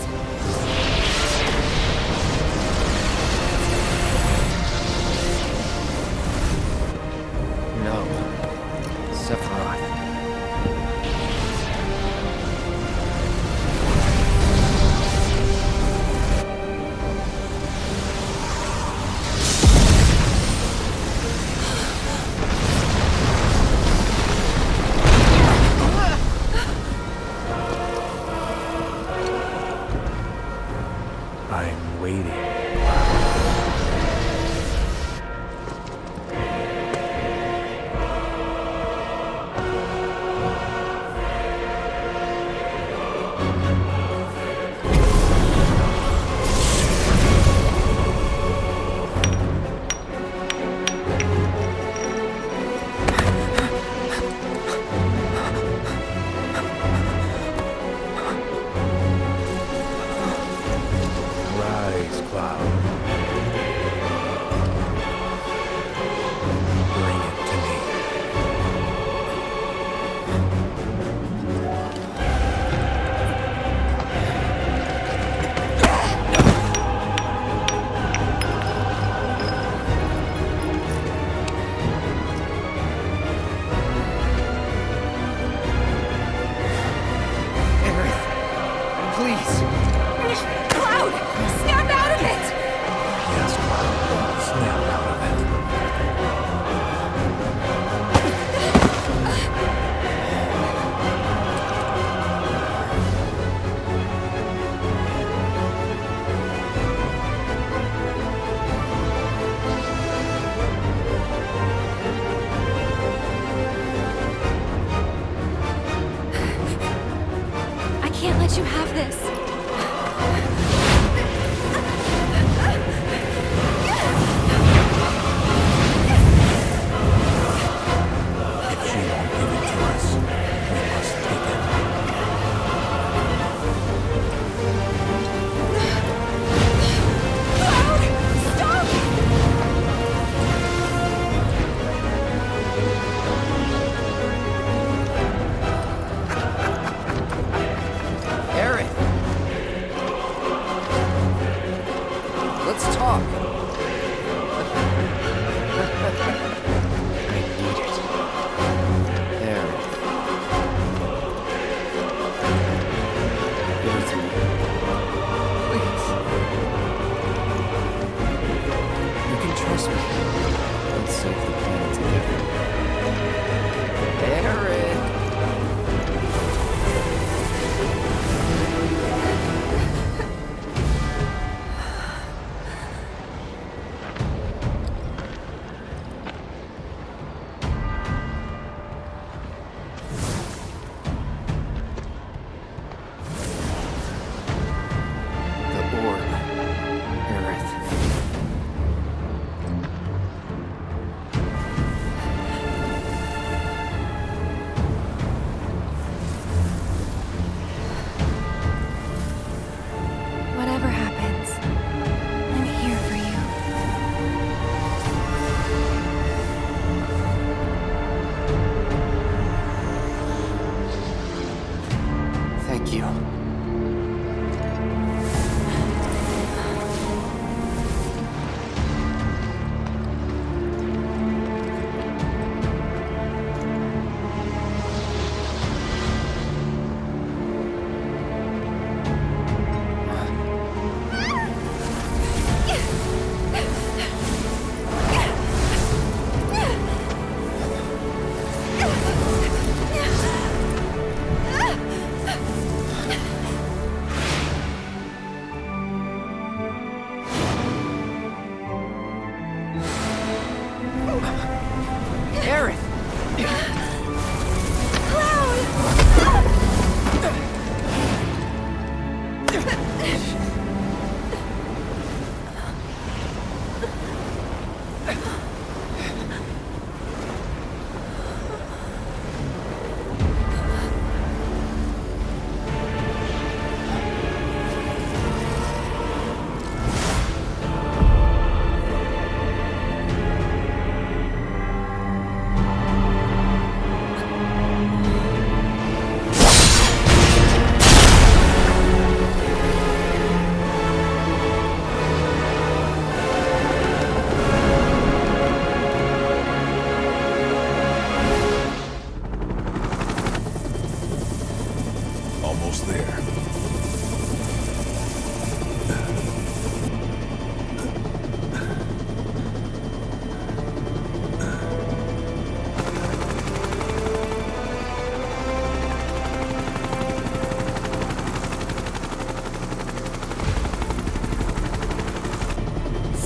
[SPEAKER 10] closer. Let's see if the planet's different. Aerith!
[SPEAKER 14] Whatever happens, I'm here for you.
[SPEAKER 11] Thank you.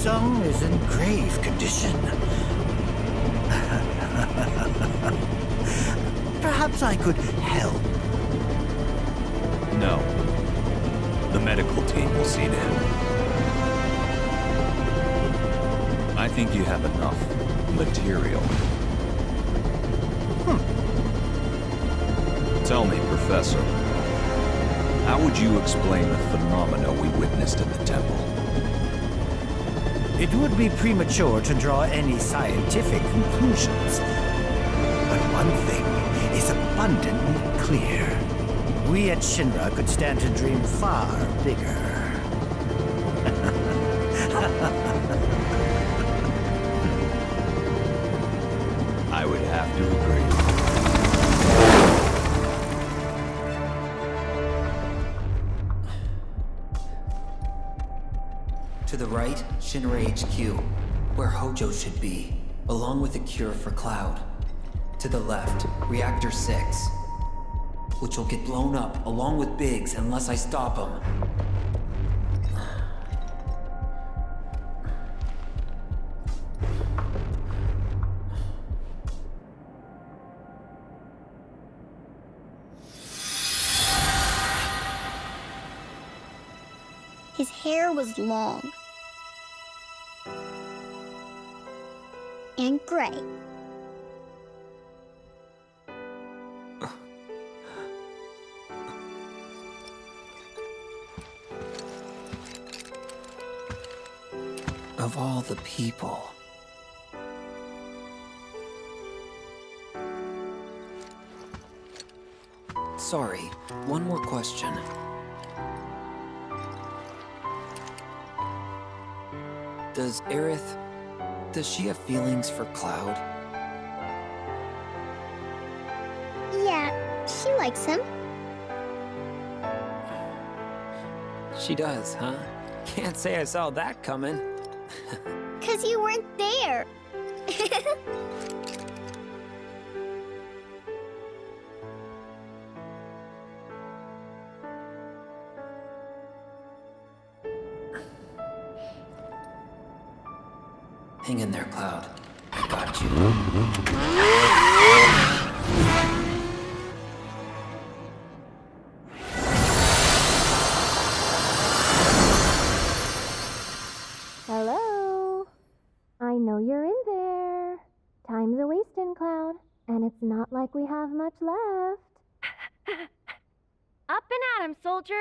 [SPEAKER 8] Sung is in grave condition. Perhaps I could help.
[SPEAKER 22] No. The medical team will see to him. I think you have enough material. Tell me, Professor, how would you explain the phenomena we witnessed at the temple?
[SPEAKER 8] It would be premature to draw any scientific conclusions. But one thing is abundantly clear. We at Shinra could stand to dream far bigger.
[SPEAKER 22] I would have to agree.
[SPEAKER 1] To the right, Shinra HQ, where Hojo should be, along with a cure for Cloud. To the left, Reactor 6, which will get blown up along with Biggs unless I stop him.
[SPEAKER 17] His hair was long and gray.
[SPEAKER 1] Of all the people. Sorry, one more question. Does Aerith... does she have feelings for Cloud?
[SPEAKER 17] Yeah, she likes him.
[SPEAKER 1] She does, huh? Can't say I saw that coming.
[SPEAKER 17] 'Cause because you weren't there.
[SPEAKER 1] Hang in there, Cloud. I got you.
[SPEAKER 14] Hello? I know you're in there. Time's a wasting, Cloud, and it's not like we have much left. Up and at 'em, soldier!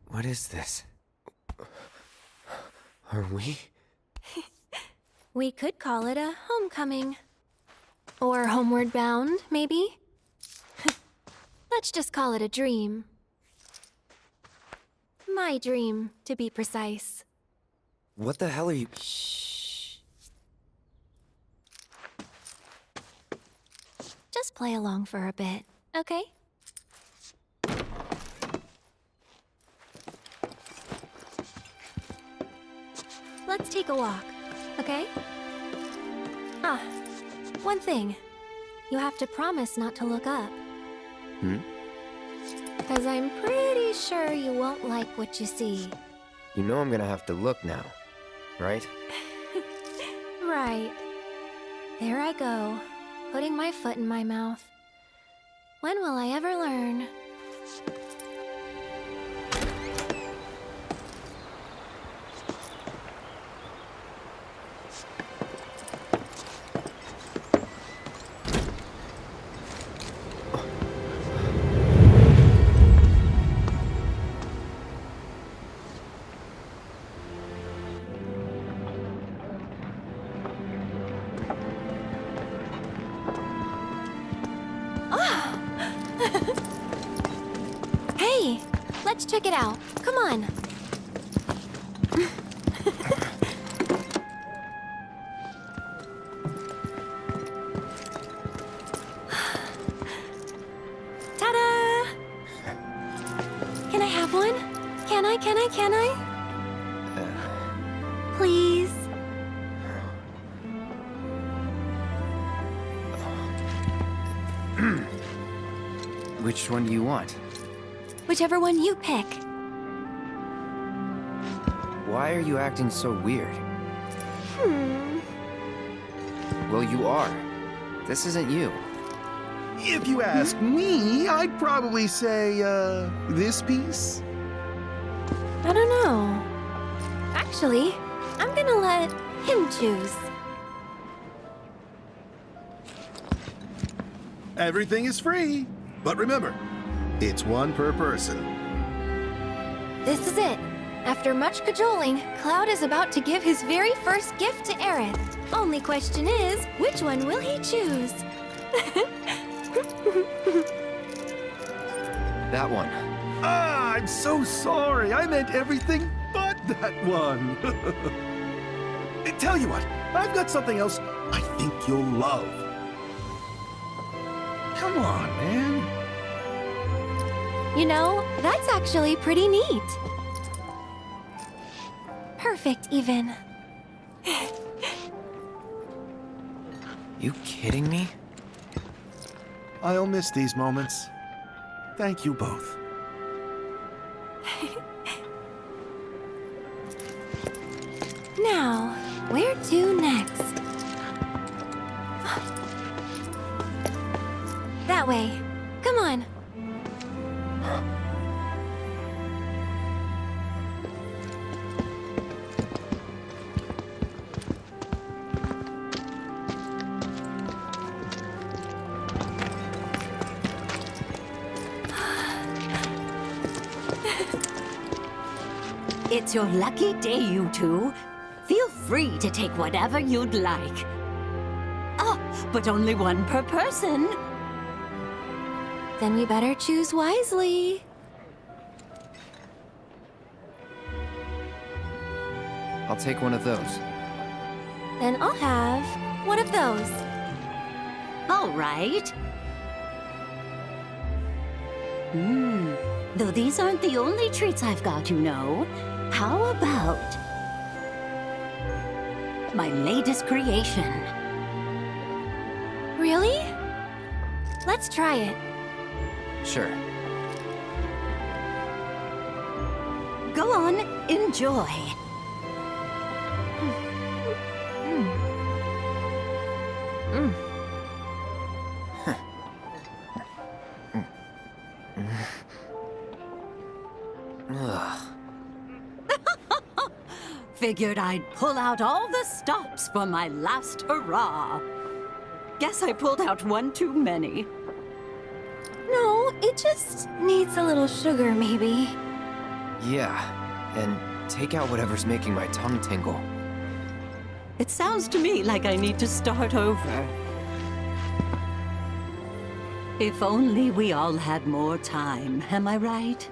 [SPEAKER 11] What is this? Are we?
[SPEAKER 14] We could call it a homecoming. Or homeward bound, maybe? Let's just call it a dream. My dream, to be precise.
[SPEAKER 11] What the hell are you?
[SPEAKER 14] Shh. Just play along for a bit, okay? Let's take a walk, okay? Ah, one thing. You have to promise not to look up. Because I'm pretty sure you won't like what you see.
[SPEAKER 11] You know I'm gonna have to look now, right?
[SPEAKER 14] Right. There I go, putting my foot in my mouth. When will I ever learn? Hey, let's check it out. Come on. Ta-da! Can I have one? Can I? Please?
[SPEAKER 11] Which one do you want?
[SPEAKER 14] Whichever one you pick.
[SPEAKER 11] Why are you acting so weird? Well, you are. This isn't you.
[SPEAKER 4] If you ask me, I'd probably say, this piece?
[SPEAKER 14] I don't know. Actually, I'm gonna let him choose.
[SPEAKER 4] Everything is free. But remember, it's one per person.
[SPEAKER 14] This is it. After much cajoling, Cloud is about to give his very first gift to Aerith. Only question is, which one will he choose?
[SPEAKER 11] That one.
[SPEAKER 4] Ah, I'm so sorry. I meant everything but that one. Tell you what, I've got something else I think you'll love. Come on, man.
[SPEAKER 14] You know, that's actually pretty neat. Perfect, even.
[SPEAKER 11] You kidding me?
[SPEAKER 4] I'll miss these moments. Thank you both.
[SPEAKER 14] Now, where to next? That way. Come on.
[SPEAKER 5] It's your lucky day, you two. Feel free to take whatever you'd like. Oh, but only one per person.
[SPEAKER 14] Then we better choose wisely.
[SPEAKER 11] I'll take one of those.
[SPEAKER 14] Then I'll have one of those.
[SPEAKER 5] All right. Though these aren't the only treats I've got, you know. How about my latest creation?
[SPEAKER 14] Really? Let's try it.
[SPEAKER 11] Sure.
[SPEAKER 5] Go on, enjoy. Figured I'd pull out all the stops for my last hurrah. Guess I pulled out one too many.
[SPEAKER 14] No, it just needs a little sugar, maybe.
[SPEAKER 11] Yeah, and take out whatever's making my tongue tingle.
[SPEAKER 5] It sounds to me like I need to start over. If only we all had more time, am I right?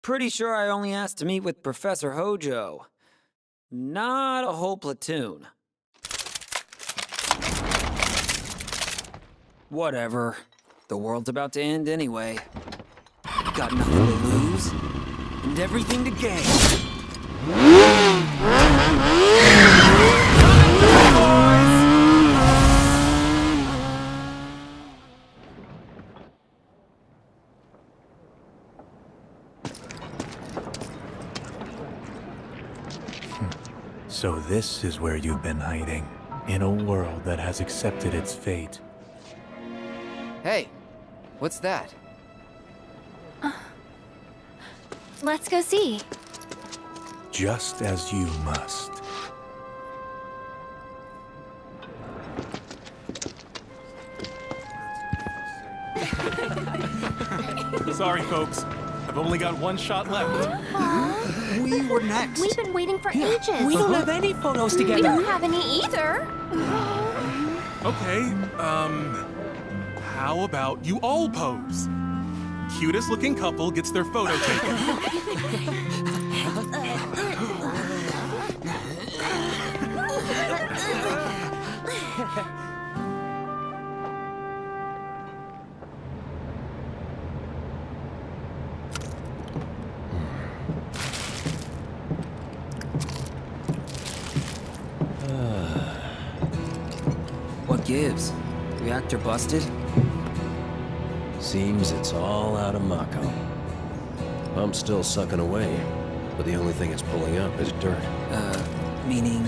[SPEAKER 6] Pretty sure I only asked to meet with Professor Hojo. Not a whole platoon. Whatever. The world's about to end anyway. Got nothing to lose, and everything to gain.
[SPEAKER 19] So this is where you've been hiding, in a world that has accepted its fate.
[SPEAKER 11] Hey, what's that?
[SPEAKER 14] Let's go see.
[SPEAKER 19] Just as you must.
[SPEAKER 15] Sorry, folks. I've only got one shot left.
[SPEAKER 9] We were next.
[SPEAKER 14] We've been waiting for ages.
[SPEAKER 9] We don't have any photos together.
[SPEAKER 14] We don't have any either.
[SPEAKER 15] Okay, how about you all pose? Cutest looking couple gets their photo taken.
[SPEAKER 6] What gives? Reactor busted?
[SPEAKER 22] Seems it's all out of Mako. Pump's still sucking away, but the only thing it's pulling up is dirt.
[SPEAKER 6] Meaning?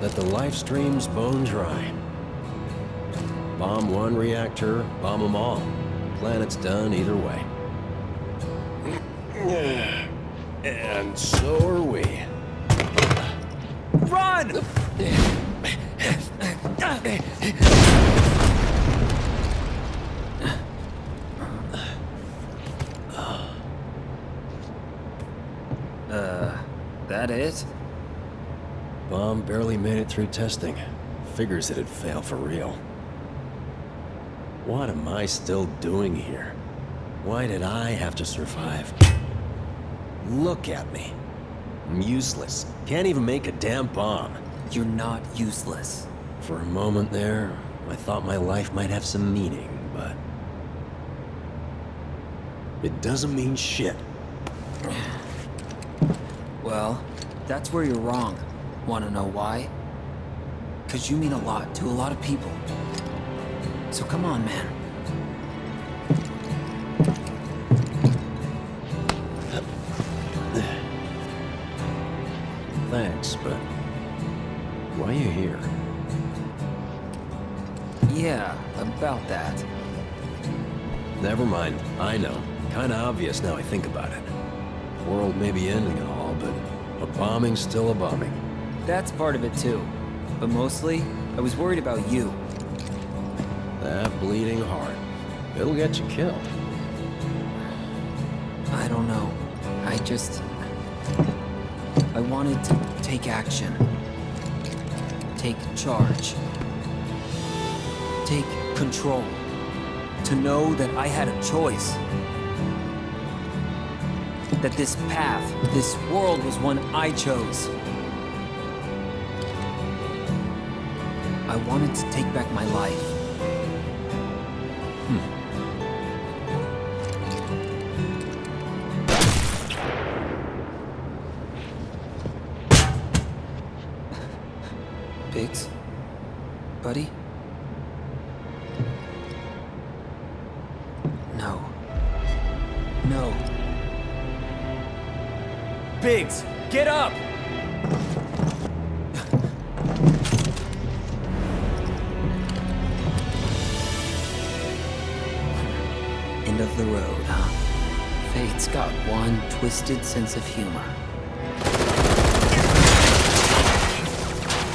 [SPEAKER 22] Let the life streams bone dry. Bomb one reactor, bomb them all. Planet's done either way. And so are we.
[SPEAKER 6] Run! That it?
[SPEAKER 22] Bomb barely made it through testing. Figures it'd fail for real. What am I still doing here? Why did I have to survive? Look at me. I'm useless. Can't even make a damn bomb.
[SPEAKER 6] You're not useless.
[SPEAKER 22] For a moment there, I thought my life might have some meaning, but... it doesn't mean shit.
[SPEAKER 6] Well, that's where you're wrong. Wanna know why? 'Cause you mean a lot to a lot of people. So come on, man.
[SPEAKER 22] Thanks, but... why are you here?
[SPEAKER 6] Yeah, about that.
[SPEAKER 22] Never mind. I know. Kinda obvious now I think about it. World may be ending and all, but a bombing's still a bombing.
[SPEAKER 6] That's part of it too. But mostly, I was worried about you.
[SPEAKER 22] That bleeding heart. It'll get you killed.
[SPEAKER 6] I don't know. I wanted to take action. Take charge. Take control. To know that I had a choice. That this path, this world was one I chose. I wanted to take back my life. Biggs? Buddy? No. No. Biggs, get up! End of the road, huh? Fate's got one twisted sense of humor.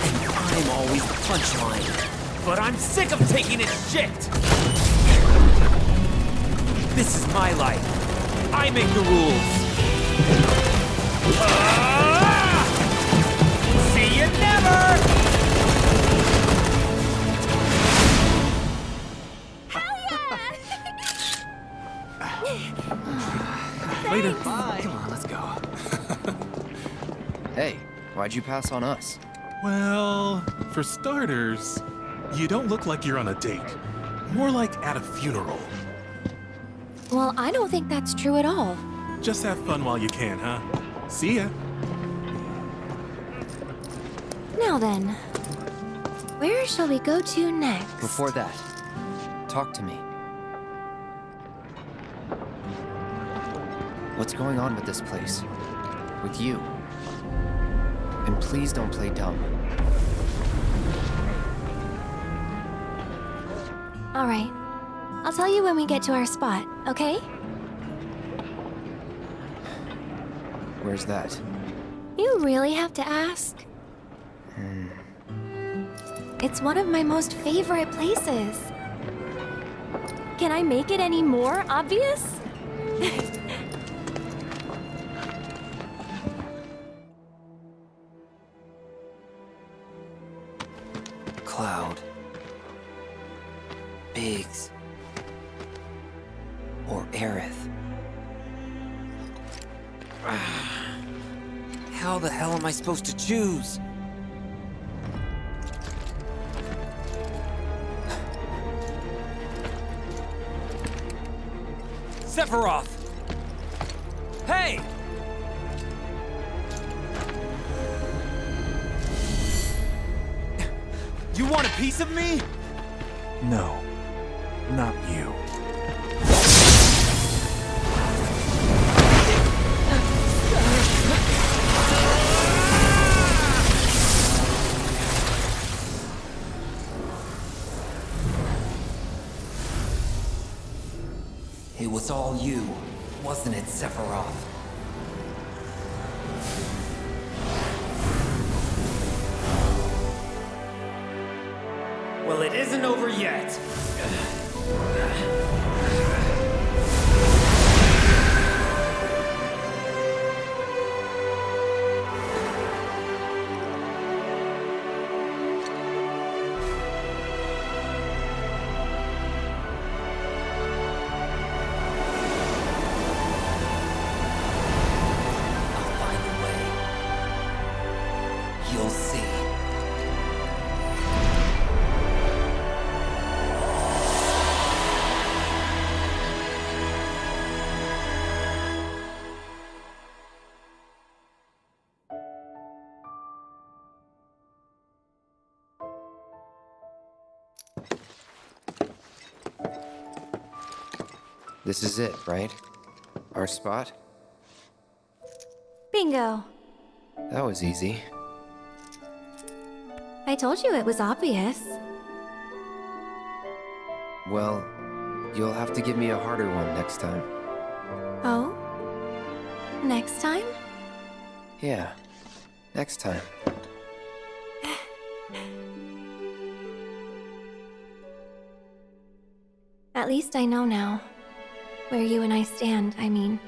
[SPEAKER 6] And I'm always the punchline. But I'm sick of taking its shit! This is my life. I make the rules. See you never!
[SPEAKER 15] Later.
[SPEAKER 11] Bye.
[SPEAKER 15] Come on, let's go.
[SPEAKER 11] Hey, why'd you pass on us?
[SPEAKER 15] Well, for starters, you don't look like you're on a date. More like at a funeral.
[SPEAKER 14] Well, I don't think that's true at all.
[SPEAKER 15] Just have fun while you can, huh? See ya.
[SPEAKER 14] Now then, where shall we go to next?
[SPEAKER 11] Before that, talk to me. What's going on with this place? With you? And please don't play dumb.
[SPEAKER 14] All right. I'll tell you when we get to our spot, okay?
[SPEAKER 11] Where's that?
[SPEAKER 14] You really have to ask? It's one of my most favorite places. Can I make it any more obvious?
[SPEAKER 6] Cloud. Biggs. Or Aerith. How the hell am I supposed to choose? Sephiroth! Hey! You want a piece of me?
[SPEAKER 19] No, not you.
[SPEAKER 6] It was all you, wasn't it, Sephiroth? Well, it isn't over yet. You'll see.
[SPEAKER 11] This is it, right? Our spot?
[SPEAKER 14] Bingo.
[SPEAKER 11] That was easy.
[SPEAKER 14] I told you it was obvious.
[SPEAKER 11] Well, you'll have to give me a harder one next time.
[SPEAKER 14] Oh? Next time?
[SPEAKER 11] Yeah, next time.
[SPEAKER 14] At least I know now. Where you and I stand, I mean.